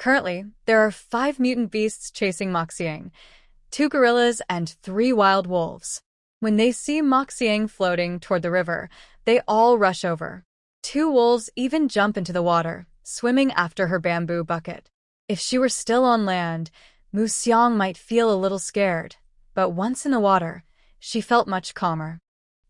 Currently, there are 5 mutant beasts chasing Moxiang, 2 gorillas and 3 wild wolves. When they see Moxiang floating toward the river, they all rush over. 2 wolves even jump into the water, swimming after her bamboo bucket. If she were still on land, Moxiang might feel a little scared, but once in the water, she felt much calmer.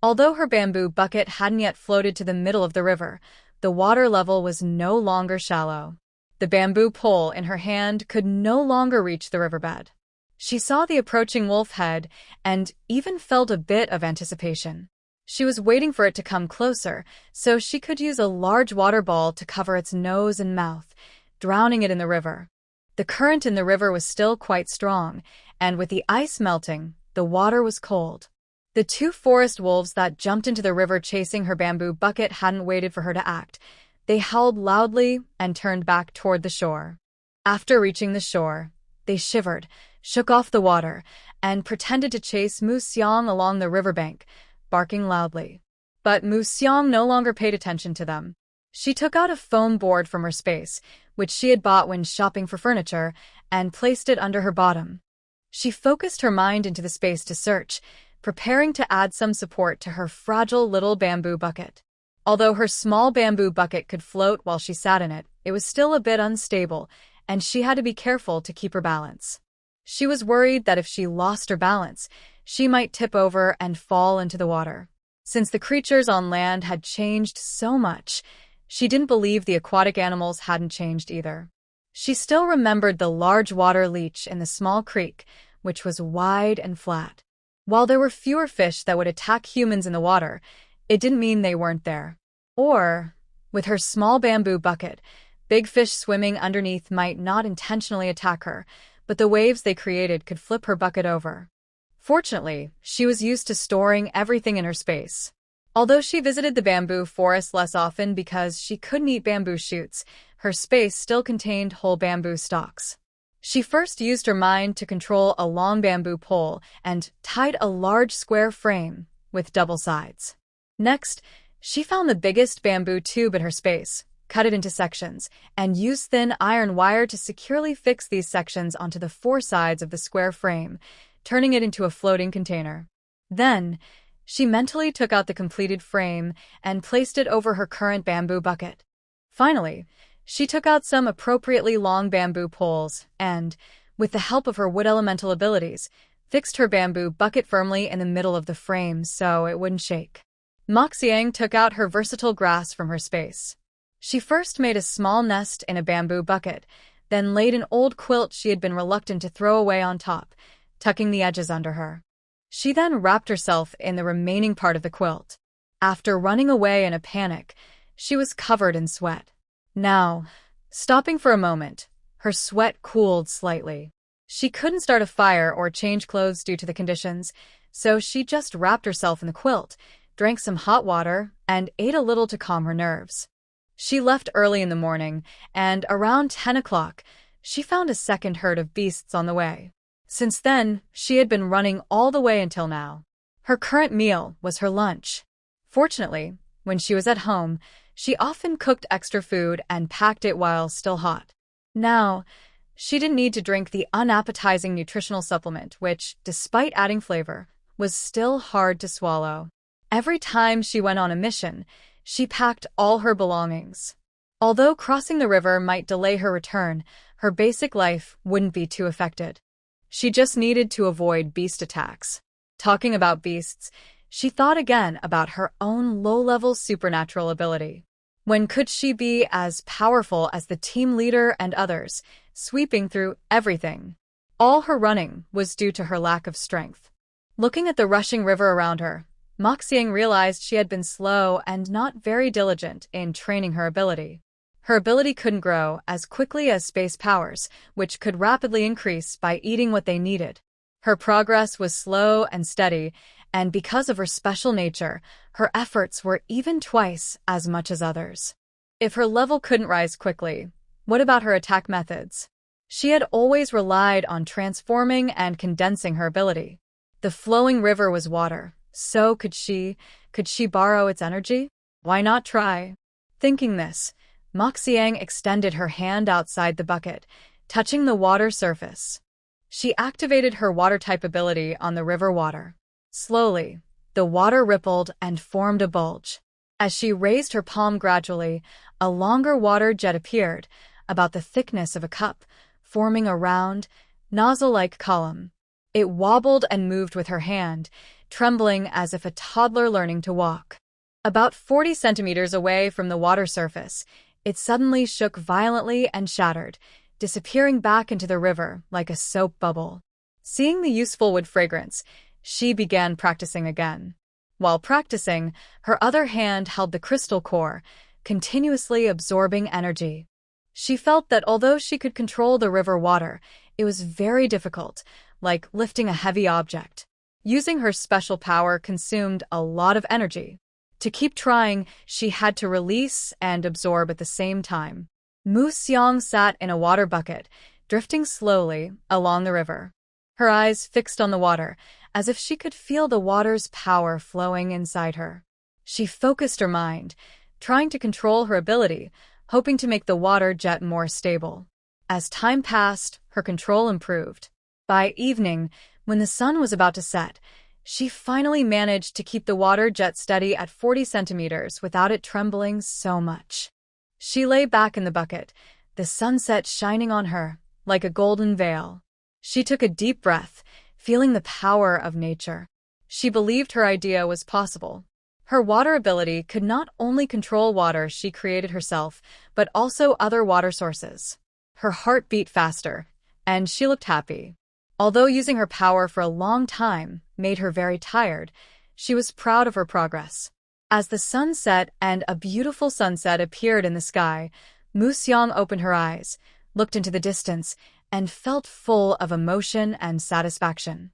Although her bamboo bucket hadn't yet floated to the middle of the river, the water level was no longer shallow. The bamboo pole in her hand could no longer reach the riverbed. She saw the approaching wolf head and even felt a bit of anticipation. She was waiting for it to come closer so she could use a large water ball to cover its nose and mouth, drowning it in the river. The current in the river was still quite strong, and with the ice melting, the water was cold. The 2 forest wolves that jumped into the river chasing her bamboo bucket hadn't waited for her to act. They howled loudly and turned back toward the shore. After reaching the shore, they shivered, shook off the water, and pretended to chase Moxiang along the riverbank, barking loudly. But Moxiang no longer paid attention to them. She took out a foam board from her space, which she had bought when shopping for furniture, and placed it under her bottom. She focused her mind into the space to search, preparing to add some support to her fragile little bamboo bucket. Although her small bamboo bucket could float while she sat in it, it was still a bit unstable, and she had to be careful to keep her balance. She was worried that if she lost her balance, she might tip over and fall into the water. Since the creatures on land had changed so much, she didn't believe the aquatic animals hadn't changed either. She still remembered the large water leech in the small creek, which was wide and flat. While there were fewer fish that would attack humans in the water, it didn't mean they weren't there. Or, with her small bamboo bucket, big fish swimming underneath might not intentionally attack her, but the waves they created could flip her bucket over. Fortunately, she was used to storing everything in her space. Although she visited the bamboo forest less often because she couldn't eat bamboo shoots, her space still contained whole bamboo stalks. She first used her mind to control a long bamboo pole and tied a large square frame with double sides. Next, she found the biggest bamboo tube in her space, cut it into sections, and used thin iron wire to securely fix these sections onto the 4 sides of the square frame, turning it into a floating container. Then, she mentally took out the completed frame and placed it over her current bamboo bucket. Finally, she took out some appropriately long bamboo poles and, with the help of her wood elemental abilities, fixed her bamboo bucket firmly in the middle of the frame so it wouldn't shake. Moxiang took out her versatile grass from her space. She first made a small nest in a bamboo bucket, then laid an old quilt she had been reluctant to throw away on top, tucking the edges under her. She then wrapped herself in the remaining part of the quilt. After running away in a panic, she was covered in sweat. Now, stopping for a moment, her sweat cooled slightly. She couldn't start a fire or change clothes due to the conditions, so she just wrapped herself in the quilt, drank some hot water, and ate a little to calm her nerves. She left early in the morning, and around 10 o'clock, she found a second herd of beasts on the way. Since then, she had been running all the way until now. Her current meal was her lunch. Fortunately, when she was at home, she often cooked extra food and packed it while still hot. Now, she didn't need to drink the unappetizing nutritional supplement, which, despite adding flavor, was still hard to swallow. Every time she went on a mission, she packed all her belongings. Although crossing the river might delay her return, her basic life wouldn't be too affected. She just needed to avoid beast attacks. Talking about beasts, she thought again about her own low-level supernatural ability. When could she be as powerful as the team leader and others, sweeping through everything? All her running was due to her lack of strength. Looking at the rushing river around her, Moxiang realized she had been slow and not very diligent in training her ability. Her ability couldn't grow as quickly as space powers, which could rapidly increase by eating what they needed. Her progress was slow and steady, and because of her special nature, her efforts were even twice as much as others. If her level couldn't rise quickly, what about her attack methods? She had always relied on transforming and condensing her ability. The flowing river was water, so could she borrow its energy? Why not try? Thinking this, Moxiang extended her hand outside the bucket, touching the water surface. She activated her water-type ability on the river water. Slowly, the water rippled and formed a bulge. As she raised her palm gradually, a longer water jet appeared, about the thickness of a cup, forming a round, nozzle-like column. It wobbled and moved with her hand, trembling as if a toddler learning to walk. About 40 centimeters away from the water surface, it suddenly shook violently and shattered, disappearing back into the river like a soap bubble. Seeing the useful wood fragrance, she began practicing again. While practicing, her other hand held the crystal core, continuously absorbing energy. She felt that although she could control the river water, it was very difficult, like lifting a heavy object. Using her special power consumed a lot of energy. To keep trying, she had to release and absorb at the same time. Mu Xiang sat in a water bucket, drifting slowly along the river. Her eyes fixed on the water, as if she could feel the water's power flowing inside her. She focused her mind, trying to control her ability, hoping to make the water jet more stable. As time passed, her control improved. By evening, when the sun was about to set, she finally managed to keep the water jet steady at 40 centimeters without it trembling so much. She lay back in the bucket, the sunset shining on her like a golden veil. She took a deep breath, feeling the power of nature. She believed her idea was possible. Her water ability could not only control water she created herself, but also other water sources. Her heart beat faster, and she looked happy. Although using her power for a long time made her very tired, she was proud of her progress. As the sun set and a beautiful sunset appeared in the sky, Mu Xiang opened her eyes, looked into the distance, and felt full of emotion and satisfaction.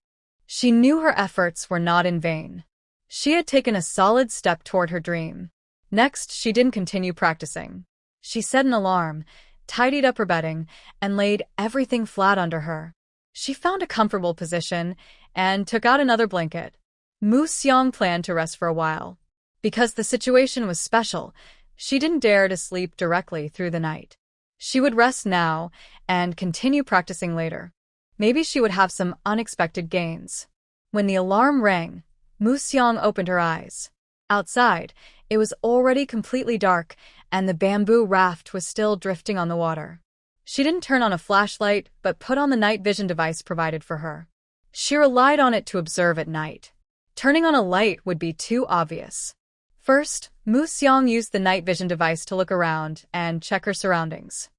She knew her efforts were not in vain. She had taken a solid step toward her dream. Next, she didn't continue practicing. She set an alarm, tidied up her bedding, and laid everything flat under her. She found a comfortable position and took out another blanket. Mu Xiang planned to rest for a while. Because the situation was special, she didn't dare to sleep directly through the night. She would rest now and continue practicing later. Maybe she would have some unexpected gains. When the alarm rang, Mu Xiang opened her eyes. Outside, it was already completely dark, and the bamboo raft was still drifting on the water. She didn't turn on a flashlight, but put on the night vision device provided for her. She relied on it to observe at night. Turning on a light would be too obvious. First, Mu Xiang used the night vision device to look around and check her surroundings.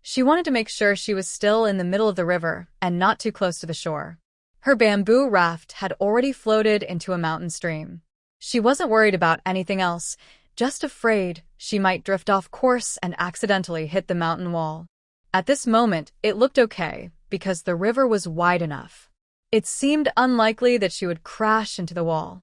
She wanted to make sure she was still in the middle of the river and not too close to the shore. Her bamboo raft had already floated into a mountain stream. She wasn't worried about anything else, just afraid she might drift off course and accidentally hit the mountain wall. At this moment, it looked okay because the river was wide enough. It seemed unlikely that she would crash into the wall.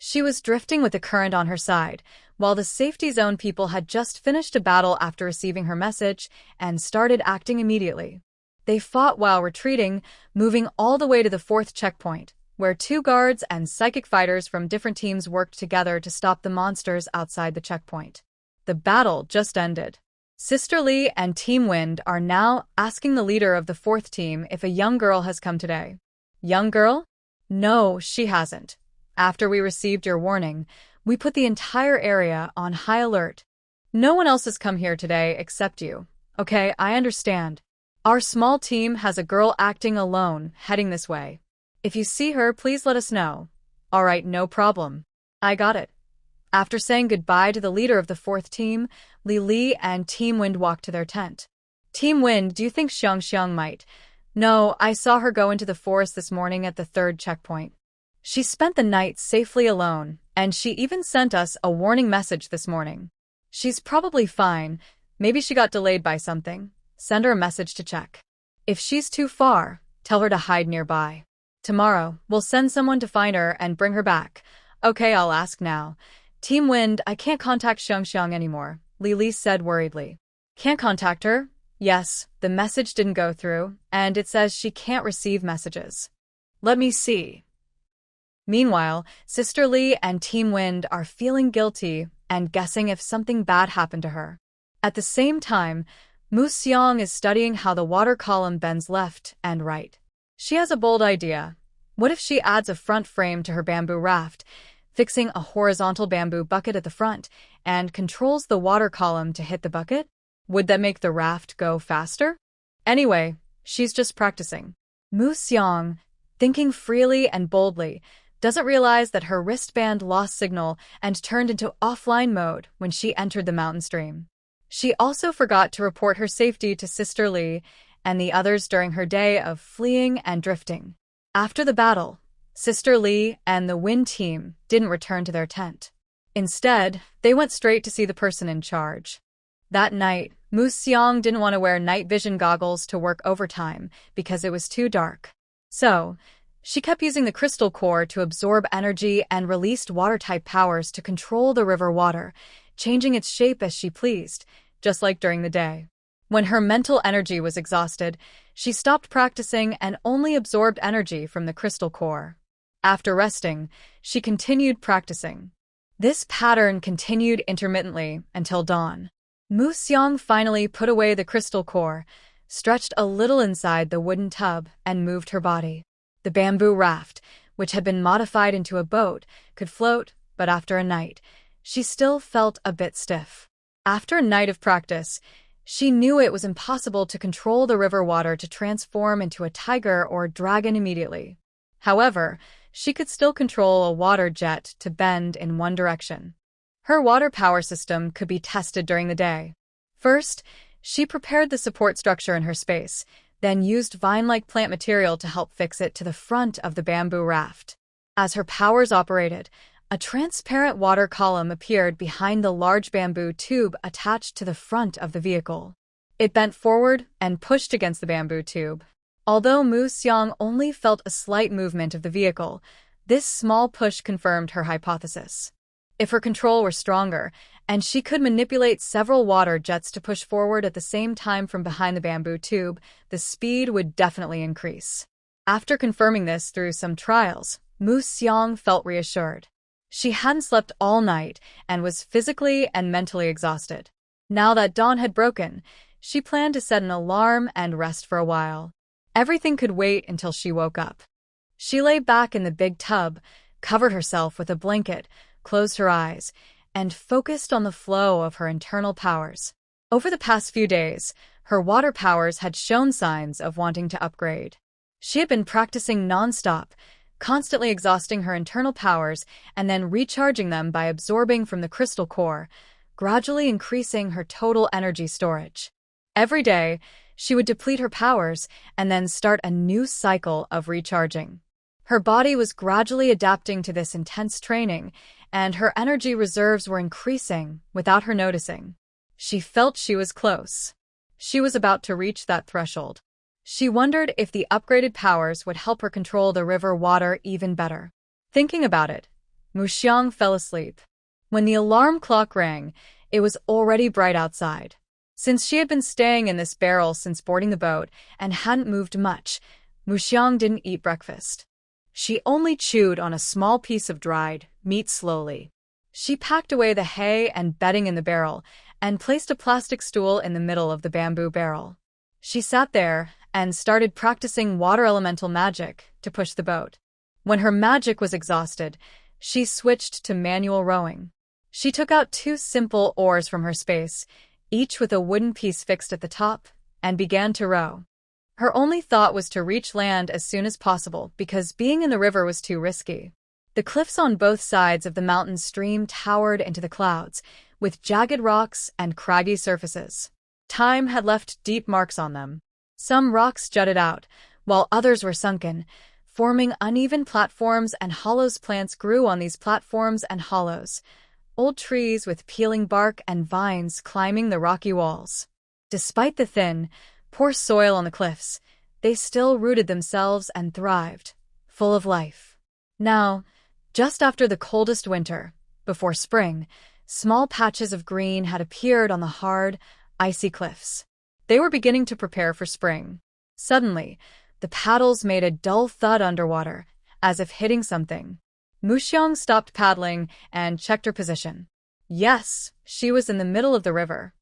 She was drifting with the current on her side, while the safety zone people had just finished a battle after receiving her message and started acting immediately. They fought while retreating, moving all the way to the 4th checkpoint, where 2 guards and psychic fighters from different teams worked together to stop the monsters outside the checkpoint. The battle just ended. Sister Lee and Team Wind are now asking the leader of the 4th team if a young girl has come today. Young girl? No, she hasn't. After we received your warning, we put the entire area on high alert. No one else has come here today except you. Okay, I understand. Our small team has a girl acting alone, heading this way. If you see her, please let us know. All right, no problem. I got it. After saying goodbye to the leader of the 4th team, Li and Team Wind walked to their tent. Team Wind, do you think Xiang might? No, I saw her go into the forest this morning at the 3rd checkpoint. She spent the night safely alone, and she even sent us a warning message this morning. She's probably fine. Maybe she got delayed by something. Send her a message to check. If she's too far, tell her to hide nearby. Tomorrow, we'll send someone to find her and bring her back. Okay, I'll ask now. Team Wind, I can't contact Xiang anymore, Li said worriedly. Can't contact her? Yes, the message didn't go through, and it says she can't receive messages. Let me see. Meanwhile, Sister Lee and Team Wind are feeling guilty and guessing if something bad happened to her. At the same time, Mu Xiang is studying how the water column bends left and right. She has a bold idea. What if she adds a front frame to her bamboo raft, fixing a horizontal bamboo bucket at the front, and controls the water column to hit the bucket? Would that make the raft go faster? Anyway, she's just practicing. Mu Xiang, thinking freely and boldly, doesn't realize that her wristband lost signal and turned into offline mode when she entered the mountain stream. She also forgot to report her safety to Sister Li and the others during her day of fleeing and drifting. After the battle, Sister Li and the Wind team didn't return to their tent. Instead, they went straight to see the person in charge. That night, Mu Xiang didn't want to wear night vision goggles to work overtime because it was too dark. So, she kept using the crystal core to absorb energy and released water-type powers to control the river water, changing its shape as she pleased, just like during the day. When her mental energy was exhausted, she stopped practicing and only absorbed energy from the crystal core. After resting, she continued practicing. This pattern continued intermittently until dawn. Mu Xiang finally put away the crystal core, stretched a little inside the wooden tub, and moved her body. The bamboo raft, which had been modified into a boat, could float, but after a night, she still felt a bit stiff. After a night of practice, she knew it was impossible to control the river water to transform into a tiger or dragon immediately. However, she could still control a water jet to bend in one direction. Her water power system could be tested during the day. First, she prepared the support structure in her space, then used vine-like plant material to help fix it to the front of the bamboo raft. As her powers operated, a transparent water column appeared behind the large bamboo tube attached to the front of the vehicle. It bent forward and pushed against the bamboo tube. Although Mu Xiang only felt a slight movement of the vehicle, this small push confirmed her hypothesis. If her control were stronger, and she could manipulate several water jets to push forward at the same time from behind the bamboo tube, the speed would definitely increase. After confirming this through some trials, Mu Xiang felt reassured. She hadn't slept all night and was physically and mentally exhausted. Now that dawn had broken, she planned to set an alarm and rest for a while. Everything could wait until she woke up. She lay back in the big tub, covered herself with a blanket, closed her eyes, and focused on the flow of her internal powers. Over the past few days, her water powers had shown signs of wanting to upgrade. She had been practicing non-stop, constantly exhausting her internal powers and then recharging them by absorbing from the crystal core, gradually increasing her total energy storage. Every day, she would deplete her powers and then start a new cycle of recharging. Her body was gradually adapting to this intense training, and her energy reserves were increasing without her noticing. She felt she was close. She was about to reach that threshold. She wondered if the upgraded powers would help her control the river water even better. Thinking about it, Mu Xiang fell asleep. When the alarm clock rang, it was already bright outside. Since she had been staying in this barrel since boarding the boat and hadn't moved much, Mu Xiang didn't eat breakfast. She only chewed on a small piece of dried meat slowly. She packed away the hay and bedding in the barrel and placed a plastic stool in the middle of the bamboo barrel. She sat there and started practicing water elemental magic to push the boat. When her magic was exhausted, she switched to manual rowing. She took out 2 simple oars from her space, each with a wooden piece fixed at the top, and began to row. Her only thought was to reach land as soon as possible because being in the river was too risky. The cliffs on both sides of the mountain stream towered into the clouds, with jagged rocks and craggy surfaces. Time had left deep marks on them. Some rocks jutted out, while others were sunken, forming uneven platforms and hollows. Plants grew on these platforms and hollows, old trees with peeling bark and vines climbing the rocky walls. Despite the thin, poor soil on the cliffs, they still rooted themselves and thrived, full of life. Now, just after the coldest winter, before spring, small patches of green had appeared on the hard, icy cliffs. They were beginning to prepare for spring. Suddenly, the paddles made a dull thud underwater, as if hitting something. Mu Xiang stopped paddling and checked her position. Yes, she was in the middle of the river.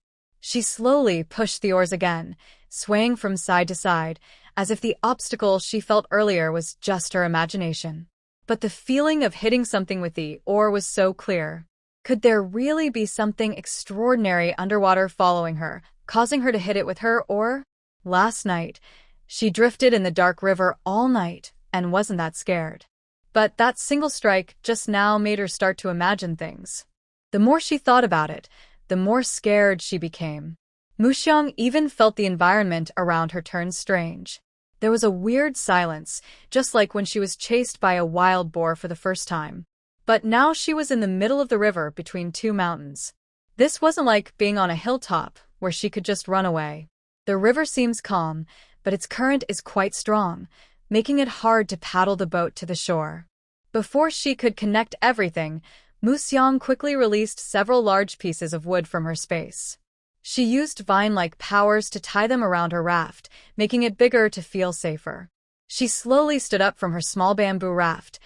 She slowly pushed the oars again, swaying from side to side, as if the obstacle she felt earlier was just her imagination. But the feeling of hitting something with the oar was so clear. Could there really be something extraordinary underwater following her, causing her to hit it with her oar? Last night, she drifted in the dark river all night and wasn't that scared. But that single strike just now made her start to imagine things. The more she thought about it, the more scared she became. Muxiang even felt the environment around her turn strange. There was a weird silence, just like when she was chased by a wild boar for the first time. But now she was in the middle of the river between two mountains. This wasn't like being on a hilltop, where she could just run away. The river seems calm, but its current is quite strong, making it hard to paddle the boat to the shore. Before she could connect everything, Muxiang quickly released several large pieces of wood from her space. She used vine-like powers to tie them around her raft, making it bigger to feel safer. She slowly stood up from her small bamboo raft,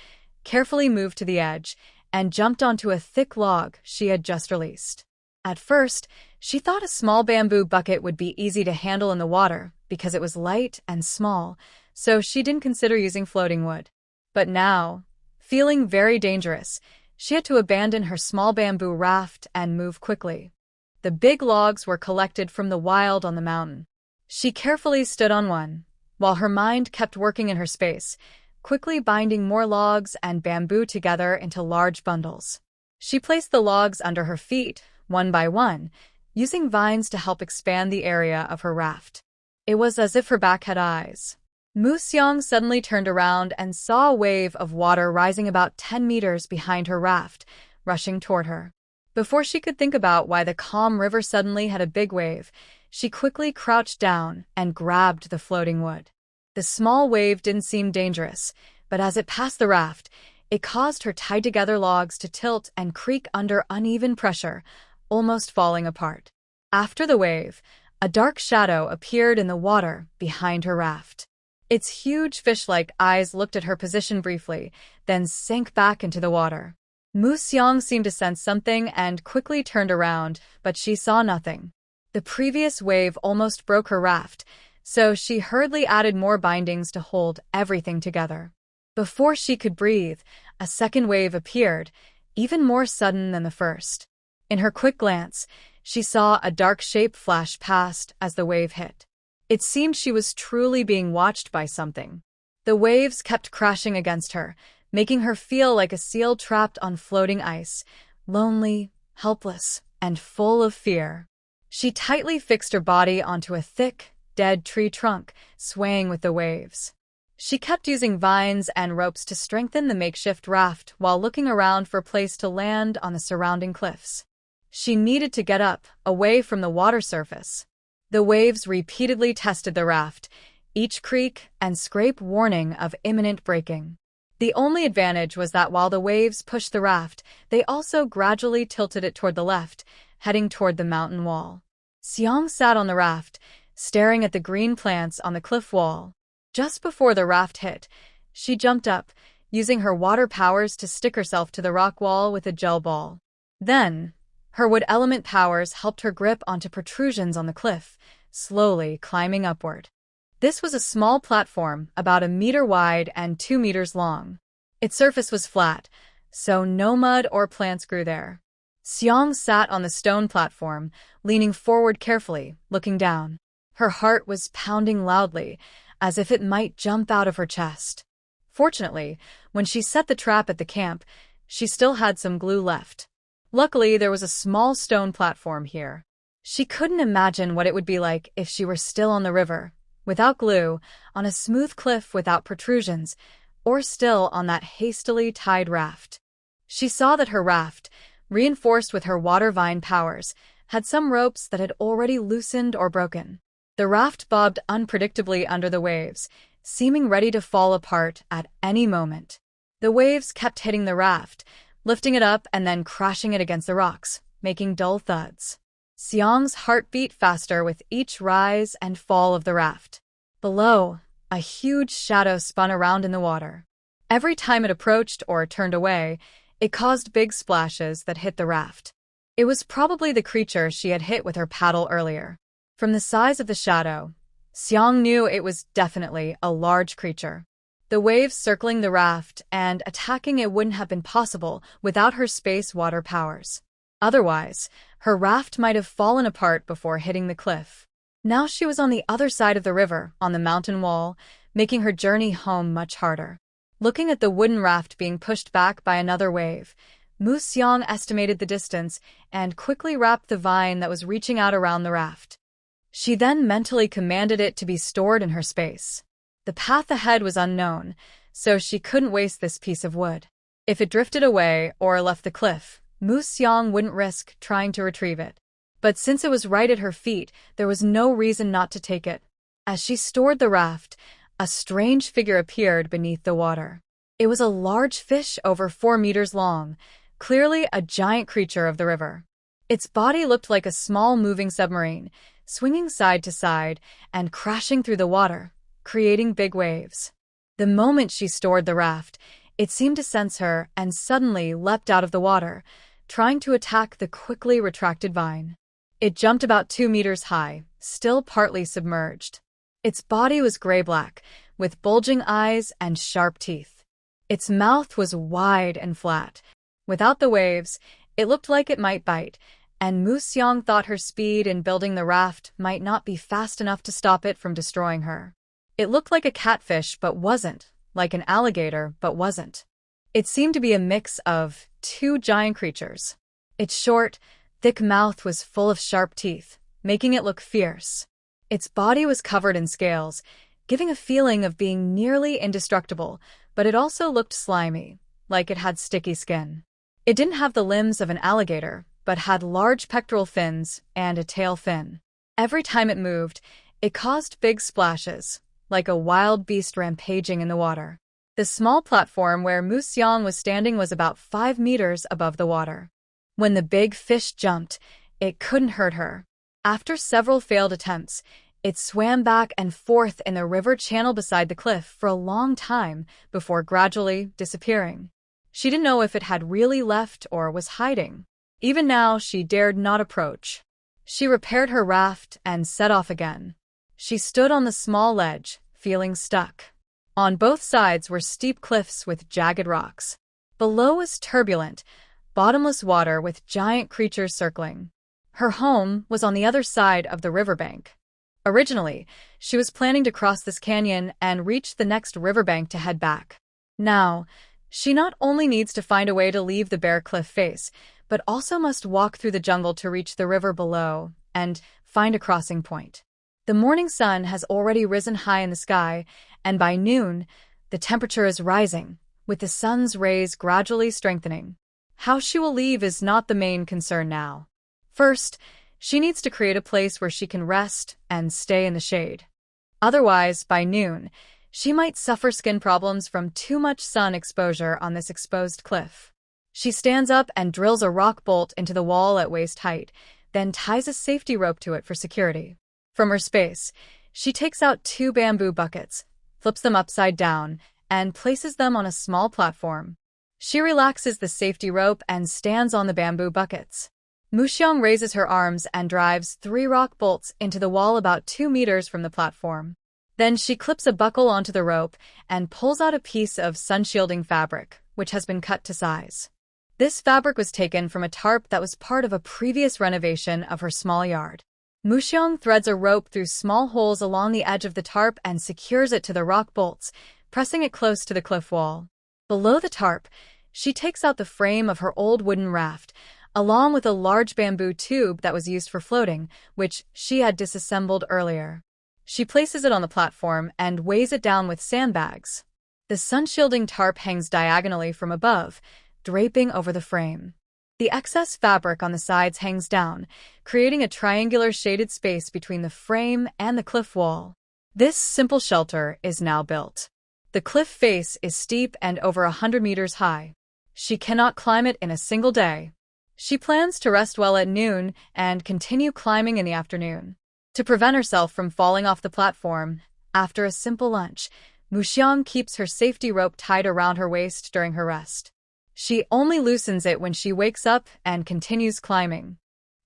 carefully moved to the edge, and jumped onto a thick log she had just released. At first, she thought a small bamboo bucket would be easy to handle in the water because it was light and small, so she didn't consider using floating wood. But now, feeling very dangerous, she had to abandon her small bamboo raft and move quickly. The big logs were collected from the wild on the mountain. She carefully stood on one, while her mind kept working in her space, quickly binding more logs and bamboo together into large bundles. She placed the logs under her feet, one by one, using vines to help expand the area of her raft. It was as if her back had eyes. Muxiang suddenly turned around and saw a wave of water rising about 10 meters behind her raft, rushing toward her. Before she could think about why the calm river suddenly had a big wave, she quickly crouched down and grabbed the floating wood. The small wave didn't seem dangerous, but as it passed the raft, it caused her tied-together logs to tilt and creak under uneven pressure, almost falling apart. After the wave, a dark shadow appeared in the water behind her raft. Its huge fish-like eyes looked at her position briefly, then sank back into the water. Muxiang seemed to sense something and quickly turned around, but she saw nothing. The previous wave almost broke her raft, so she hurriedly added more bindings to hold everything together. Before she could breathe, a second wave appeared, even more sudden than the first. In her quick glance, she saw a dark shape flash past as the wave hit. It seemed she was truly being watched by something. The waves kept crashing against her, making her feel like a seal trapped on floating ice, lonely, helpless, and full of fear. She tightly fixed her body onto a thick, dead tree trunk, swaying with the waves. She kept using vines and ropes to strengthen the makeshift raft while looking around for a place to land on the surrounding cliffs. She needed to get up, away from the water surface. The waves repeatedly tested the raft, each creak and scrape warning of imminent breaking. The only advantage was that while the waves pushed the raft, they also gradually tilted it toward the left, heading toward the mountain wall. Xiang sat on the raft, staring at the green plants on the cliff wall. Just before the raft hit, she jumped up, using her water powers to stick herself to the rock wall with a gel ball. Then, her wood element powers helped her grip onto protrusions on the cliff, slowly climbing upward. This was a small platform about 1 meter wide and 2 meters long. Its surface was flat, so no mud or plants grew there. Xiang sat on the stone platform, leaning forward carefully, looking down. Her heart was pounding loudly, as if it might jump out of her chest. Fortunately, when she set the trap at the camp, she still had some glue left. Luckily, there was a small stone platform here. She couldn't imagine what it would be like if she were still on the river, without glue, on a smooth cliff without protrusions, or still on that hastily tied raft. She saw that her raft, reinforced with her water vine powers, had some ropes that had already loosened or broken. The raft bobbed unpredictably under the waves, seeming ready to fall apart at any moment. The waves kept hitting the raft, lifting it up and then crashing it against the rocks, making dull thuds. Xiang's heart beat faster with each rise and fall of the raft. Below, a huge shadow spun around in the water. Every time it approached or turned away, it caused big splashes that hit the raft. It was probably the creature she had hit with her paddle earlier. From the size of the shadow, Xiang knew it was definitely a large creature. The waves circling the raft and attacking it wouldn't have been possible without her space water powers. Otherwise, her raft might have fallen apart before hitting the cliff. Now she was on the other side of the river, on the mountain wall, making her journey home much harder. Looking at the wooden raft being pushed back by another wave, Mu Xiang estimated the distance and quickly wrapped the vine that was reaching out around the raft. She then mentally commanded it to be stored in her space. The path ahead was unknown, so she couldn't waste this piece of wood. If it drifted away or left the cliff, Mu Xiang wouldn't risk trying to retrieve it. But since it was right at her feet, there was no reason not to take it. As she stored the raft, a strange figure appeared beneath the water. It was a large fish over 4 meters long, clearly a giant creature of the river. Its body looked like a small moving submarine, swinging side to side and crashing through the water, creating big waves. The moment she stored the raft, it seemed to sense her and suddenly leapt out of the water, trying to attack the quickly retracted vine. It jumped about 2 meters high, still partly submerged. Its body was gray-black, with bulging eyes and sharp teeth. Its mouth was wide and flat. Without the waves, it looked like it might bite, and Mu Xiang thought her speed in building the raft might not be fast enough to stop it from destroying her. It looked like a catfish but wasn't, like an alligator but wasn't. It seemed to be a mix of two giant creatures. Its short, thick mouth was full of sharp teeth, making it look fierce. Its body was covered in scales, giving a feeling of being nearly indestructible, but it also looked slimy, like it had sticky skin. It didn't have the limbs of an alligator, but had large pectoral fins and a tail fin. Every time it moved, it caused big splashes, like a wild beast rampaging in the water. The small platform where Mu Xiang was standing was about 5 meters above the water. When the big fish jumped, it couldn't hurt her. After several failed attempts, it swam back and forth in the river channel beside the cliff for a long time before gradually disappearing. She didn't know if it had really left or was hiding. Even now, she dared not approach. She repaired her raft and set off again. She stood on the small ledge, feeling stuck. On both sides were steep cliffs with jagged rocks. Below was turbulent, bottomless water with giant creatures circling. Her home was on the other side of the riverbank. Originally, she was planning to cross this canyon and reach the next riverbank to head back. Now, she not only needs to find a way to leave the bare cliff face, but also must walk through the jungle to reach the river below and find a crossing point. The morning sun has already risen high in the sky, and by noon, the temperature is rising, with the sun's rays gradually strengthening. How she will leave is not the main concern now. First, she needs to create a place where she can rest and stay in the shade. Otherwise, by noon, she might suffer skin problems from too much sun exposure on this exposed cliff. She stands up and drills a rock bolt into the wall at waist height, then ties a safety rope to it for security. From her space, she takes out 2 bamboo buckets, flips them upside down, and places them on a small platform. She relaxes the safety rope and stands on the bamboo buckets. Mu Xiang raises her arms and drives 3 rock bolts into the wall about 2 meters from the platform. Then she clips a buckle onto the rope and pulls out a piece of sun-shielding fabric, which has been cut to size. This fabric was taken from a tarp that was part of a previous renovation of her small yard. Mu Xiang threads a rope through small holes along the edge of the tarp and secures it to the rock bolts, pressing it close to the cliff wall. Below the tarp, she takes out the frame of her old wooden raft, along with a large bamboo tube that was used for floating, which she had disassembled earlier. She places it on the platform and weighs it down with sandbags. The sun-shielding tarp hangs diagonally from above, draping over the frame. The excess fabric on the sides hangs down, creating a triangular shaded space between the frame and the cliff wall. This simple shelter is now built. The cliff face is steep and over 100 meters high. She cannot climb it in a single day. She plans to rest well at noon and continue climbing in the afternoon. To prevent herself from falling off the platform, after a simple lunch, Mu Xiang keeps her safety rope tied around her waist during her rest. She only loosens it when she wakes up and continues climbing.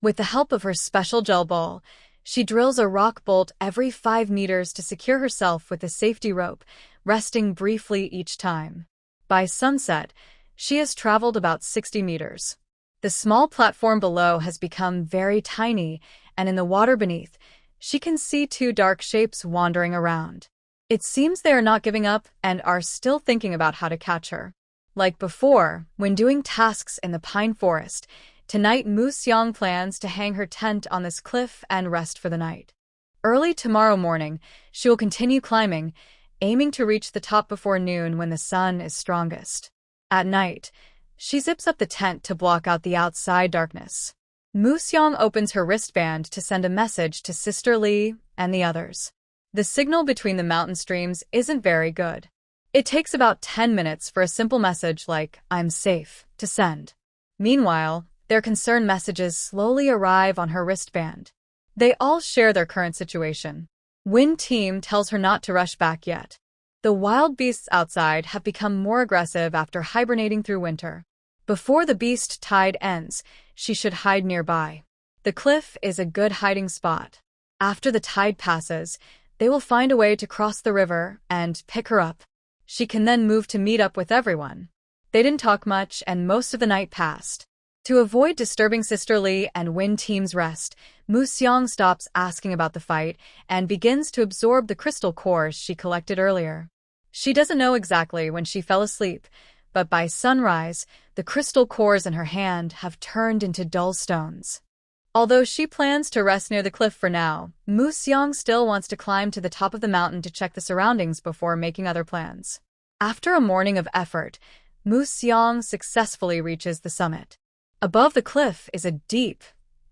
With the help of her special gel ball, she drills a rock bolt every 5 meters to secure herself with a safety rope, resting briefly each time. By sunset, she has traveled about 60 meters. The small platform below has become very tiny, and in the water beneath, she can see 2 dark shapes wandering around. It seems they are not giving up and are still thinking about how to catch her. Like before, when doing tasks in the pine forest, tonight Moose Yang plans to hang her tent on this cliff and rest for the night. Early tomorrow morning, she will continue climbing, aiming to reach the top before noon when the sun is strongest. At night, she zips up the tent to block out the outside darkness. Moose Yang opens her wristband to send a message to Sister Lee and the others. The signal between the mountain streams isn't very good. It takes about 10 minutes for a simple message like, "I'm safe," to send. Meanwhile, their concerned messages slowly arrive on her wristband. They all share their current situation. Wind Team tells her not to rush back yet. The wild beasts outside have become more aggressive after hibernating through winter. Before the beast tide ends, she should hide nearby. The cliff is a good hiding spot. After the tide passes, they will find a way to cross the river and pick her up. She can then move to meet up with everyone. They didn't talk much, and most of the night passed. To avoid disturbing Sister Lee and Wind Team's rest, Moose Yang stops asking about the fight and begins to absorb the crystal cores she collected earlier. She doesn't know exactly when she fell asleep, but by sunrise, the crystal cores in her hand have turned into dull stones. Although she plans to rest near the cliff for now, Moose Yang still wants to climb to the top of the mountain to check the surroundings before making other plans. After a morning of effort, Moose Yang successfully reaches the summit. Above the cliff is a deep,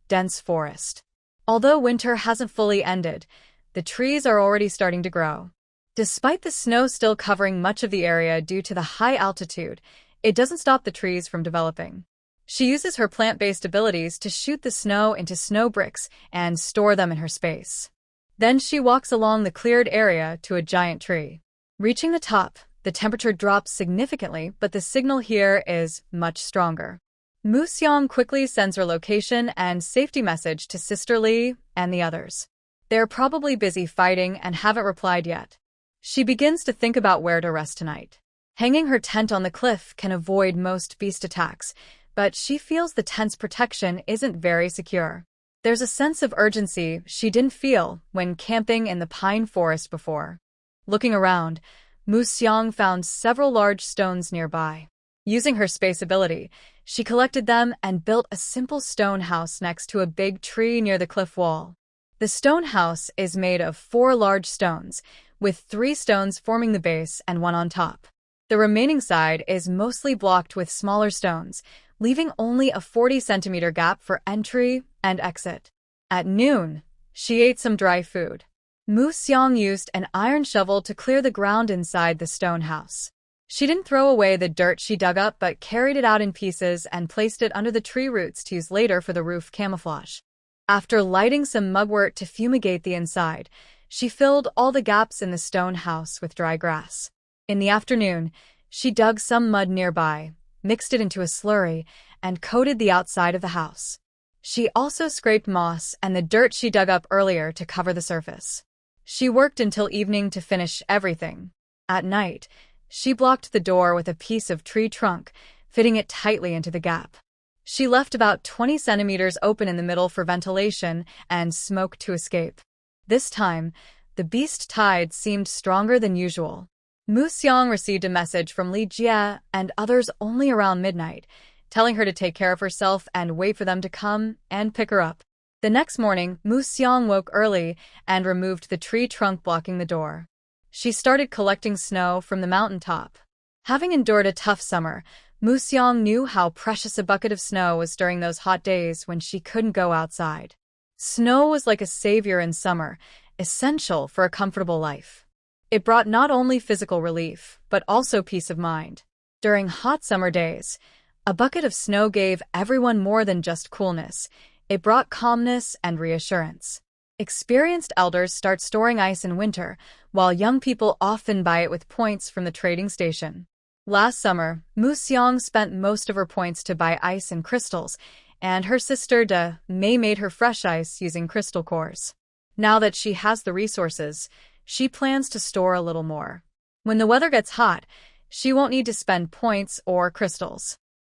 dense forest. Although winter hasn't fully ended, the trees are already starting to grow. Despite the snow still covering much of the area due to the high altitude, it doesn't stop the trees from developing. She uses her plant-based abilities to shoot the snow into snow bricks and store them in her space. Then she walks along the cleared area to a giant tree. Reaching the top, the temperature drops significantly, but the signal here is much stronger. Moose Yang quickly sends her location and safety message to Sister Lee and the others. They're probably busy fighting and haven't replied yet. She begins to think about where to rest tonight. Hanging her tent on the cliff can avoid most beast attacks, but she feels the tent's protection isn't very secure. There's a sense of urgency she didn't feel when camping in the pine forest before. Looking around, Moose Yang found several large stones nearby. Using her space ability, she collected them and built a simple stone house next to a big tree near the cliff wall. The stone house is made of 4 large stones, with 3 stones forming the base and 1 on top. The remaining side is mostly blocked with smaller stones, leaving only a 40-centimeter gap for entry and exit. At noon, she ate some dry food. Moose Yang used an iron shovel to clear the ground inside the stone house. She didn't throw away the dirt she dug up but carried it out in pieces and placed it under the tree roots to use later for the roof camouflage. After lighting some mugwort to fumigate the inside, she filled all the gaps in the stone house with dry grass. In the afternoon, she dug some mud nearby, mixed it into a slurry, and coated the outside of the house. She also scraped moss and the dirt she dug up earlier to cover the surface. She worked until evening to finish everything. At night, she blocked the door with a piece of tree trunk, fitting it tightly into the gap. She left about 20 centimeters open in the middle for ventilation and smoke to escape. This time, the beast tide seemed stronger than usual. Moose Yang received a message from Li Jie and others only around midnight, telling her to take care of herself and wait for them to come and pick her up. The next morning, Moose Yang woke early and removed the tree trunk blocking the door. She started collecting snow from the mountaintop. Having endured a tough summer, Moose Yang knew how precious a bucket of snow was during those hot days when she couldn't go outside. Snow was like a savior in summer, essential for a comfortable life. It brought not only physical relief, but also peace of mind. During hot summer days, a bucket of snow gave everyone more than just coolness. It brought calmness and reassurance. Experienced elders start storing ice in winter, while young people often buy it with points from the trading station. Last summer, Mu Xiang spent most of her points to buy ice and crystals, and her sister De Mei made her fresh ice using crystal cores. Now that she has the resources, she plans to store a little more. When the weather gets hot, she won't need to spend points or crystals.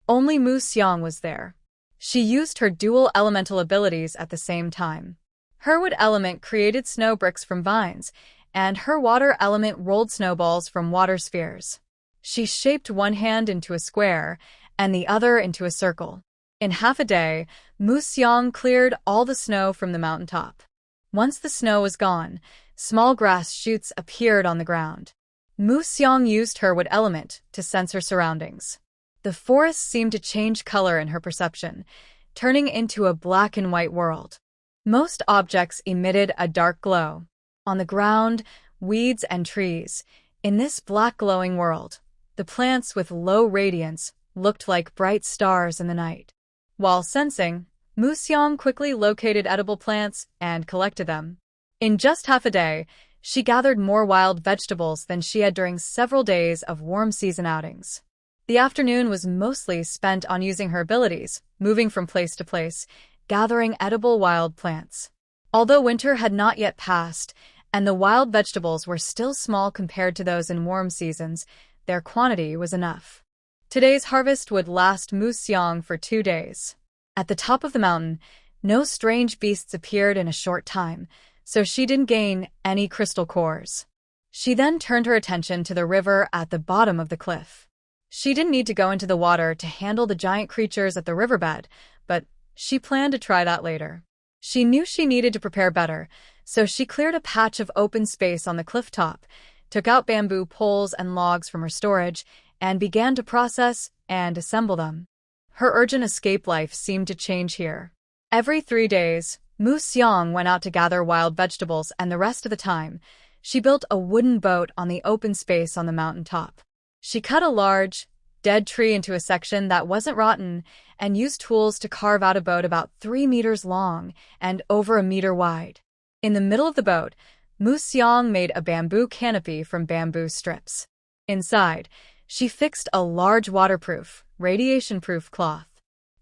Only Mu Xiang was there. She used her dual elemental abilities at the same time. Her wood element created snow bricks from vines, and her water element rolled snowballs from water spheres. She shaped one hand into a square and the other into a circle. In half a day, Mu Xiang cleared all the snow from the mountaintop. Once the snow was gone, small grass shoots appeared on the ground. Mu Xiang used her wood element to sense her surroundings. The forest seemed to change color in her perception, turning into a black and white world. Most objects emitted a dark glow. On the ground, weeds and trees. In this black glowing world, the plants with low radiance looked like bright stars in the night. While sensing, Mu Xiang quickly located edible plants and collected them. In just half a day, she gathered more wild vegetables than she had during several days of warm season outings. The afternoon was mostly spent on using her abilities, moving from place to place, gathering edible wild plants. Although winter had not yet passed, and the wild vegetables were still small compared to those in warm seasons, their quantity was enough. Today's harvest would last Mu Xiang for 2 days. At the top of the mountain, no strange beasts appeared in a short time, so she didn't gain any crystal cores. She then turned her attention to the river at the bottom of the cliff. She didn't need to go into the water to handle the giant creatures at the riverbed, but she planned to try that later. She knew she needed to prepare better, so she cleared a patch of open space on the cliff top, took out bamboo poles and logs from her storage, and began to process and assemble them. Her urgent escape life seemed to change here. Every 3 days, Mu Xiang went out to gather wild vegetables, and the rest of the time, she built a wooden boat on the open space on the mountain top. She cut a large, dead tree into a section that wasn't rotten and used tools to carve out a boat about 3 meters long and over a meter wide. In the middle of the boat, Mu Xiang made a bamboo canopy from bamboo strips. Inside, she fixed a large waterproof, radiation-proof cloth.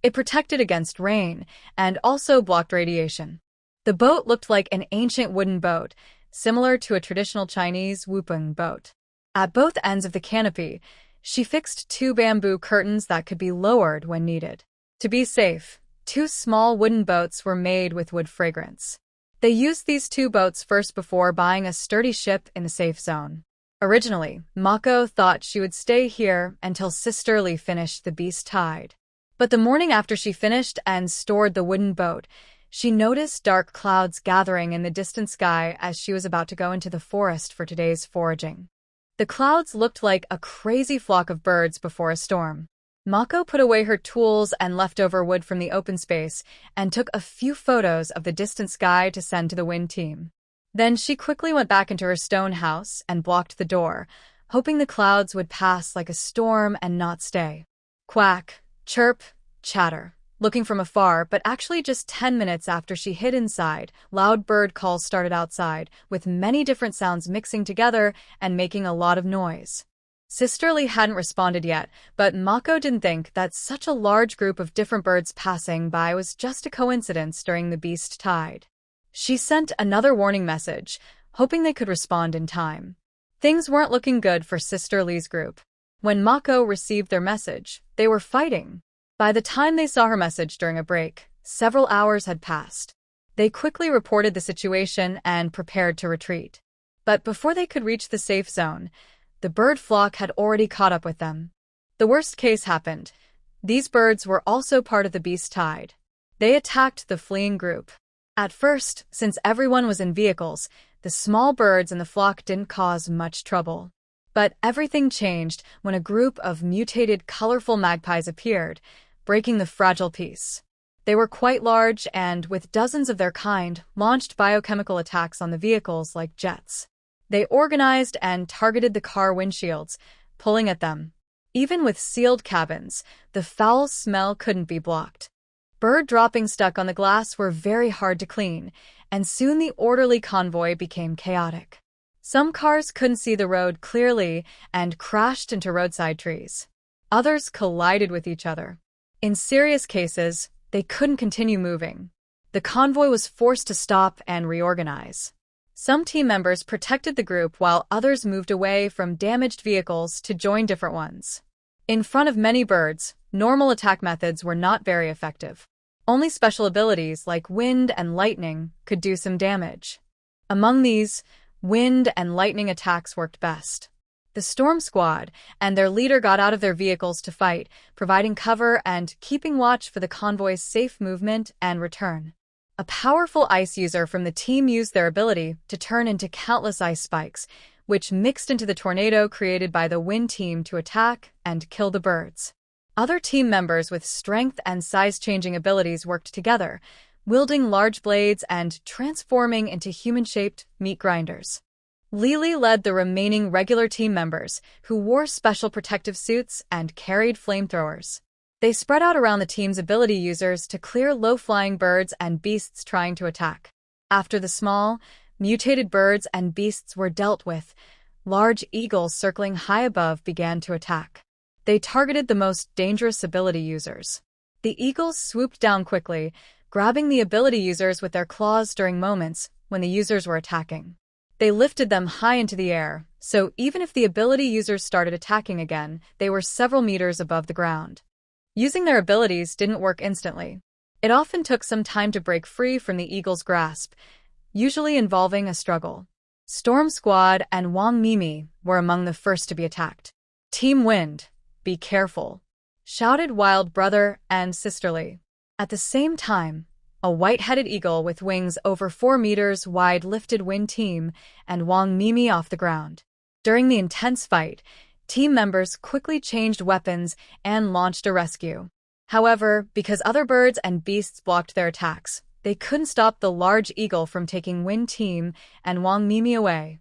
It protected against rain and also blocked radiation. The boat looked like an ancient wooden boat, similar to a traditional Chinese wupeng boat. At both ends of the canopy, she fixed 2 bamboo curtains that could be lowered when needed. To be safe, 2 small wooden boats were made with wood fragrance. They used these 2 boats first before buying a sturdy ship in the safe zone. Originally, Mako thought she would stay here until Sister Lee finished the beast tide. But the morning after she finished and stored the wooden boat, she noticed dark clouds gathering in the distant sky as she was about to go into the forest for today's foraging. The clouds looked like a crazy flock of birds before a storm. Mako put away her tools and leftover wood from the open space and took a few photos of the distant sky to send to the wind team. Then she quickly went back into her stone house and blocked the door, hoping the clouds would pass like a storm and not stay. Quack, chirp, chatter. Looking from afar, but actually just 10 minutes after she hid inside, loud bird calls started outside, with many different sounds mixing together and making a lot of noise. Sister Lee hadn't responded yet, but Mako didn't think that such a large group of different birds passing by was just a coincidence during the beast tide. She sent another warning message, hoping they could respond in time. Things weren't looking good for Sister Lee's group. When Mako received their message, they were fighting. By the time they saw her message during a break, several hours had passed. They quickly reported the situation and prepared to retreat. But before they could reach the safe zone, the bird flock had already caught up with them. The worst case happened. These birds were also part of the beast tide. They attacked the fleeing group. At first, since everyone was in vehicles, the small birds in the flock didn't cause much trouble. But everything changed when a group of mutated, colorful magpies appeared, breaking the fragile peace. They were quite large and, with dozens of their kind, launched biochemical attacks on the vehicles like jets. They organized and targeted the car windshields, pulling at them. Even with sealed cabins, the foul smell couldn't be blocked. Bird droppings stuck on the glass were very hard to clean, and soon the orderly convoy became chaotic. Some cars couldn't see the road clearly and crashed into roadside trees. Others collided with each other. In serious cases, they couldn't continue moving. The convoy was forced to stop and reorganize. Some team members protected the group while others moved away from damaged vehicles to join different ones. In front of many birds, normal attack methods were not very effective. Only special abilities like wind and lightning could do some damage. Among these, wind and lightning attacks worked best. The Storm Squad and their leader got out of their vehicles to fight, providing cover and keeping watch for the convoy's safe movement and return. A powerful ice user from the team used their ability to turn into countless ice spikes, which mixed into the tornado created by the wind team to attack and kill the birds. Other team members with strength and size-changing abilities worked together, wielding large blades and transforming into human-shaped meat grinders. Lily led the remaining regular team members, who wore special protective suits and carried flamethrowers. They spread out around the team's ability users to clear low-flying birds and beasts trying to attack. After the small, mutated birds and beasts were dealt with, large eagles circling high above began to attack. They targeted the most dangerous ability users. The eagles swooped down quickly, grabbing the ability users with their claws during moments when the users were attacking. They lifted them high into the air, so even if the ability users started attacking again, they were several meters above the ground. Using their abilities didn't work instantly. It often took some time to break free from the eagle's grasp, usually involving a struggle. Storm Squad and Wang Mimi were among the first to be attacked. "Team Wind, be careful," shouted Wild Brother and Sisterly. At the same time, a white-headed eagle with wings over 4 meters wide lifted Wind Team and Wang Mimi off the ground. During the intense fight, team members quickly changed weapons and launched a rescue. However, because other birds and beasts blocked their attacks, they couldn't stop the large eagle from taking Wind Team and Wang Mimi away.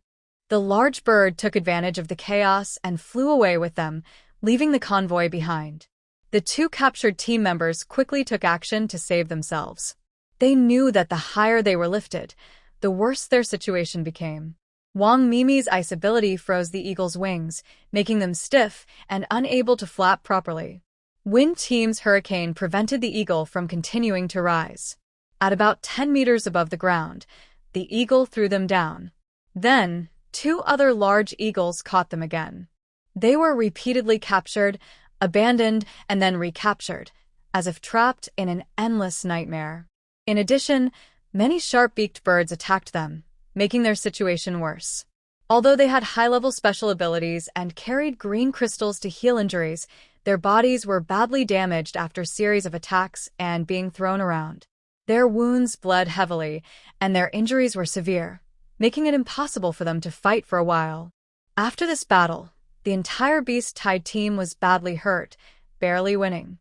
The large bird took advantage of the chaos and flew away with them, leaving the convoy behind. The two captured team members quickly took action to save themselves. They knew that the higher they were lifted, the worse their situation became. Wang Mimi's ice ability froze the eagle's wings, making them stiff and unable to flap properly. Wind Team's hurricane prevented the eagle from continuing to rise. At about 10 meters above the ground, the eagle threw them down. Then, 2 other large eagles caught them again. They were repeatedly captured, abandoned, and then recaptured, as if trapped in an endless nightmare. In addition, many sharp-beaked birds attacked them, making their situation worse. Although they had high-level special abilities and carried green crystals to heal injuries, their bodies were badly damaged after a series of attacks and being thrown around. Their wounds bled heavily, and their injuries were severe, making it impossible for them to fight for a while. After this battle, the entire Beast-Tide team was badly hurt, barely winning.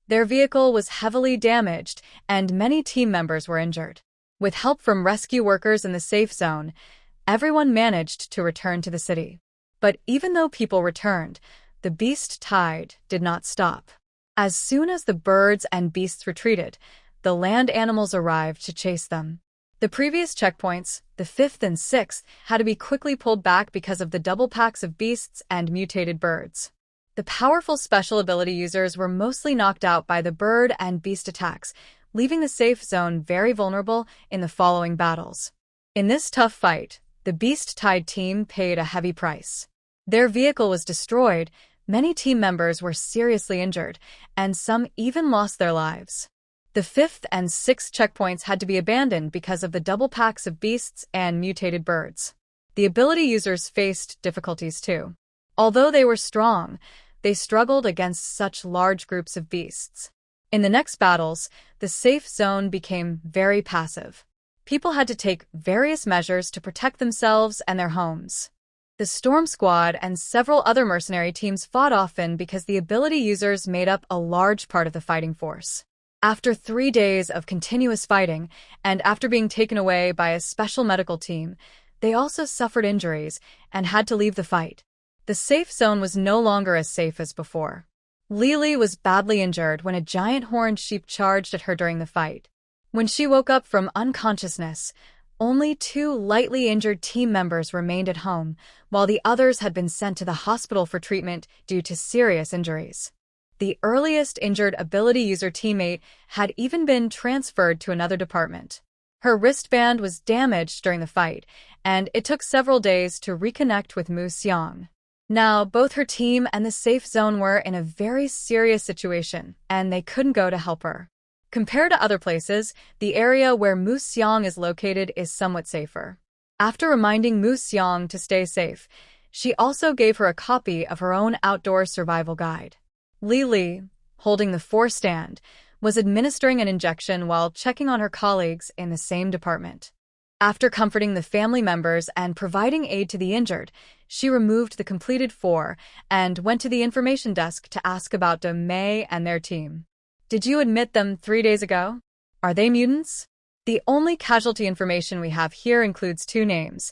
Their vehicle was heavily damaged, and many team members were injured. With help from rescue workers in the safe zone, everyone managed to return to the city. But even though people returned, the Beast-Tide did not stop. As soon as the birds and beasts retreated, the land animals arrived to chase them. The previous checkpoints, the 5th and 6th, had to be quickly pulled back because of the double packs of beasts and mutated birds. The powerful special ability users were mostly knocked out by the bird and beast attacks, leaving the safe zone very vulnerable in the following battles. In this tough fight, the Beast-Tide team paid a heavy price. Their vehicle was destroyed, many team members were seriously injured, and some even lost their lives. The 5th and 6th checkpoints had to be abandoned because of the double packs of beasts and mutated birds. The ability users faced difficulties too. Although they were strong, they struggled against such large groups of beasts. In the next battles, the safe zone became very passive. People had to take various measures to protect themselves and their homes. The Storm Squad and several other mercenary teams fought often because the ability users made up a large part of the fighting force. After 3 days of continuous fighting, and after being taken away by a special medical team, they also suffered injuries and had to leave the fight. The safe zone was no longer as safe as before. Lily was badly injured when a giant horned sheep charged at her during the fight. When she woke up from unconsciousness, Only 2 lightly injured team members remained at home, while the others had been sent to the hospital for treatment due to serious injuries. The earliest injured ability user teammate had even been transferred to another department. Her wristband was damaged during the fight, and it took several days to reconnect with Mu Xiang. Now, both her team and the safe zone were in a very serious situation, and they couldn't go to help her. Compared to other places, the area where Mu Xiang is located is somewhat safer. After reminding Mu Xiang to stay safe, she also gave her a copy of her own outdoor survival guide. Li, holding the 4 stand, was administering an injection while checking on her colleagues in the same department. After comforting the family members and providing aid to the injured, she removed the completed 4 and went to the information desk to ask about De Mei and their team. Did you admit them 3 days ago? Are they mutants? The only casualty information we have here includes 2 names,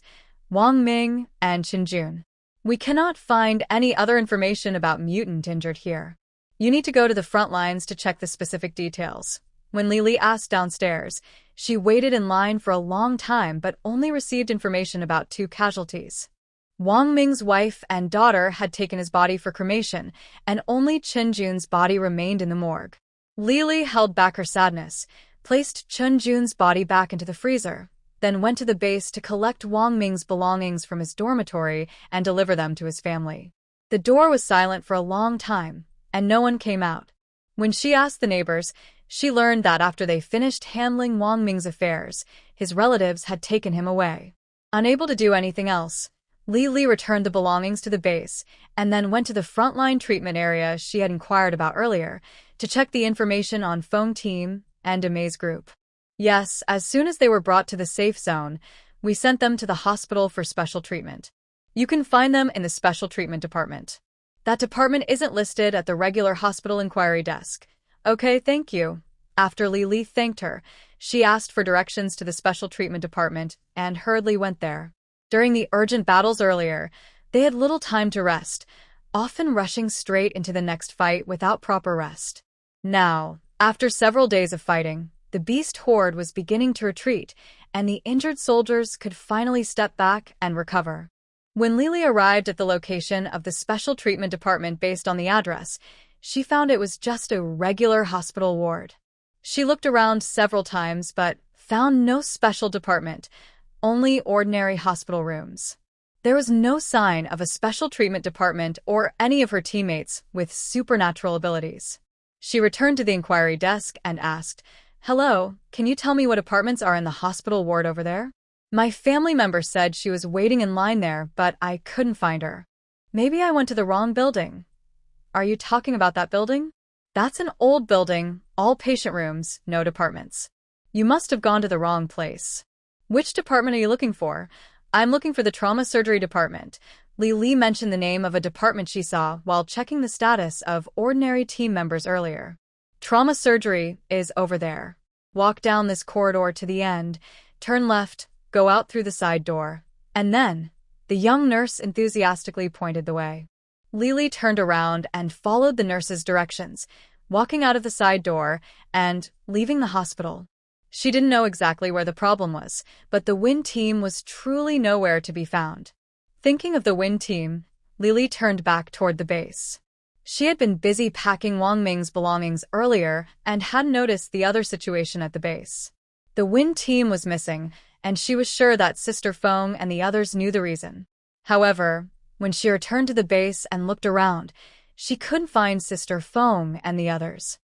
Wang Ming and Qin Jun. We cannot find any other information about mutant injured here. You need to go to the front lines to check the specific details. When Li asked downstairs, she waited in line for a long time but only received information about 2 casualties. Wang Ming's wife and daughter had taken his body for cremation, and only Qin Jun's body remained in the morgue. Li held back her sadness, placed Qin Jun's body back into the freezer, then went to the base to collect Wang Ming's belongings from his dormitory and deliver them to his family. The door was silent for a long time, and no one came out. When she asked the neighbors, she learned that after they finished handling Wang Ming's affairs, his relatives had taken him away. Unable to do anything else, Li returned the belongings to the base and then went to the frontline treatment area she had inquired about earlier to check the information on Feng Team and De Mei's group. Yes, as soon as they were brought to the safe zone, we sent them to the hospital for special treatment. You can find them in the special treatment department. That department isn't listed at the regular hospital inquiry desk. Okay, thank you. After Li thanked her, she asked for directions to the special treatment department and hurriedly went there. During the urgent battles earlier, they had little time to rest, often rushing straight into the next fight without proper rest. Now, after several days of fighting, the beast horde was beginning to retreat, and the injured soldiers could finally step back and recover. When Li arrived at the location of the special treatment department based on the address, she found it was just a regular hospital ward. She looked around several times but found no special department, only ordinary hospital rooms. There was no sign of a special treatment department or any of her teammates with supernatural abilities. She returned to the inquiry desk and asked, "Hello, can you tell me what apartments are in the hospital ward over there? My family member said she was waiting in line there, but I couldn't find her. Maybe I went to the wrong building." "Are you talking about that building?" "That's an old building, all patient rooms, no departments. You must have gone to the wrong place." "Which department are you looking for?" "I'm looking for the trauma surgery department." Li mentioned the name of a department she saw while checking the status of ordinary team members earlier. "Trauma surgery is over there. Walk down this corridor to the end, turn left, go out through the side door, and then..." The young nurse enthusiastically pointed the way. Li turned around and followed the nurse's directions, walking out of the side door and leaving the hospital. She didn't know exactly where the problem was, but the Win team was truly nowhere to be found. Thinking of the Win team, Li turned back toward the base. She had been busy packing Wang Ming's belongings earlier and hadn't noticed the other situation at the base. The Win team was missing, and she was sure that Sister Feng and the others knew the reason. However, when she returned to the base and looked around, she couldn't find Sister Feng and the others.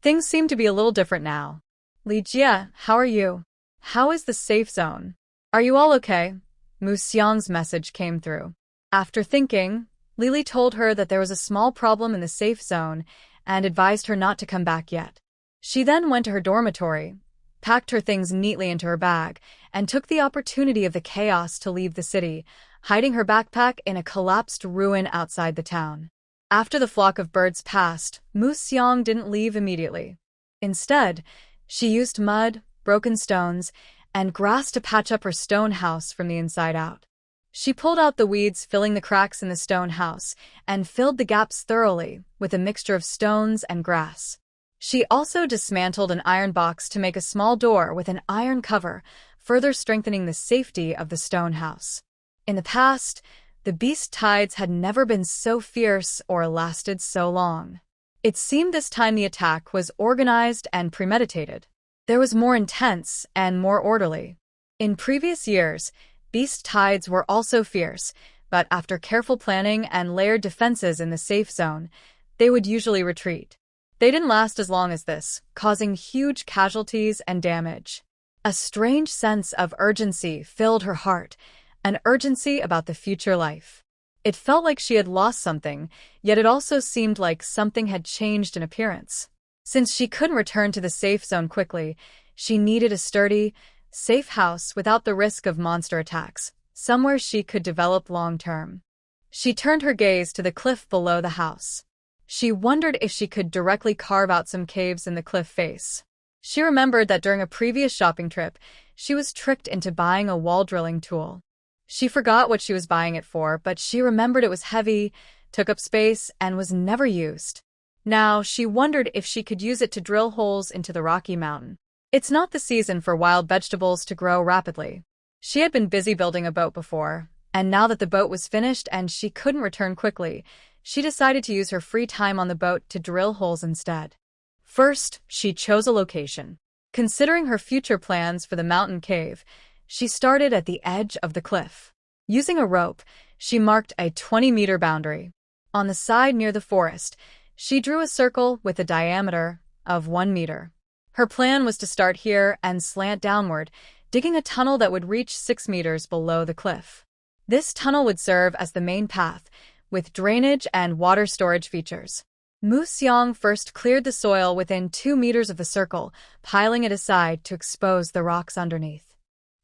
Things seemed to be a little different now. "Li Jie, how are you? How is the safe zone? Are you all okay?" Mu Xiang's message came through. After thinking, Li told her that there was a small problem in the safe zone and advised her not to come back yet. She then went to her dormitory, packed her things neatly into her bag, and took the opportunity of the chaos to leave the city, hiding her backpack in a collapsed ruin outside the town. After the flock of birds passed, Mu Xiang didn't leave immediately. Instead, she used mud, broken stones, and grass to patch up her stone house from the inside out. She pulled out the weeds filling the cracks in the stone house and filled the gaps thoroughly with a mixture of stones and grass. She also dismantled an iron box to make a small door with an iron cover, further strengthening the safety of the stone house. In the past, the beast tides had never been so fierce or lasted so long. It seemed this time the attack was organized and premeditated. There was more intense and more orderly. In previous years, beast tides were also fierce, but after careful planning and layered defenses in the safe zone, they would usually retreat. They didn't last as long as this, causing huge casualties and damage. A strange sense of urgency filled her heart, an urgency about the future life. It felt like she had lost something, yet it also seemed like something had changed in appearance. Since she couldn't return to the safe zone quickly, she needed a sturdy, safe house without the risk of monster attacks, somewhere she could develop long-term. She turned her gaze to the cliff below the house. She wondered if she could directly carve out some caves in the cliff face. She remembered that during a previous shopping trip, she was tricked into buying a wall drilling tool. She forgot what she was buying it for, but she remembered it was heavy, took up space, and was never used. Now, she wondered if she could use it to drill holes into the rocky mountain. It's not the season for wild vegetables to grow rapidly. She had been busy building a boat before, and now that the boat was finished and she couldn't return quickly, she decided to use her free time on the boat to drill holes instead. First, she chose a location. Considering her future plans for the mountain cave, she started at the edge of the cliff. Using a rope, she marked a 20-meter boundary. On the side near the forest, she drew a circle with a diameter of 1 meter. Her plan was to start here and slant downward, digging a tunnel that would reach 6 meters below the cliff. This tunnel would serve as the main path, with drainage and water storage features. Mu Xiang first cleared the soil within 2 meters of the circle, piling it aside to expose the rocks underneath.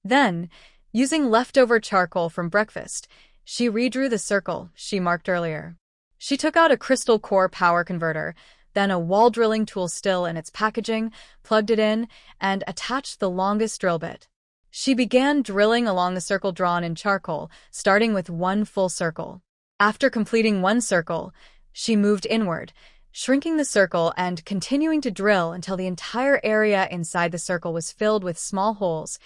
Then, using leftover charcoal from breakfast, she redrew the circle she marked earlier. She took out a crystal core power converter, then a wall drilling tool still in its packaging, plugged it in, and attached the longest drill bit. She began drilling along the circle drawn in charcoal, starting with 1 full circle. After completing 1 circle, she moved inward, shrinking the circle and continuing to drill until the entire area inside the circle was filled with small holes,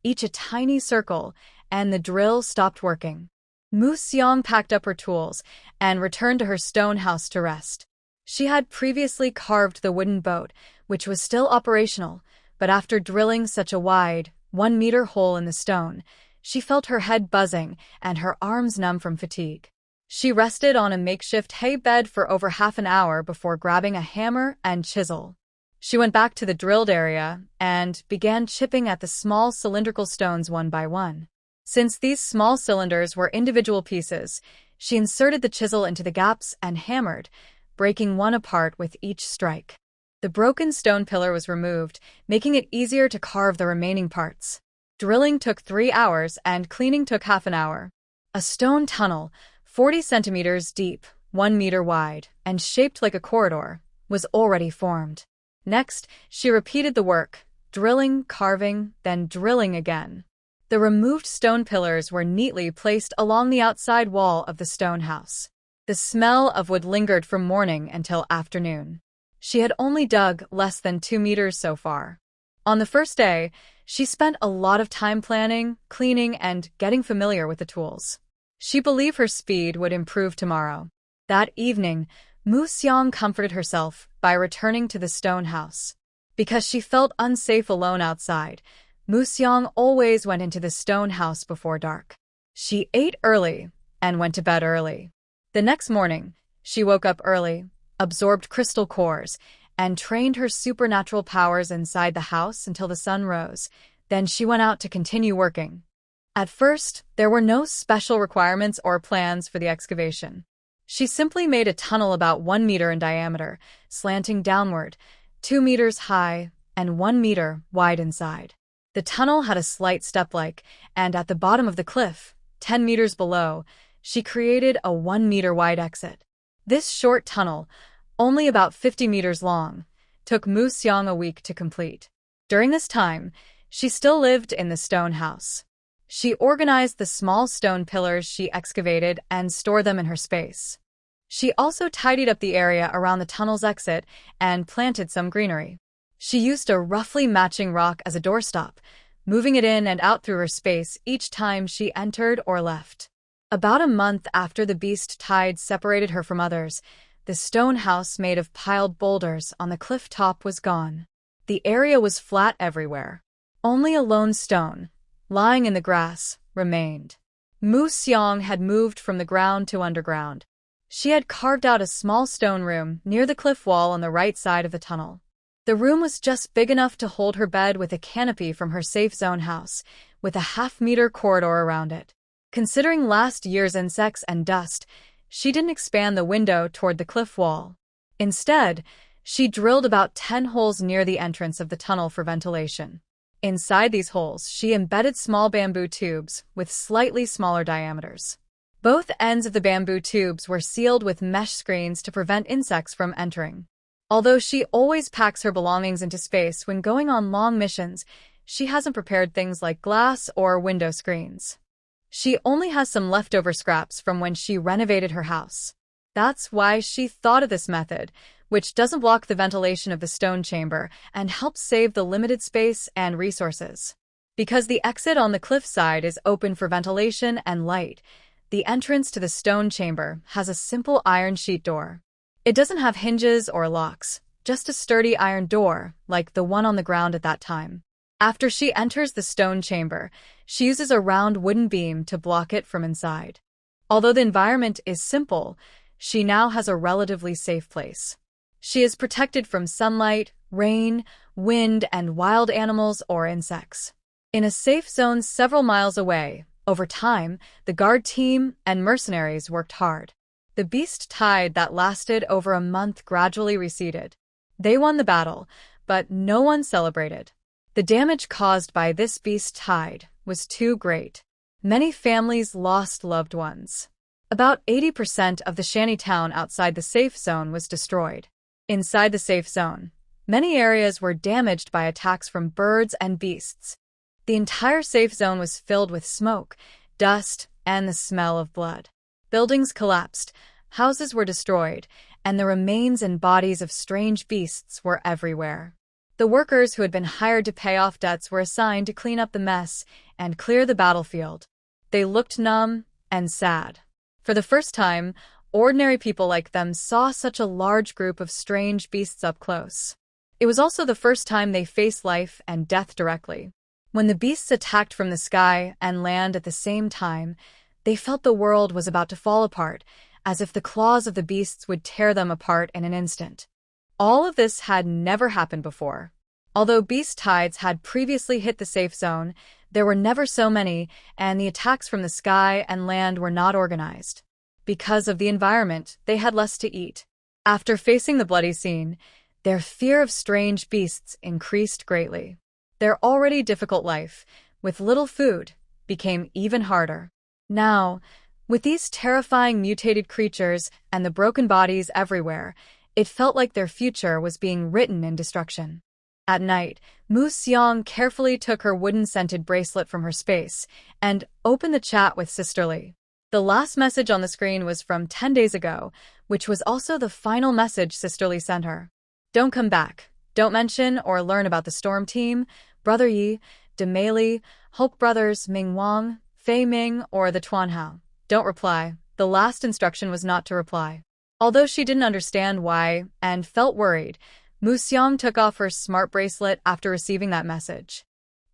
each a tiny circle, and the drill stopped working. Mu Xiang packed up her tools and returned to her stone house to rest. She had previously carved the wooden boat, which was still operational, but after drilling such a wide, 1-meter hole in the stone, she felt her head buzzing and her arms numb from fatigue. She rested on a makeshift hay bed for over half an hour before grabbing a hammer and chisel. She went back to the drilled area and began chipping at the small cylindrical stones one by one. Since these small cylinders were individual pieces, she inserted the chisel into the gaps and hammered, breaking one apart with each strike. The broken stone pillar was removed, making it easier to carve the remaining parts. Drilling took 3 hours and cleaning took half an hour. A stone tunnel, 40 centimeters deep, 1 meter wide, and shaped like a corridor, was already formed. Next, she repeated the work, drilling, carving, then drilling again. The removed stone pillars were neatly placed along the outside wall of the stone house. The smell of wood lingered from morning until afternoon. She had only dug less than 2 meters so far. On the first day, she spent a lot of time planning, cleaning, and getting familiar with the tools. She believed her speed would improve tomorrow. That evening, Mu Xiang comforted herself by returning to the stone house. Because she felt unsafe alone outside, Mu Xiang always went into the stone house before dark. She ate early and went to bed early. The next morning, she woke up early, absorbed crystal cores, and trained her supernatural powers inside the house until the sun rose. Then she went out to continue working. At first, there were no special requirements or plans for the excavation. She simply made a tunnel about 1 meter in diameter, slanting downward, 2 meters high, and 1 meter wide inside. The tunnel had a slight step-like, and at the bottom of the cliff, 10 meters below, she created a 1 meter wide exit. This short tunnel, only about 50 meters long, took Mu Xiang a week to complete. During this time, she still lived in the stone house. She organized the small stone pillars she excavated and stored them in her space. She also tidied up the area around the tunnel's exit and planted some greenery. She used a roughly matching rock as a doorstop, moving it in and out through her space each time she entered or left. About a month after the beast tide separated her from others, the stone house made of piled boulders on the cliff top was gone. The area was flat everywhere. Only a lone stone, lying in the grass, remained. Mu Xiang had moved from the ground to underground. She had carved out a small stone room near the cliff wall on the right side of the tunnel. The room was just big enough to hold her bed with a canopy from her safe zone house, with a half-meter corridor around it. Considering last year's insects and dust, she didn't expand the window toward the cliff wall. Instead, she drilled about 10 holes near the entrance of the tunnel for ventilation. Inside these holes, she embedded small bamboo tubes with slightly smaller diameters. Both ends of the bamboo tubes were sealed with mesh screens to prevent insects from entering. Although she always packs her belongings into space when going on long missions, she hasn't prepared things like glass or window screens. She only has some leftover scraps from when she renovated her house. That's why she thought of this method, which doesn't block the ventilation of the stone chamber and helps save the limited space and resources. Because the exit on the cliff side is open for ventilation and light, the entrance to the stone chamber has a simple iron sheet door. It doesn't have hinges or locks, just a sturdy iron door, like the one on the ground at that time. After she enters the stone chamber, she uses a round wooden beam to block it from inside. Although the environment is simple, she now has a relatively safe place. She is protected from sunlight, rain, wind, and wild animals or insects. In a safe zone several miles away, over time, the guard team and mercenaries worked hard. The beast tide that lasted over a month gradually receded. They won the battle, but no one celebrated. The damage caused by this beast tide was too great. Many families lost loved ones. About 80% of the shanty town outside the safe zone was destroyed. Inside the safe zone, many areas were damaged by attacks from birds and beasts. The entire safe zone was filled with smoke, dust, and the smell of blood. Buildings collapsed, houses were destroyed, and the remains and bodies of strange beasts were everywhere. The workers who had been hired to pay off debts were assigned to clean up the mess and clear the battlefield. They looked numb and sad. For the first time, ordinary people like them saw such a large group of strange beasts up close. It was also the first time they faced life and death directly. When the beasts attacked from the sky and land at the same time, they felt the world was about to fall apart, as if the claws of the beasts would tear them apart in an instant. All of this had never happened before. Although beast tides had previously hit the safe zone, there were never so many, and the attacks from the sky and land were not organized. Because of the environment, they had less to eat. After facing the bloody scene, their fear of strange beasts increased greatly. Their already difficult life, with little food, became even harder. Now, with these terrifying mutated creatures and the broken bodies everywhere, it felt like their future was being written in destruction. At night, Mu Xiang carefully took her wooden scented bracelet from her space and opened the chat with Sisterly. The last message on the screen was from 10 days ago, which was also the final message Sisterly sent her. Don't come back. Don't mention or learn about the Storm Team, Brother Yi, Demeli, Hulk Brothers, Ming Wang, Fei Ming, or the Tuanhao. Don't reply. The last instruction was not to reply. Although she didn't understand why and felt worried, Mu Xiang took off her smart bracelet after receiving that message.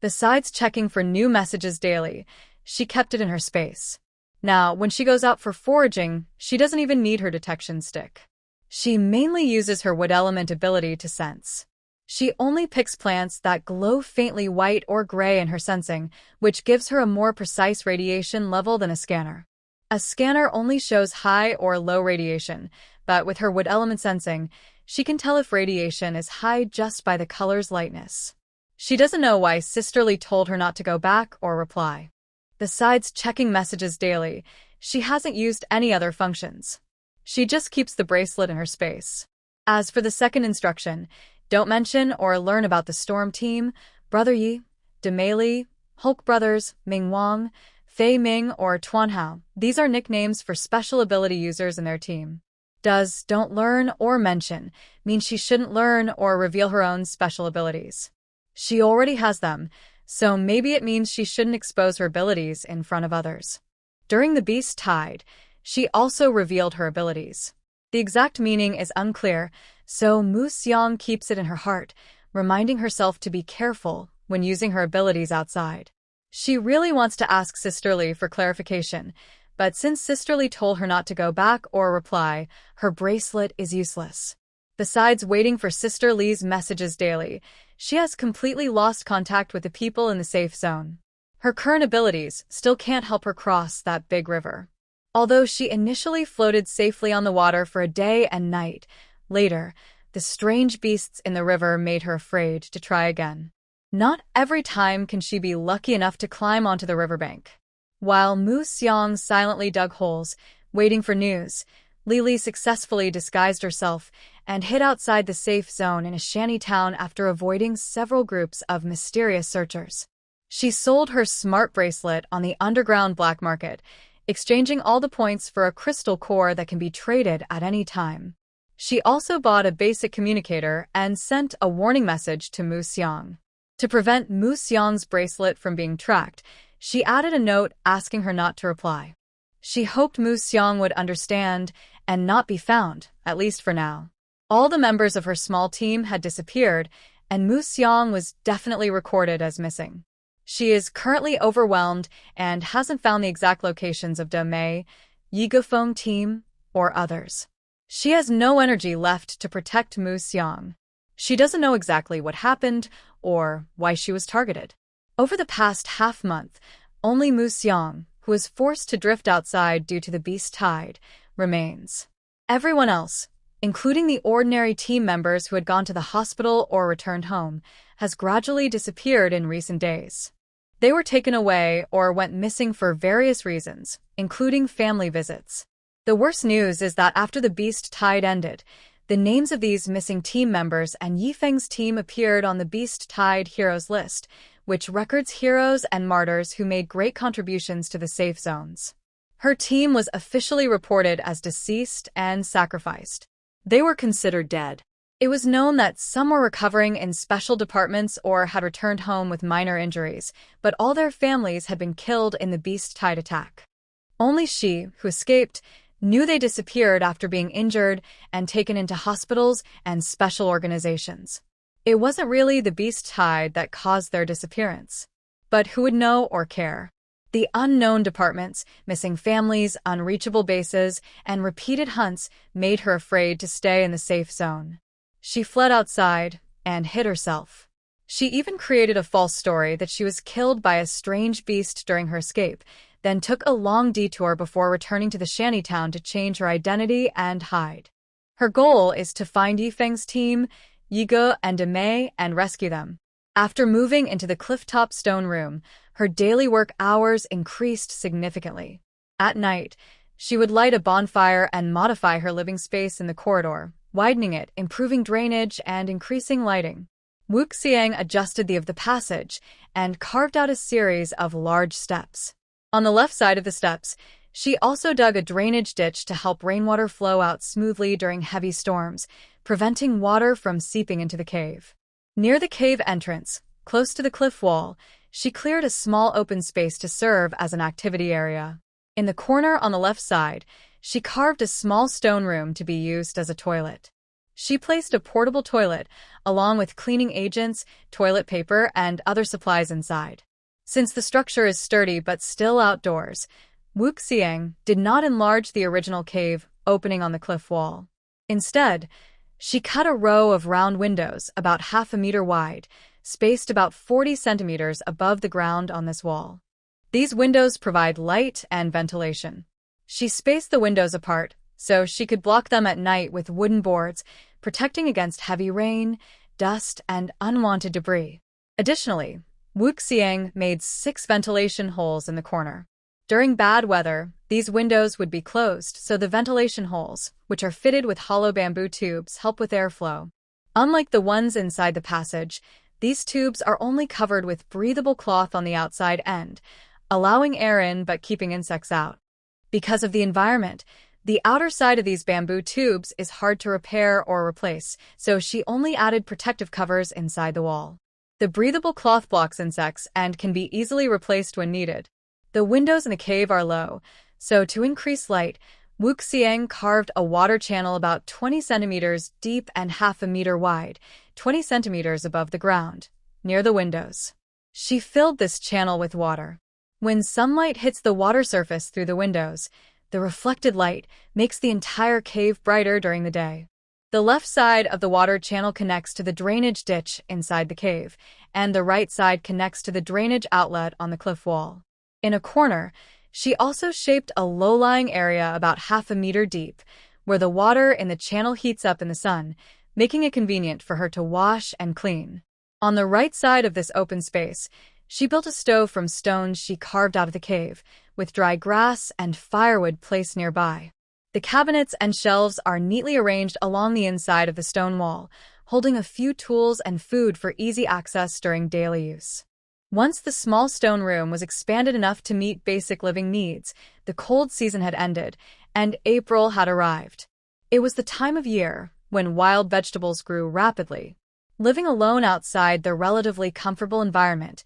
Besides checking for new messages daily, she kept it in her space. Now, when she goes out for foraging, she doesn't even need her detection stick. She mainly uses her wood element ability to sense. She only picks plants that glow faintly white or gray in her sensing, which gives her a more precise radiation level than a scanner. A scanner only shows high or low radiation, but with her wood element sensing, she can tell if radiation is high just by the color's lightness. She doesn't know why Sisterly told her not to go back or reply. Besides checking messages daily, she hasn't used any other functions. She just keeps the bracelet in her space. As for the second instruction, don't mention or learn about the Storm Team, Brother Yi, Demeli, Hulk Brothers, Ming Wang, Fei Ming, or Tuanhao. These are nicknames for special ability users in their team. Does don't learn or mention mean she shouldn't learn or reveal her own special abilities? She already has them, so maybe it means she shouldn't expose her abilities in front of others. During the beast tide, she also revealed her abilities. The exact meaning is unclear, so Mu Xiang keeps it in her heart, reminding herself to be careful when using her abilities outside. She really wants to ask Sister Lee for clarification, but since Sister Lee told her not to go back or reply, her bracelet is useless. Besides waiting for Sister Lee's messages daily, she has completely lost contact with the people in the safe zone. Her current abilities still can't help her cross that big river. Although she initially floated safely on the water for a day and night, later, the strange beasts in the river made her afraid to try again. Not every time can she be lucky enough to climb onto the riverbank. While Mu Xiang silently dug holes, waiting for news, Lily successfully disguised herself and hid outside the safe zone in a shanty town after avoiding several groups of mysterious searchers. She sold her smart bracelet on the underground black market, exchanging all the points for a crystal core that can be traded at any time. She also bought a basic communicator and sent a warning message to Mu Xiang. To prevent Mu Xiang's bracelet from being tracked, she added a note asking her not to reply. She hoped Mu Xiang would understand and not be found, at least for now. All the members of her small team had disappeared, and Mu Xiang was definitely recorded as missing. She is currently overwhelmed and hasn't found the exact locations of Da Mei, Yigofeng team, or others. She has no energy left to protect Mu Xiang. She doesn't know exactly what happened or why she was targeted. Over the past half-month, only Mu Xiang, who was forced to drift outside due to the beast tide, remains. Everyone else, including the ordinary team members who had gone to the hospital or returned home, has gradually disappeared in recent days. They were taken away or went missing for various reasons, including family visits. The worst news is that after the beast tide ended, the names of these missing team members and Yifeng's team appeared on the Beast Tide Heroes list, which records heroes and martyrs who made great contributions to the safe zones. Her team was officially reported as deceased and sacrificed. They were considered dead. It was known that some were recovering in special departments or had returned home with minor injuries, but all their families had been killed in the Beast Tide attack. Only she, who escaped, knew they disappeared after being injured and taken into hospitals and special organizations. It wasn't really the beast tide that caused their disappearance. But who would know or care? The unknown departments, missing families, unreachable bases, and repeated hunts made her afraid to stay in the safe zone. She fled outside and hid herself. She even created a false story that she was killed by a strange beast during her escape, then took a long detour before returning to the shantytown to change her identity and hide. Her goal is to find Yifeng's team, Yigo and Demei, and rescue them. After moving into the cliff-top stone room, her daily work hours increased significantly. At night, she would light a bonfire and modify her living space in the corridor, widening it, improving drainage, and increasing lighting. Wu Xiang adjusted the passage and carved out a series of large steps. On the left side of the steps, she also dug a drainage ditch to help rainwater flow out smoothly during heavy storms, preventing water from seeping into the cave. Near the cave entrance, close to the cliff wall, she cleared a small open space to serve as an activity area. In the corner on the left side, she carved a small stone room to be used as a toilet. She placed a portable toilet, along with cleaning agents, toilet paper, and other supplies inside. Since the structure is sturdy but still outdoors, Wu Xiang did not enlarge the original cave opening on the cliff wall. Instead, she cut a row of round windows about half a meter wide, spaced about 40 centimeters above the ground on this wall. These windows provide light and ventilation. She spaced the windows apart so she could block them at night with wooden boards, protecting against heavy rain, dust, and unwanted debris. Additionally, Wu Xiang made 6 ventilation holes in the corner. During bad weather, these windows would be closed so the ventilation holes, which are fitted with hollow bamboo tubes, help with airflow. Unlike the ones inside the passage, these tubes are only covered with breathable cloth on the outside end, allowing air in but keeping insects out. Because of the environment, the outer side of these bamboo tubes is hard to repair or replace, so she only added protective covers inside the wall. The breathable cloth blocks insects and can be easily replaced when needed. The windows in the cave are low, so to increase light, Wuxiang carved a water channel about 20 centimeters deep and half a meter wide, 20 centimeters above the ground, near the windows. She filled this channel with water. When sunlight hits the water surface through the windows, the reflected light makes the entire cave brighter during the day. The left side of the water channel connects to the drainage ditch inside the cave, and the right side connects to the drainage outlet on the cliff wall. In a corner, she also shaped a low-lying area about half a meter deep, where the water in the channel heats up in the sun, making it convenient for her to wash and clean. On the right side of this open space, she built a stove from stones she carved out of the cave, with dry grass and firewood placed nearby. The cabinets and shelves are neatly arranged along the inside of the stone wall, holding a few tools and food for easy access during daily use. Once the small stone room was expanded enough to meet basic living needs, the cold season had ended, and April had arrived. It was the time of year when wild vegetables grew rapidly. Living alone outside the relatively comfortable environment,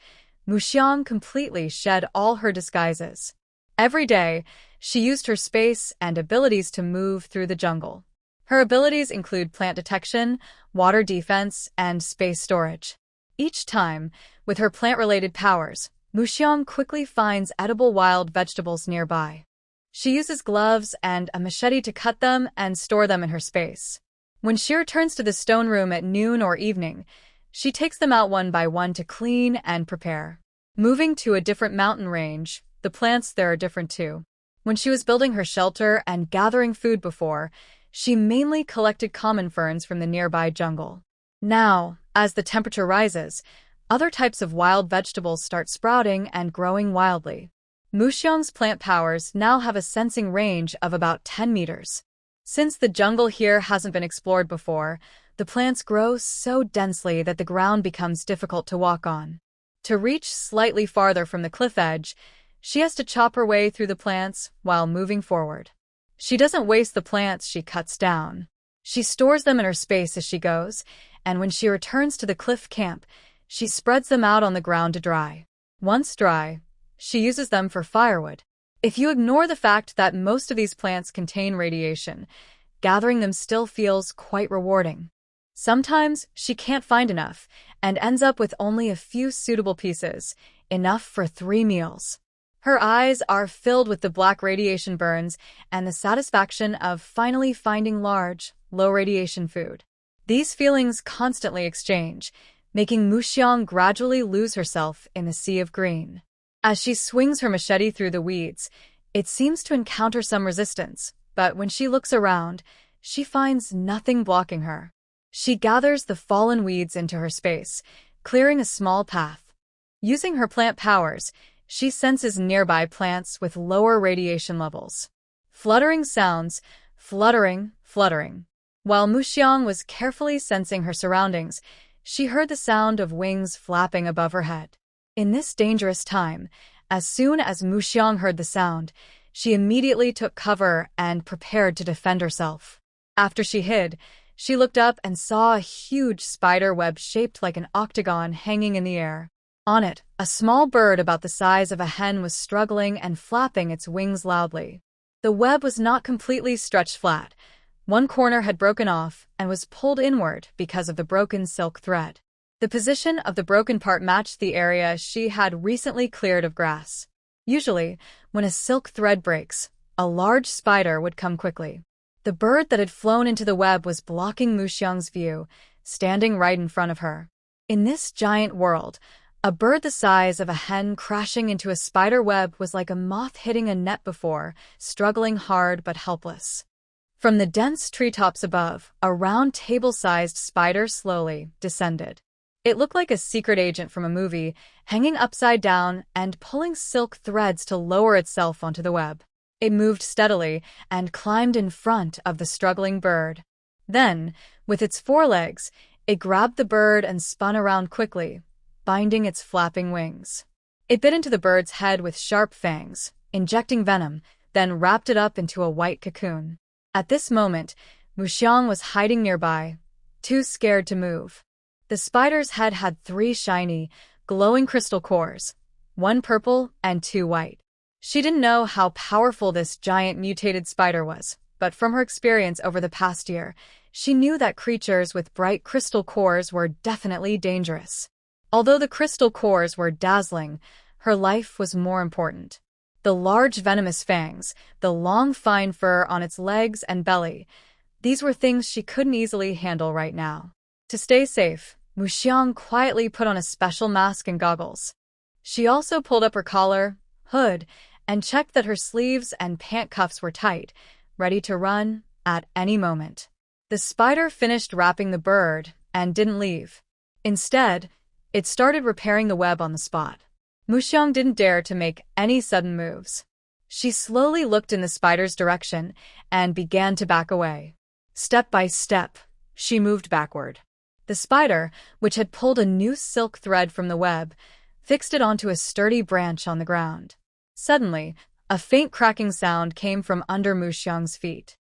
Muxiang completely shed all her disguises. Every day, she used her space and abilities to move through the jungle. Her abilities include plant detection, water defense, and space storage. Each time, with her plant-related powers, Muxiang quickly finds edible wild vegetables nearby. She uses gloves and a machete to cut them and store them in her space. When she returns to the stone room at noon or evening, she takes them out one by one to clean and prepare. Moving to a different mountain range, the plants there are different too. When she was building her shelter and gathering food before, she mainly collected common ferns from the nearby jungle. Now, as the temperature rises, other types of wild vegetables start sprouting and growing wildly. Muxiang's plant powers now have a sensing range of about 10 meters. Since the jungle here hasn't been explored before, the plants grow so densely that the ground becomes difficult to walk on. To reach slightly farther from the cliff edge, she has to chop her way through the plants while moving forward. She doesn't waste the plants she cuts down. She stores them in her space as she goes, and when she returns to the cliff camp, she spreads them out on the ground to dry. Once dry, she uses them for firewood. If you ignore the fact that most of these plants contain radiation, gathering them still feels quite rewarding. Sometimes she can't find enough and ends up with only a few suitable pieces, enough for 3 meals. Her eyes are filled with the black radiation burns and the satisfaction of finally finding large, low-radiation food. These feelings constantly exchange, making Muxiang gradually lose herself in the sea of green. As she swings her machete through the weeds, it seems to encounter some resistance, but when she looks around, she finds nothing blocking her. She gathers the fallen weeds into her space, clearing a small path. Using her plant powers, she senses nearby plants with lower radiation levels. Fluttering sounds, fluttering, fluttering. While Muxiang was carefully sensing her surroundings, she heard the sound of wings flapping above her head. In this dangerous time, as soon as Muxiang heard the sound, she immediately took cover and prepared to defend herself. After she hid, she looked up and saw a huge spider web shaped like an octagon hanging in the air. On it, a small bird about the size of a hen was struggling and flapping its wings loudly. The web was not completely stretched flat. One corner had broken off and was pulled inward because of the broken silk thread. The position of the broken part matched the area she had recently cleared of grass. Usually, when a silk thread breaks, a large spider would come quickly. The bird that had flown into the web was blocking Muxiang's view, standing right in front of her. In this giant world, a bird the size of a hen crashing into a spider web was like a moth hitting a net before, struggling hard but helpless. From the dense treetops above, a round table-sized spider slowly descended. It looked like a secret agent from a movie, hanging upside down and pulling silk threads to lower itself onto the web. It moved steadily and climbed in front of the struggling bird. Then, with its forelegs, it grabbed the bird and spun around quickly, binding its flapping wings. It bit into the bird's head with sharp fangs, injecting venom, then wrapped it up into a white cocoon. At this moment, Muxiang was hiding nearby, too scared to move. The spider's head had 3 shiny, glowing crystal cores, 1 purple and 2 white. She didn't know how powerful this giant mutated spider was, but from her experience over the past year, she knew that creatures with bright crystal cores were definitely dangerous. Although the crystal cores were dazzling, her life was more important. The large venomous fangs, the long fine fur on its legs and belly, these were things she couldn't easily handle right now. To stay safe, Mu Xiang quietly put on a special mask and goggles. She also pulled up her collar, hood, and checked that her sleeves and pant cuffs were tight, ready to run at any moment. The spider finished wrapping the bird and didn't leave. Instead, it started repairing the web on the spot. Mu Xiang didn't dare to make any sudden moves. She slowly looked in the spider's direction and began to back away. Step by step, she moved backward. The spider, which had pulled a new silk thread from the web, fixed it onto a sturdy branch on the ground. Suddenly, a faint cracking sound came from under Mu Xiang's feet.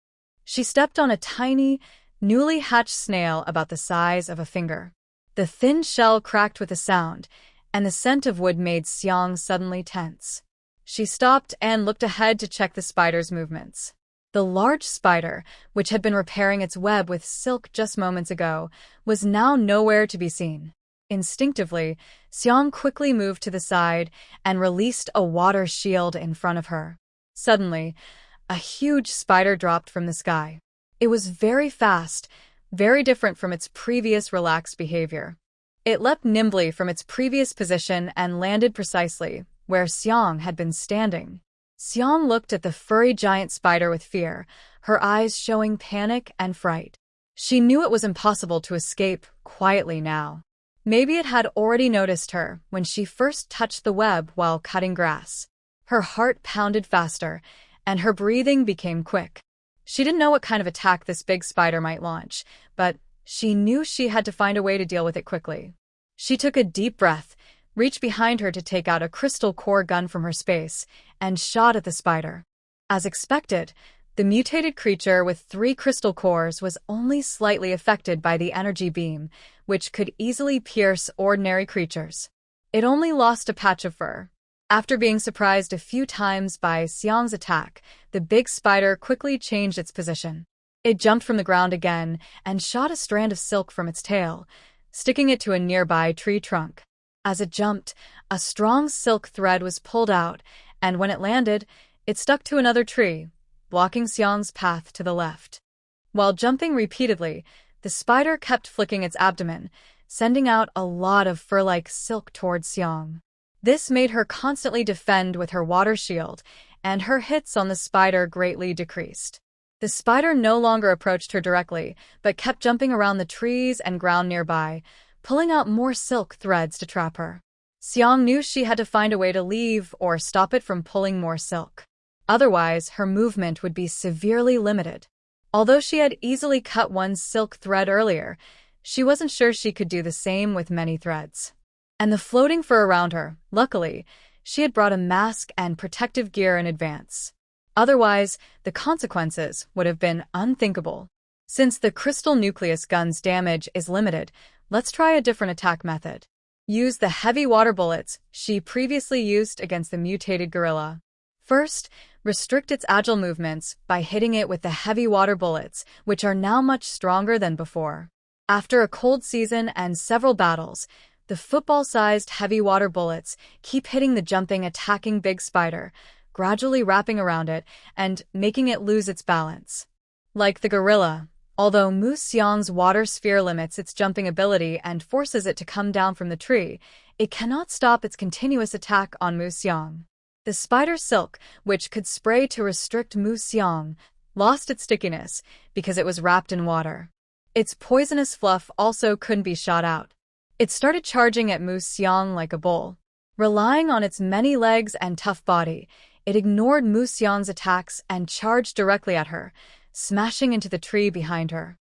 She stepped on a tiny, newly hatched snail about the size of a finger. The thin shell cracked with a sound, and the scent of wood made Xiang suddenly tense. She stopped and looked ahead to check the spider's movements. The large spider, which had been repairing its web with silk just moments ago, was now nowhere to be seen. Instinctively, Xiang quickly moved to the side and released a water shield in front of her. Suddenly, a huge spider dropped from the sky. It was very fast, very different from its previous relaxed behavior. It leapt nimbly from its previous position and landed precisely where Xiang had been standing. Xiang looked at the furry giant spider with fear, her eyes showing panic and fright. She knew it was impossible to escape quietly now. Maybe it had already noticed her when she first touched the web while cutting grass. Her heart pounded faster, and her breathing became quick. She didn't know what kind of attack this big spider might launch, but she knew she had to find a way to deal with it quickly. She took a deep breath, reached behind her to take out a crystal core gun from her space, and shot at the spider. As expected, the mutated creature with 3 crystal cores was only slightly affected by the energy beam, which could easily pierce ordinary creatures. It only lost a patch of fur. After being surprised a few times by Xiang's attack, the big spider quickly changed its position. It jumped from the ground again and shot a strand of silk from its tail, sticking it to a nearby tree trunk. As it jumped, a strong silk thread was pulled out, and when it landed, it stuck to another tree, blocking Xiang's path to the left. While jumping repeatedly, the spider kept flicking its abdomen, sending out a lot of fur-like silk towards Xiang. This made her constantly defend with her water shield, and her hits on the spider greatly decreased. The spider no longer approached her directly, but kept jumping around the trees and ground nearby, pulling out more silk threads to trap her. Xiang knew she had to find a way to leave or stop it from pulling more silk. Otherwise, her movement would be severely limited. Although she had easily cut one silk thread earlier, she wasn't sure she could do the same with many threads. And the floating fur around her, luckily, she had brought a mask and protective gear in advance. Otherwise, the consequences would have been unthinkable. Since the crystal nucleus gun's damage is limited, let's try a different attack method. Use the heavy water bullets she previously used against the mutated gorilla. First, restrict its agile movements by hitting it with the heavy water bullets, which are now much stronger than before. After a cold season and several battles, the football-sized heavy water bullets keep hitting the jumping, attacking big spider, gradually wrapping around it and making it lose its balance. Like the gorilla, although Mu Xiang's water sphere limits its jumping ability and forces it to come down from the tree, it cannot stop its continuous attack on Mu Xiang. The spider silk, which could spray to restrict Mu Xiang, lost its stickiness because it was wrapped in water. Its poisonous fluff also couldn't be shot out. It started charging at Mu Xiang like a bull. Relying on its many legs and tough body, it ignored Mu Xiang's attacks and charged directly at her, smashing into the tree behind her.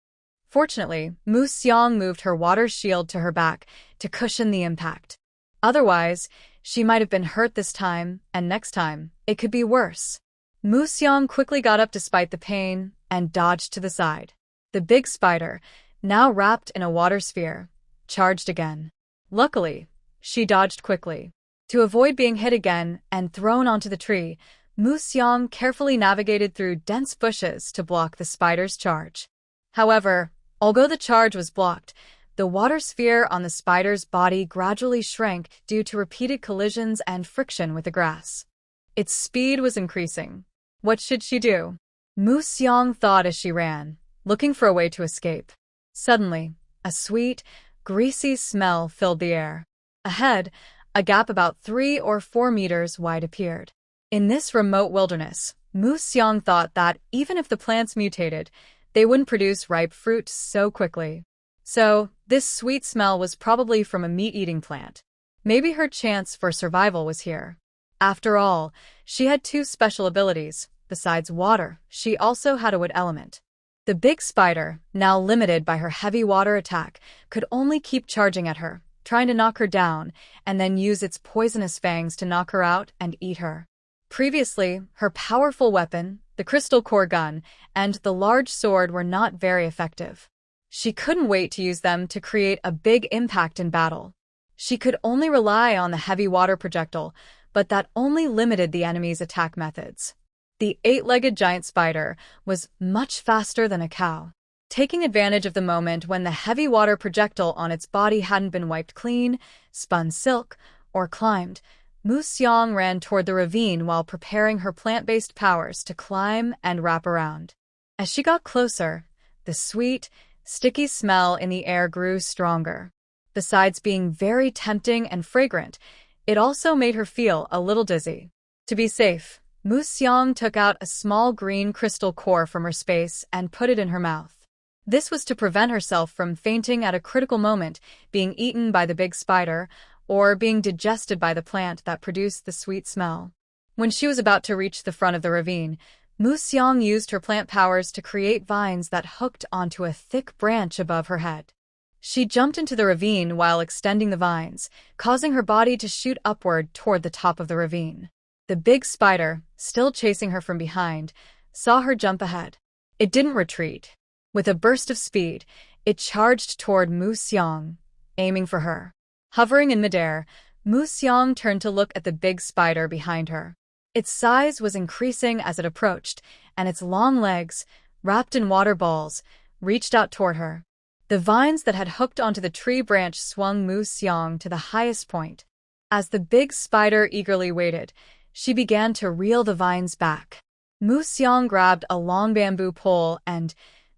Fortunately, Mu Xiang moved her water shield to her back to cushion the impact. Otherwise, she might have been hurt this time, and next time, it could be worse. Mu Xiang quickly got up despite the pain and dodged to the side. The big spider, now wrapped in a water sphere, charged again. Luckily, she dodged quickly. To avoid being hit again and thrown onto the tree, Mu Xiang carefully navigated through dense bushes to block the spider's charge. However, although the charge was blocked, the water sphere on the spider's body gradually shrank due to repeated collisions and friction with the grass. Its speed was increasing. What should she do? Mu Xiang thought as she ran, looking for a way to escape. Suddenly, a sweet, greasy smell filled the air. Ahead, a gap about 3 or 4 meters wide appeared. In this remote wilderness, Mu Xiang thought that even if the plants mutated, they wouldn't produce ripe fruit so quickly. So, this sweet smell was probably from a meat-eating plant. Maybe her chance for survival was here. After all, she had 2 special abilities. Besides water, she also had a wood element. The big spider, now limited by her heavy water attack, could only keep charging at her, trying to knock her down, and then use its poisonous fangs to knock her out and eat her. Previously, her powerful weapon, the crystal core gun, and the large sword were not very effective. She couldn't wait to use them to create a big impact in battle. She could only rely on the heavy water projectile, but that only limited the enemy's attack methods. The 8-legged giant spider was much faster than a cow. Taking advantage of the moment when the heavy water projectile on its body hadn't been wiped clean, spun silk, or climbed, Mu Xiang ran toward the ravine while preparing her plant-based powers to climb and wrap around. As she got closer, the sweet, sticky smell in the air grew stronger. Besides being very tempting and fragrant, it also made her feel a little dizzy. To be safe, Mu Xiang took out a small green crystal core from her space and put it in her mouth. This was to prevent herself from fainting at a critical moment, being eaten by the big spider, or being digested by the plant that produced the sweet smell. When she was about to reach the front of the ravine, Mu Xiang used her plant powers to create vines that hooked onto a thick branch above her head. She jumped into the ravine while extending the vines, causing her body to shoot upward toward the top of the ravine. The big spider, still chasing her from behind, saw her jump ahead. It didn't retreat. With a burst of speed, it charged toward Mu Xiang, aiming for her. Hovering in midair, Mu Xiang turned to look at the big spider behind her. Its size was increasing as it approached, and its long legs, wrapped in water balls, reached out toward her. The vines that had hooked onto the tree branch swung Mu Xiang to the highest point. As the big spider eagerly waited, she began to reel the vines back. Mu Xiang grabbed a long bamboo pole and,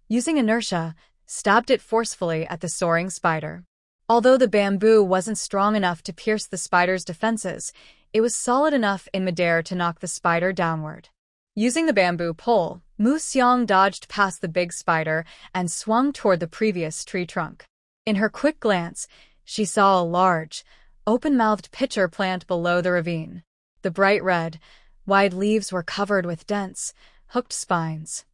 using inertia, stabbed it forcefully at the soaring spider. Although the bamboo wasn't strong enough to pierce the spider's defenses, it was solid enough in midair to knock the spider downward. Using the bamboo pole, Mu Xiang dodged past the big spider and swung toward the previous tree trunk. In her quick glance, she saw a large, open-mouthed pitcher plant below the ravine. The bright red, wide leaves were covered with dense, hooked spines.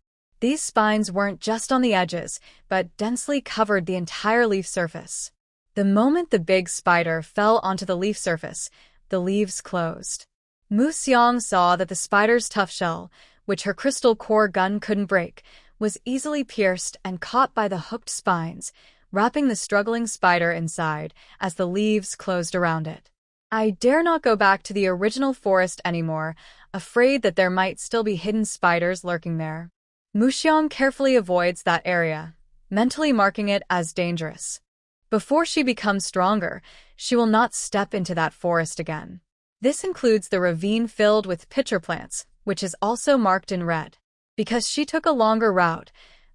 These spines weren't just on the edges, but densely covered the entire leaf surface. The moment the big spider fell onto the leaf surface, the leaves closed. Mu Xiang saw that the spider's tough shell, which her crystal core gun couldn't break, was easily pierced and caught by the hooked spines, wrapping the struggling spider inside as the leaves closed around it. I dare not go back to the original forest anymore, afraid that there might still be hidden spiders lurking there. Mu Xiang carefully avoids that area, mentally marking it as dangerous. Before she becomes stronger, she will not step into that forest again. This includes the ravine filled with pitcher plants, which is also marked in red. Because she took a longer route,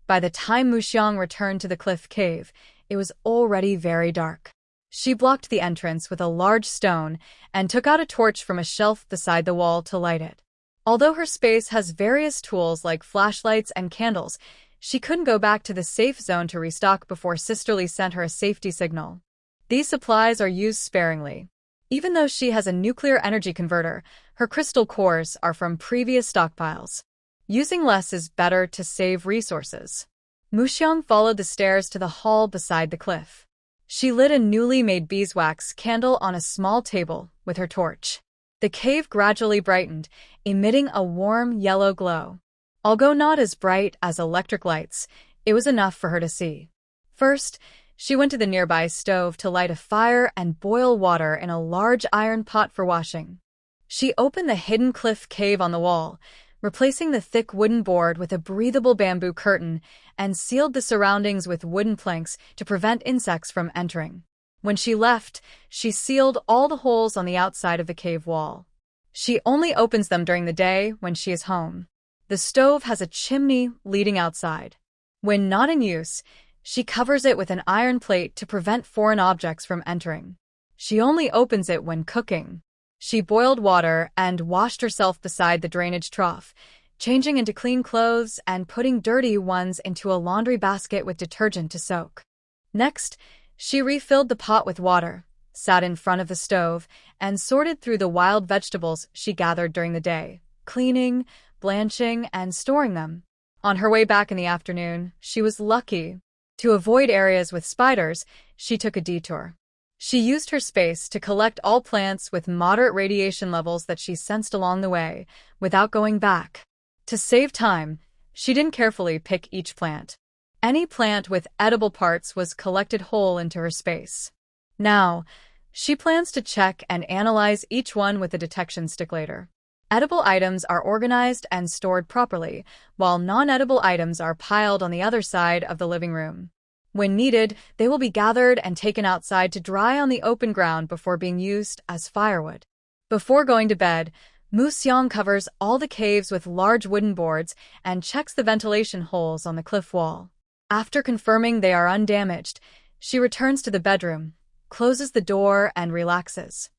by the time Mu Xiang returned to the cliff cave, it was already very dark. She blocked the entrance with a large stone and took out a torch from a shelf beside the wall to light it. Although her space has various tools like flashlights and candles, she couldn't go back to the safe zone to restock before Sisterly sent her a safety signal. These supplies are used sparingly. Even though she has a nuclear energy converter, her crystal cores are from previous stockpiles. Using less is better to save resources. Mu Xiang followed the stairs to the hall beside the cliff. She lit a newly made beeswax candle on a small table with her torch. The cave gradually brightened, emitting a warm yellow glow. Although not as bright as electric lights, it was enough for her to see. First, She went to the nearby stove to light a fire and boil water in a large iron pot for washing. She opened the hidden cliff cave on the wall, replacing the thick wooden board with a breathable bamboo curtain, and sealed the surroundings with wooden planks to prevent insects from entering. When she left, she sealed all the holes on the outside of the cave wall. She only opens them during the day when she is home. The stove has a chimney leading outside. When not in use, she covers it with an iron plate to prevent foreign objects from entering. She only opens it when cooking. She boiled water and washed herself beside the drainage trough, changing into clean clothes and putting dirty ones into a laundry basket with detergent to soak. Next, she refilled the pot with water, sat in front of the stove, and sorted through the wild vegetables she gathered during the day, cleaning, blanching, and storing them. On her way back in the afternoon, she was lucky. To avoid areas with spiders, she took a detour. She used her space to collect all plants with moderate radiation levels that she sensed along the way, without going back. To save time, she didn't carefully pick each plant. Any plant with edible parts was collected whole into her space. Now, she plans to check and analyze each one with a detection stick later. Edible items are organized and stored properly, while non-edible items are piled on the other side of the living room. When needed, they will be gathered and taken outside to dry on the open ground before being used as firewood. Before going to bed, Mu Xiang covers all the caves with large wooden boards and checks the ventilation holes on the cliff wall. After confirming they are undamaged, she returns to the bedroom, closes the door, and relaxes.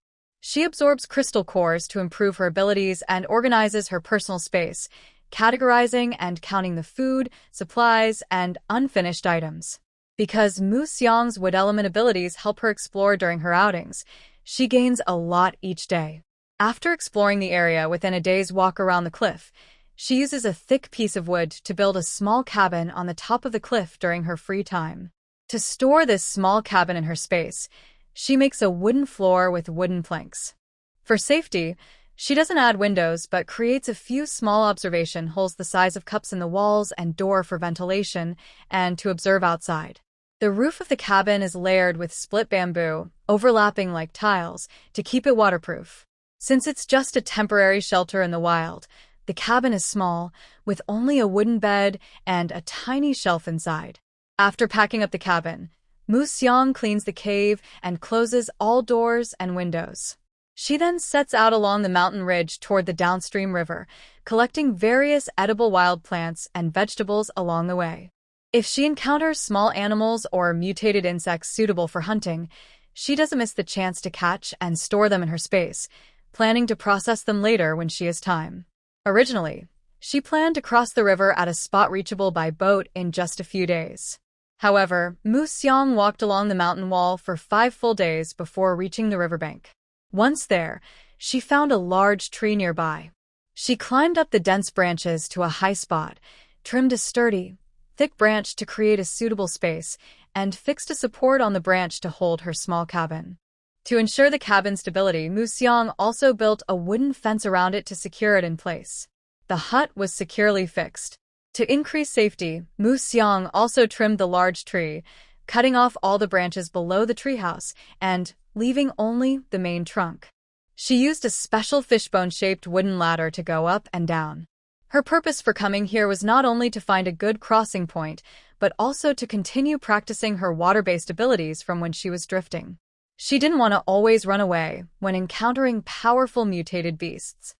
She absorbs crystal cores to improve her abilities and organizes her personal space, categorizing and counting the food, supplies, and unfinished items. Because Mu Xiang's wood element abilities help her explore during her outings, she gains a lot each day. After exploring the area within a day's walk around the cliff, she uses a thick piece of wood to build a small cabin on the top of the cliff during her free time. To store this small cabin in her space, she makes a wooden floor with wooden planks. For safety, she doesn't add windows but creates a few small observation holes the size of cups in the walls and door for ventilation and to observe outside. The roof of the cabin is layered with split bamboo, overlapping like tiles, to keep it waterproof. Since it's just a temporary shelter in the wild, the cabin is small, with only a wooden bed and a tiny shelf inside. After packing up the cabin, Mu Xiang cleans the cave and closes all doors and windows. She then sets out along the mountain ridge toward the downstream river, collecting various edible wild plants and vegetables along the way. If she encounters small animals or mutated insects suitable for hunting, she doesn't miss the chance to catch and store them in her space, planning to process them later when she has time. Originally, she planned to cross the river at a spot reachable by boat in just a few days. However, Mu Xiang walked along the mountain wall for 5 full days before reaching the riverbank. Once there, she found a large tree nearby. She climbed up the dense branches to a high spot, trimmed a sturdy, thick branch to create a suitable space, and fixed a support on the branch to hold her small cabin. To ensure the cabin's stability, Mu Xiang also built a wooden fence around it to secure it in place. The hut was securely fixed. To increase safety, Mu Xiang also trimmed the large tree, cutting off all the branches below the treehouse and leaving only the main trunk. She used a special fishbone-shaped wooden ladder to go up and down. Her purpose for coming here was not only to find a good crossing point, but also to continue practicing her water-based abilities from when she was drifting. She didn't want to always run away when encountering powerful mutated beasts.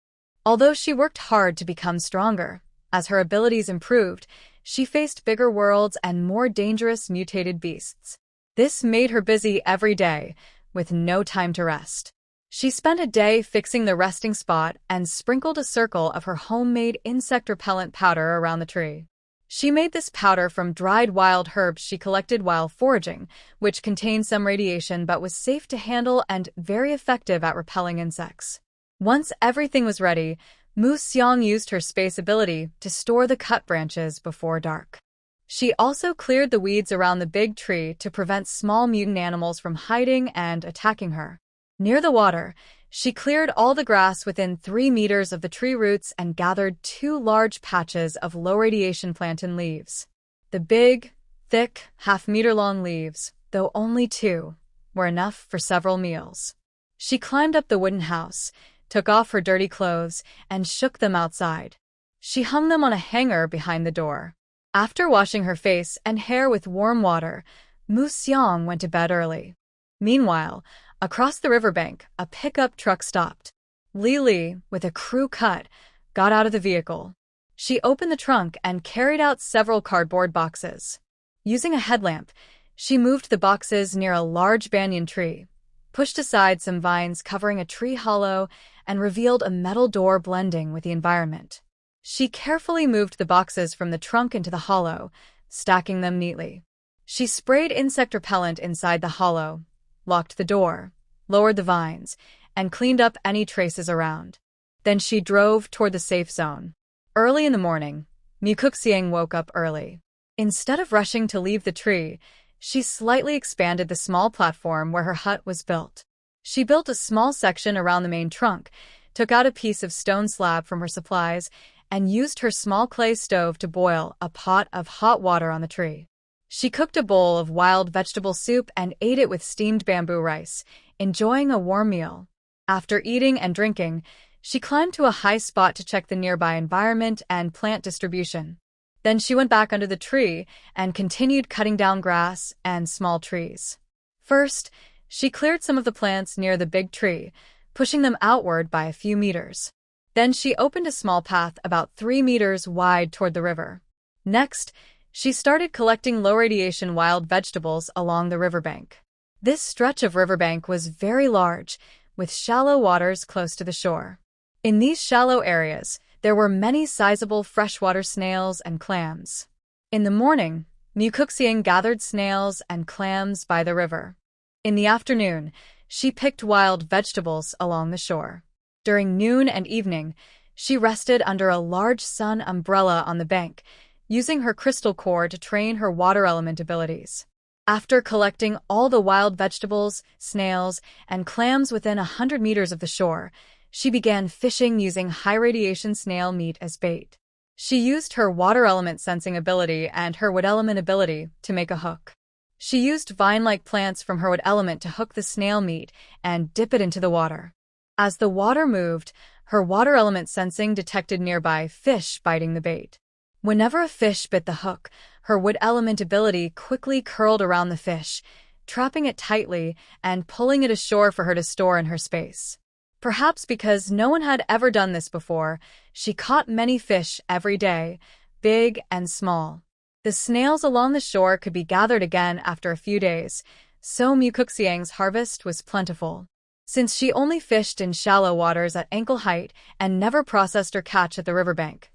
Although she worked hard to become stronger, as her abilities improved, she faced bigger worlds and more dangerous mutated beasts. This made her busy every day, with no time to rest. She spent a day fixing the resting spot and sprinkled a circle of her homemade insect repellent powder around the tree. She made this powder from dried wild herbs she collected while foraging, which contained some radiation but was safe to handle and very effective at repelling insects. Once everything was ready, Mu Xiang used her space ability to store the cut branches before dark. She also cleared the weeds around the big tree to prevent small mutant animals from hiding and attacking her. Near the water, she cleared all the grass within 3 meters of the tree roots and gathered 2 large patches of low-radiation plantain leaves. The big, thick, half-meter-long leaves, though only 2 were enough for several meals. She climbed up the wooden house, took off her dirty clothes, and shook them outside. She hung them on a hanger behind the door. After washing her face and hair with warm water, Mu Xiang went to bed early. Meanwhile, across the riverbank, a pickup truck stopped. Li, with a crew cut, got out of the vehicle. She opened the trunk and carried out several cardboard boxes. Using a headlamp, she moved the boxes near a large banyan tree, pushed aside some vines covering a tree hollow, and revealed a metal door blending with the environment. She carefully moved the boxes from the trunk into the hollow, stacking them neatly. She sprayed insect repellent inside the hollow, locked the door, lowered the vines, and cleaned up any traces around. Then she drove toward the safe zone. Early in the morning, Mu Xiang woke up early. Instead of rushing to leave the tree, she slightly expanded the small platform where her hut was built. She built a small section around the main trunk, took out a piece of stone slab from her supplies, and used her small clay stove to boil a pot of hot water on the tree. She cooked a bowl of wild vegetable soup and ate it with steamed bamboo rice, enjoying a warm meal. After eating and drinking, she climbed to a high spot to check the nearby environment and plant distribution. Then she went back under the tree and continued cutting down grass and small trees. First, she cleared some of the plants near the big tree, pushing them outward by a few meters. Then she opened a small path about 3 meters wide toward the river. Next, she started collecting low-radiation wild vegetables along the riverbank. This stretch of riverbank was very large, with shallow waters close to the shore. In these shallow areas, there were many sizable freshwater snails and clams. In the morning, Mu Xiang gathered snails and clams by the river. In the afternoon, she picked wild vegetables along the shore. During noon and evening, she rested under a large sun umbrella on the bank, using her crystal core to train her water element abilities. After collecting all the wild vegetables, snails, and clams within 100 meters of the shore, she began fishing using high-radiation snail meat as bait. She used her water element sensing ability and her wood element ability to make a hook. She used vine-like plants from her wood element to hook the snail meat and dip it into the water. As the water moved, her water element sensing detected nearby fish biting the bait. Whenever a fish bit the hook, her wood element ability quickly curled around the fish, trapping it tightly and pulling it ashore for her to store in her space. Perhaps because no one had ever done this before, she caught many fish every day, big and small. The snails along the shore could be gathered again after a few days, so Mu Xiang's harvest was plentiful. Since she only fished in shallow waters at ankle height and never processed her catch at the riverbank,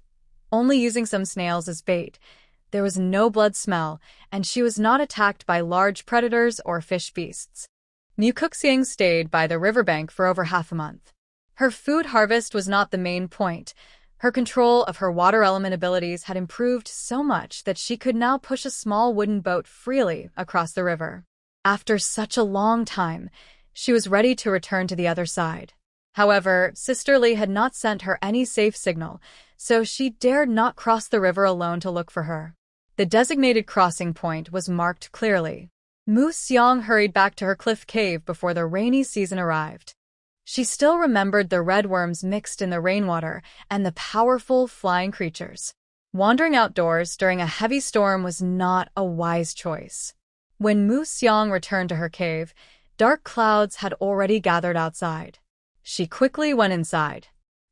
only using some snails as bait, there was no blood smell, and she was not attacked by large predators or fish beasts. Mu Xiang stayed by the riverbank for over half a month. Her food harvest was not the main point. Her control of her water element abilities had improved so much that she could now push a small wooden boat freely across the river. After such a long time, she was ready to return to the other side. However, Sister Li had not sent her any safe signal, so she dared not cross the river alone to look for her. The designated crossing point was marked clearly. Mu Xiang hurried back to her cliff cave before the rainy season arrived. She still remembered the red worms mixed in the rainwater and the powerful flying creatures. Wandering outdoors during a heavy storm was not a wise choice. When Mu Xiang returned to her cave, dark clouds had already gathered outside. She quickly went inside.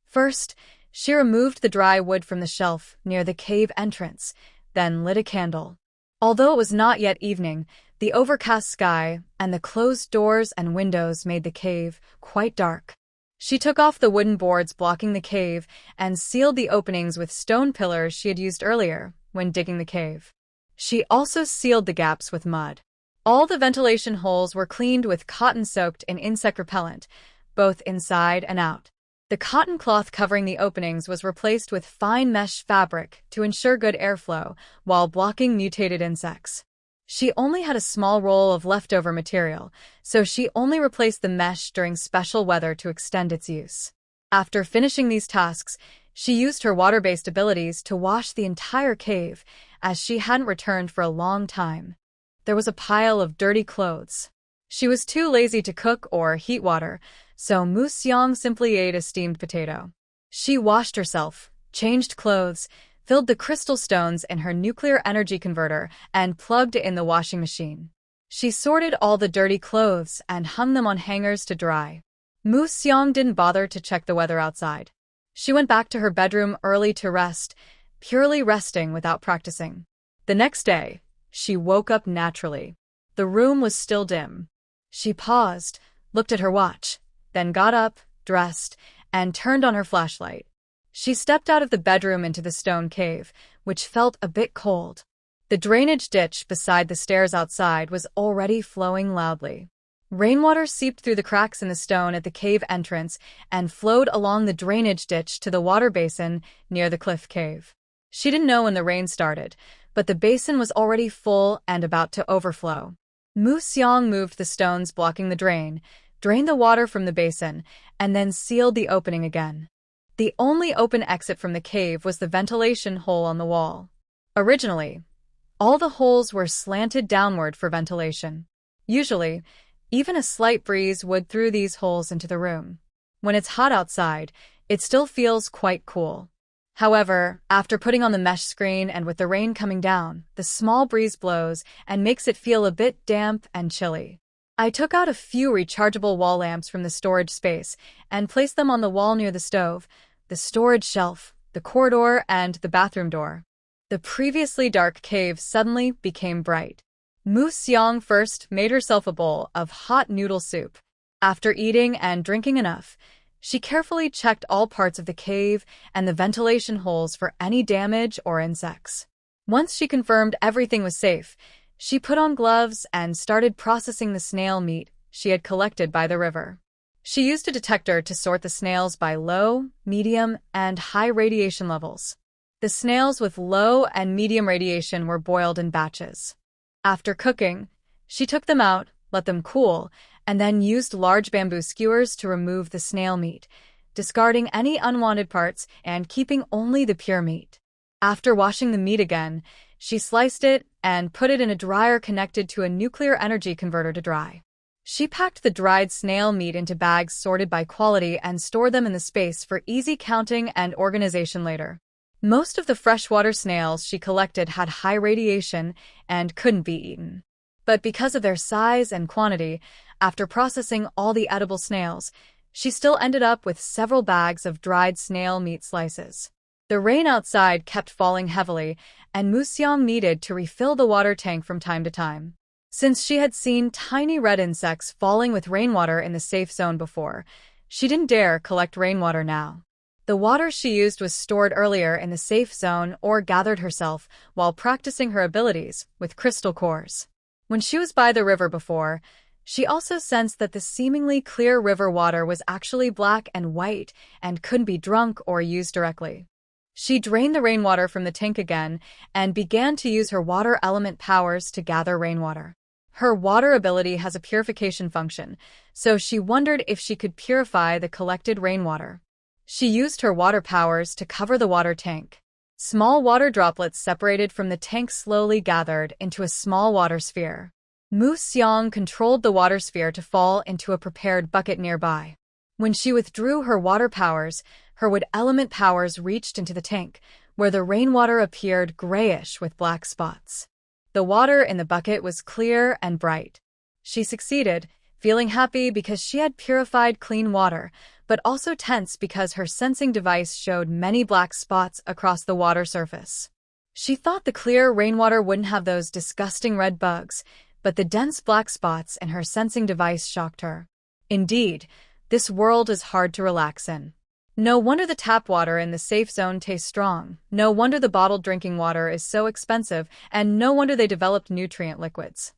First, she removed the dry wood from the shelf near the cave entrance, then lit a candle. Although it was not yet evening, the overcast sky and the closed doors and windows made the cave quite dark. She took off the wooden boards blocking the cave and sealed the openings with stone pillars she had used earlier when digging the cave. She also sealed the gaps with mud. All the ventilation holes were cleaned with cotton soaked in insect repellent, both inside and out. The cotton cloth covering the openings was replaced with fine mesh fabric to ensure good airflow while blocking mutated insects. She only had a small roll of leftover material, so she only replaced the mesh during special weather to extend its use. After finishing these tasks, she used her water-based abilities to wash the entire cave, as she hadn't returned for a long time. there was a pile of dirty clothes. She was too lazy to cook or heat water, so Mu Xiang simply ate a steamed potato. She washed herself, changed clothes, filled the crystal stones in her nuclear energy converter, and plugged it in the washing machine. She sorted all the dirty clothes and hung them on hangers to dry. Mu Xiang didn't bother to check the weather outside. She went back to her bedroom early to rest, purely resting without practicing. The next day, she woke up naturally. The room was still dim. She paused, looked at her watch, then got up, dressed, and turned on her flashlight. She stepped out of the bedroom into the stone cave, which felt a bit cold. The drainage ditch beside the stairs outside was already flowing loudly. Rainwater seeped through the cracks in the stone at the cave entrance and flowed along the drainage ditch to the water basin near the cliff cave. She didn't know when the rain started, but the basin was already full and about to overflow. Mu Xiang moved the stones blocking the drained the water from the basin, and then sealed the opening again. The only open exit from the cave was the ventilation hole on the wall. Originally, all the holes were slanted downward for ventilation. Usually, even a slight breeze would through these holes into the room. When it's hot outside, it still feels quite cool. However, after putting on the mesh screen and with the rain coming down, the small breeze blows and makes it feel a bit damp and chilly. I took out a few rechargeable wall lamps from the storage space and placed them on the wall near the stove, the storage shelf, the corridor, and the bathroom door. The previously dark cave suddenly became bright. Mu Xiang first made herself a bowl of hot noodle soup. After eating and drinking enough, she carefully checked all parts of the cave and the ventilation holes for any damage or insects. Once she confirmed everything was safe, she put on gloves and started processing the snail meat she had collected by the river. She used a detector to sort the snails by low, medium, and high radiation levels. The snails with low and medium radiation were boiled in batches. After cooking, she took them out, let them cool, and then used large bamboo skewers to remove the snail meat, discarding any unwanted parts and keeping only the pure meat. After washing the meat again, she sliced it and put it in a dryer connected to a nuclear energy converter to dry. She packed the dried snail meat into bags sorted by quality and stored them in the space for easy counting and organization later. Most of the freshwater snails she collected had high radiation and couldn't be eaten. But because of their size and quantity, after processing all the edible snails, she still ended up with several bags of dried snail meat slices. The rain outside kept falling heavily, and Mu Xiang needed to refill the water tank from time to time. Since she had seen tiny red insects falling with rainwater in the safe zone before, she didn't dare collect rainwater now. The water she used was stored earlier in the safe zone or gathered herself while practicing her abilities with crystal cores. When she was by the river before, she also sensed that the seemingly clear river water was actually black and white and couldn't be drunk or used directly. She drained the rainwater from the tank again and began to use her water element powers to gather rainwater. Her water ability has a purification function, so she wondered if she could purify the collected rainwater. She used her water powers to cover the water tank. Small water droplets separated from the tank slowly gathered into a small water sphere. Mu Xiang controlled the water sphere to fall into a prepared bucket nearby. When she withdrew her water powers, her wood element powers reached into the tank, where the rainwater appeared grayish with black spots. The water in the bucket was clear and bright. She succeeded, feeling happy because she had purified clean water, but also tense because her sensing device showed many black spots across the water surface. She thought the clear rainwater wouldn't have those disgusting red bugs, but the dense black spots in her sensing device shocked her. Indeed, this world is hard to relax in. No wonder the tap water in the safe zone tastes strong, no wonder the bottled drinking water is so expensive, and no wonder they developed nutrient liquids.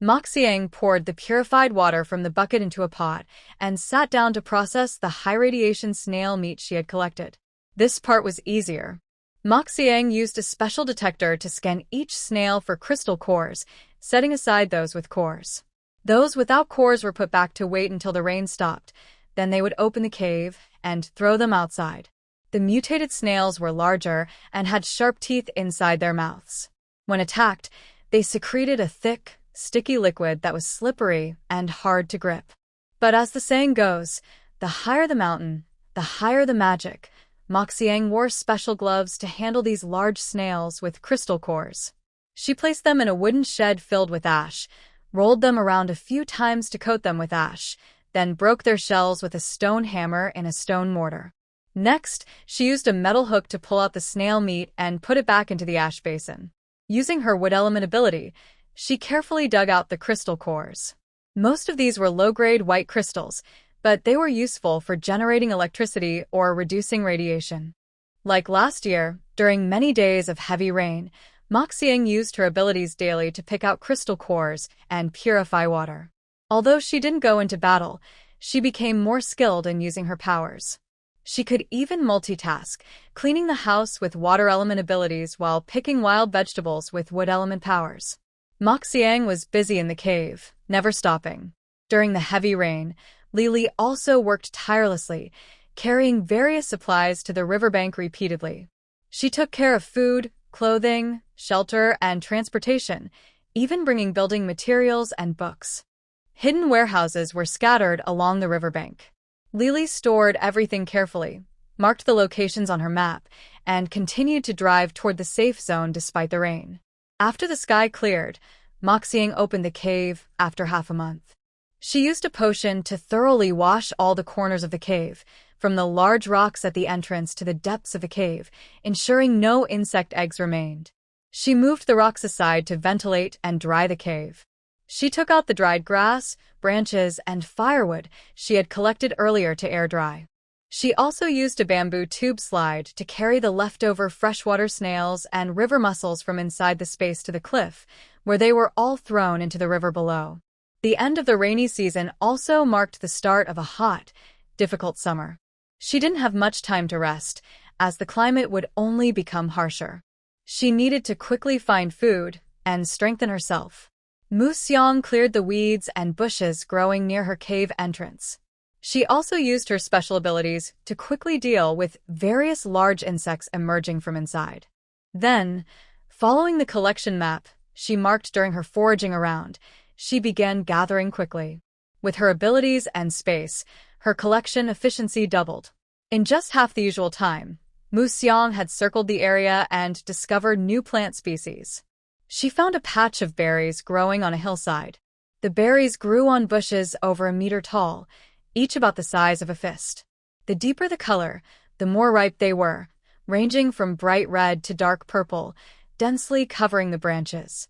Moxiang poured the purified water from the bucket into a pot and sat down to process the high-radiation snail meat she had collected. This part was easier. Moxiang used a special detector to scan each snail for crystal cores, setting aside those with cores. Those without cores were put back to wait until the rain stopped. Then they would open the cave and throw them outside. The mutated snails were larger and had sharp teeth inside their mouths. When attacked, they secreted a thick, sticky liquid that was slippery and hard to grip. But as the saying goes, the higher the mountain, the higher the magic. Moxiang wore special gloves to handle these large snails with crystal cores. She placed them in a wooden shed filled with ash, rolled them around a few times to coat them with ash, then broke their shells with a stone hammer in a stone mortar. Next, she used a metal hook to pull out the snail meat and put it back into the ash basin. Using her wood element ability, she carefully dug out the crystal cores. Most of these were low-grade white crystals, but they were useful for generating electricity or reducing radiation. Like last year, during many days of heavy rain, Moxiang used her abilities daily to pick out crystal cores and purify water. Although she didn't go into battle, she became more skilled in using her powers. She could even multitask, cleaning the house with water element abilities while picking wild vegetables with wood element powers. Moxiang was busy in the cave, never stopping. During the heavy rain, Lily also worked tirelessly, carrying various supplies to the riverbank repeatedly. She took care of food, clothing, shelter, and transportation, even bringing building materials and books. Hidden warehouses were scattered along the riverbank. Lily stored everything carefully, marked the locations on her map, and continued to drive toward the safe zone despite the rain. After the sky cleared, Moxiang opened the cave after half a month. She used a potion to thoroughly wash all the corners of the cave, from the large rocks at the entrance to the depths of the cave, ensuring no insect eggs remained. She moved the rocks aside to ventilate and dry the cave. She took out the dried grass, branches, and firewood she had collected earlier to air dry. She also used a bamboo tube slide to carry the leftover freshwater snails and river mussels from inside the space to the cliff, where they were all thrown into the river below. The end of the rainy season also marked the start of a hot, difficult summer. She didn't have much time to rest, as the climate would only become harsher. She needed to quickly find food and strengthen herself. Moxiang cleared the weeds and bushes growing near her cave entrance. She also used her special abilities to quickly deal with various large insects emerging from inside. Then, following the collection map she marked during her foraging around, she began gathering quickly. With her abilities and space, her collection efficiency doubled. In just half the usual time, Moxiang had circled the area and discovered new plant species. She found a patch of berries growing on a hillside. The berries grew on bushes over a meter tall, each about the size of a fist. The deeper the color, the more ripe they were, ranging from bright red to dark purple, densely covering the branches.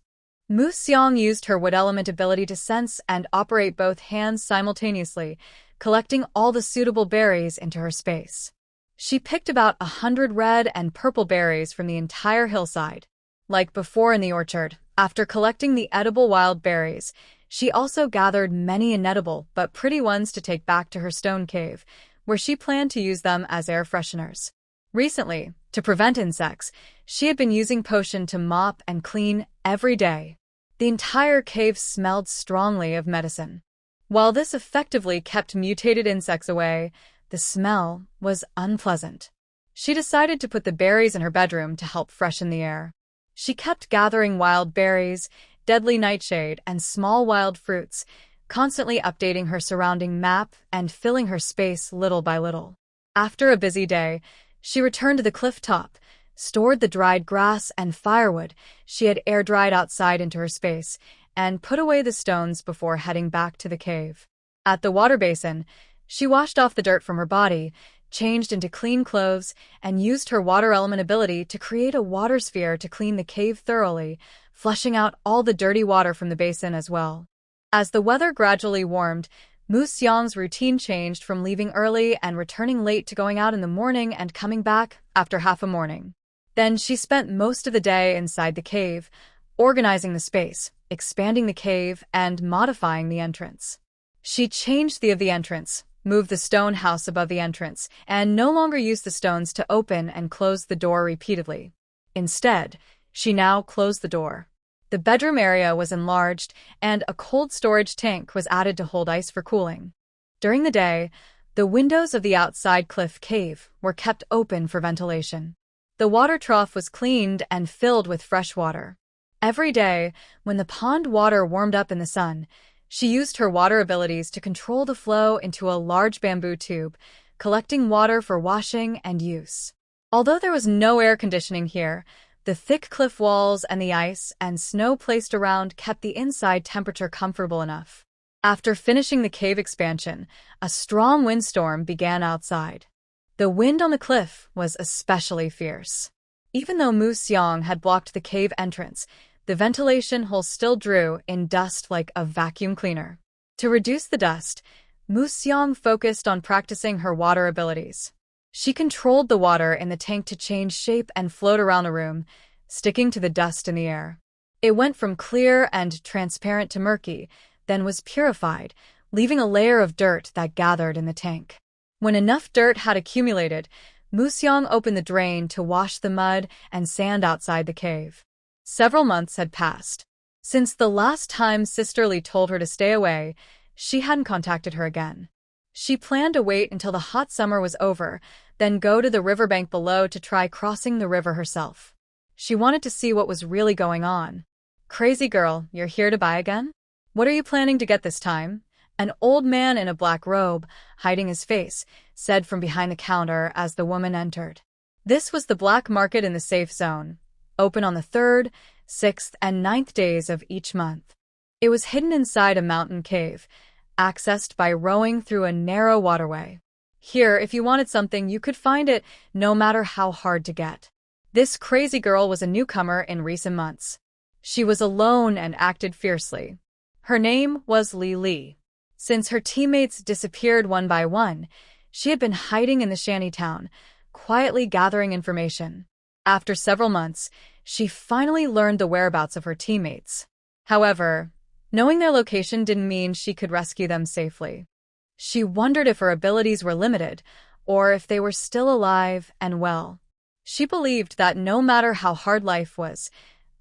Moxiang used her wood element ability to sense and operate both hands simultaneously, collecting all the suitable berries into her space. She picked about 100 red and purple berries from the entire hillside. Like before in the orchard, after collecting the edible wild berries, she also gathered many inedible but pretty ones to take back to her stone cave, where she planned to use them as air fresheners. Recently, to prevent insects, she had been using potion to mop and clean every day. The entire cave smelled strongly of medicine. While this effectively kept mutated insects away, the smell was unpleasant. She decided to put the berries in her bedroom to help freshen the air. She kept gathering wild berries, deadly nightshade, and small wild fruits, constantly updating her surrounding map and filling her space little by little. After a busy day, she returned to the cliff top, stored the dried grass and firewood she had air-dried outside into her space, and put away the stones before heading back to the cave. At the water basin, she washed off the dirt from her body, changed into clean clothes, and used her water element ability to create a water sphere to clean the cave thoroughly, flushing out all the dirty water from the basin as well. As the weather gradually warmed, Moxiang's routine changed from leaving early and returning late to going out in the morning and coming back after half a morning. Then she spent most of the day inside the cave, organizing the space, expanding the cave, and modifying the entrance. She changed the entrance, moved the stone house above the entrance, and no longer used the stones to open and close the door repeatedly. Instead, she now closed the door. The bedroom area was enlarged, and a cold storage tank was added to hold ice for cooling. During the day, the windows of the outside cliff cave were kept open for ventilation. The water trough was cleaned and filled with fresh water. Every day, when the pond water warmed up in the sun, she used her water abilities to control the flow into a large bamboo tube, collecting water for washing and use. Although there was no air conditioning here, the thick cliff walls and the ice and snow placed around kept the inside temperature comfortable enough. After finishing the cave expansion, a strong windstorm began outside. The wind on the cliff was especially fierce. Even though Mu Xiang had blocked the cave entrance, the ventilation hole still drew in dust like a vacuum cleaner. To reduce the dust, Mu Xiang focused on practicing her water abilities. She controlled the water in the tank to change shape and float around the room, sticking to the dust in the air. It went from clear and transparent to murky, then was purified, leaving a layer of dirt that gathered in the tank. When enough dirt had accumulated, Mu Xiang opened the drain to wash the mud and sand outside the cave. Several months had passed. Since the last time Sister Li told her to stay away, she hadn't contacted her again. She planned to wait until the hot summer was over, then go to the riverbank below to try crossing the river herself. She wanted to see what was really going on. "Crazy girl, you're here to buy again? What are you planning to get this time?" An old man in a black robe, hiding his face, said from behind the counter as the woman entered. This was the black market in the safe zone, open on the 3rd, 6th, and 9th days of each month. It was hidden inside a mountain cave, accessed by rowing through a narrow waterway. Here, if you wanted something, you could find it, no matter how hard to get. This crazy girl was a newcomer in recent months. She was alone and acted fiercely. Her name was Li. Since her teammates disappeared one by one, she had been hiding in the shantytown, quietly gathering information. After several months, she finally learned the whereabouts of her teammates. However, knowing their location didn't mean she could rescue them safely. She wondered if her abilities were limited, or if they were still alive and well. She believed that no matter how hard life was,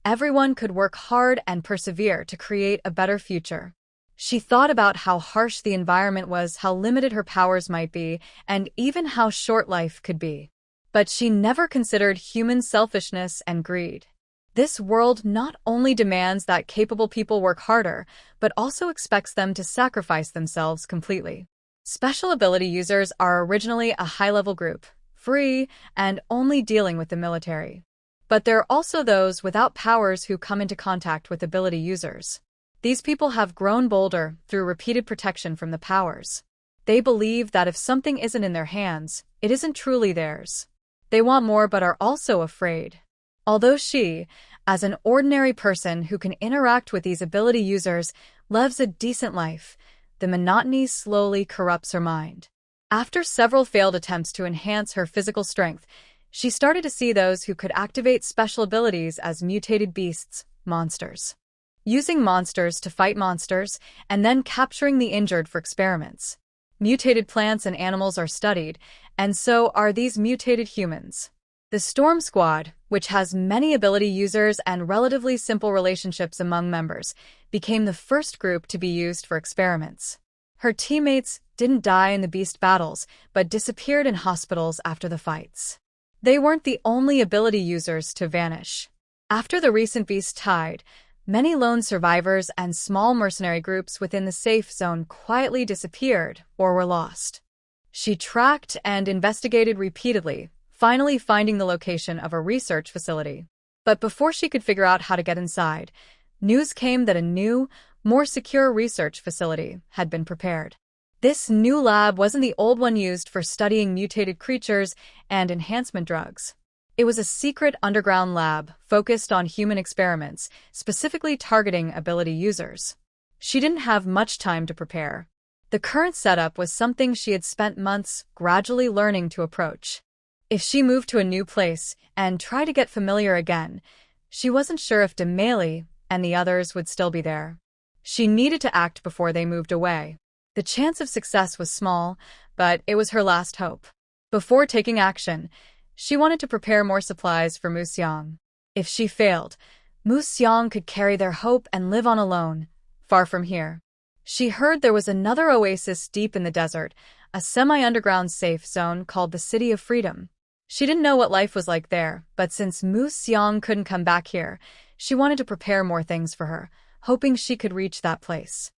everyone could work hard and persevere to create a better future. She thought about how harsh the environment was, how limited her powers might be, and even how short life could be. But she never considered human selfishness and greed. This world not only demands that capable people work harder, but also expects them to sacrifice themselves completely. Special ability users are originally a high-level group, free and only dealing with the military. But there are also those without powers who come into contact with ability users. These people have grown bolder through repeated protection from the powers. They believe that if something isn't in their hands, it isn't truly theirs. They want more but are also afraid. Although she, as an ordinary person who can interact with these ability users, lives a decent life, the monotony slowly corrupts her mind. After several failed attempts to enhance her physical strength, she started to see those who could activate special abilities as mutated beasts, monsters. Using monsters to fight monsters, and then capturing the injured for experiments. Mutated plants and animals are studied, and so are these mutated humans. The Storm Squad, which has many ability users and relatively simple relationships among members, became the first group to be used for experiments. Her teammates didn't die in the beast battles, but disappeared in hospitals after the fights. They weren't the only ability users to vanish. After the recent beast tide, many lone survivors and small mercenary groups within the safe zone quietly disappeared or were lost. She tracked and investigated repeatedly, finally finding the location of a research facility. But before she could figure out how to get inside, news came that a new, more secure research facility had been prepared. This new lab wasn't the old one used for studying mutated creatures and enhancement drugs. It was a secret underground lab focused on human experiments, specifically targeting ability users. She didn't have much time to prepare. The current setup was something she had spent months gradually learning to approach. If she moved to a new place and tried to get familiar again, she wasn't sure if Demeli and the others would still be there. She needed to act before they moved away. The chance of success was small, but it was her last hope. Before taking action, she wanted to prepare more supplies for Mu Xiang. If she failed, Mu Xiang could carry their hope and live on alone, far from here. She heard there was another oasis deep in the desert, a semi-underground safe zone called the City of Freedom. She didn't know what life was like there, but since Mu Xiang couldn't come back here, She wanted to prepare more things for her, hoping she could reach that place.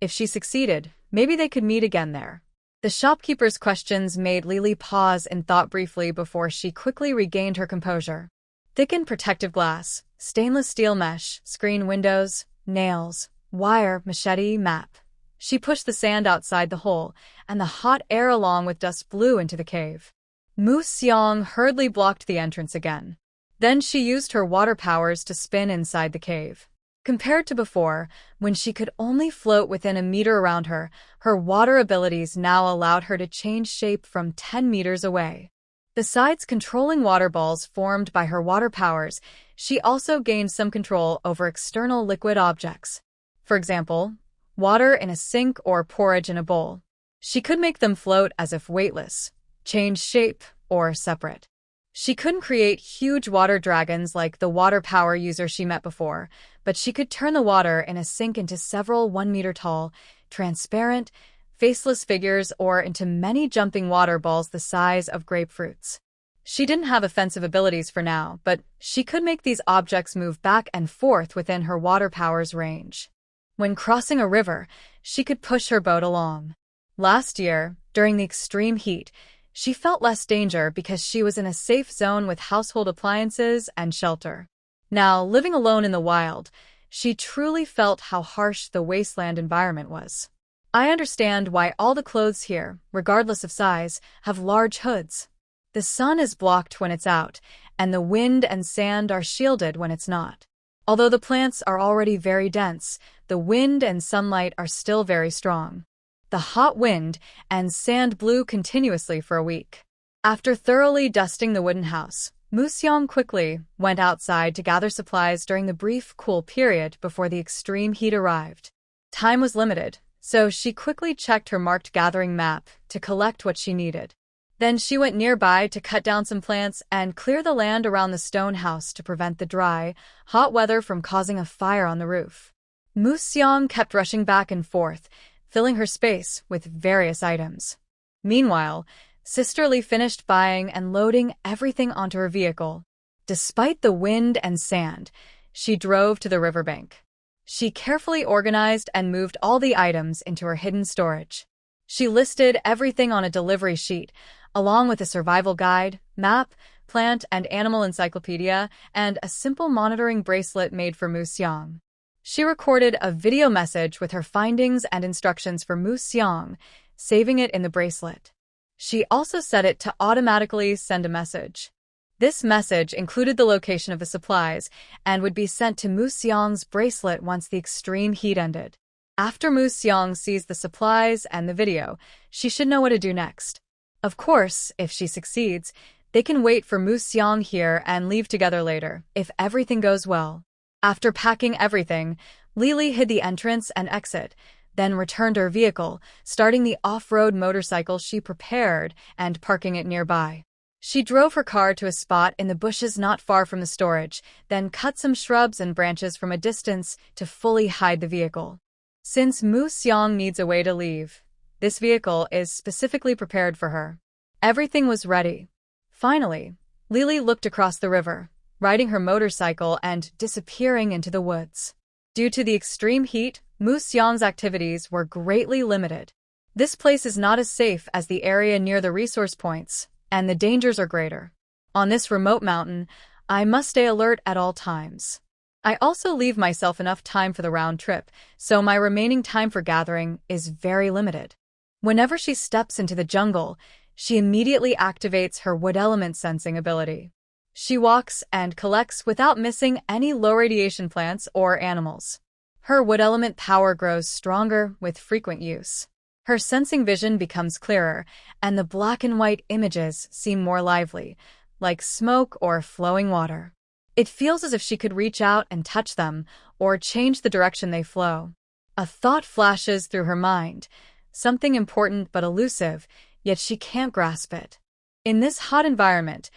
If she succeeded, maybe they could meet again there. The shopkeeper's questions made Lily pause and thought briefly before she quickly regained her composure. Thickened protective glass, stainless steel mesh, screen windows, nails, wire, machete, map. She pushed the sand outside the hole, and the hot air along with dust blew into the cave. Mu Xiang hurriedly blocked the entrance again. Then she used her water powers to spin inside the cave. Compared to before, when she could only float within a meter around her, her water abilities now allowed her to change shape from 10 meters away. Besides controlling water balls formed by her water powers, she also gained some control over external liquid objects. For example, water in a sink or porridge in a bowl. She could make them float as if weightless, change shape, or separate. She couldn't create huge water dragons like the water power user she met before, but she could turn the water in a sink into several 1-meter-tall, transparent, faceless figures or into many jumping water balls the size of grapefruits. She didn't have offensive abilities for now, but she could make these objects move back and forth within her water power's range. When crossing a river, she could push her boat along. Last year, during the extreme heat, she felt less danger because she was in a safe zone with household appliances and shelter. Now, living alone in the wild, she truly felt how harsh the wasteland environment was. I understand why all the clothes here, regardless of size, have large hoods. The sun is blocked when it's out, and the wind and sand are shielded when it's not. Although the plants are already very dense, the wind and sunlight are still very strong. The hot wind and sand blew continuously for a week. After thoroughly dusting the wooden house, Mu Xiang quickly went outside to gather supplies during the brief cool period before the extreme heat arrived. Time was limited, so she quickly checked her marked gathering map to collect what she needed. Then she went nearby to cut down some plants and clear the land around the stone house to prevent the dry, hot weather from causing a fire on the roof. Mu Xiang kept rushing back and forth, filling her space with various items. Meanwhile, Sister Lee finished buying and loading everything onto her vehicle. Despite the wind and sand, she drove to the riverbank. She carefully organized and moved all the items into her hidden storage. She listed everything on a delivery sheet, along with a survival guide, map, plant and animal encyclopedia, and a simple monitoring bracelet made for Mu Xiang. She recorded a video message with her findings and instructions for Mu Xiang, saving it in the bracelet. She also set it to automatically send a message. This message included the location of the supplies and would be sent to Mu Xiang's bracelet once the extreme heat ended. After Mu Xiang sees the supplies and the video, she should know what to do next. Of course, if she succeeds, they can wait for Mu Xiang here and leave together later, if everything goes well. After packing everything, Lily hid the entrance and exit, then returned to her vehicle, starting the off-road motorcycle she prepared and parking it nearby. She drove her car to a spot in the bushes not far from the storage, then cut some shrubs and branches from a distance to fully hide the vehicle. Since Mu Xiang needs a way to leave, this vehicle is specifically prepared for her. Everything was ready. Finally, Lily looked across the river, riding her motorcycle and disappearing into the woods. Due to the extreme heat, Mu Xiang's activities were greatly limited. This place is not as safe as the area near the resource points, and the dangers are greater. On this remote mountain, I must stay alert at all times. I also leave myself enough time for the round trip, so my remaining time for gathering is very limited. Whenever she steps into the jungle, she immediately activates her wood element sensing ability. She walks and collects without missing any low-radiation plants or animals. Her wood element power grows stronger with frequent use. Her sensing vision becomes clearer, and the black and white images seem more lively, like smoke or flowing water. It feels as if she could reach out and touch them, or change the direction they flow. A thought flashes through her mind, something important but elusive, yet she can't grasp it. In this hot environment,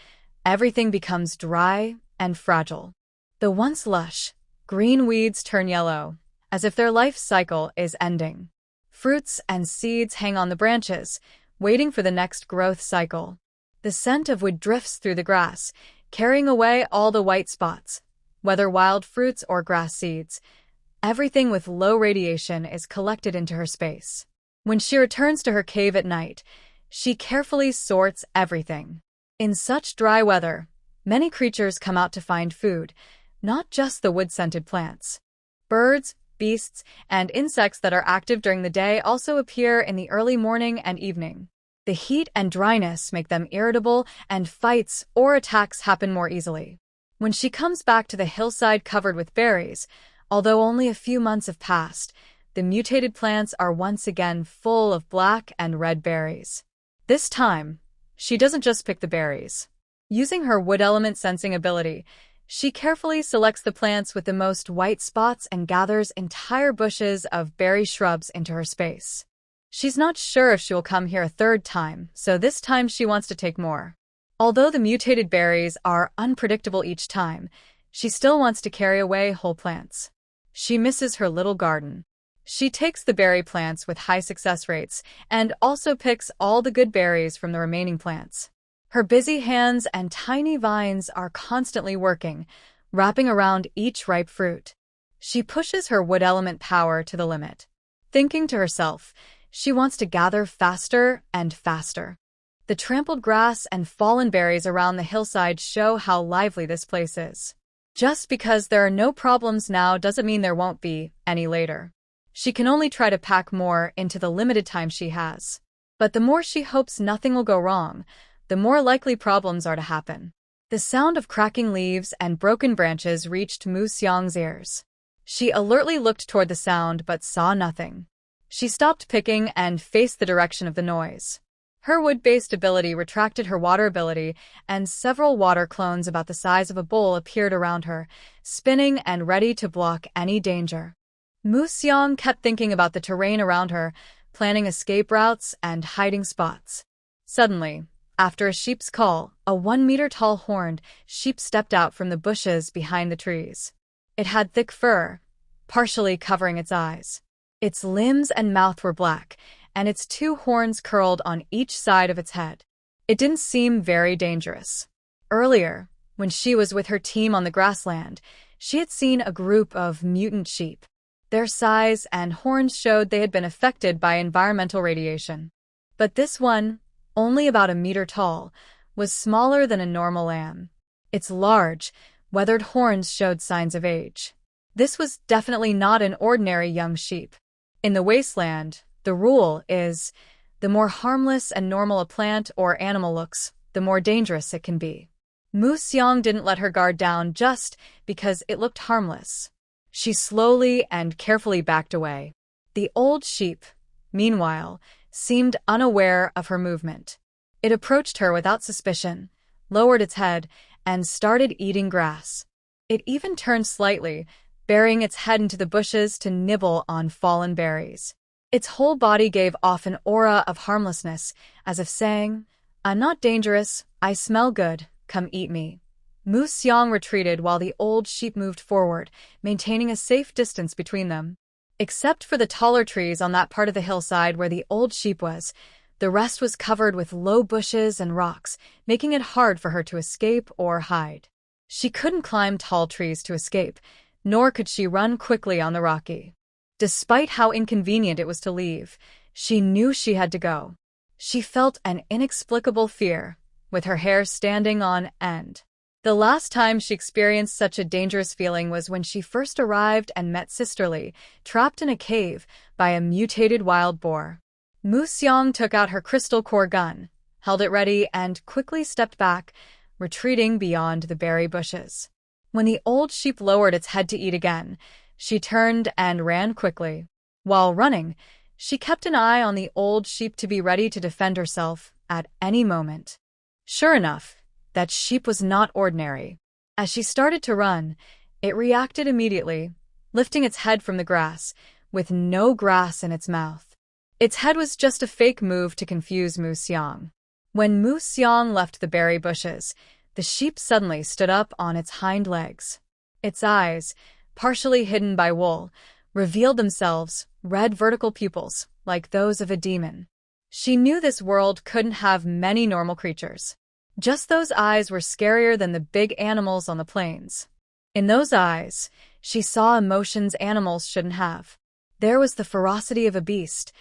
everything becomes dry and fragile. The once lush, green weeds turn yellow, as if their life cycle is ending. Fruits and seeds hang on the branches, waiting for the next growth cycle. The scent of wood drifts through the grass, carrying away all the white spots, whether wild fruits or grass seeds. Everything with low radiation is collected into her space. When she returns to her cave at night, she carefully sorts everything. In such dry weather, many creatures come out to find food, not just the wood-scented plants. Birds, beasts, and insects that are active during the day also appear in the early morning and evening. The heat and dryness make them irritable, and fights or attacks happen more easily. When she comes back to the hillside covered with berries, although only a few months have passed, the mutated plants are once again full of black and red berries. This time, she doesn't just pick the berries. Using her wood element sensing ability, she carefully selects the plants with the most white spots and gathers entire bushes of berry shrubs into her space. She's not sure if she will come here a third time, so this time she wants to take more. Although the mutated berries are unpredictable each time, she still wants to carry away whole plants. She misses her little garden. She takes the berry plants with high success rates and also picks all the good berries from the remaining plants. Her busy hands and tiny vines are constantly working, wrapping around each ripe fruit. She pushes her wood element power to the limit. Thinking to herself, she wants to gather faster and faster. The trampled grass and fallen berries around the hillside show how lively this place is. Just because there are no problems now doesn't mean there won't be any later. She can only try to pack more into the limited time she has. But the more she hopes nothing will go wrong, the more likely problems are to happen. The sound of cracking leaves and broken branches reached Mu Xiang's ears. She alertly looked toward the sound but saw nothing. She stopped picking and faced the direction of the noise. Her wood-based ability retracted her water ability, and several water clones about the size of a bowl appeared around her, spinning and ready to block any danger. Mu Xiang kept thinking about the terrain around her, planning escape routes and hiding spots. Suddenly, after a sheep's call, a 1-meter-tall horned sheep stepped out from the bushes behind the trees. It had thick fur, partially covering its eyes. Its limbs and mouth were black, and its 2 horns curled on each side of its head. It didn't seem very dangerous. Earlier, when she was with her team on the grassland, she had seen a group of mutant sheep. Their size and horns showed they had been affected by environmental radiation. But this one, only about a meter tall, was smaller than a normal lamb. Its large, weathered horns showed signs of age. This was definitely not an ordinary young sheep. In the wasteland, the rule is, the more harmless and normal a plant or animal looks, the more dangerous it can be. Mu Xiang didn't let her guard down just because it looked harmless. She slowly and carefully backed away. The old sheep, meanwhile, seemed unaware of her movement. It approached her without suspicion, lowered its head, and started eating grass. It even turned slightly, burying its head into the bushes to nibble on fallen berries. Its whole body gave off an aura of harmlessness, as if saying, "I'm not dangerous, I smell good, come eat me." Mu Xiang retreated while the old sheep moved forward, maintaining a safe distance between them. Except for the taller trees on that part of the hillside where the old sheep was, the rest was covered with low bushes and rocks, making it hard for her to escape or hide. She couldn't climb tall trees to escape, nor could she run quickly on the rocky. Despite how inconvenient it was to leave, she knew she had to go. She felt an inexplicable fear, with her hair standing on end. The last time she experienced such a dangerous feeling was when she first arrived and met Sisterly, trapped in a cave by a mutated wild boar. Mu Xiang took out her crystal core gun, held it ready, and quickly stepped back, retreating beyond the berry bushes. When the old sheep lowered its head to eat again, she turned and ran quickly. While running, she kept an eye on the old sheep to be ready to defend herself at any moment. Sure enough, that sheep was not ordinary. As she started to run, it reacted immediately, lifting its head from the grass, with no grass in its mouth. Its head was just a fake move to confuse Mu Xiang. When Mu Xiang left the berry bushes, the sheep suddenly stood up on its hind legs. Its eyes, partially hidden by wool, revealed themselves, red vertical pupils, like those of a demon. She knew this world couldn't have many normal creatures. Just those eyes were scarier than the big animals on the plains. In those eyes, she saw emotions animals shouldn't have. There was the ferocity of a beast,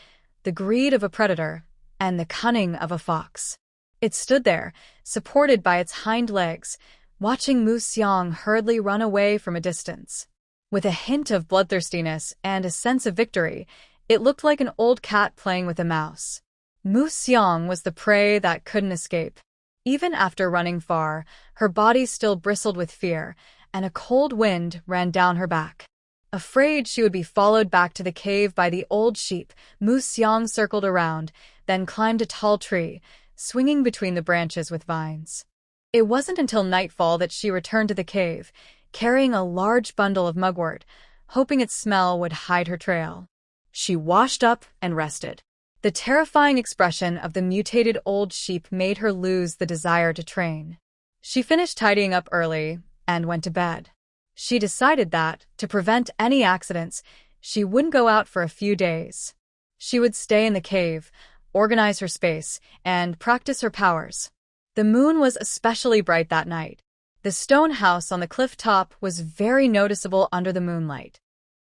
the greed of a predator, and the cunning of a fox. It stood there, supported by its hind legs, watching Mu Xiang hurriedly run away from a distance. With a hint of bloodthirstiness and a sense of victory, it looked like an old cat playing with a mouse. Mu Xiang was the prey that couldn't escape. Even after running far, her body still bristled with fear, and a cold wind ran down her back. Afraid she would be followed back to the cave by the old sheep, Mu Xiang circled around, then climbed a tall tree, swinging between the branches with vines. It wasn't until nightfall that she returned to the cave, carrying a large bundle of mugwort, hoping its smell would hide her trail. She washed up and rested. The terrifying expression of the mutated old sheep made her lose the desire to train. She finished tidying up early and went to bed. She decided that, to prevent any accidents, she wouldn't go out for a few days. She would stay in the cave, organize her space, and practice her powers. The moon was especially bright that night. The stone house on the cliff top was very noticeable under the moonlight.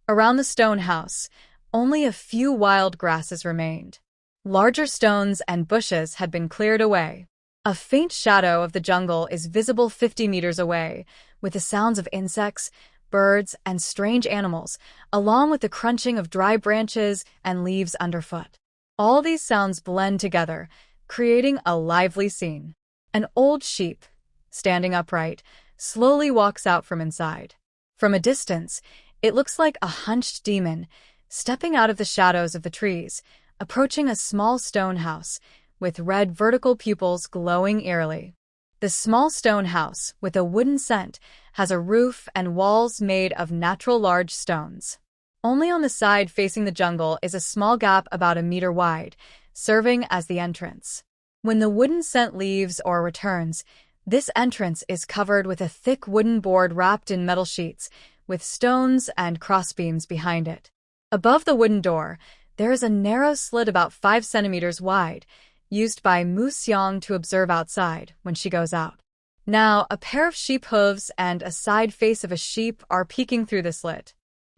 Around the stone house, only a few wild grasses remained. Larger stones and bushes had been cleared away. A faint shadow of the jungle is visible 50 meters away, with the sounds of insects, birds, and strange animals, along with the crunching of dry branches and leaves underfoot. All these sounds blend together, creating a lively scene. An old sheep, standing upright, slowly walks out from inside. From a distance, it looks like a hunched demon, stepping out of the shadows of the trees, approaching a small stone house, with red vertical pupils glowing eerily. The small stone house, with a wooden cent, has a roof and walls made of natural large stones. Only on the side facing the jungle is a small gap about a meter wide, serving as the entrance. When the wooden cent leaves or returns, this entrance is covered with a thick wooden board wrapped in metal sheets, with stones and crossbeams behind it. Above the wooden door, there is a narrow slit about 5 centimeters wide, used by Mu Xiang to observe outside when she goes out. Now, a pair of sheep hooves and a side face of a sheep are peeking through the slit.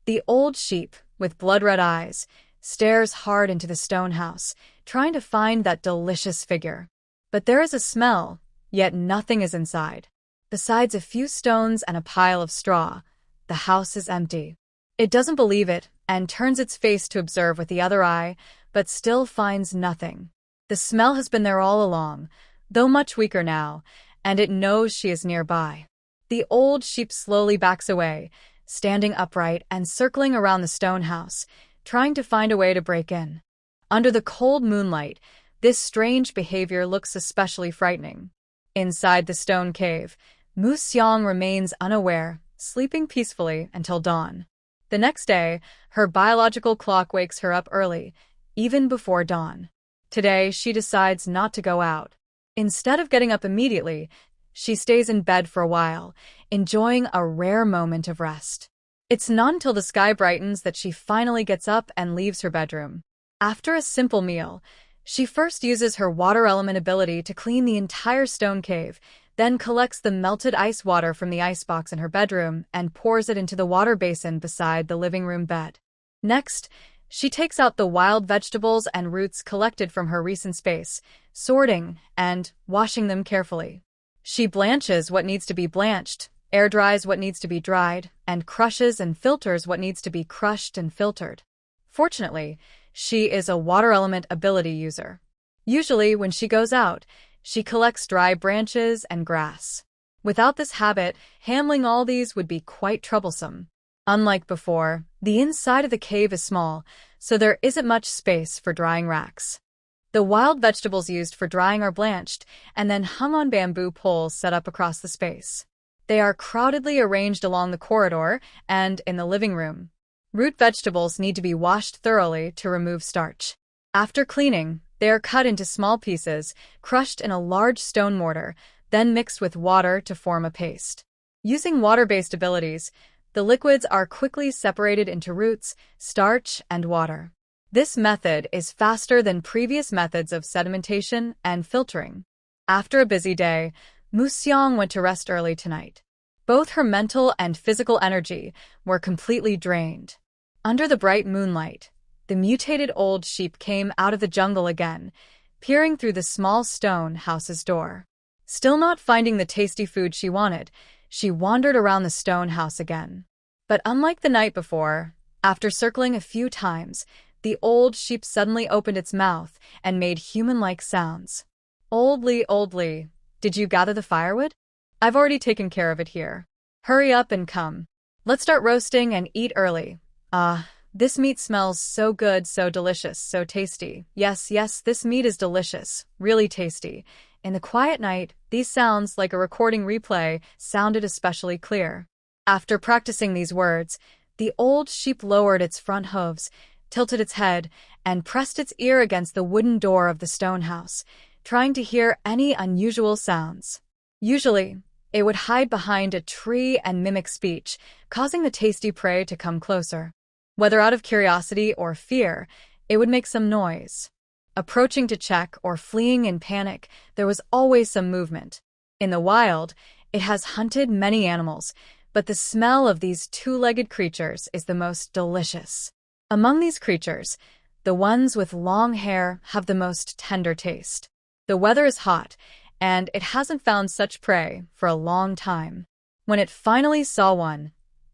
The old sheep, with blood-red eyes, stares hard into the stone house, trying to find that delicious figure. But there is a smell, yet nothing is inside. Besides a few stones and a pile of straw, the house is empty. It doesn't believe it and turns its face to observe with the other eye, but still finds nothing. The smell has been there all along, though much weaker now, and it knows she is nearby. The old sheep slowly backs away, standing upright and circling around the stone house, trying to find a way to break in. Under the cold moonlight, this strange behavior looks especially frightening. Inside the stone cave, Mu Xiang remains unaware, sleeping peacefully until dawn. The next day, her biological clock wakes her up early, even before dawn. Today, she decides not to go out. Instead of getting up immediately, she stays in bed for a while, enjoying a rare moment of rest. It's not until the sky brightens that she finally gets up and leaves her bedroom. After a simple meal, she first uses her water element ability to clean the entire stone cave, then collects the melted ice water from the icebox in her bedroom and pours it into the water basin beside the living room bed. Next, she takes out the wild vegetables and roots collected from her recent space, sorting and washing them carefully. She blanches what needs to be blanched, air dries what needs to be dried, and crushes and filters what needs to be crushed and filtered. Fortunately, she is a water element ability user. Usually, when she goes out, she collects dry branches and grass. Without this habit, handling all these would be quite troublesome. Unlike before, the inside of the cave is small, so there isn't much space for drying racks. The wild vegetables used for drying are blanched and then hung on bamboo poles set up across the space. They are crowdedly arranged along the corridor and in the living room. Root vegetables need to be washed thoroughly to remove starch. After cleaning, they are cut into small pieces, crushed in a large stone mortar, then mixed with water to form a paste. Using water-based abilities, the liquids are quickly separated into roots, starch, and water. This method is faster than previous methods of sedimentation and filtering. After a busy day, Mu Xiang went to rest early tonight. Both her mental and physical energy were completely drained. Under the bright moonlight, the mutated old sheep came out of the jungle again, peering through the small stone house's door. Still not finding the tasty food she wanted, she wandered around the stone house again. But unlike the night before, after circling a few times, the old sheep suddenly opened its mouth and made human-like sounds. Oldly, did you gather the firewood? I've already taken care of it here. Hurry up and come. Let's start roasting and eat early. This meat smells so good, so delicious, so tasty. Yes, this meat is delicious, really tasty. In the quiet night, these sounds, like a recording replay, sounded especially clear. After practicing these words, the old sheep lowered its front hooves, tilted its head, and pressed its ear against the wooden door of the stone house, trying to hear any unusual sounds. Usually, it would hide behind a tree and mimic speech, causing the tasty prey to come closer. Whether out of curiosity or fear, it would make some noise. Approaching to check or fleeing in panic, there was always some movement. In the wild, it has hunted many animals, but the smell of these two-legged creatures is the most delicious. Among these creatures, the ones with long hair have the most tender taste. The weather is hot, and it hasn't found such prey for a long time. When it finally saw one,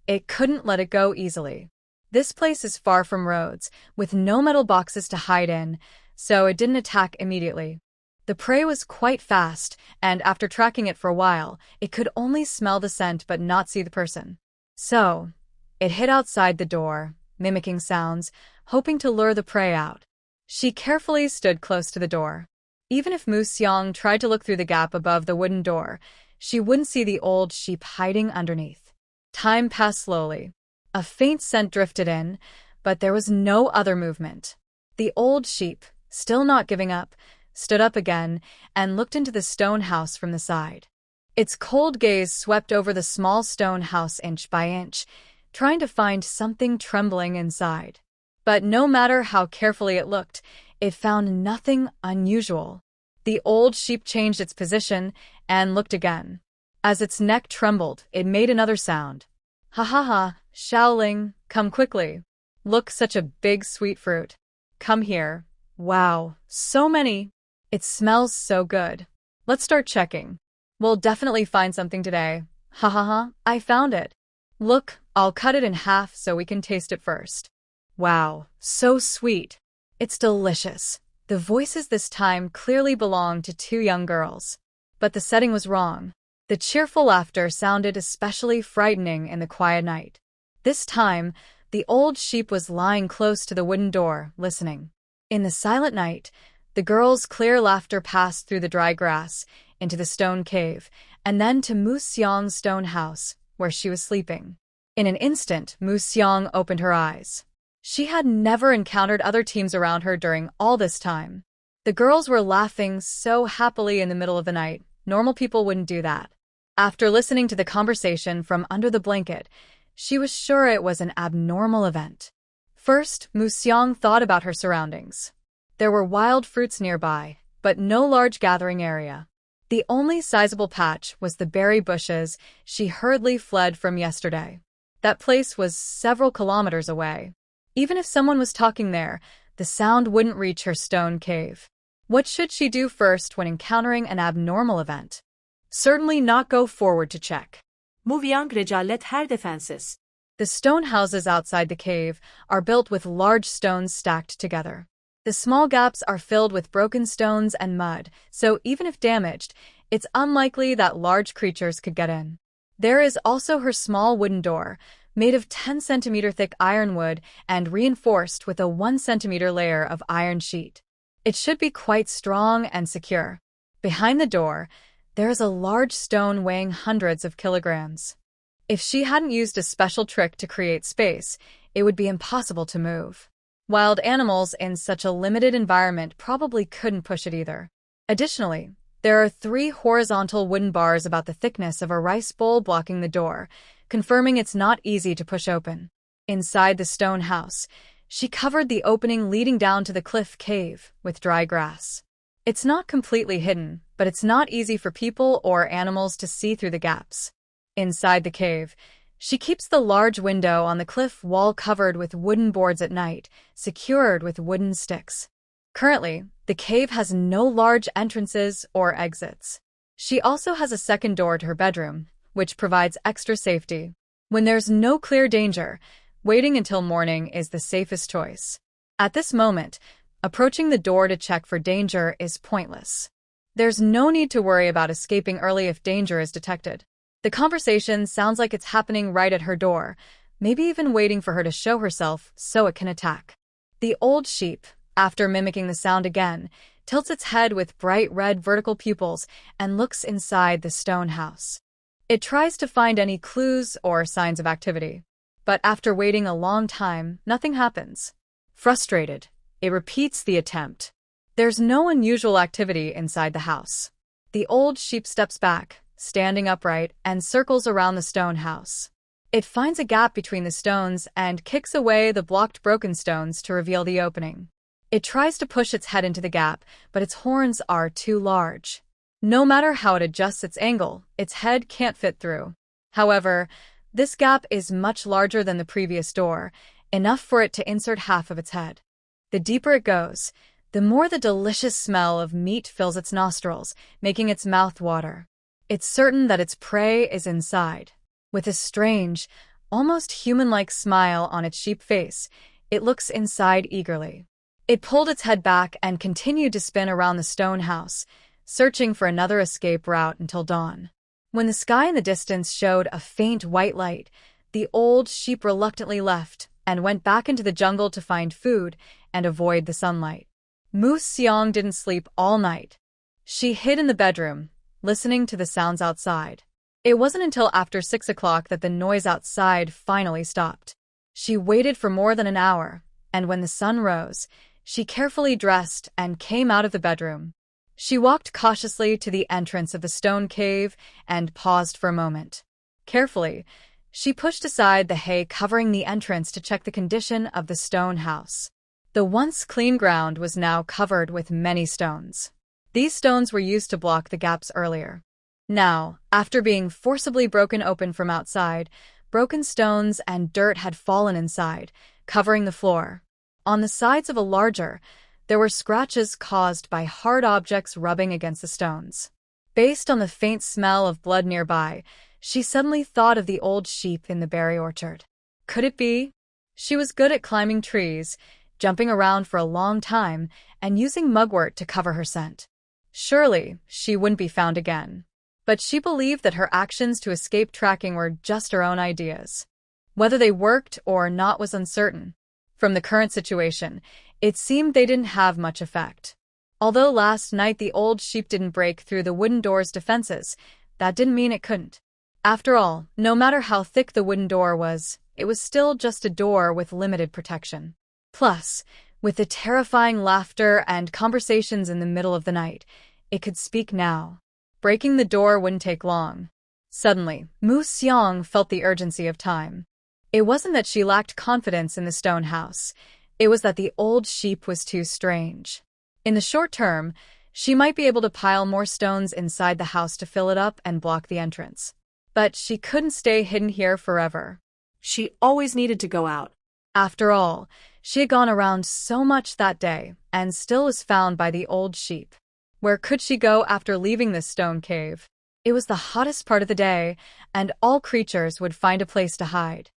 it couldn't let it go easily. This place is far from roads, with no metal boxes to hide in, so it didn't attack immediately. The prey was quite fast, and after tracking it for a while, it could only smell the scent but not see the person. So, it hid outside the door, mimicking sounds, hoping to lure the prey out. She carefully stood close to the door. Even if Mu Xiang tried to look through the gap above the wooden door, she wouldn't see the old sheep hiding underneath. Time passed slowly. A faint scent drifted in, but there was no other movement. The old sheep, still not giving up, stood up again and looked into the stone house from the side. Its cold gaze swept over the small stone house inch by inch, trying to find something trembling inside. But no matter how carefully it looked, it found nothing unusual. The old sheep changed its position and looked again. As its neck trembled, it made another sound. Ha ha ha, Shaoling, come quickly. Look, such a big sweet fruit. Come here. Wow, so many. It smells so good. Let's start checking. We'll definitely find something today. Ha ha ha, I found it. Look, I'll cut it in half so we can taste it first. Wow, so sweet. It's delicious. The voices this time clearly belonged to two young girls. But the setting was wrong. The cheerful laughter sounded especially frightening in the quiet night. This time, the old sheep was lying close to the wooden door, listening. In the silent night, the girls' clear laughter passed through the dry grass, into the stone cave, and then to Mu Xiang's stone house, where she was sleeping. In an instant, Mu Xiang opened her eyes. She had never encountered other teams around her during all this time. The girls were laughing so happily in the middle of the night. Normal people wouldn't do that. After listening to the conversation from under the blanket, she was sure it was an abnormal event. First, Mu Xiang thought about her surroundings. There were wild fruits nearby, but no large gathering area. The only sizable patch was the berry bushes she hurriedly fled from yesterday. That place was several kilometers away. Even if someone was talking there, the sound wouldn't reach her stone cave. What should she do first when encountering an abnormal event? Certainly not go forward to check. Muvyang recalet her defensiz. The stone houses outside the cave are built with large stones stacked together. The small gaps are filled with broken stones and mud, so even if damaged, it's unlikely that large creatures could get in. There is also her small wooden door, made of 10-centimeter thick ironwood and reinforced with a 1-centimeter layer of iron sheet. It should be quite strong and secure. Behind the door, there is a large stone weighing hundreds of kilograms. If she hadn't used a special trick to create space, it would be impossible to move. Wild animals in such a limited environment probably couldn't push it either. Additionally, there are 3 horizontal wooden bars about the thickness of a rice bowl blocking the door, confirming it's not easy to push open. Inside the stone house, she covered the opening leading down to the cliff cave with dry grass. It's not completely hidden, but it's not easy for people or animals to see through the gaps. Inside the cave, she keeps the large window on the cliff wall covered with wooden boards at night, secured with wooden sticks. Currently, the cave has no large entrances or exits. She also has a second door to her bedroom, which provides extra safety. When there's no clear danger, waiting until morning is the safest choice. At this moment, approaching the door to check for danger is pointless. There's no need to worry about escaping early if danger is detected. The conversation sounds like it's happening right at her door, maybe even waiting for her to show herself so it can attack. The old sheep, after mimicking the sound again, tilts its head with bright red vertical pupils and looks inside the stone house. It tries to find any clues or signs of activity. But after waiting a long time, nothing happens. Frustrated, it repeats the attempt. There's no unusual activity inside the house. The old sheep steps back, standing upright, and circles around the stone house. It finds a gap between the stones and kicks away the blocked broken stones to reveal the opening. It tries to push its head into the gap, but its horns are too large. No matter how it adjusts its angle, its head can't fit through. However, this gap is much larger than the previous door, enough for it to insert half of its head. The deeper it goes, the more the delicious smell of meat fills its nostrils, making its mouth water. It's certain that its prey is inside. With a strange, almost human-like smile on its sheep face, it looks inside eagerly. It pulled its head back and continued to spin around the stone house, searching for another escape route until dawn. When the sky in the distance showed a faint white light, the old sheep reluctantly left and went back into the jungle to find food and avoid the sunlight. Moose Xiang didn't sleep all night. She hid in the bedroom, listening to the sounds outside. It wasn't until after 6 o'clock that the noise outside finally stopped. She waited for more than an hour, and when the sun rose, she carefully dressed and came out of the bedroom. She walked cautiously to the entrance of the stone cave and paused for a moment. Carefully, she pushed aside the hay covering the entrance to check the condition of the stone house. The once clean ground was now covered with many stones. These stones were used to block the gaps earlier. Now, after being forcibly broken open from outside, broken stones and dirt had fallen inside, covering the floor. On the sides of a larger, there were scratches caused by hard objects rubbing against the stones. Based on the faint smell of blood nearby, she suddenly thought of the old sheep in the berry orchard. Could it be? She was good at climbing trees, jumping around for a long time, and using mugwort to cover her scent. Surely, she wouldn't be found again. But she believed that her actions to escape tracking were just her own ideas. Whether they worked or not was uncertain. From the current situation, it seemed they didn't have much effect. Although last night the old sheep didn't break through the wooden door's defenses, that didn't mean it couldn't. After all, no matter how thick the wooden door was, it was still just a door with limited protection. Plus, with the terrifying laughter and conversations in the middle of the night, it could speak now. Breaking the door wouldn't take long. Suddenly, Moose Xiang felt the urgency of time. It wasn't that she lacked confidence in the stone house. It was that the old sheep was too strange. In the short term, she might be able to pile more stones inside the house to fill it up and block the entrance. But she couldn't stay hidden here forever. She always needed to go out. After all, she had gone around so much that day and still was found by the old sheep. Where could she go after leaving this stone cave? It was the hottest part of the day, and all creatures would find a place to hide.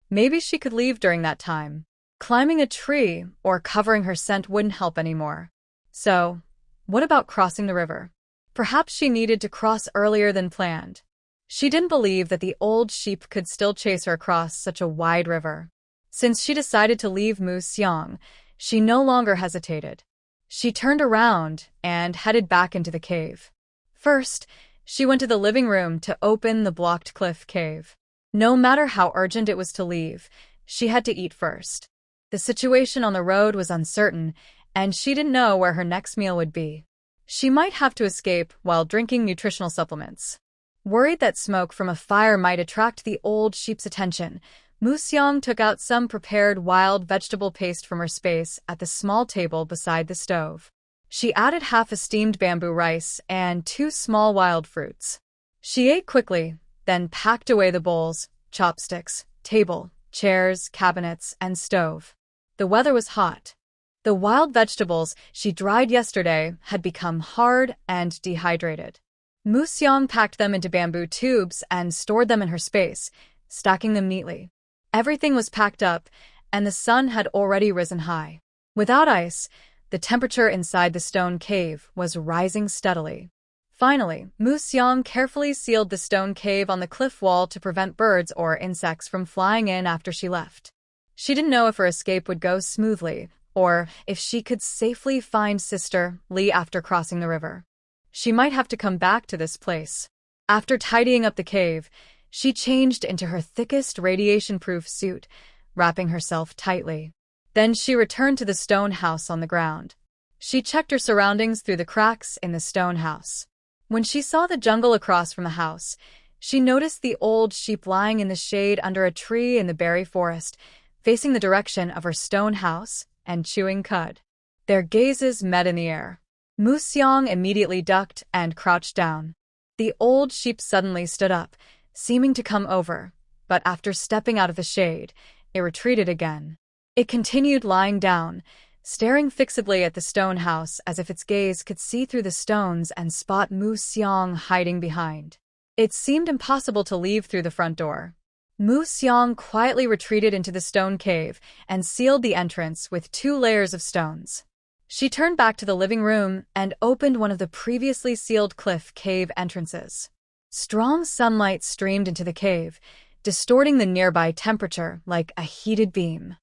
Maybe she could leave during that time. Climbing a tree or covering her scent wouldn't help anymore. So, what about crossing the river? Perhaps she needed to cross earlier than planned. She didn't believe that the old sheep could still chase her across such a wide river. Since she decided to leave Moose Xiang, she no longer hesitated. She turned around and headed back into the cave. First, she went to the living room to open the blocked cliff cave. No matter how urgent it was to leave, she had to eat first. The situation on the road was uncertain, and she didn't know where her next meal would be. She might have to escape while drinking nutritional supplements. Worried that smoke from a fire might attract the old sheep's attention, Moose Xiang took out some prepared wild vegetable paste from her space at the small table beside the stove. She added half a steamed bamboo rice and 2 small wild fruits. She ate quickly, then packed away the bowls, chopsticks, table, chairs, cabinets, and stove. The weather was hot. The wild vegetables she dried yesterday had become hard and dehydrated. Mu Xiang packed them into bamboo tubes and stored them in her space, stacking them neatly. Everything was packed up, and the sun had already risen high. Without ice, the temperature inside the stone cave was rising steadily. Finally, Mu Xiang carefully sealed the stone cave on the cliff wall to prevent birds or insects from flying in after she left. She didn't know if her escape would go smoothly, or if she could safely find Sister Li after crossing the river. She might have to come back to this place. After tidying up the cave, she changed into her thickest radiation-proof suit, wrapping herself tightly. Then she returned to the stone house on the ground. She checked her surroundings through the cracks in the stone house. When she saw the jungle across from the house, she noticed the old sheep lying in the shade under a tree in the berry forest, facing the direction of her stone house and chewing cud. Their gazes met in the air. Mu Xiang immediately ducked and crouched down. The old sheep suddenly stood up, seeming to come over, but after stepping out of the shade, it retreated again. It continued lying down, staring fixedly at the stone house as if its gaze could see through the stones and spot Mu Xiang hiding behind. It seemed impossible to leave through the front door. Mu Xiang quietly retreated into the stone cave and sealed the entrance with 2 layers of stones. She turned back to the living room and opened one of the previously sealed cliff cave entrances. Strong sunlight streamed into the cave, distorting the nearby temperature like a heated beam.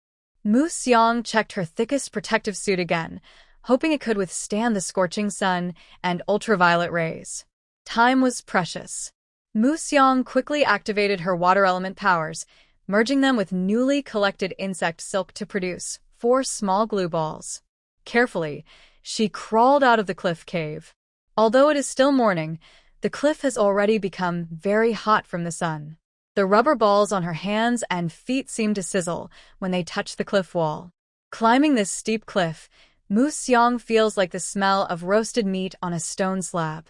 Mu Xiang checked her thickest protective suit again, hoping it could withstand the scorching sun and ultraviolet rays. Time was precious. Mu Xiang quickly activated her water element powers, merging them with newly collected insect silk to produce 4 small glue balls. Carefully, she crawled out of the cliff cave. Although it is still morning, the cliff has already become very hot from the sun. The rubber balls on her hands and feet seemed to sizzle when they touched the cliff wall. Climbing this steep cliff, Mu Xiang feels like the smell of roasted meat on a stone slab.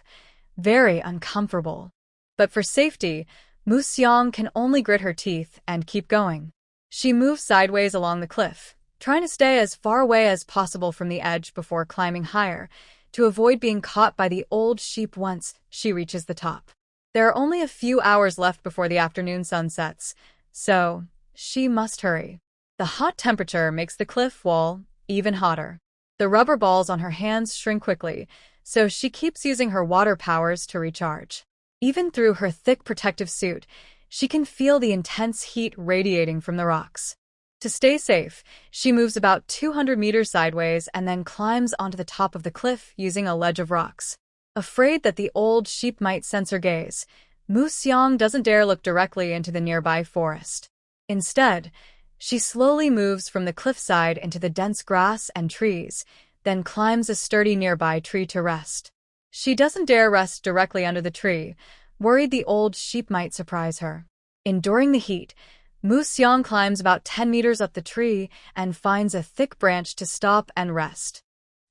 Very uncomfortable. But for safety, Mu Xiang can only grit her teeth and keep going. She moves sideways along the cliff, trying to stay as far away as possible from the edge before climbing higher, to avoid being caught by the old sheep once she reaches the top. There are only a few hours left before the afternoon sun sets, so she must hurry. The hot temperature makes the cliff wall even hotter. The rubber balls on her hands shrink quickly, so she keeps using her water powers to recharge. Even through her thick protective suit, she can feel the intense heat radiating from the rocks. To stay safe, she moves about 200 meters sideways and then climbs onto the top of the cliff using a ledge of rocks. Afraid that the old sheep might sense her gaze, Mu Xiang doesn't dare look directly into the nearby forest. Instead, she slowly moves from the cliffside into the dense grass and trees, then climbs a sturdy nearby tree to rest. She doesn't dare rest directly under the tree, worried the old sheep might surprise her. Enduring the heat, Mu Xiang climbs about 10 meters up the tree and finds a thick branch to stop and rest.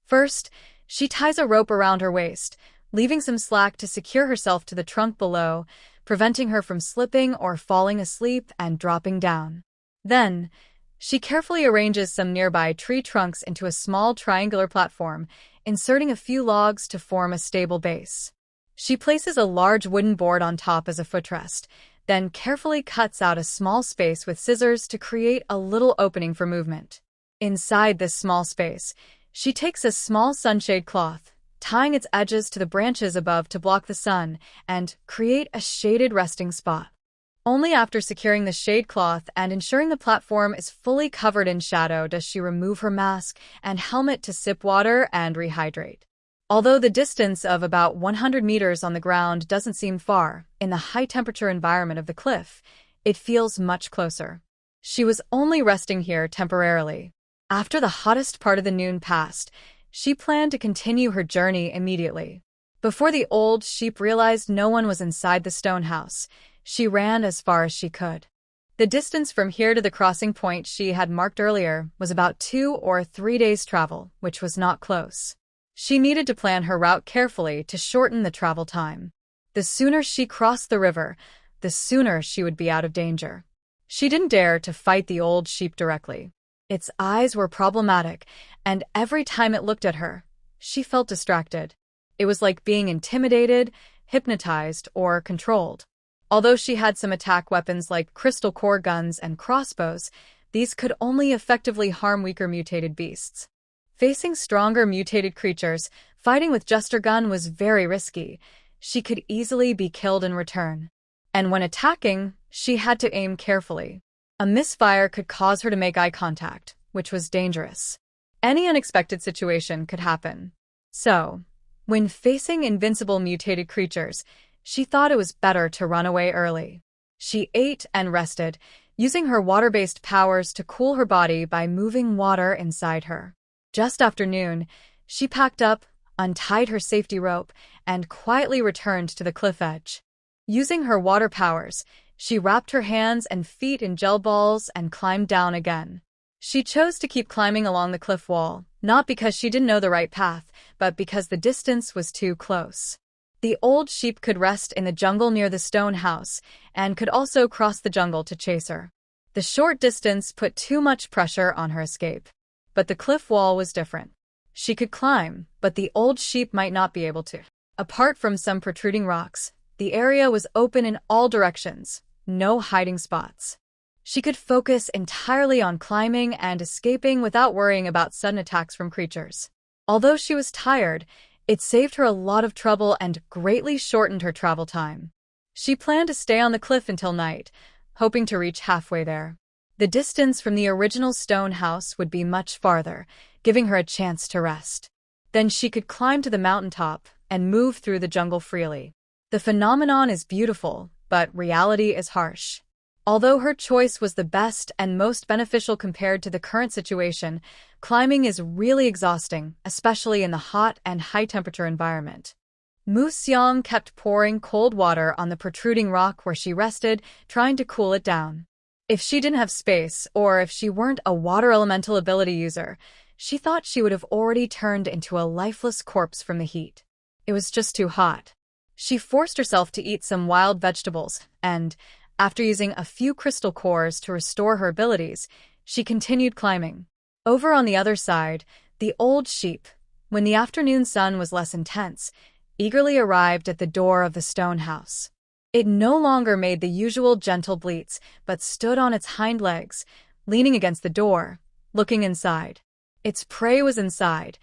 First, she ties a rope around her waist, leaving some slack to secure herself to the trunk below, preventing her from slipping or falling asleep and dropping down. Then, she carefully arranges some nearby tree trunks into a small triangular platform, inserting a few logs to form a stable base. She places a large wooden board on top as a footrest, then carefully cuts out a small space with scissors to create a little opening for movement. Inside this small space, she takes a small sunshade cloth, tying its edges to the branches above to block the sun and create a shaded resting spot. Only after securing the shade cloth and ensuring the platform is fully covered in shadow does she remove her mask and helmet to sip water and rehydrate. Although the distance of about 100 meters on the ground doesn't seem far, in the high-temperature environment of the cliff, it feels much closer. She was only resting here temporarily. After the hottest part of the noon passed, she planned to continue her journey immediately. Before the old sheep realized no one was inside the stone house, she ran as far as she could. The distance from here to the crossing point she had marked earlier was about 2 or 3 days' travel, which was not close. She needed to plan her route carefully to shorten the travel time. The sooner she crossed the river, the sooner she would be out of danger. She didn't dare to fight the old sheep directly. Its eyes were problematic, and every time it looked at her, she felt distracted. It was like being intimidated, hypnotized, or controlled. Although she had some attack weapons like crystal core guns and crossbows, these could only effectively harm weaker mutated beasts. Facing stronger mutated creatures, fighting with just her gun was very risky. She could easily be killed in return. And when attacking, she had to aim carefully. A misfire could cause her to make eye contact, which was dangerous. Any unexpected situation could happen. So, when facing invincible mutated creatures, she thought it was better to run away early. She ate and rested, using her water-based powers to cool her body by moving water inside her. Just after noon, she packed up, untied her safety rope, and quietly returned to the cliff edge. Using her water powers, she wrapped her hands and feet in gel balls and climbed down again. She chose to keep climbing along the cliff wall, not because she didn't know the right path, but because the distance was too close. The old sheep could rest in the jungle near the stone house and could also cross the jungle to chase her. The short distance put too much pressure on her escape. But the cliff wall was different. She could climb, but the old sheep might not be able to. Apart from some protruding rocks, the area was open in all directions, no hiding spots. She could focus entirely on climbing and escaping without worrying about sudden attacks from creatures. Although she was tired, it saved her a lot of trouble and greatly shortened her travel time. She planned to stay on the cliff until night, hoping to reach halfway there. The distance from the original stone house would be much farther, giving her a chance to rest. Then she could climb to the mountaintop and move through the jungle freely. The phenomenon is beautiful, but reality is harsh. Although her choice was the best and most beneficial compared to the current situation, climbing is really exhausting, especially in the hot and high-temperature environment. Mu Xiang kept pouring cold water on the protruding rock where she rested, trying to cool it down. If she didn't have space, or if she weren't a water elemental ability user, she thought she would have already turned into a lifeless corpse from the heat. It was just too hot. She forced herself to eat some wild vegetables, and, after using a few crystal cores to restore her abilities, she continued climbing. Over on the other side, the old sheep, when the afternoon sun was less intense, eagerly arrived at the door of the stone house. It no longer made the usual gentle bleats, but stood on its hind legs, leaning against the door, looking inside. Its prey was inside.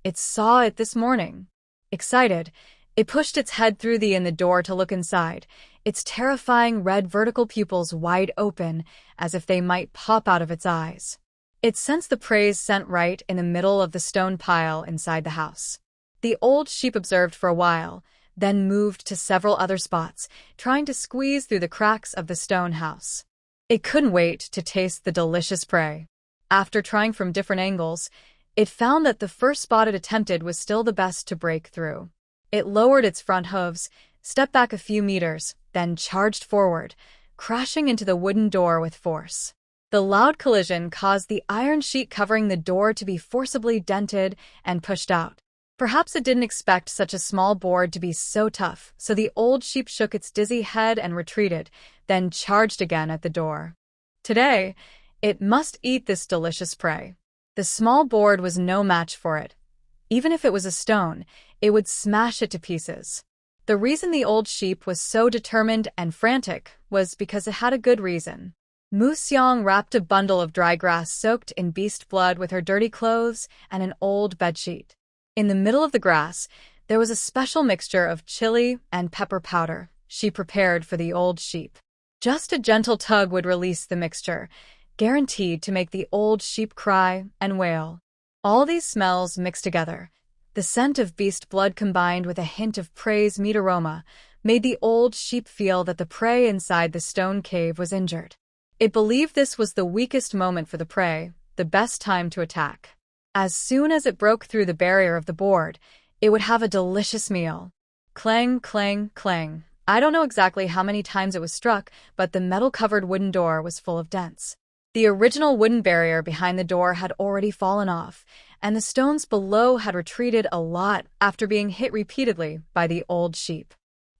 It saw it this morning. Excited, it pushed its head through the door to look inside, its terrifying red vertical pupils wide open, as if they might pop out of its eyes. It sensed the prey's scent right in the middle of the stone pile inside the house. The old sheep observed for a while, then moved to several other spots, trying to squeeze through the cracks of the stone house. It couldn't wait to taste the delicious prey. After trying from different angles, it found that the first spot it attempted was still the best to break through. It lowered its front hooves, stepped back a few meters, then charged forward, crashing into the wooden door with force. The loud collision caused the iron sheet covering the door to be forcibly dented and pushed out. Perhaps it didn't expect such a small board to be so tough, so the old sheep shook its dizzy head and retreated, then charged again at the door. Today, it must eat this delicious prey. The small board was no match for it. Even if it was a stone, it would smash it to pieces. The reason the old sheep was so determined and frantic was because it had a good reason. Mu Xiang wrapped a bundle of dry grass soaked in beast blood with her dirty clothes and an old bedsheet. In the middle of the grass, there was a special mixture of chili and pepper powder she prepared for the old sheep. Just a gentle tug would release the mixture, guaranteed to make the old sheep cry and wail. All these smells mixed together, the scent of beast blood combined with a hint of prey's meat aroma, made the old sheep feel that the prey inside the stone cave was injured. It believed this was the weakest moment for the prey, the best time to attack. As soon as it broke through the barrier of the board, it would have a delicious meal. Clang, clang, clang. I don't know exactly how many times it was struck, but the metal-covered wooden door was full of dents. The original wooden barrier behind the door had already fallen off, and the stones below had retreated a lot after being hit repeatedly by the old sheep.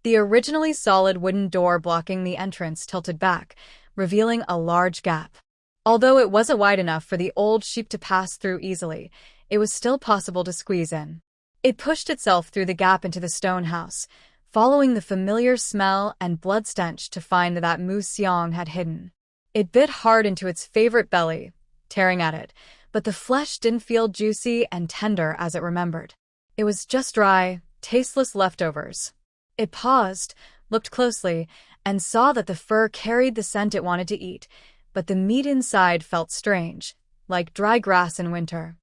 The originally solid wooden door blocking the entrance tilted back, revealing a large gap. Although it wasn't wide enough for the old sheep to pass through easily, it was still possible to squeeze in. It pushed itself through the gap into the stone house, following the familiar smell and blood stench to find that Mu Xiang had hidden. It bit hard into its favorite belly, tearing at it, but the flesh didn't feel juicy and tender as it remembered. It was just dry, tasteless leftovers. It paused, looked closely, and saw that the fur carried the scent it wanted to eat, but the meat inside felt strange, like dry grass in winter.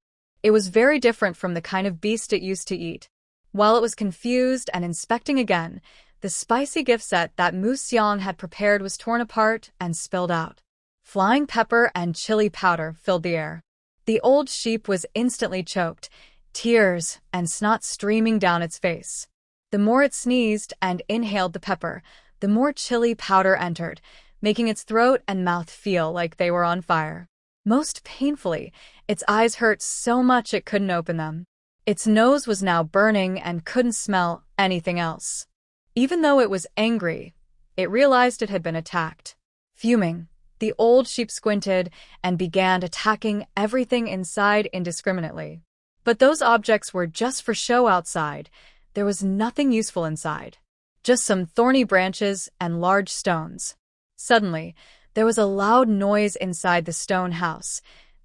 It was very different from the kind of beast it used to eat. While it was confused and inspecting again, the spicy gift set that Mu Xiang had prepared was torn apart and spilled out. Flying pepper and chili powder filled the air. The old sheep was instantly choked, tears and snot streaming down its face. The more it sneezed and inhaled the pepper, the more chili powder entered, making its throat and mouth feel like they were on fire. Most painfully, its eyes hurt so much it couldn't open them. Its nose was now burning and couldn't smell anything else. Even though it was angry, it realized it had been attacked. Fuming, the old sheep squinted and began attacking everything inside indiscriminately. But those objects were just for show outside. There was nothing useful inside. Just some thorny branches and large stones. Suddenly, there was a loud noise inside the stone house.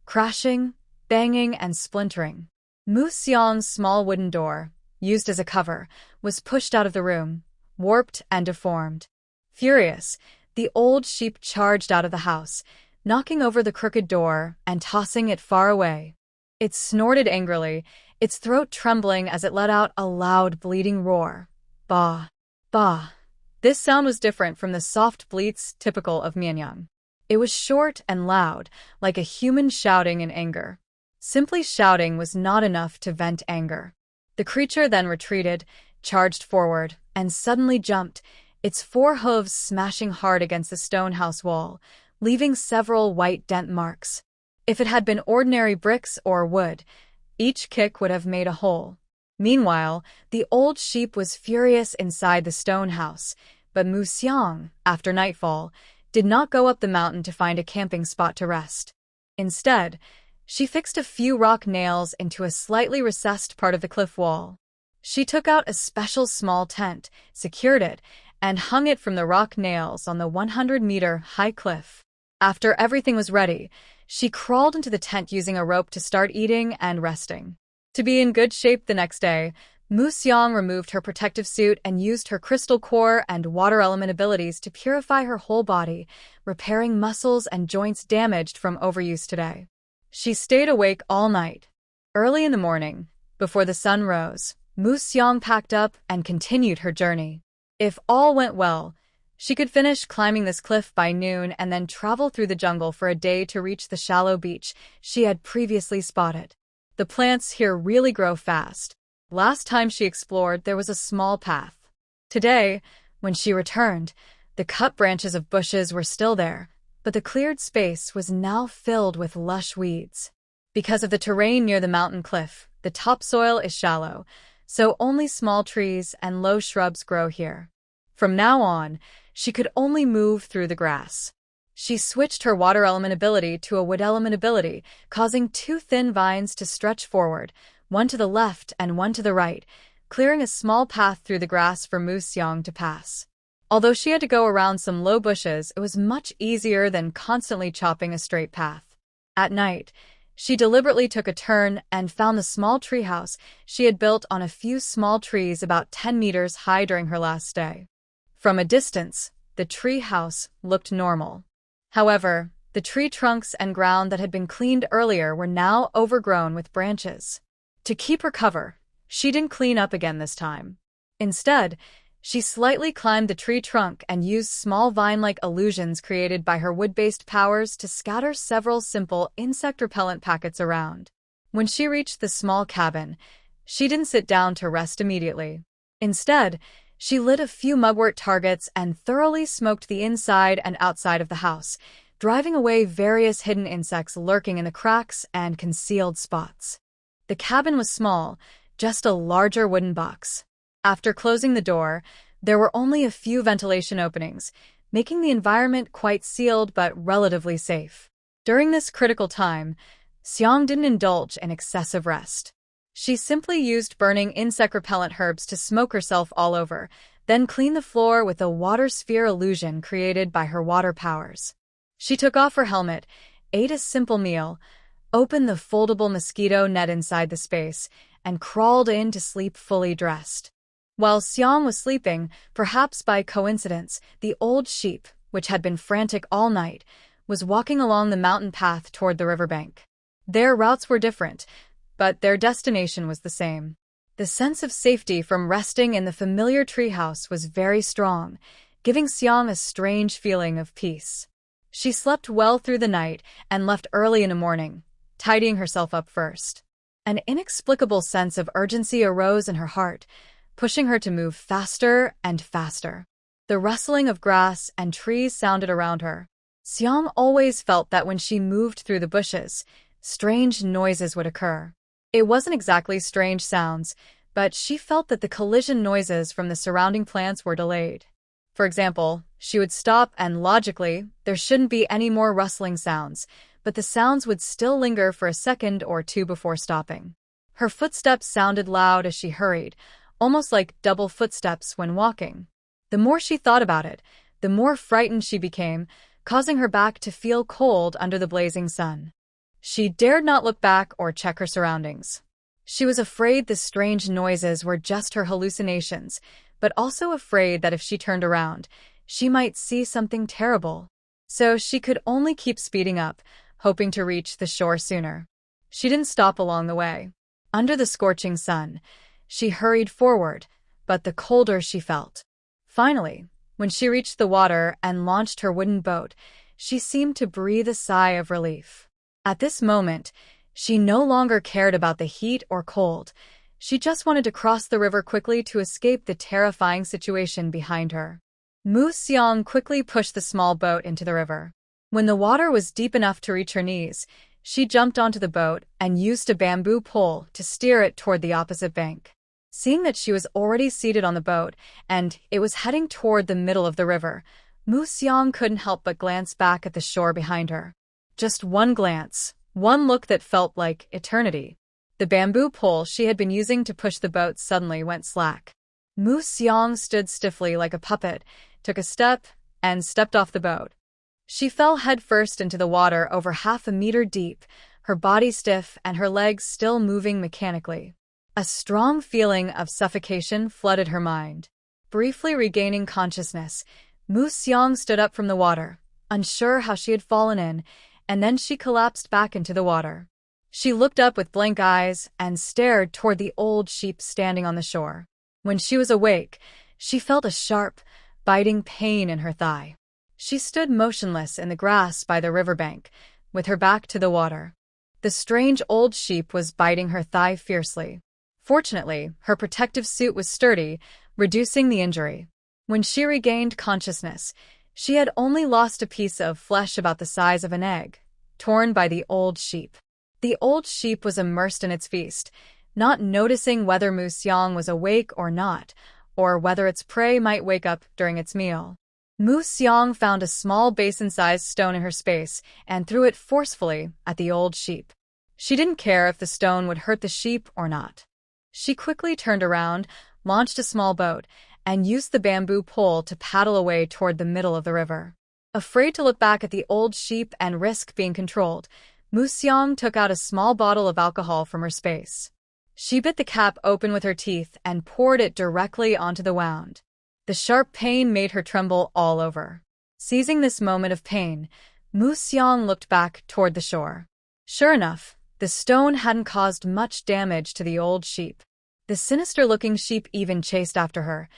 Crashing, banging, and splintering. Mu Xiang's small wooden door, used as a cover, was pushed out of the room, warped and deformed. Furious, the old sheep charged out of the house, knocking over the crooked door and tossing it far away. It snorted angrily, its throat trembling as it let out a loud bleating roar. Bah! Bah! This sound was different from the soft bleats typical of Mianyang. It was short and loud, like a human shouting in anger. Simply shouting was not enough to vent anger. The creature then retreated, charged forward, and suddenly jumped, its 4 hooves smashing hard against the stone house wall, leaving several white dent marks. If it had been ordinary bricks or wood, each kick would have made a hole. Meanwhile, the old sheep was furious inside the stone house, but Mu Xiang, after nightfall, did not go up the mountain to find a camping spot to rest. Instead, she fixed a few rock nails into a slightly recessed part of the cliff wall. She took out a special small tent, secured it, and hung it from the rock nails on the 100-meter-high cliff. After everything was ready, she crawled into the tent using a rope to start eating and resting. To be in good shape the next day, Mu Xiang removed her protective suit and used her crystal core and water element abilities to purify her whole body, repairing muscles and joints damaged from overuse today. She stayed awake all night. Early in the morning, before the sun rose, Mu Xiang packed up and continued her journey. If all went well, she could finish climbing this cliff by noon and then travel through the jungle for a day to reach the shallow beach she had previously spotted. The plants here really grow fast. Last time she explored, there was a small path. Today, when she returned, the cut branches of bushes were still there, but the cleared space was now filled with lush weeds. Because of the terrain near the mountain cliff, the topsoil is shallow, so only small trees and low shrubs grow here. From now on, she could only move through the grass. She switched her water element ability to a wood element ability, causing 2 thin vines to stretch forward, one to the left and one to the right, clearing a small path through the grass for Mu Xiang to pass. Although she had to go around some low bushes, it was much easier than constantly chopping a straight path. At night, she deliberately took a turn and found the small treehouse she had built on a few small trees about 10 meters high during her last stay. From a distance, the tree house looked normal. However, the tree trunks and ground that had been cleaned earlier were now overgrown with branches. To keep her cover, she didn't clean up again this time. Instead, she slightly climbed the tree trunk and used small vine-like illusions created by her wood-based powers to scatter several simple insect-repellent packets around. When she reached the small cabin, she didn't sit down to rest immediately. Instead, she lit a few mugwort targets and thoroughly smoked the inside and outside of the house, driving away various hidden insects lurking in the cracks and concealed spots. The cabin was small, just a larger wooden box. After closing the door, There were only a few ventilation openings, making the environment quite sealed but relatively safe. During this critical time, Xiang didn't indulge in excessive rest. She simply used burning insect-repellent herbs to smoke herself all over, then clean the floor with a water sphere illusion created by her water powers. She took off her helmet, ate a simple meal, opened the foldable mosquito net inside the space, and crawled in to sleep fully dressed. While Xiang was sleeping, perhaps by coincidence, the old sheep, which had been frantic all night, was walking along the mountain path toward the riverbank. Their routes were different, but their destination was the same. The sense of safety from resting in the familiar treehouse was very strong, giving Xiang a strange feeling of peace. She slept well through the night and left early in the morning, tidying herself up first. An inexplicable sense of urgency arose in her heart, pushing her to move faster and faster. The rustling of grass and trees sounded around her. Xiang always felt that when she moved through the bushes, strange noises would occur. It wasn't exactly strange sounds, but she felt that the collision noises from the surrounding plants were delayed. For example, she would stop and logically, there shouldn't be any more rustling sounds, but the sounds would still linger for a second or two before stopping. Her footsteps sounded loud as she hurried, almost like double footsteps when walking. The more she thought about it, the more frightened she became, causing her back to feel cold under the blazing sun. She dared not look back or check her surroundings. She was afraid the strange noises were just her hallucinations, but also afraid that if she turned around, she might see something terrible. So she could only keep speeding up, hoping to reach the shore sooner. She didn't stop along the way. Under the scorching sun, she hurried forward, but the colder she felt. Finally, when she reached the water and launched her wooden boat, she seemed to breathe a sigh of relief. At this moment, she no longer cared about the heat or cold. She just wanted to cross the river quickly to escape the terrifying situation behind her. Mu Xiang quickly pushed the small boat into the river. When the water was deep enough to reach her knees, she jumped onto the boat and used a bamboo pole to steer it toward the opposite bank. Seeing that she was already seated on the boat and it was heading toward the middle of the river, Mu Xiang couldn't help but glance back at the shore behind her. Just one glance, one look that felt like eternity. The bamboo pole she had been using to push the boat suddenly went slack. Mu Xiang stood stiffly like a puppet, took a step, and stepped off the boat. She fell headfirst into the water over half a meter deep, her body stiff and her legs still moving mechanically. A strong feeling of suffocation flooded her mind. Briefly regaining consciousness, Mu Xiang stood up from the water, unsure how she had fallen in, and then she collapsed back into the water. She looked up with blank eyes and stared toward the old sheep standing on the shore. When she was awake, she felt a sharp, biting pain in her thigh. She stood motionless in the grass by the riverbank, with her back to the water. The strange old sheep was biting her thigh fiercely. Fortunately, her protective suit was sturdy, reducing the injury. When she regained consciousness, she had only lost a piece of flesh about the size of an egg, torn by the old sheep. The old sheep was immersed in its feast, not noticing whether Mu Xiang was awake or not, or whether its prey might wake up during its meal. Mu Xiang found a small basin-sized stone in her space and threw it forcefully at the old sheep. She didn't care if the stone would hurt the sheep or not. She quickly turned around, launched a small boat, and used the bamboo pole to paddle away toward the middle of the river. Afraid to look back at the old sheep and risk being controlled, Mu Xiang took out a small bottle of alcohol from her space. She bit the cap open with her teeth and poured it directly onto the wound. The sharp pain made her tremble all over. Seizing this moment of pain, Mu Xiang looked back toward the shore. Sure enough, the stone hadn't caused much damage to the old sheep. The sinister-looking sheep even chased after her,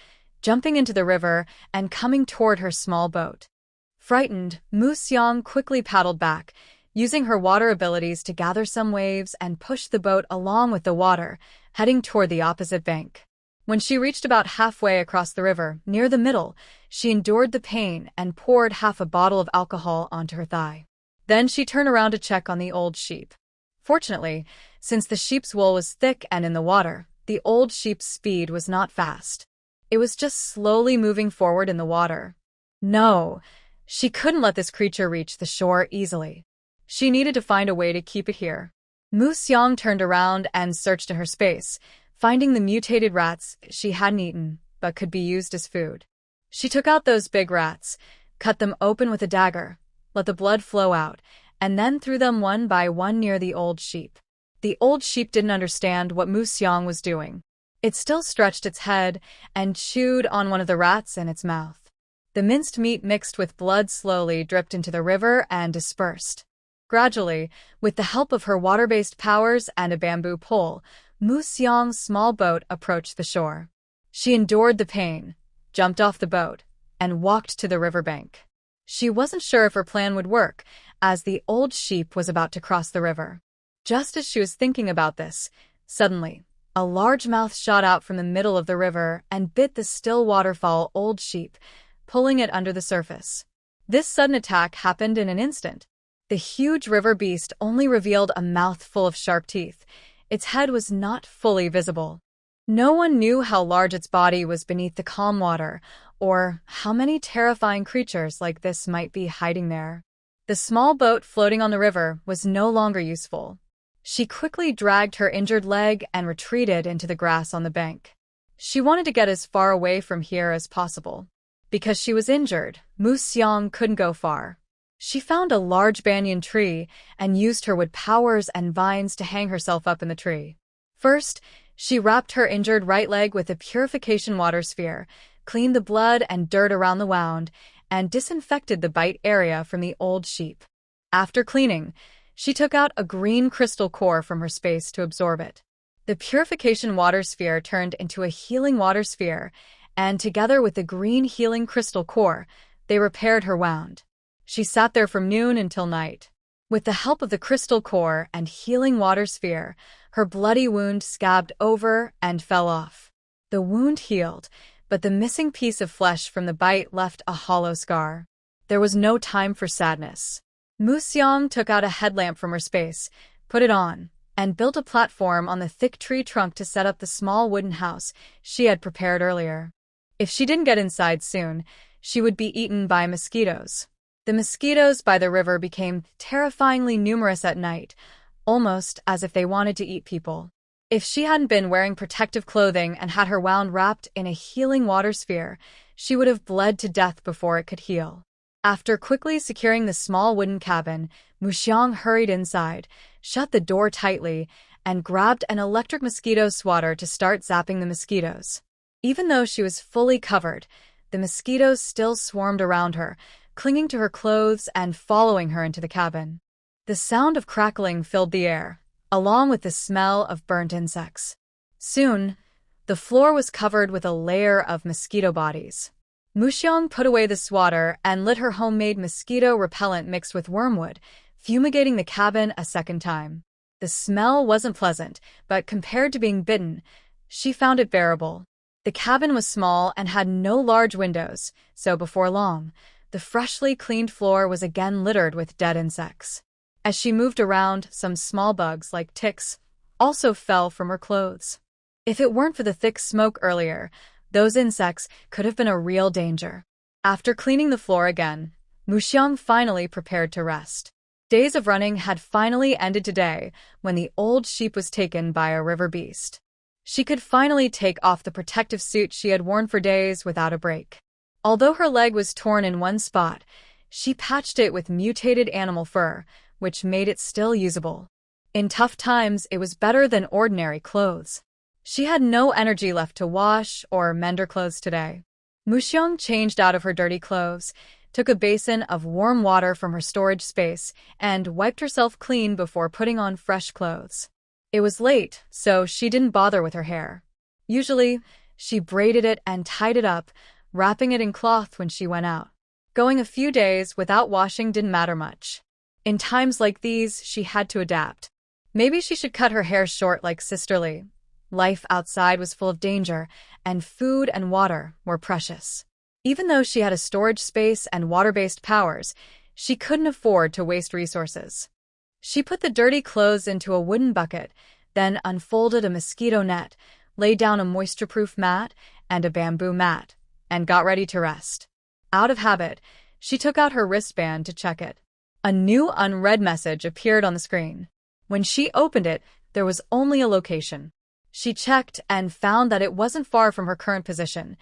jumping into the river and coming toward her small boat. Frightened, Mu Xiang quickly paddled back, using her water abilities to gather some waves and push the boat along with the water, heading toward the opposite bank. When she reached about halfway across the river, near the middle, she endured the pain and poured half a bottle of alcohol onto her thigh. Then she turned around to check on the old sheep. Fortunately, since the sheep's wool was thick and in the water, the old sheep's speed was not fast. It was just slowly moving forward in the water. No, she couldn't let this creature reach the shore easily. She needed to find a way to keep it here. Mu Xiang turned around and searched in her space, finding the mutated rats she hadn't eaten but could be used as food. She took out those big rats, cut them open with a dagger, let the blood flow out, and then threw them one by one near the old sheep. The old sheep didn't understand what Mu Xiang was doing. It still stretched its head and chewed on one of the rats in its mouth. The minced meat mixed with blood slowly dripped into the river and dispersed. Gradually, with the help of her water-based powers and a bamboo pole, Mu Xiang's small boat approached the shore. She endured the pain, jumped off the boat, and walked to the riverbank. She wasn't sure if her plan would work, as the old sheep was about to cross the river. Just as she was thinking about this, suddenly, a large mouth shot out from the middle of the river and bit the still waterfall old sheep, pulling it under the surface. This sudden attack happened in an instant. The huge river beast only revealed a mouth full of sharp teeth. Its head was not fully visible. No one knew how large its body was beneath the calm water, or how many terrifying creatures like this might be hiding there. The small boat floating on the river was no longer useful. She quickly dragged her injured leg and retreated into the grass on the bank. She wanted to get as far away from here as possible. Because she was injured, Mu Xiang couldn't go far. She found a large banyan tree and used her wood powers and vines to hang herself up in the tree. First, she wrapped her injured right leg with a purification water sphere, cleaned the blood and dirt around the wound, and disinfected the bite area from the old sheep. After cleaning, she took out a green crystal core from her space to absorb it. The purification water sphere turned into a healing water sphere, and together with the green healing crystal core, they repaired her wound. She sat there from noon until night. With the help of the crystal core and healing water sphere, her bloody wound scabbed over and fell off. The wound healed, but the missing piece of flesh from the bite left a hollow scar. There was no time for sadness. Mu Xiang took out a headlamp from her space, put it on, and built a platform on the thick tree trunk to set up the small wooden house she had prepared earlier. If she didn't get inside soon, she would be eaten by mosquitoes. The mosquitoes by the river became terrifyingly numerous at night, almost as if they wanted to eat people. If she hadn't been wearing protective clothing and had her wound wrapped in a healing water sphere, she would have bled to death before it could heal. After quickly securing the small wooden cabin, Mu Xiang hurried inside, shut the door tightly, and grabbed an electric mosquito swatter to start zapping the mosquitoes. Even though she was fully covered, the mosquitoes still swarmed around her, clinging to her clothes and following her into the cabin. The sound of crackling filled the air, along with the smell of burnt insects. Soon, the floor was covered with a layer of mosquito bodies. Mu Xiang put away the swatter and lit her homemade mosquito repellent mixed with wormwood, fumigating the cabin a second time. The smell wasn't pleasant, but compared to being bitten, she found it bearable. The cabin was small and had no large windows, so before long, the freshly cleaned floor was again littered with dead insects. As she moved around, some small bugs like ticks also fell from her clothes. If it weren't for the thick smoke earlier, those insects could have been a real danger. After cleaning the floor again, Mu Xiang finally prepared to rest. Days of running had finally ended today when the old sheep was taken by a river beast. She could finally take off the protective suit she had worn for days without a break. Although her leg was torn in one spot, she patched it with mutated animal fur, which made it still usable. In tough times, it was better than ordinary clothes. She had no energy left to wash or mend her clothes today. Mu Xiang changed out of her dirty clothes, took a basin of warm water from her storage space, and wiped herself clean before putting on fresh clothes. It was late, so she didn't bother with her hair. Usually, she braided it and tied it up, wrapping it in cloth when she went out. Going a few days without washing didn't matter much. In times like these, she had to adapt. Maybe she should cut her hair short like Sister Lee. Life outside was full of danger, and food and water were precious. Even though she had a storage space and water-based powers, she couldn't afford to waste resources. She put the dirty clothes into a wooden bucket, then unfolded a mosquito net, laid down a moisture-proof mat, and a bamboo mat, and got ready to rest. Out of habit, she took out her wristband to check it. A new unread message appeared on the screen. When she opened it, there was only a location. She checked and found that it wasn't far from her current position,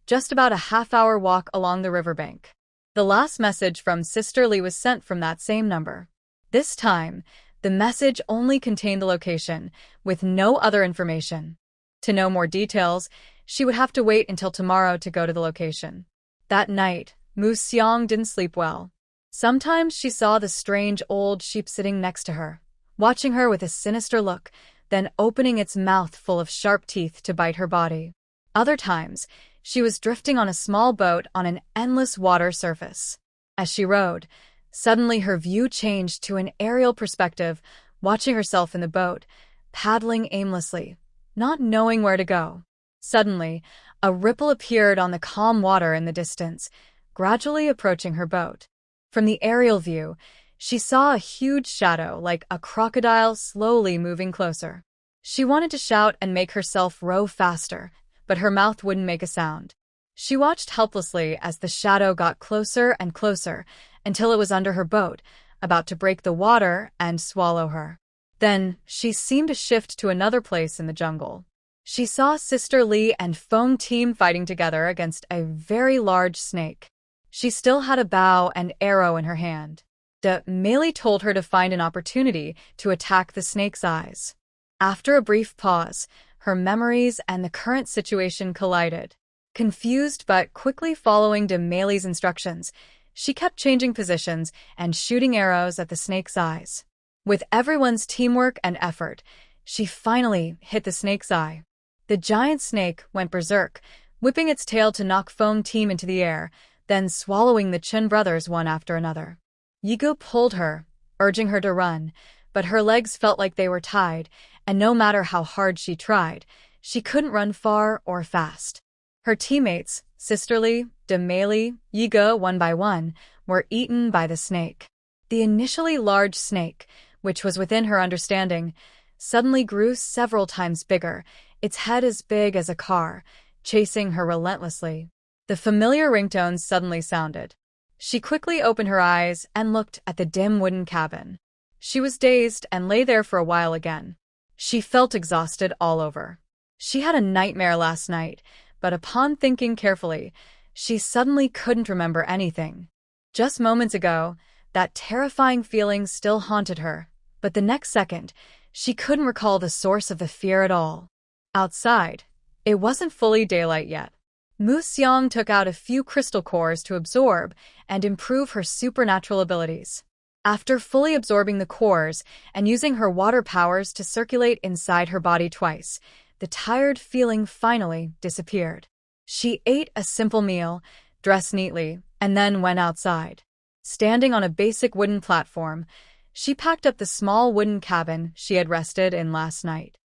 just about a half-hour walk along the riverbank. The last message from Sister Lee was sent from that same number. This time, the message only contained the location, with no other information. To know more details, she would have to wait until tomorrow to go to the location. That night, Mu Xiang didn't sleep well. Sometimes she saw the strange old sheep sitting next to her, watching her with a sinister look, then opening its mouth full of sharp teeth to bite her body. Other times, she was drifting on a small boat on an endless water surface. As she rowed, suddenly her view changed to an aerial perspective, watching herself in the boat, paddling aimlessly, not knowing where to go. Suddenly, a ripple appeared on the calm water in the distance, gradually approaching her boat. From the aerial view, she saw a huge shadow like a crocodile slowly moving closer. She wanted to shout and make herself row faster, but her mouth wouldn't make a sound. She watched helplessly as the shadow got closer and closer until it was under her boat, about to break the water and swallow her. Then, she seemed to shift to another place in the jungle. She saw Sister Lee and Feng team fighting together against a very large snake. She still had a bow and arrow in her hand. De Meili told her to find an opportunity to attack the snake's eyes. After a brief pause, her memories and the current situation collided. Confused but quickly following De Meili's instructions, she kept changing positions and shooting arrows at the snake's eyes. With everyone's teamwork and effort, she finally hit the snake's eye. The giant snake went berserk, whipping its tail to knock Feng team into the air, then swallowing the Chen brothers one after another. Yigo pulled her, urging her to run, but her legs felt like they were tied, and no matter how hard she tried, she couldn't run far or fast. Her teammates, Sister Lee, De Meili, Yigo, one by one, were eaten by the snake. The initially large snake, which was within her understanding, suddenly grew several times bigger, its head as big as a car, chasing her relentlessly. The familiar ringtone suddenly sounded. She quickly opened her eyes and looked at the dim wooden cabin. She was dazed and lay there for a while again. She felt exhausted all over. She had a nightmare last night, but upon thinking carefully, she suddenly couldn't remember anything. Just moments ago, that terrifying feeling still haunted her, but the next second, she couldn't recall the source of the fear at all. Outside, it wasn't fully daylight yet. Mu Xiang took out a few crystal cores to absorb and improve her supernatural abilities. After fully absorbing the cores and using her water powers to circulate inside her body twice, the tired feeling finally disappeared. She ate a simple meal, dressed neatly, and then went outside. Standing on a basic wooden platform, she packed up the small wooden cabin she had rested in last night.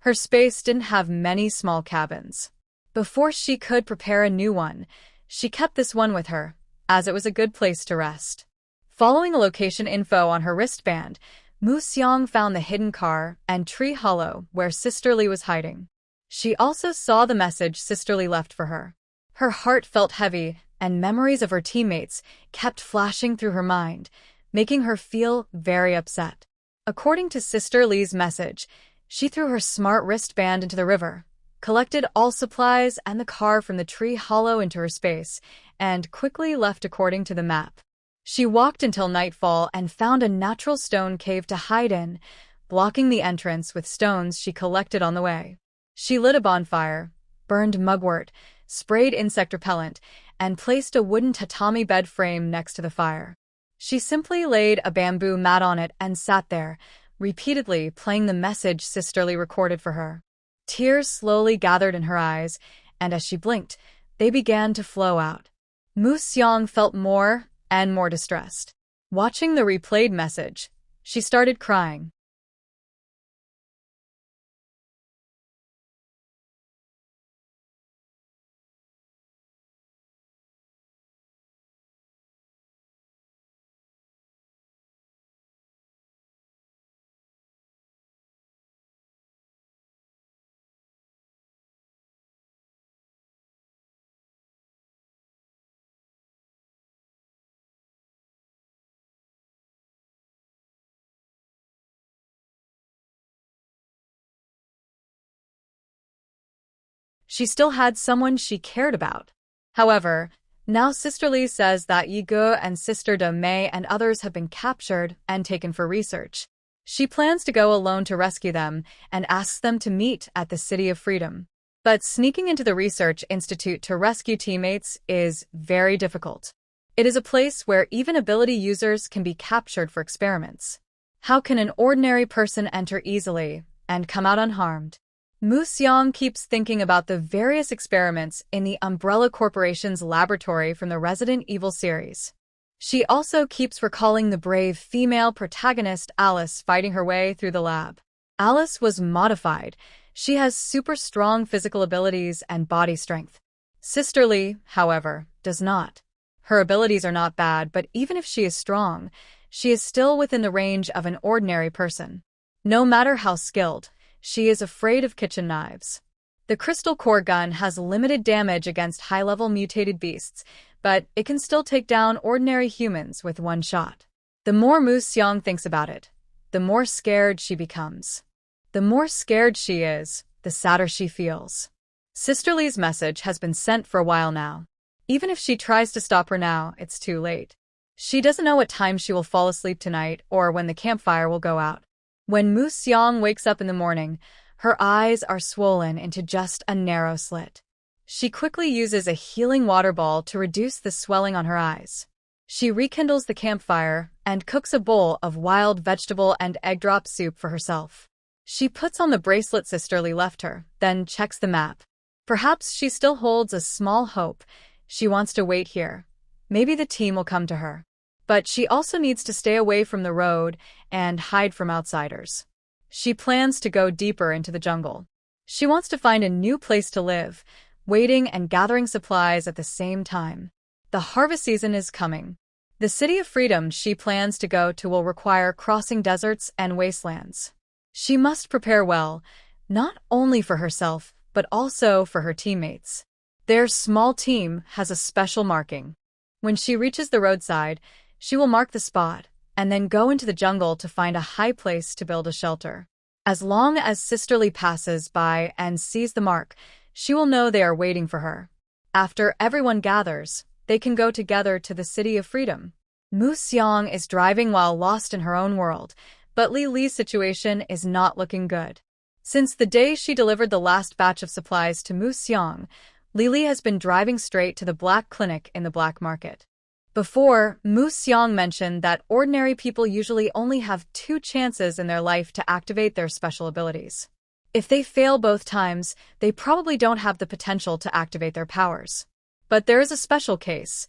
Her space didn't have many small cabins. Before she could prepare a new one, she kept this one with her, as it was a good place to rest. Following a location info on her wristband, Mu Xiang found the hidden car and tree hollow where Sister Lee was hiding. She also saw the message Sister Lee left for her. Her heart felt heavy, and memories of her teammates kept flashing through her mind, making her feel very upset. According to Sister Lee's message, she threw her smart wristband into the river, collected all supplies and the car from the tree hollow into her space, and quickly left according to the map. She walked until nightfall and found a natural stone cave to hide in, blocking the entrance with stones she collected on the way. She lit a bonfire, burned mugwort, sprayed insect repellent, and placed a wooden tatami bed frame next to the fire. She simply laid a bamboo mat on it and sat there, repeatedly playing the message Sister Lee recorded for her. Tears slowly gathered in her eyes, and as she blinked, they began to flow out. Mu Xiang felt more and more distressed. Watching the replayed message, she started crying. She still had someone she cared about. However, now Sister Lee says that Yi Ge and Sister De Mei and others have been captured and taken for research. She plans to go alone to rescue them and asks them to meet at the City of Freedom. But sneaking into the research institute to rescue teammates is very difficult. It is a place where even ability users can be captured for experiments. How can an ordinary person enter easily and come out unharmed? Mu Xiang keeps thinking about the various experiments in the Umbrella Corporation's laboratory from the Resident Evil series. She also keeps recalling the brave female protagonist Alice fighting her way through the lab. Alice was modified. She has super strong physical abilities and body strength. Sister Lee, however, does not. Her abilities are not bad, but even if she is strong, she is still within the range of an ordinary person. No matter how skilled, she is afraid of kitchen knives. The crystal core gun has limited damage against high-level mutated beasts, but it can still take down ordinary humans with one shot. The more Mu Xiang thinks about it, the more scared she becomes. The more scared she is, the sadder she feels. Sister Lee's message has been sent for a while now. Even if she tries to stop her now, it's too late. She doesn't know what time she will fall asleep tonight or when the campfire will go out. When Mu Xiang wakes up in the morning, her eyes are swollen into just a narrow slit. She quickly uses a healing water ball to reduce the swelling on her eyes. She rekindles the campfire and cooks a bowl of wild vegetable and egg drop soup for herself. She puts on the bracelet Sister Lee left her, then checks the map. Perhaps she still holds a small hope. She wants to wait here. Maybe the team will come to her. But she also needs to stay away from the road and hide from outsiders. She plans to go deeper into the jungle. She wants to find a new place to live, waiting and gathering supplies at the same time. The harvest season is coming. The City of Freedom she plans to go to will require crossing deserts and wastelands. She must prepare well, not only for herself, but also for her teammates. Their small team has a special marking. When she reaches the roadside, she will mark the spot, and then go into the jungle to find a high place to build a shelter. As long as Sister Lee passes by and sees the mark, she will know they are waiting for her. After everyone gathers, they can go together to the City of Freedom. Mu Xiang is driving while lost in her own world, but Li Li's situation is not looking good. Since the day she delivered the last batch of supplies to Mu Xiang, Li Li has been driving straight to the black clinic in the black market. Before, Mu Xiang mentioned that ordinary people usually only have 2 chances in their life to activate their special abilities. If they fail both times, they probably don't have the potential to activate their powers. But there is a special case,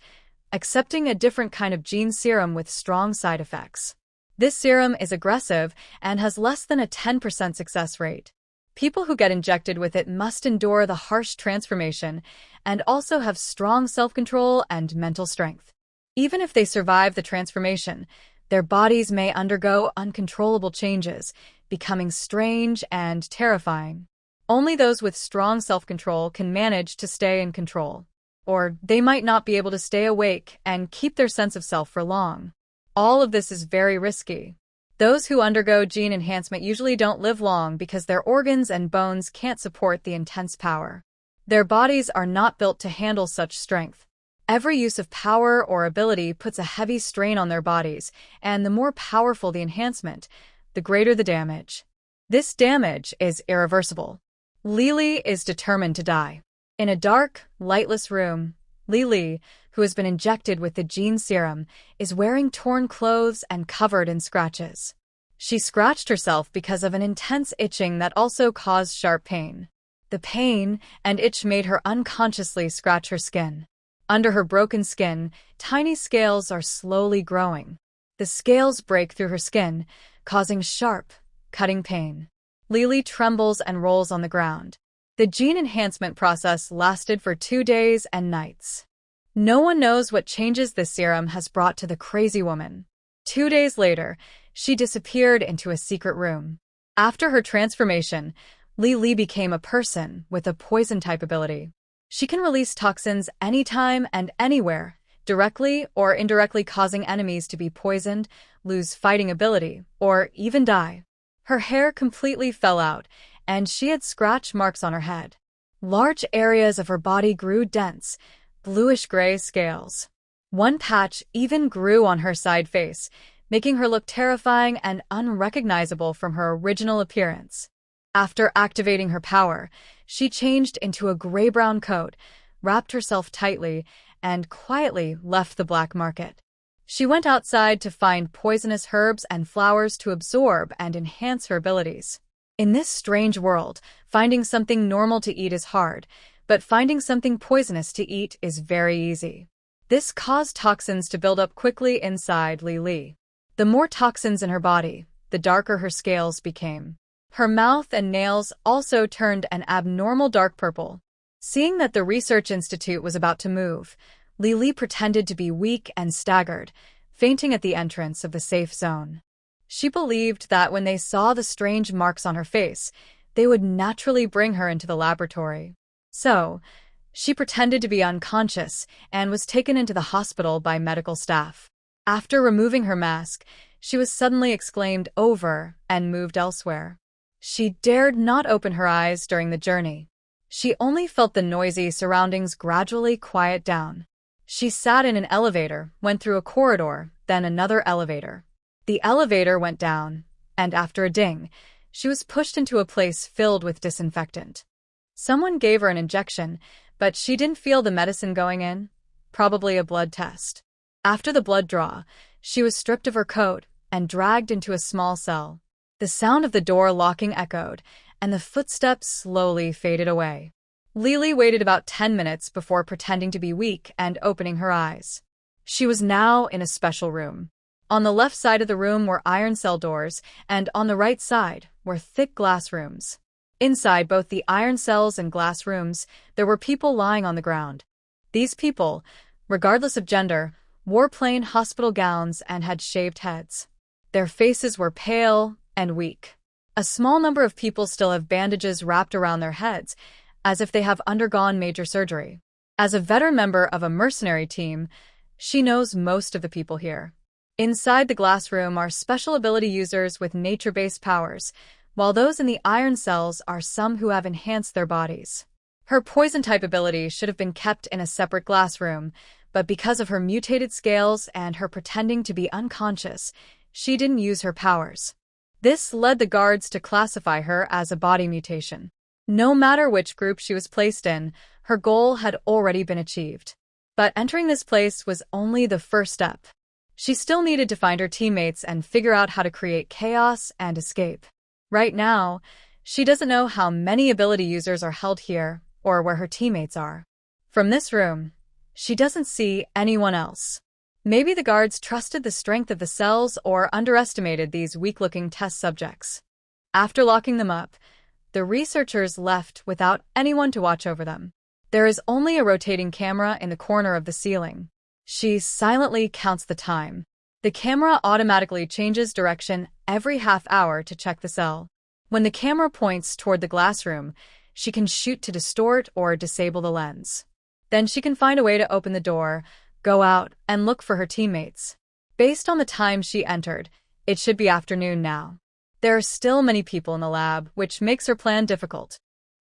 accepting a different kind of gene serum with strong side effects. This serum is aggressive and has less than a 10% success rate. People who get injected with it must endure the harsh transformation and also have strong self-control and mental strength. Even if they survive the transformation, their bodies may undergo uncontrollable changes, becoming strange and terrifying. Only those with strong self-control can manage to stay in control. Or they might not be able to stay awake and keep their sense of self for long. All of this is very risky. Those who undergo gene enhancement usually don't live long because their organs and bones can't support the intense power. Their bodies are not built to handle such strength. Every use of power or ability puts a heavy strain on their bodies, and the more powerful the enhancement, the greater the damage. This damage is irreversible. Li Li is determined to die. In a dark, lightless room, Li Li, who has been injected with the gene serum, is wearing torn clothes and covered in scratches. She scratched herself because of an intense itching that also caused sharp pain. The pain and itch made her unconsciously scratch her skin. Under her broken skin, tiny scales are slowly growing. The scales break through her skin, causing sharp, cutting pain. Li Li trembles and rolls on the ground. The gene enhancement process lasted for 2 days and nights. No one knows what changes this serum has brought to the crazy woman. 2 days later, she disappeared into a secret room. After her transformation, Li Li became a person with a poison-type ability. She can release toxins anytime and anywhere, directly or indirectly causing enemies to be poisoned, lose fighting ability, or even die. Her hair completely fell out, and she had scratch marks on her head. Large areas of her body grew dense, bluish-gray scales. One patch even grew on her side face, making her look terrifying and unrecognizable from her original appearance. After activating her power, she changed into a gray-brown coat, wrapped herself tightly, and quietly left the black market. She went outside to find poisonous herbs and flowers to absorb and enhance her abilities. In this strange world, finding something normal to eat is hard, but finding something poisonous to eat is very easy. This caused toxins to build up quickly inside Li. The more toxins in her body, the darker her scales became. Her mouth and nails also turned an abnormal dark purple. Seeing that the research institute was about to move, Li pretended to be weak and staggered, fainting at the entrance of the safe zone. She believed that when they saw the strange marks on her face, they would naturally bring her into the laboratory. So, she pretended to be unconscious and was taken into the hospital by medical staff. After removing her mask, she was suddenly exclaimed over and moved elsewhere. She dared not open her eyes during the journey. She only felt the noisy surroundings gradually quiet down. She sat in an elevator, went through a corridor, then another elevator. The elevator went down, and after a ding, she was pushed into a place filled with disinfectant. Someone gave her an injection, but she didn't feel the medicine going in. Probably a blood test. After the blood draw, she was stripped of her coat and dragged into a small cell. The sound of the door locking echoed, and the footsteps slowly faded away. Li waited about 10 minutes before pretending to be weak and opening her eyes. She was now in a special room. On the left side of the room were iron cell doors, and on the right side were thick glass rooms. Inside both the iron cells and glass rooms, there were people lying on the ground. These people, regardless of gender, wore plain hospital gowns and had shaved heads. Their faces were pale and weak. A small number of people still have bandages wrapped around their heads, as if they have undergone major surgery. As a veteran member of a mercenary team, she knows most of the people here. Inside the glass room are special ability users with nature-based powers, while those in the iron cells are some who have enhanced their bodies. Her poison-type ability should have been kept in a separate glass room, but because of her mutated scales and her pretending to be unconscious, she didn't use her powers. This led the guards to classify her as a body mutation. No matter which group she was placed in, her goal had already been achieved. But entering this place was only the first step. She still needed to find her teammates and figure out how to create chaos and escape. Right now, she doesn't know how many ability users are held here or where her teammates are. From this room, she doesn't see anyone else. Maybe the guards trusted the strength of the cells or underestimated these weak-looking test subjects. After locking them up, the researchers left without anyone to watch over them. There is only a rotating camera in the corner of the ceiling. She silently counts the time. The camera automatically changes direction every half hour to check the cell. When the camera points toward the glass room, she can shoot to distort or disable the lens. Then she can find a way to open the door, go out, and look for her teammates. Based on the time she entered, it should be afternoon now. There are still many people in the lab, which makes her plan difficult.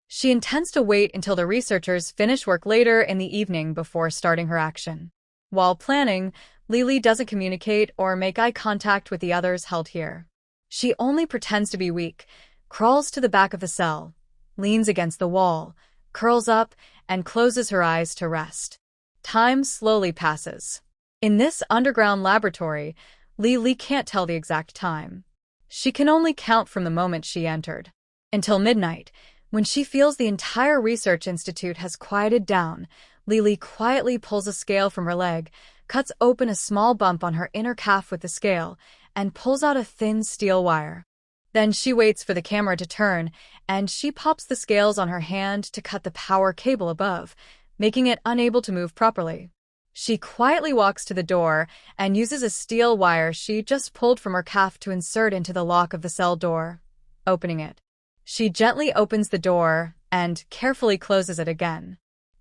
She intends to wait until the researchers finish work later in the evening before starting her action. While planning, Li doesn't communicate or make eye contact with the others held here. She only pretends to be weak, crawls to the back of the cell, leans against the wall, curls up, and closes her eyes to rest. Time slowly passes. In this underground laboratory, Li can't tell the exact time. She can only count from the moment she entered. Until midnight, when she feels the entire research institute has quieted down, Li quietly pulls a scale from her leg, cuts open a small bump on her inner calf with the scale, and pulls out a thin steel wire. Then she waits for the camera to turn, and she pops the scales on her hand to cut the power cable above, making it unable to move properly. She quietly walks to the door and uses a steel wire she just pulled from her calf to insert into the lock of the cell door, opening it. She gently opens the door and carefully closes it again.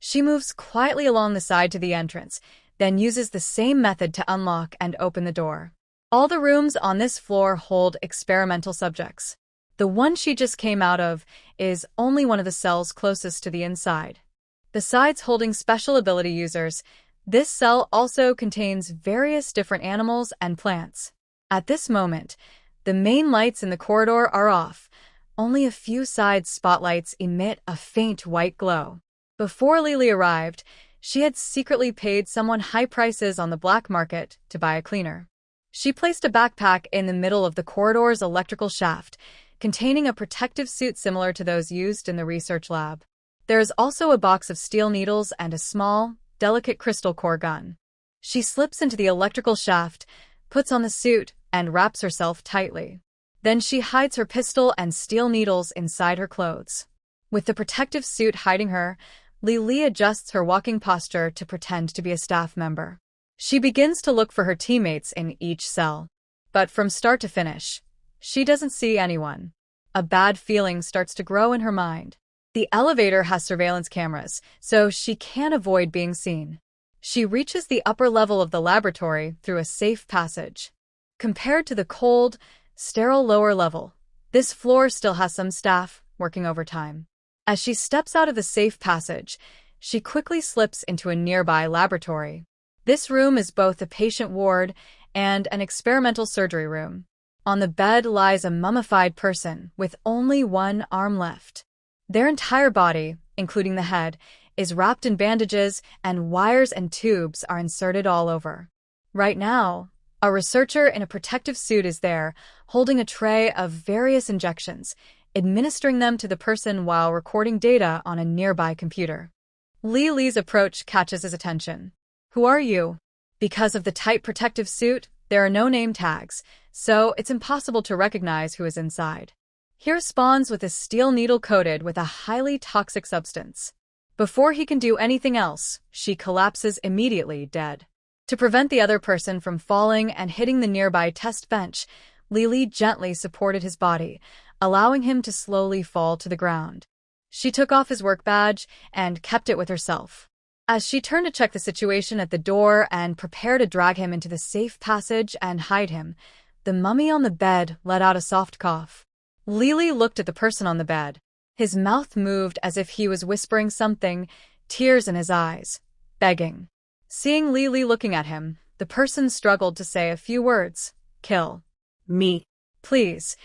She moves quietly along the side to the entrance, then uses the same method to unlock and open the door. All the rooms on this floor hold experimental subjects. The one she just came out of is only one of the cells closest to the inside. Besides holding special ability users, this cell also contains various different animals and plants. At this moment, the main lights in the corridor are off. Only a few side spotlights emit a faint white glow. Before Lily arrived, she had secretly paid someone high prices on the black market to buy a cleaner. She placed a backpack in the middle of the corridor's electrical shaft, containing a protective suit similar to those used in the research lab. There is also a box of steel needles and a small, delicate crystal core gun. She slips into the electrical shaft, puts on the suit, and wraps herself tightly. Then she hides her pistol and steel needles inside her clothes. With the protective suit hiding her, Lily adjusts her walking posture to pretend to be a staff member. She begins to look for her teammates in each cell. But from start to finish, she doesn't see anyone. A bad feeling starts to grow in her mind. The elevator has surveillance cameras, so she can't avoid being seen. She reaches the upper level of the laboratory through a safe passage. Compared to the cold, sterile lower level, this floor still has some staff working overtime. As she steps out of the safe passage, she quickly slips into a nearby laboratory. This room is both a patient ward and an experimental surgery room. On the bed lies a mummified person with only one arm left. Their entire body, including the head, is wrapped in bandages, and wires and tubes are inserted all over. Right now, a researcher in a protective suit is there, holding a tray of various injections, administering them to the person while recording data on a nearby computer. Lily's approach catches his attention. "Who are you?" Because of the tight protective suit, there are no name tags, so it's impossible to recognize who is inside. He responds with a steel needle coated with a highly toxic substance. Before he can do anything else, she collapses immediately dead. To prevent the other person from falling and hitting the nearby test bench, Lily gently supported his body, allowing him to slowly fall to the ground. She took off his work badge and kept it with herself. As she turned to check the situation at the door and prepare to drag him into the safe passage and hide him, the mummy on the bed let out a soft cough. Lily looked at the person on the bed. His mouth moved as if he was whispering something, tears in his eyes, begging. Seeing Lily looking at him, the person struggled to say a few words. "Kill Me. please."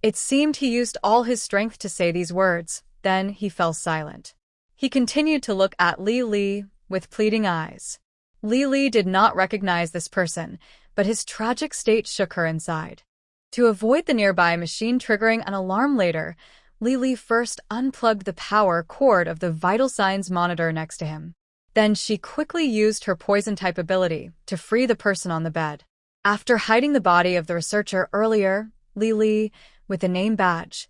It seemed he used all his strength to say these words, then he fell silent. He continued to look at Lily with pleading eyes. Lily did not recognize this person, but his tragic state shook her inside. To avoid the nearby machine triggering an alarm later, Lily first unplugged the power cord of the vital signs monitor next to him. Then she quickly used her poison-type ability to free the person on the bed. After hiding the body of the researcher earlier, Lily, with a name badge,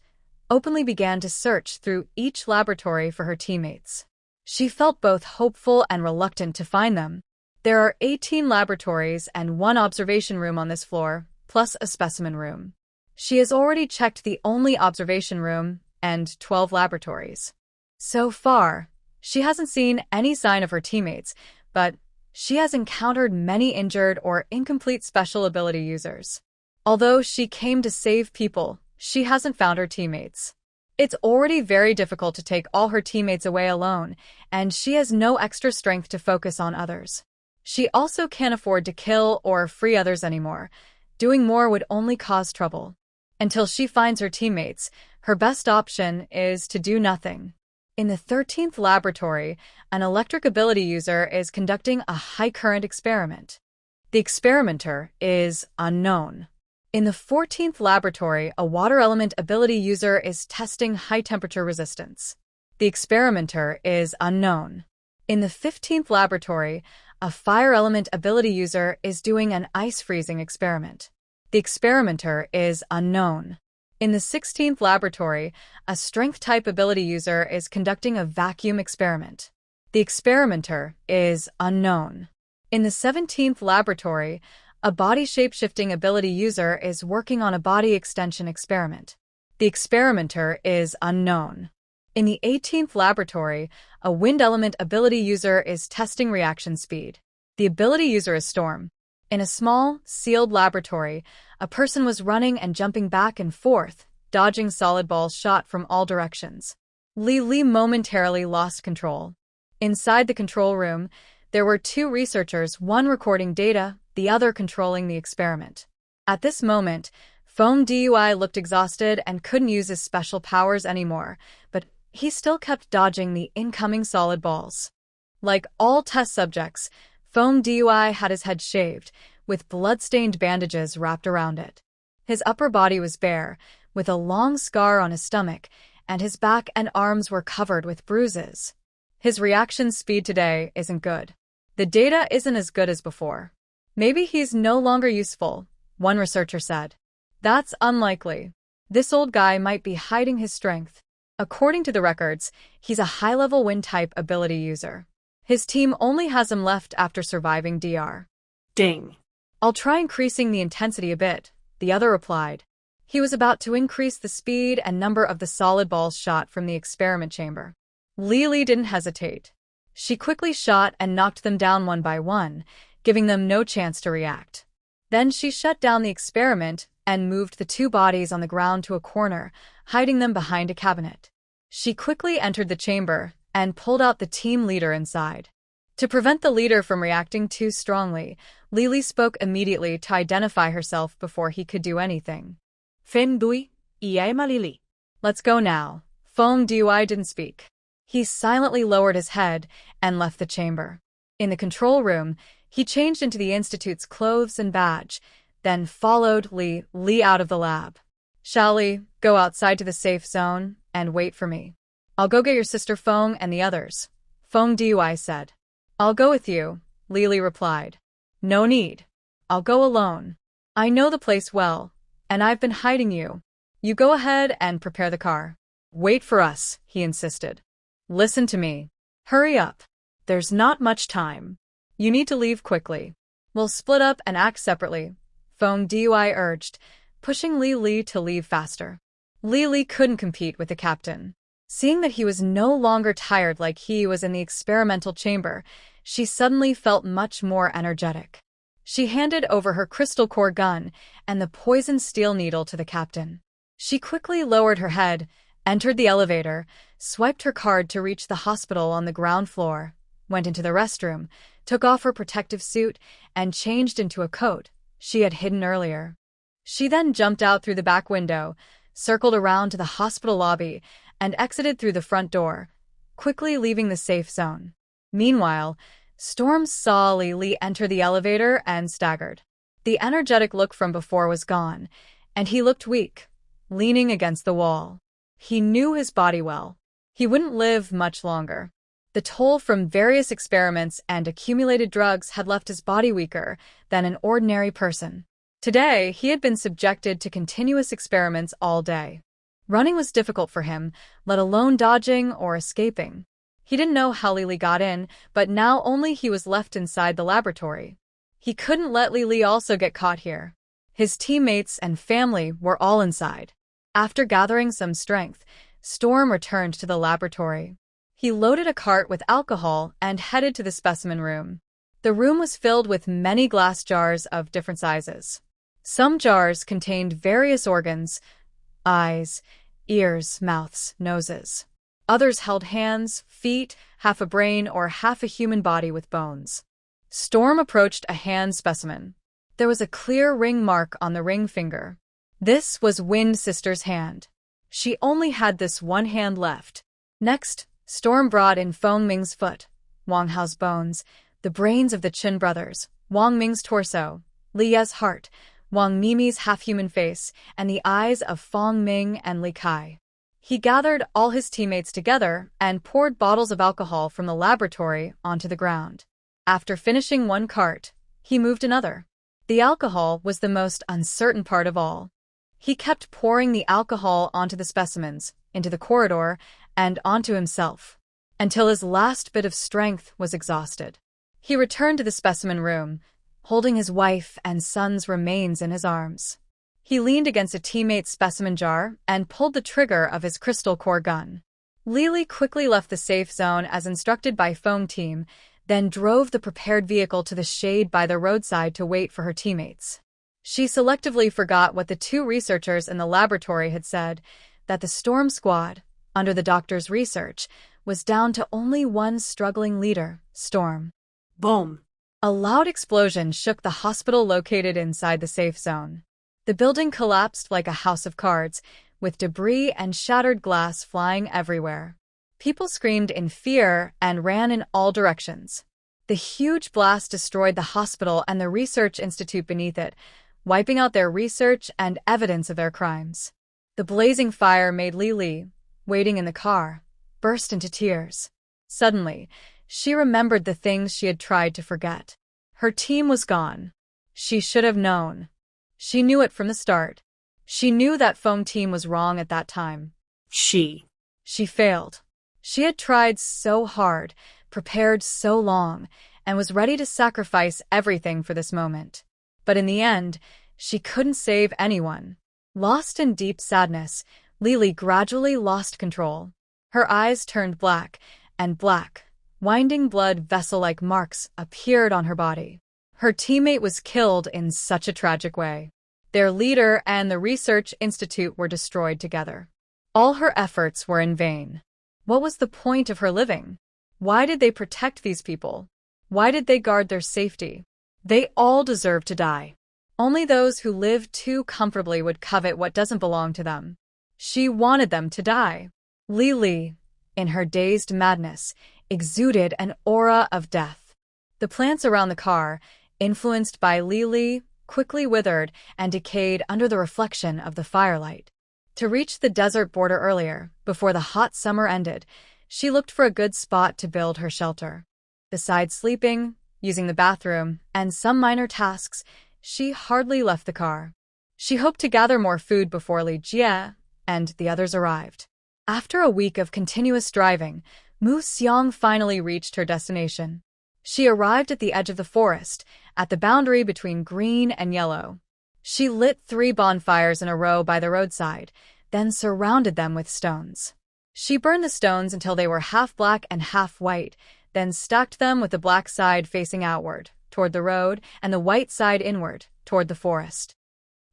openly began to search through each laboratory for her teammates. She felt both hopeful and reluctant to find them. There are 18 laboratories and one observation room on this floor, plus a specimen room. She has already checked the only observation room and 12 laboratories. So far, she hasn't seen any sign of her teammates, but she has encountered many injured or incomplete special ability users. Although she came to save people, she hasn't found her teammates. It's already very difficult to take all her teammates away alone, and she has no extra strength to focus on others. She also can't afford to kill or free others anymore. Doing more would only cause trouble. Until she finds her teammates, her best option is to do nothing. In the 13th laboratory, an electric ability user is conducting a high-current experiment. The experimenter is unknown. In the 14th laboratory, a water element ability user is testing high-temperature resistance. The experimenter is unknown. In the 15th laboratory, a fire element ability user is doing an ice freezing experiment. The experimenter is unknown. In the 16th laboratory, a strength-type ability user is conducting a vacuum experiment. The experimenter is unknown. In the 17th laboratory, a body shape-shifting ability user is working on a body extension experiment. The experimenter is unknown. In the 18th laboratory, a wind element ability user is testing reaction speed. The ability user is Storm. In a small, sealed laboratory, a person was running and jumping back and forth, dodging solid balls shot from all directions. Li momentarily lost control. Inside the control room, there were two researchers, one recording data, the other controlling the experiment. At this moment, Feng Dui looked exhausted and couldn't use his special powers anymore, but he still kept dodging the incoming solid balls. Like all test subjects, Feng Dui had his head shaved, with blood-stained bandages wrapped around it. His upper body was bare, with a long scar on his stomach, and his back and arms were covered with bruises. His reaction speed today isn't good. The data isn't as good as before. Maybe he's no longer useful, one researcher said. That's unlikely. This old guy might be hiding his strength. According to the records, he's a high-level wind-type ability user. His team only has him left after surviving DR. Ding. I'll try increasing the intensity a bit, the other replied. He was about to increase the speed and number of the solid balls shot from the experiment chamber. Li didn't hesitate. She quickly shot and knocked them down one by one, giving them no chance to react. Then she shut down the experiment and moved the two bodies on the ground to a corner, hiding them behind a cabinet. She quickly entered the chamber and pulled out the team leader inside. To prevent the leader from reacting too strongly, Li spoke immediately to identify herself before he could do anything. Feng Dui, Iema Lili. Let's go now. Feng Dui didn't speak. He silently lowered his head and left the chamber. In the control room, he changed into the Institute's clothes and badge, then followed Li out of the lab. Shall we go outside to the safe zone and wait for me? I'll go get your sister Feng and the others, Feng Dui said. I'll go with you, Li replied. No need. I'll go alone. I know the place well, and I've been hiding you. You go ahead and prepare the car. Wait for us, he insisted. Listen to me. Hurry up. There's not much time. You need to leave quickly. We'll split up and act separately, Feng Dui urged, pushing Li to leave faster. Li couldn't compete with the captain. Seeing that he was no longer tired like he was in the experimental chamber, she suddenly felt much more energetic. She handed over her crystal core gun and the poisoned steel needle to the captain. She quickly lowered her head, entered the elevator, swiped her card to reach the hospital on the ground floor, went into the restroom, took off her protective suit, and changed into a coat she had hidden earlier. She then jumped out through the back window, circled around to the hospital lobby, and exited through the front door, quickly leaving the safe zone. Meanwhile, Storm saw Li enter the elevator and staggered. The energetic look from before was gone, and he looked weak, leaning against the wall. He knew his body well. He wouldn't live much longer. The toll from various experiments and accumulated drugs had left his body weaker than an ordinary person. Today, he had been subjected to continuous experiments all day. Running was difficult for him, let alone dodging or escaping. He didn't know how Li got in, but now only he was left inside the laboratory. He couldn't let Li also get caught here. His teammates and family were all inside. After gathering some strength, Storm returned to the laboratory. He loaded a cart with alcohol and headed to the specimen room. The room was filled with many glass jars of different sizes. Some jars contained various organs, eyes, ears, mouths, noses. Others held hands, feet, half a brain, or half a human body with bones. Storm approached a hand specimen. There was a clear ring mark on the ring finger. This was Wind Sister's hand. She only had this one hand left. Next, Storm brought in Feng Ming's foot, Wang Hao's bones, the brains of the Chen brothers, Wang Ming's torso, Li Ye's heart, Wang Mimi's half-human face, and the eyes of Feng Ming and Li Kai. He gathered all his teammates together and poured bottles of alcohol from the laboratory onto the ground. After finishing one cart, he moved another. The alcohol was the most uncertain part of all. He kept pouring the alcohol onto the specimens, into the corridor, and onto himself, until his last bit of strength was exhausted. He returned to the specimen room, holding his wife and son's remains in his arms. He leaned against a teammate's specimen jar and pulled the trigger of his crystal core gun. Li quickly left the safe zone as instructed by Feng team, then drove the prepared vehicle to the shade by the roadside to wait for her teammates. She selectively forgot what the two researchers in the laboratory had said, that the Storm Squad, under the doctor's research, was down to only one struggling leader, Storm. Boom. A loud explosion shook the hospital located inside the safe zone. The building collapsed like a house of cards, with debris and shattered glass flying everywhere. People screamed in fear and ran in all directions. The huge blast destroyed the hospital and the research institute beneath it, wiping out their research and evidence of their crimes. The blazing fire made Lily, waiting in the car, burst into tears. Suddenly, she remembered the things she had tried to forget. Her team was gone. She should have known. She knew it from the start. She knew that foam team was wrong at that time. She failed. She had tried so hard, prepared so long, and was ready to sacrifice everything for this moment. But in the end, she couldn't save anyone. Lost in deep sadness, Lily gradually lost control. Her eyes turned black, and black, winding blood vessel-like marks appeared on her body. Her teammate was killed in such a tragic way. Their leader and the research institute were destroyed together. All her efforts were in vain. What was the point of her living? Why did they protect these people? Why did they guard their safety? They all deserve to die. Only those who live too comfortably would covet what doesn't belong to them. She wanted them to die. Lily, in her dazed madness, exuded an aura of death. The plants around the car, influenced by Lily, quickly withered and decayed under the reflection of the firelight. To reach the desert border earlier, before the hot summer ended, she looked for a good spot to build her shelter. Besides sleeping, using the bathroom, and some minor tasks, she hardly left the car. She hoped to gather more food before Li Jie and the others arrived. After a week of continuous driving, Mu Xiang finally reached her destination. She arrived at the edge of the forest, at the boundary between green and yellow. She lit 3 bonfires in a row by the roadside, then surrounded them with stones. She burned the stones until they were half black and half white, then stacked them with the black side facing outward, toward the road, and the white side inward, toward the forest.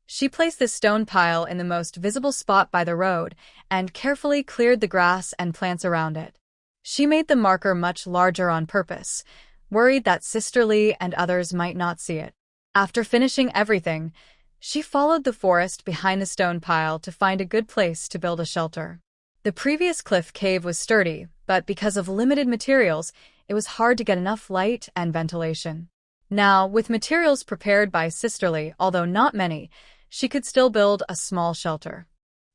She placed this stone pile in the most visible spot by the road and carefully cleared the grass and plants around it. She made the marker much larger on purpose, worried that Sister Lee and others might not see it. After finishing everything, she followed the forest behind the stone pile to find a good place to build a shelter. The previous cliff cave was sturdy, but because of limited materials, it was hard to get enough light and ventilation. Now, with materials prepared by Sister Lee, although not many, she could still build a small shelter.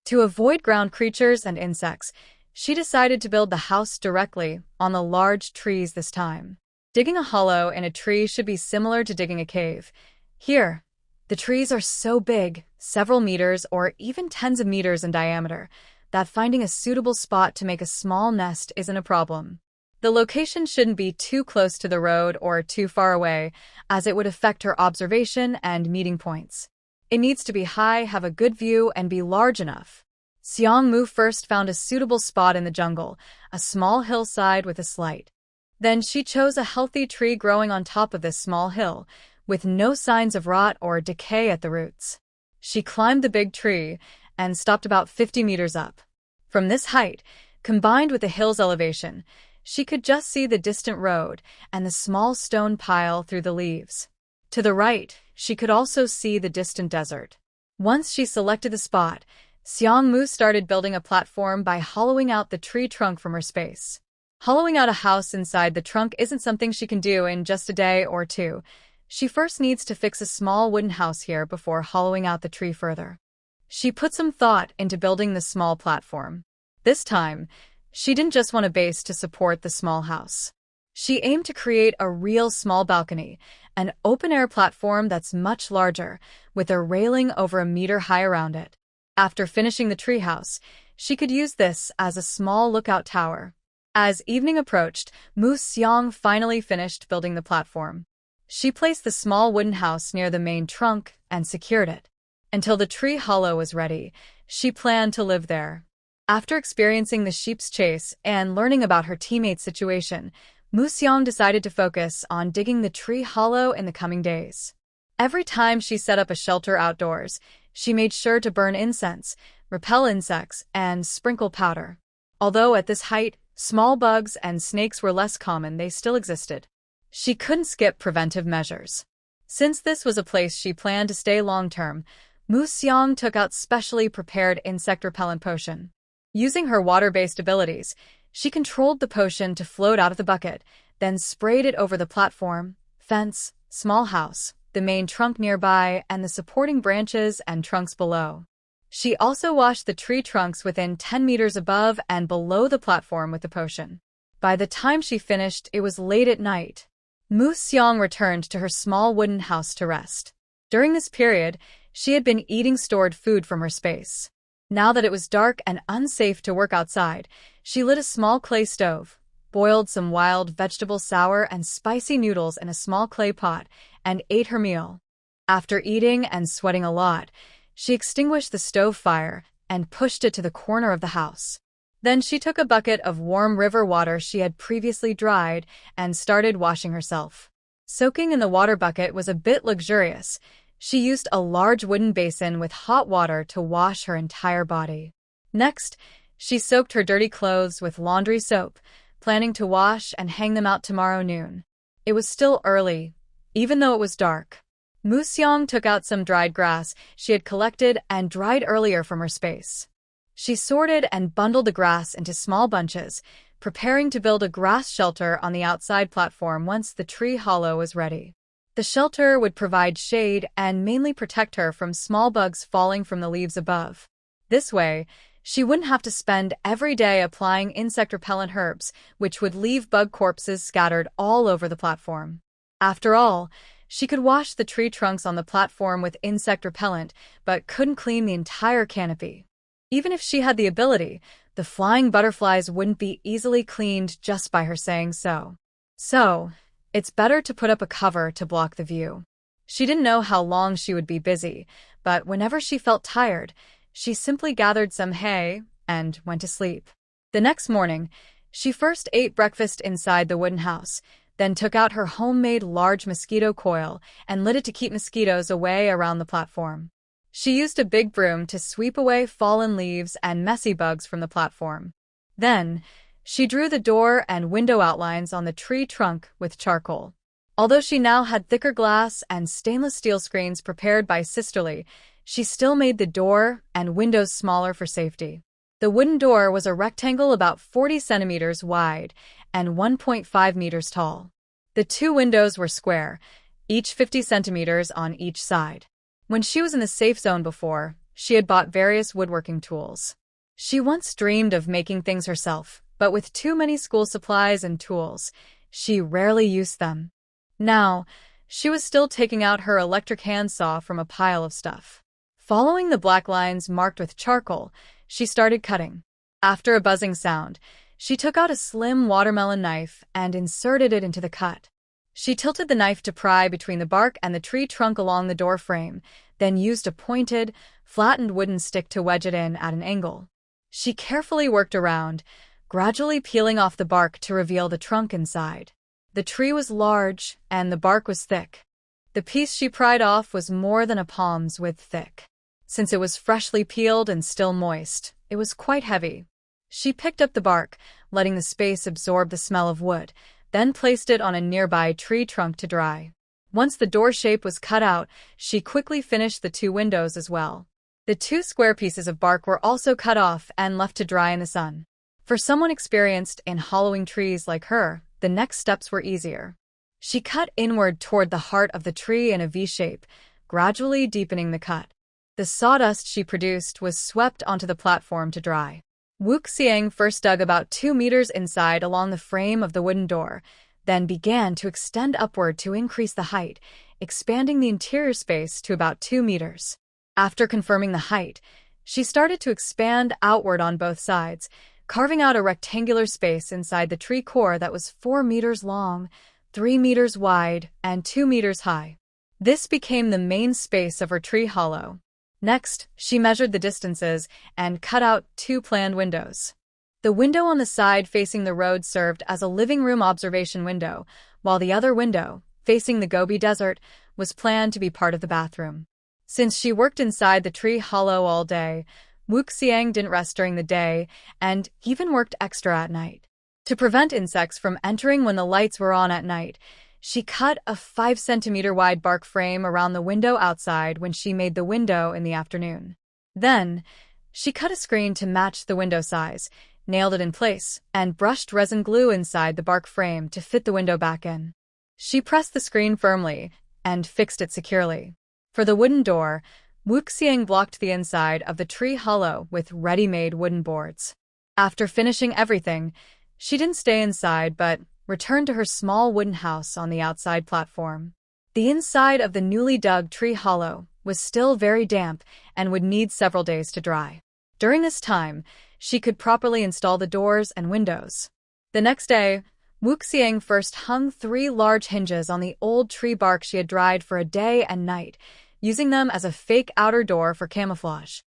To avoid ground creatures and insects, she decided to build the house directly on the large trees this time. Digging a hollow in a tree should be similar to digging a cave. Here, the trees are so big, several meters or even tens of meters in diameter, that finding a suitable spot to make a small nest isn't a problem. The location shouldn't be too close to the road or too far away, as it would affect her observation and meeting points. It needs to be high, have a good view, and be large enough. Xiang Mu first found a suitable spot in the jungle, a small hillside with a slight. Then she chose a healthy tree growing on top of this small hill, with no signs of rot or decay at the roots. She climbed the big tree and stopped about 50 meters up. From this height, combined with the hill's elevation, she could just see the distant road and the small stone pile through the leaves. To the right, she could also see the distant desert. Once she selected the spot, Xiang Mu started building a platform by hollowing out the tree trunk from her space. Hollowing out a house inside the trunk isn't something she can do in just a day or two. She first needs to fix a small wooden house here before hollowing out the tree further. She put some thought into building the small platform. This time, she didn't just want a base to support the small house. She aimed to create a real small balcony, an open-air platform that's much larger, with a railing over a meter high around it. After finishing the treehouse, she could use this as a small lookout tower. As evening approached, Mu Xiang finally finished building the platform. She placed the small wooden house near the main trunk and secured it. Until the tree hollow was ready, she planned to live there. After experiencing the sheep's chase and learning about her teammate's situation, Mu Xiang decided to focus on digging the tree hollow in the coming days. Every time she set up a shelter outdoors, she made sure to burn incense, repel insects, and sprinkle powder. Although at this height, small bugs and snakes were less common, they still existed. She couldn't skip preventive measures. Since this was a place she planned to stay long-term, Mu Xiang took out specially prepared insect repellent potion. Using her water-based abilities, she controlled the potion to float out of the bucket, then sprayed it over the platform, fence, small house, the main trunk nearby, and the supporting branches and trunks below. She also washed the tree trunks within 10 meters above and below the platform with the potion. By the time she finished, it was late at night. Mu Xiang returned to her small wooden house to rest. During this period, she had been eating stored food from her space. Now that it was dark and unsafe to work outside, she lit a small clay stove, boiled some wild vegetable sour and spicy noodles in a small clay pot, and ate her meal. After eating and sweating a lot, she extinguished the stove fire and pushed it to the corner of the house. Then she took a bucket of warm river water she had previously dried and started washing herself. Soaking in the water bucket was a bit luxurious. She used a large wooden basin with hot water to wash her entire body. Next, she soaked her dirty clothes with laundry soap, planning to wash and hang them out tomorrow noon. It was still early, even though it was dark. Mu Xiang took out some dried grass she had collected and dried earlier from her space. She sorted and bundled the grass into small bunches, preparing to build a grass shelter on the outside platform once the tree hollow was ready. The shelter would provide shade and mainly protect her from small bugs falling from the leaves above. This way, she wouldn't have to spend every day applying insect repellent herbs, which would leave bug corpses scattered all over the platform. After all, she could wash the tree trunks on the platform with insect repellent, but couldn't clean the entire canopy. Even if she had the ability, the flying butterflies wouldn't be easily cleaned just by her saying so. So, it's better to put up a cover to block the view. She didn't know how long she would be busy, but whenever she felt tired, she simply gathered some hay and went to sleep. The next morning, she first ate breakfast inside the wooden house, then took out her homemade large mosquito coil and lit it to keep mosquitoes away around the platform. She used a big broom to sweep away fallen leaves and messy bugs from the platform. Then, she drew the door and window outlines on the tree trunk with charcoal. Although she now had thicker glass and stainless steel screens prepared by Sisterly, she still made the door and windows smaller for safety. The wooden door was a rectangle about 40 centimeters wide and 1.5 meters tall. The two windows were square, each 50 centimeters on each side. When she was in the safe zone before, she had bought various woodworking tools. She once dreamed of making things herself, but with too many school supplies and tools, she rarely used them. Now, she was still taking out her electric handsaw from a pile of stuff. Following the black lines marked with charcoal, she started cutting. After a buzzing sound, she took out a slim watermelon knife and inserted it into the cut. She tilted the knife to pry between the bark and the tree trunk along the door frame, then used a pointed, flattened wooden stick to wedge it in at an angle. She carefully worked around, gradually peeling off the bark to reveal the trunk inside. The tree was large, and the bark was thick. The piece she pried off was more than a palm's width thick. Since it was freshly peeled and still moist, it was quite heavy. She picked up the bark, letting the space absorb the smell of wood, then placed it on a nearby tree trunk to dry. Once the door shape was cut out, she quickly finished the two windows as well. The two square pieces of bark were also cut off and left to dry in the sun. For someone experienced in hollowing trees like her, the next steps were easier. She cut inward toward the heart of the tree in a V shape, gradually deepening the cut. The sawdust she produced was swept onto the platform to dry. Wu Xiang first dug about 2 meters inside along the frame of the wooden door, then began to extend upward to increase the height, expanding the interior space to about 2 meters. After confirming the height, she started to expand outward on both sides, carving out a rectangular space inside the tree core that was 4 meters long, 3 meters wide, and 2 meters high. This became the main space of her tree hollow. Next, she measured the distances and cut out 2 planned windows. The window on the side facing the road served as a living room observation window, while the other window, facing the Gobi Desert, was planned to be part of the bathroom. Since she worked inside the tree hollow all day, Wuxiang didn't rest during the day and even worked extra at night. To prevent insects from entering when the lights were on at night, she cut a 5-centimeter wide bark frame around the window outside when she made the window in the afternoon. Then, she cut a screen to match the window size, nailed it in place, and brushed resin glue inside the bark frame to fit the window back in. She pressed the screen firmly and fixed it securely. For the wooden door, Wuxiang blocked the inside of the tree hollow with ready-made wooden boards. After finishing everything, she didn't stay inside but returned to her small wooden house on the outside platform. The inside of the newly dug tree hollow was still very damp and would need several days to dry. During this time, she could properly install the doors and windows. The next day, Wuxiang first hung 3 large hinges on the old tree bark she had dried for a day and night, using them as a fake outer door for camouflage.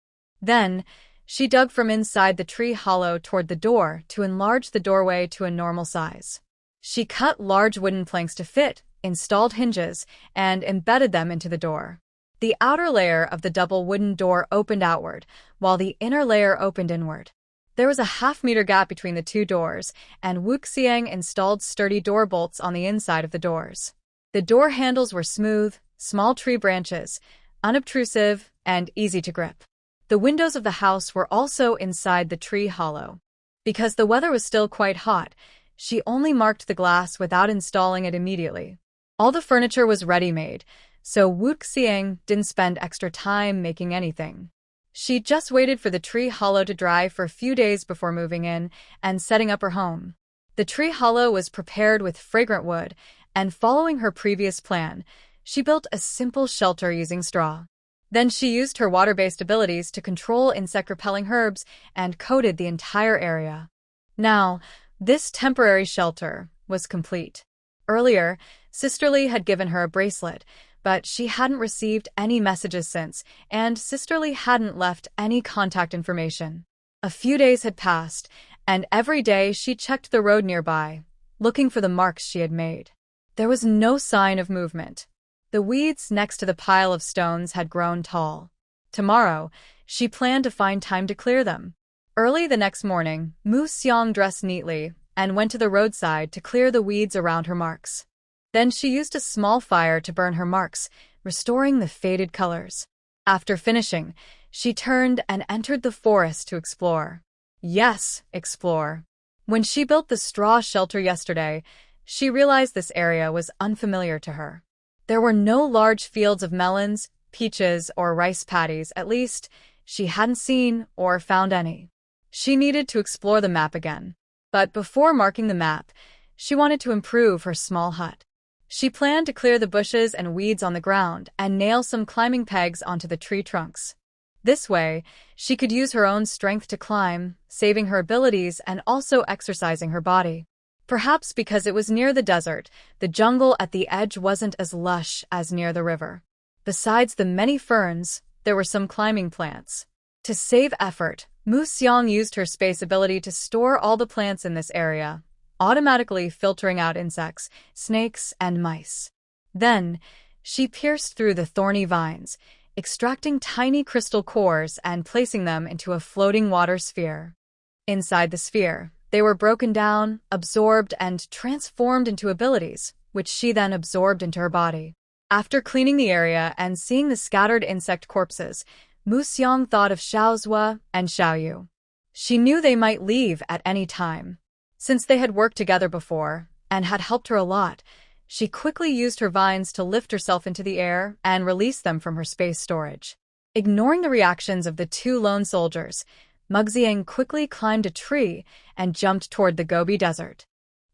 Then, she dug from inside the tree hollow toward the door to enlarge the doorway to a normal size. She cut large wooden planks to fit, installed hinges, and embedded them into the door. The outer layer of the double wooden door opened outward, while the inner layer opened inward. There was a half-meter gap between the 2 doors, and Wuxiang installed sturdy door bolts on the inside of the doors. The door handles were smooth, small tree branches, unobtrusive, and easy to grip. The windows of the house were also inside the tree hollow. Because the weather was still quite hot, she only marked the glass without installing it immediately. All the furniture was ready-made, so Wuxiang didn't spend extra time making anything. She just waited for the tree hollow to dry for a few days before moving in and setting up her home. The tree hollow was prepared with fragrant wood, and following her previous plan, she built a simple shelter using straw. Then she used her water-based abilities to control insect-repelling herbs and coated the entire area. Now, this temporary shelter was complete. Earlier, Sisterly had given her a bracelet, but she hadn't received any messages since, and Sisterly hadn't left any contact information. A few days had passed, and every day she checked the road nearby, looking for the marks she had made. There was no sign of movement. The weeds next to the pile of stones had grown tall. Tomorrow, she planned to find time to clear them. Early the next morning, Mu Xiang dressed neatly and went to the roadside to clear the weeds around her marks. Then she used a small fire to burn her marks, restoring the faded colors. After finishing, she turned and entered the forest to explore. Yes, explore. When she built the straw shelter yesterday, she realized this area was unfamiliar to her. There were no large fields of melons, peaches, or rice paddies, at least she hadn't seen or found any. She needed to explore the map again. But before marking the map, she wanted to improve her small hut. She planned to clear the bushes and weeds on the ground and nail some climbing pegs onto the tree trunks. This way, she could use her own strength to climb, saving her abilities and also exercising her body. Perhaps because it was near the desert, the jungle at the edge wasn't as lush as near the river. Besides the many ferns, there were some climbing plants. To save effort, Mu Xiang used her space ability to store all the plants in this area, automatically filtering out insects, snakes, and mice. Then, she pierced through the thorny vines, extracting tiny crystal cores and placing them into a floating water sphere. Inside the sphere, they were broken down, absorbed, and transformed into abilities, which she then absorbed into her body. After cleaning the area and seeing the scattered insect corpses, Mu Xiang thought of Xiaozhua and Xiaoyu. She knew they might leave at any time. Since they had worked together before and had helped her a lot, she quickly used her vines to lift herself into the air and release them from her space storage. Ignoring the reactions of the 2 lone soldiers, Muxiang quickly climbed a tree and jumped toward the Gobi Desert.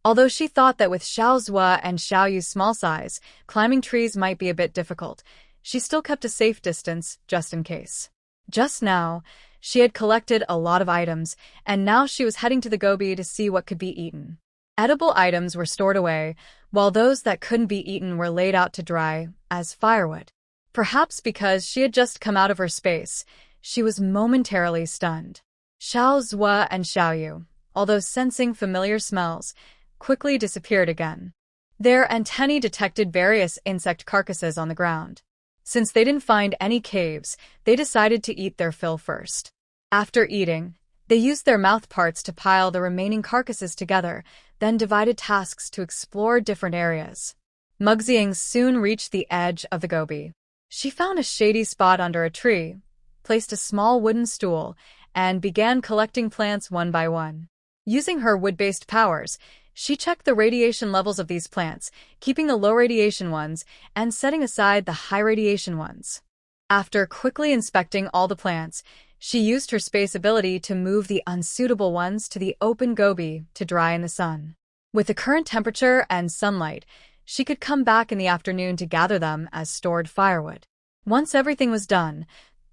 Although she thought that with Xiaozhua and Xiaoyu's small size, climbing trees might be a bit difficult, she still kept a safe distance just in case. Just now, she had collected a lot of items, and now she was heading to the Gobi to see what could be eaten. Edible items were stored away, while those that couldn't be eaten were laid out to dry as firewood. Perhaps because she had just come out of her space, she was momentarily stunned. Xiaozhua and Xiaoyu, although sensing familiar smells, quickly disappeared again. Their antennae detected various insect carcasses on the ground. Since they didn't find any caves, they decided to eat their fill first. After eating, they used their mouth parts to pile the remaining carcasses together, then divided tasks to explore different areas. Muxiang soon reached the edge of the gobi. She found a shady spot under a tree, placed a small wooden stool, and began collecting plants one by one. Using her wood-based powers, she checked the radiation levels of these plants, keeping the low radiation ones and setting aside the high radiation ones. After quickly inspecting all the plants, she used her space ability to move the unsuitable ones to the open gobi to dry in the sun. With the current temperature and sunlight, she could come back in the afternoon to gather them as stored firewood. Once everything was done,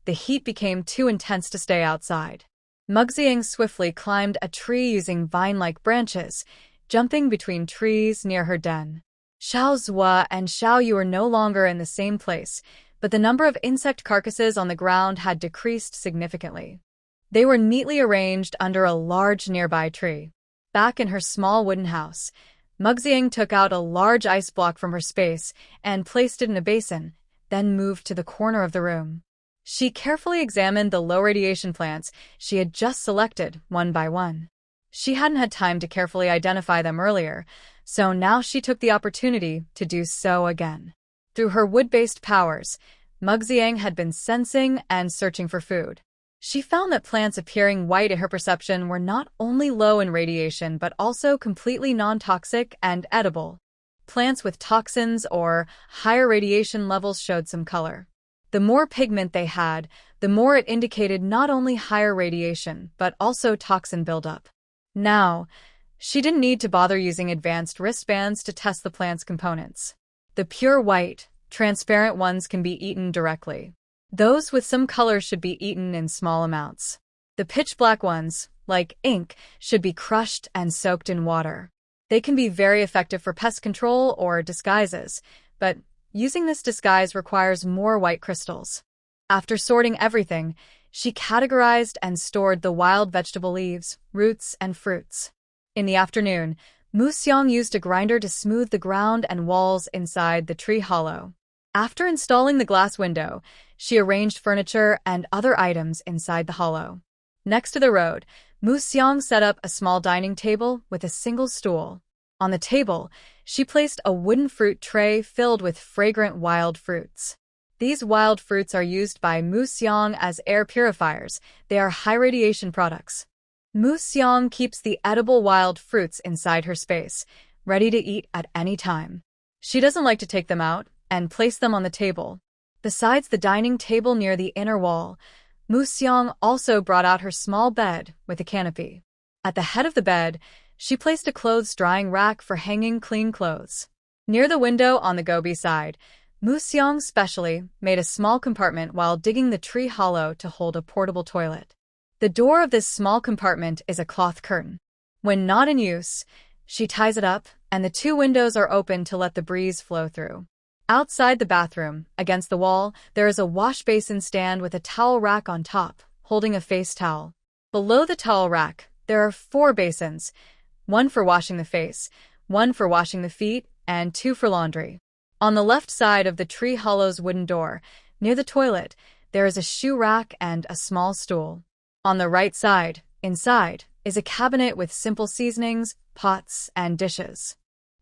the heat became too intense to stay outside. Muxiang swiftly climbed a tree using vine-like branches, jumping between trees near her den. Xiao Zhua and Xiao Yu were no longer in the same place, but the number of insect carcasses on the ground had decreased significantly. They were neatly arranged under a large nearby tree. Back in her small wooden house, Muxiang took out a large ice block from her space and placed it in a basin, then moved to the corner of the room. She carefully examined the low-radiation plants she had just selected one by one. She hadn't had time to carefully identify them earlier, so now she took the opportunity to do so again. Through her wood-based powers, Muxiang had been sensing and searching for food. She found that plants appearing white in her perception were not only low in radiation but also completely non-toxic and edible. Plants with toxins or higher radiation levels showed some color. The more pigment they had, the more it indicated not only higher radiation but also toxin buildup. Now, she didn't need to bother using advanced wristbands to test the plant's components. The pure white, transparent ones can be eaten directly. Those with some color should be eaten in small amounts. The pitch-black ones, like ink, should be crushed and soaked in water. They can be very effective for pest control or disguises, but using this disguise requires more white crystals. After sorting everything, she categorized and stored the wild vegetable leaves, roots, and fruits. In the afternoon, Mu Xiang used a grinder to smooth the ground and walls inside the tree hollow. After installing the glass window, she arranged furniture and other items inside the hollow. Next to the road, Mu Xiang set up a small dining table with a single stool. On the table, she placed a wooden fruit tray filled with fragrant wild fruits. These wild fruits are used by Mu Xiang as air purifiers. They are high-radiation products. Mu Xiang keeps the edible wild fruits inside her space, ready to eat at any time. She doesn't like to take them out and place them on the table. Besides the dining table near the inner wall, Mu Xiang also brought out her small bed with a canopy. At the head of the bed, she placed a clothes-drying rack for hanging clean clothes. Near the window on the gobi side, Mu Xiang specially made a small compartment while digging the tree hollow to hold a portable toilet. The door of this small compartment is a cloth curtain. When not in use, she ties it up, and the two windows are open to let the breeze flow through. Outside the bathroom, against the wall, there is a wash basin stand with a towel rack on top, holding a face towel. Below the towel rack, there are 4 basins, one for washing the face, one for washing the feet, and 2 for laundry. On the left side of the tree hollow's wooden door, near the toilet, there is a shoe rack and a small stool. On the right side, inside, is a cabinet with simple seasonings, pots, and dishes.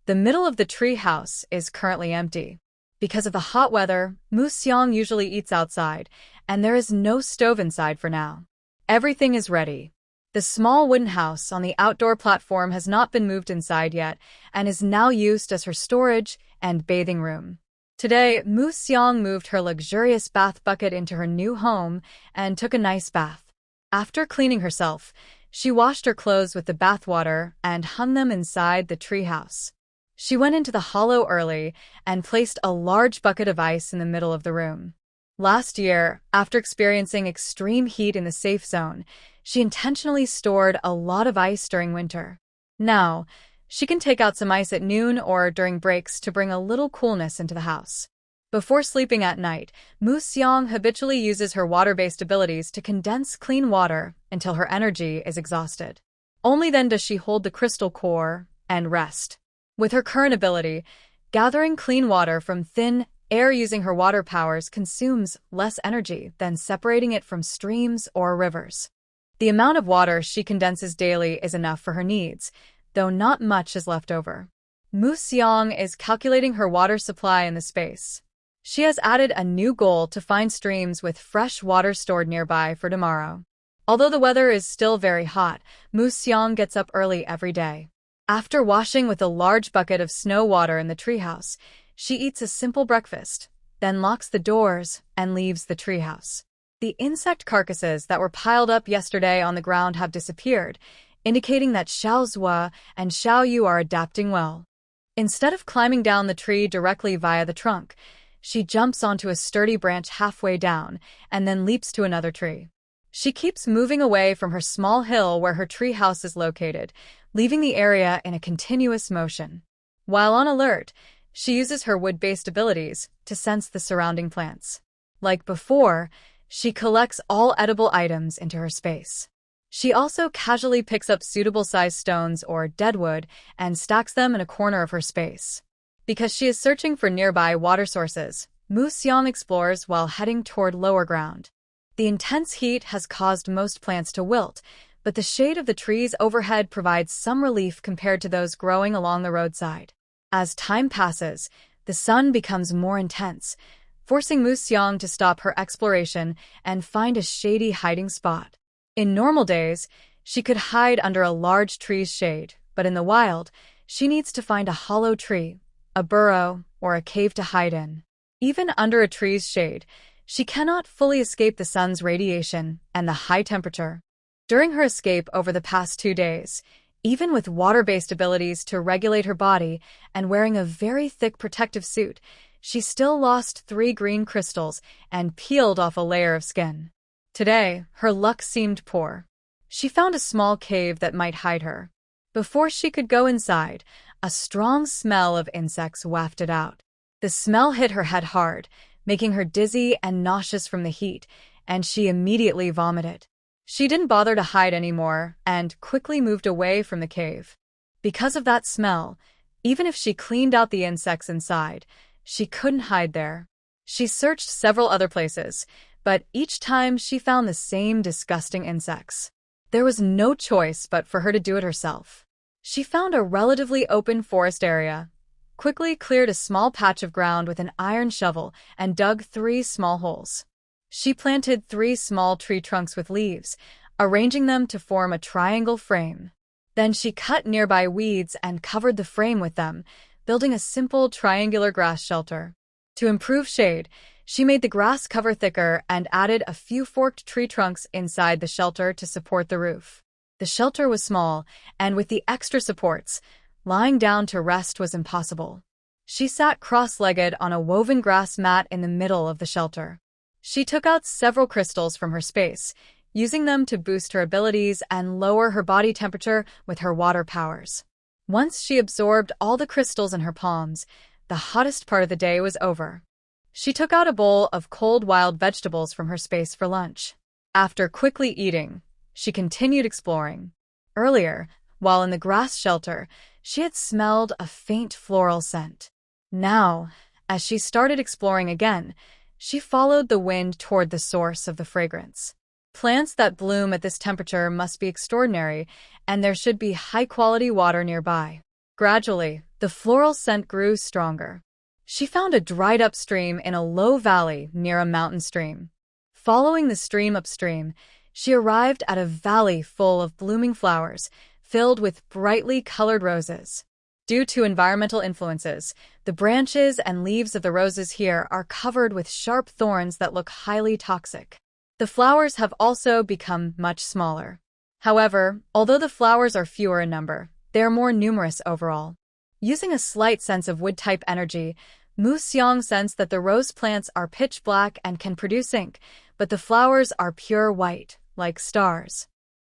The middle of the tree house is currently empty. Because of the hot weather, Mu Xiang usually eats outside, and there is no stove inside for now. Everything is ready. The small wooden house on the outdoor platform has not been moved inside yet and is now used as her storage and bathing room. Today, Mu Xiang moved her luxurious bath bucket into her new home and took a nice bath. After cleaning herself, she washed her clothes with the bath water and hung them inside the treehouse. She went into the hollow early and placed a large bucket of ice in the middle of the room. Last year, after experiencing extreme heat in the safe zone, she intentionally stored a lot of ice during winter. Now, she can take out some ice at noon or during breaks to bring a little coolness into the house. Before sleeping at night, Mu Xiang habitually uses her water-based abilities to condense clean water until her energy is exhausted. Only then does she hold the crystal core and rest. With her current ability, gathering clean water from thin air using her water powers consumes less energy than separating it from streams or rivers. The amount of water she condenses daily is enough for her needs, though not much is left over. Mu Xiang is calculating her water supply in the space. She has added a new goal to find streams with fresh water stored nearby for tomorrow. Although the weather is still very hot, Mu Xiang gets up early every day. After washing with a large bucket of snow water in the treehouse, she eats a simple breakfast, then locks the doors and leaves the treehouse. The insect carcasses that were piled up yesterday on the ground have disappeared, indicating that Xiao Zhua and Xiao Yu are adapting well. Instead of climbing down the tree directly via the trunk, she jumps onto a sturdy branch halfway down and then leaps to another tree. She keeps moving away from her small hill where her tree house is located, leaving the area in a continuous motion. While on alert, she uses her wood-based abilities to sense the surrounding plants. Like before, she collects all edible items into her space. She also casually picks up suitable-sized stones or deadwood and stacks them in a corner of her space. Because she is searching for nearby water sources, Mu Xiang explores while heading toward lower ground. The intense heat has caused most plants to wilt, but the shade of the trees overhead provides some relief compared to those growing along the roadside. As time passes, the sun becomes more intense, forcing Mu Xiang to stop her exploration and find a shady hiding spot. In normal days, she could hide under a large tree's shade, but in the wild, she needs to find a hollow tree, a burrow, or a cave to hide in. Even under a tree's shade, she cannot fully escape the sun's radiation and the high temperature. During her escape over the past 2 days, even with water-based abilities to regulate her body and wearing a very thick protective suit, she still lost 3 green crystals and peeled off a layer of skin. Today, her luck seemed poor. She found a small cave that might hide her. Before she could go inside, a strong smell of insects wafted out. The smell hit her head hard, making her dizzy and nauseous from the heat, and she immediately vomited. She didn't bother to hide anymore and quickly moved away from the cave. Because of that smell, even if she cleaned out the insects inside, she couldn't hide there. She searched several other places, but each time she found the same disgusting insects. There was no choice but for her to do it herself. She found a relatively open forest area, quickly cleared a small patch of ground with an iron shovel, and dug 3 small holes. She planted 3 small tree trunks with leaves, arranging them to form a triangle frame. Then she cut nearby weeds and covered the frame with them, building a simple triangular grass shelter. To improve shade, she made the grass cover thicker and added a few forked tree trunks inside the shelter to support the roof. The shelter was small, and with the extra supports, lying down to rest was impossible. She sat cross-legged on a woven grass mat in the middle of the shelter. She took out several crystals from her space, using them to boost her abilities and lower her body temperature with her water powers. Once she absorbed all the crystals in her palms, the hottest part of the day was over. She took out a bowl of cold wild vegetables from her space for lunch. After quickly eating, she continued exploring. Earlier, while in the grass shelter, she had smelled a faint floral scent. Now, as she started exploring again, she followed the wind toward the source of the fragrance. Plants that bloom at this temperature must be extraordinary, and there should be high-quality water nearby. Gradually, the floral scent grew stronger. She found a dried-up stream in a low valley near a mountain stream. Following the stream upstream, she arrived at a valley full of blooming flowers, filled with brightly colored roses. Due to environmental influences, the branches and leaves of the roses here are covered with sharp thorns that look highly toxic. The flowers have also become much smaller. However, although the flowers are fewer in number, they are more numerous overall. Using a slight sense of wood-type energy, Mu Xiang sensed that the rose plants are pitch black and can produce ink, but the flowers are pure white, like stars.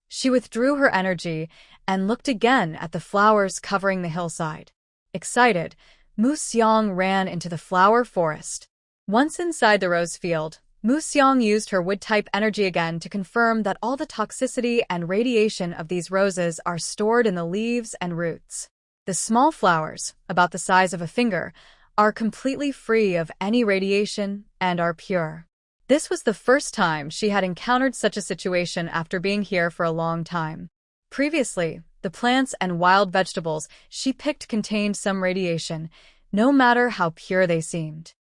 She withdrew her energy and looked again at the flowers covering the hillside. Excited, Mu Xiang ran into the flower forest. Once inside the rose field, Mu Xiang used her wood-type energy again to confirm that all the toxicity and radiation of these roses are stored in the leaves and roots. The small flowers, about the size of a finger, are completely free of any radiation and are pure. This was the first time she had encountered such a situation after being here for a long time. Previously, the plants and wild vegetables she picked contained some radiation, no matter how pure they seemed.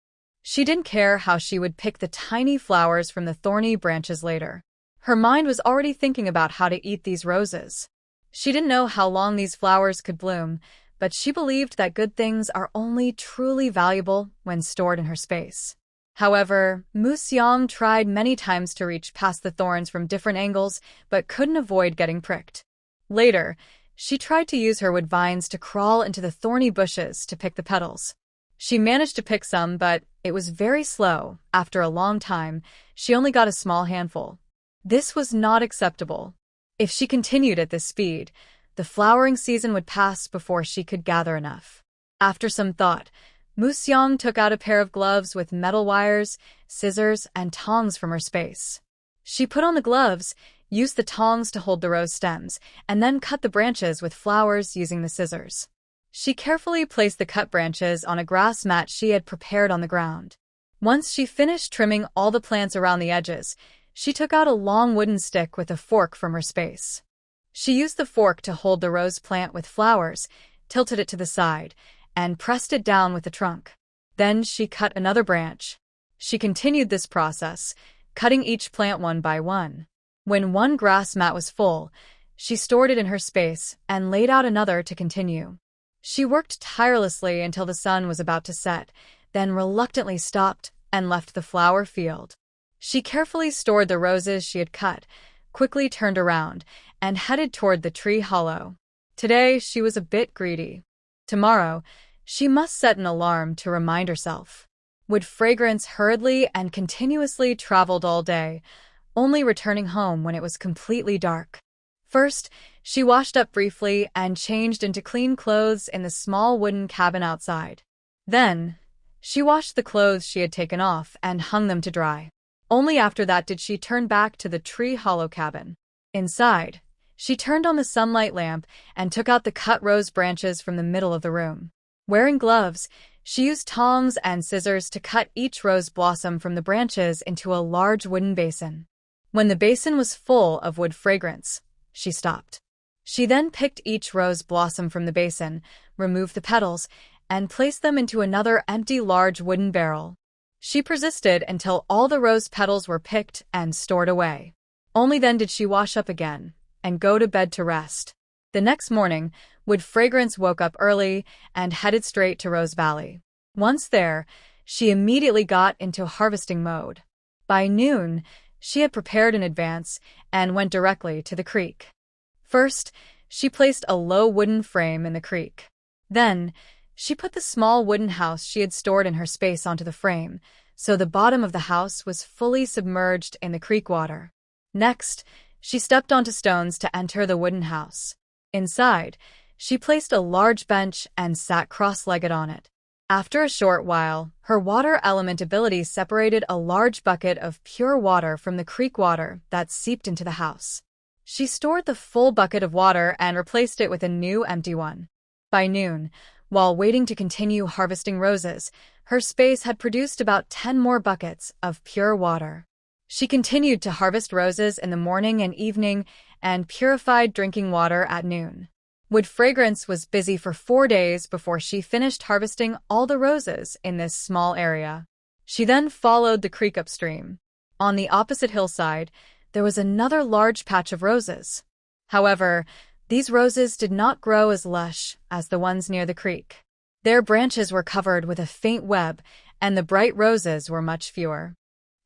She didn't care how she would pick the tiny flowers from the thorny branches later. Her mind was already thinking about how to eat these roses. She didn't know how long these flowers could bloom, but she believed that good things are only truly valuable when stored in her space. However, Mu Xiang tried many times to reach past the thorns from different angles, but couldn't avoid getting pricked. Later, she tried to use her wood vines to crawl into the thorny bushes to pick the petals. She managed to pick some, but it was very slow. After a long time, she only got a small handful. This was not acceptable. If she continued at this speed, the flowering season would pass before she could gather enough. After some thought, Mu Xiang took out a pair of gloves with metal wires, scissors, and tongs from her space. She put on the gloves, used the tongs to hold the rose stems, and then cut the branches with flowers using the scissors. She carefully placed the cut branches on a grass mat she had prepared on the ground. Once she finished trimming all the plants around the edges, she took out a long wooden stick with a fork from her space. She used the fork to hold the rose plant with flowers, tilted it to the side, and pressed it down with the trunk. Then she cut another branch. She continued this process, cutting each plant one by one. When one grass mat was full, she stored it in her space and laid out another to continue. She worked tirelessly until the sun was about to set, then reluctantly stopped and left the flower field. She carefully stored the roses she had cut, quickly turned around, and headed toward the tree hollow. Today, she was a bit greedy. Tomorrow, she must set an alarm to remind herself. Wood Fragrance hurriedly and continuously traveled all day, only returning home when it was completely dark. First, she washed up briefly and changed into clean clothes in the small wooden cabin outside. Then, she washed the clothes she had taken off and hung them to dry. Only after that did she turn back to the tree hollow cabin. Inside, she turned on the sunlight lamp and took out the cut rose branches from the middle of the room. Wearing gloves, she used tongs and scissors to cut each rose blossom from the branches into a large wooden basin. When the basin was full of wood fragrance, she stopped. She then picked each rose blossom from the basin, removed the petals, and placed them into another empty large wooden barrel. She persisted until all the rose petals were picked and stored away. Only then did she wash up again and go to bed to rest. The next morning, Wood Fragrance woke up early and headed straight to Rose Valley. Once there, she immediately got into harvesting mode. By noon, she had prepared in advance and went directly to the creek. First, she placed a low wooden frame in the creek. Then, she put the small wooden house she had stored in her space onto the frame, so the bottom of the house was fully submerged in the creek water. Next, she stepped onto stones to enter the wooden house. Inside, she placed a large bench and sat cross-legged on it. After a short while, her water element ability separated a large bucket of pure water from the creek water that seeped into the house. She stored the full bucket of water and replaced it with a new empty one. By noon, while waiting to continue harvesting roses, her space had produced about 10 more buckets of pure water. She continued to harvest roses in the morning and evening and purified drinking water at noon. Wood Fragrance was busy for 4 days before she finished harvesting all the roses in this small area. She then followed the creek upstream. On the opposite hillside, there was another large patch of roses. However, these roses did not grow as lush as the ones near the creek. Their branches were covered with a faint web, and the bright roses were much fewer.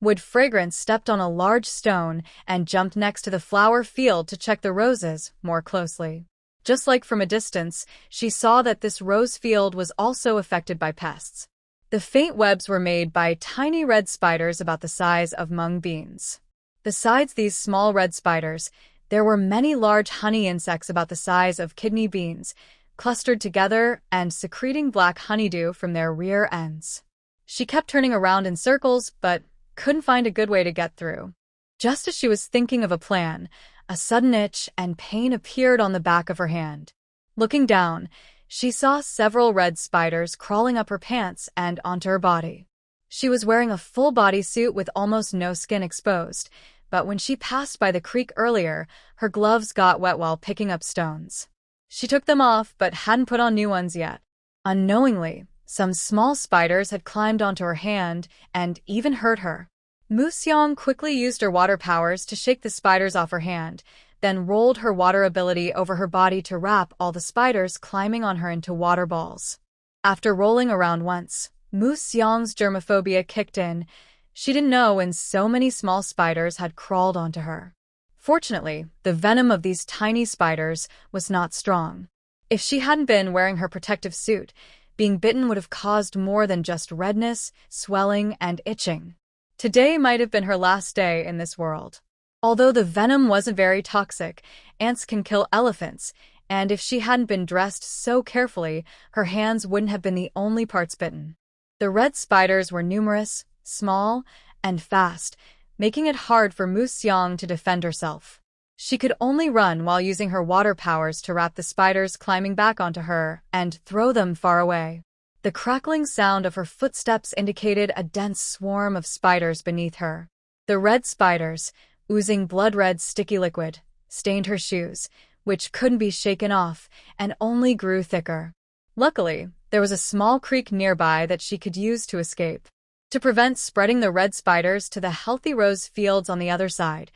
Wood Fragrance stepped on a large stone and jumped next to the flower field to check the roses more closely. Just like from a distance, she saw that this rose field was also affected by pests. The faint webs were made by tiny red spiders about the size of mung beans. Besides these small red spiders, there were many large honey insects about the size of kidney beans, clustered together and secreting black honeydew from their rear ends. She kept turning around in circles, but couldn't find a good way to get through. Just as she was thinking of a plan, a sudden itch and pain appeared on the back of her hand. Looking down, she saw several red spiders crawling up her pants and onto her body. She was wearing a full bodysuit with almost no skin exposed, but when she passed by the creek earlier, her gloves got wet while picking up stones. She took them off but hadn't put on new ones yet. Unknowingly, some small spiders had climbed onto her hand and even hurt her. Museong quickly used her water powers to shake the spiders off her hand, then rolled her water ability over her body to wrap all the spiders climbing on her into water balls. After rolling around once, Museong's germophobia kicked in. She didn't know when so many small spiders had crawled onto her. Fortunately, the venom of these tiny spiders was not strong. If she hadn't been wearing her protective suit, being bitten would have caused more than just redness, swelling, and itching. Today might have been her last day in this world. Although the venom wasn't very toxic, ants can kill elephants, and if she hadn't been dressed so carefully, her hands wouldn't have been the only parts bitten. The red spiders were numerous, small, and fast, making it hard for Museong to defend herself. She could only run while using her water powers to wrap the spiders climbing back onto her and throw them far away. The crackling sound of her footsteps indicated a dense swarm of spiders beneath her. The red spiders, oozing blood-red sticky liquid, stained her shoes, which couldn't be shaken off, and only grew thicker. Luckily, there was a small creek nearby that she could use to escape. To prevent spreading the red spiders to the healthy rose fields on the other side,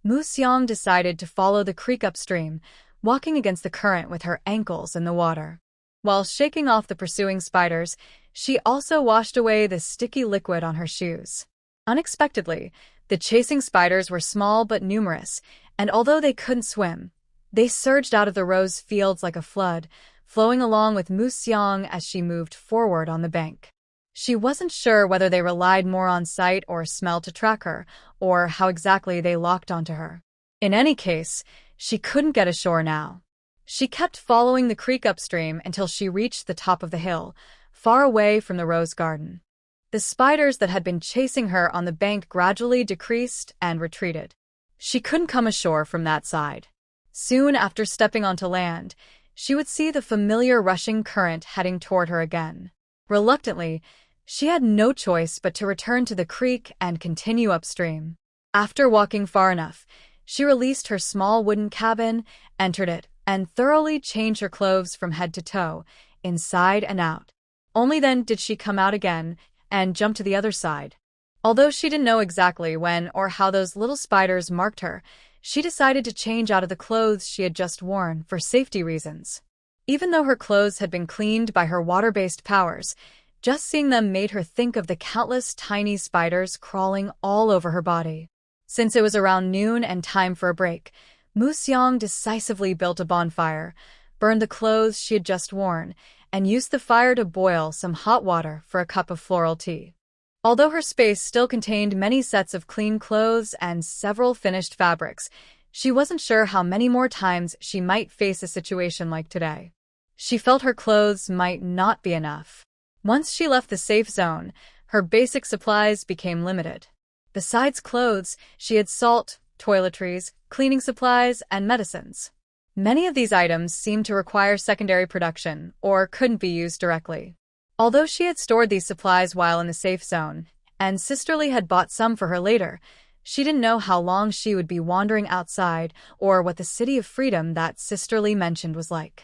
Museong decided to follow the creek upstream, walking against the current with her ankles in the water. While shaking off the pursuing spiders, she also washed away the sticky liquid on her shoes. Unexpectedly, the chasing spiders were small but numerous, and although they couldn't swim, they surged out of the rose fields like a flood, flowing along with Museong as she moved forward on the bank. She wasn't sure whether they relied more on sight or smell to track her, or how exactly they locked onto her. In any case, she couldn't get ashore now. She kept following the creek upstream until she reached the top of the hill, far away from the rose garden. The spiders that had been chasing her on the bank gradually decreased and retreated. She couldn't come ashore from that side. Soon after stepping onto land, she would see the familiar rushing current heading toward her again. Reluctantly, she had no choice but to return to the creek and continue upstream. After walking far enough, she released her small wooden cabin, entered it, and thoroughly changed her clothes from head to toe, inside and out. Only then did she come out again and jump to the other side. Although she didn't know exactly when or how those little spiders marked her, she decided to change out of the clothes she had just worn for safety reasons. Even though her clothes had been cleaned by her water-based powers, just seeing them made her think of the countless tiny spiders crawling all over her body. Since it was around noon and time for a break, Museong decisively built a bonfire, burned the clothes she had just worn, and used the fire to boil some hot water for a cup of floral tea. Although her space still contained many sets of clean clothes and several finished fabrics, she wasn't sure how many more times she might face a situation like today. She felt her clothes might not be enough. Once she left the safe zone, her basic supplies became limited. Besides clothes, she had salt, toiletries, cleaning supplies, and medicines. Many of these items seemed to require secondary production or couldn't be used directly. Although she had stored these supplies while in the safe zone, and Sisterly had bought some for her later, she didn't know how long she would be wandering outside or what the city of freedom that Sisterly mentioned was like.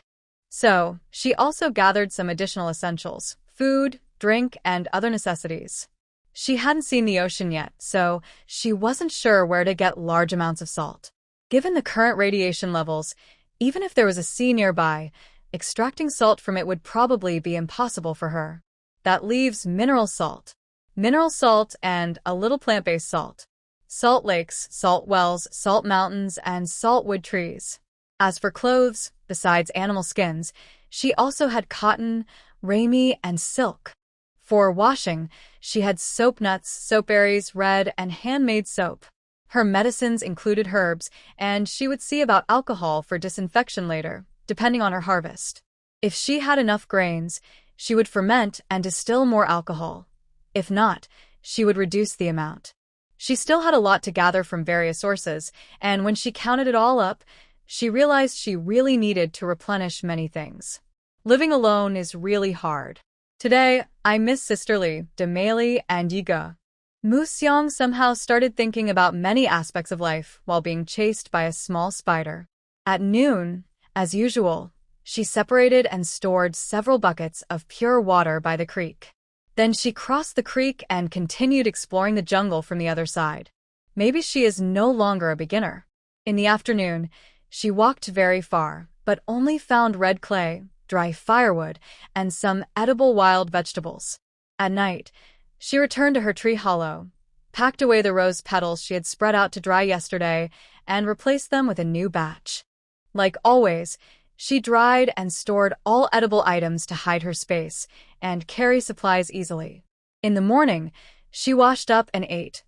So, she also gathered some additional essentials: food, drink, and other necessities. She hadn't seen the ocean yet, so she wasn't sure where to get large amounts of salt. Given the current radiation levels, even if there was a sea nearby, extracting salt from it would probably be impossible for her. That leaves mineral salt. Mineral salt and a little plant-based salt. Salt lakes, salt wells, salt mountains, and saltwood trees. As for clothes, besides animal skins, she also had cotton, ramie, and silk. For washing, she had soap nuts, soap berries, red, and handmade soap. Her medicines included herbs, and she would see about alcohol for disinfection later, depending on her harvest. If she had enough grains, she would ferment and distill more alcohol. If not, she would reduce the amount. She still had a lot to gather from various sources, and when she counted it all up, she realized she really needed to replenish many things. Living alone is really hard. Today, I miss sisterly, Demeli, and Yiga. Museong somehow started thinking about many aspects of life while being chased by a small spider. At noon, as usual, she separated and stored several buckets of pure water by the creek. Then she crossed the creek and continued exploring the jungle from the other side. Maybe she is no longer a beginner. In the afternoon, she walked very far, but only found red clay, dry firewood, and some edible wild vegetables. At night, she returned to her tree hollow, packed away the rose petals she had spread out to dry yesterday, and replaced them with a new batch. Like always, she dried and stored all edible items to hide her space and carry supplies easily. In the morning, she washed up and ate,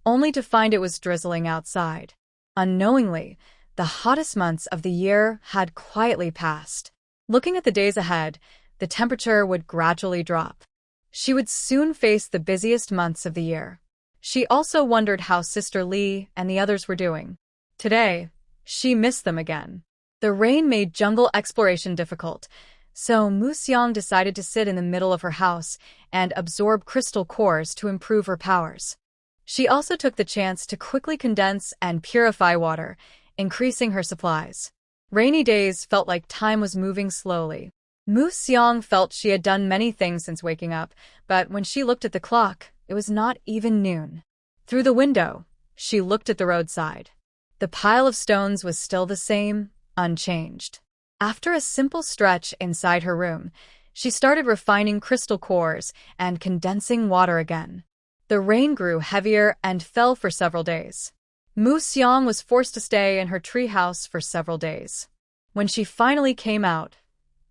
only to find it was drizzling outside. Unknowingly, the hottest months of the year had quietly passed. Looking at the days ahead, the temperature would gradually drop. She would soon face the busiest months of the year. She also wondered how Sister Lee and the others were doing. Today, she missed them again. The rain made jungle exploration difficult, so Museong decided to sit in the middle of her house and absorb crystal cores to improve her powers. She also took the chance to quickly condense and purify water, increasing her supplies. Rainy days felt like time was moving slowly. Museong felt she had done many things since waking up, but when she looked at the clock, it was not even noon. Through the window, she looked at the roadside. The pile of stones was still the same, unchanged. After a simple stretch inside her room, she started refining crystal cores and condensing water again. The rain grew heavier and fell for several days. Museong was forced to stay in her treehouse for several days. When she finally came out,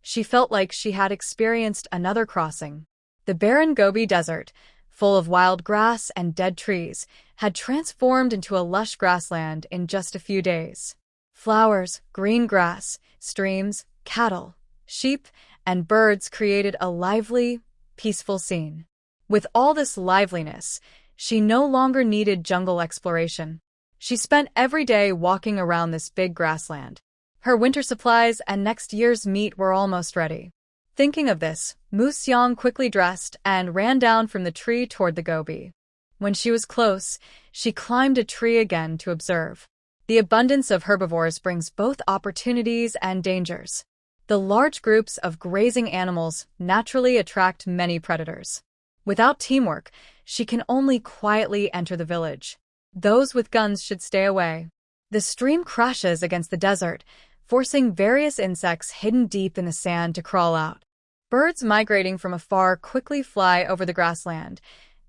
she felt like she had experienced another crossing. The barren Gobi Desert, full of wild grass and dead trees, had transformed into a lush grassland in just a few days. Flowers, green grass, streams, cattle, sheep, and birds created a lively, peaceful scene. With all this liveliness, she no longer needed jungle exploration. She spent every day walking around this big grassland. Her winter supplies and next year's meat were almost ready. Thinking of this, Museong quickly dressed and ran down from the tree toward the Gobi. When she was close, she climbed a tree again to observe. The abundance of herbivores brings both opportunities and dangers. The large groups of grazing animals naturally attract many predators. Without teamwork, she can only quietly enter the village. Those with guns should stay away. The stream crashes against the desert, forcing various insects hidden deep in the sand to crawl out. Birds migrating from afar quickly fly over the grassland,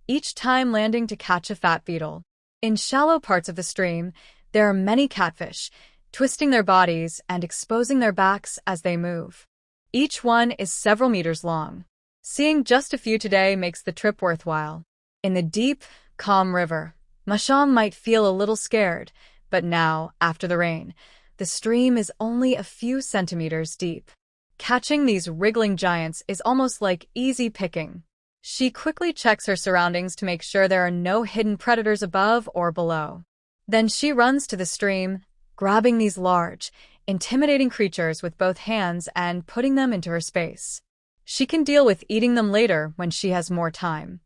each time landing to catch a fat beetle. In shallow parts of the stream, there are many catfish, twisting their bodies and exposing their backs as they move. Each one is several meters long. Seeing just a few today makes the trip worthwhile. In the deep, calm river, Mashong might feel a little scared, but now, after the rain, the stream is only a few centimeters deep. Catching these wriggling giants is almost like easy picking. She quickly checks her surroundings to make sure there are no hidden predators above or below. Then she runs to the stream, grabbing these large, intimidating creatures with both hands and putting them into her space. She can deal with eating them later when she has more time.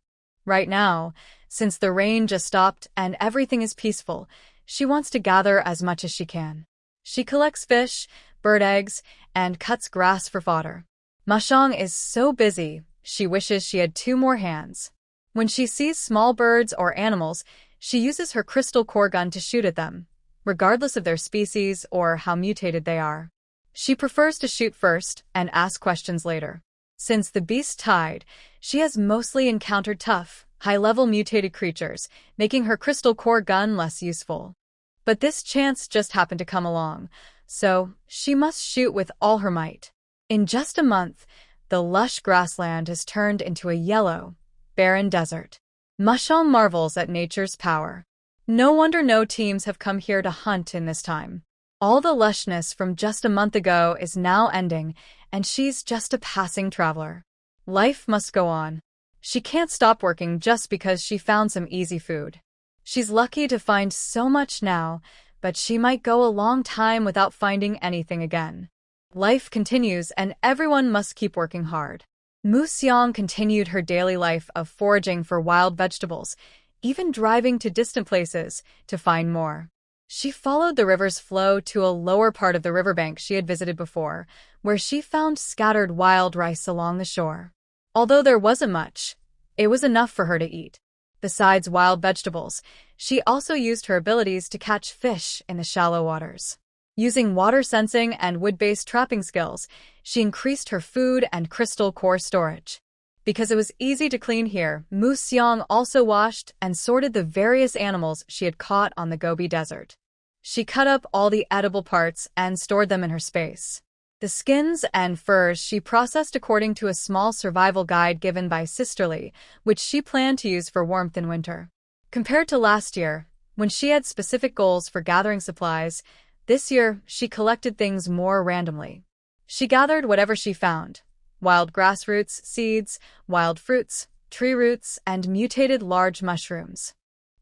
Right now, since the rain just stopped and everything is peaceful, she wants to gather as much as she can. She collects fish, bird eggs, and cuts grass for fodder. Mashong is so busy, she wishes she had 2 more hands. When she sees small birds or animals, she uses her crystal core gun to shoot at them, regardless of their species or how mutated they are. She prefers to shoot first and ask questions later. Since the beast tied, she has mostly encountered tough, high-level mutated creatures, making her crystal core gun less useful. But this chance just happened to come along, so she must shoot with all her might. In just a month, the lush grassland has turned into a yellow, barren desert. Mashong marvels at nature's power. No wonder no teams have come here to hunt in this time. All the lushness from just a month ago is now ending, and she's just a passing traveler. Life must go on. She can't stop working just because she found some easy food. She's lucky to find so much now, but she might go a long time without finding anything again. Life continues and everyone must keep working hard. Mu Xiang continued her daily life of foraging for wild vegetables, even driving to distant places to find more. She followed the river's flow to a lower part of the riverbank she had visited before, where she found scattered wild rice along the shore. Although there wasn't much, it was enough for her to eat. Besides wild vegetables, she also used her abilities to catch fish in the shallow waters. Using water sensing and wood-based trapping skills, she increased her food and crystal core storage. Because it was easy to clean here, Mu Xiang also washed and sorted the various animals she had caught on the Gobi Desert. She cut up all the edible parts and stored them in her space. The skins and furs she processed according to a small survival guide given by Sisterly, which she planned to use for warmth in winter. Compared to last year, when she had specific goals for gathering supplies, this year she collected things more randomly. She gathered whatever she found: wild grass roots, seeds, wild fruits, tree roots, and mutated large mushrooms.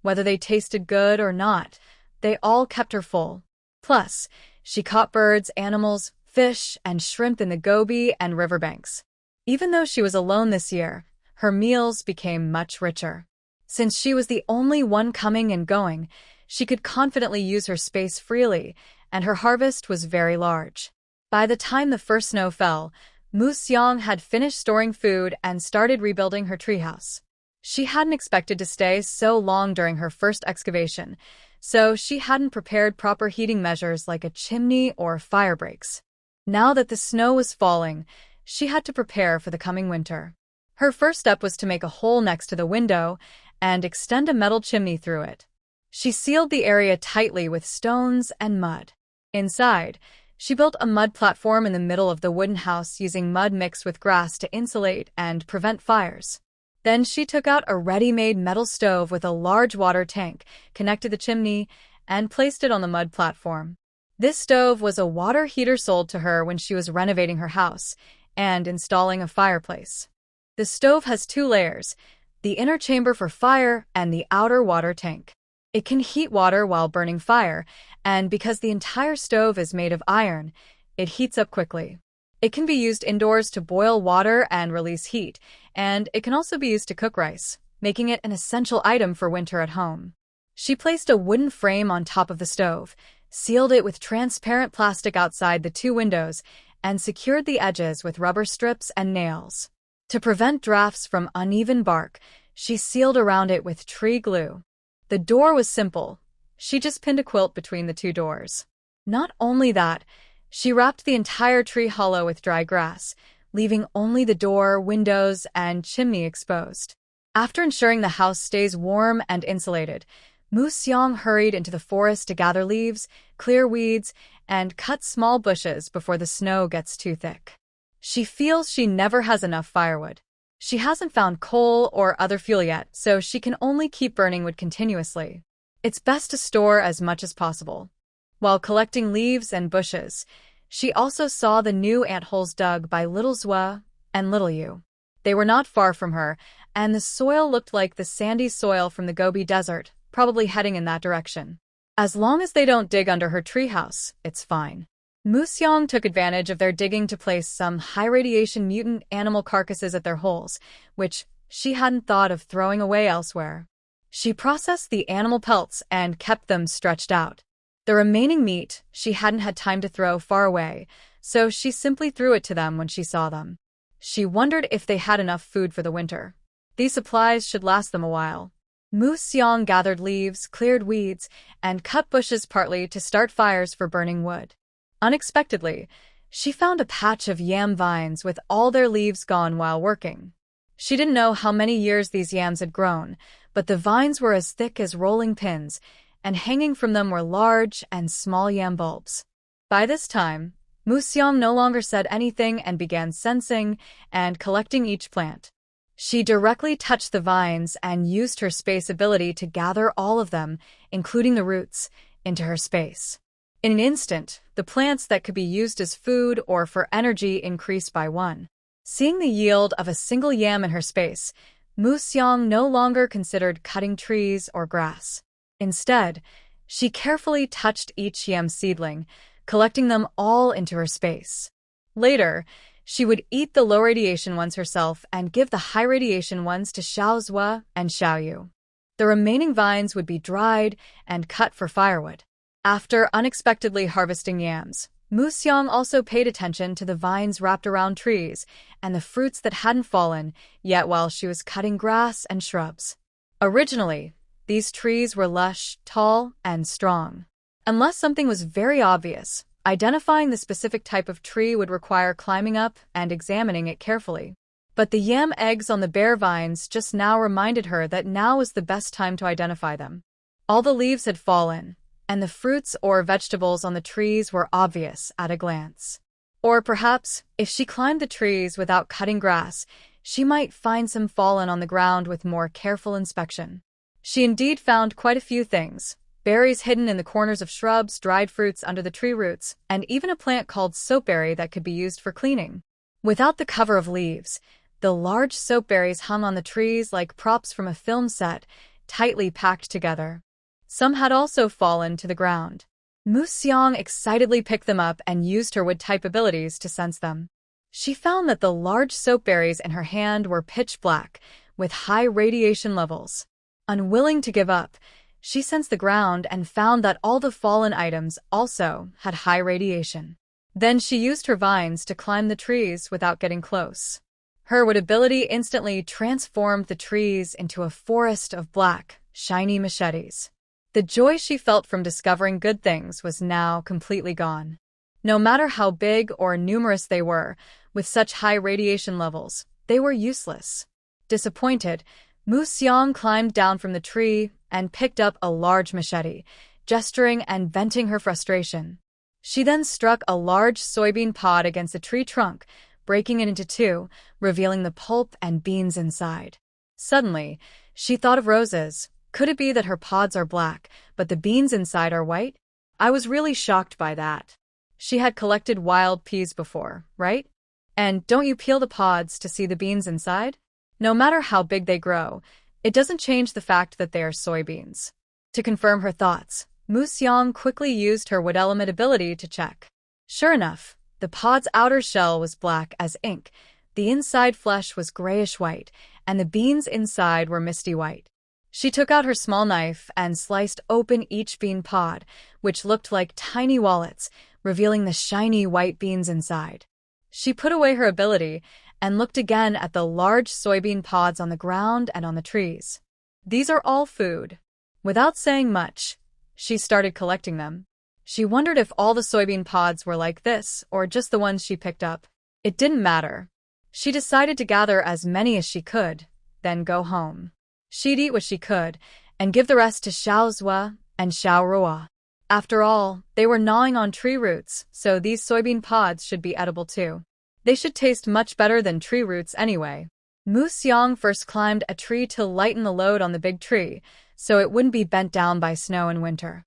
Whether they tasted good or not, they all kept her full. Plus, she caught birds, animals, fish, and shrimp in the Gobi and riverbanks. Even though she was alone this year, her meals became much richer. Since she was the only one coming and going, she could confidently use her space freely, and her harvest was very large. By the time the first snow fell, Mu Xiang had finished storing food and started rebuilding her treehouse. She hadn't expected to stay so long during her first excavation, so she hadn't prepared proper heating measures like a chimney or fire breaks. Now that the snow was falling, she had to prepare for the coming winter. Her first step was to make a hole next to the window and extend a metal chimney through it. She sealed the area tightly with stones and mud. Inside, she built a mud platform in the middle of the wooden house using mud mixed with grass to insulate and prevent fires. Then she took out a ready-made metal stove with a large water tank, connected the chimney, and placed it on the mud platform. This stove was a water heater sold to her when she was renovating her house and installing a fireplace. The stove has two layers: the inner chamber for fire and the outer water tank. It can heat water while burning fire, and because the entire stove is made of iron, it heats up quickly. It can be used indoors to boil water and release heat, and it can also be used to cook rice, making it an essential item for winter at home. She placed a wooden frame on top of the stove, sealed it with transparent plastic outside the two windows, and secured the edges with rubber strips and nails. To prevent drafts from uneven bark, she sealed around it with tree glue. The door was simple. She just pinned a quilt between the two doors. Not only that, she wrapped the entire tree hollow with dry grass, leaving only the door, windows, and chimney exposed. After ensuring the house stays warm and insulated, Mu Xiang hurried into the forest to gather leaves, clear weeds, and cut small bushes before the snow gets too thick. She feels she never has enough firewood. She hasn't found coal or other fuel yet, so she can only keep burning wood continuously. It's best to store as much as possible. While collecting leaves and bushes, she also saw the new antholes dug by Little Zua and Little Yu. They were not far from her, and the soil looked like the sandy soil from the Gobi Desert, probably heading in that direction. As long as they don't dig under her treehouse, it's fine. Mu Xiang took advantage of their digging to place some high-radiation mutant animal carcasses at their holes, which she hadn't thought of throwing away elsewhere. She processed the animal pelts and kept them stretched out. The remaining meat she hadn't had time to throw far away, so she simply threw it to them when she saw them. She wondered if they had enough food for the winter. These supplies should last them a while. Mu Xiang gathered leaves, cleared weeds, and cut bushes partly to start fires for burning wood. Unexpectedly, she found a patch of yam vines with all their leaves gone while working. She didn't know how many years these yams had grown, but the vines were as thick as rolling pins, and hanging from them were large and small yam bulbs. By this time, Mu Xiang no longer said anything and began sensing and collecting each plant. She directly touched the vines and used her space ability to gather all of them, including the roots, into her space. In an instant, the plants that could be used as food or for energy increased by one. Seeing the yield of a single yam in her space, Mu Xiang no longer considered cutting trees or grass. Instead, she carefully touched each yam seedling, collecting them all into her space. Later, she would eat the low-radiation ones herself and give the high-radiation ones to Xiaozhua and Xiaoyu. The remaining vines would be dried and cut for firewood. After unexpectedly harvesting yams, Mu Xiang also paid attention to the vines wrapped around trees and the fruits that hadn't fallen yet while she was cutting grass and shrubs. Originally, these trees were lush, tall, and strong. Unless something was very obvious, identifying the specific type of tree would require climbing up and examining it carefully. But the yam eggs on the bare vines just now reminded her that now was the best time to identify them. All the leaves had fallen, and the fruits or vegetables on the trees were obvious at a glance. Or perhaps, if she climbed the trees without cutting grass, she might find some fallen on the ground with more careful inspection. She indeed found quite a few things: berries hidden in the corners of shrubs, dried fruits under the tree roots, and even a plant called soapberry that could be used for cleaning. Without the cover of leaves, the large soapberries hung on the trees like props from a film set, tightly packed together. Some had also fallen to the ground. Mu Xiang excitedly picked them up and used her wood-type abilities to sense them. She found that the large soapberries in her hand were pitch black, with high radiation levels. Unwilling to give up, she sensed the ground and found that all the fallen items also had high radiation. Then she used her vines to climb the trees without getting close. Her wood ability instantly transformed the trees into a forest of black, shiny machetes. The joy she felt from discovering good things was now completely gone. No matter how big or numerous they were, with such high radiation levels, they were useless. Disappointed, Mu Xiang climbed down from the tree and picked up a large machete, gesturing and venting her frustration. She then struck a large soybean pod against the tree trunk, breaking it into two, revealing the pulp and beans inside. Suddenly, she thought of roses. Could it be that her pods are black, but the beans inside are white? I was really shocked by that. She had collected wild peas before, right? And don't you peel the pods to see the beans inside? No matter how big they grow, it doesn't change the fact that they are soybeans. To confirm her thoughts, Mu Xiang quickly used her wood element ability to check. Sure enough, the pod's outer shell was black as ink, the inside flesh was grayish-white, and the beans inside were misty white. She took out her small knife and sliced open each bean pod, which looked like tiny wallets, revealing the shiny white beans inside. She put away her ability and looked again at the large soybean pods on the ground and on the trees. These are all food. Without saying much, she started collecting them. She wondered if all the soybean pods were like this, or just the ones she picked up. It didn't matter. She decided to gather as many as she could, then go home. She'd eat what she could, and give the rest to Xiaozhua and Xiaorua. After all, they were gnawing on tree roots, so these soybean pods should be edible too. They should taste much better than tree roots anyway. Mu Xiang first climbed a tree to lighten the load on the big tree, so it wouldn't be bent down by snow in winter.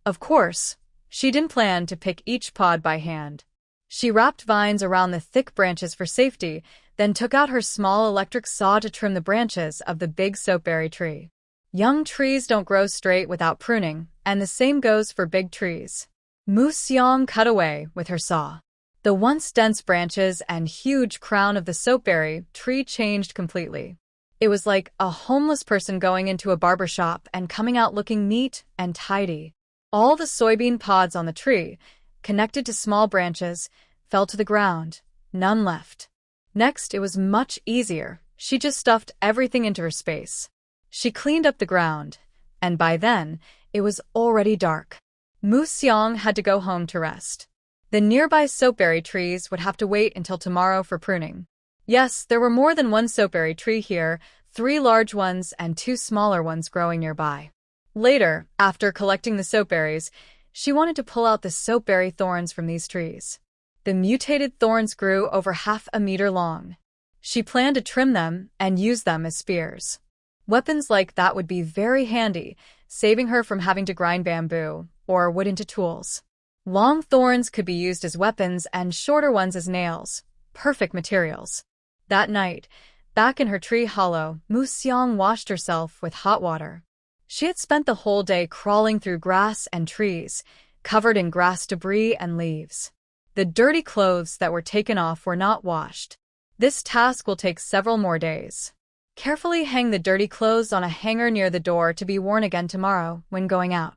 Of course, she didn't plan to pick each pod by hand. She wrapped vines around the thick branches for safety, then took out her small electric saw to trim the branches of the big soapberry tree. Young trees don't grow straight without pruning, and the same goes for big trees. Mu Xiang cut away with her saw. The once dense branches and huge crown of the soapberry tree changed completely. It was like a homeless person going into a barber shop and coming out looking neat and tidy. All the soybean pods on the tree, connected to small branches, fell to the ground, none left. Next, it was much easier. She just stuffed everything into her space. She cleaned up the ground, and by then, it was already dark. Mu Xiang had to go home to rest. The nearby soapberry trees would have to wait until tomorrow for pruning. Yes, there were more than one soapberry tree here, 3 large ones and 2 smaller ones growing nearby. Later, after collecting the soapberries, she wanted to pull out the soapberry thorns from these trees. The mutated thorns grew over 1/2 meter long. She planned to trim them and use them as spears. Weapons like that would be very handy, saving her from having to grind bamboo or wood into tools. Long thorns could be used as weapons and shorter ones as nails. Perfect materials. That night, back in her tree hollow, Mu Xiang washed herself with hot water. She had spent the whole day crawling through grass and trees, covered in grass debris and leaves. The dirty clothes that were taken off were not washed. This task will take several more days. Carefully hang the dirty clothes on a hanger near the door to be worn again tomorrow when going out.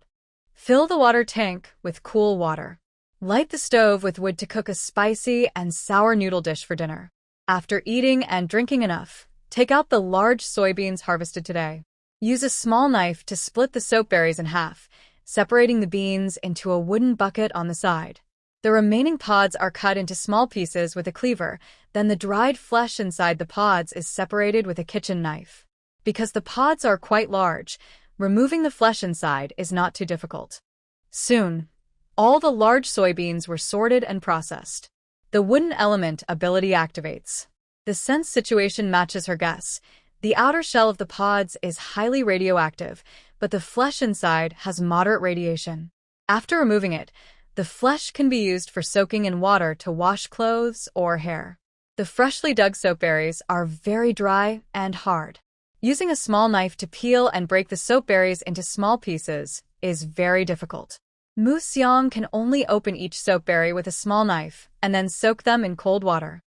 Fill the water tank with cool water. Light the stove with wood to cook a spicy and sour noodle dish for dinner. After eating and drinking enough, take out the large soybeans harvested today. Use a small knife to split the soap berries in half, separating the beans into a wooden bucket on the side. The remaining pods are cut into small pieces with a cleaver, then the dried flesh inside the pods is separated with a kitchen knife. Because the pods are quite large, removing the flesh inside is not too difficult. Soon, all the large soybeans were sorted and processed. The wooden element ability activates. The sense situation matches her guess. The outer shell of the pods is highly radioactive, but the flesh inside has moderate radiation. After removing it, the flesh can be used for soaking in water to wash clothes or hair. The freshly dug soap berries are very dry and hard. Using a small knife to peel and break the soap berries into small pieces is very difficult. Mu Xiang can only open each soap berry with a small knife and then soak them in cold water.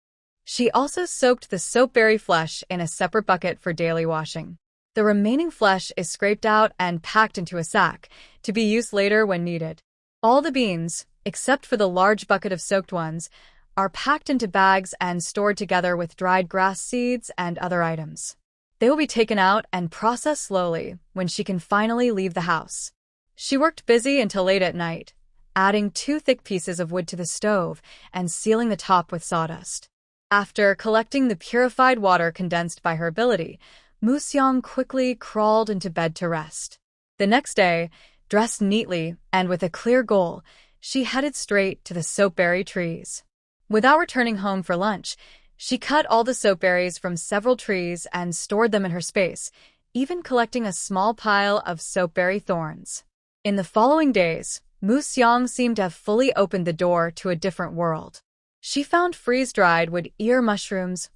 She also soaked the soap berry flesh in a separate bucket for daily washing. The remaining flesh is scraped out and packed into a sack to be used later when needed. All the beans, except for the large bucket of soaked ones, are packed into bags and stored together with dried grass seeds and other items. They will be taken out and processed slowly when she can finally leave the house. She worked busy until late at night, adding 2 thick pieces of wood to the stove and sealing the top with sawdust. After collecting the purified water condensed by her ability, Mu Xiang quickly crawled into bed to rest. The next day, dressed neatly and with a clear goal, she headed straight to the soapberry trees. Without returning home for lunch, she cut all the soapberries from several trees and stored them in her space, even collecting a small pile of soapberry thorns. In the following days, Mu Xiang seemed to have fully opened the door to a different world. She found freeze-dried wood ear mushrooms,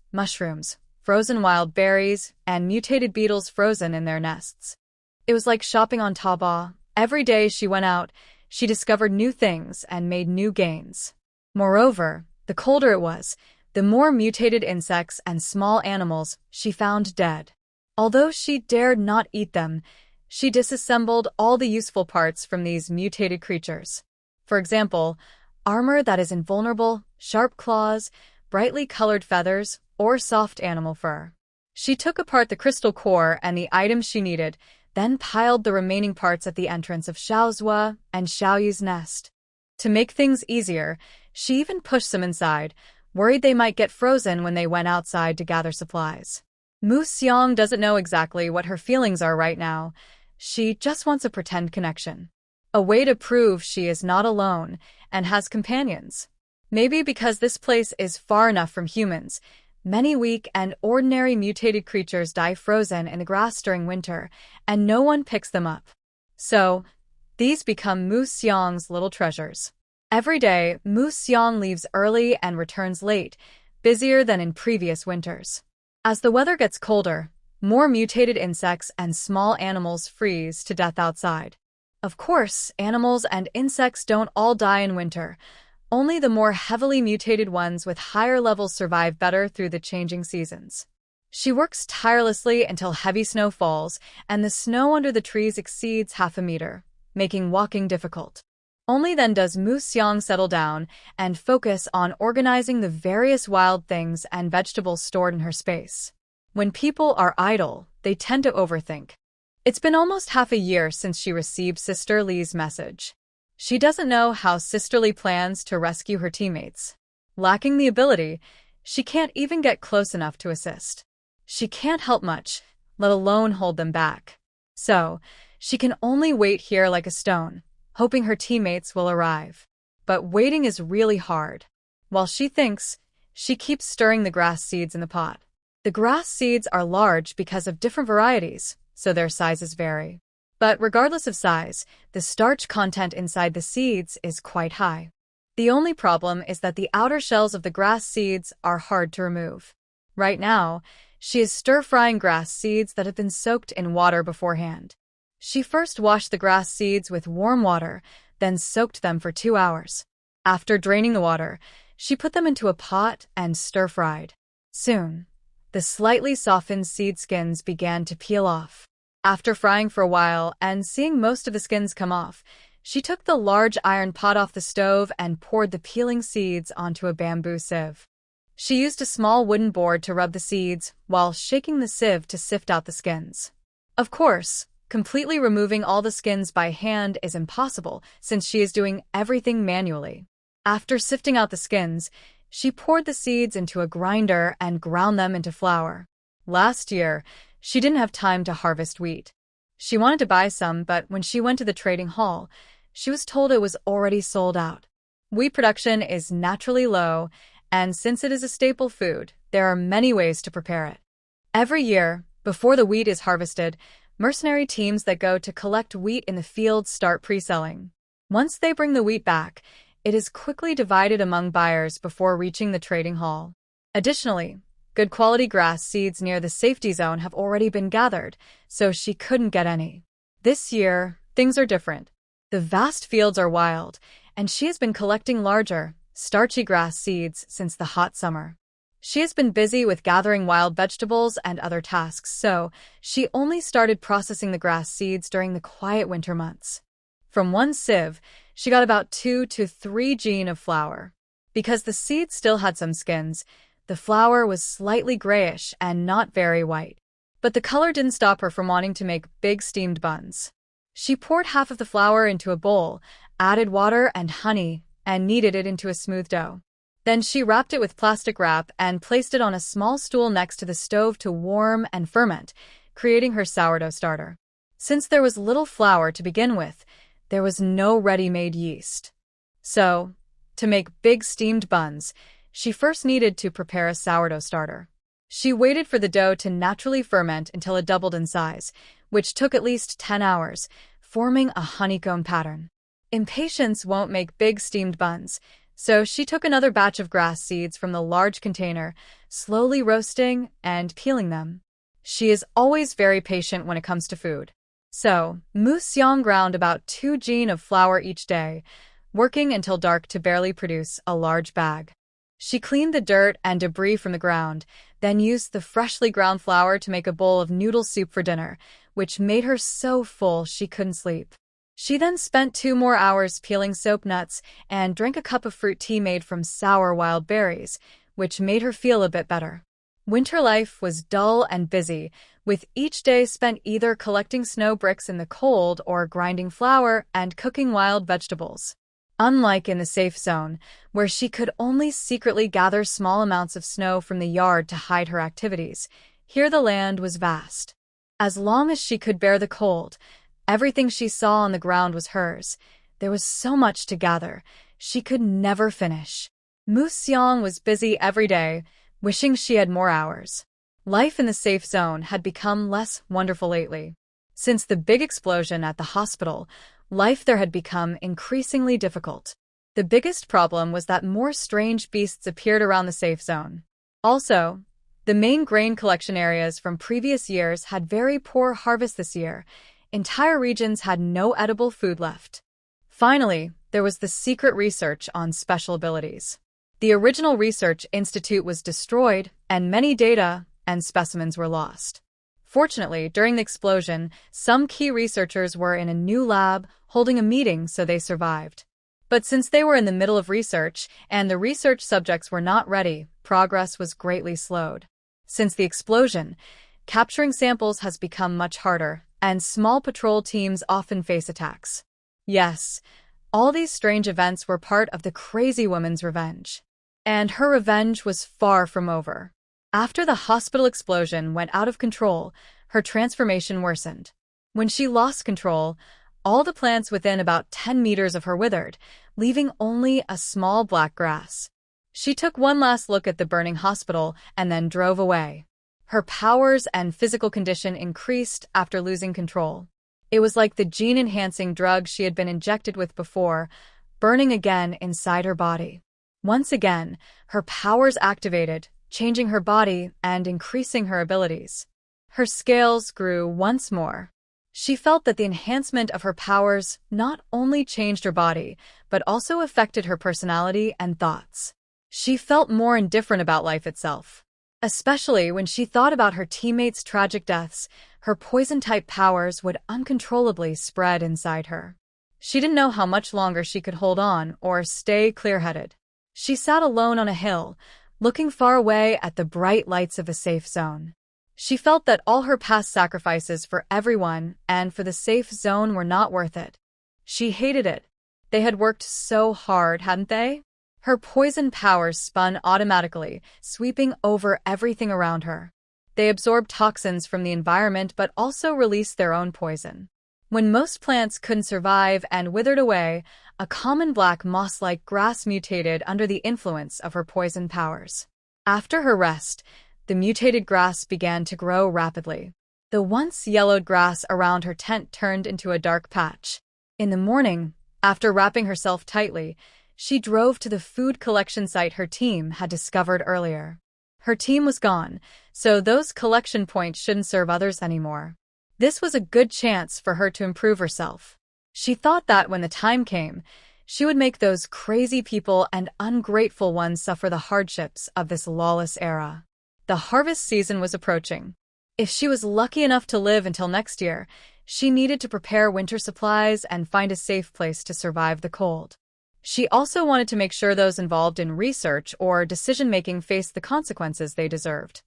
frozen wild berries, and mutated beetles frozen in their nests. It was like shopping on Taobao. Every day she went out, she discovered new things and made new gains. Moreover, the colder it was, the more mutated insects and small animals she found dead. Although she dared not eat them, she disassembled all the useful parts from these mutated creatures. For example, armor that is invulnerable, sharp claws, brightly colored feathers, or soft animal fur. She took apart the crystal core and the items she needed, then piled the remaining parts at the entrance of Xiaozhua and Xiaoyu's nest. To make things easier, she even pushed them inside, worried they might get frozen when they went outside to gather supplies. Mu Xiang doesn't know exactly what her feelings are right now. She just wants a pretend connection. A way to prove she is not alone and has companions. Maybe because this place is far enough from humans, many weak and ordinary mutated creatures die frozen in the grass during winter, and no one picks them up. So, these become Mu Xiang's little treasures. Every day, Mu Xiang leaves early and returns late, busier than in previous winters. As the weather gets colder, more mutated insects and small animals freeze to death outside. Of course, animals and insects don't all die in winter. Only the more heavily mutated ones with higher levels survive better through the changing seasons. She works tirelessly until heavy snow falls and the snow under the trees exceeds 1/2 meter, making walking difficult. Only then does Mu Xiang settle down and focus on organizing the various wild things and vegetables stored in her space. When people are idle, they tend to overthink. It's been almost 1/2 year since she received Sister Li's message. She doesn't know how Sister Li plans to rescue her teammates. Lacking the ability, she can't even get close enough to assist. She can't help much, let alone hold them back. So, she can only wait here like a stone, hoping her teammates will arrive. But waiting is really hard. While she thinks, she keeps stirring the grass seeds in the pot. The grass seeds are large because of different varieties, so their sizes vary. But regardless of size, the starch content inside the seeds is quite high. The only problem is that the outer shells of the grass seeds are hard to remove. Right now, she is stir-frying grass seeds that have been soaked in water beforehand. She first washed the grass seeds with warm water, then soaked them for 2 hours. After draining the water, she put them into a pot and stir-fried. Soon, the slightly softened seed skins began to peel off. After frying for a while and seeing most of the skins come off, she took the large iron pot off the stove and poured the peeling seeds onto a bamboo sieve. She used a small wooden board to rub the seeds while shaking the sieve to sift out the skins. Of course, completely removing all the skins by hand is impossible since she is doing everything manually. After sifting out the skins, she poured the seeds into a grinder and ground them into flour. Last year, she didn't have time to harvest wheat. She wanted to buy some, but when she went to the trading hall, she was told it was already sold out. Wheat production is naturally low, and since it is a staple food, there are many ways to prepare it. Every year, before the wheat is harvested, mercenary teams that go to collect wheat in the fields start pre-selling. Once they bring the wheat back, it is quickly divided among buyers before reaching the trading hall. Additionally, good quality grass seeds near the safety zone have already been gathered, so she couldn't get any. This year, things are different. The vast fields are wild, and she has been collecting larger, starchy grass seeds since the hot summer. She has been busy with gathering wild vegetables and other tasks, so she only started processing the grass seeds during the quiet winter months. From one sieve, she got about 2 to 3 gene of flour. Because the seeds still had some skins, the flour was slightly grayish and not very white. But the color didn't stop her from wanting to make big steamed buns. She poured half of the flour into a bowl, added water and honey, and kneaded it into a smooth dough. Then she wrapped it with plastic wrap and placed it on a small stool next to the stove to warm and ferment, creating her sourdough starter. Since there was little flour to begin with, there was no ready-made yeast. So, to make big steamed buns, she first needed to prepare a sourdough starter. She waited for the dough to naturally ferment until it doubled in size, which took at least 10 hours, forming a honeycomb pattern. Impatience won't make big steamed buns, so she took another batch of grass seeds from the large container, slowly roasting and peeling them. She is always very patient when it comes to food. So, Mu Xiang ground about 2 gene of flour each day, working until dark to barely produce a large bag. She cleaned the dirt and debris from the ground, then used the freshly ground flour to make a bowl of noodle soup for dinner, which made her so full she couldn't sleep. She then spent 2 more hours peeling soap nuts and drank a cup of fruit tea made from sour wild berries, which made her feel a bit better. Winter life was dull and busy, with each day spent either collecting snow bricks in the cold or grinding flour and cooking wild vegetables. Unlike in the safe zone, where she could only secretly gather small amounts of snow from the yard to hide her activities, here the land was vast. As long as she could bear the cold, everything she saw on the ground was hers. There was so much to gather, she could never finish. Mu Xiang was busy every day, wishing she had more hours. Life in the safe zone had become less wonderful lately. Since the big explosion at the hospital, life there had become increasingly difficult. The biggest problem was that more strange beasts appeared around the safe zone. Also, the main grain collection areas from previous years had very poor harvest this year. Entire regions had no edible food left. Finally, there was the secret research on special abilities. The original research institute was destroyed, and many data and specimens were lost. Fortunately, during the explosion, some key researchers were in a new lab holding a meeting, so they survived. But since they were in the middle of research and the research subjects were not ready, progress was greatly slowed. Since the explosion, capturing samples has become much harder, and small patrol teams often face attacks. Yes, all these strange events were part of the crazy woman's revenge. And her revenge was far from over. After the hospital explosion went out of control, her transformation worsened. When she lost control, all the plants within about 10 meters of her withered, leaving only a small black grass. She took one last look at the burning hospital and then drove away. Her powers and physical condition increased after losing control. It was like the gene-enhancing drug she had been injected with before, burning again inside her body. Once again, her powers activated, changing her body and increasing her abilities. Her scales grew once more. She felt that the enhancement of her powers not only changed her body, but also affected her personality and thoughts. She felt more indifferent about life itself. Especially when she thought about her teammates' tragic deaths, her poison-type powers would uncontrollably spread inside her. She didn't know how much longer she could hold on or stay clear-headed. She sat alone on a hill, looking far away at the bright lights of the safe zone. She felt that all her past sacrifices for everyone and for the safe zone were not worth it. She hated it. They had worked so hard, hadn't they? Her poison powers spun automatically, sweeping over everything around her. They absorbed toxins from the environment but also released their own poison. When most plants couldn't survive and withered away, a common black moss-like grass mutated under the influence of her poison powers. After her rest, the mutated grass began to grow rapidly. The once yellowed grass around her tent turned into a dark patch. In the morning, after wrapping herself tightly, she drove to the food collection site her team had discovered earlier. Her team was gone, so those collection points shouldn't serve others anymore. This was a good chance for her to improve herself. She thought that when the time came, she would make those crazy people and ungrateful ones suffer the hardships of this lawless era. The harvest season was approaching. If she was lucky enough to live until next year, she needed to prepare winter supplies and find a safe place to survive the cold. She also wanted to make sure those involved in research or decision-making faced the consequences they deserved.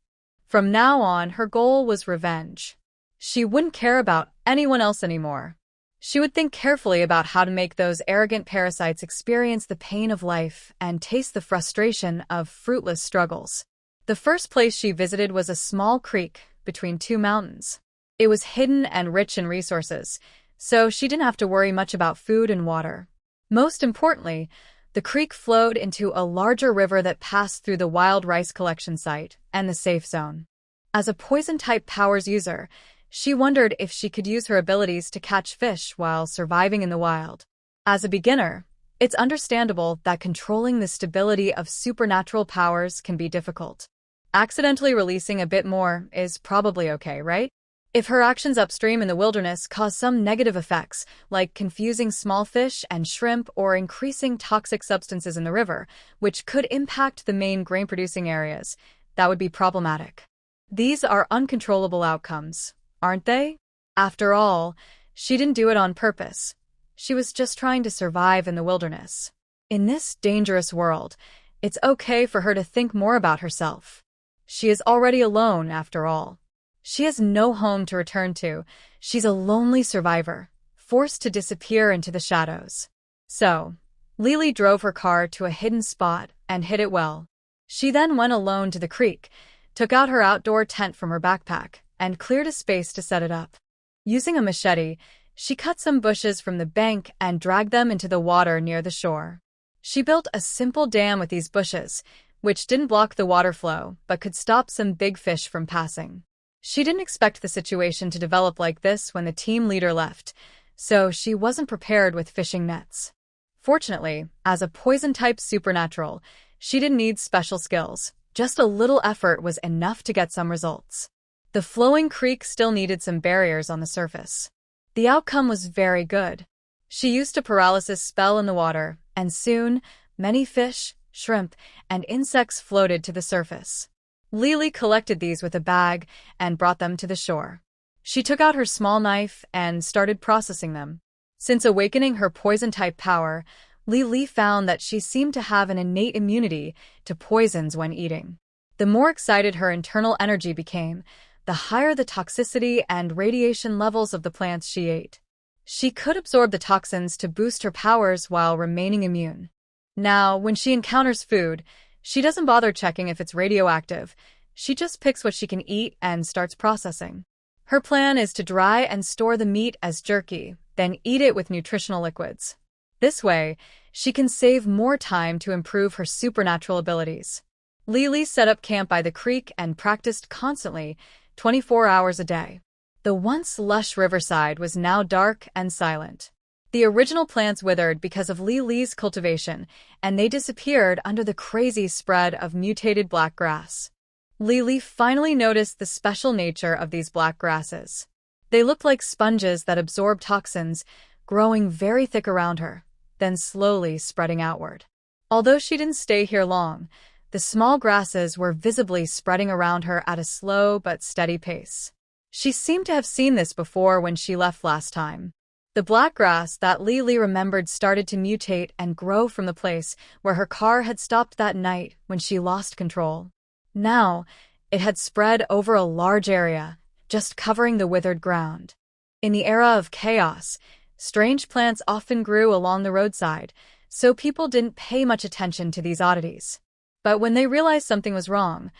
From now on, her goal was revenge. She wouldn't care about anyone else anymore. She would think carefully about how to make those arrogant parasites experience the pain of life and taste the frustration of fruitless struggles. The first place she visited was a small creek between two mountains. It was hidden and rich in resources, so she didn't have to worry much about food and water. Most importantly, the creek flowed into a larger river that passed through the wild rice collection site and the safe zone. As a poison-type powers user, she wondered if she could use her abilities to catch fish while surviving in the wild. As a beginner, it's understandable that controlling the stability of supernatural powers can be difficult. Accidentally releasing a bit more is probably okay, right? If her actions upstream in the wilderness cause some negative effects, like confusing small fish and shrimp or increasing toxic substances in the river, which could impact the main grain-producing areas, that would be problematic. These are uncontrollable outcomes, aren't they? After all, she didn't do it on purpose. She was just trying to survive in the wilderness. In this dangerous world, it's okay for her to think more about herself. She is already alone, after all. She has no home to return to. She's a lonely survivor, forced to disappear into the shadows. So, Lily drove her car to a hidden spot and hid it well. She then went alone to the creek, took out her outdoor tent from her backpack, and cleared a space to set it up. Using a machete, she cut some bushes from the bank and dragged them into the water near the shore. She built a simple dam with these bushes, which didn't block the water flow but could stop some big fish from passing. She didn't expect the situation to develop like this when the team leader left, so she wasn't prepared with fishing nets. Fortunately, as a poison-type supernatural, she didn't need special skills. Just a little effort was enough to get some results. The flowing creek still needed some barriers on the surface. The outcome was very good. She used a paralysis spell in the water, and soon, many fish, shrimp, and insects floated to the surface. Lily collected these with a bag and brought them to the shore. She took out her small knife and started processing them. Since awakening her poison-type power, Lily found that she seemed to have an innate immunity to poisons when eating. The more excited her internal energy became, the higher the toxicity and radiation levels of the plants she ate. She could absorb the toxins to boost her powers while remaining immune. Now, when she encounters food, she doesn't bother checking if it's radioactive. She just picks what she can eat and starts processing. Her plan is to dry and store the meat as jerky, then eat it with nutritional liquids. This way, she can save more time to improve her supernatural abilities. Lily set up camp by the creek and practiced constantly, 24 hours a day. The once lush riverside was now dark and silent. The original plants withered because of Lily's cultivation, and they disappeared under the crazy spread of mutated black grass. Lily finally noticed the special nature of these black grasses. They looked like sponges that absorb toxins, growing very thick around her, then slowly spreading outward. Although she didn't stay here long, the small grasses were visibly spreading around her at a slow but steady pace. She seemed to have seen this before when she left last time. The black grass that Li remembered started to mutate and grow from the place where her car had stopped that night when she lost control. Now, it had spread over a large area, just covering the withered ground. In the era of chaos, strange plants often grew along the roadside, so people didn't pay much attention to these oddities. But when they realized something was wrong,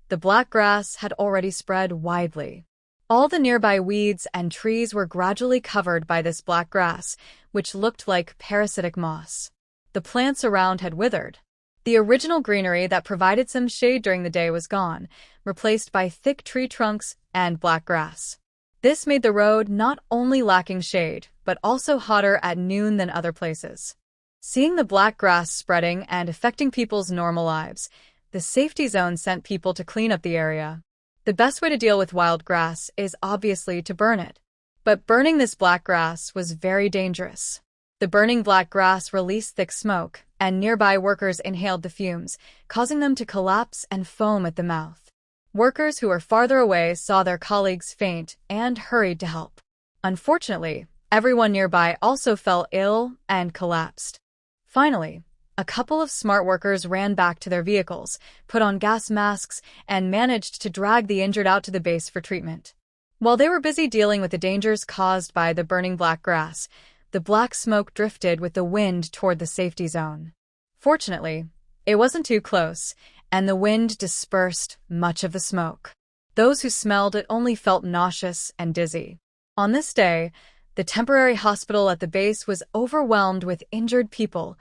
the black grass had already spread widely. All the nearby weeds and trees were gradually covered by this black grass, which looked like parasitic moss. The plants around had withered. The original greenery that provided some shade during the day was gone, replaced by thick tree trunks and black grass. This made the road not only lacking shade, but also hotter at noon than other places. Seeing the black grass spreading and affecting people's normal lives, the safety zone sent people to clean up the area. The best way to deal with wild grass is obviously to burn it. But burning this black grass was very dangerous. The burning black grass released thick smoke, and nearby workers inhaled the fumes, causing them to collapse and foam at the mouth. Workers who were farther away saw their colleagues faint and hurried to help. Unfortunately, everyone nearby also fell ill and collapsed. Finally, a couple of smart workers ran back to their vehicles, put on gas masks, and managed to drag the injured out to the base for treatment. While they were busy dealing with the dangers caused by the burning black grass, the black smoke drifted with the wind toward the safety zone. Fortunately, it wasn't too close, and the wind dispersed much of the smoke. Those who smelled it only felt nauseous and dizzy. On this day, the temporary hospital at the base was overwhelmed with injured people,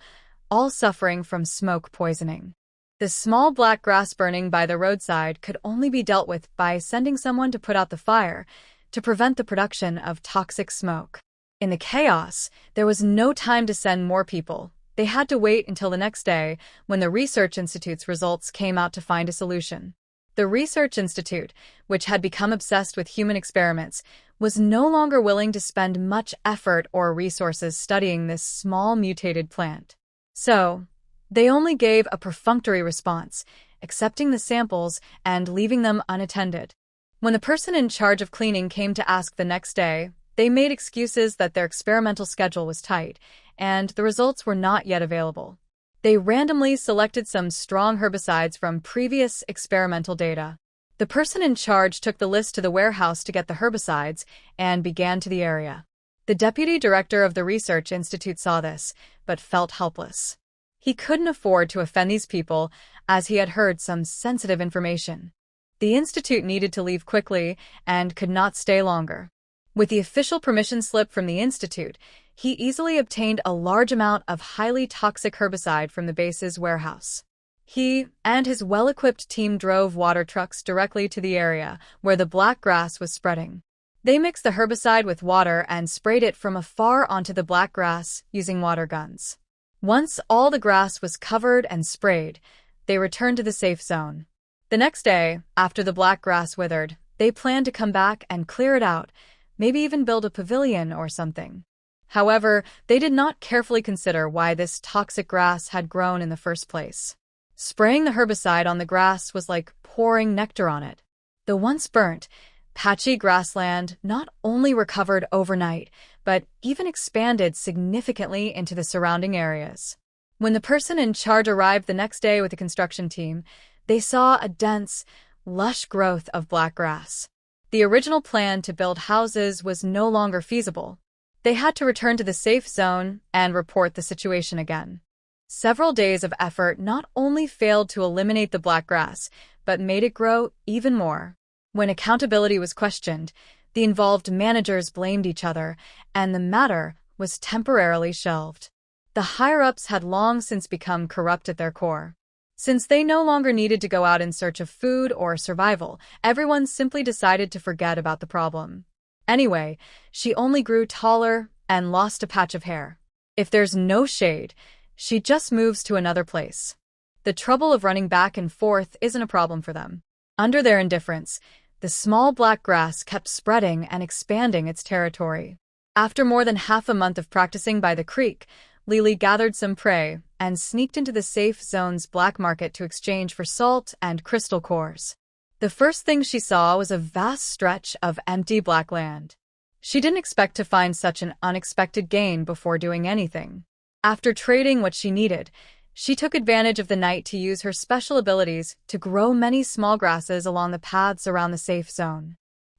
all suffering from smoke poisoning. The small black grass burning by the roadside could only be dealt with by sending someone to put out the fire to prevent the production of toxic smoke. In the chaos, there was no time to send more people. They had to wait until the next day when the Research Institute's results came out to find a solution. The Research Institute, which had become obsessed with human experiments, was no longer willing to spend much effort or resources studying this small mutated plant. So, they only gave a perfunctory response, accepting the samples and leaving them unattended. When the person in charge of cleaning came to ask the next day, they made excuses that their experimental schedule was tight, and the results were not yet available. They randomly selected some strong herbicides from previous experimental data. The person in charge took the list to the warehouse to get the herbicides and began to the area. The deputy director of the Research Institute saw this, but felt helpless. He couldn't afford to offend these people, as he had heard some sensitive information. The institute needed to leave quickly and could not stay longer. With the official permission slip from the institute, he easily obtained a large amount of highly toxic herbicide from the base's warehouse. He and his well-equipped team drove water trucks directly to the area where the black grass was spreading. They mixed the herbicide with water and sprayed it from afar onto the black grass using water guns. Once all the grass was covered and sprayed, they returned to the safe zone. The next day, after the black grass withered, they planned to come back and clear it out, maybe even build a pavilion or something. However, they did not carefully consider why this toxic grass had grown in the first place. Spraying the herbicide on the grass was like pouring nectar on it. The once burnt, patchy grassland not only recovered overnight, but even expanded significantly into the surrounding areas. When the person in charge arrived the next day with the construction team, they saw a dense, lush growth of black grass. The original plan to build houses was no longer feasible. They had to return to the safe zone and report the situation again. Several days of effort not only failed to eliminate the black grass, but made it grow even more. When accountability was questioned, the involved managers blamed each other, and the matter was temporarily shelved. The higher-ups had long since become corrupt at their core. Since they no longer needed to go out in search of food or survival, everyone simply decided to forget about the problem. Anyway, she only grew taller and lost a patch of hair. If there's no shade, she just moves to another place. The trouble of running back and forth isn't a problem for them. Under their indifference, The small black grass kept spreading and expanding its territory. After more than half a month of practicing by the creek, Lily gathered some prey and sneaked into the safe zone's black market to exchange for salt and crystal cores. The first thing she saw was a vast stretch of empty black land. She didn't expect to find such an unexpected gain before doing anything. After trading what she needed, she took advantage of the night to use her special abilities to grow many small grasses along the paths around the safe zone.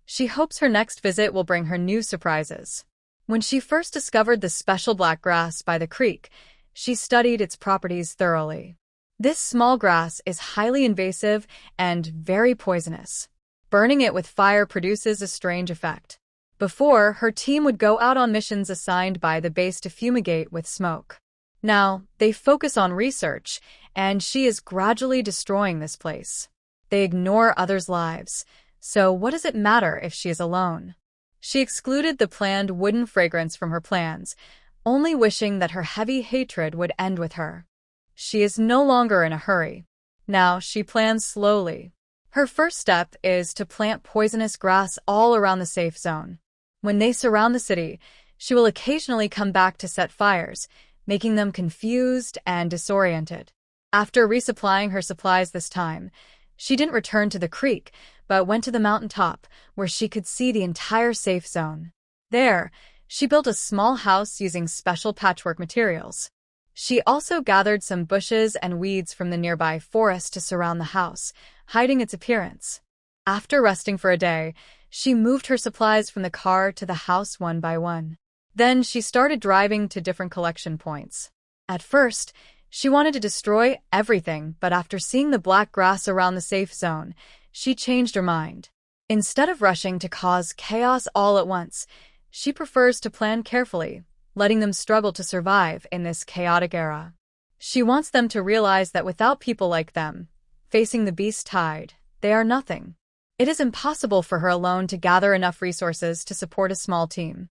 She hopes her next visit will bring her new surprises. When she first discovered the special black grass by the creek, she studied its properties thoroughly. This small grass is highly invasive and very poisonous. Burning it with fire produces a strange effect. Before, her team would go out on missions assigned by the base to fumigate with smoke. Now, they focus on research, and she is gradually destroying this place. They ignore others' lives, so what does it matter if she is alone? She excluded the planned wooden fragrance from her plans, only wishing that her heavy hatred would end with her. She is no longer in a hurry. Now she plans slowly. Her first step is to plant poisonous grass all around the safe zone. When they surround the city, she will occasionally come back to set fires, making them confused and disoriented. After resupplying her supplies this time, she didn't return to the creek, but went to the mountaintop, where she could see the entire safe zone. There, she built a small house using special patchwork materials. She also gathered some bushes and weeds from the nearby forest to surround the house, hiding its appearance. After resting for a day, she moved her supplies from the car to the house one by one. Then she started driving to different collection points. At first, she wanted to destroy everything, but after seeing the black grass around the safe zone, she changed her mind. Instead of rushing to cause chaos all at once, she prefers to plan carefully, letting them struggle to survive in this chaotic era. She wants them to realize that without people like them, facing the beast tide, they are nothing. It is impossible for her alone to gather enough resources to support a small team.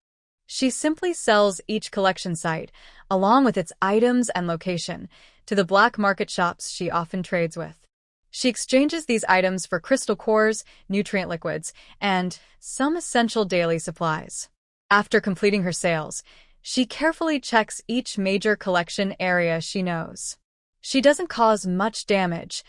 She simply sells each collection site, along with its items and location, to the black market shops she often trades with. She exchanges these items for crystal cores, nutrient liquids, and some essential daily supplies. After completing her sales, she carefully checks each major collection area she knows. She doesn't cause much damage,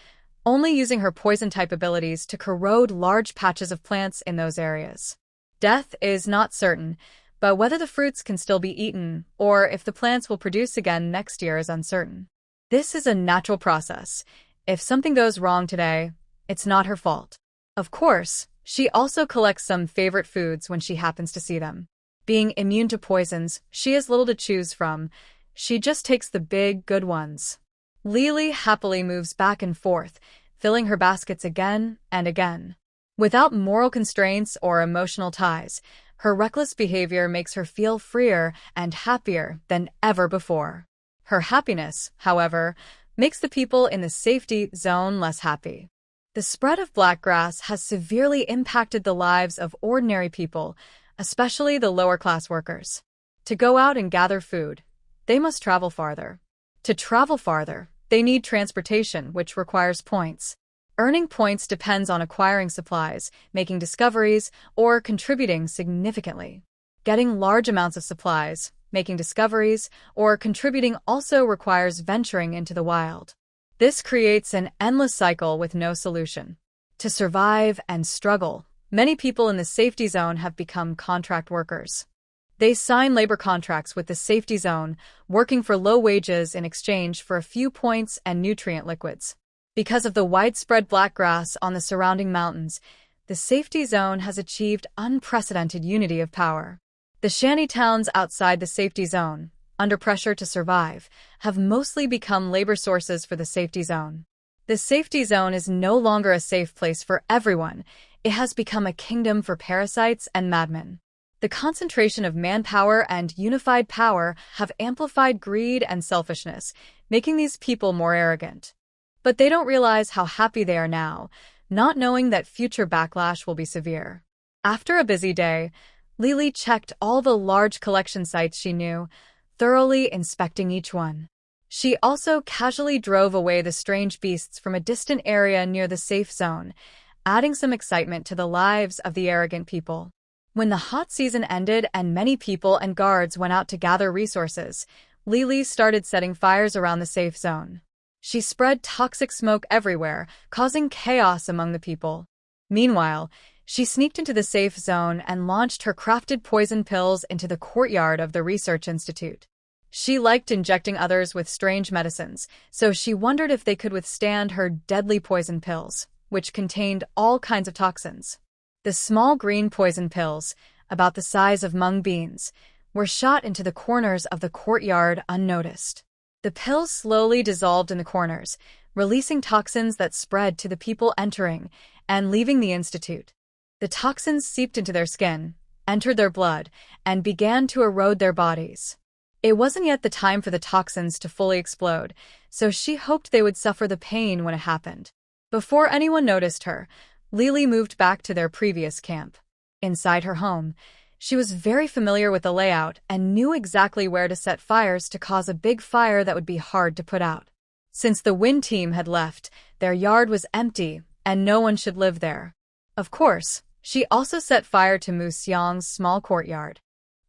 only using her poison-type abilities to corrode large patches of plants in those areas. Death is not certain, but whether the fruits can still be eaten or if the plants will produce again next year is uncertain. This is a natural process. If something goes wrong today, it's not her fault. Of course, she also collects some favorite foods when she happens to see them. Being immune to poisons, she has little to choose from. She just takes the big, good ones. Lily happily moves back and forth, filling her baskets again and again. Without moral constraints or emotional ties, her reckless behavior makes her feel freer and happier than ever before. Her happiness, however, makes the people in the safety zone less happy. The spread of black grass has severely impacted the lives of ordinary people, especially the lower-class workers. To go out and gather food, they must travel farther. To travel farther, they need transportation, which requires points. Earning points depends on acquiring supplies, making discoveries, or contributing significantly. Getting large amounts of supplies, making discoveries, or contributing also requires venturing into the wild. This creates an endless cycle with no solution. To survive and struggle, many people in the safety zone have become contract workers. They sign labor contracts with the safety zone, working for low wages in exchange for a few points and nutrient liquids. Because of the widespread black grass on the surrounding mountains, the safety zone has achieved unprecedented unity of power. The shanty towns outside the safety zone, under pressure to survive, have mostly become labor sources for the safety zone. The safety zone is no longer a safe place for everyone. It has become a kingdom for parasites and madmen. The concentration of manpower and unified power have amplified greed and selfishness, making these people more arrogant. But they don't realize how happy they are now, not knowing that future backlash will be severe. After a busy day, Lily checked all the large collection sites she knew, thoroughly inspecting each one. She also casually drove away the strange beasts from a distant area near the safe zone. adding some excitement to the lives of the arrogant people. When the hot season ended and many people and guards went out to gather resources, Lily started setting fires around the safe zone. She spread toxic smoke everywhere, causing chaos among the people. Meanwhile, she sneaked into the safe zone and launched her crafted poison pills into the courtyard of the research institute. She liked injecting others with strange medicines, so she wondered if they could withstand her deadly poison pills, which contained all kinds of toxins. The small green poison pills, about the size of mung beans, were shot into the corners of the courtyard unnoticed. The pills slowly dissolved in the corners, releasing toxins that spread to the people entering and leaving the institute. The toxins seeped into their skin, entered their blood, and began to erode their bodies. It wasn't yet the time for the toxins to fully explode, so she hoped they would suffer the pain when it happened. Before anyone noticed her, Lily moved back to their previous camp. Inside her home, she was very familiar with the layout and knew exactly where to set fires to cause a big fire that would be hard to put out. Since the Wind team had left, their yard was empty and no one should live there. Of course, she also set fire to Mu Xiang's small courtyard.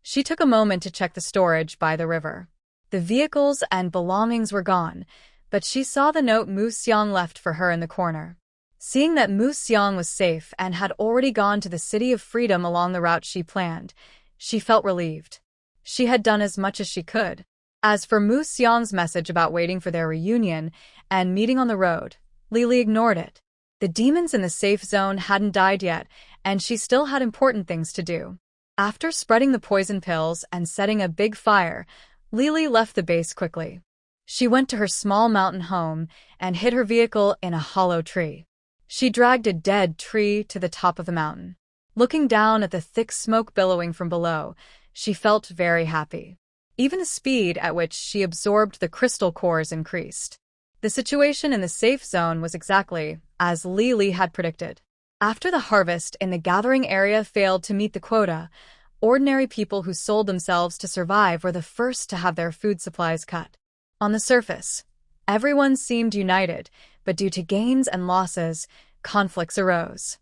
She took a moment to check the storage by the river. The vehicles and belongings were gone, but she saw the note Mu Xiang left for her in the corner. Seeing that Mu Xiang was safe and had already gone to the City of Freedom along the route she planned, she felt relieved. She had done as much as she could. As for Mu Xiang's message about waiting for their reunion and meeting on the road, Lily ignored it. The demons in the safe zone hadn't died yet, and she still had important things to do. After spreading the poison pills and setting a big fire, Lily left the base quickly. She went to her small mountain home and hid her vehicle in a hollow tree. She dragged a dead tree to the top of the mountain. Looking down at the thick smoke billowing from below, she felt very happy. Even the speed at which she absorbed the crystal cores increased. The situation in the safe zone was exactly as Lily had predicted. After the harvest in the gathering area failed to meet the quota, ordinary people who sold themselves to survive were the first to have their food supplies cut. On the surface, everyone seemed united, but due to gains and losses, conflicts arose.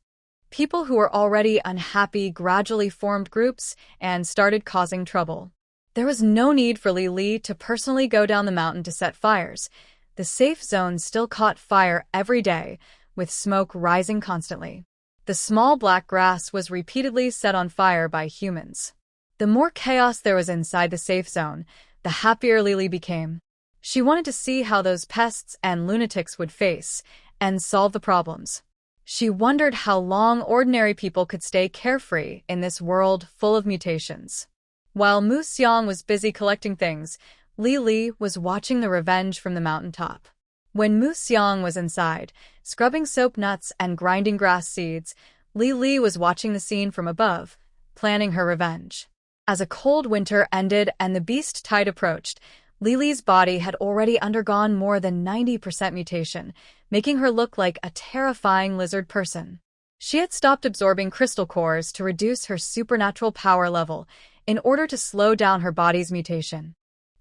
People who were already unhappy gradually formed groups and started causing trouble. There was no need for Li to personally go down the mountain to set fires. The safe zone still caught fire every day, with smoke rising constantly. The small black grass was repeatedly set on fire by humans. The more chaos there was inside the safe zone, the happier Lily became. She wanted to see how those pests and lunatics would face and solve the problems. She wondered how long ordinary people could stay carefree in this world full of mutations. While Mu Xiang was busy collecting things, Li was watching the revenge from the mountaintop. When Mu Xiang was inside, scrubbing soap nuts and grinding grass seeds, Li was watching the scene from above, planning her revenge. As a cold winter ended and the beast tide approached, Lily's body had already undergone more than 90% mutation, making her look like a terrifying lizard person. She had stopped absorbing crystal cores to reduce her supernatural power level in order to slow down her body's mutation.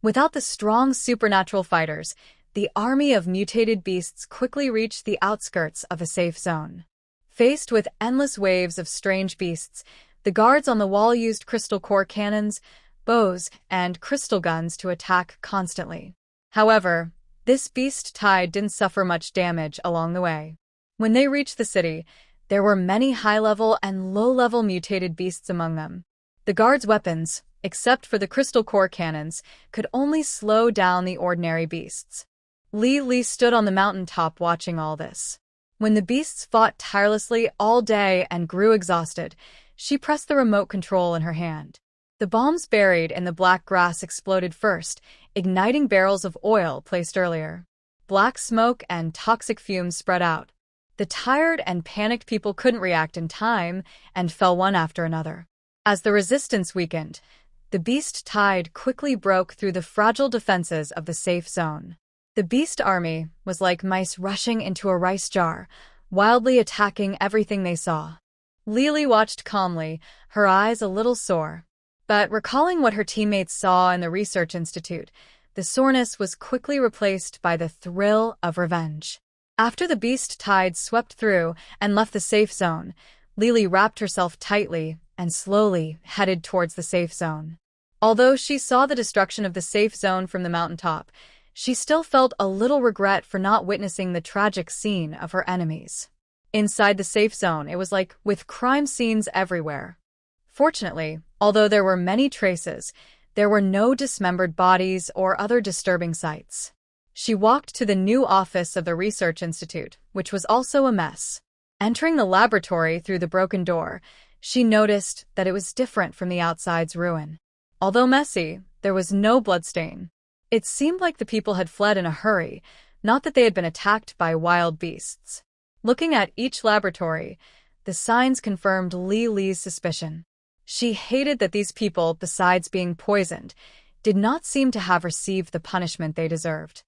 Without the strong supernatural fighters, the army of mutated beasts quickly reached the outskirts of a safe zone. Faced with endless waves of strange beasts, the guards on the wall used crystal core cannons, bows, and crystal guns to attack constantly. However, this beast tide didn't suffer much damage along the way. When they reached the city, there were many high-level and low-level mutated beasts among them. The guards' weapons, except for the crystal core cannons, could only slow down the ordinary beasts. Li stood on the mountaintop watching all this. When the beasts fought tirelessly all day and grew exhausted, she pressed the remote control in her hand. The bombs buried in the black grass exploded first, igniting barrels of oil placed earlier. Black smoke and toxic fumes spread out. The tired and panicked people couldn't react in time and fell one after another. As the resistance weakened, the beast tide quickly broke through the fragile defenses of the safe zone. The beast army was like mice rushing into a rice jar, wildly attacking everything they saw. Lily watched calmly, her eyes a little sore. But recalling what her teammates saw in the research institute, the soreness was quickly replaced by the thrill of revenge. After the beast tide swept through and left the safe zone, Lily wrapped herself tightly and slowly headed towards the safe zone. Although she saw the destruction of the safe zone from the mountaintop, she still felt a little regret for not witnessing the tragic scene of her enemies. Inside the safe zone, it was like with crime scenes everywhere. Fortunately, although there were many traces, there were no dismembered bodies or other disturbing sights. She walked to the new office of the Research Institute, which was also a mess. Entering the laboratory through the broken door, she noticed that it was different from the outside's ruin. Although messy, there was no bloodstain. It seemed like the people had fled in a hurry, not that they had been attacked by wild beasts. Looking at each laboratory, the signs confirmed Li's suspicion. She hated that these people, besides being poisoned, did not seem to have received the punishment they deserved.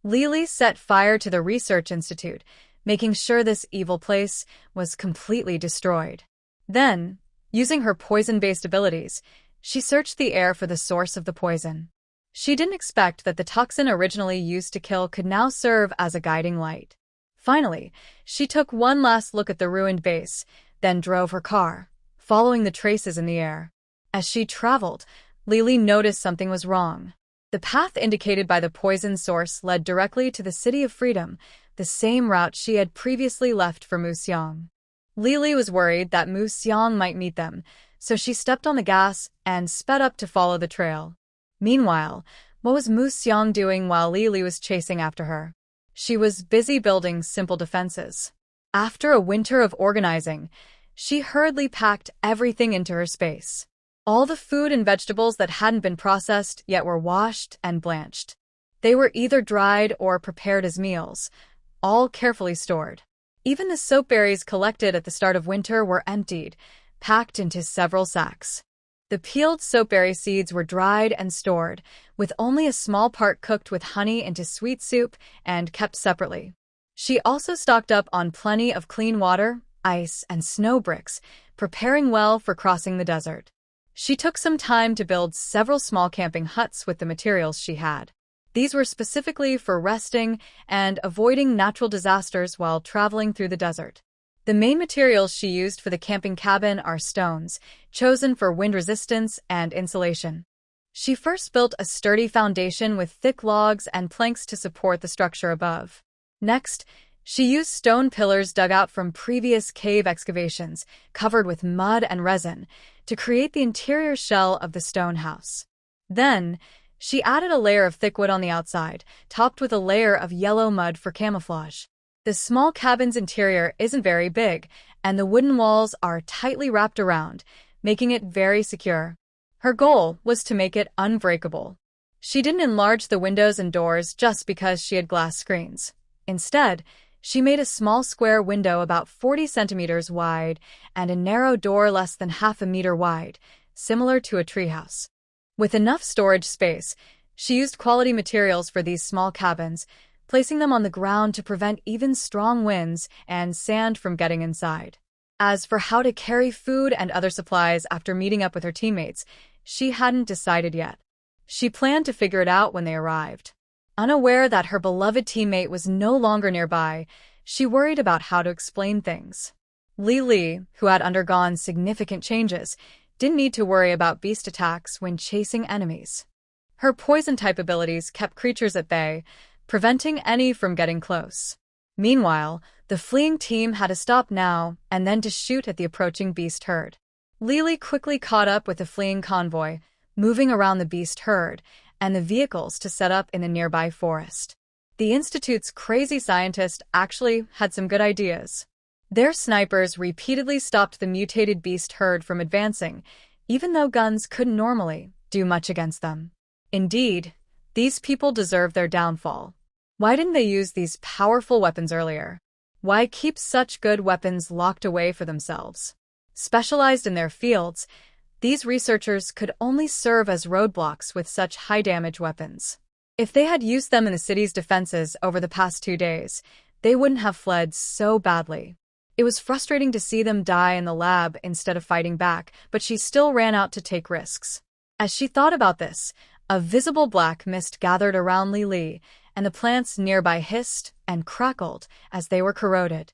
Li set fire to the Research Institute, making sure this evil place was completely destroyed. Then, using her poison-based abilities, she searched the air for the source of the poison. She didn't expect that the toxin originally used to kill could now serve as a guiding light. Finally, she took one last look at the ruined base, then drove her car, following the traces in the air. As she traveled, Lily noticed something was wrong. The path indicated by the poison source led directly to the City of Freedom, the same route she had previously left for Museong. Lily was worried that Museong might meet them, so she stepped on the gas and sped up to follow the trail. Meanwhile, what was Museong doing while Lily was chasing after her? She was busy building simple defenses. After a winter of organizing, she hurriedly packed everything into her space. All the food and vegetables that hadn't been processed yet were washed and blanched. They were either dried or prepared as meals, all carefully stored. Even the soap berries collected at the start of winter were emptied, packed into several sacks. The peeled soapberry seeds were dried and stored, with only a small part cooked with honey into sweet soup and kept separately. She also stocked up on plenty of clean water, ice, and snow bricks, preparing well for crossing the desert. She took some time to build several small camping huts with the materials she had. These were specifically for resting and avoiding natural disasters while traveling through the desert. The main materials she used for the camping cabin are stones, chosen for wind resistance and insulation. She first built a sturdy foundation with thick logs and planks to support the structure above. Next, she used stone pillars dug out from previous cave excavations, covered with mud and resin, to create the interior shell of the stone house. Then, she added a layer of thick wood on the outside, topped with a layer of yellow mud for camouflage. The small cabin's interior isn't very big, and the wooden walls are tightly wrapped around, making it very secure. Her goal was to make it unbreakable. She didn't enlarge the windows and doors just because she had glass screens. Instead, she made a small square window about 40 centimeters wide and a narrow door less than half a meter wide, similar to a treehouse. With enough storage space, she used quality materials for these small cabins, placing them on the ground to prevent even strong winds and sand from getting inside. As for how to carry food and other supplies after meeting up with her teammates, she hadn't decided yet. She planned to figure it out when they arrived. Unaware that her beloved teammate was no longer nearby, she worried about how to explain things. Li, who had undergone significant changes, didn't need to worry about beast attacks when chasing enemies. Her poison-type abilities kept creatures at bay, preventing any from getting close. Meanwhile, the fleeing team had to stop now and then to shoot at the approaching beast herd. Lily quickly caught up with the fleeing convoy, moving around the beast herd and the vehicles to set up in the nearby forest. The Institute's crazy scientist actually had some good ideas. Their snipers repeatedly stopped the mutated beast herd from advancing, even though guns couldn't normally do much against them. Indeed, these people deserve their downfall. Why didn't they use these powerful weapons earlier? Why keep such good weapons locked away for themselves? Specialized in their fields, these researchers could only serve as roadblocks with such high-damage weapons. If they had used them in the city's defenses over the past 2 days, they wouldn't have fled so badly. It was frustrating to see them die in the lab instead of fighting back, but she still ran out to take risks. As she thought about this, a visible black mist gathered around Li, and the plants nearby hissed and crackled as they were corroded.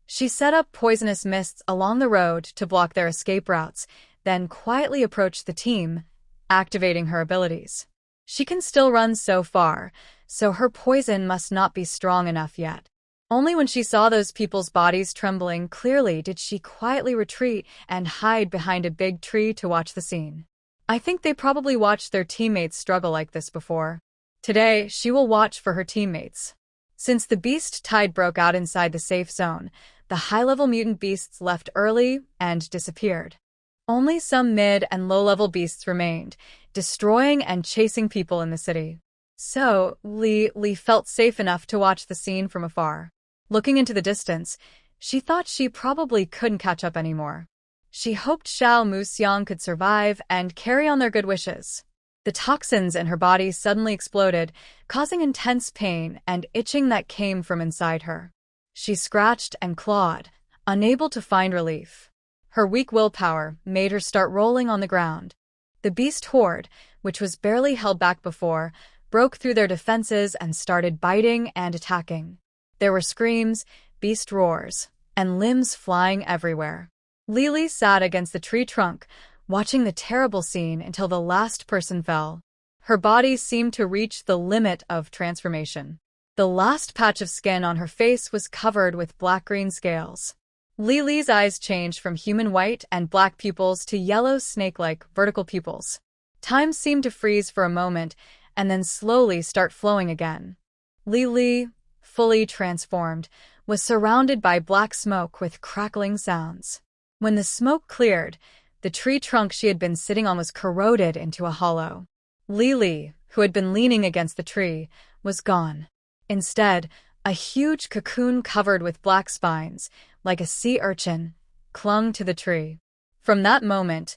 She set up poisonous mists along the road to block their escape routes, then quietly approached the team, activating her abilities. She can still run so far, so her poison must not be strong enough yet. Only when she saw those people's bodies trembling clearly did she quietly retreat and hide behind a big tree to watch the scene. I think they probably watched their teammates struggle like this before. Today, she will watch for her teammates. Since the beast tide broke out inside the safe zone, the high-level mutant beasts left early and disappeared. Only some mid- and low-level beasts remained, destroying and chasing people in the city. So, Li felt safe enough to watch the scene from afar. Looking into the distance, she thought she probably couldn't catch up anymore. She hoped Xiao Muxiang could survive and carry on their good wishes. The toxins in her body suddenly exploded, causing intense pain and itching that came from inside her. She scratched and clawed, unable to find relief. Her weak willpower made her start rolling on the ground. The beast horde, which was barely held back before, broke through their defenses and started biting and attacking. There were screams, beast roars, and limbs flying everywhere. Li sat against the tree trunk, watching the terrible scene until the last person fell. Her body seemed to reach the limit of transformation. The last patch of skin on her face was covered with black-green scales. Li's eyes changed from human white and black pupils to yellow snake-like vertical pupils. Time seemed to freeze for a moment and then slowly start flowing again. Li, fully transformed, was surrounded by black smoke with crackling sounds. When the smoke cleared, the tree trunk she had been sitting on was corroded into a hollow. Li, who had been leaning against the tree, was gone. Instead, a huge cocoon covered with black spines, like a sea urchin, clung to the tree. From that moment,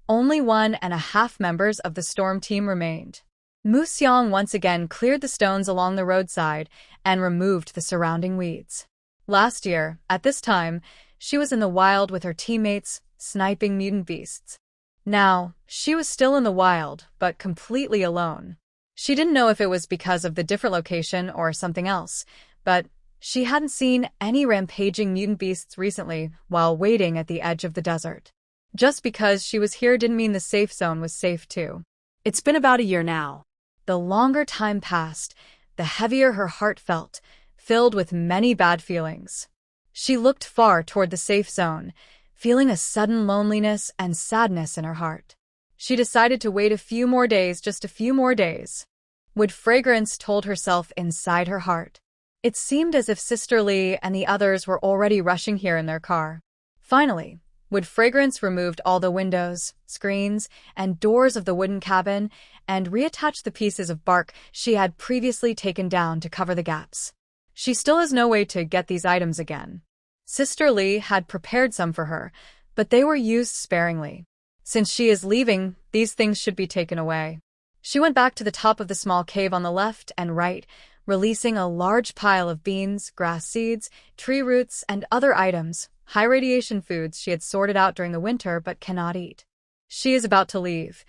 only 1.5 members of the storm team remained. Muxiang once again cleared the stones along the roadside and removed the surrounding weeds. Last year, at this time, she was in the wild with her teammates, sniping mutant beasts. Now, she was still in the wild, but completely alone. She didn't know if it was because of the different location or something else, but she hadn't seen any rampaging mutant beasts recently while waiting at the edge of the desert. Just because she was here didn't mean the safe zone was safe too. It's been about a year now. The longer time passed, the heavier her heart felt, filled with many bad feelings. She looked far toward the safe zone, feeling a sudden loneliness and sadness in her heart. She decided to wait a few more days, just a few more days. Would Fragrance told herself inside her heart. It seemed as if Sister Li and the others were already rushing here in their car. Finally, Would Fragrance removed all the windows, screens, and doors of the wooden cabin and reattached the pieces of bark she had previously taken down to cover the gaps. She still has no way to get these items again. Sister Li had prepared some for her, but they were used sparingly. Since she is leaving, these things should be taken away. She went back to the top of the small cave on the left and right, releasing a large pile of beans, grass seeds, tree roots, and other items, high-radiation foods she had sorted out during the winter but cannot eat. She is about to leave.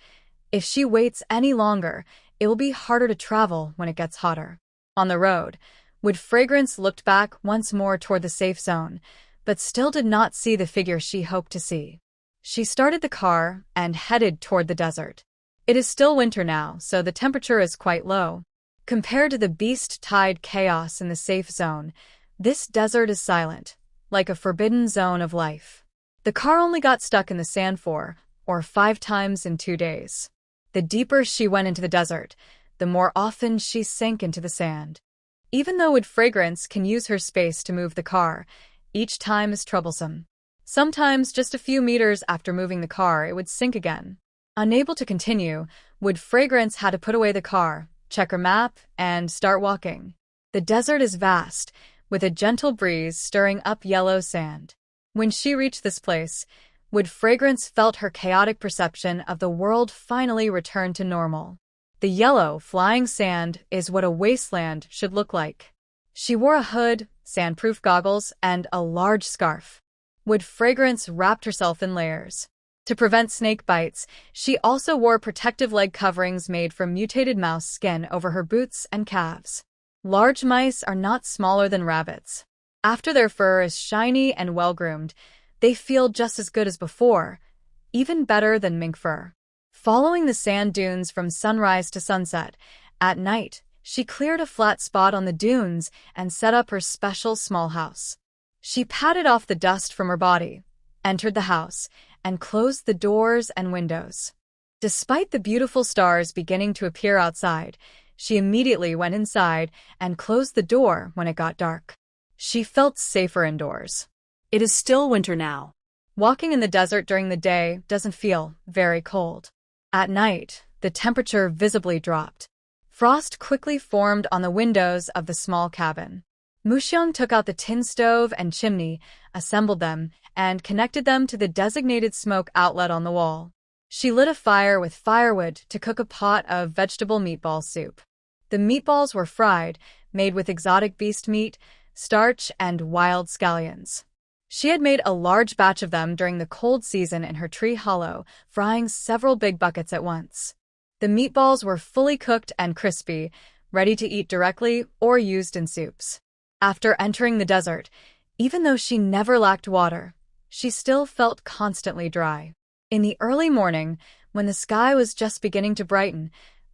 If she waits any longer, it will be harder to travel when it gets hotter. On the road, Wood Fragrance looked back once more toward the safe zone, but still did not see the figure she hoped to see. She started the car and headed toward the desert. It is still winter now, so the temperature is quite low. Compared to the beast-tide chaos in the safe zone, this desert is silent, like a forbidden zone of life. The car only got stuck in the sand 4 or 5 times in 2 days. The deeper she went into the desert, the more often she sank into the sand. Even though Wood Fragrance can use her space to move the car, each time is troublesome. Sometimes just a few meters after moving the car, it would sink again. Unable to continue, Wood Fragrance had to put away the car, check her map, and start walking. The desert is vast, with a gentle breeze stirring up yellow sand. When she reached this place, Wood Fragrance felt her chaotic perception of the world finally return to normal. The yellow, flying sand is what a wasteland should look like. She wore a hood, sandproof goggles, and a large scarf. Wood Fragrance wrapped herself in layers. To prevent snake bites, she also wore protective leg coverings made from mutated mouse skin over her boots and calves. Large mice are not smaller than rabbits. After their fur is shiny and well-groomed, they feel just as good as before, even better than mink fur. Following the sand dunes from sunrise to sunset, at night, she cleared a flat spot on the dunes and set up her special small house. She patted off the dust from her body, entered the house, and closed the doors and windows. Despite the beautiful stars beginning to appear outside, she immediately went inside and closed the door when it got dark. She felt safer indoors. It is still winter now. Walking in the desert during the day doesn't feel very cold. At night, the temperature visibly dropped. Frost quickly formed on the windows of the small cabin. Muxiang took out the tin stove and chimney, assembled them, and connected them to the designated smoke outlet on the wall. She lit a fire with firewood to cook a pot of vegetable meatball soup. The meatballs were fried, made with exotic beast meat, starch, and wild scallions. She had made a large batch of them during the cold season in her tree hollow, frying several big buckets at once. The meatballs were fully cooked and crispy, ready to eat directly or used in soups. After entering the desert, even though she never lacked water, she still felt constantly dry. In the early morning, when the sky was just beginning to brighten,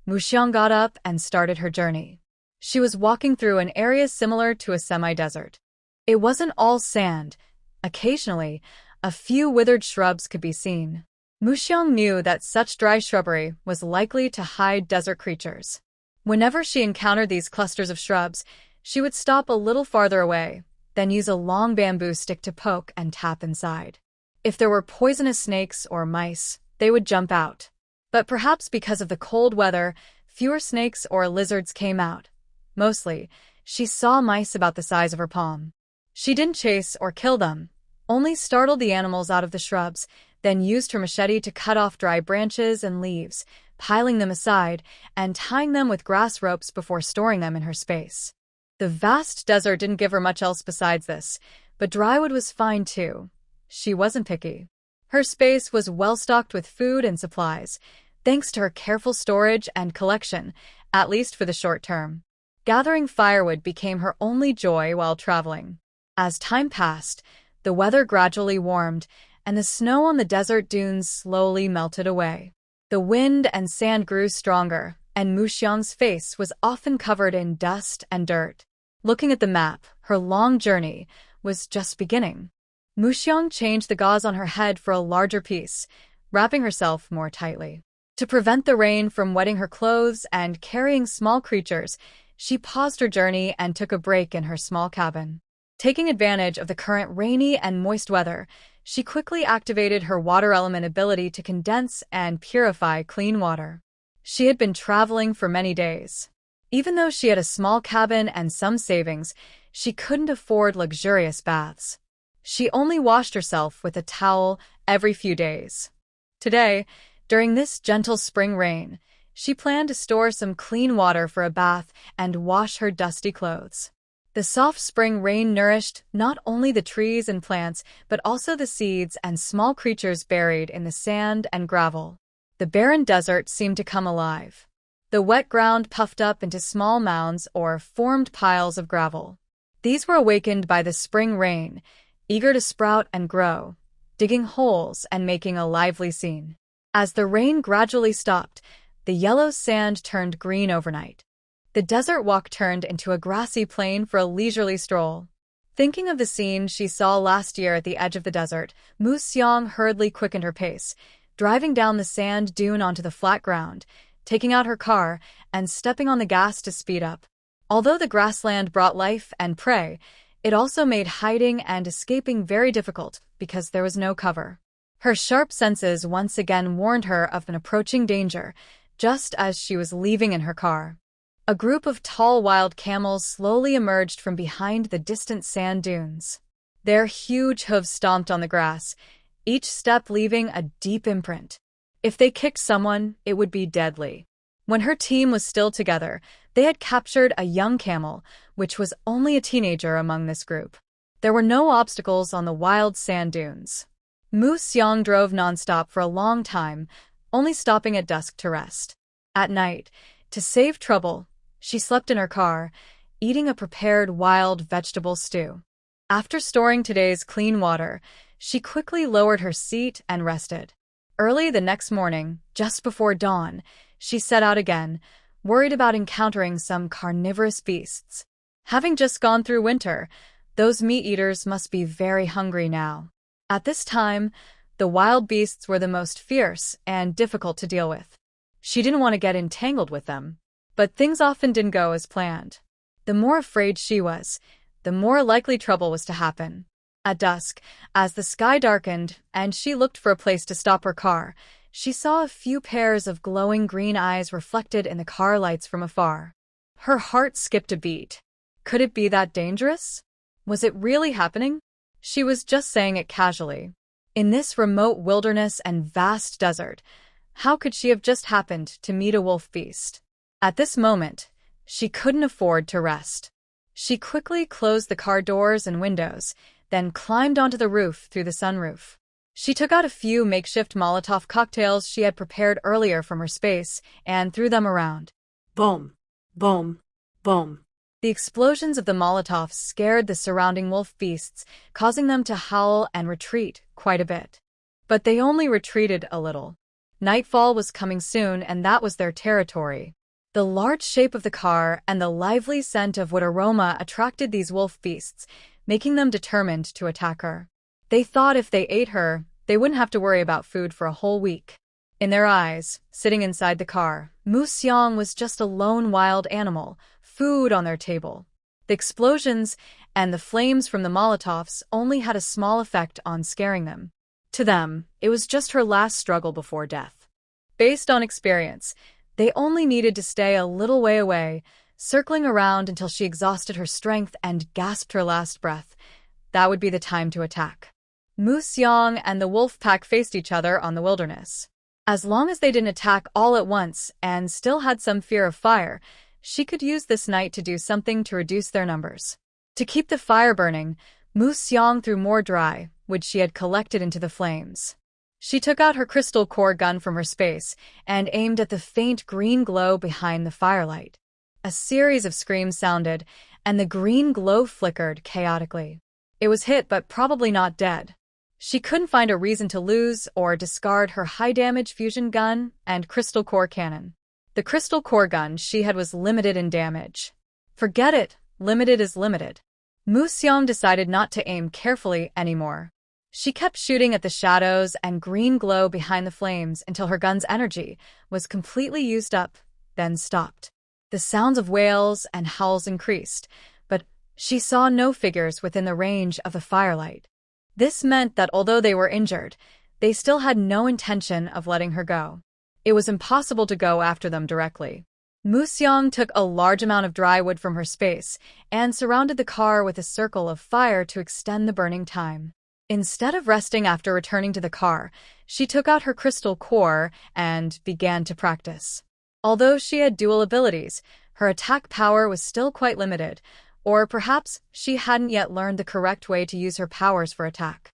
Muxiang got up and started her journey. She was walking through an area similar to a semi-desert. It wasn't all sand. Occasionally, a few withered shrubs could be seen. Muxiang knew that such dry shrubbery was likely to hide desert creatures. Whenever she encountered these clusters of shrubs, she would stop a little farther away, then use a long bamboo stick to poke and tap inside. If there were poisonous snakes or mice, they would jump out. But perhaps because of the cold weather, fewer snakes or lizards came out. Mostly, she saw mice about the size of her palm. She didn't chase or kill them, only startled the animals out of the shrubs, then used her machete to cut off dry branches and leaves, piling them aside and tying them with grass ropes before storing them in her space. The vast desert didn't give her much else besides this, but drywood was fine too. She wasn't picky. Her space was well-stocked with food and supplies, thanks to her careful storage and collection, at least for the short term. Gathering firewood became her only joy while traveling. As time passed, the weather gradually warmed, and the snow on the desert dunes slowly melted away. The wind and sand grew stronger, and Muxiang's face was often covered in dust and dirt. Looking at the map, her long journey was just beginning. Muxiang changed the gauze on her head for a larger piece, wrapping herself more tightly. To prevent the rain from wetting her clothes and carrying small creatures, she paused her journey and took a break in her small cabin. Taking advantage of the current rainy and moist weather, she quickly activated her water element ability to condense and purify clean water. She had been traveling for many days. Even though she had a small cabin and some savings, she couldn't afford luxurious baths. She only washed herself with a towel every few days. Today, during this gentle spring rain, she planned to store some clean water for a bath and wash her dusty clothes. The soft spring rain nourished not only the trees and plants, but also the seeds and small creatures buried in the sand and gravel. The barren desert seemed to come alive. The wet ground puffed up into small mounds or formed piles of gravel. These were awakened by the spring rain, eager to sprout and grow, digging holes and making a lively scene. As the rain gradually stopped, the yellow sand turned green overnight. The desert walk turned into a grassy plain for a leisurely stroll. Thinking of the scene she saw last year at the edge of the desert, Muxiang hurriedly quickened her pace, driving down the sand dune onto the flat ground, taking out her car, and stepping on the gas to speed up. Although the grassland brought life and prey, it also made hiding and escaping very difficult because there was no cover. Her sharp senses once again warned her of an approaching danger, just as she was leaving in her car. A group of tall wild camels slowly emerged from behind the distant sand dunes. Their huge hooves stomped on the grass, each step leaving a deep imprint. If they kicked someone, it would be deadly. When her team was still together, they had captured a young camel, which was only a teenager among this group. There were no obstacles on the wild sand dunes. Muxiang drove nonstop for a long time, only stopping at dusk to rest. At night, to save trouble, she slept in her car, eating a prepared wild vegetable stew. After storing today's clean water, she quickly lowered her seat and rested. Early the next morning, just before dawn, she set out again, worried about encountering some carnivorous beasts. Having just gone through winter, those meat-eaters must be very hungry now. At this time, the wild beasts were the most fierce and difficult to deal with. She didn't want to get entangled with them. But things often didn't go as planned. The more afraid she was, the more likely trouble was to happen. At dusk, as the sky darkened and she looked for a place to stop her car, she saw a few pairs of glowing green eyes reflected in the car lights from afar. Her heart skipped a beat. Could it be that dangerous? Was it really happening? She was just saying it casually. In this remote wilderness and vast desert, how could she have just happened to meet a wolf beast? At this moment, she couldn't afford to rest. She quickly closed the car doors and windows, then climbed onto the roof through the sunroof. She took out a few makeshift Molotov cocktails she had prepared earlier from her space and threw them around. Boom, boom, boom. The explosions of the Molotovs scared the surrounding wolf beasts, causing them to howl and retreat quite a bit. But they only retreated a little. Nightfall was coming soon, and that was their territory. The large shape of the car and the lively scent of wood aroma attracted these wolf beasts, making them determined to attack her. They thought if they ate her, they wouldn't have to worry about food for a whole week. In their eyes, sitting inside the car, Mu Xiang was just a lone wild animal, food on their table. The explosions and the flames from the Molotovs only had a small effect on scaring them. To them, it was just her last struggle before death. Based on experience, they only needed to stay a little way away, circling around until she exhausted her strength and gasped her last breath. That would be the time to attack. Mu Xiang and the wolf pack faced each other on the wilderness. As long as they didn't attack all at once and still had some fear of fire, she could use this night to do something to reduce their numbers. To keep the fire burning, Mu Xiang threw more dry wood she had collected into the flames. She took out her crystal core gun from her space and aimed at the faint green glow behind the firelight. A series of screams sounded, and the green glow flickered chaotically. It was hit but probably not dead. She couldn't find a reason to lose or discard her high-damage fusion gun and crystal core cannon. The crystal core gun she had was limited in damage. Forget it, limited is limited. Mu Xiang decided not to aim carefully anymore. She kept shooting at the shadows and green glow behind the flames until her gun's energy was completely used up, then stopped. The sounds of wails and howls increased, but she saw no figures within the range of the firelight. This meant that although they were injured, they still had no intention of letting her go. It was impossible to go after them directly. Mu Xiang took a large amount of dry wood from her space and surrounded the car with a circle of fire to extend the burning time. Instead of resting after returning to the car, she took out her crystal core and began to practice. Although she had dual abilities, her attack power was still quite limited, or perhaps she hadn't yet learned the correct way to use her powers for attack.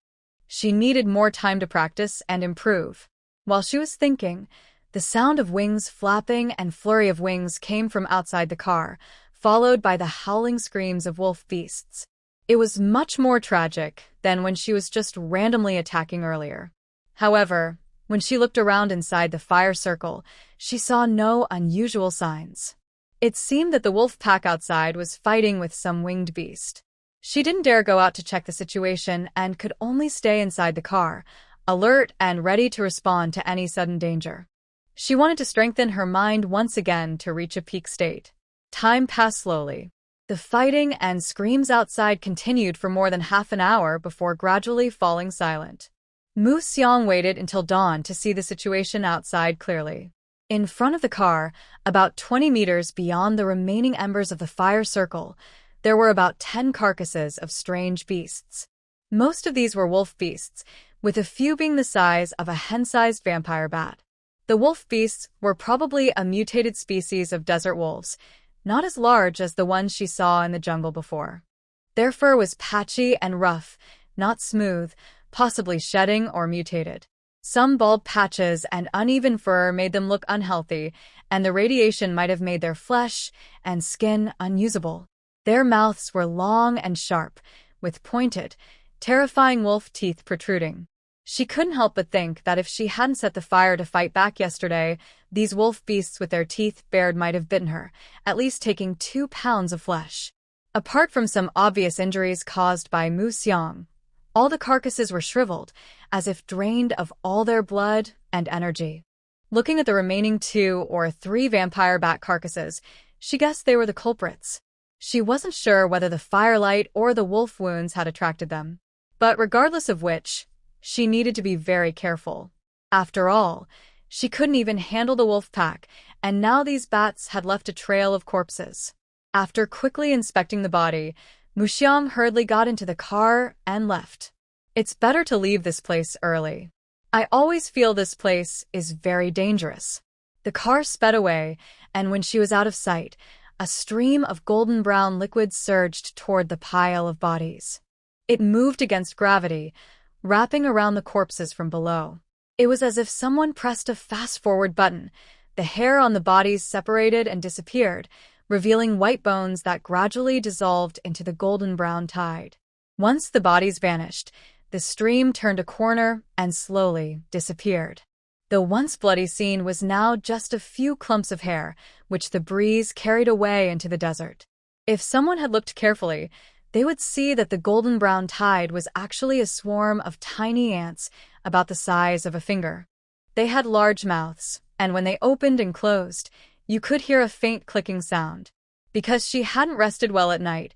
She needed more time to practice and improve. While she was thinking, the sound of wings flapping and flurry of wings came from outside the car, followed by the howling screams of wolf beasts. It was much more tragic than when she was just randomly attacking earlier. However, when she looked around inside the fire circle, she saw no unusual signs. It seemed that the wolf pack outside was fighting with some winged beast. She didn't dare go out to check the situation and could only stay inside the car, alert and ready to respond to any sudden danger. She wanted to strengthen her mind once again to reach a peak state. Time passed slowly. The fighting and screams outside continued for more than half an hour before gradually falling silent. Mu Xiang waited until dawn to see the situation outside clearly. In front of the car, about 20 meters beyond the remaining embers of the fire circle, there were about 10 carcasses of strange beasts. Most of these were wolf beasts, with a few being the size of a hen-sized vampire bat. The wolf beasts were probably a mutated species of desert wolves, not as large as the ones she saw in the jungle before. Their fur was patchy and rough, not smooth, possibly shedding or mutated. Some bald patches and uneven fur made them look unhealthy, and the radiation might have made their flesh and skin unusable. Their mouths were long and sharp, with pointed, terrifying wolf teeth protruding. She couldn't help but think that if she hadn't set the fire to fight back yesterday, these wolf beasts with their teeth bared might have bitten her, at least taking 2 pounds of flesh. Apart from some obvious injuries caused by Mu Xiang, all the carcasses were shriveled, as if drained of all their blood and energy. Looking at the remaining 2 or 3 vampire bat carcasses, she guessed they were the culprits. She wasn't sure whether the firelight or the wolf wounds had attracted them. But regardless of which, she needed to be very careful. After all, she couldn't even handle the wolf pack, and now these bats had left a trail of corpses. After quickly inspecting the body, Mu Xiang hurriedly got into the car and left. It's better to leave this place early. I always feel this place is very dangerous. The car sped away, and when she was out of sight, a stream of golden-brown liquid surged toward the pile of bodies. It moved against gravity, wrapping around the corpses from below. It was as if someone pressed a fast-forward button. The hair on the bodies separated and disappeared, revealing white bones that gradually dissolved into the golden-brown tide. Once the bodies vanished, the stream turned a corner and slowly disappeared. The once bloody scene was now just a few clumps of hair, which the breeze carried away into the desert. If someone had looked carefully, they would see that the golden-brown tide was actually a swarm of tiny ants about the size of a finger. They had large mouths, and when they opened and closed, you could hear a faint clicking sound. Because she hadn't rested well at night,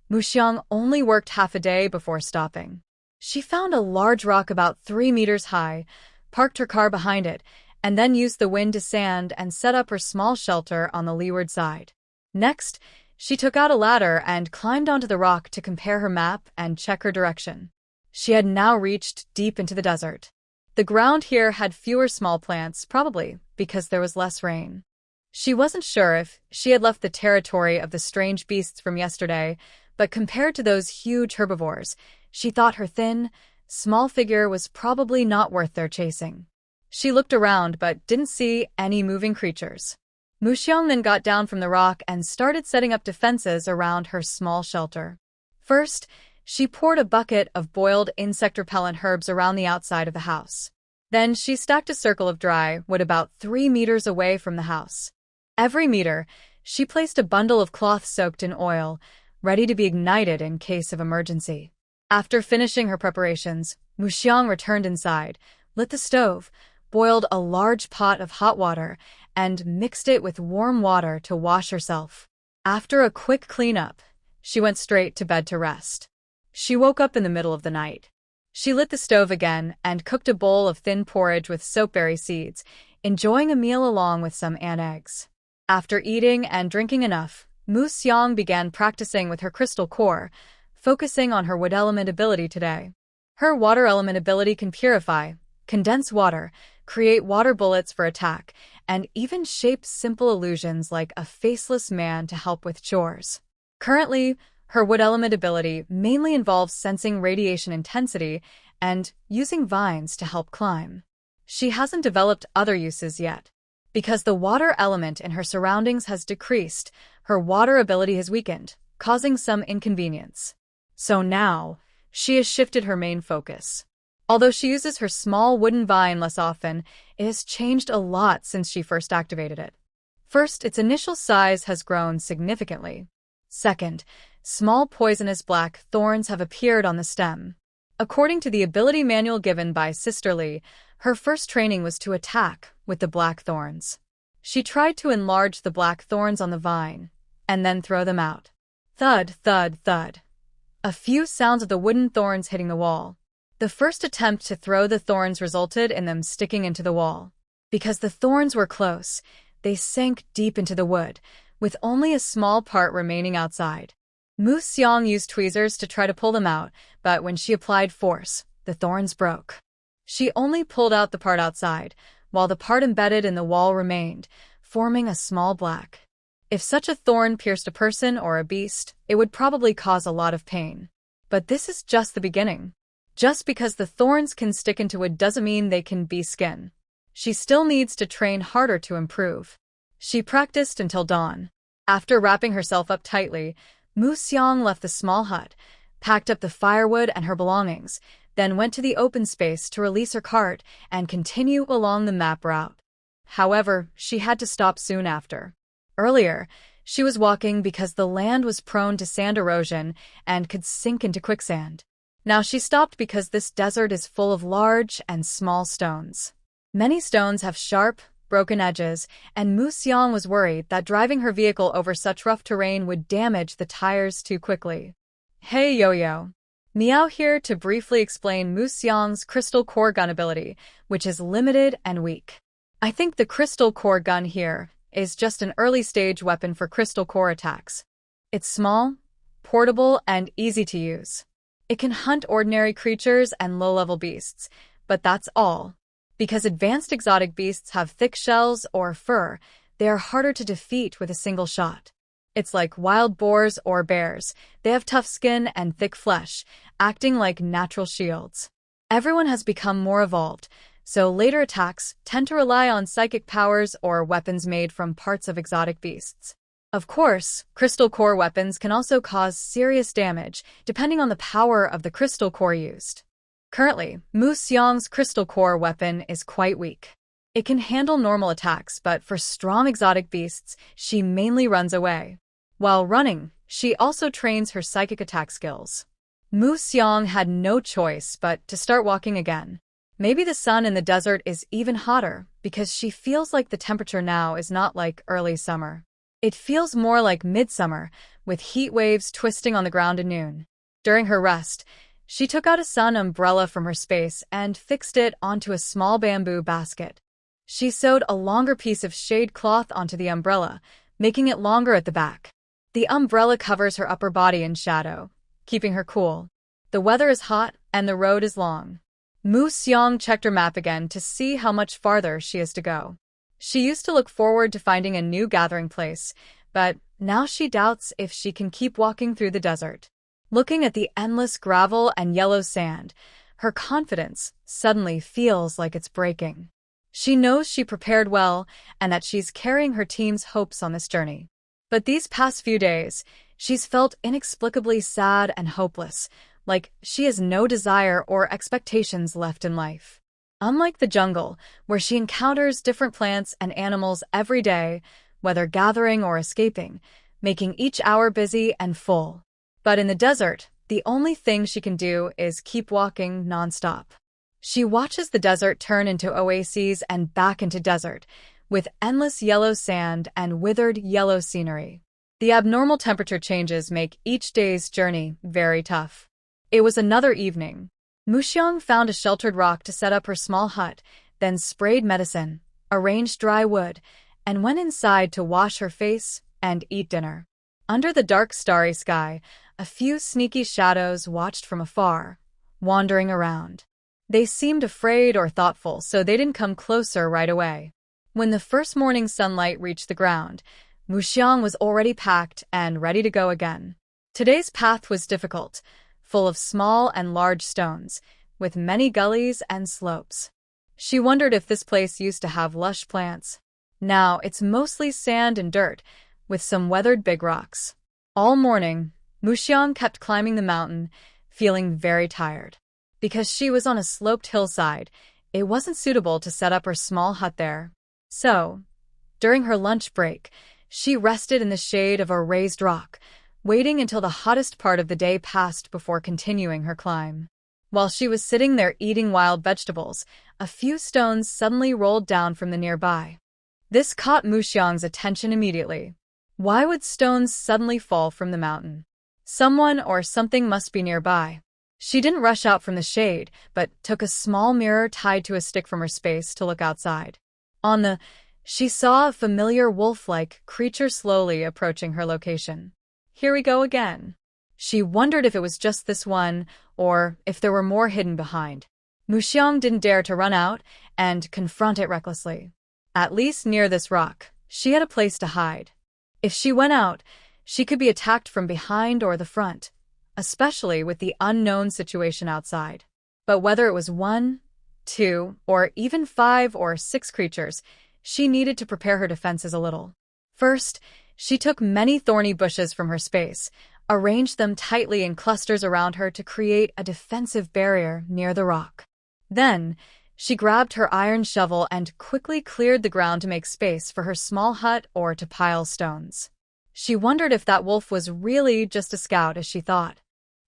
Mu Xiang only worked half a day before stopping. She found a large rock about 3 meters high, parked her car behind it, and then used the wind to sand and set up her small shelter on the leeward side. Next, she took out a ladder and climbed onto the rock to compare her map and check her direction. She had now reached deep into the desert. The ground here had fewer small plants, probably because there was less rain. She wasn't sure if she had left the territory of the strange beasts from yesterday, but compared to those huge herbivores, she thought her thin, small figure was probably not worth their chasing. She looked around but didn't see any moving creatures. Mu Xiang then got down from the rock and started setting up defenses around her small shelter. First, she poured a bucket of boiled insect-repellent herbs around the outside of the house. Then she stacked a circle of dry wood about 3 meters away from the house. Every meter, she placed a bundle of cloth soaked in oil, ready to be ignited in case of emergency. After finishing her preparations, Mu Xiang returned inside, lit the stove, boiled a large pot of hot water, and mixed it with warm water to wash herself. After a quick cleanup, she went straight to bed to rest. She woke up in the middle of the night. She lit the stove again and cooked a bowl of thin porridge with soapberry seeds, enjoying a meal along with some ant eggs. After eating and drinking enough, Mu Xiang began practicing with her crystal core, focusing on her wood element ability today. Her water element ability can purify, condense water, create water bullets for attack, and even shape simple illusions like a faceless man to help with chores. Currently, her wood element ability mainly involves sensing radiation intensity and using vines to help climb. She hasn't developed other uses yet. Because the water element in her surroundings has decreased, her water ability has weakened, causing some inconvenience. So now, she has shifted her main focus. Although she uses her small wooden vine less often, it has changed a lot since she first activated it. First, its initial size has grown significantly. Second, small poisonous black thorns have appeared on the stem. According to the ability manual given by Sister Lee, her first training was to attack with the black thorns. She tried to enlarge the black thorns on the vine, and then throw them out. Thud, thud, thud. A few sounds of the wooden thorns hitting the wall. The first attempt to throw the thorns resulted in them sticking into the wall. Because the thorns were close, they sank deep into the wood, with only a small part remaining outside. Mu Xiang used tweezers to try to pull them out, but when she applied force, the thorns broke. She only pulled out the part outside, while the part embedded in the wall remained, forming a small black. If such a thorn pierced a person or a beast, it would probably cause a lot of pain. But this is just the beginning. Just because the thorns can stick into wood doesn't mean they can be skin. She still needs to train harder to improve. She practiced until dawn. After wrapping herself up tightly, Mu Xiang left the small hut, packed up the firewood and her belongings, then went to the open space to release her cart and continue along the map route. However, she had to stop soon after. Earlier, she was walking because the land was prone to sand erosion and could sink into quicksand. Now she stopped because this desert is full of large and small stones. Many stones have sharp, broken edges, and Mu Xiang was worried that driving her vehicle over such rough terrain would damage the tires too quickly. Hey Yo-Yo! Meow here to briefly explain Mu Xiang's crystal core gun ability, which is limited and weak. I think the crystal core gun here is just an early-stage weapon for crystal core attacks. It's small, portable, and easy to use. It can hunt ordinary creatures and low-level beasts, but that's all. Because advanced exotic beasts have thick shells or fur, they are harder to defeat with a single shot. It's like wild boars or bears. They have tough skin and thick flesh, acting like natural shields. Everyone has become more evolved, so later attacks tend to rely on psychic powers or weapons made from parts of exotic beasts. Of course, crystal core weapons can also cause serious damage, depending on the power of the crystal core used. Currently, Mu Xiang's crystal core weapon is quite weak. It can handle normal attacks, but for strong exotic beasts, she mainly runs away. While running, she also trains her psychic attack skills. Mu Xiang had no choice but to start walking again. Maybe the sun in the desert is even hotter because she feels like the temperature now is not like early summer. It feels more like midsummer, with heat waves twisting on the ground at noon. During her rest, she took out a sun umbrella from her space and fixed it onto a small bamboo basket. She sewed a longer piece of shade cloth onto the umbrella, making it longer at the back. The umbrella covers her upper body in shadow, keeping her cool. The weather is hot and the road is long. Mu Xiang checked her map again to see how much farther she has to go. She used to look forward to finding a new gathering place, but now she doubts if she can keep walking through the desert. Looking at the endless gravel and yellow sand, her confidence suddenly feels like it's breaking. She knows she prepared well and that she's carrying her team's hopes on this journey. But these past few days, she's felt inexplicably sad and hopeless, like she has no desire or expectations left in life. Unlike the jungle, where she encounters different plants and animals every day, whether gathering or escaping, making each hour busy and full. But in the desert, the only thing she can do is keep walking nonstop. She watches the desert turn into oases and back into desert, with endless yellow sand and withered yellow scenery. The abnormal temperature changes make each day's journey very tough. It was another evening. Mu Xiang found a sheltered rock to set up her small hut, then sprayed medicine, arranged dry wood, and went inside to wash her face and eat dinner. Under the dark starry sky, a few sneaky shadows watched from afar, wandering around. They seemed afraid or thoughtful, so they didn't come closer right away. When the first morning sunlight reached the ground, Mu Xiang was already packed and ready to go again. Today's path was difficult, full of small and large stones, with many gullies and slopes. She wondered if this place used to have lush plants. Now it's mostly sand and dirt, with some weathered big rocks. All morning, Mu Xiang kept climbing the mountain, feeling very tired. Because she was on a sloped hillside, it wasn't suitable to set up her small hut there. So, during her lunch break, she rested in the shade of a raised rock, waiting until the hottest part of the day passed before continuing her climb. While she was sitting there eating wild vegetables, a few stones suddenly rolled down from the nearby. This caught Mu Xiang's attention immediately. Why would stones suddenly fall from the mountain? Someone or something must be nearby. She didn't rush out from the shade, but took a small mirror tied to a stick from her space to look outside. She saw a familiar wolf-like creature slowly approaching her location. Here we go again. She wondered if it was just this one, or if there were more hidden behind. Mu Xiang didn't dare to run out and confront it recklessly. At least near this rock, she had a place to hide. If she went out, she could be attacked from behind or the front, especially with the unknown situation outside. But whether it was 1, 2, or even 5 or 6 creatures, she needed to prepare her defenses a little. First, she took many thorny bushes from her space, arranged them tightly in clusters around her to create a defensive barrier near the rock. Then, she grabbed her iron shovel and quickly cleared the ground to make space for her small hut or to pile stones. She wondered if that wolf was really just a scout as she thought.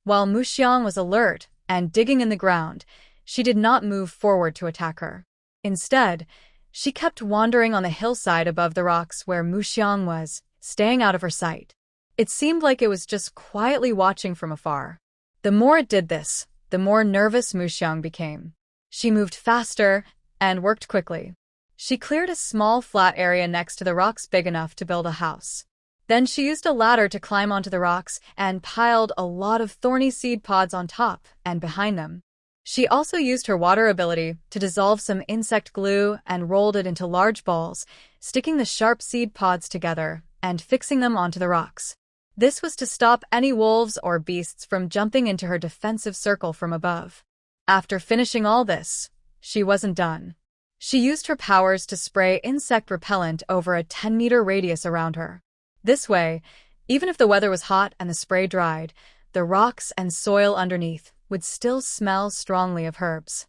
While Muxiang was alert and digging in the ground, she did not move forward to attack her. Instead, she kept wandering on the hillside above the rocks where Muxiang was, staying out of her sight. It seemed like it was just quietly watching from afar. The more it did this, the more nervous Muxiang became. She moved faster and worked quickly. She cleared a small flat area next to the rocks big enough to build a house. Then she used a ladder to climb onto the rocks and piled a lot of thorny seed pods on top and behind them. She also used her water ability to dissolve some insect glue and rolled it into large balls, sticking the sharp seed pods together and fixing them onto the rocks. This was to stop any wolves or beasts from jumping into her defensive circle from above. After finishing all this, she wasn't done. She used her powers to spray insect repellent over a 10-meter radius around her. This way, even if the weather was hot and the spray dried, the rocks and soil underneath would still smell strongly of herbs.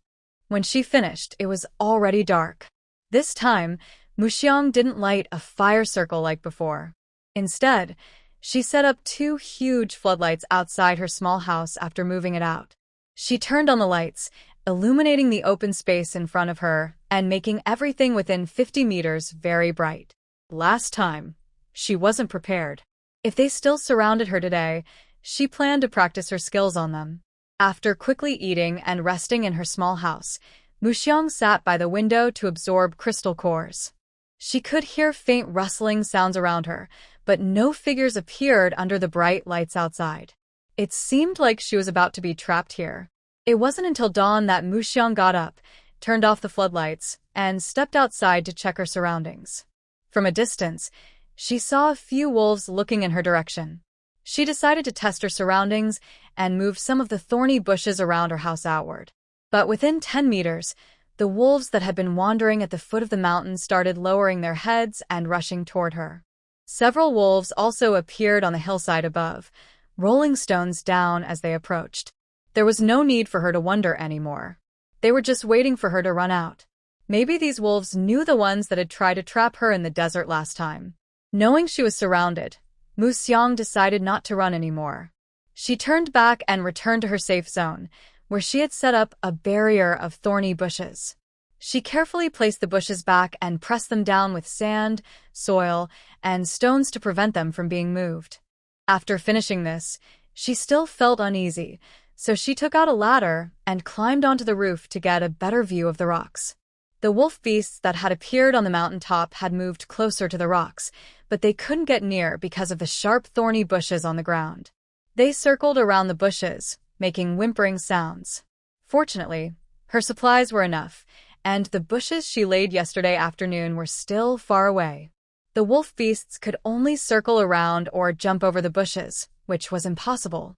When she finished, it was already dark. This time, Muxiang didn't light a fire circle like before. Instead, she set up 2 huge floodlights outside her small house after moving it out. She turned on the lights, illuminating the open space in front of her and making everything within 50 meters very bright. Last time, she wasn't prepared. If they still surrounded her today, she planned to practice her skills on them. After quickly eating and resting in her small house, Muxiang sat by the window to absorb crystal cores. She could hear faint rustling sounds around her, but no figures appeared under the bright lights outside. It seemed like she was about to be trapped here. It wasn't until dawn that Muxiang got up, turned off the floodlights, and stepped outside to check her surroundings. From a distance, she saw a few wolves looking in her direction. She decided to test her surroundings and moved some of the thorny bushes around her house outward. But within 10 meters, the wolves that had been wandering at the foot of the mountain started lowering their heads and rushing toward her. Several wolves also appeared on the hillside above, rolling stones down as they approached. There was no need for her to wonder anymore. They were just waiting for her to run out. Maybe these wolves knew the ones that had tried to trap her in the desert last time. Knowing she was surrounded, Muxiang decided not to run anymore. She turned back and returned to her safe zone, where she had set up a barrier of thorny bushes. She carefully placed the bushes back and pressed them down with sand, soil, and stones to prevent them from being moved. After finishing this, she still felt uneasy, so she took out a ladder and climbed onto the roof to get a better view of the rocks. The wolf beasts that had appeared on the mountaintop had moved closer to the rocks, but they couldn't get near because of the sharp thorny bushes on the ground. They circled around the bushes, making whimpering sounds. Fortunately, her supplies were enough, and the bushes she laid yesterday afternoon were still far away. The wolf beasts could only circle around or jump over the bushes, which was impossible.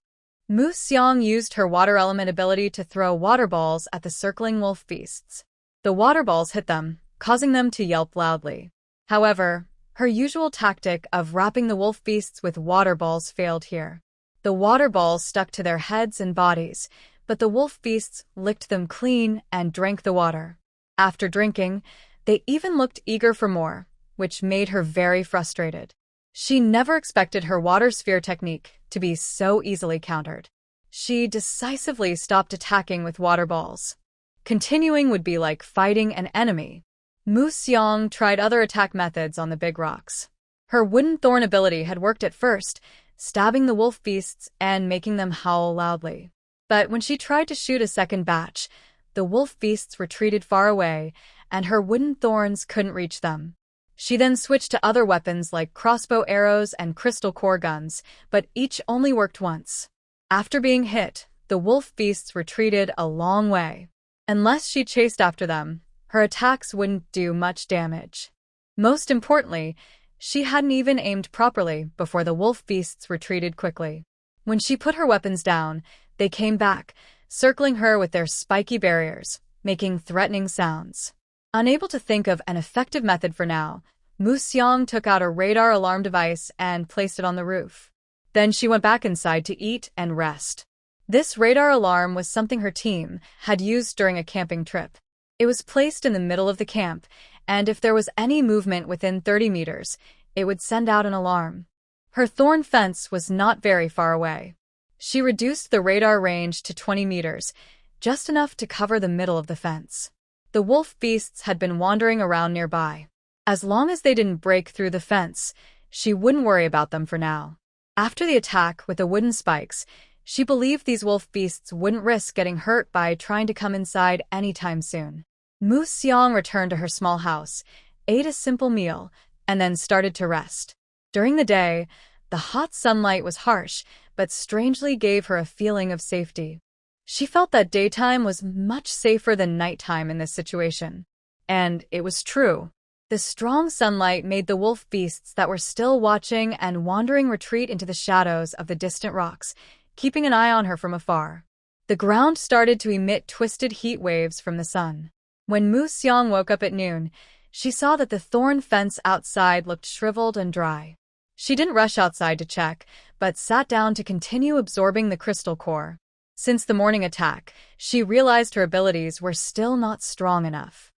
Muxiang used her water element ability to throw water balls at the circling wolf beasts. The water balls hit them, causing them to yelp loudly. However, her usual tactic of wrapping the wolf beasts with water balls failed here. The water balls stuck to their heads and bodies, but the wolf beasts licked them clean and drank the water. After drinking, they even looked eager for more, which made her very frustrated. She never expected her water sphere technique to be so easily countered. She decisively stopped attacking with water balls. Continuing would be like fighting an enemy. Muxiang tried other attack methods on the big rocks. Her wooden thorn ability had worked at first, stabbing the wolf beasts and making them howl loudly. But when she tried to shoot a second batch, the wolf beasts retreated far away, and her wooden thorns couldn't reach them. She then switched to other weapons like crossbow arrows and crystal core guns, but each only worked once. After being hit, the wolf beasts retreated a long way. Unless she chased after them, her attacks wouldn't do much damage. Most importantly, she hadn't even aimed properly before the wolf beasts retreated quickly. When she put her weapons down, they came back, circling her with their spiky barriers, making threatening sounds. Unable to think of an effective method for now, Muxiang took out a radar alarm device and placed it on the roof. Then she went back inside to eat and rest. This radar alarm was something her team had used during a camping trip. It was placed in the middle of the camp, and if there was any movement within 30 meters, it would send out an alarm. Her thorn fence was not very far away. She reduced the radar range to 20 meters, just enough to cover the middle of the fence. The wolf beasts had been wandering around nearby. As long as they didn't break through the fence, she wouldn't worry about them for now. After the attack with the wooden spikes, she believed these wolf beasts wouldn't risk getting hurt by trying to come inside anytime soon. Mu Xiang returned to her small house, ate a simple meal, and then started to rest. During the day, the hot sunlight was harsh, but strangely gave her a feeling of safety. She felt that daytime was much safer than nighttime in this situation. And it was true. The strong sunlight made the wolf beasts that were still watching and wandering retreat into the shadows of the distant rocks, keeping an eye on her from afar. The ground started to emit twisted heat waves from the sun. When Mu Xiang woke up at noon, she saw that the thorn fence outside looked shriveled and dry. She didn't rush outside to check, but sat down to continue absorbing the crystal core. Since the morning attack, she realized her abilities were still not strong enough.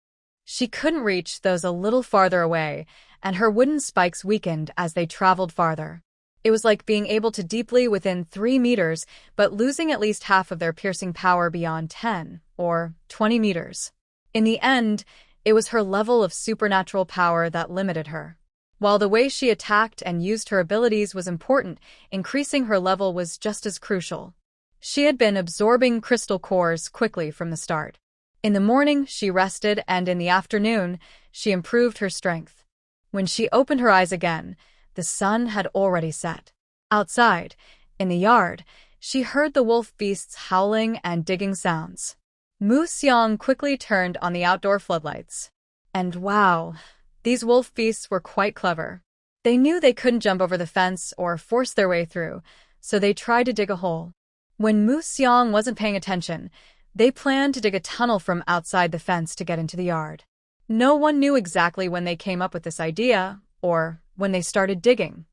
She couldn't reach those a little farther away, and her wooden spikes weakened as they traveled farther. It was like being able to deeply within 3 meters, but losing at least half of their piercing power beyond 10 or 20 meters. In the end, it was her level of supernatural power that limited her. While the way she attacked and used her abilities was important, increasing her level was just as crucial. She had been absorbing crystal cores quickly from the start. In the morning, she rested, and in the afternoon, she improved her strength. When she opened her eyes again, the sun had already set. Outside, in the yard, she heard the wolf beasts howling and digging sounds. Mu Xiang quickly turned on the outdoor floodlights. And wow, these wolf beasts were quite clever. They knew they couldn't jump over the fence or force their way through, so they tried to dig a hole. When Mu Xiang wasn't paying attention, they planned to dig a tunnel from outside the fence to get into the yard. No one knew exactly when they came up with this idea, or when they started digging.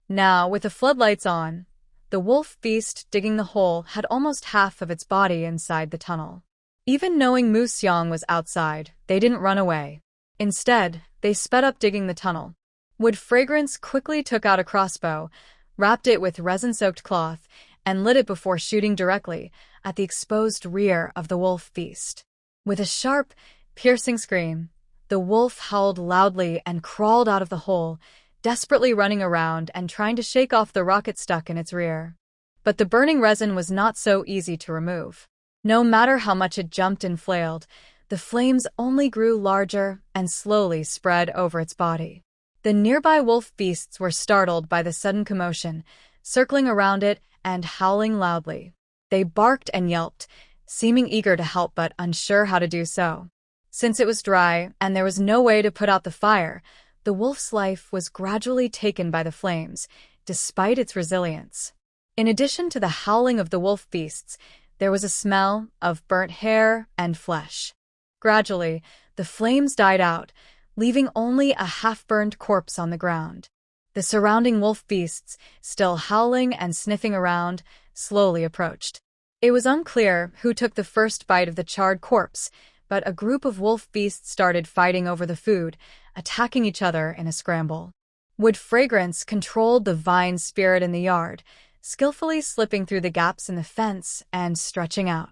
Now, with the floodlights on, the wolf beast digging the hole had almost half of its body inside the tunnel. Even knowing Mu Xiang was outside, they didn't run away. Instead, they sped up digging the tunnel. Wood Fragrance quickly took out a crossbow, wrapped it with resin-soaked cloth, and lit it before shooting directly at the exposed rear of the wolf beast. With a sharp, piercing scream, the wolf howled loudly and crawled out of the hole, desperately running around and trying to shake off the rocket stuck in its rear. But the burning resin was not so easy to remove. No matter how much it jumped and flailed, the flames only grew larger and slowly spread over its body. The nearby wolf beasts were startled by the sudden commotion, circling around it and howling loudly. They barked and yelped, seeming eager to help but unsure how to do so. Since it was dry and there was no way to put out the fire, the wolf's life was gradually taken by the flames, despite its resilience. In addition to the howling of the wolf beasts, there was a smell of burnt hair and flesh. Gradually, the flames died out, leaving only a half-burned corpse on the ground. The surrounding wolf beasts, still howling and sniffing around, slowly approached. It was unclear who took the first bite of the charred corpse, but a group of wolf beasts started fighting over the food, attacking each other in a scramble. Wood Fragrance controlled the vine spirit in the yard, skillfully slipping through the gaps in the fence and stretching out.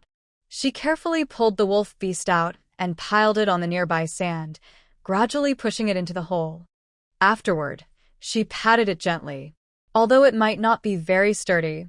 She carefully pulled the wolf beast out and piled it on the nearby sand, gradually pushing it into the hole. Afterward, she patted it gently. Although it might not be very sturdy,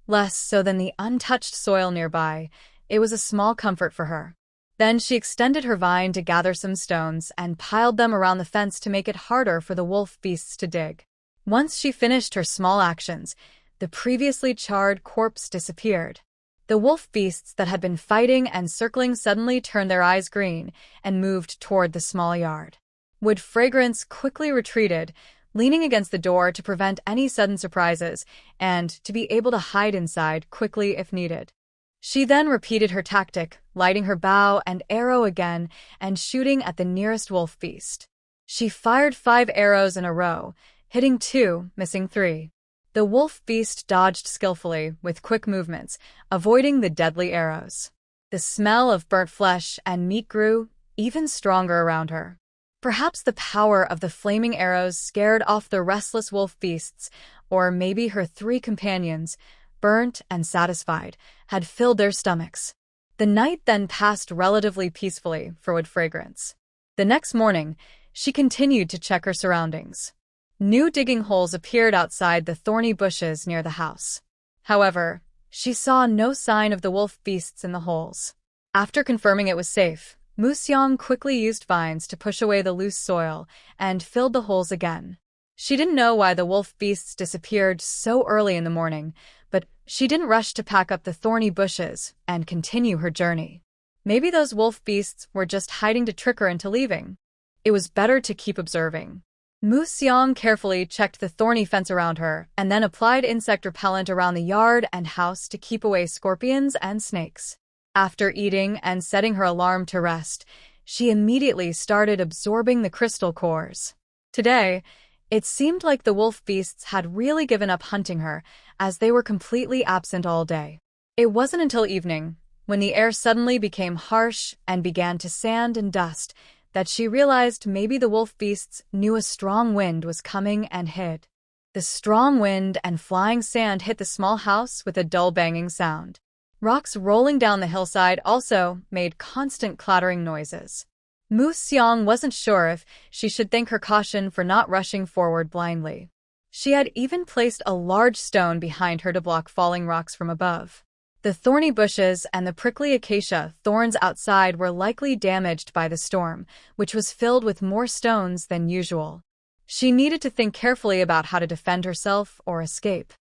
less so than the untouched soil nearby, it was a small comfort for her. Then she extended her vine to gather some stones and piled them around the fence to make it harder for the wolf beasts to dig. Once she finished her small actions, the previously charred corpse disappeared. The wolf beasts that had been fighting and circling suddenly turned their eyes green and moved toward the small yard. Wood Fragrance quickly retreated, leaning against the door to prevent any sudden surprises and to be able to hide inside quickly if needed. She then repeated her tactic, lighting her bow and arrow again and shooting at the nearest wolf beast. She fired 5 arrows in a row, hitting 2, missing 3. The wolf beast dodged skillfully with quick movements, avoiding the deadly arrows. The smell of burnt flesh and meat grew even stronger around her. Perhaps the power of the flaming arrows scared off the restless wolf beasts, or maybe her three companions, burnt and satisfied, had filled their stomachs. The night then passed relatively peacefully for Wood Fragrance. The next morning, she continued to check her surroundings. New digging holes appeared outside the thorny bushes near the house. However, she saw no sign of the wolf beasts in the holes. After confirming it was safe, Museong quickly used vines to push away the loose soil and filled the holes again. She didn't know why the wolf beasts disappeared so early in the morning, but she didn't rush to pack up the thorny bushes and continue her journey. Maybe those wolf beasts were just hiding to trick her into leaving. It was better to keep observing. Museong carefully checked the thorny fence around her and then applied insect repellent around the yard and house to keep away scorpions and snakes. After eating and setting her alarm to rest, she immediately started absorbing the crystal cores. Today, it seemed like the wolf beasts had really given up hunting her, as they were completely absent all day. It wasn't until evening, when the air suddenly became harsh and began to sand and dust, that she realized maybe the wolf beasts knew a strong wind was coming and hid. The strong wind and flying sand hit the small house with a dull banging sound. Rocks rolling down the hillside also made constant clattering noises. Museong wasn't sure if she should thank her caution for not rushing forward blindly. She had even placed a large stone behind her to block falling rocks from above. The thorny bushes and the prickly acacia thorns outside were likely damaged by the storm, which was filled with more stones than usual. She needed to think carefully about how to defend herself or escape.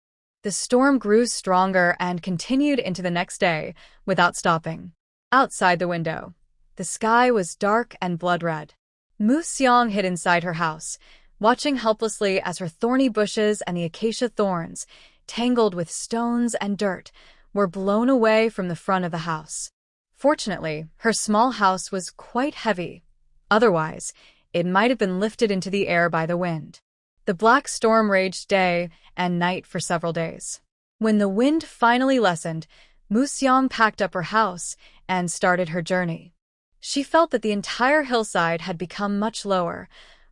The storm grew stronger and continued into the next day without stopping. Outside the window, the sky was dark and blood-red. Museong hid inside her house, watching helplessly as her thorny bushes and the acacia thorns, tangled with stones and dirt, were blown away from the front of the house. Fortunately, her small house was quite heavy. Otherwise, it might have been lifted into the air by the wind. The black storm raged day and night for several days. When the wind finally lessened, Museong packed up her house and started her journey. She felt that the entire hillside had become much lower,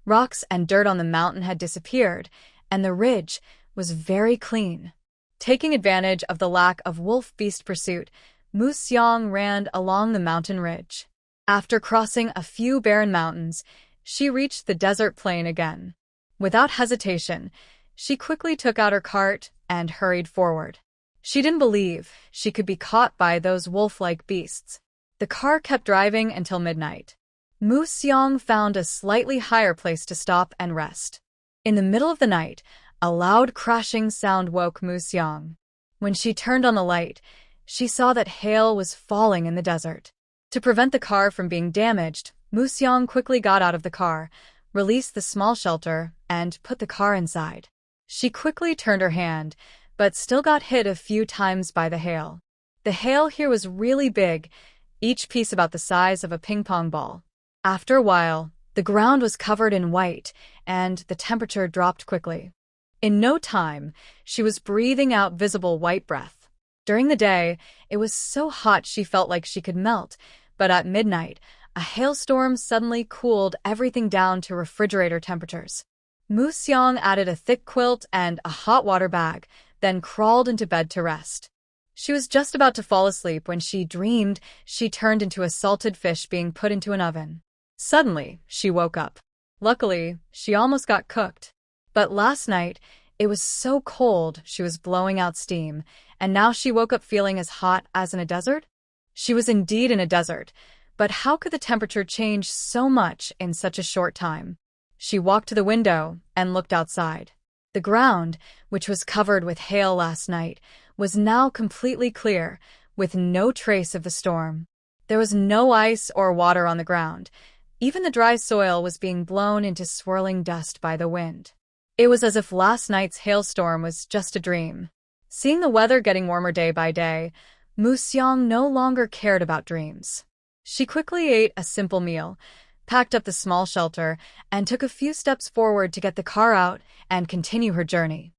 rocks and dirt on the mountain had disappeared, and the ridge was very clean. Taking advantage of the lack of wolf-beast pursuit, Museong ran along the mountain ridge. After crossing a few barren mountains, she reached the desert plain again. Without hesitation, she quickly took out her cart and hurried forward. She didn't believe she could be caught by those wolf-like beasts. The car kept driving until midnight. Museong found a slightly higher place to stop and rest. In the middle of the night, a loud crashing sound woke Museong. When she turned on the light, she saw that hail was falling in the desert. To prevent the car from being damaged, Museong quickly got out of the car, released the small shelter, and put the car inside. She quickly turned her hand, but still got hit a few times by the hail. The hail here was really big, each piece about the size of a ping-pong ball. After a while, the ground was covered in white, and the temperature dropped quickly. In no time, she was breathing out visible white breath. During the day, it was so hot she felt like she could melt, but at midnight, a hailstorm suddenly cooled everything down to refrigerator temperatures. Museong added a thick quilt and a hot water bag, then crawled into bed to rest. She was just about to fall asleep when she dreamed she turned into a salted fish being put into an oven. Suddenly, she woke up. Luckily, she almost got cooked. But last night, it was so cold she was blowing out steam, and now she woke up feeling as hot as in a desert? She was indeed in a desert, but how could the temperature change so much in such a short time? She walked to the window and looked outside. The ground, which was covered with hail last night, was now completely clear, with no trace of the storm. There was no ice or water on the ground. Even the dry soil was being blown into swirling dust by the wind. It was as if last night's hailstorm was just a dream. Seeing the weather getting warmer day by day, Museong no longer cared about dreams. She quickly ate a simple meal, packed up the small shelter, and took a few steps forward to get the car out and continue her journey.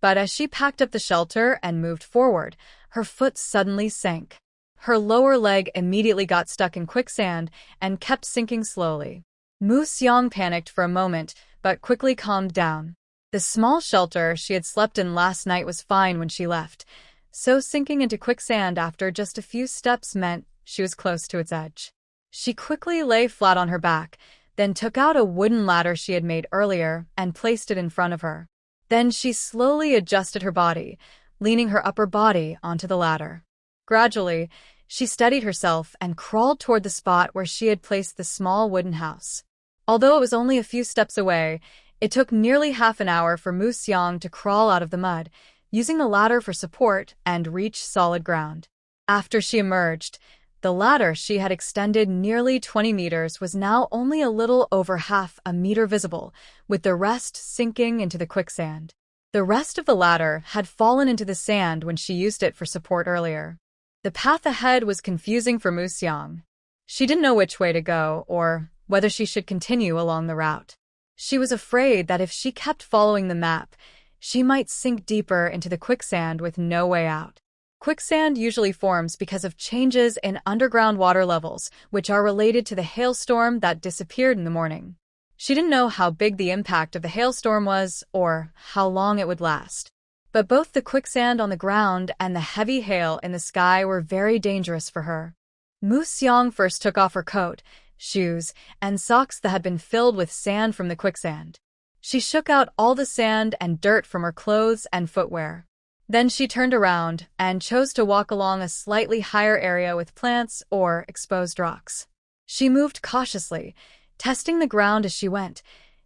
But as she packed up the shelter and moved forward, her foot suddenly sank. Her lower leg immediately got stuck in quicksand and kept sinking slowly. Mu Xiang panicked for a moment, but quickly calmed down. The small shelter she had slept in last night was fine when she left, so sinking into quicksand after just a few steps meant she was close to its edge. She quickly lay flat on her back, then took out a wooden ladder she had made earlier and placed it in front of her. Then she slowly adjusted her body, leaning her upper body onto the ladder. Gradually, she steadied herself and crawled toward the spot where she had placed the small wooden house. Although it was only a few steps away, it took nearly half an hour for Mu Xiang to crawl out of the mud, using the ladder for support and reach solid ground. After she emerged, the ladder she had extended nearly 20 meters was now only a little over half a meter visible, with the rest sinking into the quicksand. The rest of the ladder had fallen into the sand when she used it for support earlier. The path ahead was confusing for Mu Xiang. She didn't know which way to go or whether she should continue along the route. She was afraid that if she kept following the map, she might sink deeper into the quicksand with no way out. Quicksand usually forms because of changes in underground water levels, which are related to the hailstorm that disappeared in the morning. She didn't know how big the impact of the hailstorm was or how long it would last. But both the quicksand on the ground and the heavy hail in the sky were very dangerous for her. Mu Xiang first took off her coat, shoes, and socks that had been filled with sand from the quicksand. She shook out all the sand and dirt from her clothes and footwear. Then she turned around and chose to walk along a slightly higher area with plants or exposed rocks. She moved cautiously, testing the ground as she went,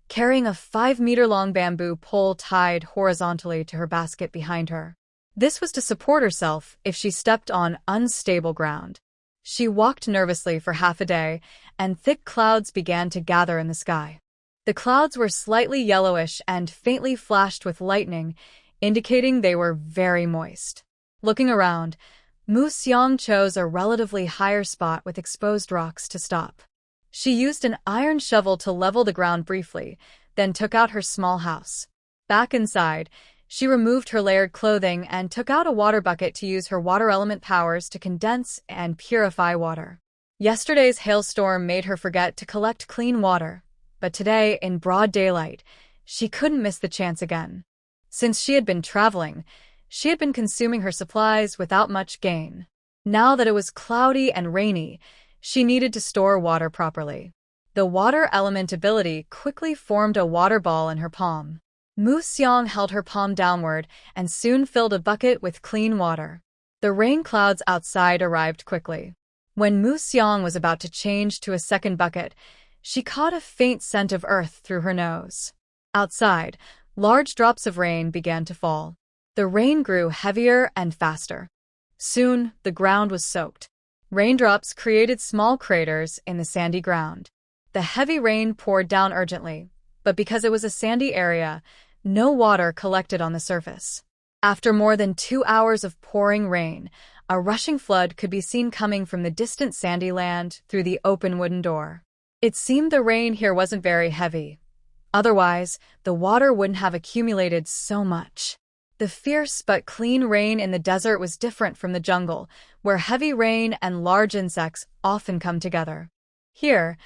carrying a 5-meter-long bamboo pole tied horizontally to her basket behind her. This was to support herself if she stepped on unstable ground. She walked nervously for half a day, and thick clouds began to gather in the sky. The clouds were slightly yellowish and faintly flashed with lightning, indicating they were very moist. Looking around, Mu Xiang chose a relatively higher spot with exposed rocks to stop. She used an iron shovel to level the ground briefly, then took out her small house. Back inside, she removed her layered clothing and took out a water bucket to use her water element powers to condense and purify water. Yesterday's hailstorm made her forget to collect clean water, but today, in broad daylight, she couldn't miss the chance again. Since she had been traveling, she had been consuming her supplies without much gain. Now that it was cloudy and rainy, she needed to store water properly. The water element ability quickly formed a water ball in her palm. Mu Xiang held her palm downward and soon filled a bucket with clean water. The rain clouds outside arrived quickly. When Mu Xiang was about to change to a second bucket, she caught a faint scent of earth through her nose. Outside, large drops of rain began to fall. The rain grew heavier and faster. Soon, the ground was soaked. Raindrops created small craters in the sandy ground. The heavy rain poured down urgently, but because it was a sandy area, no water collected on the surface. After more than 2 hours of pouring rain, a rushing flood could be seen coming from the distant sandy land through the open wooden door. It seemed the rain here wasn't very heavy. Otherwise, the water wouldn't have accumulated so much. The fierce but clean rain in the desert was different from the jungle, where heavy rain and large insects often come together. Here,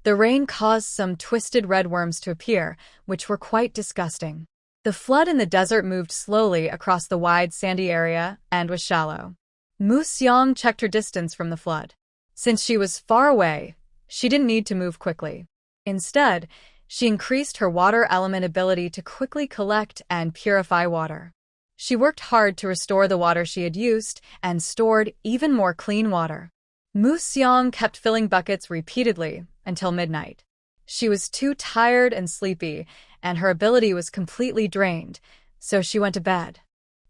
the rain caused some twisted red worms to appear, which were quite disgusting. The flood in the desert moved slowly across the wide sandy area and was shallow. Mu Xiang checked her distance from the flood. Since she was far away, she didn't need to move quickly. Instead, she increased her water element ability to quickly collect and purify water. She worked hard to restore the water she had used and stored even more clean water. Mu Xiang kept filling buckets repeatedly until midnight. She was too tired and sleepy, and her ability was completely drained, so she went to bed.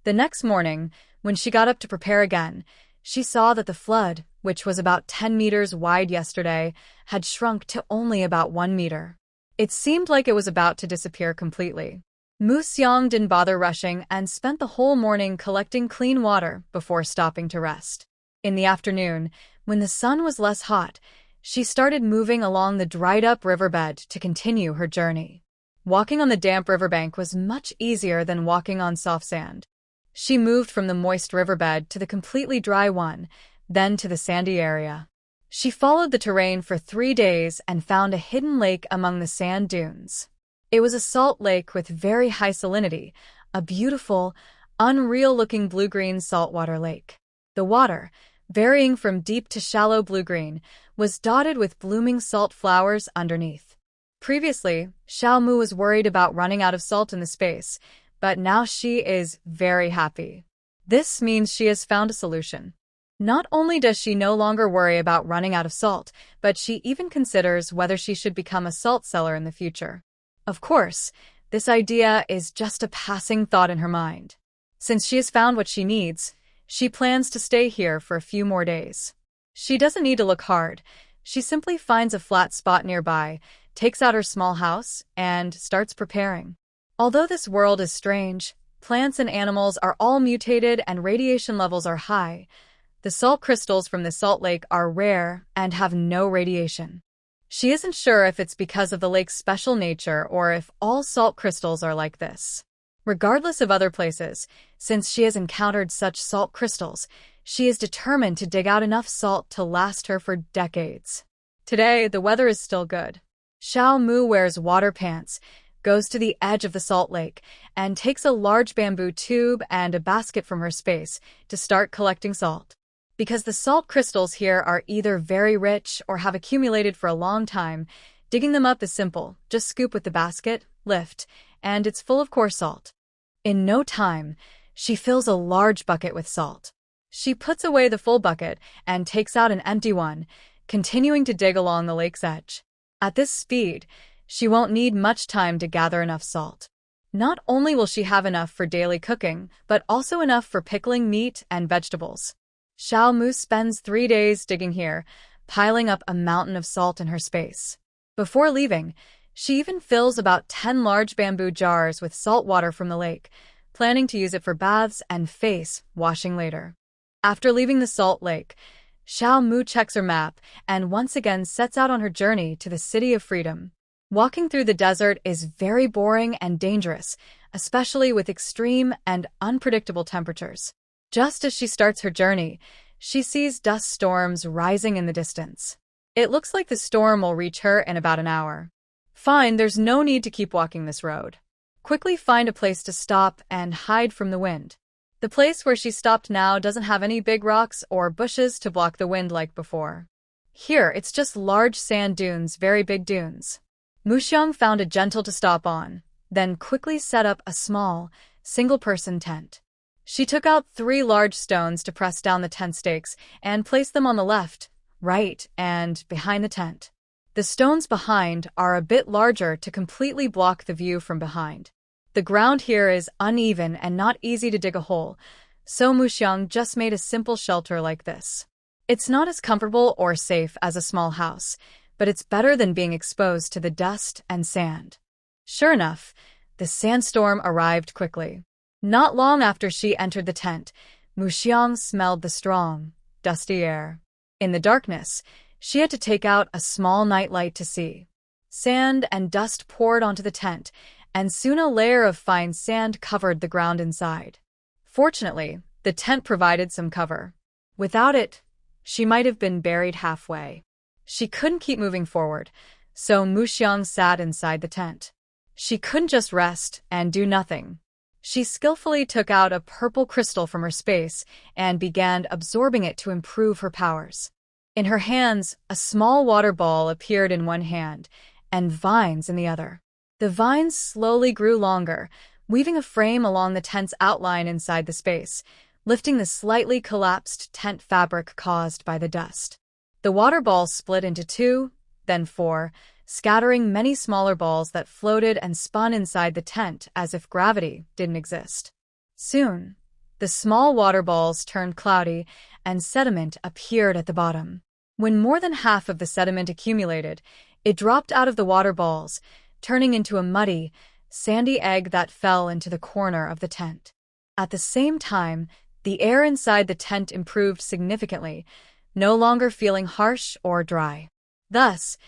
The next morning, when she got up to prepare again, she saw that the flood, which was about 10 meters wide yesterday, had shrunk to only about 1 meter. It seemed like it was about to disappear completely. Mu Xiang didn't bother rushing and spent the whole morning collecting clean water before stopping to rest. In the afternoon, when the sun was less hot, she started moving along the dried-up riverbed to continue her journey. Walking on the damp riverbank was much easier than walking on soft sand. She moved from the moist riverbed to the completely dry one, then to the sandy area. She followed the terrain for 3 days and found a hidden lake among the sand dunes. It was a salt lake with very high salinity, a beautiful, unreal-looking blue-green saltwater lake. The water, varying from deep to shallow blue-green, was dotted with blooming salt flowers underneath. Previously, Xiao Mu was worried about running out of salt in the space, but now she is very happy. This means she has found a solution. Not only does she no longer worry about running out of salt, but she even considers whether she should become a salt seller in the future. Of course, this idea is just a passing thought in her mind. Since she has found what she needs, she plans to stay here for a few more days. She doesn't need to look hard. She simply finds a flat spot nearby, takes out her small house, and starts preparing. Although this world is strange, plants and animals are all mutated and radiation levels are high. The salt crystals from the salt lake are rare and have no radiation. She isn't sure if it's because of the lake's special nature or if all salt crystals are like this. Regardless of other places, since she has encountered such salt crystals, she is determined to dig out enough salt to last her for decades. Today, the weather is still good. Xiao Mu wears water pants, goes to the edge of the salt lake, and takes a large bamboo tube and a basket from her space to start collecting salt. Because the salt crystals here are either very rich or have accumulated for a long time, digging them up is simple. Just scoop with the basket, lift, and it's full of coarse salt. In no time, she fills a large bucket with salt. She puts away the full bucket and takes out an empty one, continuing to dig along the lake's edge. At this speed, she won't need much time to gather enough salt. Not only will she have enough for daily cooking, but also enough for pickling meat and vegetables. Xiao Mu spends 3 days digging here, piling up a mountain of salt in her space. Before leaving, she even fills about 10 large bamboo jars with salt water from the lake, planning to use it for baths and face washing later. After leaving the salt lake, Xiao Mu checks her map and once again sets out on her journey to the City of Freedom. Walking through the desert is very boring and dangerous, especially with extreme and unpredictable temperatures. Just as she starts her journey, she sees dust storms rising in the distance. It looks like the storm will reach her in about an hour. Fine, there's no need to keep walking this road. Quickly find a place to stop and hide from the wind. The place where she stopped now doesn't have any big rocks or bushes to block the wind like before. Here, it's just large sand dunes, very big dunes. Muxiang found a gentle to stop on, then quickly set up a small, single-person tent. She took out 3 large stones to press down the tent stakes and placed them on the left, right, and behind the tent. The stones behind are a bit larger to completely block the view from behind. The ground here is uneven and not easy to dig a hole, so Muxiang just made a simple shelter like this. It's not as comfortable or safe as a small house, but it's better than being exposed to the dust and sand. Sure enough, the sandstorm arrived quickly. Not long after she entered the tent, Muxiang smelled the strong, dusty air. In the darkness, she had to take out a small nightlight to see. Sand and dust poured onto the tent, and soon a layer of fine sand covered the ground inside. Fortunately, the tent provided some cover. Without it, she might have been buried halfway. She couldn't keep moving forward, so Muxiang sat inside the tent. She couldn't just rest and do nothing. She skillfully took out a purple crystal from her space and began absorbing it to improve her powers. In her hands, a small water ball appeared in one hand, and vines in the other. The vines slowly grew longer, weaving a frame along the tent's outline inside the space, lifting the slightly collapsed tent fabric caused by the dust. The water ball split into 2, then 4, scattering many smaller balls that floated and spun inside the tent as if gravity didn't exist. Soon, the small water balls turned cloudy, and sediment appeared at the bottom. When more than half of the sediment accumulated, it dropped out of the water balls, turning into a muddy, sandy egg that fell into the corner of the tent. At the same time, the air inside the tent improved significantly, no longer feeling harsh or dry. Thus,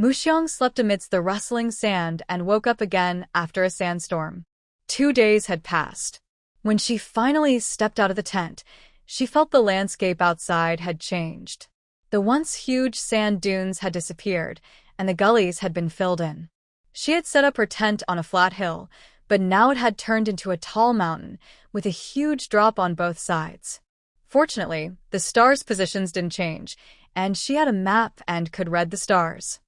Muxiang slept amidst the rustling sand and woke up again after a sandstorm. 2 days had passed. When she finally stepped out of the tent, she felt the landscape outside had changed. The once huge sand dunes had disappeared, and the gullies had been filled in. She had set up her tent on a flat hill, but now it had turned into a tall mountain, with a huge drop on both sides. Fortunately, the stars' positions didn't change, and she had a map and could read the stars.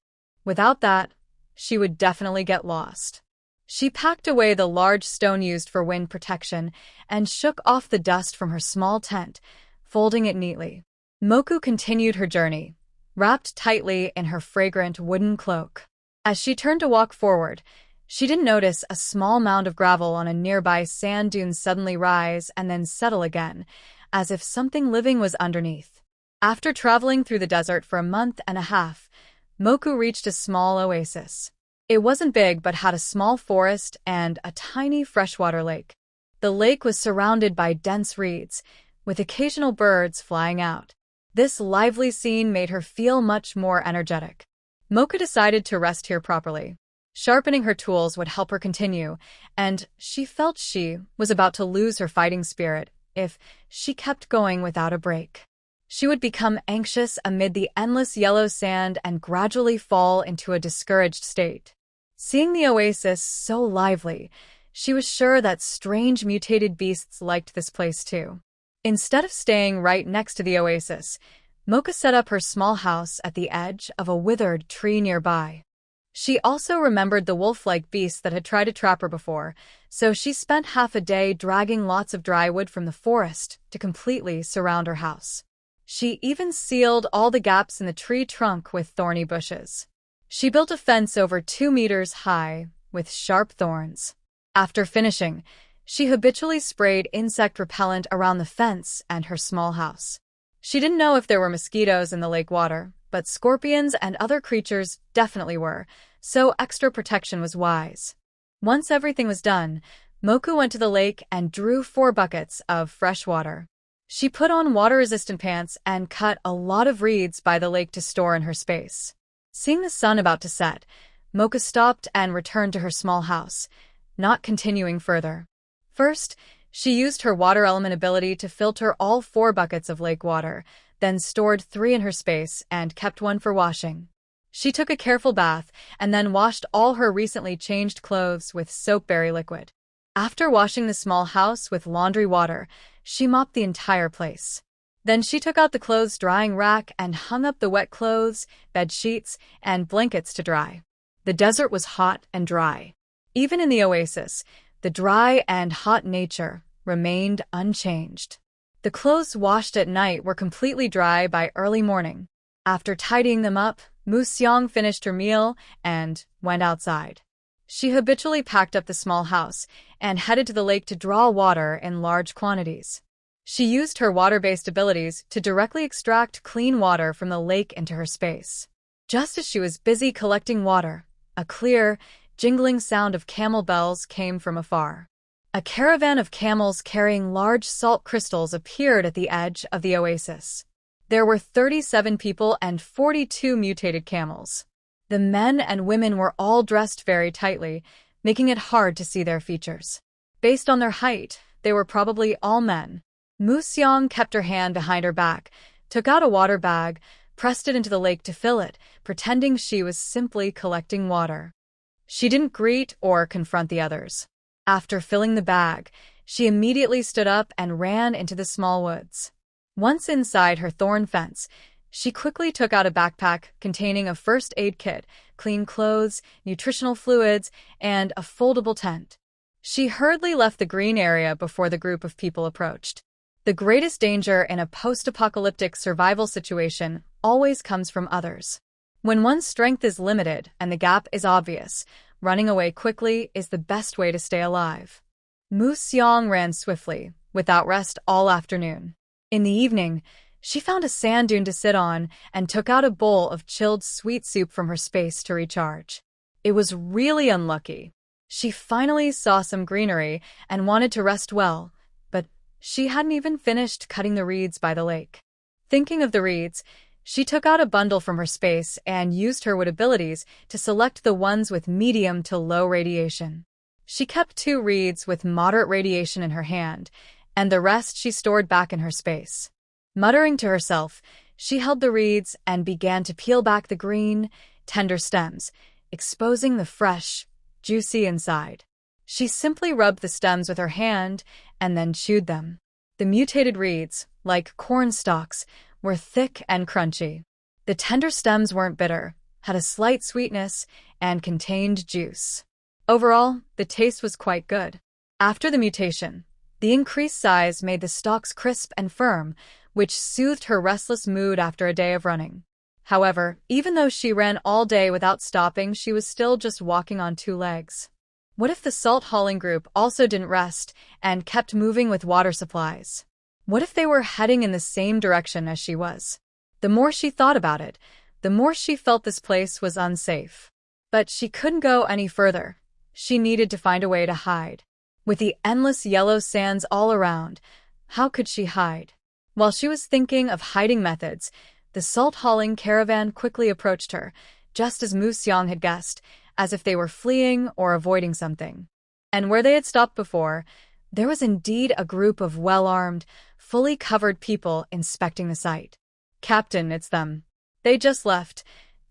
Without that, she would definitely get lost. She packed away the large stone used for wind protection and shook off the dust from her small tent, folding it neatly. Moku continued her journey, wrapped tightly in her fragrant wooden cloak. As she turned to walk forward, she didn't notice a small mound of gravel on a nearby sand dune suddenly rise and then settle again, as if something living was underneath. After traveling through the desert for a month and a half, Moku reached a small oasis. It wasn't big but had a small forest and a tiny freshwater lake. The lake was surrounded by dense reeds, with occasional birds flying out. This lively scene made her feel much more energetic. Moku decided to rest here properly. Sharpening her tools would help her continue, and she felt she was about to lose her fighting spirit if she kept going without a break. She would become anxious amid the endless yellow sand and gradually fall into a discouraged state. Seeing the oasis so lively, she was sure that strange mutated beasts liked this place too. Instead of staying right next to the oasis, Moka set up her small house at the edge of a withered tree nearby. She also remembered the wolf-like beasts that had tried to trap her before, so she spent half a day dragging lots of dry wood from the forest to completely surround her house. She even sealed all the gaps in the tree trunk with thorny bushes. She built a fence over 2 meters high with sharp thorns. After finishing, she habitually sprayed insect repellent around the fence and her small house. She didn't know if there were mosquitoes in the lake water, but scorpions and other creatures definitely were, so extra protection was wise. Once everything was done, Moku went to the lake and drew 4 buckets of fresh water. She put on water-resistant pants and cut a lot of reeds by the lake to store in her space. Seeing the sun about to set, Moka stopped and returned to her small house, not continuing further. First, she used her water element ability to filter all 4 buckets of lake water, then stored 3 in her space and kept 1 for washing. She took a careful bath and then washed all her recently changed clothes with soapberry liquid. After washing the small house with laundry water, she mopped the entire place. Then she took out the clothes drying rack and hung up the wet clothes, bed sheets, and blankets to dry. The desert was hot and dry. Even in the oasis, the dry and hot nature remained unchanged. The clothes washed at night were completely dry by early morning. After tidying them up, Muxiang finished her meal and went outside. She habitually packed up the small house and headed to the lake to draw water in large quantities. She used her water-based abilities to directly extract clean water from the lake into her space. Just as she was busy collecting water, a clear, jingling sound of camel bells came from afar. A caravan of camels carrying large salt crystals appeared at the edge of the oasis. There were 37 people and 42 mutated camels. The men and women were all dressed very tightly, making it hard to see their features. Based on their height, they were probably all men. Muxiang kept her hand behind her back, took out a water bag, pressed it into the lake to fill it, pretending she was simply collecting water. She didn't greet or confront the others. After filling the bag, she immediately stood up and ran into the small woods. Once inside her thorn fence, she quickly took out a backpack containing a first aid kit, clean clothes, nutritional fluids, and a foldable tent. She hurriedly left the green area before the group of people approached. The greatest danger in a post-apocalyptic survival situation always comes from others. When one's strength is limited and the gap is obvious, running away quickly is the best way to stay alive. Muxiang ran swiftly, without rest all afternoon. In the evening, she found a sand dune to sit on and took out a bowl of chilled sweet soup from her space to recharge. It was really unlucky. She finally saw some greenery and wanted to rest well, but she hadn't even finished cutting the reeds by the lake. Thinking of the reeds, She took out a bundle from her space and used her wit abilities to select the ones with medium to low radiation. She kept 2 reeds with moderate radiation in her hand, and the rest she stored back in her space. Muttering to herself, she held the reeds and began to peel back the green, tender stems, exposing the fresh, juicy inside. She simply rubbed the stems with her hand and then chewed them. The mutated reeds, like corn stalks, were thick and crunchy. The tender stems weren't bitter, had a slight sweetness, and contained juice. Overall, the taste was quite good. After the mutation, the increased size made the stalks crisp and firm, which soothed her restless mood after a day of running. However, even though she ran all day without stopping, she was still just walking on 2 legs. What if the salt hauling group also didn't rest and kept moving with water supplies? What if they were heading in the same direction as she was? The more she thought about it, the more she felt this place was unsafe. But she couldn't go any further. She needed to find a way to hide. With the endless yellow sands all around, how could she hide? While she was thinking of hiding methods, the salt-hauling caravan quickly approached her, just as Mu Xiang had guessed, as if they were fleeing or avoiding something. And where they had stopped before, there was indeed a group of well-armed, fully covered people inspecting the site. "Captain, it's them. They just left."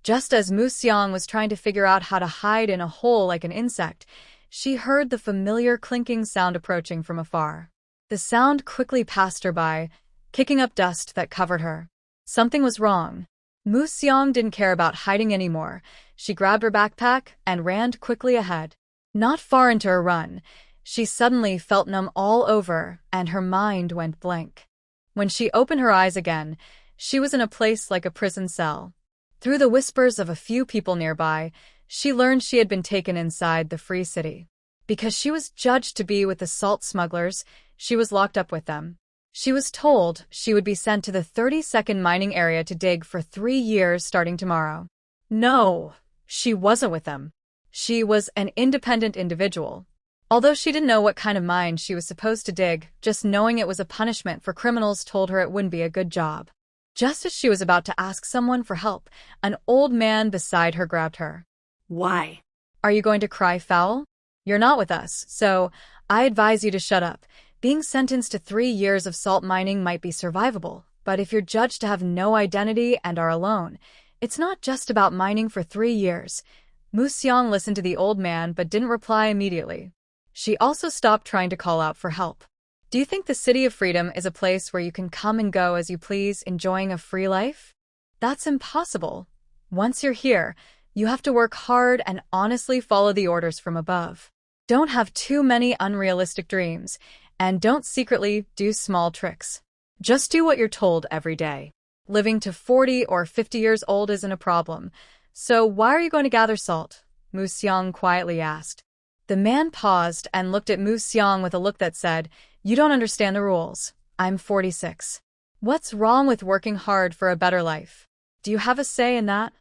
Just as Mu Xiang was trying to figure out how to hide in a hole like an insect, she heard the familiar clinking sound approaching from afar. The sound quickly passed her by, kicking up dust that covered her. Something was wrong. Mu Xiang didn't care about hiding anymore. She grabbed her backpack and ran quickly ahead. Not far into her run, she suddenly felt numb all over and her mind went blank. When she opened her eyes again, she was in a place like a prison cell. Through the whispers of a few people nearby, she learned she had been taken inside the Free City. Because she was judged to be with the salt smugglers, she was locked up with them. She was told she would be sent to the 32nd mining area to dig for 3 years starting tomorrow. No, she wasn't with them. She was an independent individual. Although she didn't know what kind of mine she was supposed to dig, just knowing it was a punishment for criminals told her it wouldn't be a good job. Just as she was about to ask someone for help, an old man beside her grabbed her. Why? "Are you going to cry foul? You're not with us, so I advise you to shut up. Being sentenced to 3 years of salt mining might be survivable, but if you're judged to have no identity and are alone, it's not just about mining for 3 years. Mu Xiang listened to the old man but didn't reply immediately. She also stopped trying to call out for help. Do you think the City of Freedom is a place where you can come and go as you please, enjoying a free life? That's impossible. Once you're here, you have to work hard and honestly follow the orders from above. Don't have too many unrealistic dreams, and don't secretly do small tricks. Just do what you're told every day. Living to 40 or 50 years old isn't a problem. So why are you going to gather salt?" Mu Xiang quietly asked. The man paused and looked at Mu Xiang with a look that said, "You don't understand the rules. I'm 46. What's wrong with working hard for a better life? Do you have a say in that?"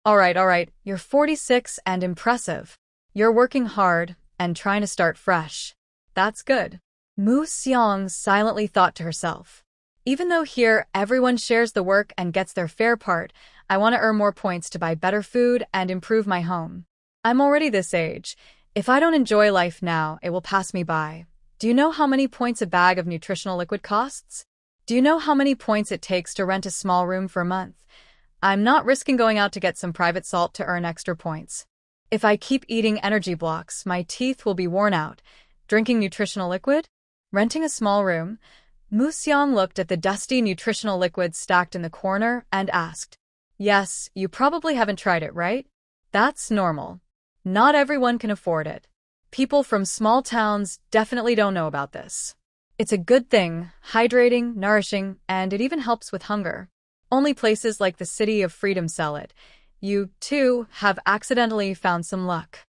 All right, you're 46 and impressive. You're working hard and trying to start fresh. That's good. Mu Xiang silently thought to herself. Even though here everyone shares the work and gets their fair part, I want to earn more points to buy better food and improve my home. I'm already this age. If I don't enjoy life now, it will pass me by. Do you know how many points a bag of nutritional liquid costs? Do you know how many points it takes to rent a small room for a month? I'm not risking going out to get some private salt to earn extra points. If I keep eating energy blocks, my teeth will be worn out. Drinking nutritional liquid? Renting a small room? Mu Xiang looked at the dusty nutritional liquid stacked in the corner and asked, "Yes, you probably haven't tried it, right? That's normal. Not everyone can afford it. People from small towns definitely don't know about this. It's a good thing, hydrating, nourishing, and it even helps with hunger. Only places like the City of Freedom sell it. You, too, have accidentally found some luck.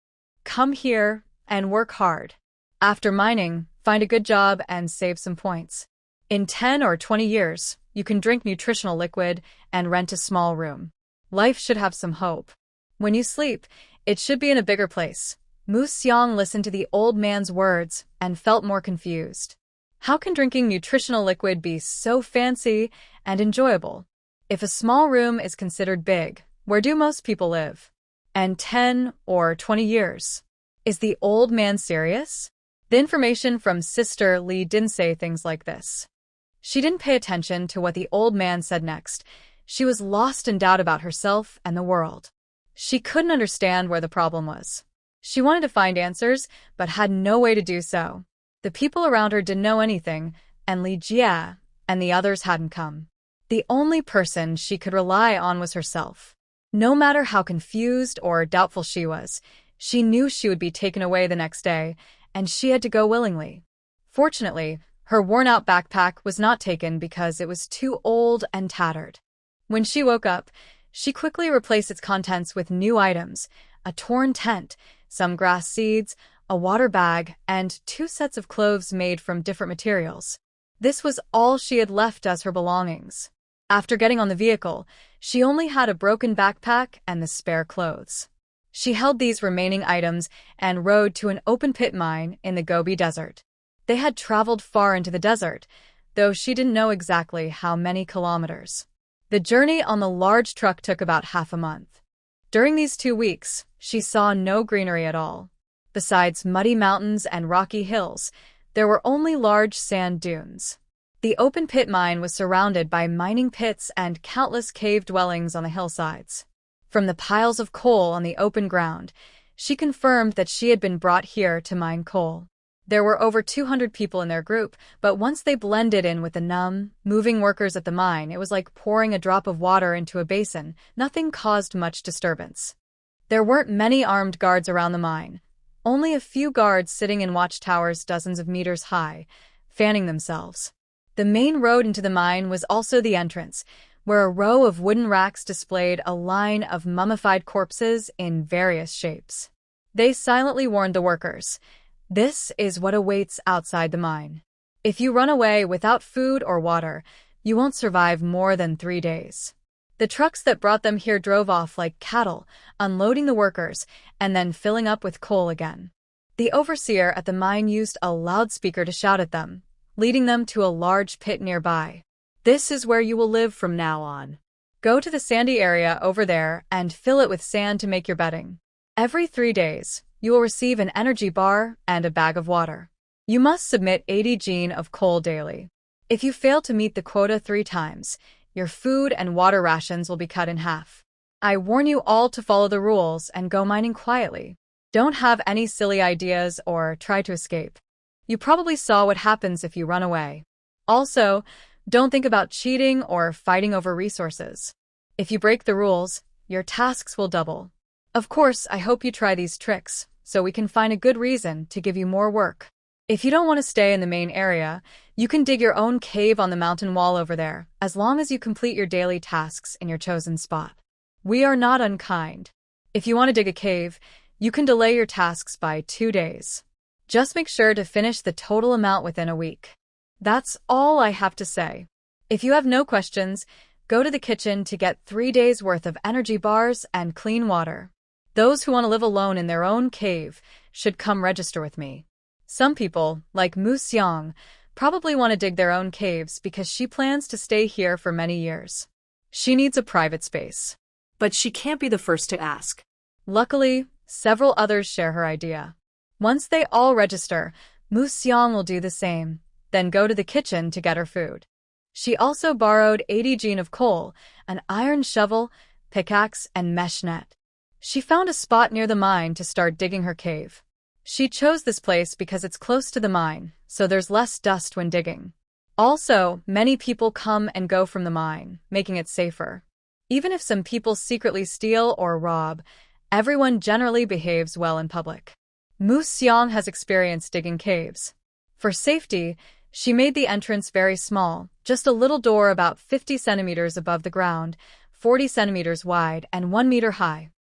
Come here and work hard. After mining, find a good job and save some points. In 10 or 20 years, you can drink nutritional liquid and rent a small room. Life should have some hope. When you sleep, it should be in a bigger place." Mu Xiang listened to the old man's words and felt more confused. How can drinking nutritional liquid be so fancy and enjoyable? If a small room is considered big, where do most people live? And 10 or 20 years. Is the old man serious? The information from Sister Lee didn't say things like this. She didn't pay attention to what the old man said next. She was lost in doubt about herself and the world. She couldn't understand where the problem was. She wanted to find answers, but had no way to do so. The people around her didn't know anything, and Li Jia and the others hadn't come. The only person she could rely on was herself. No matter how confused or doubtful she was, she knew she would be taken away the next day, and she had to go willingly. Fortunately, her worn-out backpack was not taken because it was too old and tattered. When she woke up, she quickly replaced its contents with new items: a torn tent, some grass seeds, a water bag, and 2 sets of clothes made from different materials. This was all she had left as her belongings. After getting on the vehicle, she only had a broken backpack and the spare clothes. She held these remaining items and rode to an open-pit mine in the Gobi Desert. They had traveled far into the desert, though she didn't know exactly how many kilometers. The journey on the large truck took about half a month. During these 2 weeks, she saw no greenery at all. Besides muddy mountains and rocky hills, there were only large sand dunes. The open-pit mine was surrounded by mining pits and countless cave dwellings on the hillsides. From the piles of coal on the open ground, she confirmed that she had been brought here to mine coal. There were over 200 people in their group, but once they blended in with the numb, moving workers at the mine, it was like pouring a drop of water into a basin. Nothing caused much disturbance. There weren't many armed guards around the mine. Only a few guards sitting in watchtowers dozens of meters high, fanning themselves. The main road into the mine was also the entrance, where a row of wooden racks displayed a line of mummified corpses in various shapes. They silently warned the workers, "This is what awaits outside the mine. If you run away without food or water, you won't survive more than 3 days." The trucks that brought them here drove off like cattle, unloading the workers and then filling up with coal again. The overseer at the mine used a loudspeaker to shout at them, leading them to a large pit nearby. "This is where you will live from now on. Go to the sandy area over there and fill it with sand to make your bedding. Every 3 days, you will receive an energy bar and a bag of water. You must submit 80 gene of coal daily. If you fail to meet the quota 3 times, your food and water rations will be cut in half. I warn you all to follow the rules and go mining quietly. Don't have any silly ideas or try to escape. You probably saw what happens if you run away. Also, don't think about cheating or fighting over resources. If you break the rules, your tasks will double. Of course, I hope you try these tricks, so we can find a good reason to give you more work. If you don't want to stay in the main area, you can dig your own cave on the mountain wall over there, as long as you complete your daily tasks in your chosen spot. We are not unkind. If you want to dig a cave, you can delay your tasks by 2 days. Just make sure to finish the total amount within a week. That's all I have to say. If you have no questions, go to the kitchen to get 3 days' worth of energy bars and clean water. Those who want to live alone in their own cave should come register with me. Some people, like Mu Xiang, probably want to dig their own caves because she plans to stay here for many years. She needs a private space. But she can't be the first to ask. Luckily, several others share her idea. Once they all register, Mu Xiang will do the same, then go to the kitchen to get her food. She also borrowed 80 gene of coal, an iron shovel, pickaxe, and mesh net. She found a spot near the mine to start digging her cave. She chose this place because it's close to the mine, so there's less dust when digging. Also, many people come and go from the mine, making it safer. Even if some people secretly steal or rob, everyone generally behaves well in public. Mu Xiang has experience digging caves. For safety, she made the entrance very small, just a little door about 50 centimeters above the ground, 40 centimeters wide, and 1 meter high.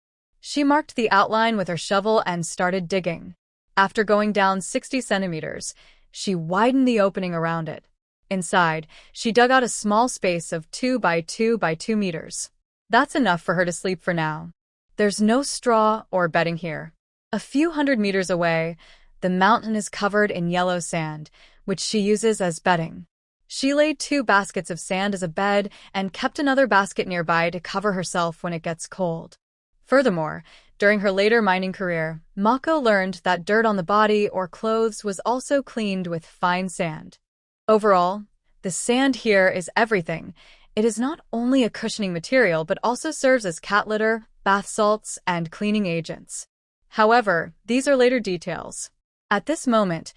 She marked the outline with her shovel and started digging. After going down 60 centimeters, she widened the opening around it. Inside, she dug out a small space of 2 by 2 by 2 meters. That's enough for her to sleep for now. There's no straw or bedding here. A few hundred meters away, the mountain is covered in yellow sand, which she uses as bedding. She laid 2 baskets of sand as a bed and kept another basket nearby to cover herself when it gets cold. Furthermore, during her later mining career, Mako learned that dirt on the body or clothes was also cleaned with fine sand. Overall, the sand here is everything. It is not only a cushioning material but also serves as cat litter, bath salts, and cleaning agents. However, these are later details. At this moment,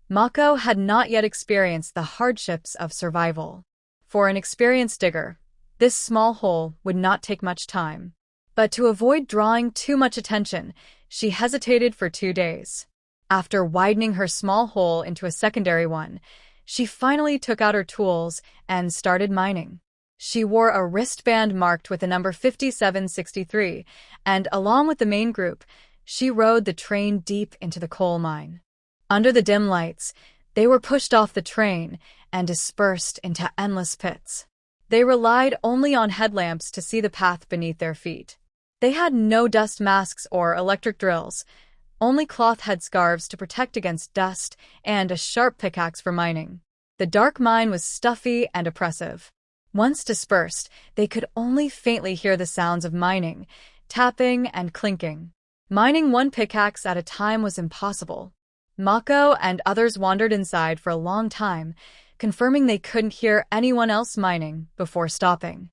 Mako had not yet experienced the hardships of survival. For an experienced digger, this small hole would not take much time. But to avoid drawing too much attention, she hesitated for 2 days. After widening her small hole into a secondary one, she finally took out her tools and started mining. She wore a wristband marked with the number 5763, and along with the main group, she rode the train deep into the coal mine. Under the dim lights, they were pushed off the train and dispersed into endless pits. They relied only on headlamps to see the path beneath their feet. They had no dust masks or electric drills, only cloth headscarves to protect against dust and a sharp pickaxe for mining. The dark mine was stuffy and oppressive. Once dispersed, they could only faintly hear the sounds of mining, tapping and clinking. Mining one pickaxe at a time was impossible. Mako and others wandered inside for a long time, confirming they couldn't hear anyone else mining before stopping.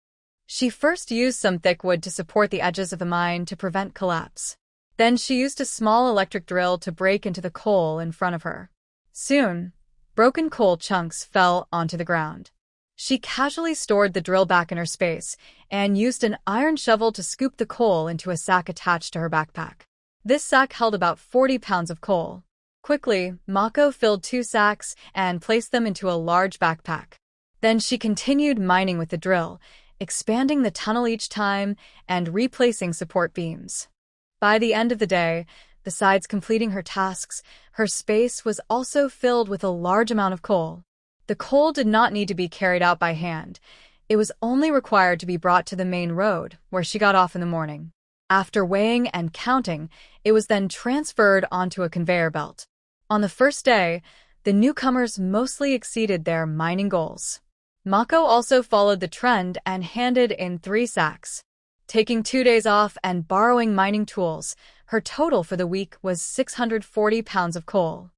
She first used some thick wood to support the edges of the mine to prevent collapse. Then she used a small electric drill to break into the coal in front of her. Soon, broken coal chunks fell onto the ground. She casually stored the drill back in her space and used an iron shovel to scoop the coal into a sack attached to her backpack. This sack held about 40 pounds of coal. Quickly, Mako filled 2 sacks and placed them into a large backpack. Then she continued mining with the drill, expanding the tunnel each time and replacing support beams. By the end of the day, besides completing her tasks, her space was also filled with a large amount of coal. The coal did not need to be carried out by hand. It was only required to be brought to the main road, where she got off in the morning. After weighing and counting, it was then transferred onto a conveyor belt. On the first day, the newcomers mostly exceeded their mining goals. Mako also followed the trend and handed in 3 sacks. Taking 2 days off and borrowing mining tools, her total for the week was 640 pounds of coal.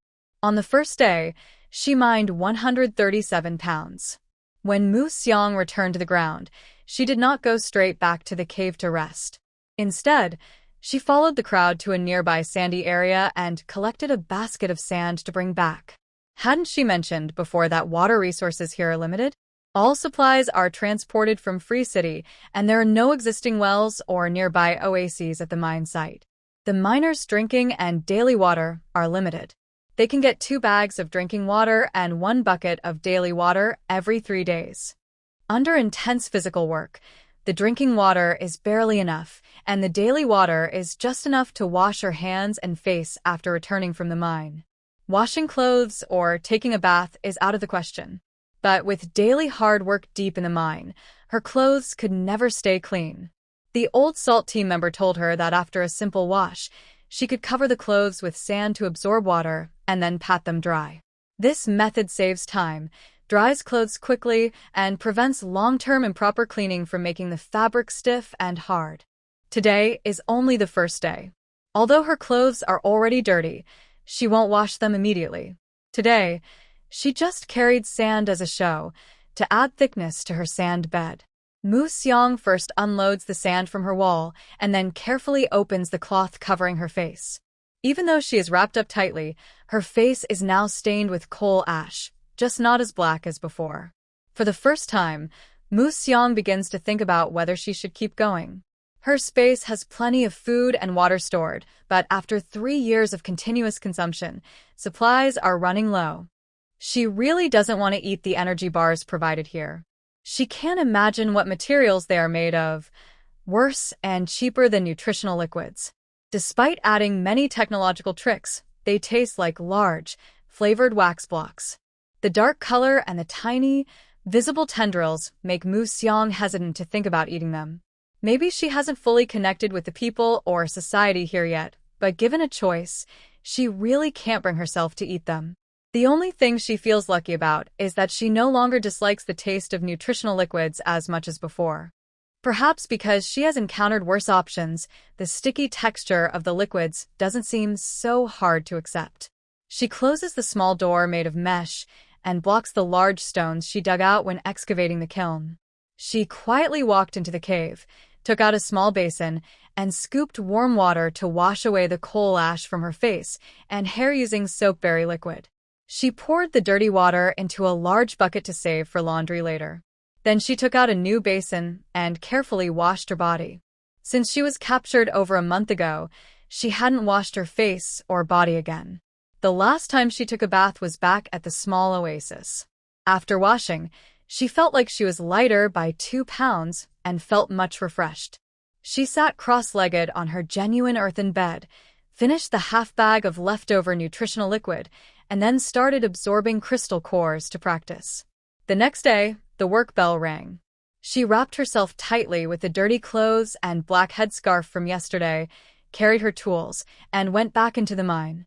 On the first day, she mined 137 pounds. When Mu Xiang returned to the ground, she did not go straight back to the cave to rest. Instead, she followed the crowd to a nearby sandy area and collected a basket of sand to bring back. Hadn't she mentioned before that water resources here are limited? All supplies are transported from Free City, and there are no existing wells or nearby oases at the mine site. The miners' drinking and daily water are limited. They can get 2 bags of drinking water and 1 bucket of daily water every 3 days. Under intense physical work, the drinking water is barely enough, and the daily water is just enough to wash her hands and face after returning from the mine. Washing clothes or taking a bath is out of the question. But with daily hard work deep in the mine, her clothes could never stay clean. The old salt team member told her that after a simple wash, she could cover the clothes with sand to absorb water and then pat them dry. This method saves time, dries clothes quickly, and prevents long-term improper cleaning from making the fabric stiff and hard. Today is only the first day. Although her clothes are already dirty, she won't wash them immediately. Today, she just carried sand as a show, to add thickness to her sand bed. Mu Xiang first unloads the sand from her wall and then carefully opens the cloth covering her face. Even though she is wrapped up tightly, her face is now stained with coal ash, just not as black as before. For the first time, Mu Xiang begins to think about whether she should keep going. Her space has plenty of food and water stored, but after 3 years of continuous consumption, supplies are running low. She really doesn't want to eat the energy bars provided here. She can't imagine what materials they are made of, worse and cheaper than nutritional liquids. Despite adding many technological tricks, they taste like large, flavored wax blocks. The dark color and the tiny, visible tendrils make Mu Xiang hesitant to think about eating them. Maybe she hasn't fully connected with the people or society here yet, but given a choice, she really can't bring herself to eat them. The only thing she feels lucky about is that she no longer dislikes the taste of nutritional liquids as much as before. Perhaps because she has encountered worse options, the sticky texture of the liquids doesn't seem so hard to accept. She closes the small door made of mesh and blocks the large stones she dug out when excavating the kiln. She quietly walked into the cave, took out a small basin, and scooped warm water to wash away the coal ash from her face and hair using soapberry liquid. She poured the dirty water into a large bucket to save for laundry later. Then she took out a new basin and carefully washed her body. Since she was captured over a month ago, she hadn't washed her face or body again. The last time she took a bath was back at the small oasis. After washing, she felt like she was lighter by 2 pounds and felt much refreshed. She sat cross-legged on her genuine earthen bed, finished the half bag of leftover nutritional liquid, and then started absorbing crystal cores to practice. The next day, the work bell rang. She wrapped herself tightly with the dirty clothes and black headscarf from yesterday, carried her tools, and went back into the mine.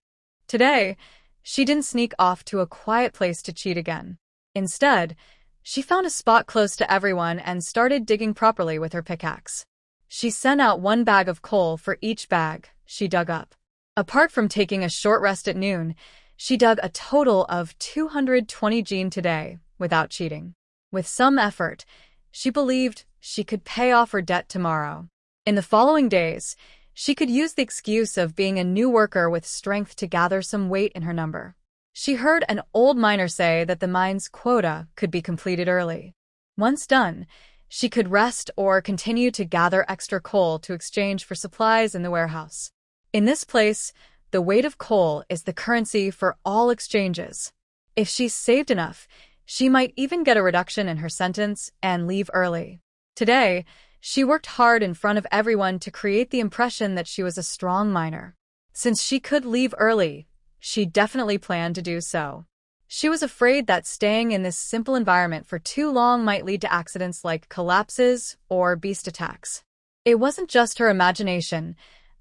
Today, she didn't sneak off to a quiet place to cheat again. Instead, she found a spot close to everyone and started digging properly with her pickaxe. She sent out 1 bag of coal for each bag she dug up. Apart from taking a short rest at noon, she dug a total of 220 jean today without cheating. With some effort, she believed she could pay off her debt tomorrow. In the following days, she could use the excuse of being a new worker with strength to gather some weight in her number. She heard an old miner say that the mine's quota could be completed early. Once done, she could rest or continue to gather extra coal to exchange for supplies in the warehouse. In this place, the weight of coal is the currency for all exchanges. If she's saved enough, she might even get a reduction in her sentence and leave early. Today, she worked hard in front of everyone to create the impression that she was a strong miner. Since she could leave early, she definitely planned to do so. She was afraid that staying in this simple environment for too long might lead to accidents like collapses or beast attacks. It wasn't just her imagination.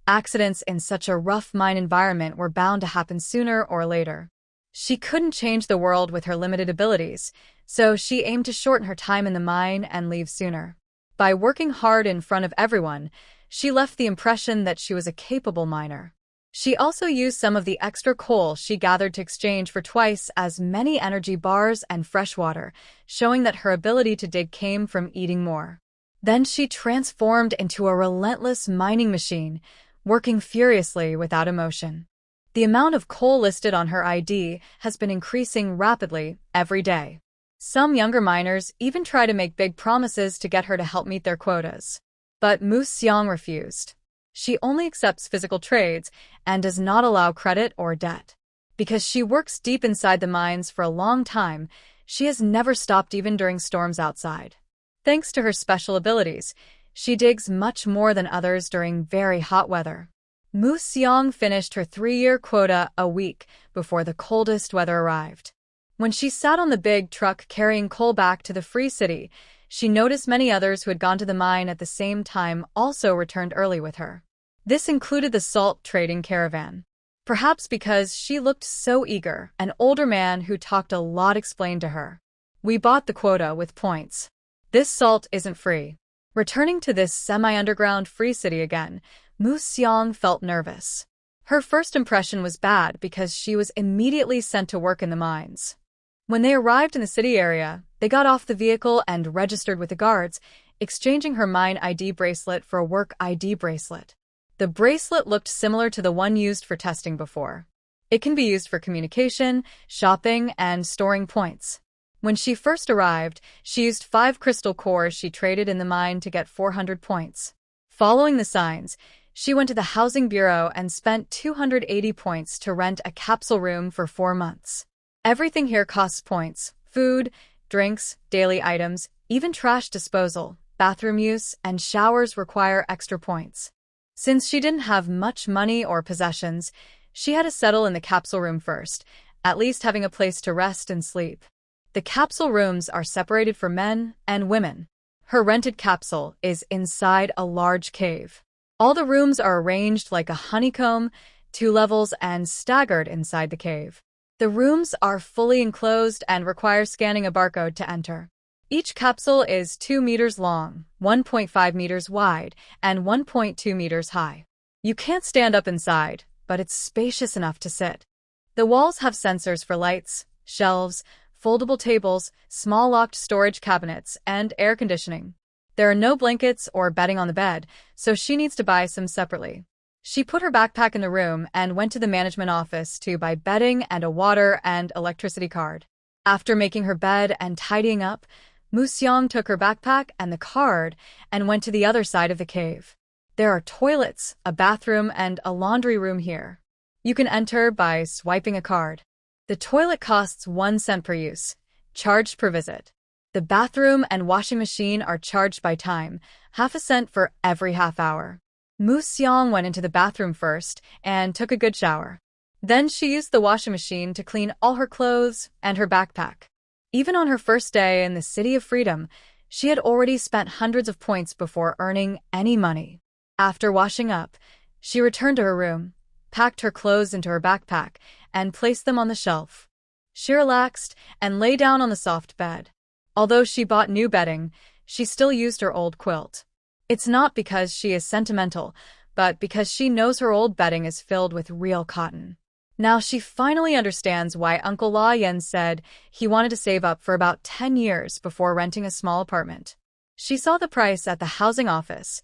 Accidents in such a rough mine environment were bound to happen sooner or later. She couldn't change the world with her limited abilities, so she aimed to shorten her time in the mine and leave sooner. By working hard in front of everyone, she left the impression that she was a capable miner. She also used some of the extra coal she gathered to exchange for twice as many energy bars and fresh water, showing that her ability to dig came from eating more. Then she transformed into a relentless mining machine, working furiously without emotion. The amount of coal listed on her ID has been increasing rapidly every day. Some younger miners even try to make big promises to get her to help meet their quotas. But Mu Xiang refused. She only accepts physical trades and does not allow credit or debt. Because she works deep inside the mines for a long time, she has never stopped even during storms outside. Thanks to her special abilities, she digs much more than others during very hot weather. Mu Xiang finished her 3-year quota a week before the coldest weather arrived. When she sat on the big truck carrying coal back to the Free City, she noticed many others who had gone to the mine at the same time also returned early with her. This included the salt trading caravan. Perhaps because she looked so eager, an older man who talked a lot explained to her. "We bought the quota with points. This salt isn't free." Returning to this semi-underground Free City again, Mu Xiang felt nervous. Her first impression was bad because she was immediately sent to work in the mines. When they arrived in the city area, they got off the vehicle and registered with the guards, exchanging her mine ID bracelet for a work ID bracelet. The bracelet looked similar to the one used for testing before. It can be used for communication, shopping, and storing points. When she first arrived, she used 5 crystal cores she traded in the mine to get 400 points. Following the signs, she went to the housing bureau and spent 280 points to rent a capsule room for 4 months. Everything here costs points: food, drinks, daily items, even trash disposal, bathroom use, and showers require extra points. Since she didn't have much money or possessions, she had to settle in the capsule room first, at least having a place to rest and sleep. The capsule rooms are separated for men and women. Her rented capsule is inside a large cave. All the rooms are arranged like a honeycomb, 2 levels, and staggered inside the cave. The rooms are fully enclosed and require scanning a barcode to enter. Each capsule is 2 meters long, 1.5 meters wide, and 1.2 meters high. You can't stand up inside, but it's spacious enough to sit. The walls have sensors for lights, shelves, foldable tables, small locked storage cabinets, and air conditioning. There are no blankets or bedding on the bed, so she needs to buy some separately. She put her backpack in the room and went to the management office to buy bedding and a water and electricity card. After making her bed and tidying up, Museong took her backpack and the card and went to the other side of the cave. There are toilets, a bathroom, and a laundry room here. You can enter by swiping a card. The toilet costs 1 cent per use, charged per visit. The bathroom and washing machine are charged by time, half a cent for every half hour. Museong went into the bathroom first and took a good shower. Then she used the washing machine to clean all her clothes and her backpack. Even on her first day in the City of Freedom, she had already spent hundreds of points before earning any money. After washing up, she returned to her room, packed her clothes into her backpack, and placed them on the shelf. She relaxed and lay down on the soft bed. Although she bought new bedding, she still used her old quilt. It's not because she is sentimental, but because she knows her old bedding is filled with real cotton. Now she finally understands why Uncle La Yen said he wanted to save up for about 10 years before renting a small apartment. She saw the price at the housing office,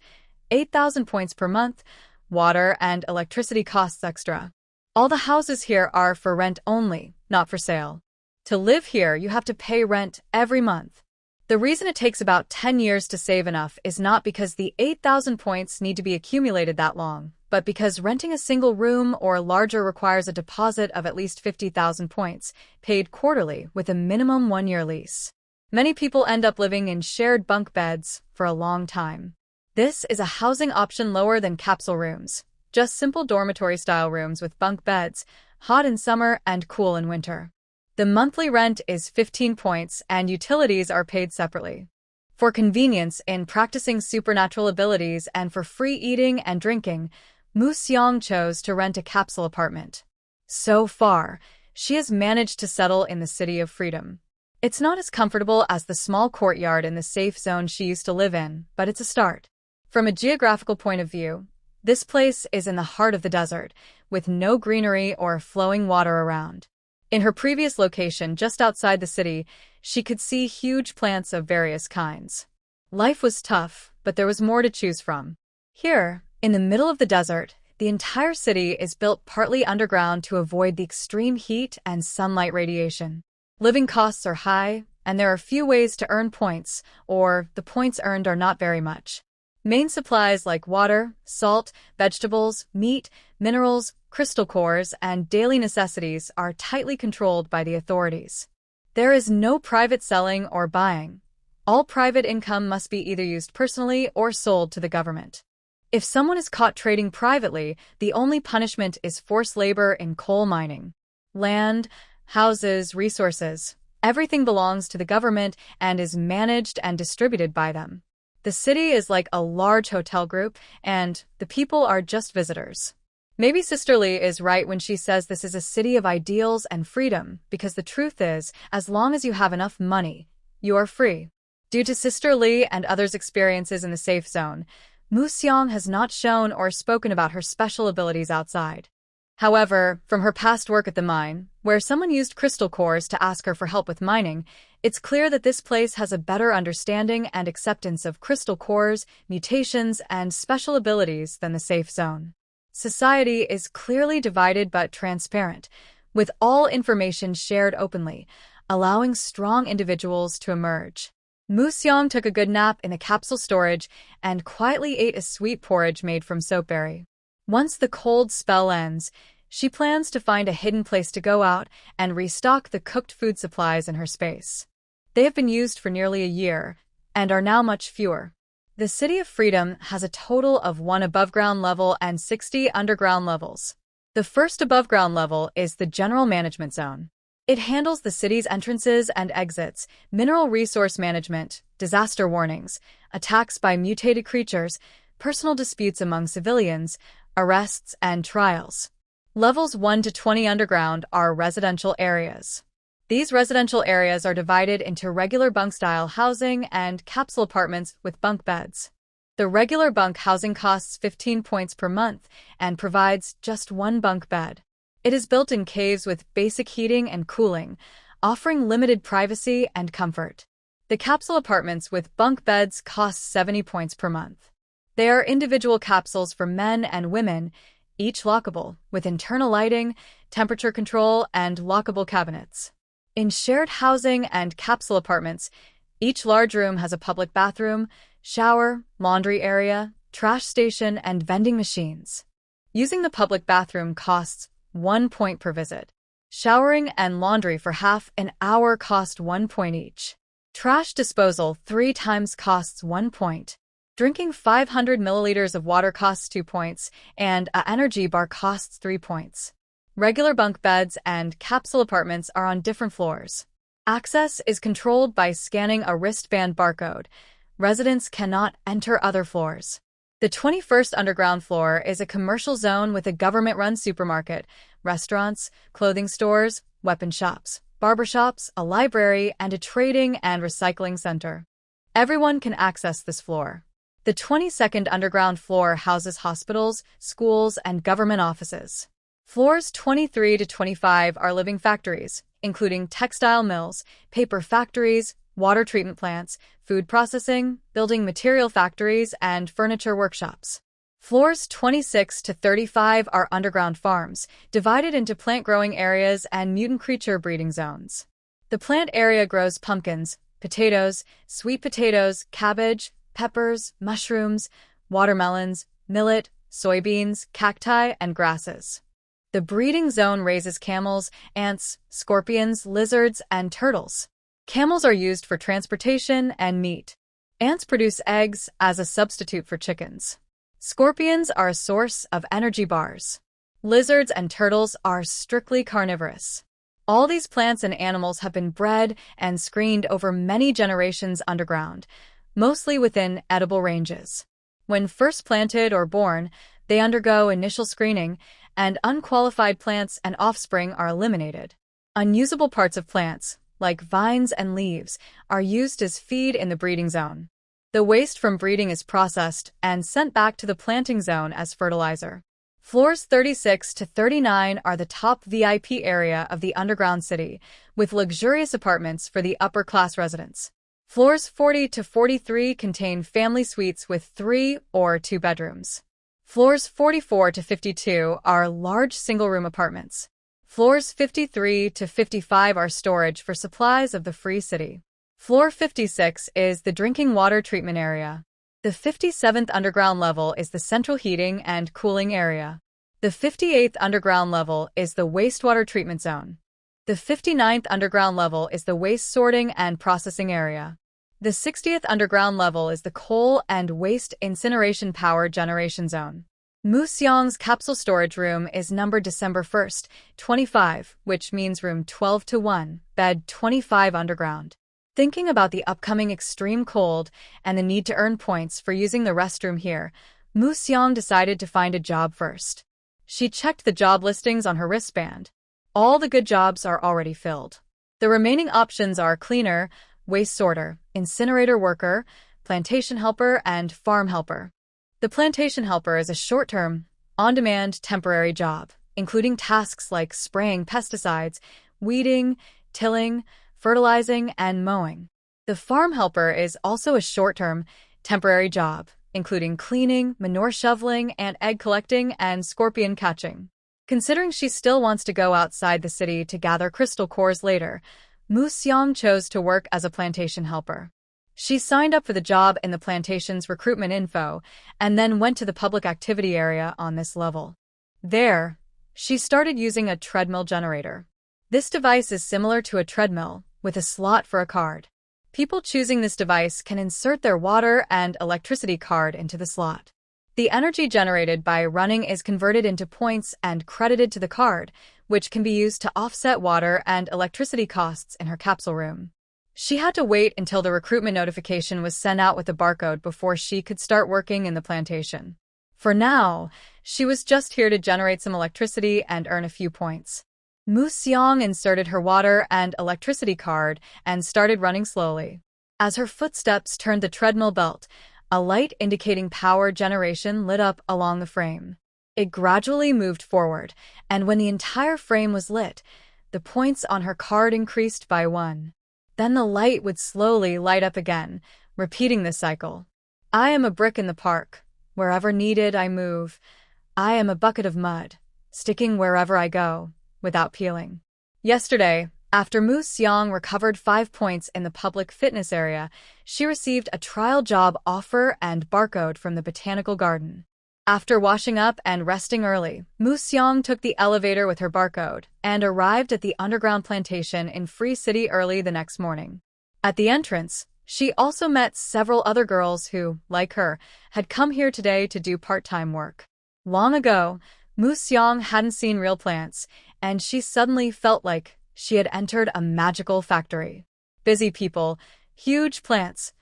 8,000 points per month, water and electricity costs extra. All the houses here are for rent only, not for sale. To live here, you have to pay rent every month. The reason it takes about 10 years to save enough is not because the 8,000 points need to be accumulated that long, but because renting a single room or larger requires a deposit of at least 50,000 points, paid quarterly with a minimum 1-year lease. Many people end up living in shared bunk beds for a long time. This is a housing option lower than capsule rooms, just simple dormitory-style rooms with bunk beds, hot in summer and cool in winter. The monthly rent is 15 points and utilities are paid separately. For convenience in practicing supernatural abilities and for free eating and drinking, Museong chose to rent a capsule apartment. So far, she has managed to settle in the City of Freedom. It's not as comfortable as the small courtyard in the safe zone she used to live in, but it's a start. From a geographical point of view, this place is in the heart of the desert, with no greenery or flowing water around. In her previous location just outside the city, she could see huge plants of various kinds. Life was tough, but there was more to choose from. Here, in the middle of the desert, the entire city is built partly underground to avoid the extreme heat and sunlight radiation. Living costs are high, and there are few ways to earn points, or the points earned are not very much. Main supplies like water, salt, vegetables, meat, minerals, crystal cores, and daily necessities are tightly controlled by the authorities. There is no private selling or buying. All private income must be either used personally or sold to the government. If someone is caught trading privately, the only punishment is forced labor in coal mining. Land, houses, resources, everything belongs to the government and is managed and distributed by them. The city is like a large hotel group, and the people are just visitors. Maybe Sister Lee is right when she says this is a city of ideals and freedom, because the truth is, as long as you have enough money, you are free. Due to Sister Lee and others' experiences in the safe zone, Museong has not shown or spoken about her special abilities outside. However, from her past work at the mine, where someone used crystal cores to ask her for help with mining, it's clear that this place has a better understanding and acceptance of crystal cores, mutations, and special abilities than the safe zone. Society is clearly divided but transparent, with all information shared openly, allowing strong individuals to emerge. Museong took a good nap in the capsule storage and quietly ate a sweet porridge made from soapberry. Once the cold spell ends, she plans to find a hidden place to go out and restock the cooked food supplies in her space. They have been used for nearly a year and are now much fewer. The City of Freedom has a total of 1 above-ground level and 60 underground levels. The first above-ground level is the General Management Zone. It handles the city's entrances and exits, mineral resource management, disaster warnings, attacks by mutated creatures, personal disputes among civilians, arrests, and trials. Levels 1 to 20 underground are residential areas. These residential areas are divided into regular bunk-style housing and capsule apartments with bunk beds. The regular bunk housing costs 15 points per month and provides just one bunk bed. It is built in caves with basic heating and cooling, offering limited privacy and comfort. The capsule apartments with bunk beds cost 70 points per month. They are individual capsules for men and women, each lockable, with internal lighting, temperature control, and lockable cabinets. In shared housing and capsule apartments, each large room has a public bathroom, shower, laundry area, trash station, and vending machines. Using the public bathroom costs 1 point per visit. Showering and laundry for half an hour cost 1 point each. Trash disposal 3 times costs 1 point. Drinking 500 milliliters of water costs 2 points, and an energy bar costs 3 points. Regular bunk beds and capsule apartments are on different floors. Access is controlled by scanning a wristband barcode. Residents cannot enter other floors. The 21st underground floor is a commercial zone with a government-run supermarket, restaurants, clothing stores, weapon shops, barbershops, a library, and a trading and recycling center. Everyone can access this floor. The 22nd underground floor houses hospitals, schools, and government offices. Floors 23 to 25 are living factories, including textile mills, paper factories, water treatment plants, food processing, building material factories, and furniture workshops. Floors 26 to 35 are underground farms, divided into plant-growing areas and mutant creature breeding zones. The plant area grows pumpkins, potatoes, sweet potatoes, cabbage, peppers, mushrooms, watermelons, millet, soybeans, cacti, and grasses. The breeding zone raises camels, ants, scorpions, lizards, and turtles. Camels are used for transportation and meat. Ants produce eggs as a substitute for chickens. Scorpions are a source of energy bars. Lizards and turtles are strictly carnivorous. All these plants and animals have been bred and screened over many generations underground, mostly within edible ranges. When first planted or born, they undergo initial screening, and unqualified plants and offspring are eliminated. Unusable parts of plants, like vines and leaves, are used as feed in the breeding zone. The waste from breeding is processed and sent back to the planting zone as fertilizer. Floors 36 to 39 are the top VIP area of the underground city, with luxurious apartments for the upper-class residents. Floors 40 to 43 contain family suites with 3 or 2 bedrooms. Floors 44 to 52 are large single-room apartments. Floors 53 to 55 are storage for supplies of the Free City. Floor 56 is the drinking water treatment area. The 57th underground level is the central heating and cooling area. The 58th underground level is the wastewater treatment zone. The 59th underground level is the waste sorting and processing area. The 60th underground level is the coal and waste incineration power generation zone. Museong's capsule storage room is numbered December 1st, 25, which means room 12 to 1, bed 25 underground. Thinking about the upcoming extreme cold and the need to earn points for using the restroom here, Museong decided to find a job first. She checked the job listings on her wristband. All the good jobs are already filled. The remaining options are cleaner, waste sorter, incinerator worker, plantation helper, and farm helper. The plantation helper is a short-term, on-demand temporary job, including tasks like spraying pesticides, weeding, tilling, fertilizing, and mowing. The farm helper is also a short-term, temporary job, including cleaning, manure shoveling, and egg collecting and scorpion catching. Considering she still wants to go outside the city to gather crystal cores later, Museong chose to work as a plantation helper. She signed up for the job in the plantation's recruitment info and then went to the public activity area on this level. There, she started using a treadmill generator. This device is similar to a treadmill, with a slot for a card. People choosing this device can insert their water and electricity card into the slot. The energy generated by running is converted into points and credited to the card, which can be used to offset water and electricity costs in her capsule room. She had to wait until the recruitment notification was sent out with a barcode before she could start working in the plantation. For now, she was just here to generate some electricity and earn a few points. Mu Xiang inserted her water and electricity card and started running slowly. As her footsteps turned the treadmill belt, a light indicating power generation lit up along the frame. It gradually moved forward, and when the entire frame was lit, the points on her card increased by 1. Then the light would slowly light up again, repeating this cycle. I am a brick in the park. Wherever needed, I move. I am a bucket of mud, sticking wherever I go, without peeling. Yesterday, after Mu Xiang recovered 5 points in the public fitness area, she received a trial job offer and barcode from the botanical garden. After washing up and resting early, Mu Xiang took the elevator with her barcode and arrived at the underground plantation in Free City early the next morning. At the entrance, she also met several other girls who, like her, had come here today to do part-time work. Long ago, Mu Xiang hadn't seen real plants, and she suddenly felt like she had entered a magical factory. Busy people, huge plants.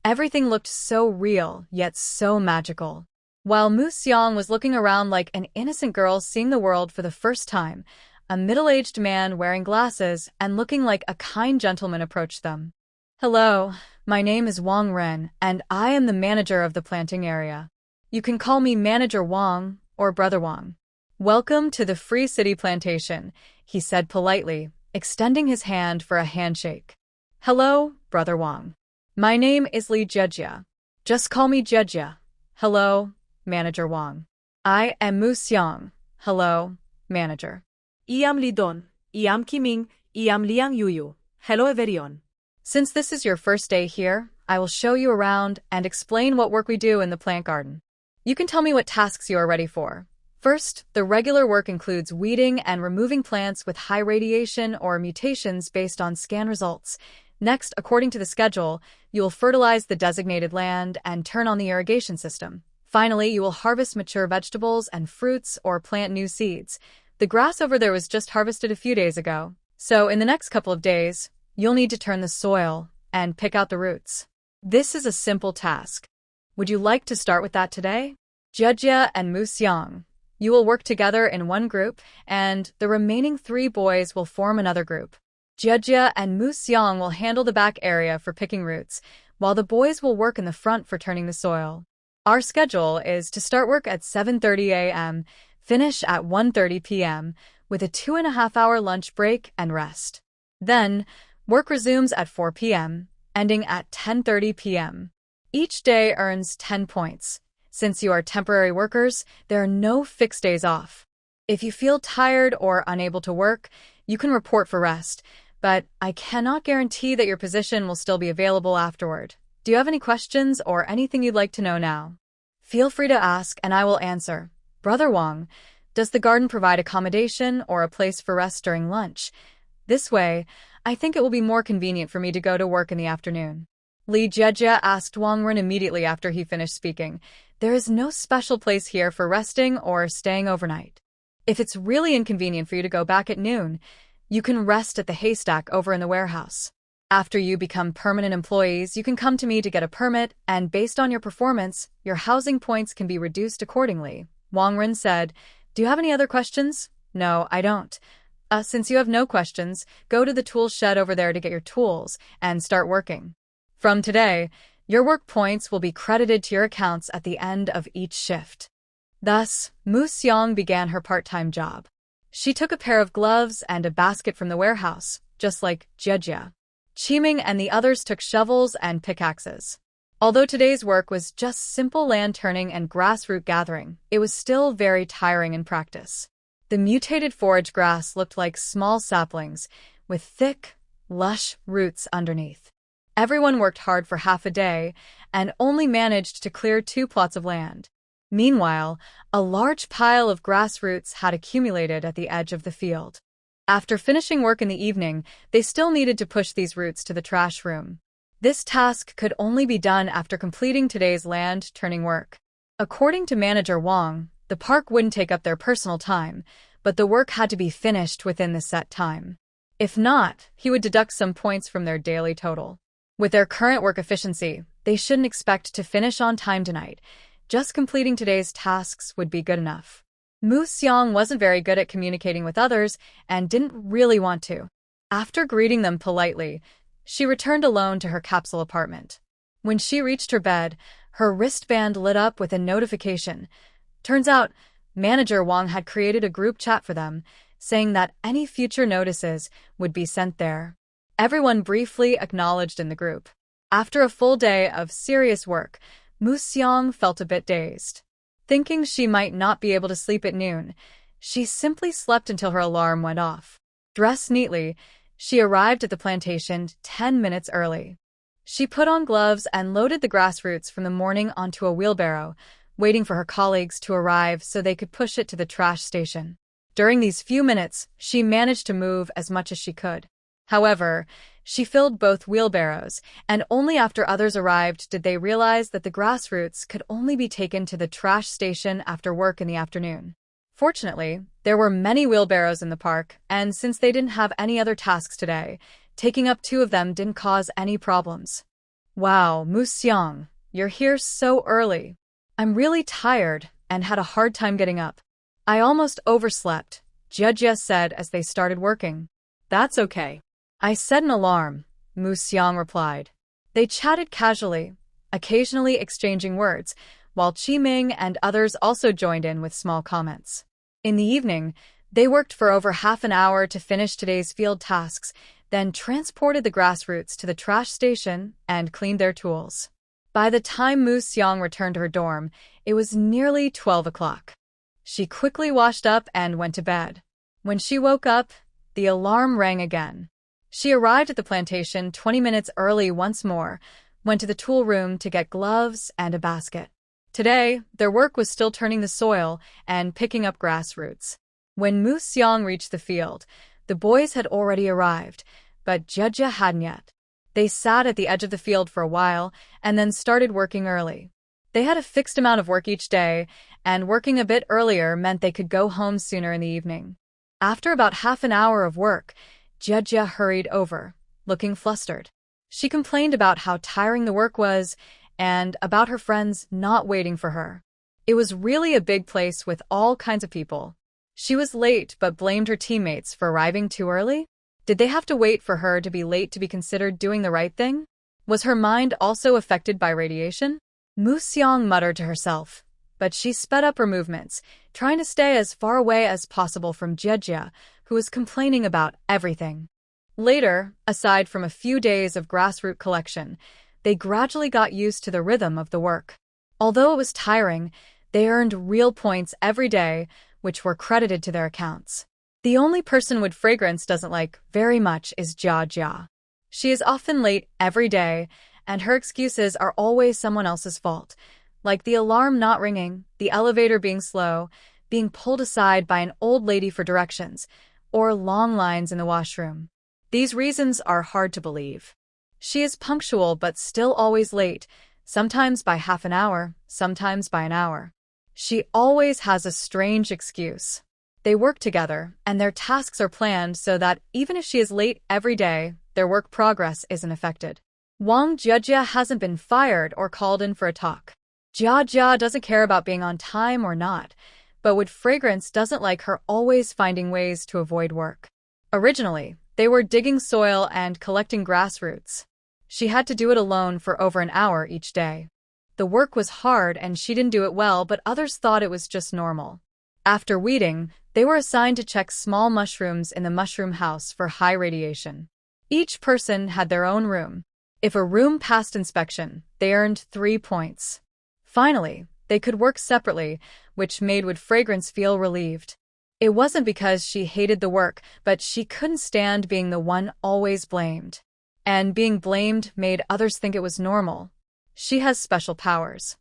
Everything looked so real, yet so magical. While Mu Xiang was looking around like an innocent girl seeing the world for the first time, a middle-aged man wearing glasses and looking like a kind gentleman approached them. Hello, my name is Wang Ren, and I am the manager of the planting area. You can call me Manager Wang or Brother Wang. Welcome to the Free City Plantation, he said politely, extending his hand for a handshake. Hello, Brother Wang. My name is Li Jejia. Just call me Jejia. Hello, Manager Wang. I am Mu Xiang. Hello, Manager. Iam Li Don, Iam Kiming, Iam Liang Yuyu. Hello everyone. Since this is your first day here, I will show you around and explain what work we do in the plant garden. You can tell me what tasks you are ready for. First, the regular work includes weeding and removing plants with high radiation or mutations based on scan results. Next, according to the schedule, you will fertilize the designated land and turn on the irrigation system. Finally, you will harvest mature vegetables and fruits or plant new seeds. The grass over there was just harvested a few days ago. So in the next couple of days, you'll need to turn the soil and pick out the roots. This is a simple task. Would you like to start with that today? Jejia and Mu Xiang. You will work together in one group, and the remaining 3 boys will form another group. Jejia and Mu Xiang will handle the back area for picking roots, while the boys will work in the front for turning the soil. Our schedule is to start work at 7:30 a.m., finish at 1:30 p.m., with a 2.5-hour lunch break and rest. Then, work resumes at 4 p.m., ending at 10:30 p.m. Each day earns 10 points. Since you are temporary workers, there are no fixed days off. If you feel tired or unable to work, you can report for rest, but I cannot guarantee that your position will still be available afterward. Do you have any questions or anything you'd like to know now? Feel free to ask and I will answer. Brother Wang, does the garden provide accommodation or a place for rest during lunch? This way, I think it will be more convenient for me to go to work in the afternoon. Li Jejia asked Wang Ren immediately after he finished speaking. There is no special place here for resting or staying overnight. If it's really inconvenient for you to go back at noon, you can rest at the haystack over in the warehouse. After you become permanent employees, you can come to me to get a permit, and based on your performance, your housing points can be reduced accordingly. Wang Ren said, Do you have any other questions? No, I don't. Since you have no questions, go to the tool shed over there to get your tools and start working. From today, your work points will be credited to your accounts at the end of each shift. Thus, Mu Xiang began her part-time job. She took a pair of gloves and a basket from the warehouse, just like Jejia. Qiming and the others took shovels and pickaxes. Although today's work was just simple land turning and grassroot gathering, it was still very tiring in practice. The mutated forage grass looked like small saplings, with thick, lush roots underneath. Everyone worked hard for half a day and only managed to clear 2 plots of land. Meanwhile, a large pile of grass roots had accumulated at the edge of the field. After finishing work in the evening, they still needed to push these roots to the trash room. This task could only be done after completing today's land-turning work. According to Manager Wang, the park wouldn't take up their personal time, but the work had to be finished within the set time. If not, he would deduct some points from their daily total. With their current work efficiency, they shouldn't expect to finish on time tonight. Just completing today's tasks would be good enough. Mu Xiang wasn't very good at communicating with others and didn't really want to. After greeting them politely, she returned alone to her capsule apartment. When she reached her bed, her wristband lit up with a notification. Turns out, Manager Wang had created a group chat for them, saying that any future notices would be sent there. Everyone briefly acknowledged in the group. After a full day of serious work, Mu Xiang felt a bit dazed. Thinking she might not be able to sleep at noon, she simply slept until her alarm went off. Dressed neatly, she arrived at the plantation 10 minutes early. She put on gloves and loaded the grass roots from the morning onto a wheelbarrow, waiting for her colleagues to arrive so they could push it to the trash station. During these few minutes, she managed to move as much as she could. However, she filled both wheelbarrows, and only after others arrived did they realize that the grass roots could only be taken to the trash station after work in the afternoon. Fortunately, there were many wheelbarrows in the park, and since they didn't have any other tasks today, taking up 2 of them didn't cause any problems. Wow, Mu Xiang, you're here so early. I'm really tired and had a hard time getting up. I almost overslept, Jia said as they started working. That's okay. I set an alarm, Mu Xiang replied. They chatted casually, occasionally exchanging words, while Qi Ming and others also joined in with small comments. In the evening, they worked for over half an hour to finish today's field tasks, then transported the grass roots to the trash station and cleaned their tools. By the time Mu Xiang returned to her dorm, it was nearly 12 o'clock. She quickly washed up and went to bed. When she woke up, the alarm rang again. She arrived at the plantation 20 minutes early once more, went to the tool room to get gloves and a basket. Today, their work was still turning the soil and picking up grass roots. When Mu Xiang reached the field, the boys had already arrived, but Jia hadn't yet. They sat at the edge of the field for a while and then started working early. They had a fixed amount of work each day, and working a bit earlier meant they could go home sooner in the evening. After about half an hour of work, Jia hurried over, looking flustered. She complained about how tiring the work was and about her friends not waiting for her. It was really a big place with all kinds of people. She was late but blamed her teammates for arriving too early. Did they have to wait for her to be late to be considered doing the right thing? Was her mind also affected by radiation? Mu Xiang muttered to herself, but she sped up her movements, trying to stay as far away as possible from Jia, who was complaining about everything. Later, aside from a few days of grassroots collection, they gradually got used to the rhythm of the work. Although it was tiring, they earned real points every day, which were credited to their accounts. The only person Wood Fragrance doesn't like very much is Jia. She is often late every day, and her excuses are always someone else's fault, like the alarm not ringing, the elevator being slow, being pulled aside by an old lady for directions, or long lines in the washroom. These reasons are hard to believe. She is punctual but still always late, sometimes by half an hour, sometimes by an hour. She always has a strange excuse. They work together, and their tasks are planned so that even if she is late every day, their work progress isn't affected. Wang Jia hasn't been fired or called in for a talk. Jia doesn't care about being on time or not, but Wood Fragrance doesn't like her always finding ways to avoid work. Originally, they were digging soil and collecting grass roots. She had to do it alone for over an hour each day. The work was hard and she didn't do it well, but others thought it was just normal. After weeding, they were assigned to check small mushrooms in the mushroom house for high radiation. Each person had their own room. If a room passed inspection, they earned 3 points. Finally, they could work separately, which made Wood Fragrance feel relieved. It wasn't because she hated the work, but she couldn't stand being the one always blamed. And being blamed made others think it was normal. She has special powers.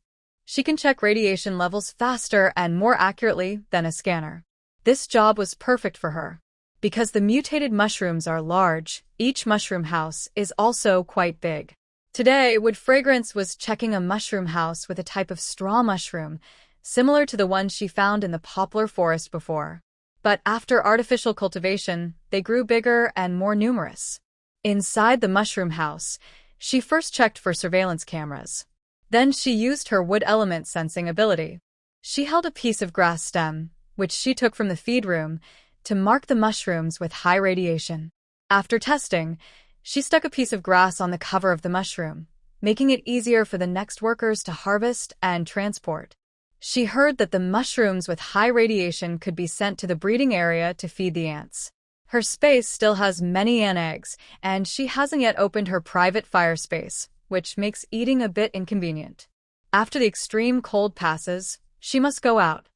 She can check radiation levels faster and more accurately than a scanner. This job was perfect for her. Because the mutated mushrooms are large, each mushroom house is also quite big. Today, Wood Fragrance was checking a mushroom house with a type of straw mushroom, similar to the one she found in the poplar forest before. But after artificial cultivation, they grew bigger and more numerous. Inside the mushroom house, she first checked for surveillance cameras. Then she used her wood element sensing ability. She held a piece of grass stem, which she took from the feed room, to mark the mushrooms with high radiation. After testing, she stuck a piece of grass on the cover of the mushroom, making it easier for the next workers to harvest and transport. She heard that the mushrooms with high radiation could be sent to the breeding area to feed the ants. Her space still has many ant eggs, and she hasn't yet opened her private fire space, which makes eating a bit inconvenient. After the extreme cold passes, she must go out.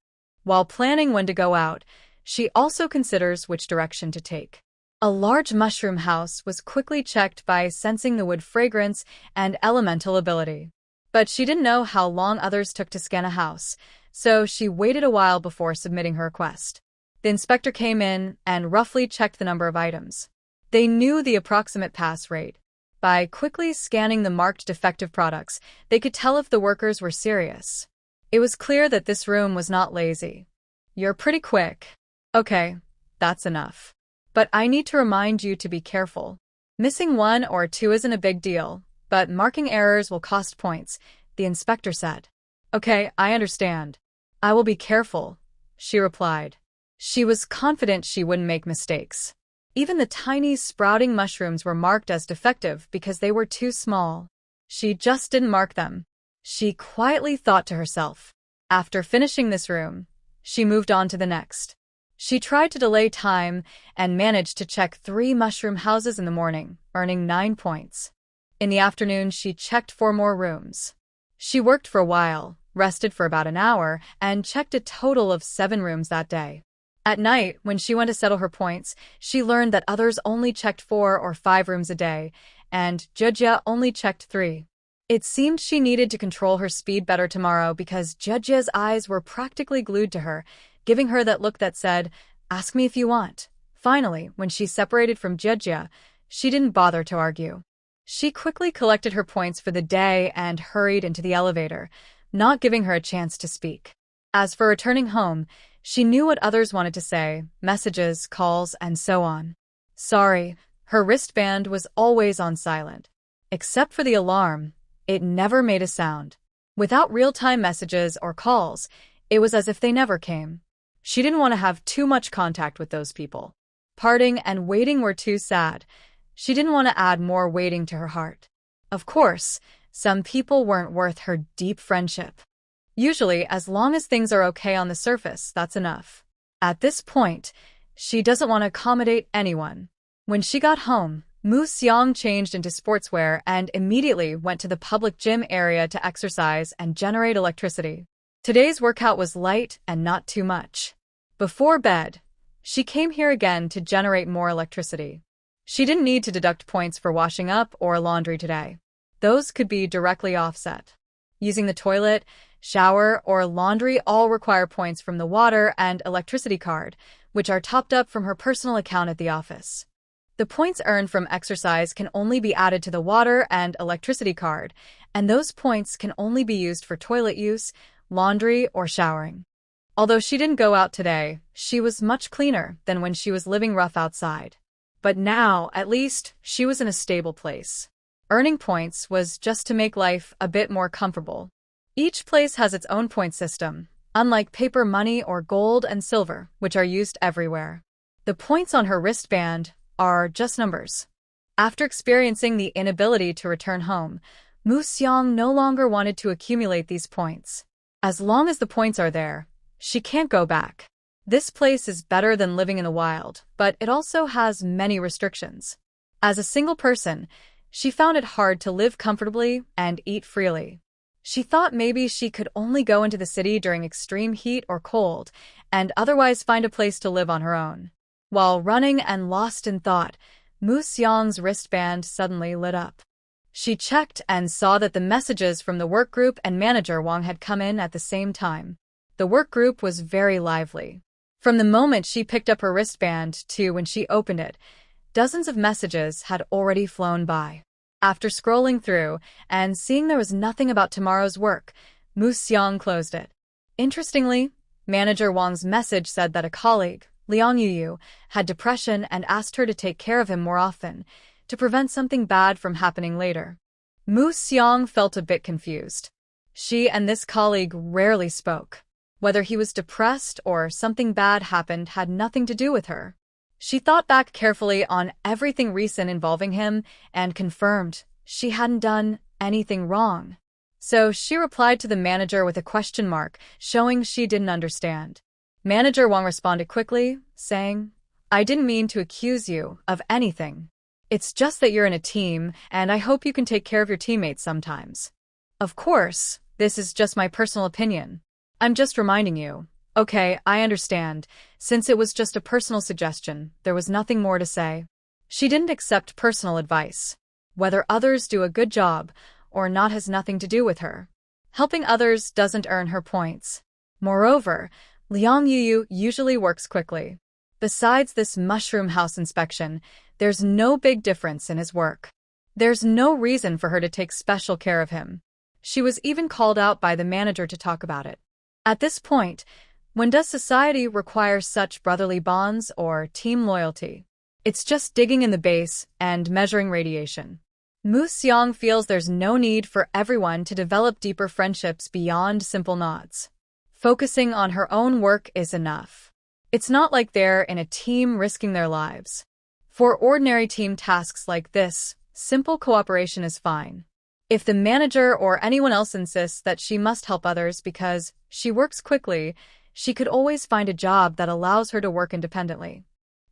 While planning when to go out, she also considers which direction to take. A large mushroom house was quickly checked by sensing the wood fragrance and elemental ability. But she didn't know how long others took to scan a house, so she waited a while before submitting her request. The inspector came in and roughly checked the number of items. They knew the approximate pass rate. By quickly scanning the marked defective products, they could tell if the workers were serious. It was clear that this room was not lazy. "You're pretty quick." "Okay, that's enough. But I need to remind you to be careful. Missing 1 or 2 isn't a big deal, but marking errors will cost points," the inspector said. "Okay, I understand. I will be careful," she replied. She was confident she wouldn't make mistakes. Even the tiny sprouting mushrooms were marked as defective because they were too small. She just didn't mark them. She quietly thought to herself. After finishing this room, she moved on to the next. She tried to delay time and managed to check 3 mushroom houses in the morning, earning 9 points. In the afternoon, she checked 4 more rooms. She worked for a while, rested for about an hour, and checked a total of 7 rooms that day. At night, when she went to settle her points, she learned that others only checked 4 or 5 rooms a day, and Jujia only checked 3. It seemed she needed to control her speed better tomorrow because Jujia's eyes were practically glued to her, giving her that look that said, "Ask me if you want." Finally, when she separated from Jujia, she didn't bother to argue. She quickly collected her points for the day and hurried into the elevator, not giving her a chance to speak. As for returning home, she knew what others wanted to say, messages, calls, and so on. Sorry, her wristband was always on silent. Except for the alarm, it never made a sound. Without real-time messages or calls, it was as if they never came. She didn't want to have too much contact with those people. Parting and waiting were too sad. She didn't want to add more waiting to her heart. Of course, some people weren't worth her deep friendship. Usually, as long as things are okay on the surface, that's enough. At this point, she doesn't want to accommodate anyone. When she got home, Mu Xiang changed into sportswear and immediately went to the public gym area to exercise and generate electricity. Today's workout was light and not too much. Before bed, she came here again to generate more electricity. She didn't need to deduct points for washing up or laundry today. Those could be directly offset. Using the toilet, shower, or laundry all require points from the water and electricity card, which are topped up from her personal account at the office. The points earned from exercise can only be added to the water and electricity card, and those points can only be used for toilet use, laundry, or showering. Although she didn't go out today, she was much cleaner than when she was living rough outside. But now, at least, she was in a stable place. Earning points was just to make life a bit more comfortable. Each place has its own point system, unlike paper money or gold and silver, which are used everywhere. The points on her wristband are just numbers. After experiencing the inability to return home, Mu Xiang no longer wanted to accumulate these points. As long as the points are there, she can't go back. This place is better than living in the wild, but it also has many restrictions. As a single person, she found it hard to live comfortably and eat freely. She thought maybe she could only go into the city during extreme heat or cold, and otherwise find a place to live on her own. While running and lost in thought, Mu Xiang's wristband suddenly lit up. She checked and saw that the messages from the work group and manager Wang had come in at the same time. The work group was very lively. From the moment she picked up her wristband to when she opened it, dozens of messages had already flown by. After scrolling through and seeing there was nothing about tomorrow's work, Mu Xiang closed it. Interestingly, Manager Wang's message said that a colleague, Liang Yuyu, had depression and asked her to take care of him more often, to prevent something bad from happening later. Mu Xiang felt a bit confused. She and this colleague rarely spoke. Whether he was depressed or something bad happened had nothing to do with her. She thought back carefully on everything recent involving him and confirmed she hadn't done anything wrong. So she replied to the manager with a question mark, showing she didn't understand. Manager Wang responded quickly, saying, "I didn't mean to accuse you of anything. It's just that you're in a team, and I hope you can take care of your teammates sometimes. Of course, this is just my personal opinion. I'm just reminding you. Okay, I understand. Since it was just a personal suggestion, there was nothing more to say." She didn't accept personal advice. Whether others do a good job or not has nothing to do with her. Helping others doesn't earn her points. Moreover, Liang Yuyu usually works quickly. Besides this mushroom house inspection, there's no big difference in his work. There's no reason for her to take special care of him. She was even called out by the manager to talk about it. At this point, when does society require such brotherly bonds or team loyalty? It's just digging in the base and measuring radiation. Mu Xiang feels there's no need for everyone to develop deeper friendships beyond simple nods. Focusing on her own work is enough. It's not like they're in a team risking their lives. For ordinary team tasks like this, simple cooperation is fine. If the manager or anyone else insists that she must help others because she works quickly, she could always find a job that allows her to work independently.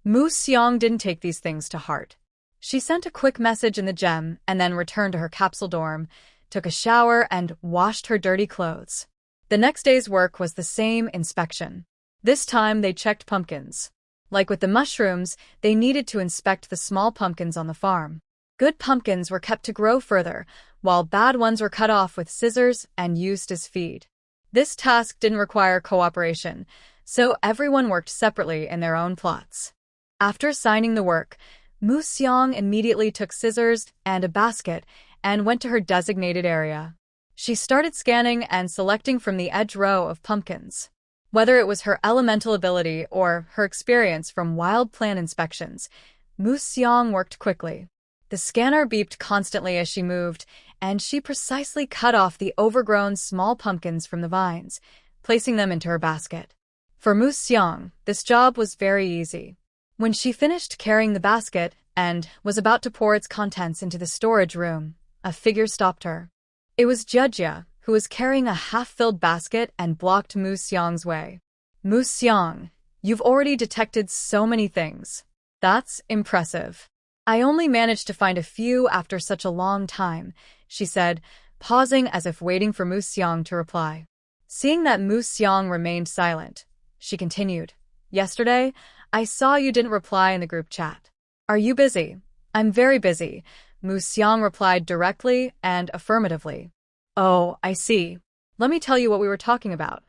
Mu Xiang didn't take these things to heart. She sent a quick message in the gem and then returned to her capsule dorm, took a shower, and washed her dirty clothes. The next day's work was the same inspection. This time they checked pumpkins. Like with the mushrooms, they needed to inspect the small pumpkins on the farm. Good pumpkins were kept to grow further, while bad ones were cut off with scissors and used as feed. This task didn't require cooperation, so everyone worked separately in their own plots. After signing the work, Mu Xiang immediately took scissors and a basket and went to her designated area. She started scanning and selecting from the edge row of pumpkins. Whether it was her elemental ability or her experience from wild plant inspections, Mu Xiang worked quickly. The scanner beeped constantly as she moved, and she precisely cut off the overgrown small pumpkins from the vines, placing them into her basket. For Mu Xiang, this job was very easy. When she finished carrying the basket and was about to pour its contents into the storage room, a figure stopped her. It was Jia, who was carrying a half-filled basket and blocked Mu Xiang's way. "Mu Xiang, you've already detected so many things. That's impressive. I only managed to find a few after such a long time," she said, pausing as if waiting for Mu Xiang to reply. Seeing that Mu Xiang remained silent, she continued, "Yesterday, I saw you didn't reply in the group chat. Are you busy?" "I'm very busy," Mu Xiang replied directly and affirmatively. "Oh, I see. Let me tell you what we were talking about.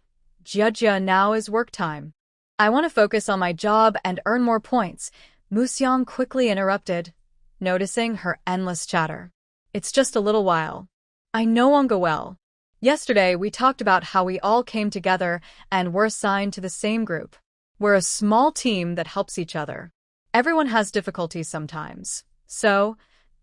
Jia, now is work time. I want to focus on my job and earn more points," Mu Xiang quickly interrupted, noticing her endless chatter. "It's just a little while. I know won't go well. Yesterday, we talked about how we all came together and were assigned to the same group. We're a small team that helps each other. Everyone has difficulties sometimes. So,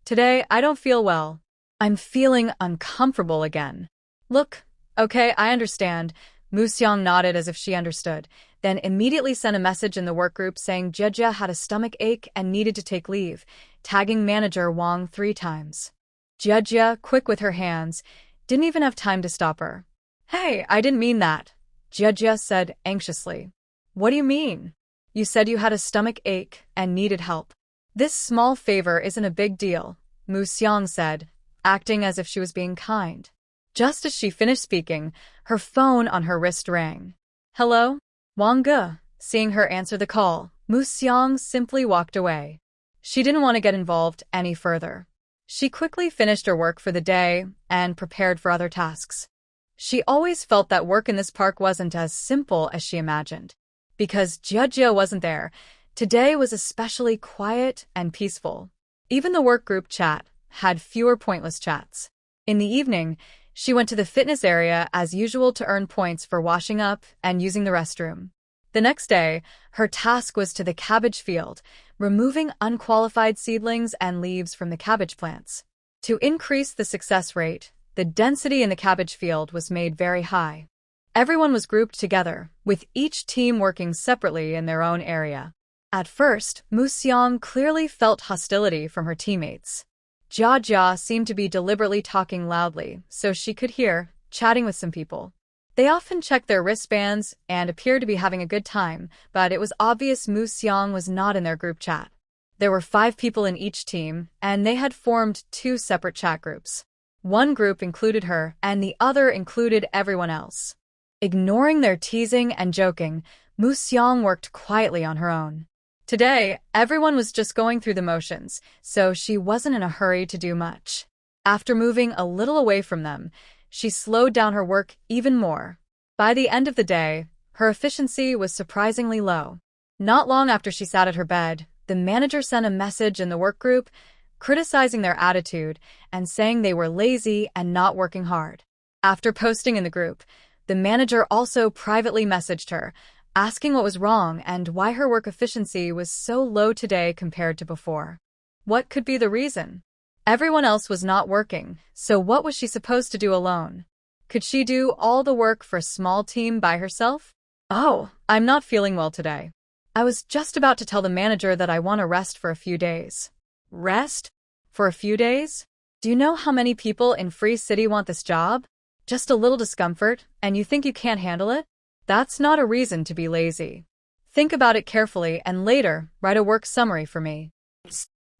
today I don't feel well. I'm feeling uncomfortable again." "Look, okay, I understand." Mu Xiang nodded as if she understood, then immediately sent a message in the work group saying Jia had a stomach ache and needed to take leave, tagging manager Wang 3 times. Jia, quick with her hands, didn't even have time to stop her. "Hey, I didn't mean that," Jia said anxiously. "What do you mean? You said you had a stomach ache and needed help." "This small favor isn't a big deal," Mu Xiang said, acting as if she was being kind. Just as she finished speaking, her phone on her wrist rang. "Hello? Wang Ge." Seeing her answer the call, Mu Xiang simply walked away. She didn't want to get involved any further. She quickly finished her work for the day and prepared for other tasks. She always felt that work in this park wasn't as simple as she imagined. Because Jia wasn't there, today was especially quiet and peaceful. Even the work group chat had fewer pointless chats. In the evening, she went to the fitness area as usual to earn points for washing up and using the restroom. The next day, her task was to the cabbage field, removing unqualified seedlings and leaves from the cabbage plants. To increase the success rate, the density in the cabbage field was made very high. Everyone was grouped together, with each team working separately in their own area. At first, Mu Xiang clearly felt hostility from her teammates. Jia Jia seemed to be deliberately talking loudly, so she could hear, chatting with some people. They often checked their wristbands and appeared to be having a good time, but it was obvious Mu Xiang was not in their group chat. There were 5 people in each team, and they had formed 2 separate chat groups. One group included her, and the other included everyone else. Ignoring their teasing and joking, Mu Xiang worked quietly on her own. Today, everyone was just going through the motions, so she wasn't in a hurry to do much. After moving a little away from them, she slowed down her work even more. By the end of the day, her efficiency was surprisingly low. Not long after she sat at her bed, the manager sent a message in the work group, criticizing their attitude and saying they were lazy and not working hard. After posting in the group, the manager also privately messaged her, asking what was wrong and why her work efficiency was so low today compared to before. What could be the reason? Everyone else was not working, so what was she supposed to do alone? Could she do all the work for a small team by herself? Oh, I'm not feeling well today. I was just about to tell the manager that I want to rest for a few days. Rest? For a few days? Do you know how many people in Free City want this job? Just a little discomfort, and you think you can't handle it? That's not a reason to be lazy. Think about it carefully and later write a work summary for me.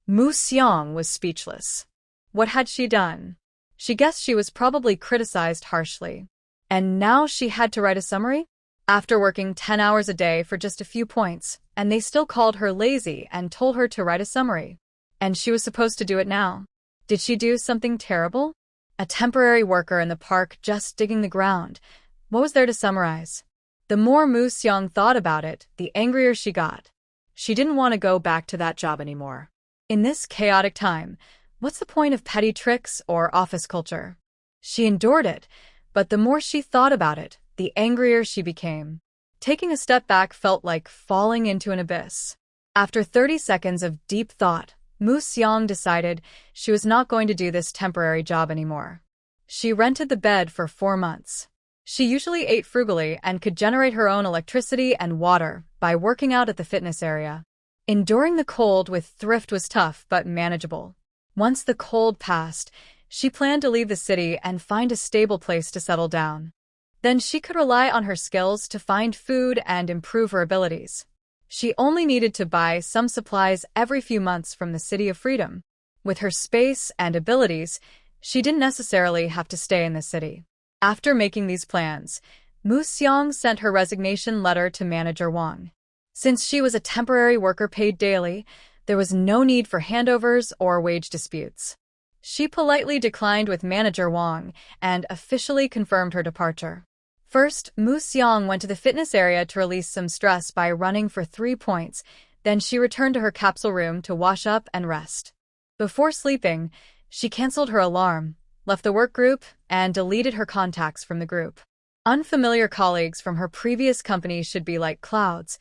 Mu Xiang was speechless. What had she done? She guessed she was probably criticized harshly. And now she had to write a summary? After working 10 hours a day for just a few points, and they still called her lazy and told her to write a summary. And she was supposed to do it now. Did she do something terrible? A temporary worker in the park just digging the ground. What was there to summarize? The more Mu Xiang thought about it, the angrier she got. She didn't want to go back to that job anymore. In this chaotic time, what's the point of petty tricks or office culture? She endured it, but the more she thought about it, the angrier she became. Taking a step back felt like falling into an abyss. After 30 seconds of deep thought, Mu Xiang decided she was not going to do this temporary job anymore. She rented the bed for 4 months. She usually ate frugally and could generate her own electricity and water by working out at the fitness area. Enduring the cold with thrift was tough but manageable. Once the cold passed, she planned to leave the city and find a stable place to settle down. Then she could rely on her skills to find food and improve her abilities. She only needed to buy some supplies every few months from the City of Freedom. With her space and abilities, she didn't necessarily have to stay in the city. After making these plans, Mu Xiang sent her resignation letter to Manager Wang. Since she was a temporary worker paid daily, there was no need for handovers or wage disputes. She politely declined with Manager Wang and officially confirmed her departure. First, Mu Xiang went to the fitness area to release some stress by running for 3 points, then she returned to her capsule room to wash up and rest. Before sleeping, she canceled her alarm, left the work group, and deleted her contacts from the group. Unfamiliar colleagues from her previous company should be like clouds.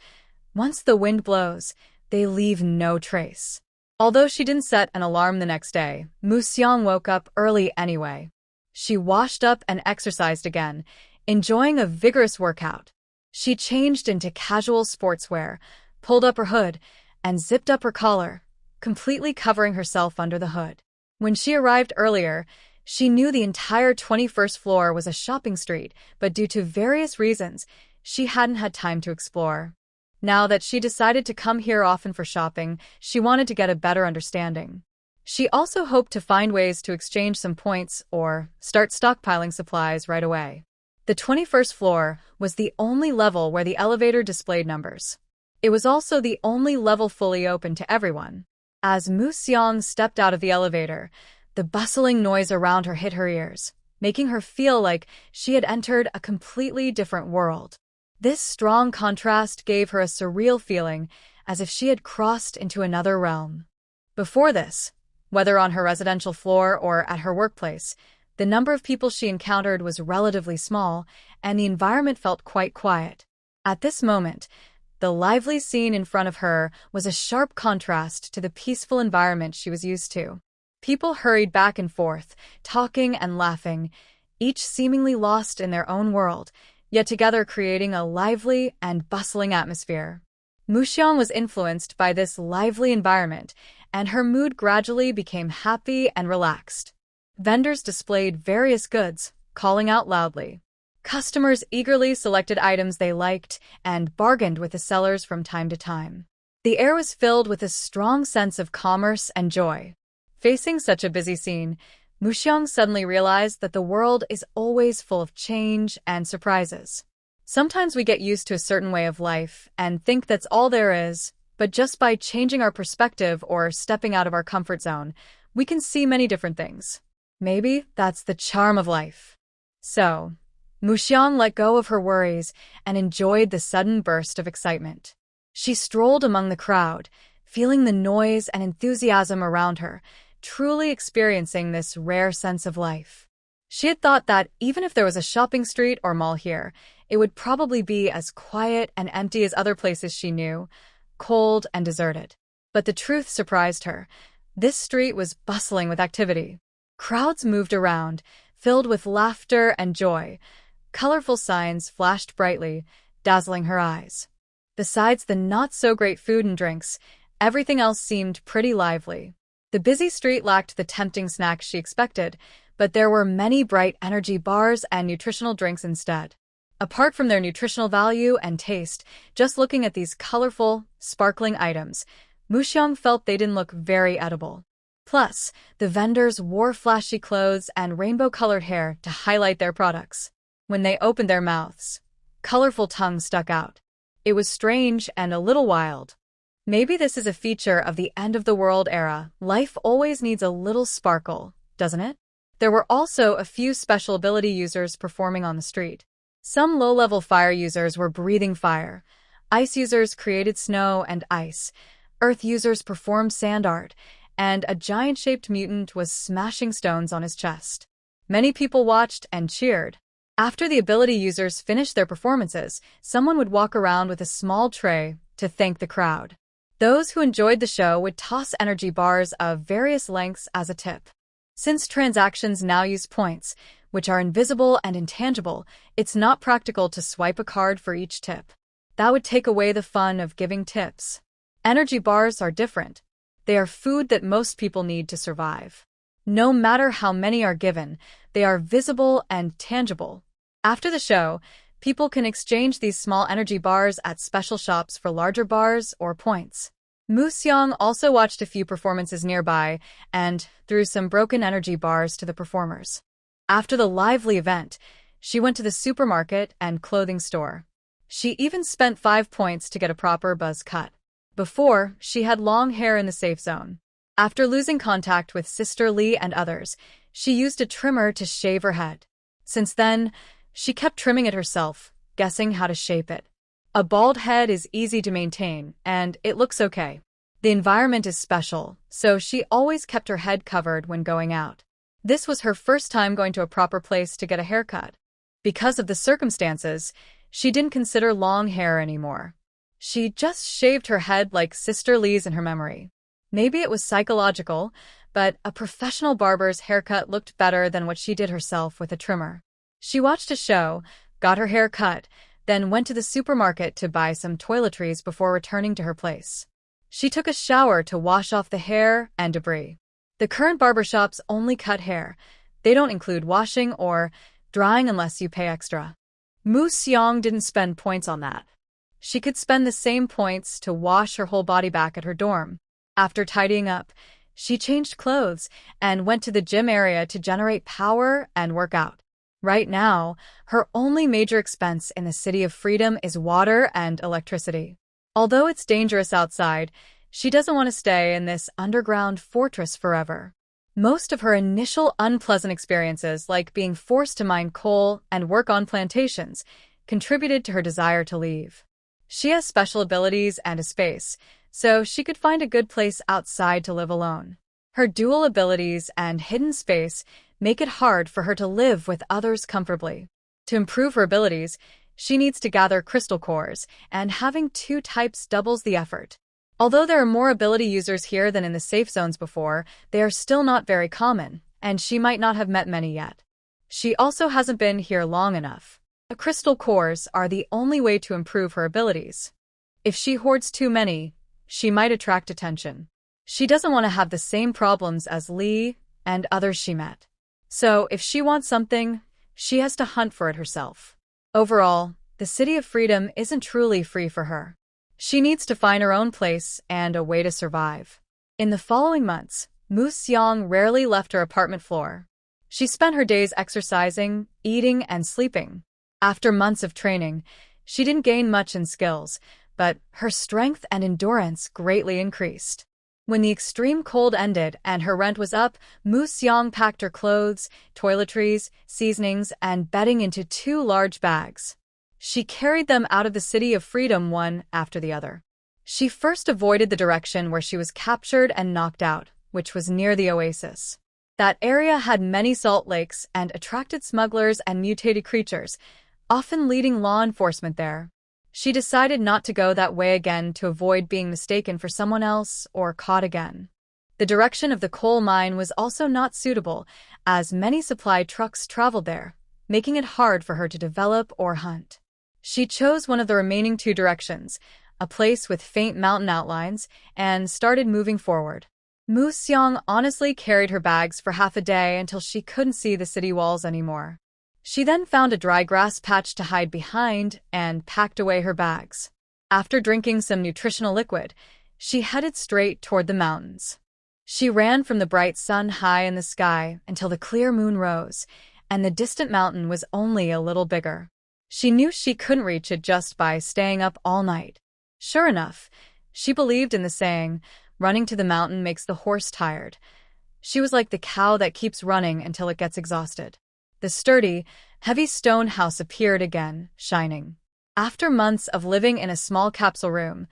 Once the wind blows, they leave no trace. Although she didn't set an alarm the next day, Mu Xiang woke up early anyway. She washed up and exercised again, enjoying a vigorous workout. She changed into casual sportswear, pulled up her hood, and zipped up her collar, completely covering herself under the hood. When she arrived earlier, she knew the entire 21st floor was a shopping street, but due to various reasons, she hadn't had time to explore. Now that she decided to come here often for shopping, she wanted to get a better understanding. She also hoped to find ways to exchange some points or start stockpiling supplies right away. The 21st floor was the only level where the elevator displayed numbers. It was also the only level fully open to everyone. As Mu Xiang stepped out of the elevator, the bustling noise around her hit her ears, making her feel like she had entered a completely different world. This strong contrast gave her a surreal feeling, as if she had crossed into another realm. Before this, whether on her residential floor or at her workplace, the number of people she encountered was relatively small, and the environment felt quite quiet. At this moment, the lively scene in front of her was a sharp contrast to the peaceful environment she was used to. People hurried back and forth, talking and laughing, each seemingly lost in their own world, yet together creating a lively and bustling atmosphere. Muxiang was influenced by this lively environment, and her mood gradually became happy and relaxed. Vendors displayed various goods, calling out loudly. Customers eagerly selected items they liked and bargained with the sellers from time to time. The air was filled with a strong sense of commerce and joy. Facing such a busy scene, Muxiang suddenly realized that the world is always full of change and surprises. Sometimes we get used to a certain way of life and think that's all there is, but just by changing our perspective or stepping out of our comfort zone, we can see many different things. Maybe that's the charm of life. So, Muxiang let go of her worries and enjoyed the sudden burst of excitement. She strolled among the crowd, feeling the noise and enthusiasm around her, truly experiencing this rare sense of life. She had thought that even if there was a shopping street or mall here, it would probably be as quiet and empty as other places she knew, cold and deserted. But the truth surprised her. This street was bustling with activity. Crowds moved around, filled with laughter and joy. Colorful signs flashed brightly, dazzling her eyes. Besides the not-so-great food and drinks, everything else seemed pretty lively. The busy street lacked the tempting snacks she expected, but there were many bright energy bars and nutritional drinks instead. Apart from their nutritional value and taste, just looking at these colorful, sparkling items, Muxiang felt they didn't look very edible. Plus, the vendors wore flashy clothes and rainbow-colored hair to highlight their products. When they opened their mouths, colorful tongues stuck out. It was strange and a little wild. Maybe this is a feature of the end-of-the-world era. Life always needs a little sparkle, doesn't it? There were also a few special ability users performing on the street. Some low-level fire users were breathing fire. Ice users created snow and ice. Earth users performed sand art, and a giant-shaped mutant was smashing stones on his chest. Many people watched and cheered. After the ability users finished their performances, someone would walk around with a small tray to thank the crowd. Those who enjoyed the show would toss energy bars of various lengths as a tip. Since transactions now use points, which are invisible and intangible, it's not practical to swipe a card for each tip. That would take away the fun of giving tips. Energy bars are different. They are food that most people need to survive. No matter how many are given, they are visible and tangible. After the show, people can exchange these small energy bars at special shops for larger bars or points. Muxiang also watched a few performances nearby and threw some broken energy bars to the performers. After the lively event, she went to the supermarket and clothing store. She even spent 5 points to get a proper buzz cut. Before, she had long hair in the safe zone. After losing contact with Sister Lee and others, she used a trimmer to shave her head. Since then, she kept trimming it herself, guessing how to shape it. A bald head is easy to maintain, and it looks okay. The environment is special, so she always kept her head covered when going out. This was her first time going to a proper place to get a haircut. Because of the circumstances, she didn't consider long hair anymore. She just shaved her head like Sister Lee's in her memory. Maybe it was psychological, but a professional barber's haircut looked better than what she did herself with a trimmer. She watched a show, got her hair cut, then went to the supermarket to buy some toiletries before returning to her place. She took a shower to wash off the hair and debris. The current barbershops only cut hair. They don't include washing or drying unless you pay extra. Muxiang didn't spend points on that. She could spend the same points to wash her whole body back at her dorm. After tidying up, she changed clothes and went to the gym area to generate power and work out. Right now, her only major expense in the City of Freedom is water and electricity. Although it's dangerous outside, she doesn't want to stay in this underground fortress forever. Most of her initial unpleasant experiences, like being forced to mine coal and work on plantations, contributed to her desire to leave. She has special abilities and a space, so she could find a good place outside to live alone. Her dual abilities and hidden space make it hard for her to live with others comfortably. To improve her abilities, she needs to gather crystal cores, and having 2 types doubles the effort. Although there are more ability users here than in the safe zones before, they are still not very common, and she might not have met many yet. She also hasn't been here long enough. Crystal cores are the only way to improve her abilities. If she hoards too many, she might attract attention. She doesn't want to have the same problems as Lee and others she met. So, if she wants something, she has to hunt for it herself. Overall, the City of Freedom isn't truly free for her. She needs to find her own place and a way to survive. In the following months, Mu Xiang rarely left her apartment floor. She spent her days exercising, eating, and sleeping. After months of training, she didn't gain much in skills, but her strength and endurance greatly increased. When the extreme cold ended and her rent was up, Mu Xiang packed her clothes, toiletries, seasonings, and bedding into 2 large bags. She carried them out of the City of Freedom one after the other. She first avoided the direction where she was captured and knocked out, which was near the oasis. That area had many salt lakes and attracted smugglers and mutated creatures, often leading law enforcement there. She decided not to go that way again to avoid being mistaken for someone else or caught again. The direction of the coal mine was also not suitable, as many supply trucks traveled there, making it hard for her to develop or hunt. She chose one of the remaining 2 directions, a place with faint mountain outlines, and started moving forward. Mu Xiang honestly carried her bags for half a day until she couldn't see the city walls anymore. She then found a dry grass patch to hide behind and packed away her bags. After drinking some nutritional liquid, she headed straight toward the mountains. She ran from the bright sun high in the sky until the clear moon rose, and the distant mountain was only a little bigger. She knew she couldn't reach it just by staying up all night. Sure enough, she believed in the saying, running to the mountain makes the horse tired. She was like the cow that keeps running until it gets exhausted. The sturdy, heavy stone house appeared again, shining. After months of living in a small capsule room,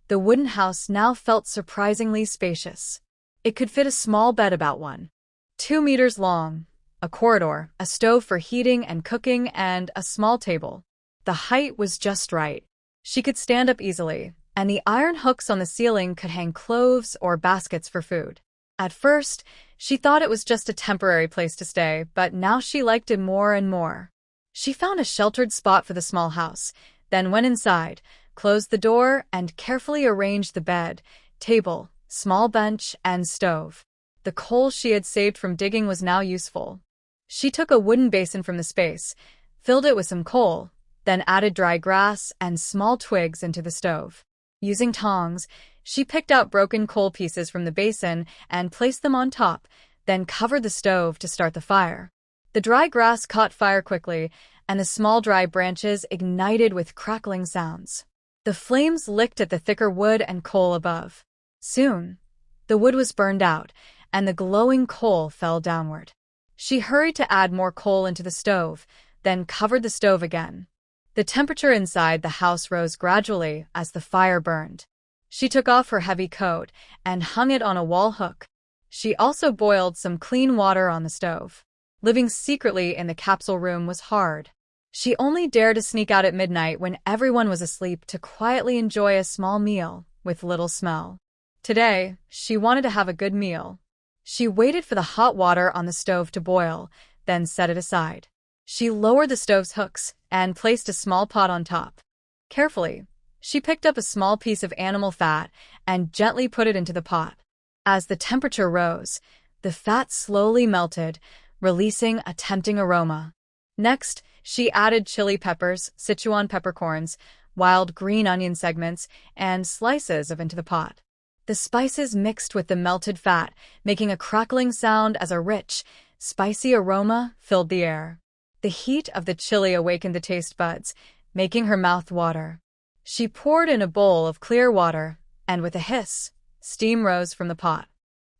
the wooden house now felt surprisingly spacious. It could fit a small bed about 1.2 meters long, a corridor, a stove for heating and cooking, and a small table. The height was just right. She could stand up easily, and the iron hooks on the ceiling could hang cloves or baskets for food. At first, she thought it was just a temporary place to stay, but now she liked it more and more. She found a sheltered spot for the small house, then went inside, closed the door, and carefully arranged the bed, table, small bench, and stove. The coal she had saved from digging was now useful. She took a wooden basin from the space, filled it with some coal, then added dry grass and small twigs into the stove. Using tongs, she picked out broken coal pieces from the basin and placed them on top, then covered the stove to start the fire. The dry grass caught fire quickly, and the small dry branches ignited with crackling sounds. The flames licked at the thicker wood and coal above. Soon, the wood was burned out, and the glowing coal fell downward. She hurried to add more coal into the stove, then covered the stove again. The temperature inside the house rose gradually as the fire burned. She took off her heavy coat and hung it on a wall hook. She also boiled some clean water on the stove. Living secretly in the capsule room was hard. She only dared to sneak out at midnight when everyone was asleep to quietly enjoy a small meal with little smell. Today, she wanted to have a good meal. She waited for the hot water on the stove to boil, then set it aside. She lowered the stove's hooks and placed a small pot on top. Carefully, she picked up a small piece of animal fat and gently put it into the pot. As the temperature rose, the fat slowly melted, releasing a tempting aroma. Next, she added chili peppers, Sichuan peppercorns, wild green onion segments, and slices of into the pot. The spices mixed with the melted fat, making a crackling sound as a rich, spicy aroma filled the air. The heat of the chili awakened the taste buds, making her mouth water. She poured in a bowl of clear water, and with a hiss, steam rose from the pot.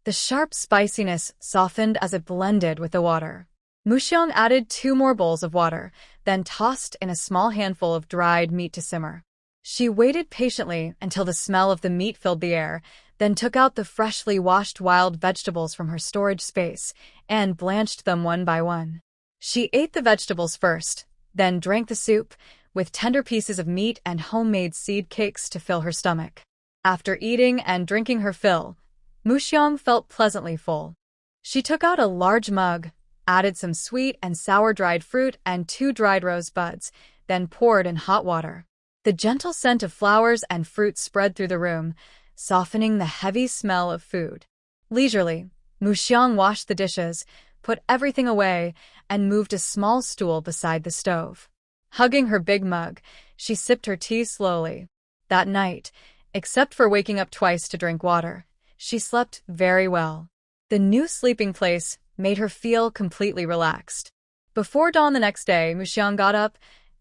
The sharp spiciness softened as it blended with the water. Mu Xiang added 2 more bowls of water, then tossed in a small handful of dried meat to simmer. She waited patiently until the smell of the meat filled the air, then took out the freshly washed wild vegetables from her storage space and blanched them one by one. She ate the vegetables first, then drank the soup, with tender pieces of meat and homemade seed cakes to fill her stomach. After eating and drinking her fill, Muxiang felt pleasantly full. She took out a large mug, added some sweet and sour dried fruit and 2 dried rose buds, then poured in hot water. The gentle scent of flowers and fruit spread through the room, softening the heavy smell of food. Leisurely, Muxiang washed the dishes, put everything away, and moved a small stool beside the stove. Hugging her big mug, she sipped her tea slowly. That night, except for waking up twice to drink water, she slept very well. The new sleeping place made her feel completely relaxed. Before dawn the next day, Muxiang got up,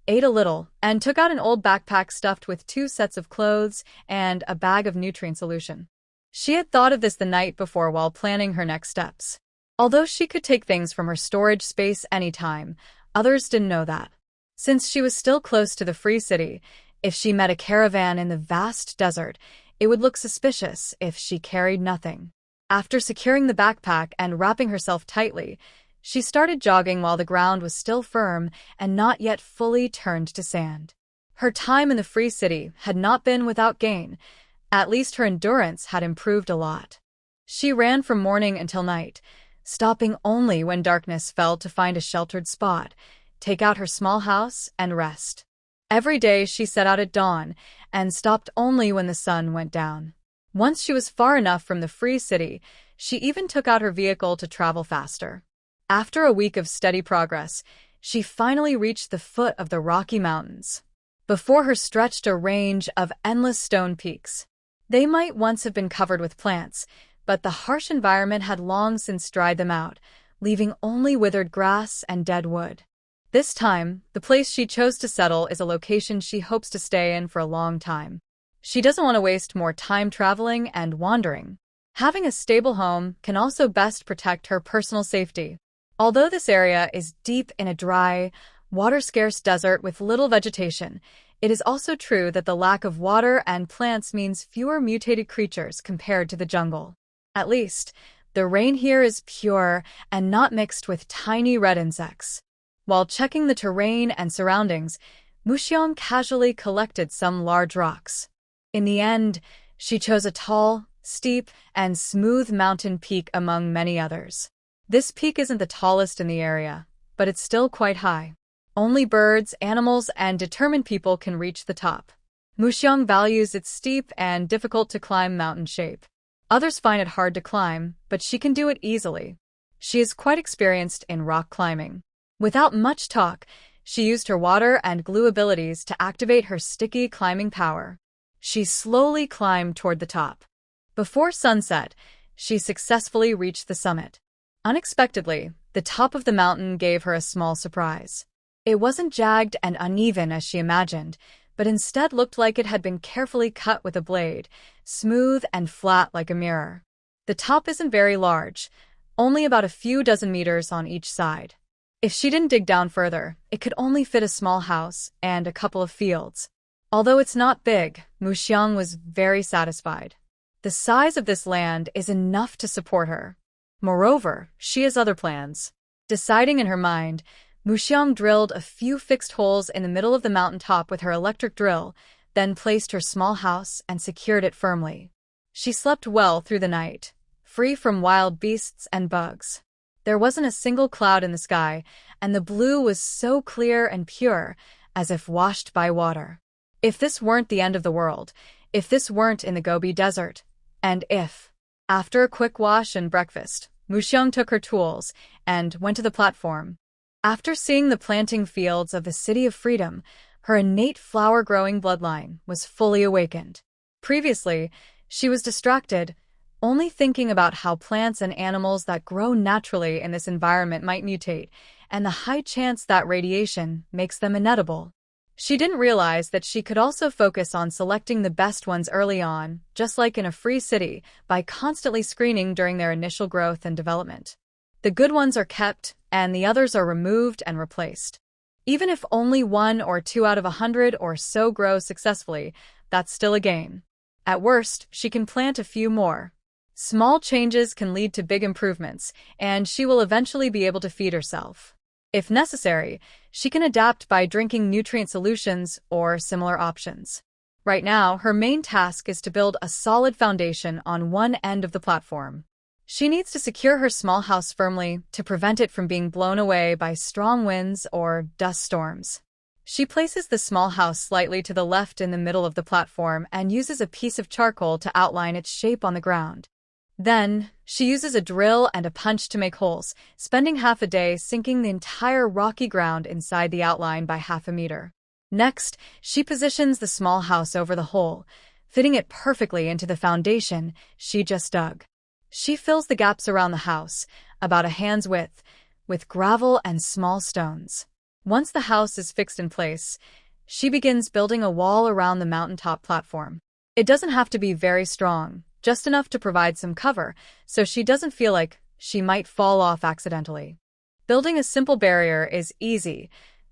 ate a little, and took out an old backpack stuffed with 2 sets of clothes and a bag of nutrient solution. She had thought of this the night before while planning her next steps. Although she could take things from her storage space anytime, others didn't know that. Since she was still close to the Free City, if she met a caravan in the vast desert, it would look suspicious if she carried nothing. After securing the backpack and wrapping herself tightly, she started jogging while the ground was still firm and not yet fully turned to sand. Her time in the Free City had not been without gain. At least her endurance had improved a lot. She ran from morning until night, stopping only when darkness fell to find a sheltered spot, take out her small house, and rest. Every day she set out at dawn and stopped only when the sun went down. Once she was far enough from the Free City, she even took out her vehicle to travel faster. After a week of steady progress, she finally reached the foot of the Rocky Mountains. Before her stretched a range of endless stone peaks. They might once have been covered with plants, but the harsh environment had long since dried them out, leaving only withered grass and dead wood. This time, the place she chose to settle is a location she hopes to stay in for a long time. She doesn't want to waste more time traveling and wandering. Having a stable home can also best protect her personal safety. Although this area is deep in a dry, water-scarce desert with little vegetation, it is also true that the lack of water and plants means fewer mutated creatures compared to the jungle. At least, the rain here is pure and not mixed with tiny red insects. While checking the terrain and surroundings, Muxiang casually collected some large rocks. In the end, she chose a tall, steep, and smooth mountain peak among many others. This peak isn't the tallest in the area, but it's still quite high. Only birds, animals, and determined people can reach the top. Muxiang values its steep and difficult-to-climb mountain shape. Others find it hard to climb, but she can do it easily. She is quite experienced in rock climbing. Without much talk, she used her water and glue abilities to activate her sticky climbing power. She slowly climbed toward the top. Before sunset, she successfully reached the summit. Unexpectedly, the top of the mountain gave her a small surprise. It wasn't jagged and uneven as she imagined, but instead looked like it had been carefully cut with a blade, smooth and flat like a mirror. The top isn't very large, only about a few dozen meters on each side. If she didn't dig down further, it could only fit a small house and a couple of fields. Although it's not big, Muxiang was very satisfied. The size of this land is enough to support her. Moreover, she has other plans. Deciding in her mind, Muxiang drilled a few fixed holes in the middle of the mountaintop with her electric drill, then placed her small house and secured it firmly. She slept well through the night, free from wild beasts and bugs. There wasn't a single cloud in the sky, and the blue was so clear and pure, as if washed by water. If this weren't the end of the world, if this weren't in the Gobi Desert, and if... After a quick wash and breakfast, Muxiang took her tools and went to the platform. After seeing the planting fields of the City of Freedom, her innate flower-growing bloodline was fully awakened. Previously, she was distracted, only thinking about how plants and animals that grow naturally in this environment might mutate, and the high chance that radiation makes them inedible. She didn't realize that she could also focus on selecting the best ones early on, just like in a free city, by constantly screening during their initial growth and development. The good ones are kept, and the others are removed and replaced. Even if only 1 or 2 out of 100 or so grow successfully, that's still a gain. At worst, she can plant a few more. Small changes can lead to big improvements, and she will eventually be able to feed herself. If necessary, she can adapt by drinking nutrient solutions or similar options. Right now, her main task is to build a solid foundation on one end of the platform. She needs to secure her small house firmly to prevent it from being blown away by strong winds or dust storms. She places the small house slightly to the left in the middle of the platform and uses a piece of charcoal to outline its shape on the ground. Then, she uses a drill and a punch to make holes, spending half a day sinking the entire rocky ground inside the outline by half a meter. Next, she positions the small house over the hole, fitting it perfectly into the foundation she just dug. She fills the gaps around the house, about a hand's width, with gravel and small stones. Once the house is fixed in place, she begins building a wall around the mountaintop platform. It doesn't have to be very strong, just enough to provide some cover, so she doesn't feel like she might fall off accidentally. Building a simple barrier is easy.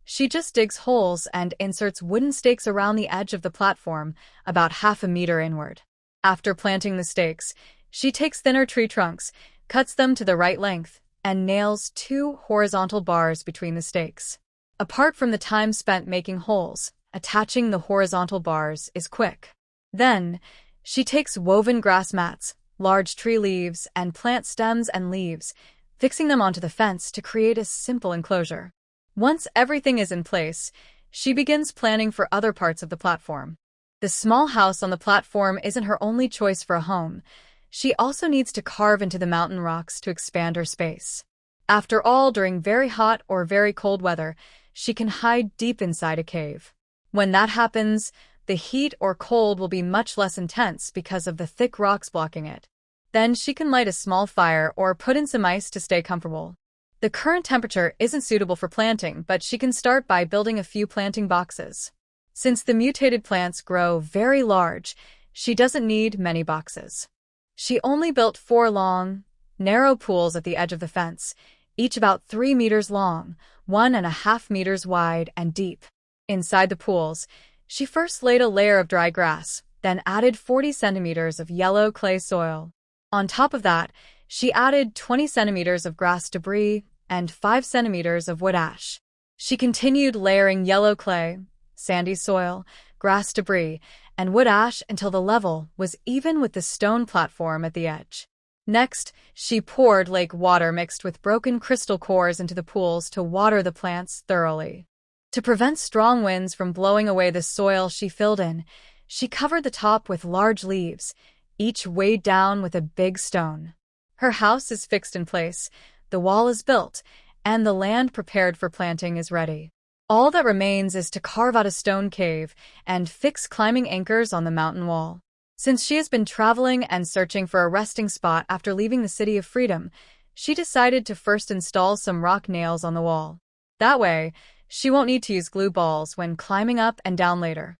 She just digs holes and inserts wooden stakes around the edge of the platform, about half a meter inward. After planting the stakes, she takes thinner tree trunks, cuts them to the right length, and nails 2 horizontal bars between the stakes. Apart from the time spent making holes, attaching the horizontal bars is quick. Then, she takes woven grass mats, large tree leaves, and plant stems and leaves, fixing them onto the fence to create a simple enclosure. Once everything is in place, she begins planning for other parts of the platform. The small house on the platform isn't her only choice for a home. She also needs to carve into the mountain rocks to expand her space. After all, during very hot or very cold weather, she can hide deep inside a cave. When that happens, the heat or cold will be much less intense because of the thick rocks blocking it. Then she can light a small fire or put in some ice to stay comfortable. The current temperature isn't suitable for planting, but she can start by building a few planting boxes. Since the mutated plants grow very large, she doesn't need many boxes. She only built 4 long, narrow pools at the edge of the fence, each about 3 meters long, 1.5 meters wide and deep. Inside the pools, she first laid a layer of dry grass, then added 40 centimeters of yellow clay soil. On top of that, she added 20 centimeters of grass debris and 5 centimeters of wood ash. She continued layering yellow clay, sandy soil, grass debris, and wood ash until the level was even with the stone platform at the edge. Next, she poured lake water mixed with broken crystal cores into the pools to water the plants thoroughly. To prevent strong winds from blowing away the soil she filled in, she covered the top with large leaves, each weighed down with a big stone. Her house is fixed in place, the wall is built, and the land prepared for planting is ready. All that remains is to carve out a stone cave and fix climbing anchors on the mountain wall. Since she has been traveling and searching for a resting spot after leaving the City of Freedom, she decided to first install some rock nails on the wall. That way, she won't need to use glue balls when climbing up and down later.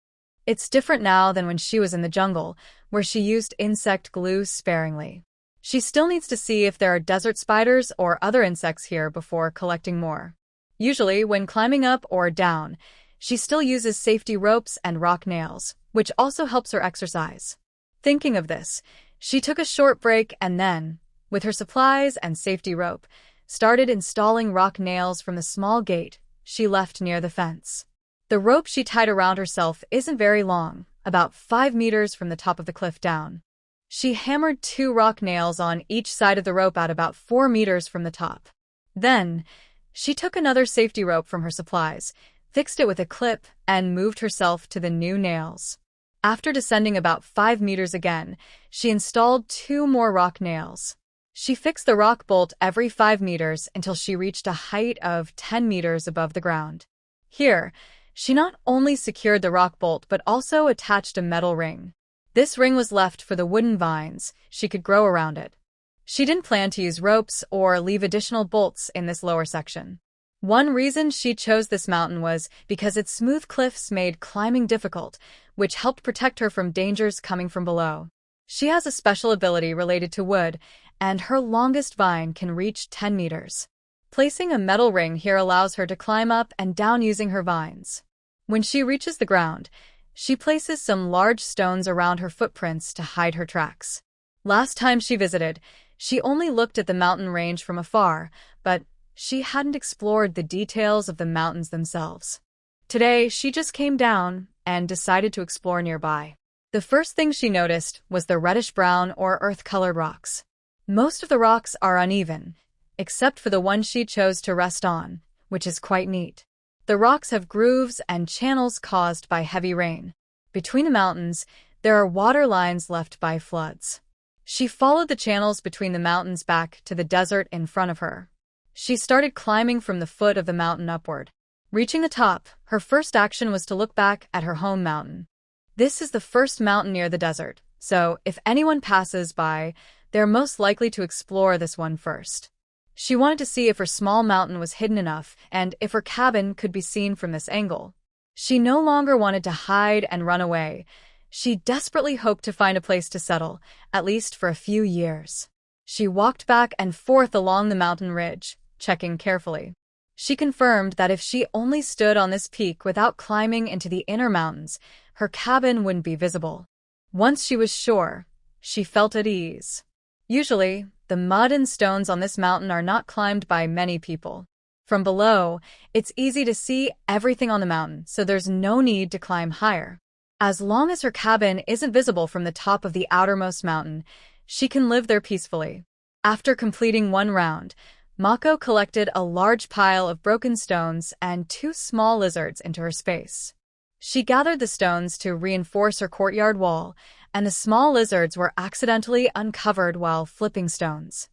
It's different now than when she was in the jungle, where she used insect glue sparingly. She still needs to see if there are desert spiders or other insects here before collecting more. Usually, when climbing up or down, she still uses safety ropes and rock nails, which also helps her exercise. Thinking of this, she took a short break and then, with her supplies and safety rope, started installing rock nails from the small gate she left near the fence. The rope she tied around herself isn't very long, about 5 meters from the top of the cliff down. She hammered 2 rock nails on each side of the rope at about 4 meters from the top. Then, she took another safety rope from her supplies, fixed it with a clip, and moved herself to the new nails. After descending about 5 meters again, she installed 2 more rock nails. She fixed the rock bolt every 5 meters until she reached a height of 10 meters above the ground. Here, she not only secured the rock bolt but also attached a metal ring. This ring was left for the wooden vines she could grow around it. She didn't plan to use ropes or leave additional bolts in this lower section. One reason she chose this mountain was because its smooth cliffs made climbing difficult, which helped protect her from dangers coming from below. She has a special ability related to wood, and her longest vine can reach 10 meters. Placing a metal ring here allows her to climb up and down using her vines. When she reaches the ground, she places some large stones around her footprints to hide her tracks. Last time she visited, she only looked at the mountain range from afar, but she hadn't explored the details of the mountains themselves. Today, she just came down, and decided to explore nearby. The first thing she noticed was the reddish-brown or earth-colored rocks. Most of the rocks are uneven, except for the one she chose to rest on, which is quite neat. The rocks have grooves and channels caused by heavy rain. Between the mountains, there are water lines left by floods. She followed the channels between the mountains back to the desert in front of her. She started climbing from the foot of the mountain upward. Reaching the top, her first action was to look back at her home mountain. This is the first mountain near the desert, so if anyone passes by, they're most likely to explore this one first. She wanted to see if her small mountain was hidden enough and if her cabin could be seen from this angle. She no longer wanted to hide and run away. She desperately hoped to find a place to settle, at least for a few years. She walked back and forth along the mountain ridge, checking carefully. She confirmed that if she only stood on this peak without climbing into the inner mountains, her cabin wouldn't be visible. Once she was sure, she felt at ease. Usually, the mud and stones on this mountain are not climbed by many people. From below, it's easy to see everything on the mountain, so there's no need to climb higher. As long as her cabin isn't visible from the top of the outermost mountain, she can live there peacefully. After completing one round, Mako collected a large pile of broken stones and 2 small lizards into her space. She gathered the stones to reinforce her courtyard wall, and the small lizards were accidentally uncovered while flipping stones.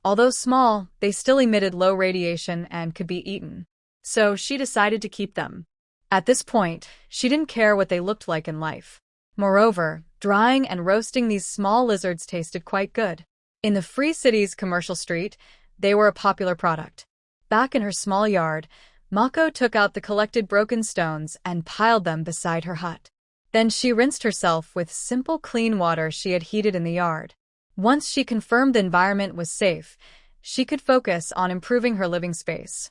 Although small, they still emitted low radiation and could be eaten. So she decided to keep them. At this point, she didn't care what they looked like in life. Moreover, drying and roasting these small lizards tasted quite good. In the Free City's commercial street, they were a popular product. Back in her small yard, Mako took out the collected broken stones and piled them beside her hut. Then she rinsed herself with simple clean water she had heated in the yard. Once she confirmed the environment was safe, she could focus on improving her living space.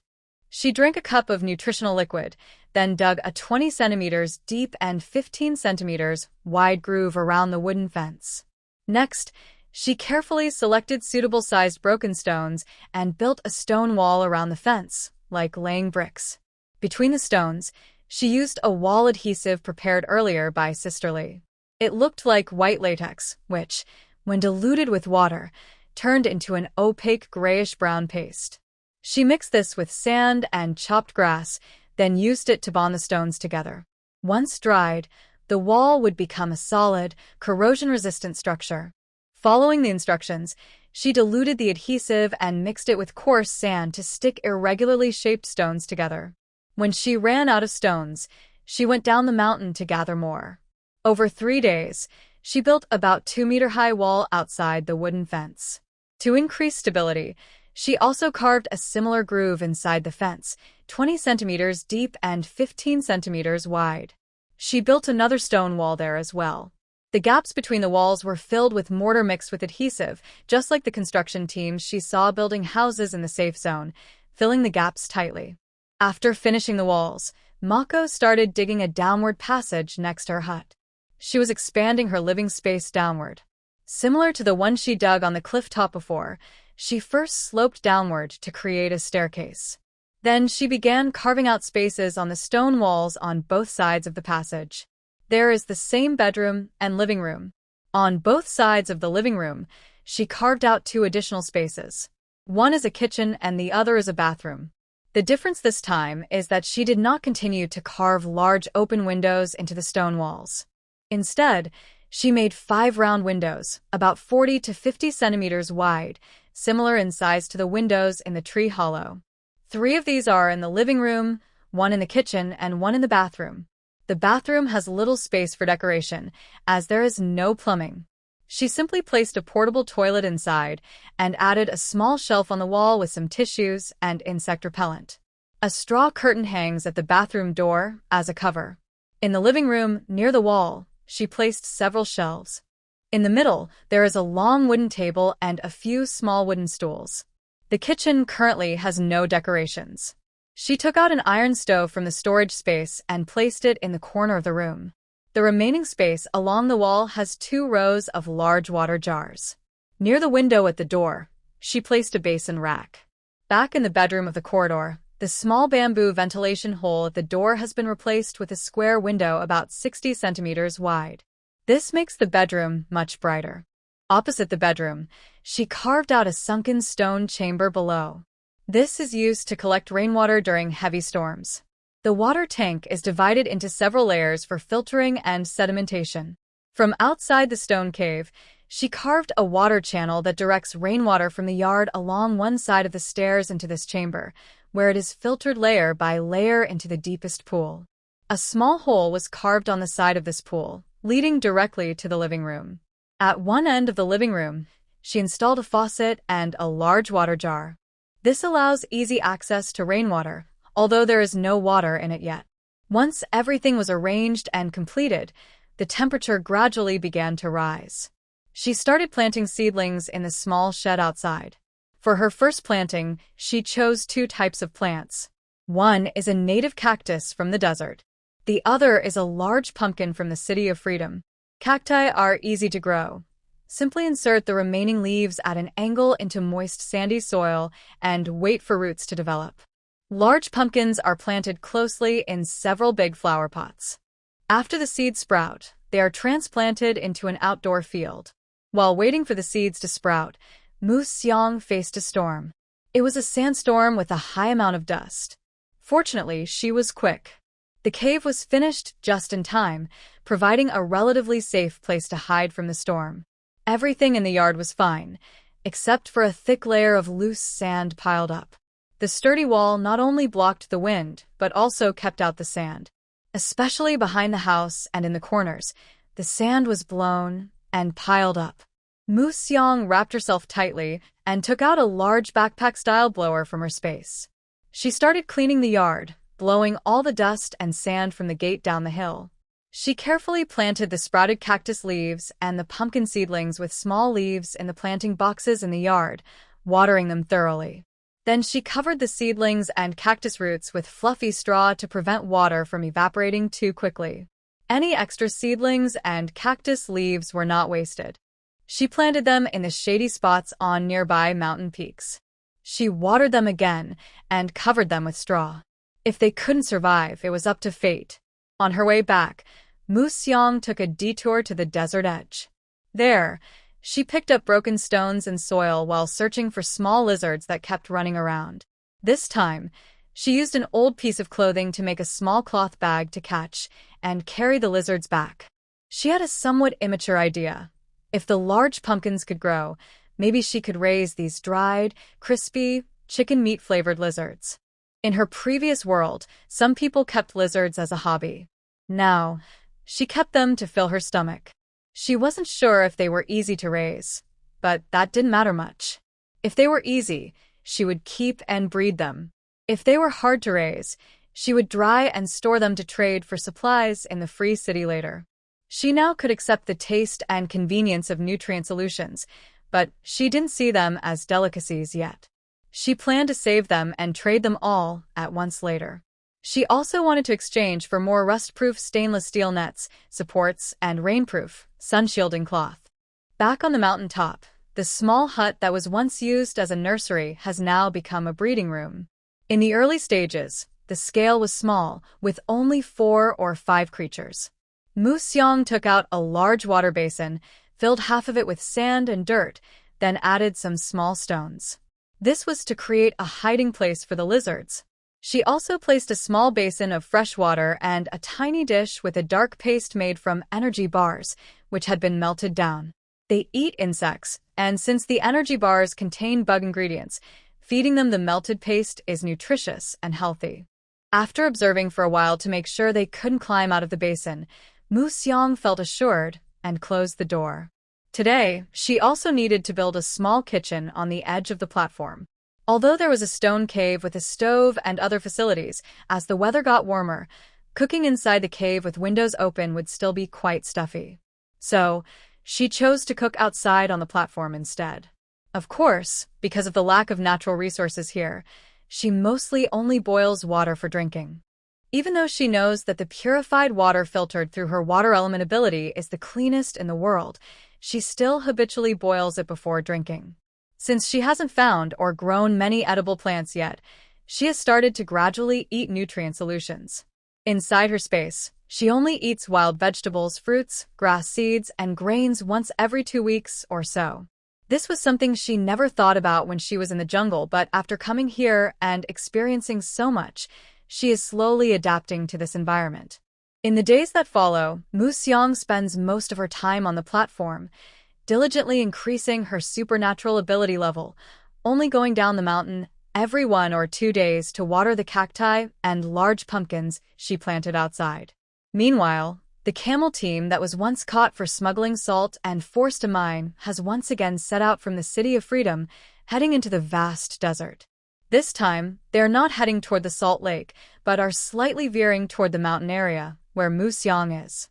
She drank a cup of nutritional liquid, then dug a 20 centimeters deep and 15 centimeters wide groove around the wooden fence. Next, she carefully selected suitable-sized broken stones and built a stone wall around the fence, like laying bricks. Between the stones, she used a wall adhesive prepared earlier by Sisterly. It looked like white latex, which, when diluted with water, turned into an opaque grayish-brown paste. She mixed this with sand and chopped grass, then used it to bond the stones together. Once dried, the wall would become a solid, corrosion-resistant structure. Following the instructions, she diluted the adhesive and mixed it with coarse sand to stick irregularly shaped stones together. When she ran out of stones, she went down the mountain to gather more. Over 3 days, she built about 2-meter-high wall outside the wooden fence. To increase stability, she also carved a similar groove inside the fence, 20 centimeters deep and 15 centimeters wide. She built another stone wall there as well. The gaps between the walls were filled with mortar mixed with adhesive, just like the construction teams she saw building houses in the safe zone, filling the gaps tightly. After finishing the walls, Mako started digging a downward passage next to her hut. She was expanding her living space downward. Similar to the one she dug on the cliff top before, she first sloped downward to create a staircase. Then she began carving out spaces on the stone walls on both sides of the passage. There is the same bedroom and living room. On both sides of the living room, she carved out 2 additional spaces. One is a kitchen and the other is a bathroom. The difference this time is that she did not continue to carve large open windows into the stone walls. Instead, she made 5 round windows, about 40 to 50 centimeters wide, similar in size to the windows in the tree hollow. 3 of these are in the living room, 1 in the kitchen, and 1 in the bathroom. The bathroom has little space for decoration, as there is no plumbing. She simply placed a portable toilet inside and added a small shelf on the wall with some tissues and insect repellent. A straw curtain hangs at the bathroom door as a cover. In the living room, near the wall, she placed several shelves. In the middle, there is a long wooden table and a few small wooden stools. The kitchen currently has no decorations. She took out an iron stove from the storage space and placed it in the corner of the room. The remaining space along the wall has 2 rows of large water jars. Near the window at the door, she placed a basin rack. Back in the bedroom of the corridor, The small bamboo ventilation hole at the door has been replaced with a square window about 60 centimeters wide. This makes the bedroom much brighter. Opposite the bedroom, she carved out a sunken stone chamber below. This is used to collect rainwater during heavy storms. The water tank is divided into several layers for filtering and sedimentation. From outside the stone cave, she carved a water channel that directs rainwater from the yard along one side of the stairs into this chamber, where it is filtered layer by layer into the deepest pool. A small hole was carved on the side of this pool, leading directly to the living room. At one end of the living room, she installed a faucet and a large water jar. This allows easy access to rainwater, although there is no water in it yet. Once everything was arranged and completed, the temperature gradually began to rise. She started planting seedlings in the small shed outside. For her first planting, she chose 2 types of plants. One is a native cactus from the desert. The other is a large pumpkin from the City of Freedom. Cacti are easy to grow. Simply insert the remaining leaves at an angle into moist sandy soil and wait for roots to develop. Large pumpkins are planted closely in several big flower pots. After the seeds sprout, they are transplanted into an outdoor field. While waiting for the seeds to sprout, Mu Xiang faced a storm. It was a sandstorm with a high amount of dust. Fortunately, she was quick. The cave was finished just in time, providing a relatively safe place to hide from the storm. Everything in the yard was fine, except for a thick layer of loose sand piled up. The sturdy wall not only blocked the wind, but also kept out the sand. Especially behind the house and in the corners, the sand was blown and piled up. Mu Xiang wrapped herself tightly and took out a large backpack-style blower from her space. She started cleaning the yard, blowing all the dust and sand from the gate down the hill. She carefully planted the sprouted cactus leaves and the pumpkin seedlings with small leaves in the planting boxes in the yard, watering them thoroughly. Then she covered the seedlings and cactus roots with fluffy straw to prevent water from evaporating too quickly. Any extra seedlings and cactus leaves were not wasted. She planted them in the shady spots on nearby mountain peaks. She watered them again and covered them with straw. If they couldn't survive, it was up to fate. On her way back, Mu Xiang took a detour to the desert edge. There, she picked up broken stones and soil while searching for small lizards that kept running around. This time, she used an old piece of clothing to make a small cloth bag to catch and carry the lizards back. She had a somewhat immature idea. If the large pumpkins could grow, maybe she could raise these dried, crispy, chicken meat-flavored lizards. In her previous world, some people kept lizards as a hobby. Now, she kept them to fill her stomach. She wasn't sure if they were easy to raise, but that didn't matter much. If they were easy, she would keep and breed them. If they were hard to raise, she would dry and store them to trade for supplies in the free city later. She now could accept the taste and convenience of nutrient solutions, but she didn't see them as delicacies yet. She planned to save them and trade them all at once later. She also wanted to exchange for more rust-proof stainless steel nets, supports, and rainproof, sun-shielding cloth. Back on the mountaintop, the small hut that was once used as a nursery has now become a breeding room. In the early stages, the scale was small, with only 4 or 5 creatures. Mu Xiang took out a large water basin, filled half of it with sand and dirt, then added some small stones. This was to create a hiding place for the lizards. She also placed a small basin of fresh water and a tiny dish with a dark paste made from energy bars, which had been melted down. They eat insects, and since the energy bars contain bug ingredients, feeding them the melted paste is nutritious and healthy. After observing for a while to make sure they couldn't climb out of the basin, Mu Xiang felt assured and closed the door. Today, she also needed to build a small kitchen on the edge of the platform. Although there was a stone cave with a stove and other facilities, as the weather got warmer, cooking inside the cave with windows open would still be quite stuffy. So, she chose to cook outside on the platform instead. Of course, because of the lack of natural resources here, she mostly only boils water for drinking. Even though she knows that the purified water filtered through her water element ability is the cleanest in the world, she still habitually boils it before drinking. Since she hasn't found or grown many edible plants yet, she has started to gradually eat nutrient solutions. Inside her space, she only eats wild vegetables, fruits, grass seeds, and grains once every 2 weeks or so. This was something she never thought about when she was in the jungle, but after coming here and experiencing so much, she is slowly adapting to this environment. In the days that follow, Mu Xiang spends most of her time on the platform, diligently increasing her supernatural ability level, only going down the mountain every 1 or 2 days to water the cacti and large pumpkins she planted outside. Meanwhile, the camel team that was once caught for smuggling salt and forced to mine has once again set out from the City of Freedom, heading into the vast desert. This time, they are not heading toward the Salt Lake, but are slightly veering toward the mountain area, where Mu Xiang is.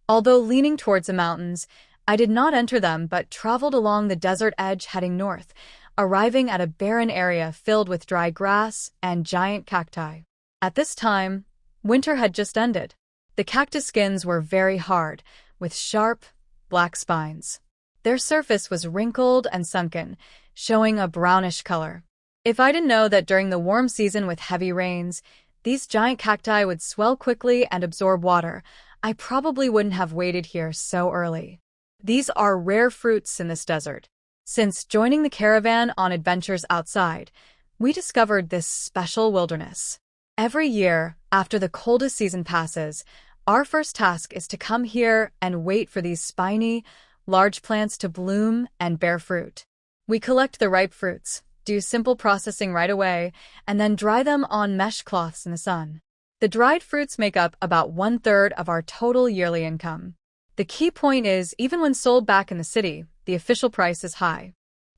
Although leaning towards the mountains, I did not enter them but traveled along the desert edge heading north, arriving at a barren area filled with dry grass and giant cacti. At this time, winter had just ended. The cactus skins were very hard, with sharp, black spines. Their surface was wrinkled and sunken, showing a brownish color. If I didn't know that during the warm season with heavy rains, these giant cacti would swell quickly and absorb water, I probably wouldn't have waited here so early. These are rare fruits in this desert. Since joining the caravan on adventures outside, we discovered this special wilderness. Every year, after the coldest season passes, our first task is to come here and wait for these spiny, large plants to bloom and bear fruit. We collect the ripe fruits, do simple processing right away, and then dry them on mesh cloths in the sun. The dried fruits make up about 1/3 of our total yearly income. The key point is, even when sold back in the city, the official price is high.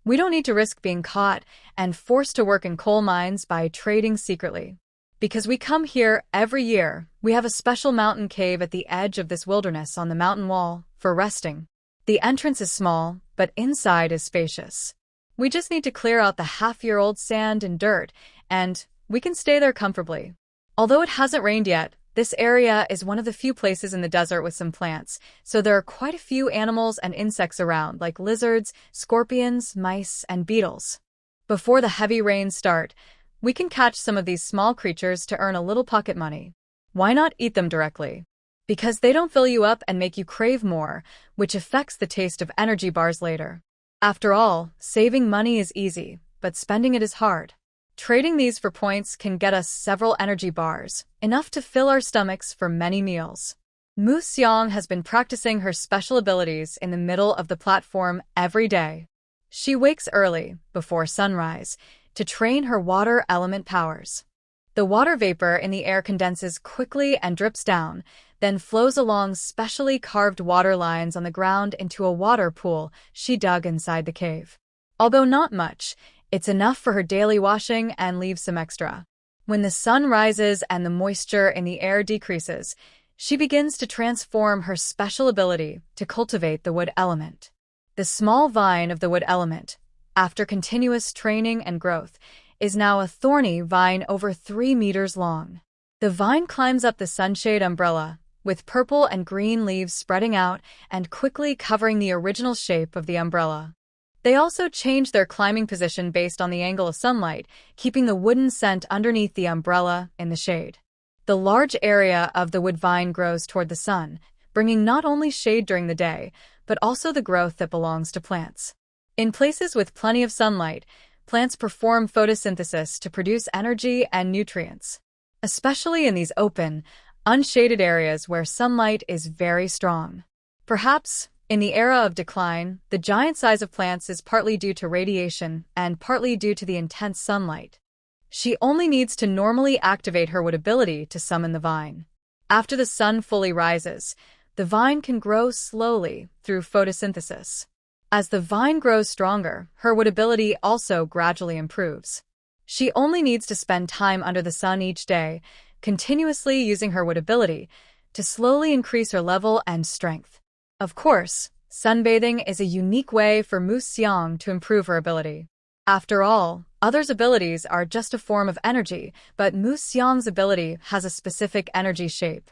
We don't need to risk being caught and forced to work in coal mines by trading secretly. Because we come here every year, we have a special mountain cave at the edge of this wilderness on the mountain wall for resting. The entrance is small, but inside is spacious. We just need to clear out the half-year-old sand and dirt, and we can stay there comfortably. Although it hasn't rained yet, this area is one of the few places in the desert with some plants, so there are quite a few animals and insects around, like lizards, scorpions, mice, and beetles. Before the heavy rains start, we can catch some of these small creatures to earn a little pocket money. Why not eat them directly? Because they don't fill you up and make you crave more, which affects the taste of energy bars later. After all, saving money is easy, but spending it is hard. Trading these for points can get us several energy bars, enough to fill our stomachs for many meals. Mu Xiang has been practicing her special abilities in the middle of the platform every day. She wakes early, before sunrise, to train her water element powers. The water vapor in the air condenses quickly and drips down, then flows along specially carved water lines on the ground into a water pool she dug inside the cave. Although not much, it's enough for her daily washing and leaves some extra. When the sun rises and the moisture in the air decreases, she begins to transform her special ability to cultivate the wood element. The small vine of the wood element, after continuous training and growth, is now a thorny vine over 3 meters long. The vine climbs up the sunshade umbrella, with purple and green leaves spreading out and quickly covering the original shape of the umbrella. They also change their climbing position based on the angle of sunlight, keeping the wooden scent underneath the umbrella in the shade. The large area of the wood vine grows toward the sun, bringing not only shade during the day, but also the growth that belongs to plants. In places with plenty of sunlight, plants perform photosynthesis to produce energy and nutrients. Especially in these open, unshaded areas where sunlight is very strong. Perhaps, in the era of decline, the giant size of plants is partly due to radiation and partly due to the intense sunlight. She only needs to normally activate her wood ability to summon the vine. After the sun fully rises, the vine can grow slowly through photosynthesis. As the vine grows stronger, her wood ability also gradually improves. She only needs to spend time under the sun each day, continuously using her wood ability to slowly increase her level and strength. Of course, sunbathing is a unique way for Mu Xiang to improve her ability. After all, others' abilities are just a form of energy, but Mu Xiang's ability has a specific energy shape.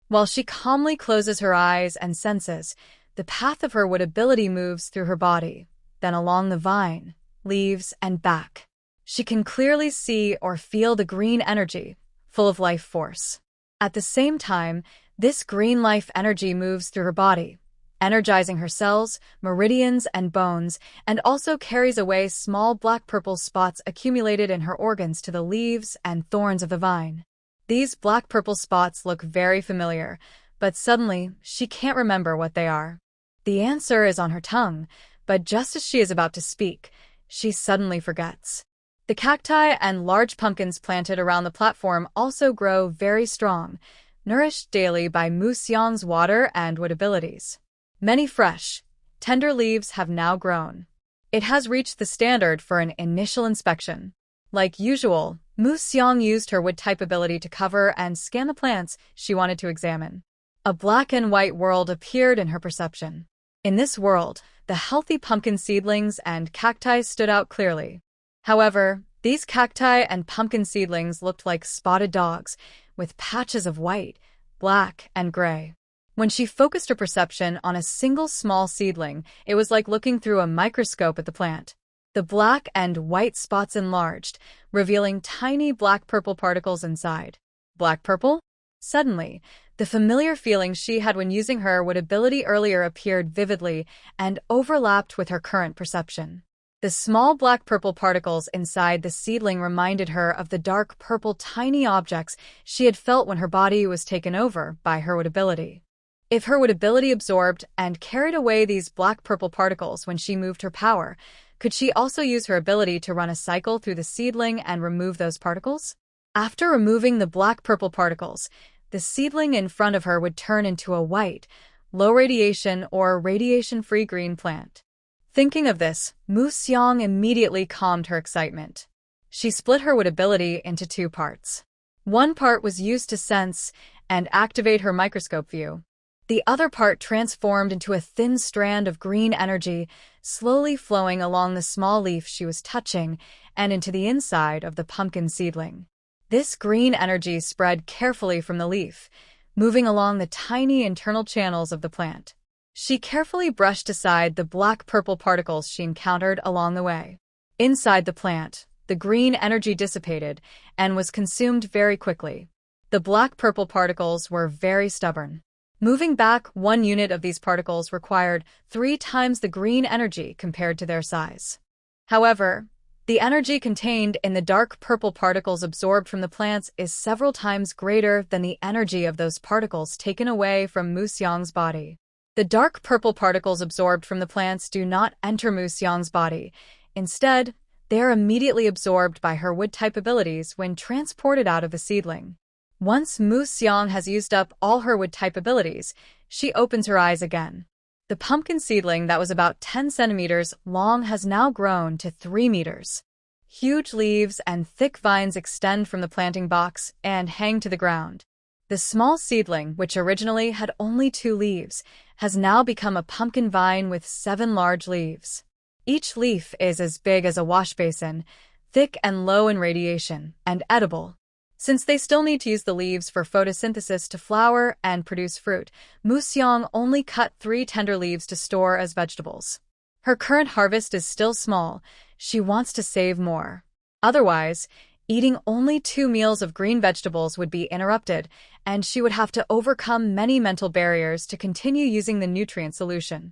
While she calmly closes her eyes and senses, the path of her wood ability moves through her body, then along the vine, leaves, and back. She can clearly see or feel the green energy, full of life force. At the same time, this green life energy moves through her body, energizing her cells, meridians, and bones, and also carries away small black-purple spots accumulated in her organs to the leaves and thorns of the vine. These black-purple spots look very familiar, but suddenly she can't remember what they are. The answer is on her tongue, but just as she is about to speak, she suddenly forgets. The cacti and large pumpkins planted around the platform also grow very strong, nourished daily by Mu Xiang's water and wood abilities. Many fresh, tender leaves have now grown. It has reached the standard for an initial inspection. Like usual, Mu Xiang used her wood-type ability to cover and scan the plants she wanted to examine. A black and white world appeared in her perception. In this world, the healthy pumpkin seedlings and cacti stood out clearly. However, these cacti and pumpkin seedlings looked like spotted dogs, with patches of white, black, and gray. When she focused her perception on a single small seedling, it was like looking through a microscope at the plant. The black and white spots enlarged, revealing tiny black-purple particles inside. Black-purple? Suddenly, the familiar feeling she had when using her wood ability earlier appeared vividly and overlapped with her current perception. The small black-purple particles inside the seedling reminded her of the dark purple tiny objects she had felt when her body was taken over by her wood ability. If her wood ability absorbed and carried away these black-purple particles when she moved her power, could she also use her ability to run a cycle through the seedling and remove those particles? After removing the black-purple particles, the seedling in front of her would turn into a white, low-radiation or radiation-free green plant. Thinking of this, Mu Xiang immediately calmed her excitement. She split her wood ability into two parts. One part was used to sense and activate her microscope view. The other part transformed into a thin strand of green energy, slowly flowing along the small leaf she was touching and into the inside of the pumpkin seedling. This green energy spread carefully from the leaf, moving along the tiny internal channels of the plant. She carefully brushed aside the black-purple particles she encountered along the way. Inside the plant, the green energy dissipated and was consumed very quickly. The black-purple particles were very stubborn. Moving back 1 unit of these particles required 3 times the green energy compared to their size. However, the energy contained in the dark purple particles absorbed from the plants is several times greater than the energy of those particles taken away from Mu Xiang's body. The dark purple particles absorbed from the plants do not enter Mu Xiang's body. Instead, they are immediately absorbed by her wood-type abilities when transported out of the seedling. Once Mu Xiang has used up all her wood-type abilities, she opens her eyes again. The pumpkin seedling that was about 10 centimeters long has now grown to 3 meters. Huge leaves and thick vines extend from the planting box and hang to the ground. The small seedling, which originally had only 2 leaves, has now become a pumpkin vine with 7 large leaves. Each leaf is as big as a wash basin, thick and low in radiation, and edible. Since they still need to use the leaves for photosynthesis to flower and produce fruit, Mu Xiang only cut 3 tender leaves to store as vegetables. Her current harvest is still small. She wants to save more. Otherwise, eating only 2 meals of green vegetables would be interrupted, and she would have to overcome many mental barriers to continue using the nutrient solution.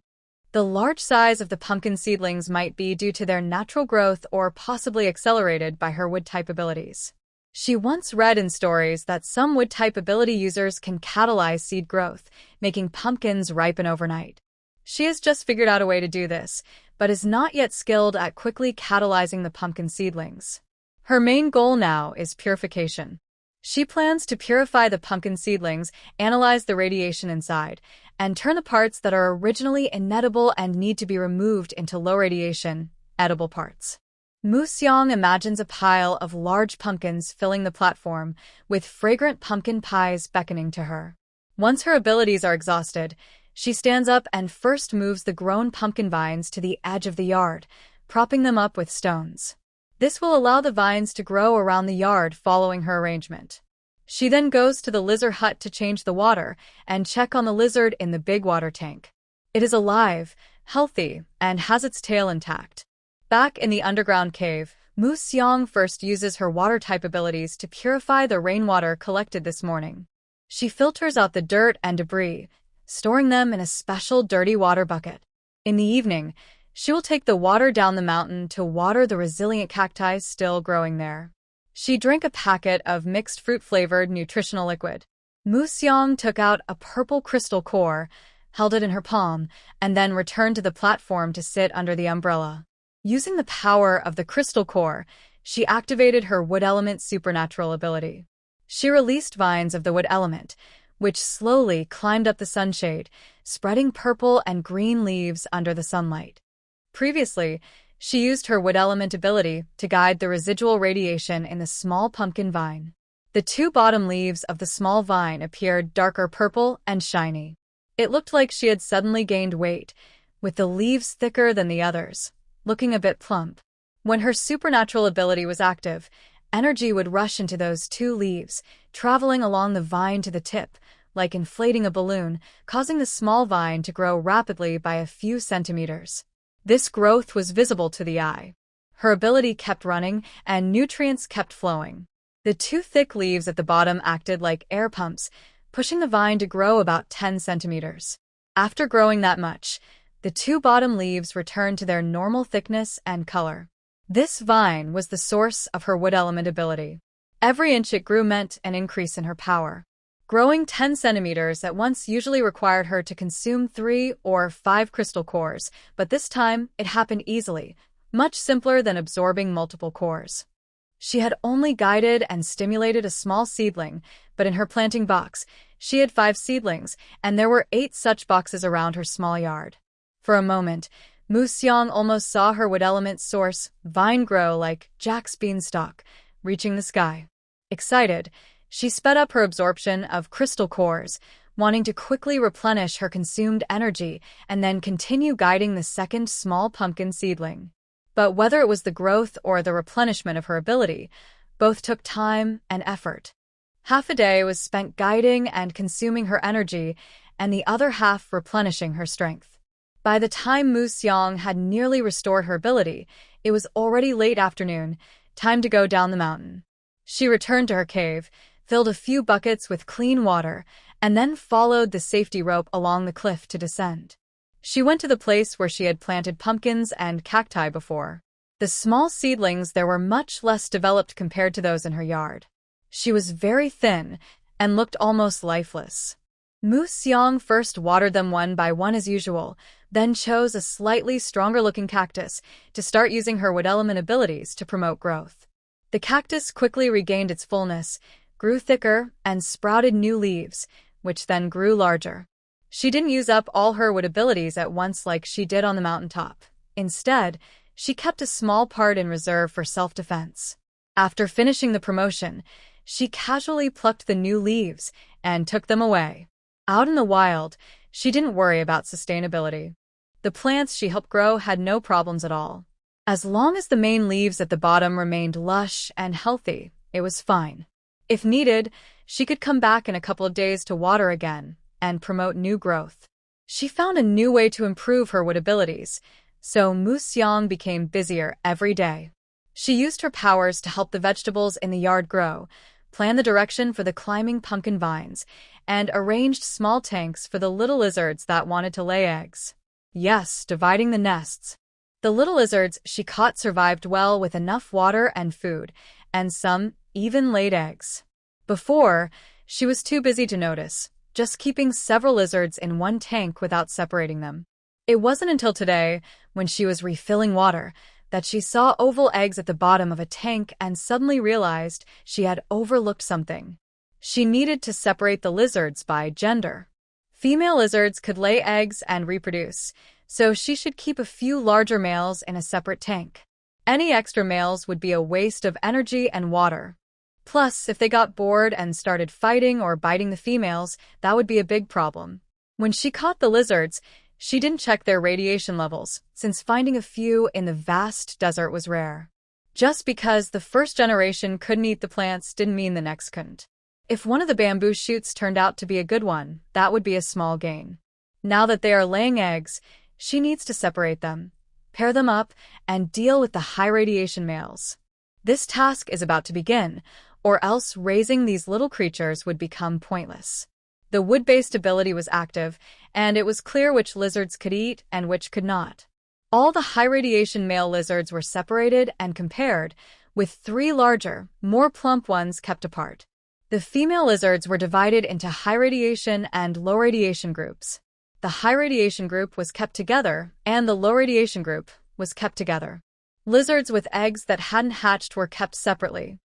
The large size of the pumpkin seedlings might be due to their natural growth or possibly accelerated by her wood-type abilities. She once read in stories that some wood-type ability users can catalyze seed growth, making pumpkins ripen overnight. She has just figured out a way to do this, but is not yet skilled at quickly catalyzing the pumpkin seedlings. Her main goal now is purification. She plans to purify the pumpkin seedlings, analyze the radiation inside, and turn the parts that are originally inedible and need to be removed into low-radiation, edible parts. Mu Xiang imagines a pile of large pumpkins filling the platform, with fragrant pumpkin pies beckoning to her. Once her abilities are exhausted, she stands up and first moves the grown pumpkin vines to the edge of the yard, propping them up with stones. This will allow the vines to grow around the yard following her arrangement. She then goes to the lizard hut to change the water and check on the lizard in the big water tank. It is alive, healthy, and has its tail intact. Back in the underground cave, Mu Xiang first uses her water-type abilities to purify the rainwater collected this morning. She filters out the dirt and debris, storing them in a special dirty water bucket. In the evening, she will take the water down the mountain to water the resilient cacti still growing there. She drank a packet of mixed fruit-flavored nutritional liquid. Mu Xiang took out a purple crystal core, held it in her palm, and then returned to the platform to sit under the umbrella. Using the power of the crystal core, she activated her wood element supernatural ability. She released vines of the wood element, which slowly climbed up the sunshade, spreading purple and green leaves under the sunlight. Previously, she used her wood element ability to guide the residual radiation in the small pumpkin vine. The two bottom leaves of the small vine appeared darker purple and shiny. It looked like she had suddenly gained weight, with the leaves thicker than the others, looking a bit plump. When her supernatural ability was active, energy would rush into those two leaves, traveling along the vine to the tip, like inflating a balloon, causing the small vine to grow rapidly by a few centimeters. This growth was visible to the eye. Her ability kept running, and nutrients kept flowing. The two thick leaves at the bottom acted like air pumps, pushing the vine to grow about 10 centimeters. After growing that much, the two bottom leaves returned to their normal thickness and color. This vine was the source of her wood element ability. Every inch it grew meant an increase in her power. Growing 10 centimeters at once usually required her to consume 3 or 5 crystal cores, but this time it happened easily, much simpler than absorbing multiple cores. She had only guided and stimulated a small seedling, but in her planting box, she had 5 seedlings, and there were 8 such boxes around her small yard. For a moment, Mu Xiang almost saw her wood element source vine grow like Jack's beanstalk, reaching the sky. Excited, she sped up her absorption of crystal cores, wanting to quickly replenish her consumed energy and then continue guiding the second small pumpkin seedling. But whether it was the growth or the replenishment of her ability, both took time and effort. Half a day was spent guiding and consuming her energy, and the other half replenishing her strength. By the time Mu Xiang had nearly restored her ability, it was already late afternoon, time to go down the mountain. She returned to her cave, filled a few buckets with clean water, and then followed the safety rope along the cliff to descend. She went to the place where she had planted pumpkins and cacti before. The small seedlings there were much less developed compared to those in her yard. She was very thin and looked almost lifeless. Mu Xiang first watered them one by one as usual, then chose a slightly stronger-looking cactus to start using her wood element abilities to promote growth. The cactus quickly regained its fullness, grew thicker, and sprouted new leaves, which then grew larger. She didn't use up all her wood abilities at once like she did on the mountaintop. Instead, she kept a small part in reserve for self-defense. After finishing the promotion, she casually plucked the new leaves and took them away. Out in the wild, she didn't worry about sustainability. The plants she helped grow had no problems at all. As long as the main leaves at the bottom remained lush and healthy, it was fine. If needed, she could come back in a couple of days to water again and promote new growth. She found a new way to improve her wood abilities, so Mu Xiang became busier every day. She used her powers to help the vegetables in the yard grow, plan the direction for the climbing pumpkin vines, and arranged small tanks for the little lizards that wanted to lay eggs. Yes, dividing the nests. The little lizards she caught survived well with enough water and food, and some even laid eggs. Before, she was too busy to notice, just keeping several lizards in one tank without separating them. It wasn't until today, when she was refilling water, that she saw oval eggs at the bottom of a tank and suddenly realized she had overlooked something. She needed to separate the lizards by gender. Female lizards could lay eggs and reproduce, so she should keep a few larger males in a separate tank. Any extra males would be a waste of energy and water. Plus, if they got bored and started fighting or biting the females, that would be a big problem. When she caught the lizards, she didn't check their radiation levels, since finding a few in the vast desert was rare. Just because the first generation couldn't eat the plants didn't mean the next couldn't. If one of the bamboo shoots turned out to be a good one, that would be a small gain. Now that they are laying eggs, she needs to separate them, pair them up, and deal with the high radiation males. This task is about to begin, or else raising these little creatures would become pointless. The wood-based ability was active, and it was clear which lizards could eat and which could not. All the high-radiation male lizards were separated and compared, with 3 larger, more plump ones kept apart. The female lizards were divided into high-radiation and low-radiation groups. The high-radiation group was kept together, and the low-radiation group was kept together. Lizards with eggs that hadn't hatched were kept separately.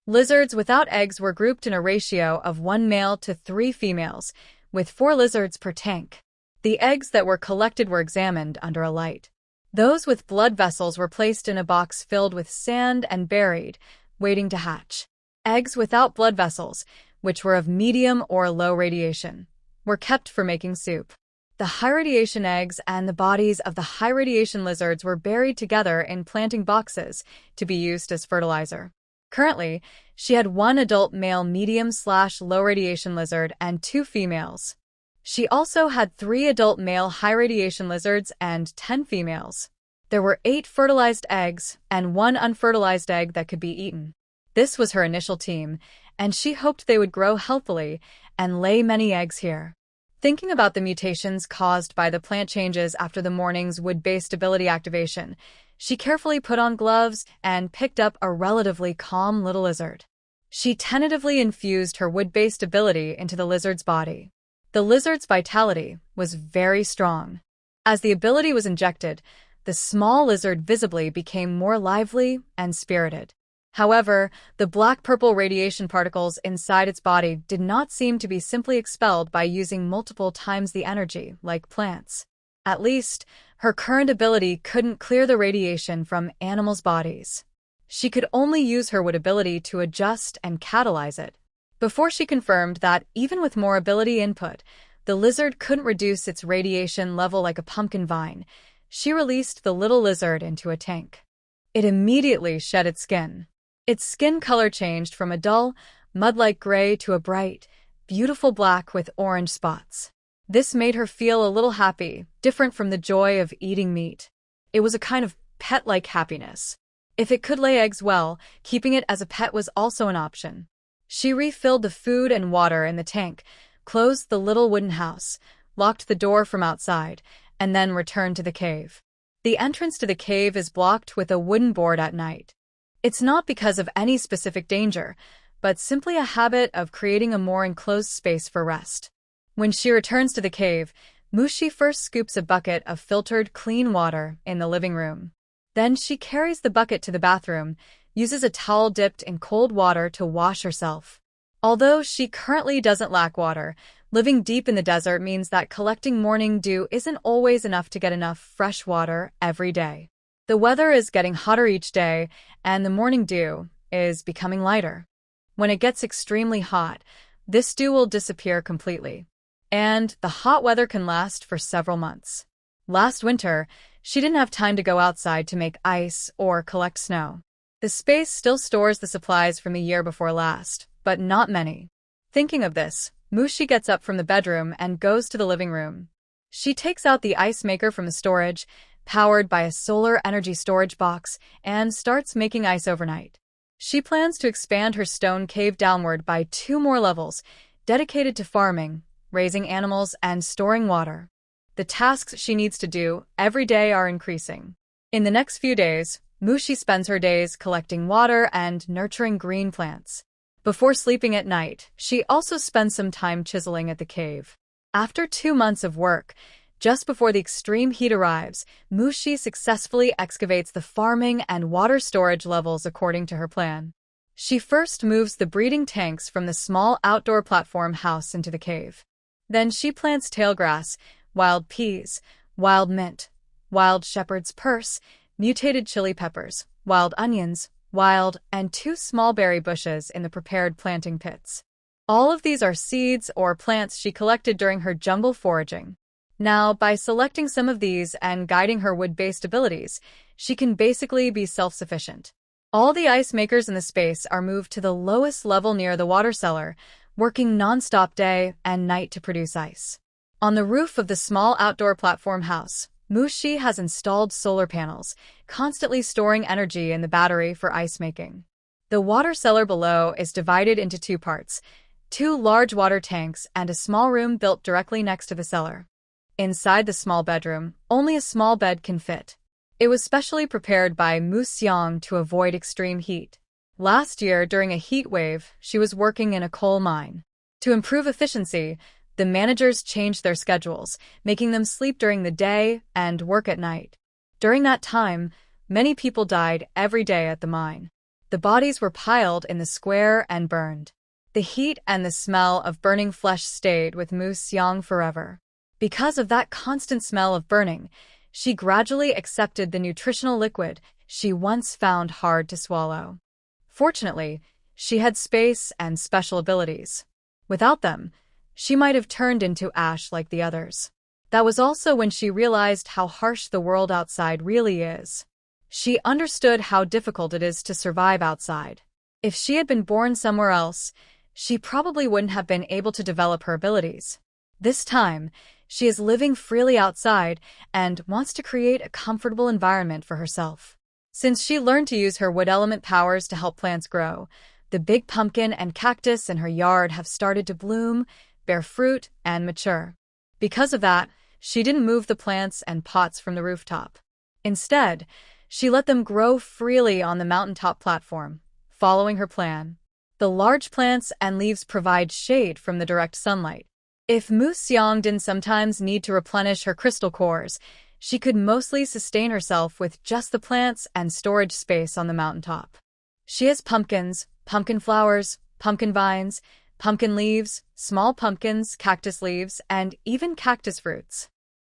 Lizards without eggs were grouped in a ratio of 1 male to 3 females, with 4 lizards per tank. The eggs that were collected were examined under a light. Those with blood vessels were placed in a box filled with sand and buried, waiting to hatch. Eggs without blood vessels, which were of medium or low radiation, were kept for making soup. The high-radiation eggs and the bodies of the high-radiation lizards were buried together in planting boxes to be used as fertilizer. Currently, she had 1 adult male medium/low radiation lizard and 2 females. She also had 3 adult male high-radiation lizards and 10 females. There were 8 fertilized eggs and 1 unfertilized egg that could be eaten. This was her initial team, and she hoped they would grow healthily and lay many eggs here. Thinking about the mutations caused by the plant changes after the morning's wood-based ability activation, she carefully put on gloves and picked up a relatively calm little lizard. She tentatively infused her wood-based ability into the lizard's body. The lizard's vitality was very strong. As the ability was injected, the small lizard visibly became more lively and spirited. However, the black-purple radiation particles inside its body did not seem to be simply expelled by using multiple times the energy, like plants. At least, her current ability couldn't clear the radiation from animals' bodies. She could only use her wood ability to adjust and catalyze it. Before she confirmed that, even with more ability input, the lizard couldn't reduce its radiation level like a pumpkin vine, she released the little lizard into a tank. It immediately shed its skin. Its skin color changed from a dull, mud-like gray to a bright, beautiful black with orange spots. This made her feel a little happy, different from the joy of eating meat. It was a kind of pet-like happiness. If it could lay eggs well, keeping it as a pet was also an option. She refilled the food and water in the tank, closed the little wooden house, locked the door from outside, and then returned to the cave. The entrance to the cave is blocked with a wooden board at night. It's not because of any specific danger, but simply a habit of creating a more enclosed space for rest. When she returns to the cave, Mushi first scoops a bucket of filtered, clean water in the living room. Then she carries the bucket to the bathroom, uses a towel dipped in cold water to wash herself. Although she currently doesn't lack water, living deep in the desert means that collecting morning dew isn't always enough to get enough fresh water every day. The weather is getting hotter each day, and the morning dew is becoming lighter. When it gets extremely hot, this dew will disappear completely, and the hot weather can last for several months. Last winter, she didn't have time to go outside to make ice or collect snow. The space still stores the supplies from the year before last, but not many. Thinking of this, Mushi gets up from the bedroom and goes to the living room. She takes out the ice maker from the storage, powered by a solar energy storage box, and starts making ice overnight. She plans to expand her stone cave downward by 2 more levels, dedicated to farming, raising animals, and storing water. The tasks she needs to do every day are increasing. In the next few days, Mushi spends her days collecting water and nurturing green plants. Before sleeping at night, she also spends some time chiseling at the cave. After 2 months of work, just before the extreme heat arrives, Mushi successfully excavates the farming and water storage levels according to her plan. She first moves the breeding tanks from the small outdoor platform house into the cave. Then she plants tailgrass, wild peas, wild mint, wild shepherd's purse, mutated chili peppers, wild onions, wild, and 2 small berry bushes in the prepared planting pits. All of these are seeds or plants she collected during her jungle foraging. Now, by selecting some of these and guiding her wood-based abilities, she can basically be self-sufficient. All the ice makers in the space are moved to the lowest level near the water cellar, working non-stop day and night to produce ice. On the roof of the small outdoor platform house, Mushi has installed solar panels, constantly storing energy in the battery for ice making. The water cellar below is divided into two parts, two large water tanks and a small room built directly next to the cellar. Inside the small bedroom, only a small bed can fit. It was specially prepared by Mu Xiang to avoid extreme heat. Last year, during a heat wave, she was working in a coal mine. To improve efficiency, the managers changed their schedules, making them sleep during the day and work at night. During that time, many people died every day at the mine. The bodies were piled in the square and burned. The heat and the smell of burning flesh stayed with Mu Xiang forever. Because of that constant smell of burning, she gradually accepted the nutritional liquid she once found hard to swallow. Fortunately, she had space and special abilities. Without them, she might have turned into ash like the others. That was also when she realized how harsh the world outside really is. She understood how difficult it is to survive outside. If she had been born somewhere else, she probably wouldn't have been able to develop her abilities. This time, she is living freely outside and wants to create a comfortable environment for herself. Since she learned to use her wood element powers to help plants grow, the big pumpkin and cactus in her yard have started to bloom, bear fruit, and mature. Because of that, she didn't move the plants and pots from the rooftop. Instead, she let them grow freely on the mountaintop platform, following her plan. The large plants and leaves provide shade from the direct sunlight. If Mu Xiang didn't sometimes need to replenish her crystal cores, she could mostly sustain herself with just the plants and storage space on the mountaintop. She has pumpkins, pumpkin flowers, pumpkin vines, pumpkin leaves, small pumpkins, cactus leaves, and even cactus fruits.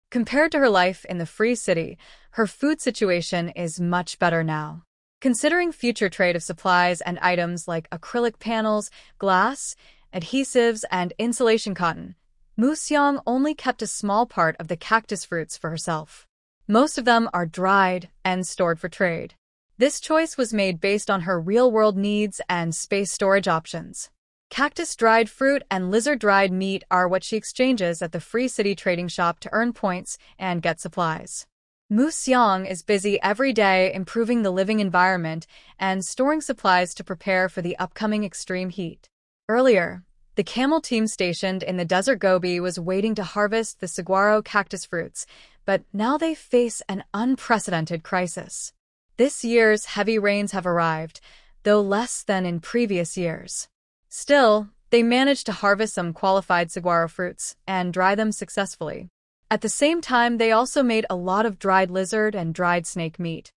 Compared to her life in the free city, her food situation is much better now. Considering future trade of supplies and items like acrylic panels, glass, adhesives, and insulation cotton, Mu Xiang only kept a small part of the cactus fruits for herself. Most of them are dried and stored for trade. This choice was made based on her real-world needs and space storage options. Cactus dried fruit and lizard dried meat are what she exchanges at the Free City Trading Shop to earn points and get supplies. Mu Xiang is busy every day improving the living environment and storing supplies to prepare for the upcoming extreme heat. Earlier, the camel team stationed in the desert Gobi was waiting to harvest the saguaro cactus fruits, but now they face an unprecedented crisis. This year's heavy rains have arrived, though less than in previous years. Still, they managed to harvest some qualified saguaro fruits and dry them successfully. At the same time, they also made a lot of dried lizard and dried snake meat.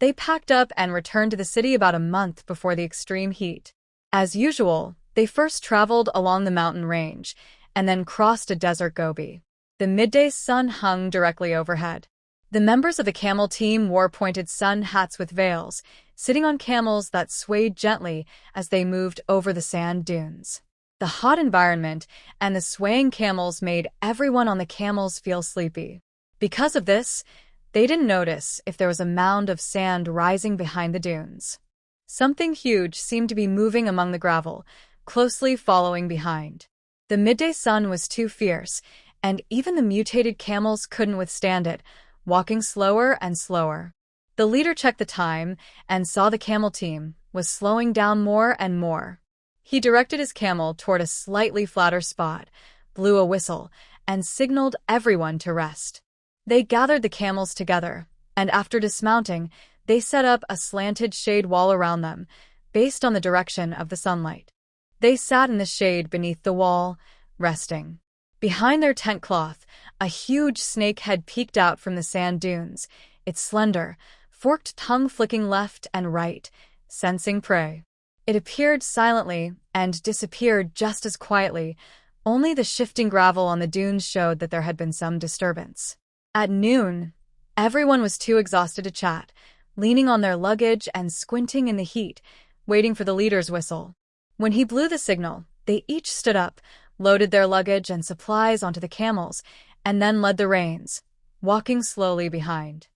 They packed up and returned to the city about a month before the extreme heat. As usual, they first traveled along the mountain range and then crossed a desert Gobi. The midday sun hung directly overhead. The members of the camel team wore pointed sun hats with veils, sitting on camels that swayed gently as they moved over the sand dunes. The hot environment and the swaying camels made everyone on the camels feel sleepy. Because of this, they didn't notice if there was a mound of sand rising behind the dunes. Something huge seemed to be moving among the gravel, closely following behind. The midday sun was too fierce, and even the mutated camels couldn't withstand it, walking slower and slower. The leader checked the time and saw the camel team was slowing down more and more. He directed his camel toward a slightly flatter spot, blew a whistle, and signaled everyone to rest. They gathered the camels together, and after dismounting, they set up a slanted shade wall around them, based on the direction of the sunlight. They sat in the shade beneath the wall, resting. Behind their tent cloth, a huge snake head peeked out from the sand dunes, its slender, forked tongue flicking left and right, sensing prey. It appeared silently and disappeared just as quietly. Only the shifting gravel on the dunes showed that there had been some disturbance. At noon, everyone was too exhausted to chat, leaning on their luggage and squinting in the heat, waiting for the leader's whistle. When he blew the signal, they each stood up, loaded their luggage and supplies onto the camels, and then led the reins, walking slowly behind.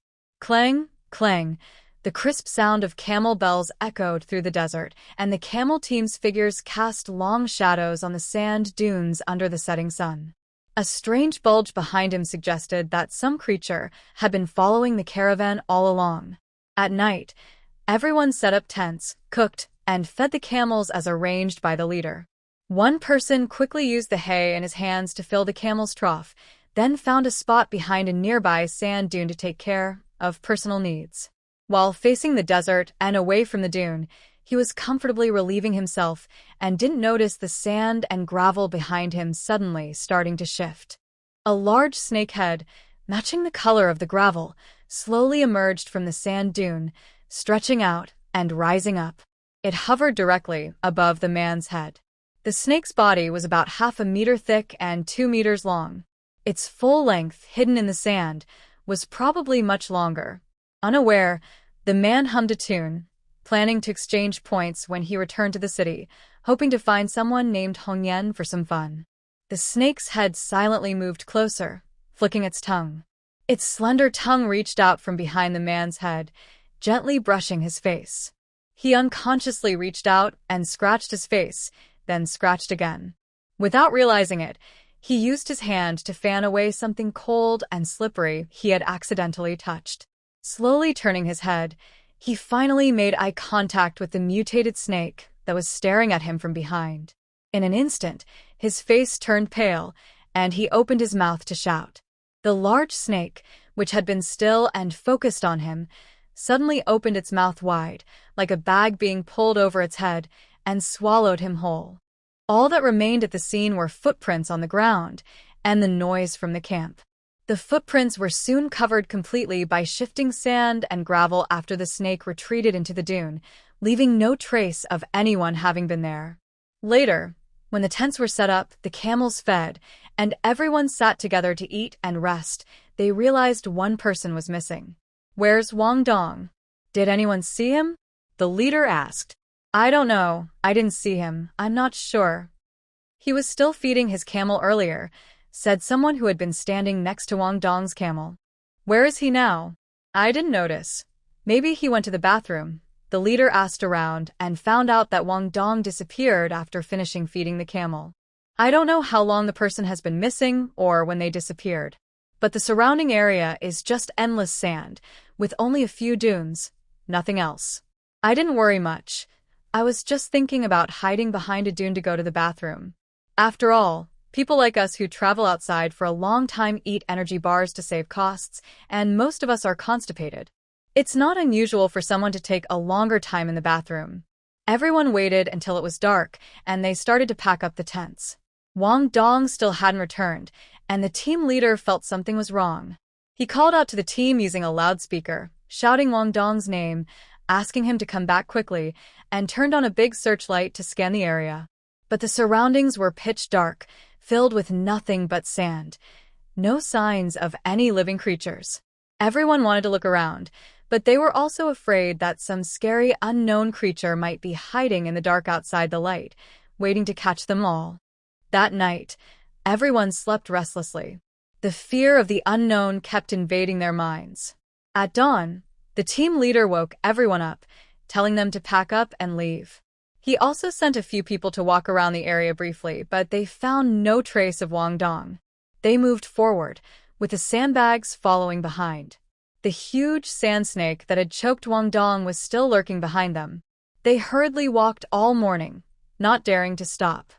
Clang, clang, the crisp sound of camel bells echoed through the desert, and the camel team's figures cast long shadows on the sand dunes under the setting sun. A strange bulge behind him suggested that some creature had been following the caravan all along. At night, everyone set up tents, cooked, and fed the camels as arranged by the leader. One person quickly used the hay in his hands to fill the camel's trough, then found a spot behind a nearby sand dune to take care of personal needs. While facing the desert and away from the dune, he was comfortably relieving himself and didn't notice the sand and gravel behind him suddenly starting to shift. A large snake head, matching the color of the gravel, slowly emerged from the sand dune, stretching out and rising up. It hovered directly above the man's head. The snake's body was about 1/2 meter thick and 2 meters long. Its full length, hidden in the sand, was probably much longer. Unaware, the man hummed a tune, planning to exchange points when he returned to the city, hoping to find someone named Hongyan for some fun. The snake's head silently moved closer, flicking its tongue. Its slender tongue reached out from behind the man's head, gently brushing his face. He unconsciously reached out and scratched his face, then scratched again. Without realizing it, he used his hand to fan away something cold and slippery he had accidentally touched. Slowly turning his head, he finally made eye contact with the mutated snake that was staring at him from behind. In an instant, his face turned pale, and he opened his mouth to shout. The large snake, which had been still and focused on him, suddenly opened its mouth wide, like a bag being pulled over its head, and swallowed him whole. All that remained at the scene were footprints on the ground and the noise from the camp. The footprints were soon covered completely by shifting sand and gravel after the snake retreated into the dune, leaving no trace of anyone having been there. Later, when the tents were set up, the camels fed, and everyone sat together to eat and rest, they realized one person was missing. "Where's Wang Dong? Did anyone see him?" the leader asked. "I don't know. I didn't see him. I'm not sure." "He was still feeding his camel earlier," said someone who had been standing next to Wang Dong's camel. "Where is he now?" "I didn't notice. Maybe he went to the bathroom." The leader asked around and found out that Wang Dong disappeared after finishing feeding the camel. "I don't know how long the person has been missing or when they disappeared. But the surrounding area is just endless sand, with only a few dunes, nothing else. I didn't worry much. I was just thinking about hiding behind a dune to go to the bathroom. After all, people like us who travel outside for a long time eat energy bars to save costs, and most of us are constipated. It's not unusual for someone to take a longer time in the bathroom." Everyone waited until it was dark, and they started to pack up the tents. Wang Dong still hadn't returned, and the team leader felt something was wrong. He called out to the team using a loudspeaker, shouting Wang Dong's name, asking him to come back quickly, and turned on a big searchlight to scan the area. But the surroundings were pitch dark, filled with nothing but sand. No signs of any living creatures. Everyone wanted to look around, but they were also afraid that some scary unknown creature might be hiding in the dark outside the light, waiting to catch them all. That night, everyone slept restlessly. The fear of the unknown kept invading their minds. At dawn, the team leader woke everyone up, telling them to pack up and leave. He also sent a few people to walk around the area briefly, but they found no trace of Wang Dong. They moved forward, with the sandbags following behind. The huge sand snake that had choked Wang Dong was still lurking behind them. They hurriedly walked all morning, not daring to stop.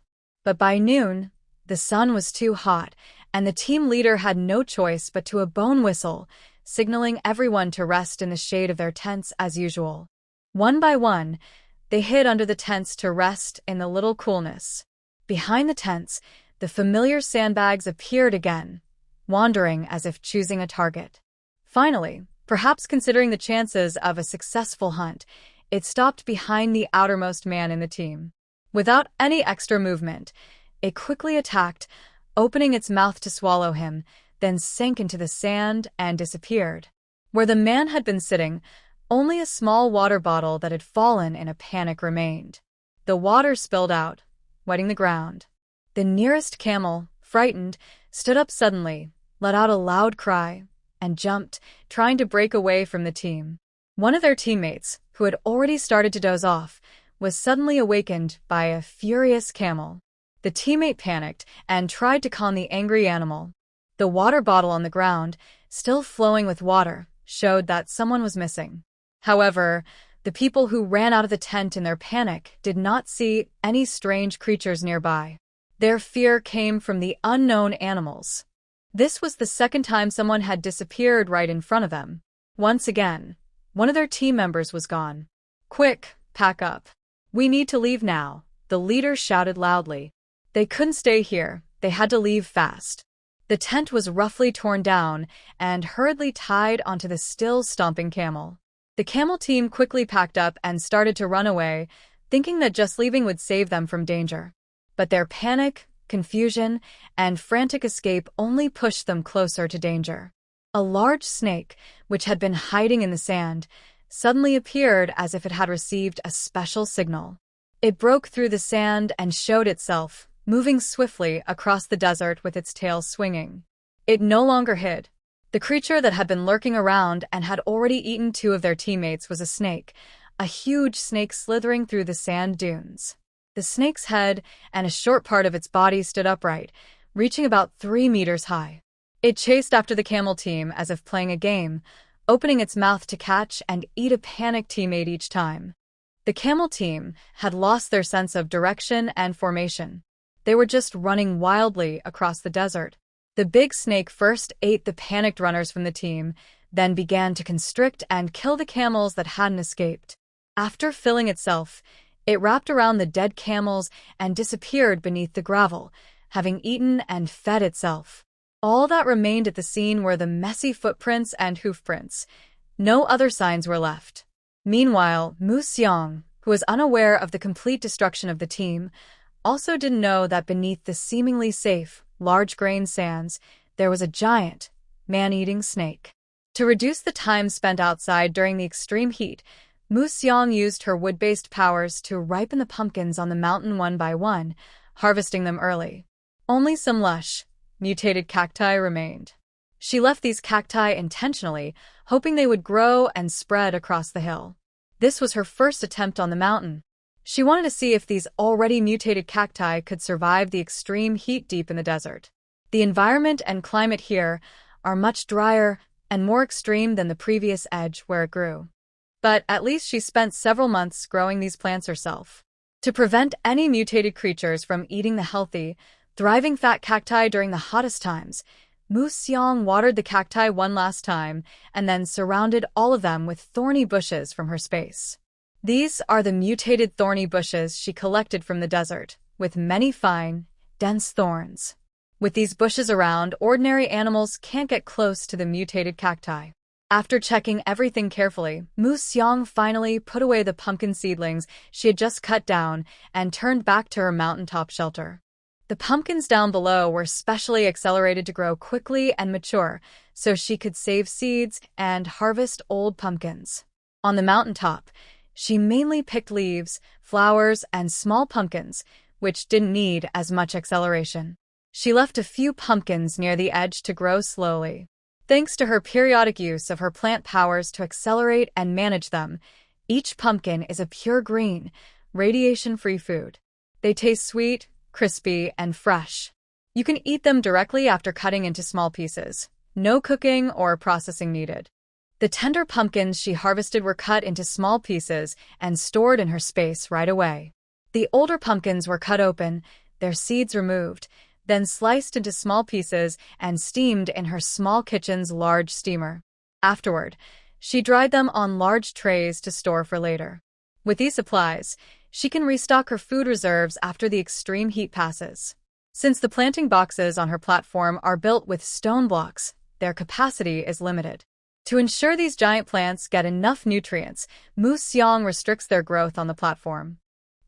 But by noon, the sun was too hot, and the team leader had no choice but to a bone whistle, signaling everyone to rest in the shade of their tents as usual. One by one, they hid under the tents to rest in the little coolness. Behind the tents, the familiar sandbags appeared again, wandering as if choosing a target. Finally, perhaps considering the chances of a successful hunt, it stopped behind the outermost man in the team. Without any extra movement, it quickly attacked, opening its mouth to swallow him, then sank into the sand and disappeared. Where the man had been sitting, only a small water bottle that had fallen in a panic remained. The water spilled out, wetting the ground. The nearest camel, frightened, stood up suddenly, let out a loud cry, and jumped, trying to break away from the team. One of their teammates, who had already started to doze off, was suddenly awakened by a furious camel. The teammate panicked and tried to calm the angry animal. The water bottle on the ground, still flowing with water, showed that someone was missing. However, The people who ran out of the tent in their panic did not see any strange creatures nearby. Their fear came from the unknown animals. This was the second time someone had disappeared right in front of them. Once again, one of their team members was gone. "Quick, pack up. We need to leave now," the leader shouted loudly. They couldn't stay here, they had to leave fast. The tent was roughly torn down and hurriedly tied onto the still stomping camel. The camel team quickly packed up and started to run away, thinking that just leaving would save them from danger. But their panic, confusion, and frantic escape only pushed them closer to danger. A large snake, which had been hiding in the sand, suddenly appeared as if it had received a special signal. It broke through the sand and showed itself, moving swiftly across the desert with its tail swinging. It no longer hid. The creature that had been lurking around and had already eaten two of their teammates was a snake, a huge snake slithering through the sand dunes. The snake's head and a short part of its body stood upright, reaching about 3 meters high. It chased after the camel team as if playing a game, opening its mouth to catch and eat a panicked teammate each time. The camel team had lost their sense of direction and formation. They were just running wildly across the desert. The big snake first ate the panicked runners from the team, then began to constrict and kill the camels that hadn't escaped. After filling itself, it wrapped around the dead camels and disappeared beneath the gravel, having eaten and fed itself. All that remained at the scene were the messy footprints and hoofprints. No other signs were left. Meanwhile, Mu Xiang, who was unaware of the complete destruction of the team, also didn't know that beneath the seemingly safe, large-grained sands, there was a giant, man-eating snake. To reduce the time spent outside during the extreme heat, Mu Xiang used her wood-based powers to ripen the pumpkins on the mountain one by one, harvesting them early. Only some lush, mutated cacti remained. She left these cacti intentionally, hoping they would grow and spread across the hill. This was her first attempt on the mountain. She wanted to see if these already mutated cacti could survive the extreme heat deep in the desert. The environment and climate here are much drier and more extreme than the previous edge where it grew. But at least she spent several months growing these plants herself. To prevent any mutated creatures from eating the healthy, thriving fat cacti during the hottest times, Mu Xiang watered the cacti one last time and then surrounded all of them with thorny bushes from her space. These are the mutated thorny bushes she collected from the desert, with many fine, dense thorns. With these bushes around, ordinary animals can't get close to the mutated cacti. After checking everything carefully, Mu Xiang finally put away the pumpkin seedlings she had just cut down and turned back to her mountaintop shelter. The pumpkins down below were specially accelerated to grow quickly and mature, so she could save seeds and harvest old pumpkins. On the mountaintop, she mainly picked leaves, flowers, and small pumpkins, which didn't need as much acceleration. She left a few pumpkins near the edge to grow slowly. Thanks to her periodic use of her plant powers to accelerate and manage them, each pumpkin is a pure green, radiation-free food. They taste sweet, crispy, and fresh. You can eat them directly after cutting into small pieces. No cooking or processing needed. The tender pumpkins she harvested were cut into small pieces and stored in her space right away. The older pumpkins were cut open, their seeds removed, then sliced into small pieces and steamed in her small kitchen's large steamer. Afterward, she dried them on large trays to store for later. With these supplies, she can restock her food reserves after the extreme heat passes. Since the planting boxes on her platform are built with stone blocks, their capacity is limited. To ensure these giant plants get enough nutrients, Mu Xiang restricts their growth on the platform.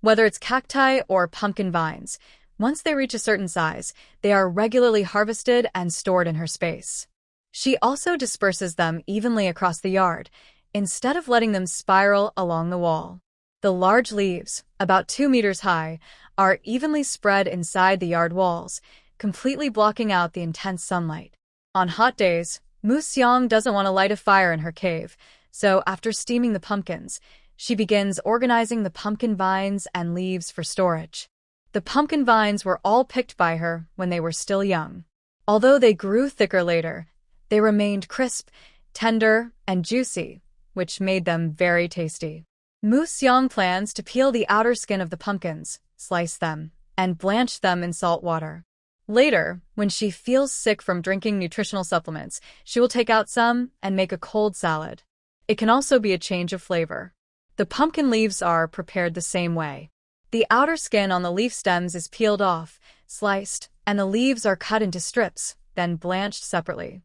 Whether it's cacti or pumpkin vines, once they reach a certain size, they are regularly harvested and stored in her space. She also disperses them evenly across the yard, instead of letting them spiral along the wall. The large leaves, about 2 meters high, are evenly spread inside the yard walls, completely blocking out the intense sunlight. On hot days, Mu Xiang doesn't want to light a fire in her cave, so after steaming the pumpkins, she begins organizing the pumpkin vines and leaves for storage. The pumpkin vines were all picked by her when they were still young. Although they grew thicker later, they remained crisp, tender, and juicy, which made them very tasty. Mu Xiang plans to peel the outer skin of the pumpkins, slice them, and blanch them in salt water. Later, when she feels sick from drinking nutritional supplements, she will take out some and make a cold salad. It can also be a change of flavor. The pumpkin leaves are prepared the same way. The outer skin on the leaf stems is peeled off, sliced, and the leaves are cut into strips, then blanched separately.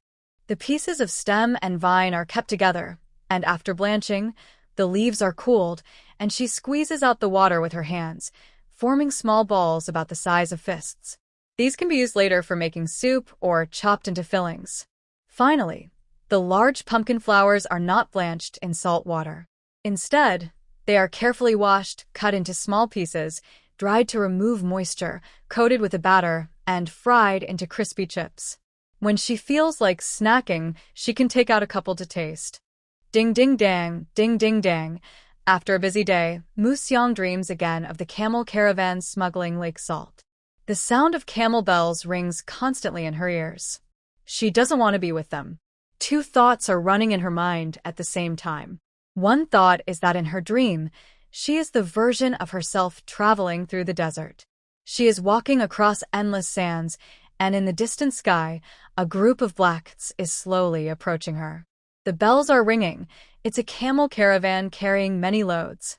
The pieces of stem and vine are kept together, and after blanching, the leaves are cooled, and she squeezes out the water with her hands, forming small balls about the size of fists. These can be used later for making soup or chopped into fillings. Finally, the large pumpkin flowers are not blanched in salt water. Instead, they are carefully washed, cut into small pieces, dried to remove moisture, coated with a batter, and fried into crispy chips. When she feels like snacking, she can take out a couple to taste. Ding ding dang, ding ding dang. After a busy day, Mu Xiang dreams again of the camel caravan smuggling lake salt. The sound of camel bells rings constantly in her ears. She doesn't want to be with them. Two thoughts are running in her mind at the same time. One thought is that in her dream, she is the version of herself traveling through the desert. She is walking across endless sands, and in the distant sky, a group of blacks is slowly approaching her. The bells are ringing. It's a camel caravan carrying many loads.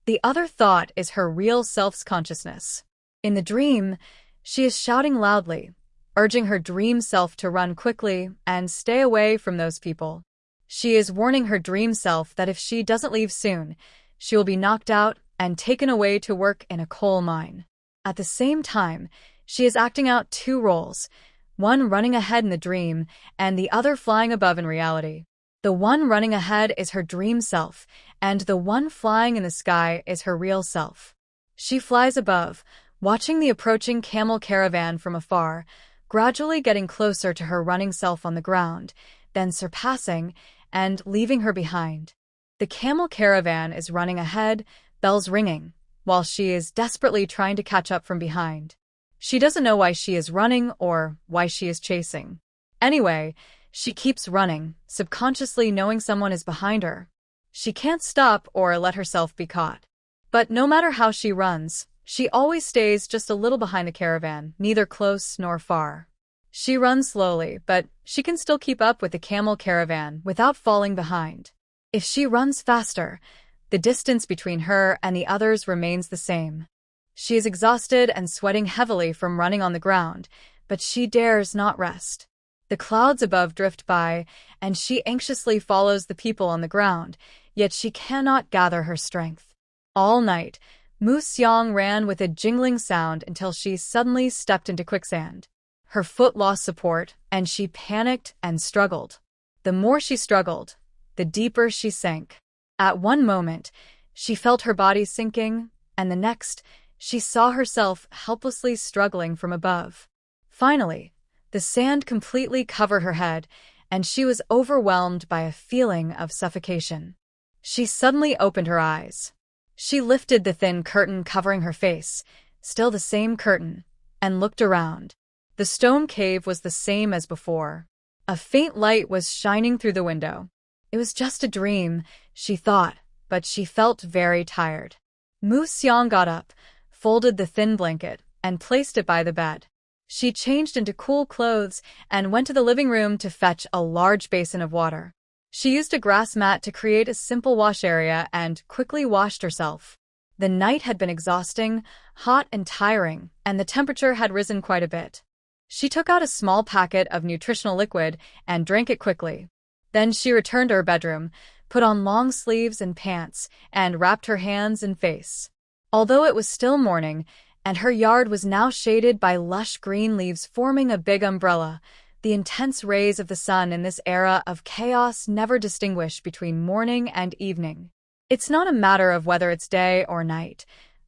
The other thought is her real self's consciousness. In the dream, she is shouting loudly, urging her dream self to run quickly and stay away from those people. She is warning her dream self that if she doesn't leave soon, she will be knocked out and taken away to work in a coal mine. At the same time, she is acting out two roles, one running ahead in the dream and the other flying above in reality. The one running ahead is her dream self, and the one flying in the sky is her real self. She flies above, watching the approaching camel caravan from afar, gradually getting closer to her running self on the ground, then surpassing and leaving her behind. The camel caravan is running ahead, bells ringing, while she is desperately trying to catch up from behind. She doesn't know why she is running or why she is chasing. Anyway, she keeps running, subconsciously knowing someone is behind her. She can't stop or let herself be caught. But no matter how she runs, she always stays just a little behind the caravan, neither close nor far. She runs slowly, but she can still keep up with the camel caravan without falling behind. If she runs faster, the distance between her and the others remains the same. She is exhausted and sweating heavily from running on the ground, but she dares not rest. The clouds above drift by, and she anxiously follows the people on the ground, yet she cannot gather her strength. All night, Mu Xiang ran with a jingling sound until she suddenly stepped into quicksand. Her foot lost support, and she panicked and struggled. The more she struggled, the deeper she sank. At one moment, she felt her body sinking, and the next, she saw herself helplessly struggling from above. Finally, the sand completely covered her head, and she was overwhelmed by a feeling of suffocation. She suddenly opened her eyes. She lifted the thin curtain covering her face, still the same curtain, and looked around. The stone cave was the same as before. A faint light was shining through the window. It was just a dream, she thought, but she felt very tired. Mu Xiang got up, folded the thin blanket, and placed it by the bed. She changed into cool clothes and went to the living room to fetch a large basin of water. She used a grass mat to create a simple wash area and quickly washed herself. The night had been exhausting, hot and tiring, and the temperature had risen quite a bit. She took out a small packet of nutritional liquid and drank it quickly. Then she returned to her bedroom, put on long sleeves and pants, and wrapped her hands and face. Although it was still morning, and her yard was now shaded by lush green leaves forming a big umbrella, the intense rays of the sun in this era of chaos never distinguish between morning and evening. It's not a matter of whether it's day or night.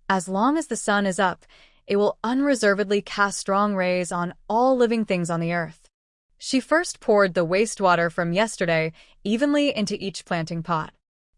As long as the sun is up, it will unreservedly cast strong rays on all living things on the earth. She first poured the wastewater from yesterday evenly into each planting pot.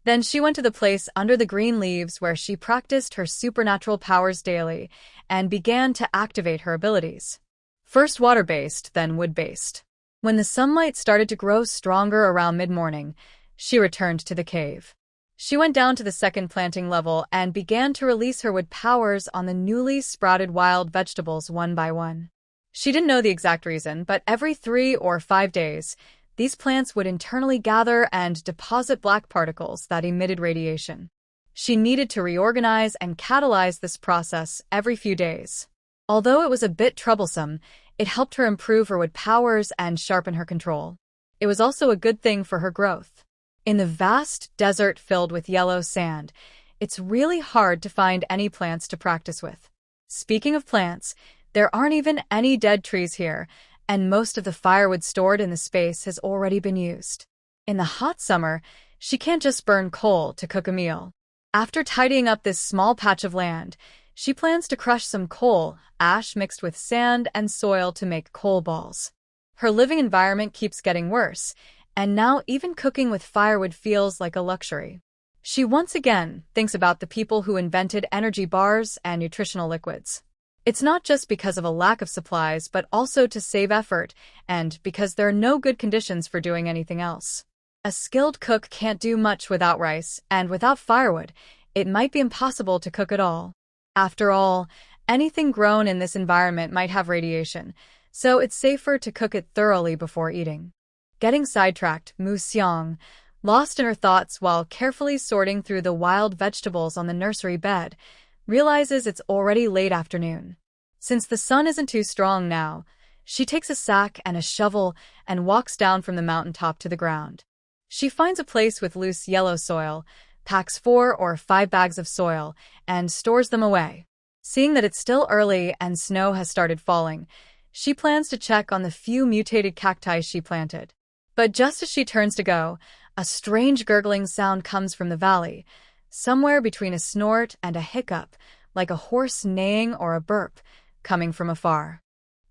Then she went to the place under the green leaves where she practiced her supernatural powers daily and began to activate her abilities. First water-based, then wood-based. When the sunlight started to grow stronger around mid-morning, she returned to the cave. She went down to the second planting level and began to release her wood powers on the newly sprouted wild vegetables one by one. She didn't know the exact reason, but every 3 or 5 days, these plants would internally gather and deposit black particles that emitted radiation. She needed to reorganize and catalyze this process every few days. Although it was a bit troublesome, it helped her improve her wood powers and sharpen her control. It was also a good thing for her growth. In the vast desert filled with yellow sand, it's really hard to find any plants to practice with. Speaking of plants, there aren't even any dead trees here, and most of the firewood stored in the space has already been used. In the hot summer, she can't just burn coal to cook a meal. After tidying up this small patch of land, she plans to crush some coal ash mixed with sand and soil to make coal balls. Her living environment keeps getting worse, and now even cooking with firewood feels like a luxury. She once again thinks about the people who invented energy bars and nutritional liquids. It's not just because of a lack of supplies, but also to save effort, and because there are no good conditions for doing anything else. A skilled cook can't do much without rice, and without firewood, it might be impossible to cook at all. After all, anything grown in this environment might have radiation, so it's safer to cook it thoroughly before eating. Getting sidetracked, Mu Xiang, lost in her thoughts while carefully sorting through the wild vegetables on the nursery bed, realizes it's already late afternoon. Since the sun isn't too strong now, she takes a sack and a shovel and walks down from the mountaintop to the ground. She finds a place with loose yellow soil, packs 4 or 5 bags of soil, and stores them away. Seeing that it's still early and snow has started falling, she plans to check on the few mutated cacti she planted. But just as she turns to go, a strange gurgling sound comes from the valley, somewhere between a snort and a hiccup, like a horse neighing or a burp, coming from afar.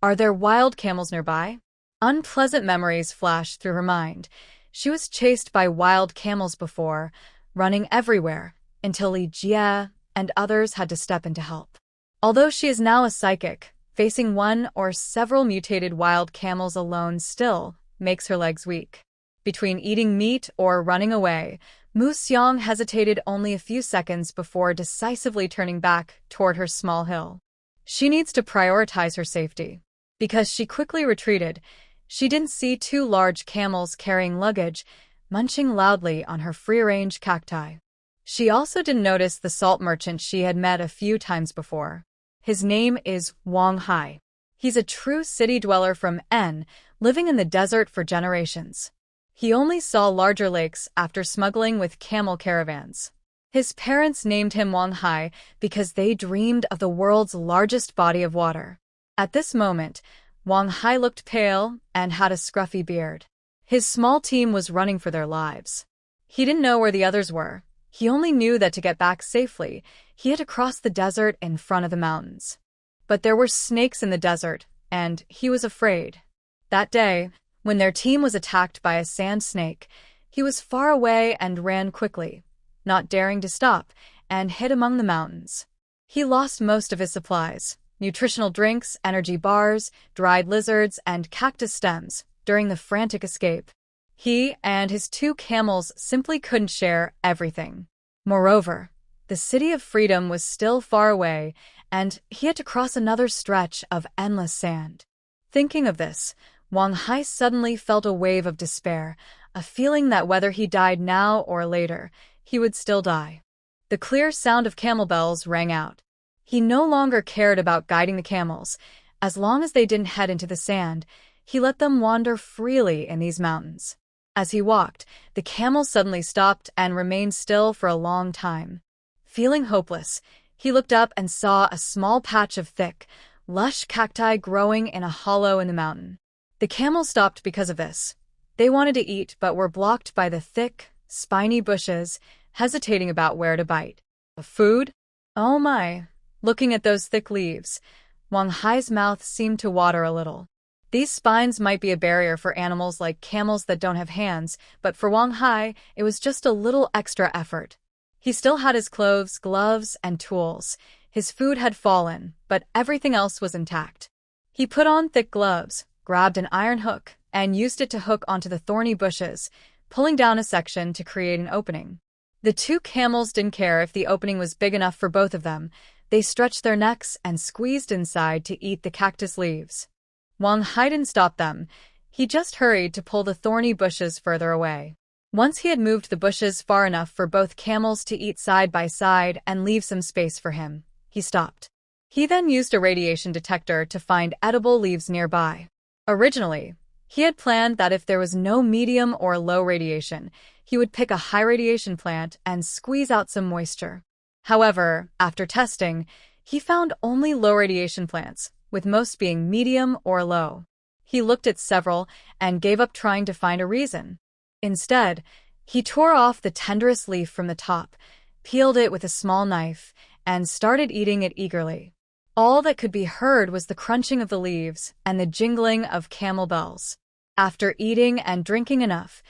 Are there wild camels nearby? Unpleasant memories flash through her mind. She was chased by wild camels before, running everywhere, until Li Jie and others had to step in to help. Although she is now a psychic, facing one or several mutated wild camels alone still makes her legs weak. Between eating meat or running away, Mu Xiang hesitated only a few seconds before decisively turning back toward her small hill. She needs to prioritize her safety. Because she quickly retreated, she didn't see 2 large camels carrying luggage, munching loudly on her free-range cacti. She also didn't notice the salt merchant she had met a few times before. His name is Wang Hai. He's a true city dweller from N, living in the desert for generations. He only saw larger lakes after smuggling with camel caravans. His parents named him Wang Hai because they dreamed of the world's largest body of water. At this moment, Wang Hai looked pale and had a scruffy beard. His small team was running for their lives. He didn't know where the others were. He only knew that to get back safely, he had to cross the desert in front of the mountains. But there were snakes in the desert, and he was afraid. That day, when their team was attacked by a sand snake, he was far away and ran quickly, not daring to stop, and hid among the mountains. He lost most of his supplies, nutritional drinks, energy bars, dried lizards, and cactus stems, during the frantic escape. He and his 2 camels simply couldn't share everything. Moreover, the city of freedom was still far away, and he had to cross another stretch of endless sand. Thinking of this, Wang Hai suddenly felt a wave of despair, a feeling that whether he died now or later, he would still die. The clear sound of camel bells rang out. He no longer cared about guiding the camels. As long as they didn't head into the sand, he let them wander freely in these mountains. As he walked, the camels suddenly stopped and remained still for a long time. Feeling hopeless, he looked up and saw a small patch of thick, lush cacti growing in a hollow in the mountain. The camels stopped because of this. They wanted to eat but were blocked by the thick, spiny bushes, hesitating about where to bite. Food? Oh my! Looking at those thick leaves, Wang Hai's mouth seemed to water a little. These spines might be a barrier for animals like camels that don't have hands, but for Wang Hai, it was just a little extra effort. He still had his clothes, gloves, and tools. His food had fallen, but everything else was intact. He put on thick gloves, grabbed an iron hook, and used it to hook onto the thorny bushes, pulling down a section to create an opening. The two camels didn't care if the opening was big enough for both of them. They stretched their necks and squeezed inside to eat the cactus leaves. Wang Hai didn't stop them. He just hurried to pull the thorny bushes further away. Once he had moved the bushes far enough for both camels to eat side by side and leave some space for him, he stopped. He then used a radiation detector to find edible leaves nearby. Originally, he had planned that if there was no medium or low radiation, he would pick a high radiation plant and squeeze out some moisture. However, after testing, he found only low radiation plants, with most being medium or low. He looked at several and gave up trying to find a reason. Instead, he tore off the tenderest leaf from the top, peeled it with a small knife, and started eating it eagerly. All that could be heard was the crunching of the leaves and the jingling of camel bells. After eating and drinking enough,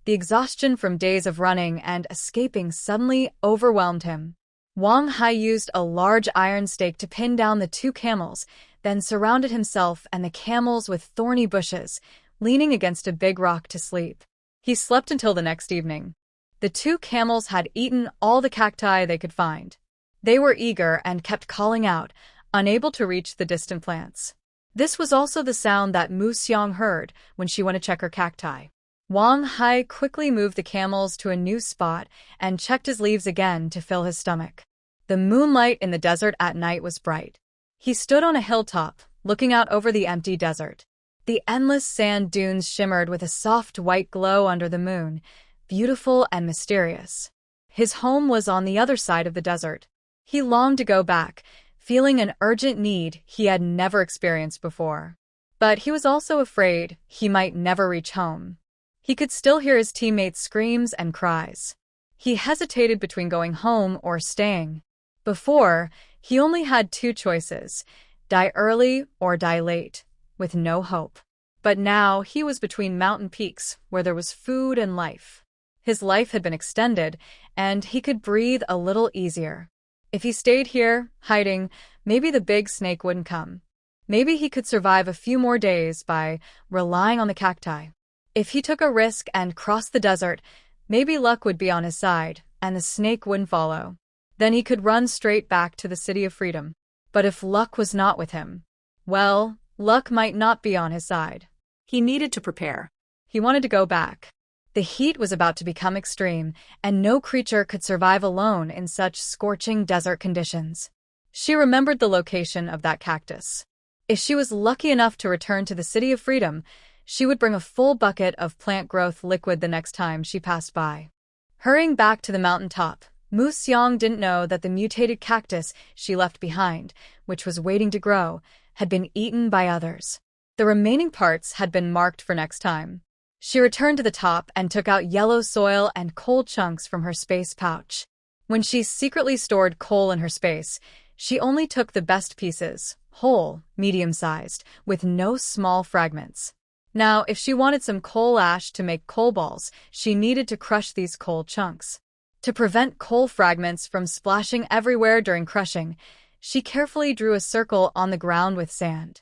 the exhaustion from days of running and escaping suddenly overwhelmed him. Wang Hai used a large iron stake to pin down the two camels, then surrounded himself and the camels with thorny bushes, leaning against a big rock to sleep. He slept until the next evening. The two camels had eaten all the cacti they could find. They were eager and kept calling out, unable to reach the distant plants. This was also the sound that Mu Xiang heard when she went to check her cacti. Wang Hai quickly moved the camels to a new spot and checked his leaves again to fill his stomach. The moonlight in the desert at night was bright. He stood on a hilltop, looking out over the empty desert. The endless sand dunes shimmered with a soft white glow under the moon, beautiful and mysterious. His home was on the other side of the desert. He longed to go back, feeling an urgent need he had never experienced before. But he was also afraid he might never reach home. He could still hear his teammates' screams and cries. He hesitated between going home or staying. Before, he only had two choices: die early or die late, with no hope. But now he was between mountain peaks where there was food and life. His life had been extended, and he could breathe a little easier. If he stayed here, hiding, maybe the big snake wouldn't come. Maybe he could survive a few more days by relying on the cacti. If he took a risk and crossed the desert, maybe luck would be on his side, and the snake wouldn't follow. Then he could run straight back to the City of Freedom. But if luck was not with him, well, luck might not be on his side. He needed to prepare. He wanted to go back. The heat was about to become extreme, and no creature could survive alone in such scorching desert conditions. She remembered the location of that cactus. If she was lucky enough to return to the City of Freedom, she would bring a full bucket of plant growth liquid the next time she passed by. Hurrying back to the mountaintop, Mu Xiang didn't know that the mutated cactus she left behind, which was waiting to grow, had been eaten by others. The remaining parts had been marked for next time. She returned to the top and took out yellow soil and coal chunks from her space pouch. When she secretly stored coal in her space, she only took the best pieces, whole, medium-sized, with no small fragments. Now, if she wanted some coal ash to make coal balls, she needed to crush these coal chunks. To prevent coal fragments from splashing everywhere during crushing, she carefully drew a circle on the ground with sand.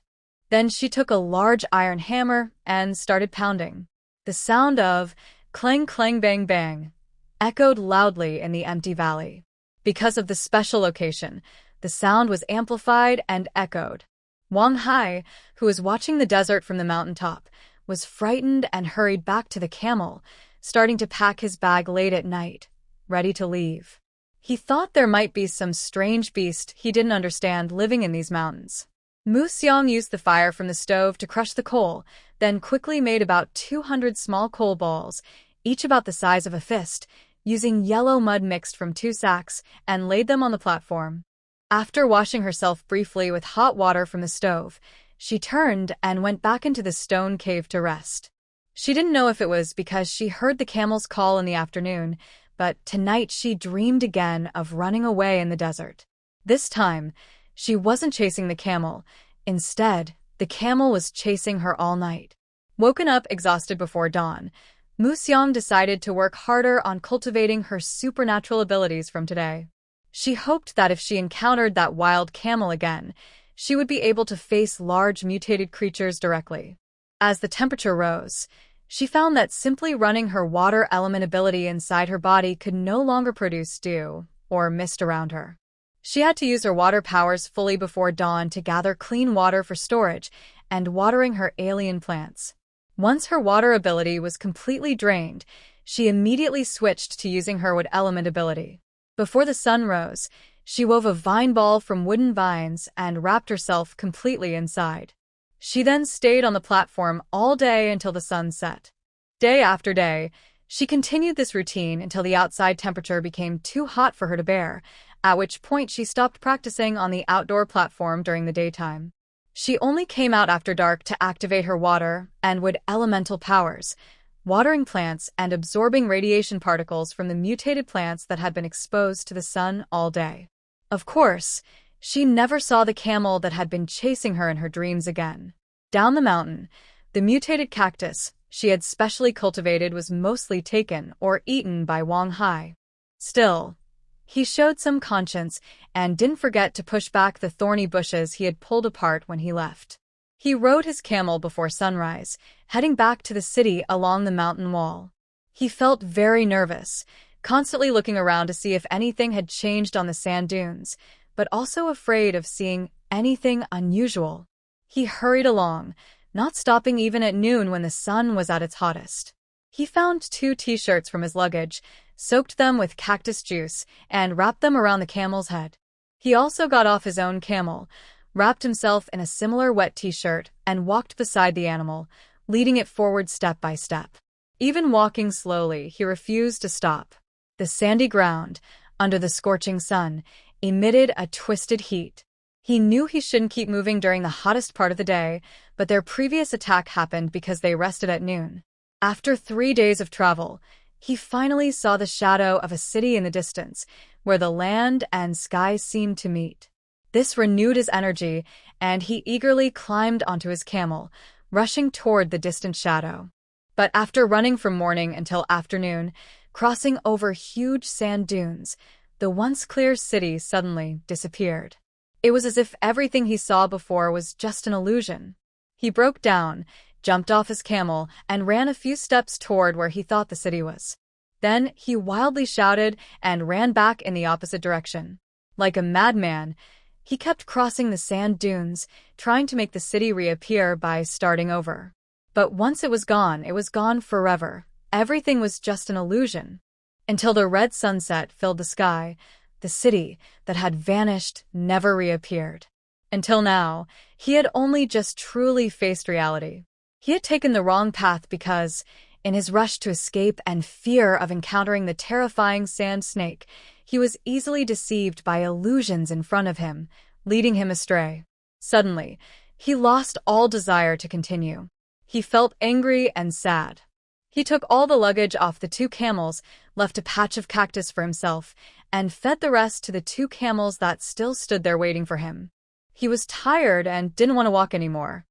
Then she took a large iron hammer and started pounding. The sound of clang clang bang bang echoed loudly in the empty valley. Because of the special location, the sound was amplified and echoed. Wang Hai, who was watching the desert from the mountaintop, was frightened and hurried back to the camel, starting to pack his bag late at night, ready to leave. He thought there might be some strange beast he didn't understand living in these mountains. Mu Xiang used the fire from the stove to crush the coal, then quickly made about 200 small coal balls, each about the size of a fist, using yellow mud mixed from 2 sacks, and laid them on the platform. After washing herself briefly with hot water from the stove, she turned and went back into the stone cave to rest. She didn't know if it was because she heard the camels call in the afternoon, but tonight she dreamed again of running away in the desert. This time, she wasn't chasing the camel. Instead, the camel was chasing her all night. Woken up exhausted before dawn, Mu Xiang decided to work harder on cultivating her supernatural abilities from today. She hoped that if she encountered that wild camel again, she would be able to face large mutated creatures directly. As the temperature rose, She found that simply running her water element ability inside her body could no longer produce dew or mist around her. She had to use her water powers fully before dawn to gather clean water for storage and watering her alien plants. Once her water ability was completely drained, she immediately switched to using her wood element ability. Before the sun rose, she wove a vine ball from wooden vines and wrapped herself completely inside. She then stayed on the platform all day until the sun set. Day after day, she continued this routine until the outside temperature became too hot for her to bear, at which point she stopped practicing on the outdoor platform during the daytime. She only came out after dark to activate her water and wood elemental powers, watering plants and absorbing radiation particles from the mutated plants that had been exposed to the sun all day. Of course, she never saw the camel that had been chasing her in her dreams again. Down the mountain, the mutated cactus she had specially cultivated was mostly taken or eaten by Wang Hai. Still, he showed some conscience and didn't forget to push back the thorny bushes he had pulled apart when he left. He rode his camel before sunrise, heading back to the city along the mountain wall. He felt very nervous, constantly looking around to see if anything had changed on the sand dunes, but also afraid of seeing anything unusual. He hurried along, not stopping even at noon when the sun was at its hottest. He found 2 t-shirts from his luggage, soaked them with cactus juice, and wrapped them around the camel's head. He also got off his own camel, wrapped himself in a similar wet t-shirt, and walked beside the animal, leading it forward step by step. Even walking slowly, he refused to stop. The sandy ground, under the scorching sun, emitted a twisted heat. He knew he shouldn't keep moving during the hottest part of the day, but their previous attack happened because they rested at noon. After 3 days of travel, he finally saw the shadow of a city in the distance, where the land and sky seemed to meet. This renewed his energy, and he eagerly climbed onto his camel, rushing toward the distant shadow. But after running from morning until afternoon, crossing over huge sand dunes, the once clear city suddenly disappeared. It was as if everything he saw before was just an illusion. He broke down, jumped off his camel, and ran a few steps toward where he thought the city was. Then he wildly shouted and ran back in the opposite direction. Like a madman, he kept crossing the sand dunes, trying to make the city reappear by starting over. But once it was gone forever. Everything was just an illusion. Until the red sunset filled the sky, the city that had vanished never reappeared. Until now, he had only just truly faced reality. He had taken the wrong path because, in his rush to escape and fear of encountering the terrifying sand snake, he was easily deceived by illusions in front of him, leading him astray. Suddenly, he lost all desire to continue. He felt angry and sad. He took all the luggage off the 2 camels, left a patch of cactus for himself, and fed the rest to the 2 camels that still stood there waiting for him. He was tired and didn't want to walk anymore.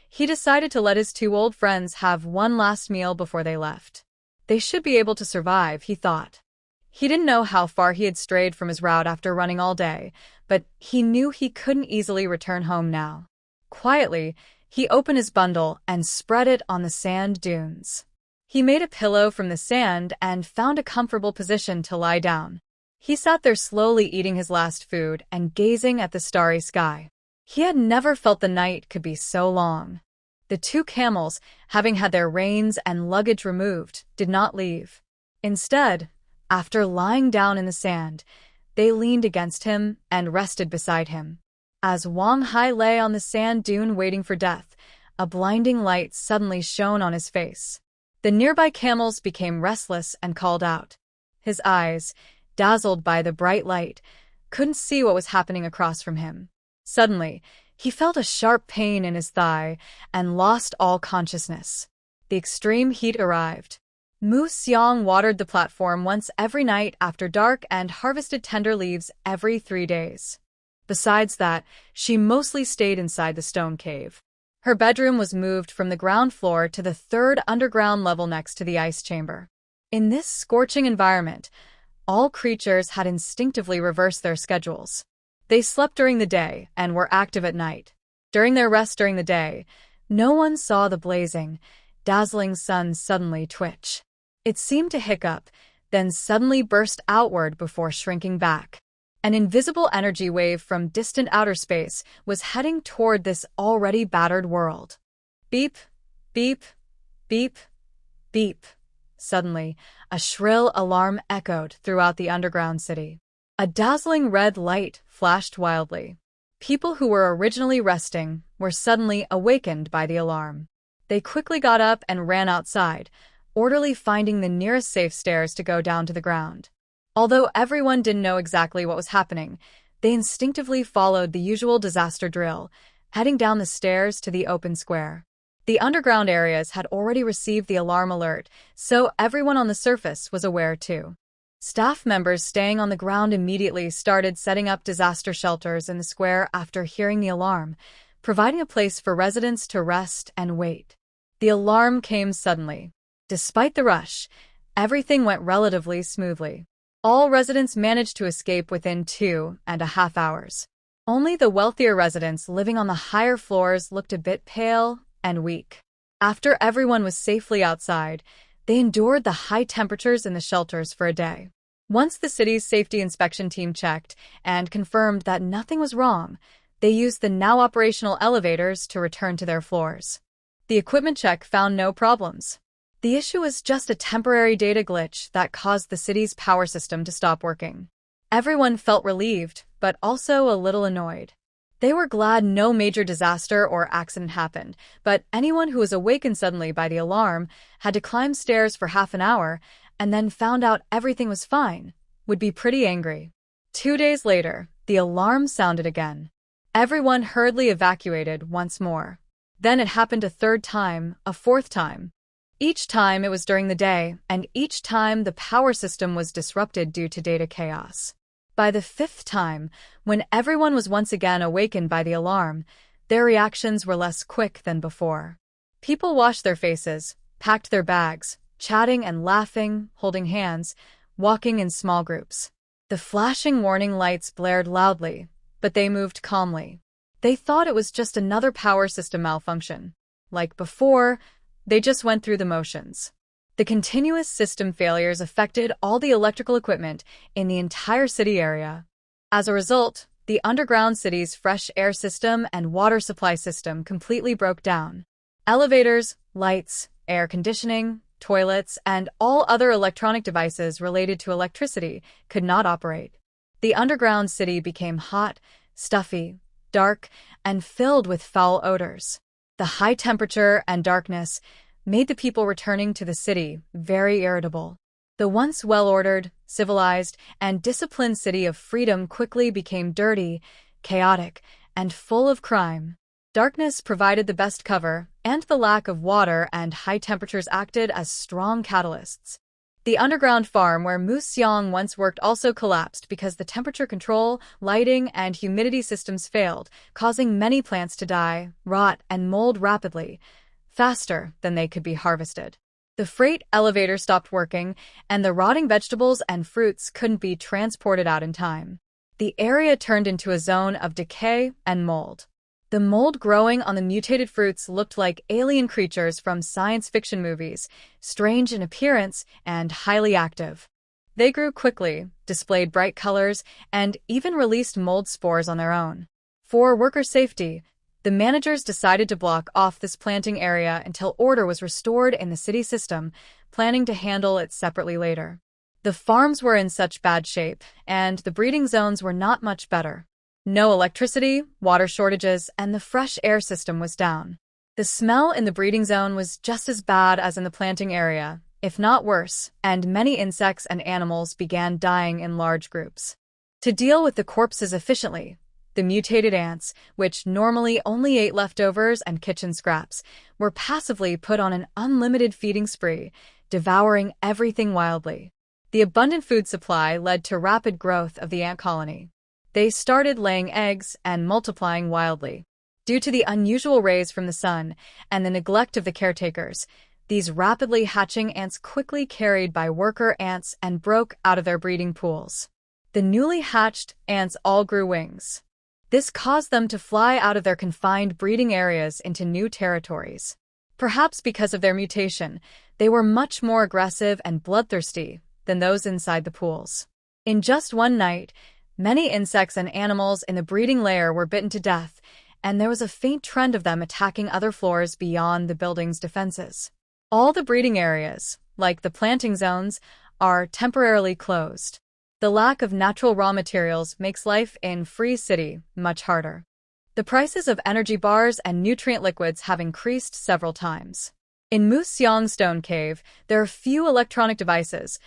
He decided to let his 2 old friends have one last meal before they left. They should be able to survive, he thought. He didn't know how far he had strayed from his route after running all day, but he knew he couldn't easily return home now. Quietly, he opened his bundle and spread it on the sand dunes. He made a pillow from the sand and found a comfortable position to lie down. He sat there slowly eating his last food and gazing at the starry sky. He had never felt the night could be so long. The 2 camels, having had their reins and luggage removed, did not leave. Instead, after lying down in the sand, they leaned against him and rested beside him. As Wang Hai lay on the sand dune waiting for death, a blinding light suddenly shone on his face. The nearby camels became restless and called out. His eyes, dazzled by the bright light, couldn't see what was happening across from him. Suddenly, he felt a sharp pain in his thigh and lost all consciousness. The extreme heat arrived. Mu Xiang watered the platform once every night after dark and harvested tender leaves every 3 days. Besides that, she mostly stayed inside the stone cave. Her bedroom was moved from the ground floor to the 3rd underground level next to the ice chamber. In this scorching environment, all creatures had instinctively reversed their schedules. They slept during the day and were active at night. During their rest during the day, no one saw the blazing, dazzling sun suddenly twitch. It seemed to hiccup, then suddenly burst outward before shrinking back. An invisible energy wave from distant outer space was heading toward this already battered world. Beep, beep, beep, beep. Suddenly, a shrill alarm echoed throughout the underground city. A dazzling red light flashed wildly. People who were originally resting were suddenly awakened by the alarm. They quickly got up and ran outside, orderly finding the nearest safe stairs to go down to the ground. Although everyone didn't know exactly what was happening, they instinctively followed the usual disaster drill, heading down the stairs to the open square. The underground areas had already received the alarm alert, so everyone on the surface was aware too. Staff members staying on the ground immediately started setting up disaster shelters in the square after hearing the alarm, providing a place for residents to rest and wait. The alarm came suddenly. Despite the rush, everything went relatively smoothly. All residents managed to escape within 2.5 hours. Only the wealthier residents living on the higher floors looked a bit pale and weak. After everyone was safely outside, they endured the high temperatures in the shelters for a day. Once the city's safety inspection team checked and confirmed that nothing was wrong, they used the now operational elevators to return to their floors. The equipment check found no problems. The issue was just a temporary data glitch that caused the city's power system to stop working. Everyone felt relieved, but also a little annoyed. They were glad no major disaster or accident happened, but anyone who was awakened suddenly by the alarm, had to climb stairs for half an hour, and then found out everything was fine, would be pretty angry. 2 days later, the alarm sounded again. Everyone hurriedly evacuated once more. Then it happened a third time, a fourth time. Each time it was during the day, and each time the power system was disrupted due to data chaos. By the fifth time, when everyone was once again awakened by the alarm, their reactions were less quick than before. People washed their faces, packed their bags, chatting and laughing, holding hands, walking in small groups. The flashing warning lights blared loudly, but they moved calmly. They thought it was just another power system malfunction. Like before, they just went through the motions. The continuous system failures affected all the electrical equipment in the entire city area. As a result, the underground city's fresh air system and water supply system completely broke down. Elevators, lights, air conditioning, toilets, and all other electronic devices related to electricity could not operate. The underground city became hot, stuffy, dark, and filled with foul odors. The high temperature and darkness made the people returning to the city very irritable. The once well-ordered, civilized, and disciplined city of freedom quickly became dirty, chaotic, and full of crime. Darkness provided the best cover, and the lack of water and high temperatures acted as strong catalysts. The underground farm where Mu Xiang once worked also collapsed because the temperature control, lighting, and humidity systems failed, causing many plants to die, rot, and mold rapidly, faster than they could be harvested. The freight elevator stopped working, and the rotting vegetables and fruits couldn't be transported out in time. The area turned into a zone of decay and mold. The mold growing on the mutated fruits looked like alien creatures from science fiction movies, strange in appearance and highly active. They grew quickly, displayed bright colors, and even released mold spores on their own. For worker safety, the managers decided to block off this planting area until order was restored in the city system, planning to handle it separately later. The farms were in such bad shape, and the breeding zones were not much better. No electricity, water shortages, and the fresh air system was down. The smell in the breeding zone was just as bad as in the planting area, if not worse, and many insects and animals began dying in large groups. To deal with the corpses efficiently, the mutated ants, which normally only ate leftovers and kitchen scraps, were passively put on an unlimited feeding spree, devouring everything wildly. The abundant food supply led to rapid growth of the ant colony. They started laying eggs and multiplying wildly. Due to the unusual rays from the sun and the neglect of the caretakers, these rapidly hatching ants quickly carried by worker ants and broke out of their breeding pools. The newly hatched ants all grew wings. This caused them to fly out of their confined breeding areas into new territories. Perhaps because of their mutation, they were much more aggressive and bloodthirsty than those inside the pools. In just one night, many insects and animals in the breeding layer were bitten to death, and there was a faint trend of them attacking other floors beyond the building's defenses. All the breeding areas, like the planting zones, are temporarily closed. The lack of natural raw materials makes life in Free City much harder. The prices of energy bars and nutrient liquids have increased several times. In Museong Stone Cave, there are few electronic devices,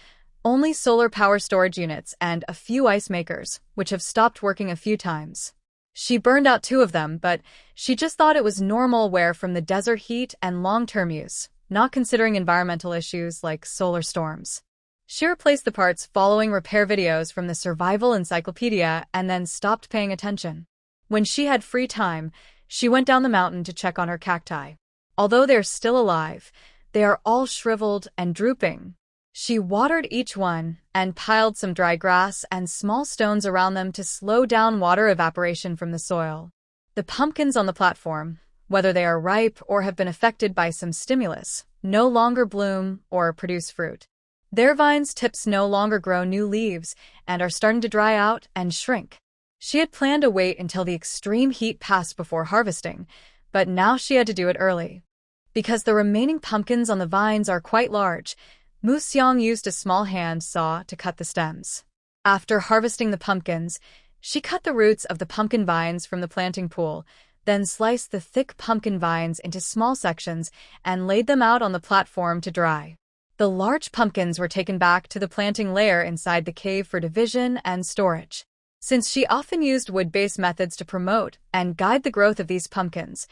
only solar power storage units and a few ice makers, which have stopped working a few times. She burned out 2 of them, but she just thought it was normal wear from the desert heat and long-term use, not considering environmental issues like solar storms. She replaced the parts following repair videos from the Survival Encyclopedia and then stopped paying attention. When she had free time, she went down the mountain to check on her cacti. Although they're still alive, they are all shriveled and drooping. She watered each one and piled some dry grass and small stones around them to slow down water evaporation from the soil. The pumpkins on the platform, whether they are ripe or have been affected by some stimulus, no longer bloom or produce fruit. Their vines' tips no longer grow new leaves and are starting to dry out and shrink. She had planned to wait until the extreme heat passed before harvesting, but now she had to do it early. Because the remaining pumpkins on the vines are quite large, Museong used a small hand saw to cut the stems. After harvesting the pumpkins, she cut the roots of the pumpkin vines from the planting pool, then sliced the thick pumpkin vines into small sections and laid them out on the platform to dry. The large pumpkins were taken back to the planting layer inside the cave for division and storage. Since she often used wood-based methods to promote and guide the growth of these pumpkins,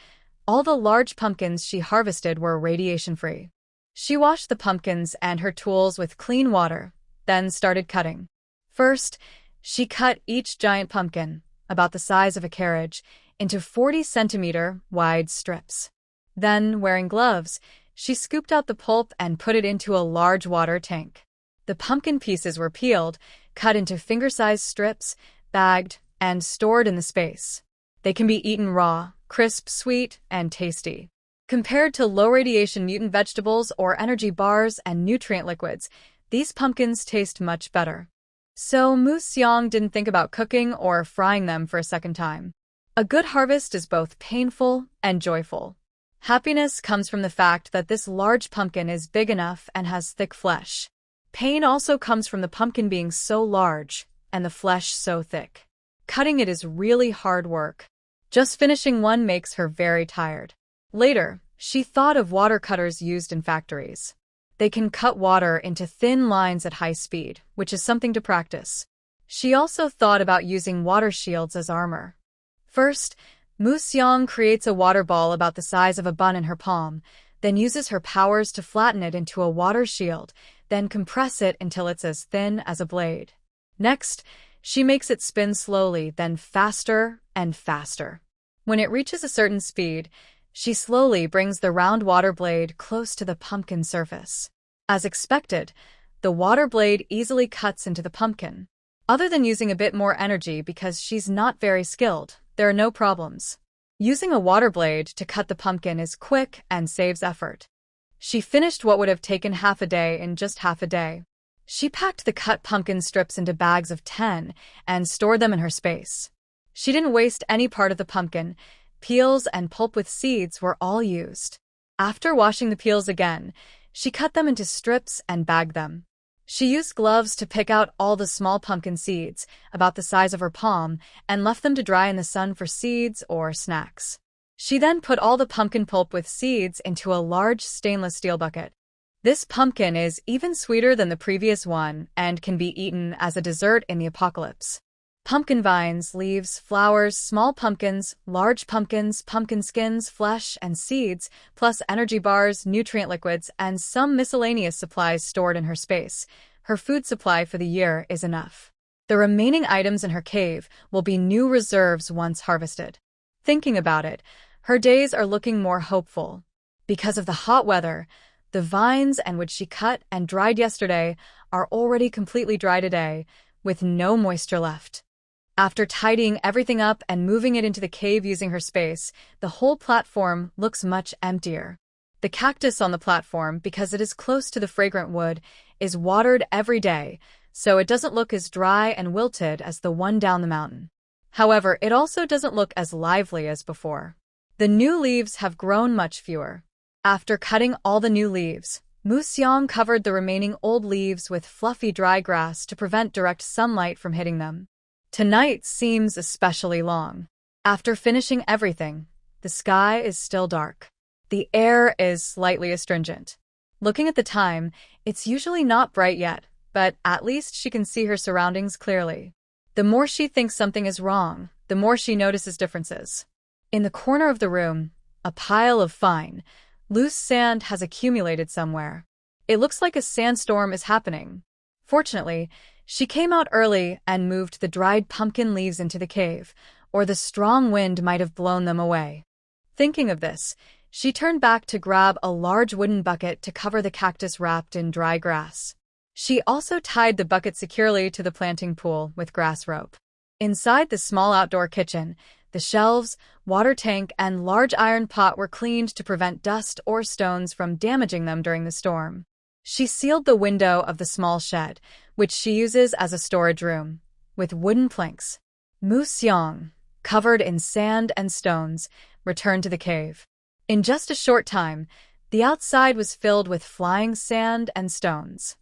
all the large pumpkins she harvested were radiation-free. She washed the pumpkins and her tools with clean water, then started cutting. First, she cut each giant pumpkin, about the size of a carriage, into 40-centimeter wide strips. Then, wearing gloves, she scooped out the pulp and put it into a large water tank. The pumpkin pieces were peeled, cut into finger-sized strips, bagged, and stored in the space. They can be eaten raw, crisp, sweet, and tasty. Compared to low-radiation mutant vegetables or energy bars and nutrient liquids, these pumpkins taste much better. So Museong didn't think about cooking or frying them for a second time. A good harvest is both painful and joyful. Happiness comes from the fact that this large pumpkin is big enough and has thick flesh. Pain also comes from the pumpkin being so large and the flesh so thick. Cutting it is really hard work. Just finishing one makes her very tired. Later, she thought of water cutters used in factories. They can cut water into thin lines at high speed, which is something to practice. She also thought about using water shields as armor. First, Museong creates a water ball about the size of a bun in her palm, then uses her powers to flatten it into a water shield, then compress it until it's as thin as a blade. Next, she makes it spin slowly, then faster and faster. When it reaches a certain speed, she slowly brings the round water blade close to the pumpkin surface. As expected, the water blade easily cuts into the pumpkin. Other than using a bit more energy because she's not very skilled, there are no problems. Using a water blade to cut the pumpkin is quick and saves effort. She finished what would have taken half a day in just half a day. She packed the cut pumpkin strips into bags of 10 and stored them in her space. She didn't waste any part of the pumpkin. Peels and pulp with seeds were all used. After washing the peels again, she cut them into strips and bagged them. She used gloves to pick out all the small pumpkin seeds, about the size of her palm, and left them to dry in the sun for seeds or snacks. She then put all the pumpkin pulp with seeds into a large stainless steel bucket. This pumpkin is even sweeter than the previous one and can be eaten as a dessert in the apocalypse. Pumpkin vines, leaves, flowers, small pumpkins, large pumpkins, pumpkin skins, flesh, and seeds, plus energy bars, nutrient liquids, and some miscellaneous supplies stored in her space. Her food supply for the year is enough. The remaining items in her cave will be new reserves once harvested. Thinking about it, her days are looking more hopeful. Because of the hot weather, the vines and which she cut and dried yesterday are already completely dry today, with no moisture left. After tidying everything up and moving it into the cave using her space, the whole platform looks much emptier. The cactus on the platform, because it is close to the fragrant wood, is watered every day, so it doesn't look as dry and wilted as the one down the mountain. However, it also doesn't look as lively as before. The new leaves have grown much fewer. After cutting all the new leaves, Mu Xiang covered the remaining old leaves with fluffy dry grass to prevent direct sunlight from hitting them. Tonight seems especially long. After finishing everything, the sky is still dark. The air is slightly astringent. Looking at the time, it's usually not bright yet, but at least she can see her surroundings clearly. The more she thinks something is wrong, the more she notices differences. In the corner of the room, a pile of fine, loose sand has accumulated somewhere. It looks like a sandstorm is happening. Fortunately, she came out early and moved the dried pumpkin leaves into the cave, or the strong wind might have blown them away. Thinking of this, she turned back to grab a large wooden bucket to cover the cactus wrapped in dry grass. She also tied the bucket securely to the planting pool with grass rope. Inside the small outdoor kitchen, the shelves, water tank, and large iron pot were cleaned to prevent dust or stones from damaging them during the storm. She sealed the window of the small shed, which she uses as a storage room, with wooden planks. Mu Xiang, covered in sand and stones, returned to the cave. In just a short time, the outside was filled with flying sand and stones.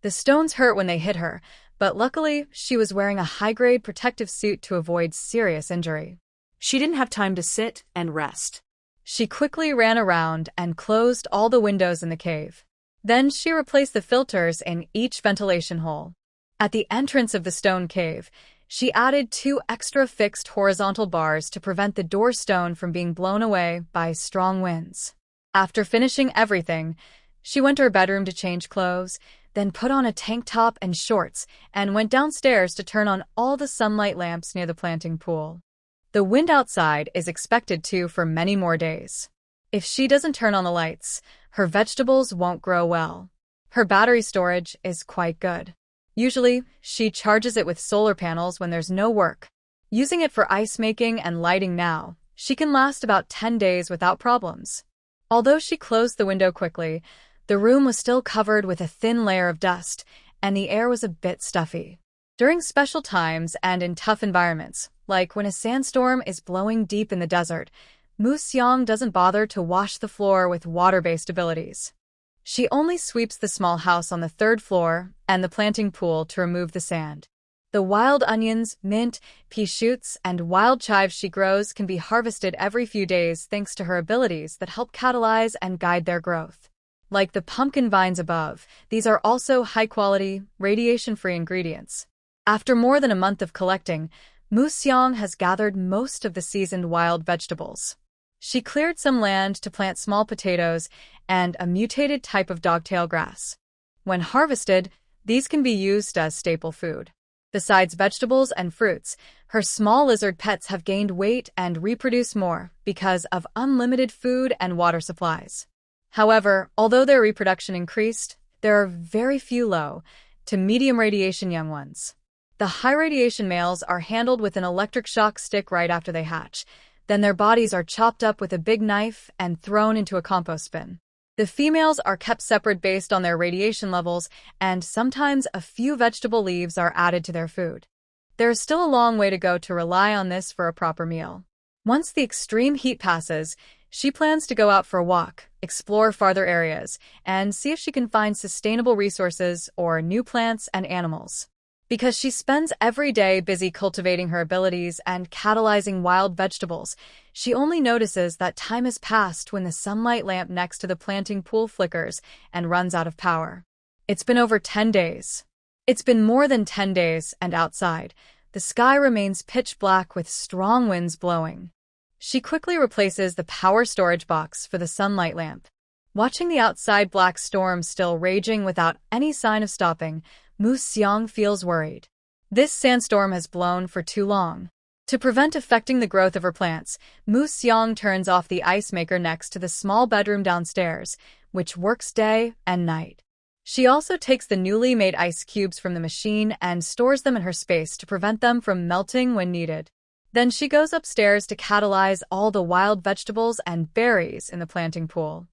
The stones hurt when they hit her, but luckily she was wearing a high-grade protective suit to avoid serious injury. She didn't have time to sit and rest. She quickly ran around and closed all the windows in the cave. Then she replaced the filters in each ventilation hole. At the entrance of the stone cave, she added 2 extra fixed horizontal bars to prevent the door stone from being blown away by strong winds. After finishing everything, she went to her bedroom to change clothes, then put on a tank top and shorts and went downstairs to turn on all the sunlight lamps near the planting pool. The wind outside is expected to for many more days. If she doesn't turn on the lights, her vegetables won't grow well. Her battery storage is quite good. Usually, she charges it with solar panels when there's no work. Using it for ice making and lighting now, she can last about 10 days without problems. Although she closed the window quickly, the room was still covered with a thin layer of dust, and the air was a bit stuffy. During special times and in tough environments, like when a sandstorm is blowing deep in the desert, Mu Xiang doesn't bother to wash the floor with water-based abilities. She only sweeps the small house on the 3rd floor and the planting pool to remove the sand. The wild onions, mint, pea shoots, and wild chives she grows can be harvested every few days thanks to her abilities that help catalyze and guide their growth. Like the pumpkin vines above, these are also high-quality, radiation-free ingredients. After more than a month of collecting, Mu Xiang has gathered most of the seasoned wild vegetables. She cleared some land to plant small potatoes and a mutated type of dogtail grass. When harvested, these can be used as staple food. Besides vegetables and fruits, her small lizard pets have gained weight and reproduce more because of unlimited food and water supplies. However, although their reproduction increased, there are very few low to medium radiation young ones. The high radiation males are handled with an electric shock stick right after they hatch. Then their bodies are chopped up with a big knife and thrown into a compost bin. The females are kept separate based on their radiation levels, and sometimes a few vegetable leaves are added to their food. There is still a long way to go to rely on this for a proper meal. Once the extreme heat passes, she plans to go out for a walk, explore farther areas, and see if she can find sustainable resources or new plants and animals. Because she spends every day busy cultivating her abilities and catalyzing wild vegetables, she only notices that time has passed when the sunlight lamp next to the planting pool flickers and runs out of power. It's been over 10 days. It's been more than 10 days, and outside, the sky remains pitch black with strong winds blowing. She quickly replaces the power storage box for the sunlight lamp. Watching the outside black storm still raging without any sign of stopping, Mu Xiang feels worried. This sandstorm has blown for too long. To prevent affecting the growth of her plants, Mu Xiang turns off the ice maker next to the small bedroom downstairs, which works day and night. She also takes the newly made ice cubes from the machine and stores them in her space to prevent them from melting when needed. Then she goes upstairs to catalyze all the wild vegetables and berries in the planting pool.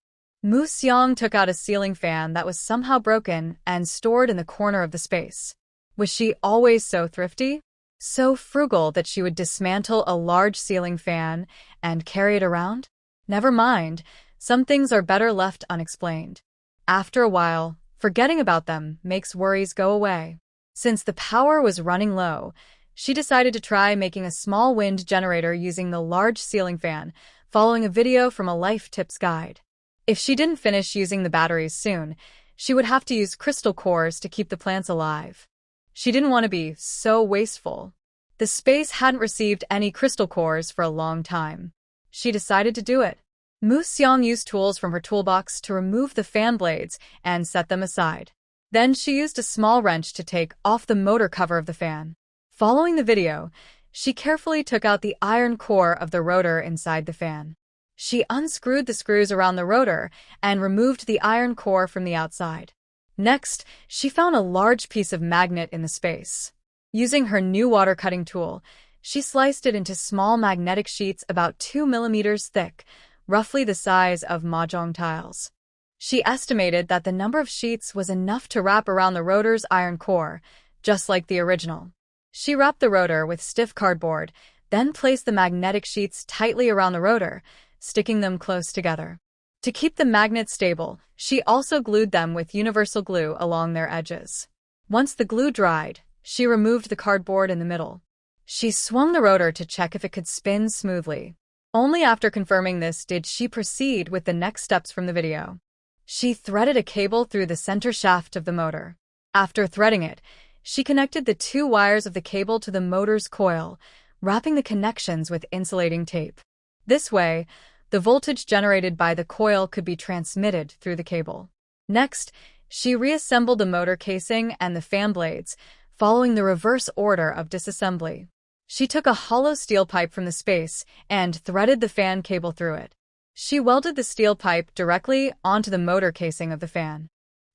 Mu Xiang took out a ceiling fan that was somehow broken and stored in the corner of the space. Was she always so thrifty? So frugal that she would dismantle a large ceiling fan and carry it around? Never mind, some things are better left unexplained. After a while, forgetting about them makes worries go away. Since the power was running low, she decided to try making a small wind generator using the large ceiling fan, following a video from a life tips guide. If she didn't finish using the batteries soon, she would have to use crystal cores to keep the plants alive. She didn't want to be so wasteful. The space hadn't received any crystal cores for a long time. She decided to do it. Mu Xiang used tools from her toolbox to remove the fan blades and set them aside. Then she used a small wrench to take off the motor cover of the fan. Following the video, she carefully took out the iron core of the rotor inside the fan. She unscrewed the screws around the rotor and removed the iron core from the outside. Next, she found a large piece of magnet in the space. Using her new water-cutting tool, she sliced it into small magnetic sheets about 2 millimeters thick, roughly the size of mahjong tiles. She estimated that the number of sheets was enough to wrap around the rotor's iron core, just like the original. She wrapped the rotor with stiff cardboard, then placed the magnetic sheets tightly around the rotor, sticking them close together. To keep the magnets stable, she also glued them with universal glue along their edges. Once the glue dried, she removed the cardboard in the middle. She swung the rotor to check if it could spin smoothly. Only after confirming this did she proceed with the next steps from the video. She threaded a cable through the center shaft of the motor. After threading it, she connected the 2 wires of the cable to the motor's coil, wrapping the connections with insulating tape. This way, the voltage generated by the coil could be transmitted through the cable. Next, she reassembled the motor casing and the fan blades, following the reverse order of disassembly. She took a hollow steel pipe from the space and threaded the fan cable through it. She welded the steel pipe directly onto the motor casing of the fan.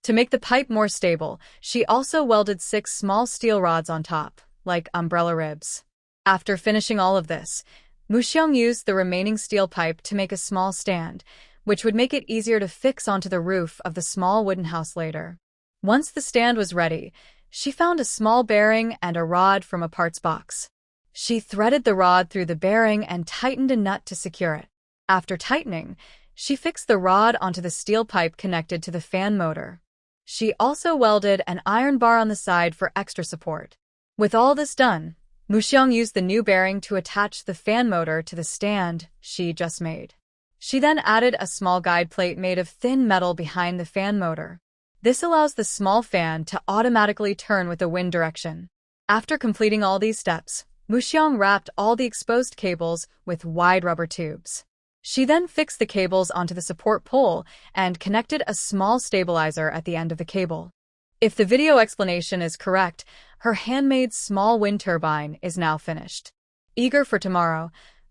To make the pipe more stable, she also welded 6 small steel rods on top, like umbrella ribs. After finishing all of this, Mu Xiang used the remaining steel pipe to make a small stand, which would make it easier to fix onto the roof of the small wooden house later. Once the stand was ready, she found a small bearing and a rod from a parts box. She threaded the rod through the bearing and tightened a nut to secure it. After tightening, she fixed the rod onto the steel pipe connected to the fan motor. She also welded an iron bar on the side for extra support. With all this done, Mu Xiang used the new bearing to attach the fan motor to the stand she just made. She then added a small guide plate made of thin metal behind the fan motor. This allows the small fan to automatically turn with the wind direction. After completing all these steps, Mu Xiang wrapped all the exposed cables with wide rubber tubes. She then fixed the cables onto the support pole and connected a small stabilizer at the end of the cable. If the video explanation is correct, her handmade small wind turbine is now finished. Eager for tomorrow,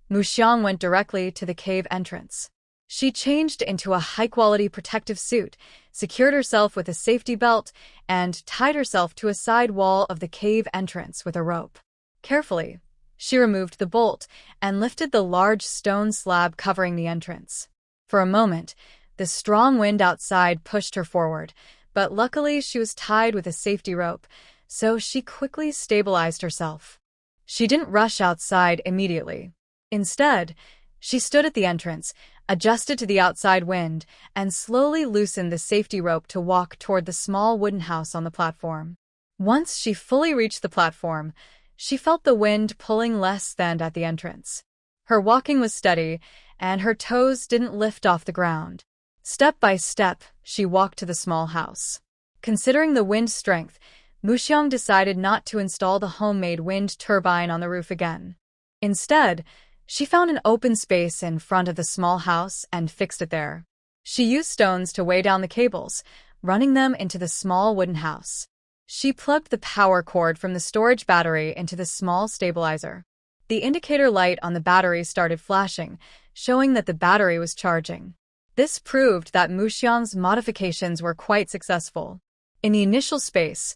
Mu Xiang went directly to the cave entrance. She changed into a high-quality protective suit, secured herself with a safety belt, and tied herself to a side wall of the cave entrance with a rope. Carefully, she removed the bolt and lifted the large stone slab covering the entrance. For a moment, the strong wind outside pushed her forward, but luckily she was tied with a safety rope, so she quickly stabilized herself. She didn't rush outside immediately. Instead, she stood at the entrance, adjusted to the outside wind, and slowly loosened the safety rope to walk toward the small wooden house on the platform. Once she fully reached the platform, she felt the wind pulling less than at the entrance. Her walking was steady, and her toes didn't lift off the ground. Step by step, she walked to the small house. Considering the wind's strength, Mu Xiang decided not to install the homemade wind turbine on the roof again. Instead, she found an open space in front of the small house and fixed it there. She used stones to weigh down the cables, running them into the small wooden house. She plugged the power cord from the storage battery into the small stabilizer. The indicator light on the battery started flashing, showing that the battery was charging. This proved that Mu Xiang's modifications were quite successful. In the initial space,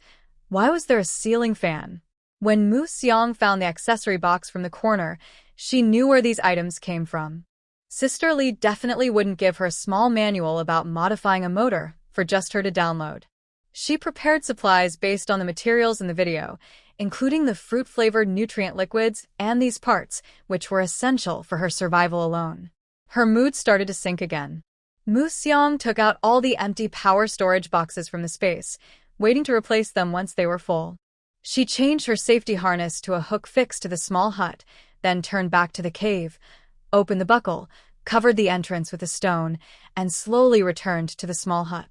why was there a ceiling fan? When Mu Xiang found the accessory box from the corner, she knew where these items came from. Sister Lee definitely wouldn't give her a small manual about modifying a motor for just her to download. She prepared supplies based on the materials in the video, including the fruit-flavored nutrient liquids and these parts, which were essential for her survival alone. Her mood started to sink again. Mu Xiang took out all the empty power storage boxes from the space, waiting to replace them once they were full. She changed her safety harness to a hook fixed to the small hut, then turned back to the cave, opened the buckle, covered the entrance with a stone, and slowly returned to the small hut.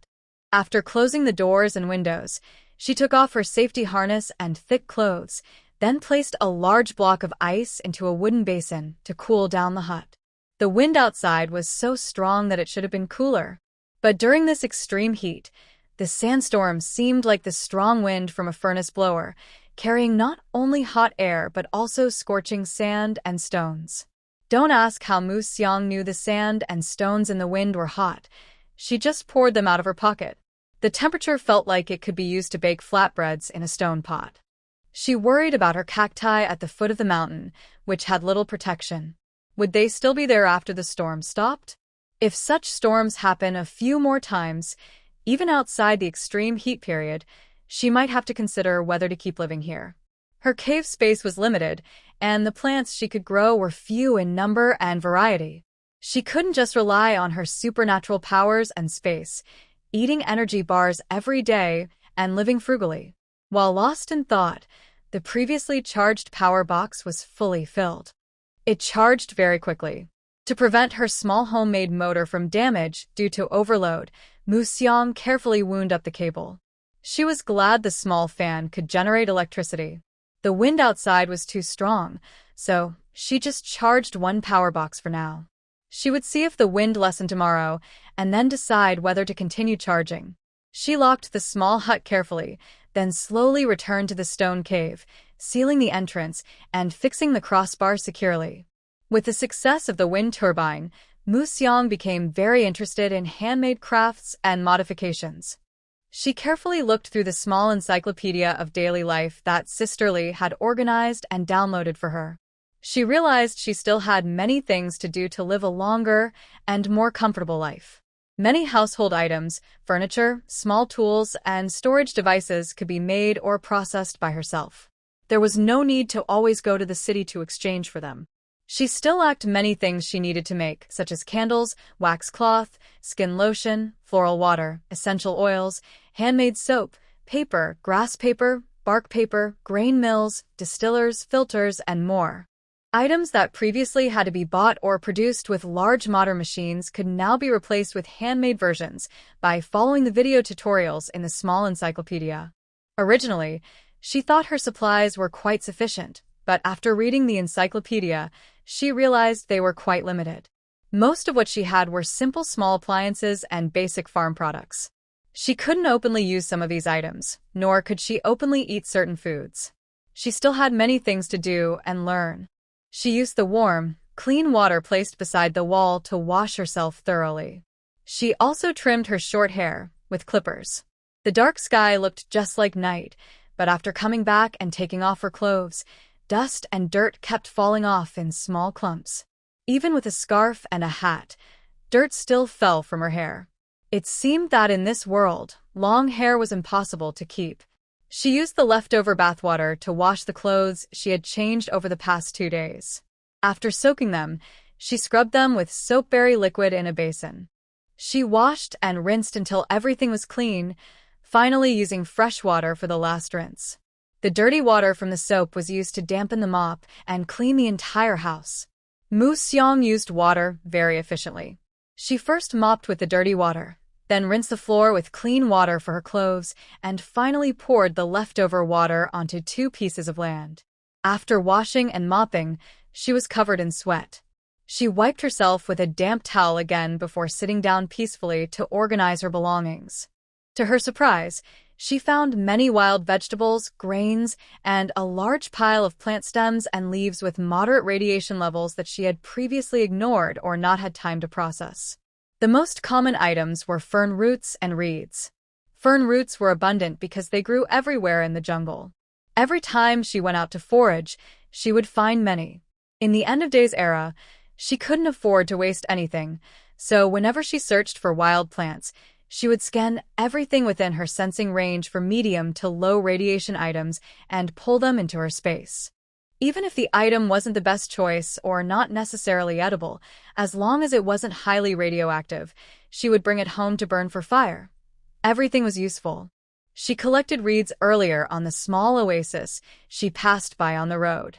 After closing the doors and windows, she took off her safety harness and thick clothes, then placed a large block of ice into a wooden basin to cool down the hut. The wind outside was so strong that it should have been cooler. But during this extreme heat, the sandstorm seemed like the strong wind from a furnace blower, carrying not only hot air but also scorching sand and stones. Don't ask how Mu Xiang knew the sand and stones in the wind were hot. She just poured them out of her pocket. The temperature felt like it could be used to bake flatbreads in a stone pot. She worried about her cacti at the foot of the mountain, which had little protection. Would they still be there after the storm stopped? If such storms happen a few more times, even outside the extreme heat period, she might have to consider whether to keep living here. Her cave space was limited, and the plants she could grow were few in number and variety. She couldn't just rely on her supernatural powers and space, eating energy bars every day and living frugally. While lost in thought, the previously charged power box was fully filled. It charged very quickly. To prevent her small homemade motor from damage due to overload, Mu Xiang carefully wound up the cable. She was glad the small fan could generate electricity. The wind outside was too strong, so she just charged one power box for now. She would see if the wind lessened tomorrow and then decide whether to continue charging. She locked the small hut carefully, then slowly returned to the stone cave, sealing the entrance and fixing the crossbar securely. With the success of the wind turbine, Mu Xiang became very interested in handmade crafts and modifications. She carefully looked through the small encyclopedia of daily life that Sister Lee had organized and downloaded for her. She realized she still had many things to do to live a longer and more comfortable life. Many household items, furniture, small tools, and storage devices could be made or processed by herself. There was no need to always go to the city to exchange for them. She still lacked many things she needed to make, such as candles, wax cloth, skin lotion, floral water, essential oils, handmade soap, paper, grass paper, bark paper, grain mills, distillers, filters, and more. Items that previously had to be bought or produced with large modern machines could now be replaced with handmade versions by following the video tutorials in the small encyclopedia. Originally, she thought her supplies were quite sufficient, but after reading the encyclopedia, she realized they were quite limited. Most of what she had were simple small appliances and basic farm products. She couldn't openly use some of these items, nor could she openly eat certain foods. She still had many things to do and learn. She used the warm, clean water placed beside the wall to wash herself thoroughly. She also trimmed her short hair with clippers. The dark sky looked just like night, but after coming back and taking off her clothes, dust and dirt kept falling off in small clumps. Even with a scarf and a hat, dirt still fell from her hair. It seemed that in this world, long hair was impossible to keep. She used the leftover bathwater to wash the clothes she had changed over the past 2 days. After soaking them, she scrubbed them with soapberry liquid in a basin. She washed and rinsed until everything was clean, finally using fresh water for the last rinse. The dirty water from the soap was used to dampen the mop and clean the entire house. Mu Xiang used water very efficiently. She first mopped with the dirty water, then rinsed the floor with clean water for her clothes, and finally poured the leftover water onto 2 pieces of land. After washing and mopping, she was covered in sweat. She wiped herself with a damp towel again before sitting down peacefully to organize her belongings. To her surprise, she found many wild vegetables, grains, and a large pile of plant stems and leaves with moderate radiation levels that she had previously ignored or not had time to process. The most common items were fern roots and reeds. Fern roots were abundant because they grew everywhere in the jungle. Every time she went out to forage, she would find many. In the end-of-days era, She couldn't afford to waste anything, so whenever she searched for wild plants, she would scan everything within her sensing range for medium to low radiation items and pull them into her space. Even if the item wasn't the best choice or not necessarily edible, as long as it wasn't highly radioactive, she would bring it home to burn for fire. Everything was useful. She collected reeds earlier on the small oasis she passed by on the road.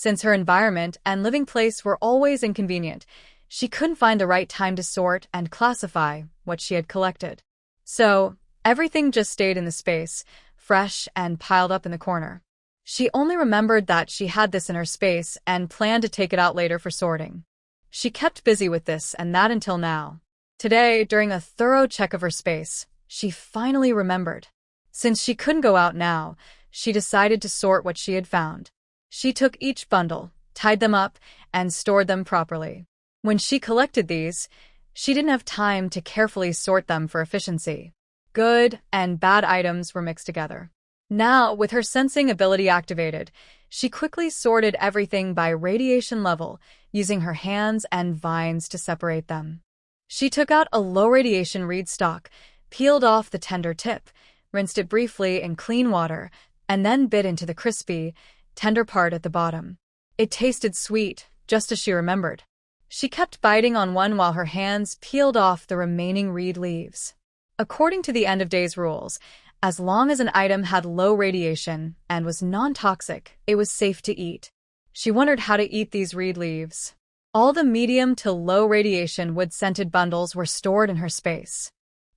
Since her environment and living place were always inconvenient, she couldn't find the right time to sort and classify what she had collected. So, everything just stayed in the space, fresh and piled up in the corner. She only remembered that she had this in her space and planned to take it out later for sorting. She kept busy with this and that until now. Today, during a thorough check of her space, she finally remembered. Since she couldn't go out now, she decided to sort what she had found. She took each bundle, tied them up, and stored them properly. When she collected these, she didn't have time to carefully sort them for efficiency. Good and bad items were mixed together. Now, with her sensing ability activated, she quickly sorted everything by radiation level, using her hands and vines to separate them. She took out a low-radiation reed stalk, peeled off the tender tip, rinsed it briefly in clean water, and then bit into the crispy, tender part at the bottom. It tasted sweet, just as she remembered. She kept biting on one while her hands peeled off the remaining reed leaves. According to the end-of-days rules, as long as an item had low radiation and was non-toxic, it was safe to eat. She wondered how to eat these reed leaves. All the medium to low radiation wood-scented bundles were stored in her space.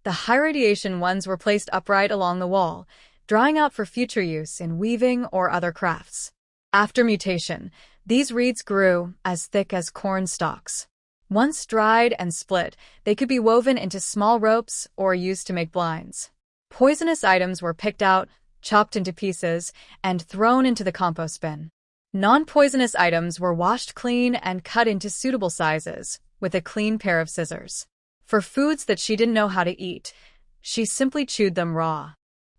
The high radiation ones were placed upright along the wall, drying out for future use in weaving or other crafts. After mutation, these reeds grew as thick as corn stalks. Once dried and split, they could be woven into small ropes or used to make blinds. Poisonous items were picked out, chopped into pieces, and thrown into the compost bin. Non-poisonous items were washed clean and cut into suitable sizes, with a clean pair of scissors. For foods that she didn't know how to eat, she simply chewed them raw.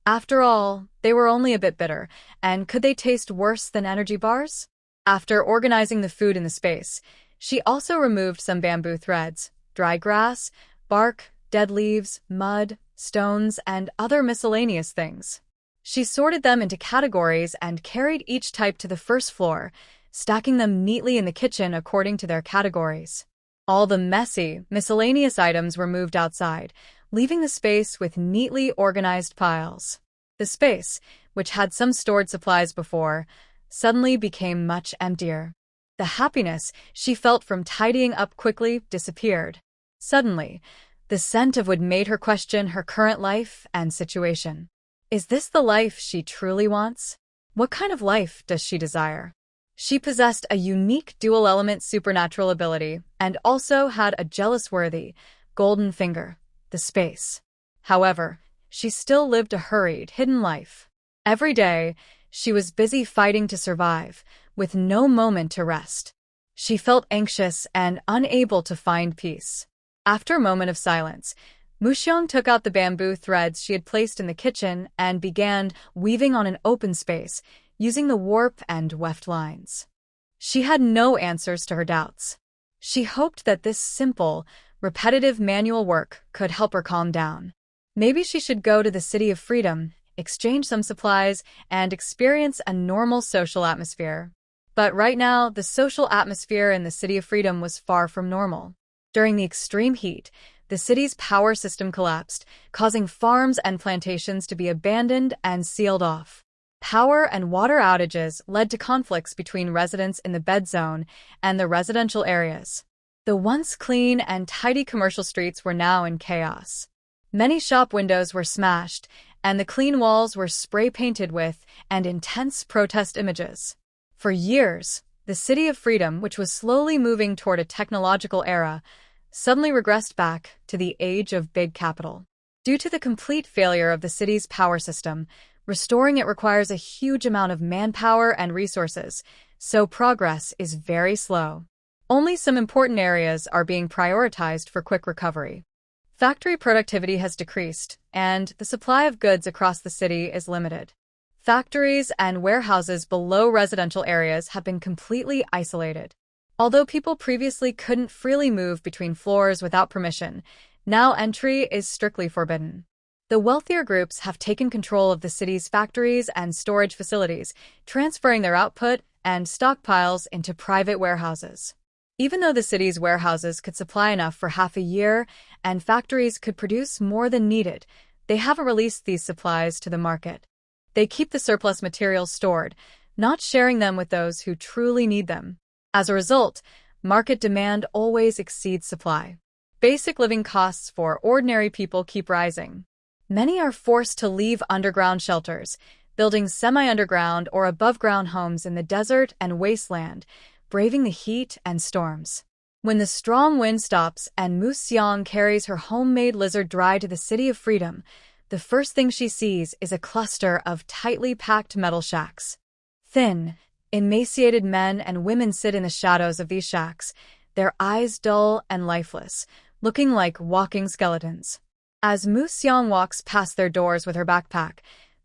After all, they were only a bit bitter, and could they taste worse than energy bars? After organizing the food in the space, she also removed some bamboo threads, dry grass, bark, dead leaves, mud, stones, and other miscellaneous things. She sorted them into categories and carried each type to the first floor, stacking them neatly in the kitchen according to their categories. All the messy, miscellaneous items were moved outside, leaving the space with neatly organized piles. The space, which had some stored supplies before, suddenly became much emptier. The happiness she felt from tidying up quickly disappeared. Suddenly, the scent of wood made her question her current life and situation. Is this the life she truly wants? What kind of life does she desire? She possessed a unique dual-element supernatural ability and also had a jealous-worthy, golden finger, the space. However, she still lived a hurried, hidden life. Every day, she was busy fighting to survive, with no moment to rest. She felt anxious and unable to find peace. After a moment of silence, Muxiang took out the bamboo threads she had placed in the kitchen and began weaving on an open space, using the warp and weft lines. She had no answers to her doubts. She hoped that this simple, repetitive manual work could help her calm down. Maybe she should go to the City of Freedom, exchange some supplies, and experience a normal social atmosphere. But right now, the social atmosphere in the City of Freedom was far from normal. During the extreme heat, the city's power system collapsed, causing farms and plantations to be abandoned and sealed off. Power and water outages led to conflicts between residents in the bed zone and the residential areas. The once clean and tidy commercial streets were now in chaos. Many shop windows were smashed, and the clean walls were spray-painted with and intense protest images. For years, the City of Freedom, which was slowly moving toward a technological era, suddenly regressed back to the age of big capital. Due to the complete failure of the city's power system, restoring it requires a huge amount of manpower and resources, so progress is very slow. Only some important areas are being prioritized for quick recovery. Factory productivity has decreased, and the supply of goods across the city is limited. Factories and warehouses below residential areas have been completely isolated. Although people previously couldn't freely move between floors without permission, now entry is strictly forbidden. The wealthier groups have taken control of the city's factories and storage facilities, transferring their output and stockpiles into private warehouses. Even though the city's warehouses could supply enough for half a year and factories could produce more than needed, they haven't released these supplies to the market. They keep the surplus materials stored, not sharing them with those who truly need them. As a result, market demand always exceeds supply. Basic living costs for ordinary people keep rising. Many are forced to leave underground shelters, building semi-underground or above-ground homes in the desert and wasteland, braving the heat and storms. When the strong wind stops and Mu Xiang carries her homemade lizard dry to the City of Freedom, the first thing she sees is a cluster of tightly packed metal shacks. Thin, emaciated men and women sit in the shadows of these shacks, their eyes dull and lifeless, looking like walking skeletons. As Mu Xiang walks past their doors with her backpack,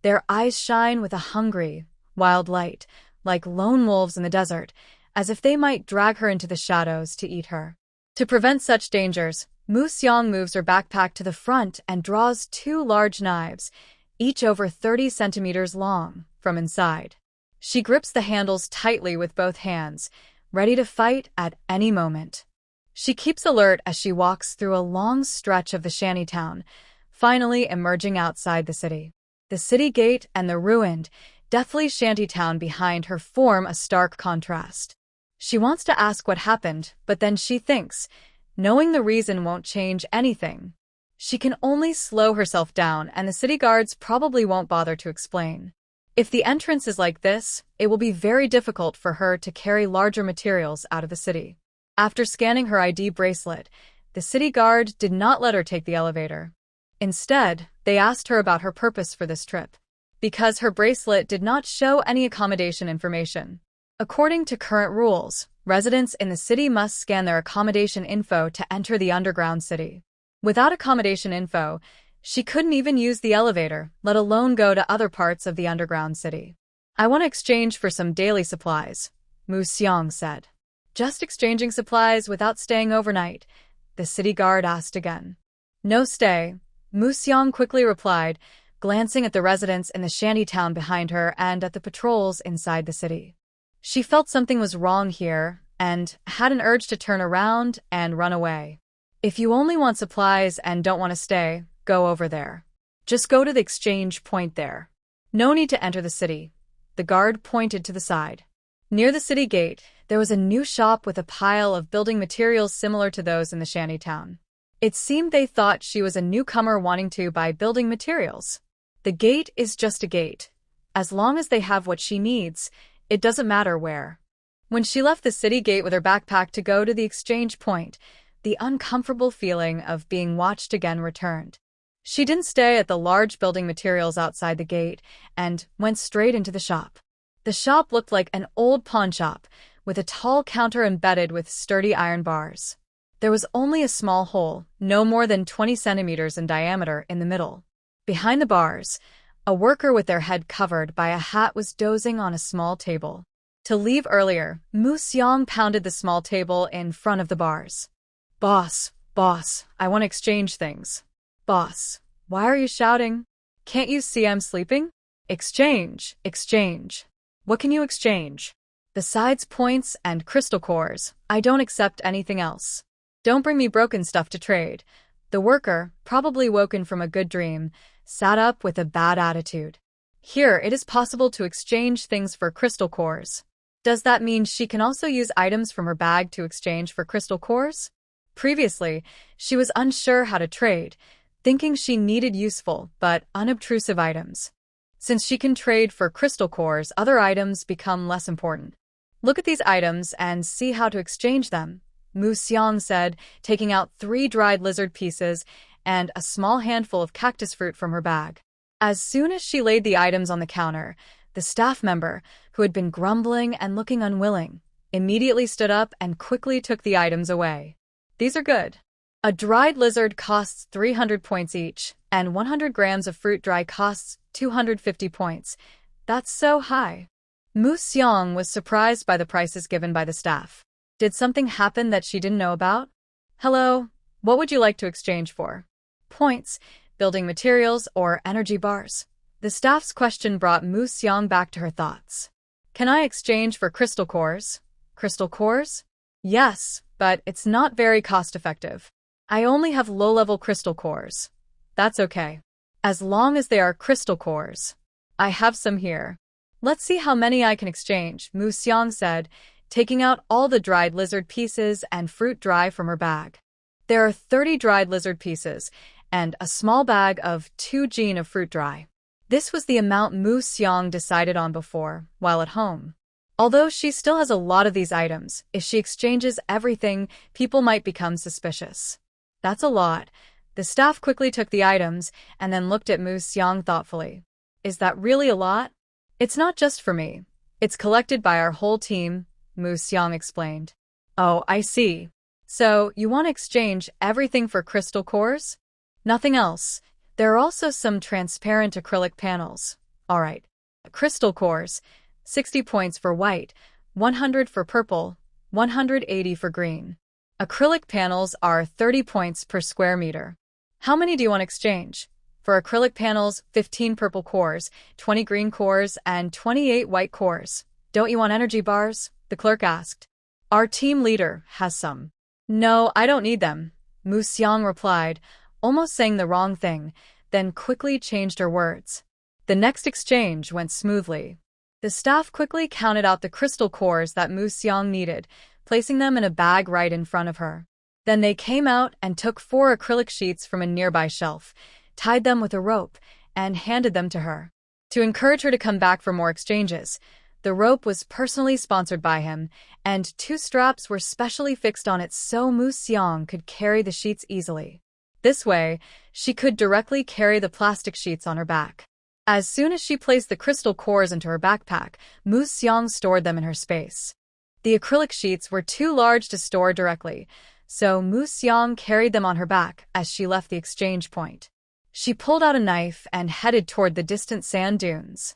their eyes shine with a hungry, wild light, like lone wolves in the desert, as if they might drag her into the shadows to eat her. To prevent such dangers, Mu Xiang moves her backpack to the front and draws 2 large knives, each over 30 centimeters long, from inside. She grips the handles tightly with both hands, ready to fight at any moment. She keeps alert as she walks through a long stretch of the shantytown, finally emerging outside the city. The city gate and the ruined, deathly shantytown behind her form a stark contrast. She wants to ask what happened, but then she thinks, knowing the reason won't change anything. She can only slow herself down, and the city guards probably won't bother to explain. If the entrance is like this, it will be very difficult for her to carry larger materials out of the city. After scanning her ID bracelet, the city guard did not let her take the elevator. Instead, they asked her about her purpose for this trip, because her bracelet did not show any accommodation information. According to current rules, residents in the city must scan their accommodation info to enter the underground city. Without accommodation info, she couldn't even use the elevator, let alone go to other parts of the underground city. "I want to exchange for some daily supplies," Mu Xiang said. "Just exchanging supplies without staying overnight?" the city guard asked again. "No stay," Mu Xiang quickly replied, glancing at the residents in the shantytown behind her and at the patrols inside the city. She felt something was wrong here and had an urge to turn around and run away. "If you only want supplies and don't want to stay, go over there. Just go to the exchange point there. No need to enter the city." The guard pointed to the side. Near the city gate, there was a new shop with a pile of building materials similar to those in the shantytown. It seemed they thought she was a newcomer wanting to buy building materials. The gate is just a gate. As long as they have what she needs, it doesn't matter where. When she left the city gate with her backpack to go to the exchange point, the uncomfortable feeling of being watched again returned. She didn't stay at the large building materials outside the gate and went straight into the shop. The shop looked like an old pawn shop, with a tall counter embedded with sturdy iron bars. There was only a small hole, no more than 20 centimeters in diameter, in the middle. Behind the bars, a worker with their head covered by a hat was dozing on a small table. To leave earlier, Mu Xiang pounded the small table in front of the bars. Boss, I want to exchange things." "Boss, why are you shouting? Can't you see I'm sleeping?" Exchange. What can you exchange?" "Besides points and crystal cores, I don't accept anything else. Don't bring me broken stuff to trade." The worker, probably woken from a good dream, sat up with a bad attitude. "Here, it is possible to exchange things for crystal cores. Does that mean she can also use items from her bag to exchange for crystal cores?" Previously, she was unsure how to trade, thinking she needed useful but unobtrusive items. Since she can trade for crystal cores, other items become less important. "Look at these items and see how to exchange them," Mu Xiang said, taking out 3 dried lizard pieces and a small handful of cactus fruit from her bag. As soon as she laid the items on the counter, the staff member, who had been grumbling and looking unwilling, immediately stood up and quickly took the items away. "These are good. A dried lizard costs 300 points each, and 100 grams of fruit dry costs 250 points. That's so high." Mu Xiang was surprised by the prices given by the staff. Did something happen that she didn't know about? Hello, what would you like to exchange for? Points, building materials, or energy bars? The staff's question brought Mu Xiang back to her thoughts. Can I exchange for crystal cores? Crystal cores? Yes, but it's not very cost-effective. I only have low-level crystal cores. That's okay. As long as they are crystal cores. I have some here. Let's see how many I can exchange, Mu Xiang said, taking out all the dried lizard pieces and fruit dry from her bag. There are 30 dried lizard pieces and a small bag of 2 jin of fruit dry. This was the amount Mu Xiang decided on before, while at home. Although she still has a lot of these items, if she exchanges everything, people might become suspicious. That's a lot. The staff quickly took the items and then looked at Mu Xiang thoughtfully. Is that really a lot? It's not just for me. It's collected by our whole team, Mu Xiang explained. Oh, I see. So, you want to exchange everything for crystal cores? Nothing else. There are also some transparent acrylic panels. Alright. Crystal cores. 60 points for white, 100 for purple, 180 for green. Acrylic panels are 30 points per square meter. How many do you want to exchange? For acrylic panels, 15 purple cores, 20 green cores, and 28 white cores. Don't you want energy bars? The clerk asked. Our team leader has some. No, I don't need them, Mu Xiang replied, almost saying the wrong thing, then quickly changed her words. The next exchange went smoothly. The staff quickly counted out the crystal cores that Mu Xiang needed, placing them in a bag right in front of her. Then they came out and took 4 acrylic sheets from a nearby shelf, tied them with a rope, and handed them to her. To encourage her to come back for more exchanges, the rope was personally sponsored by him, and 2 straps were specially fixed on it so Mu Xiang could carry the sheets easily. This way, she could directly carry the plastic sheets on her back. As soon as she placed the crystal cores into her backpack, Mu Xiang stored them in her space. The acrylic sheets were too large to store directly, so Mu Xiang carried them on her back as she left the exchange point. She pulled out a knife and headed toward the distant sand dunes.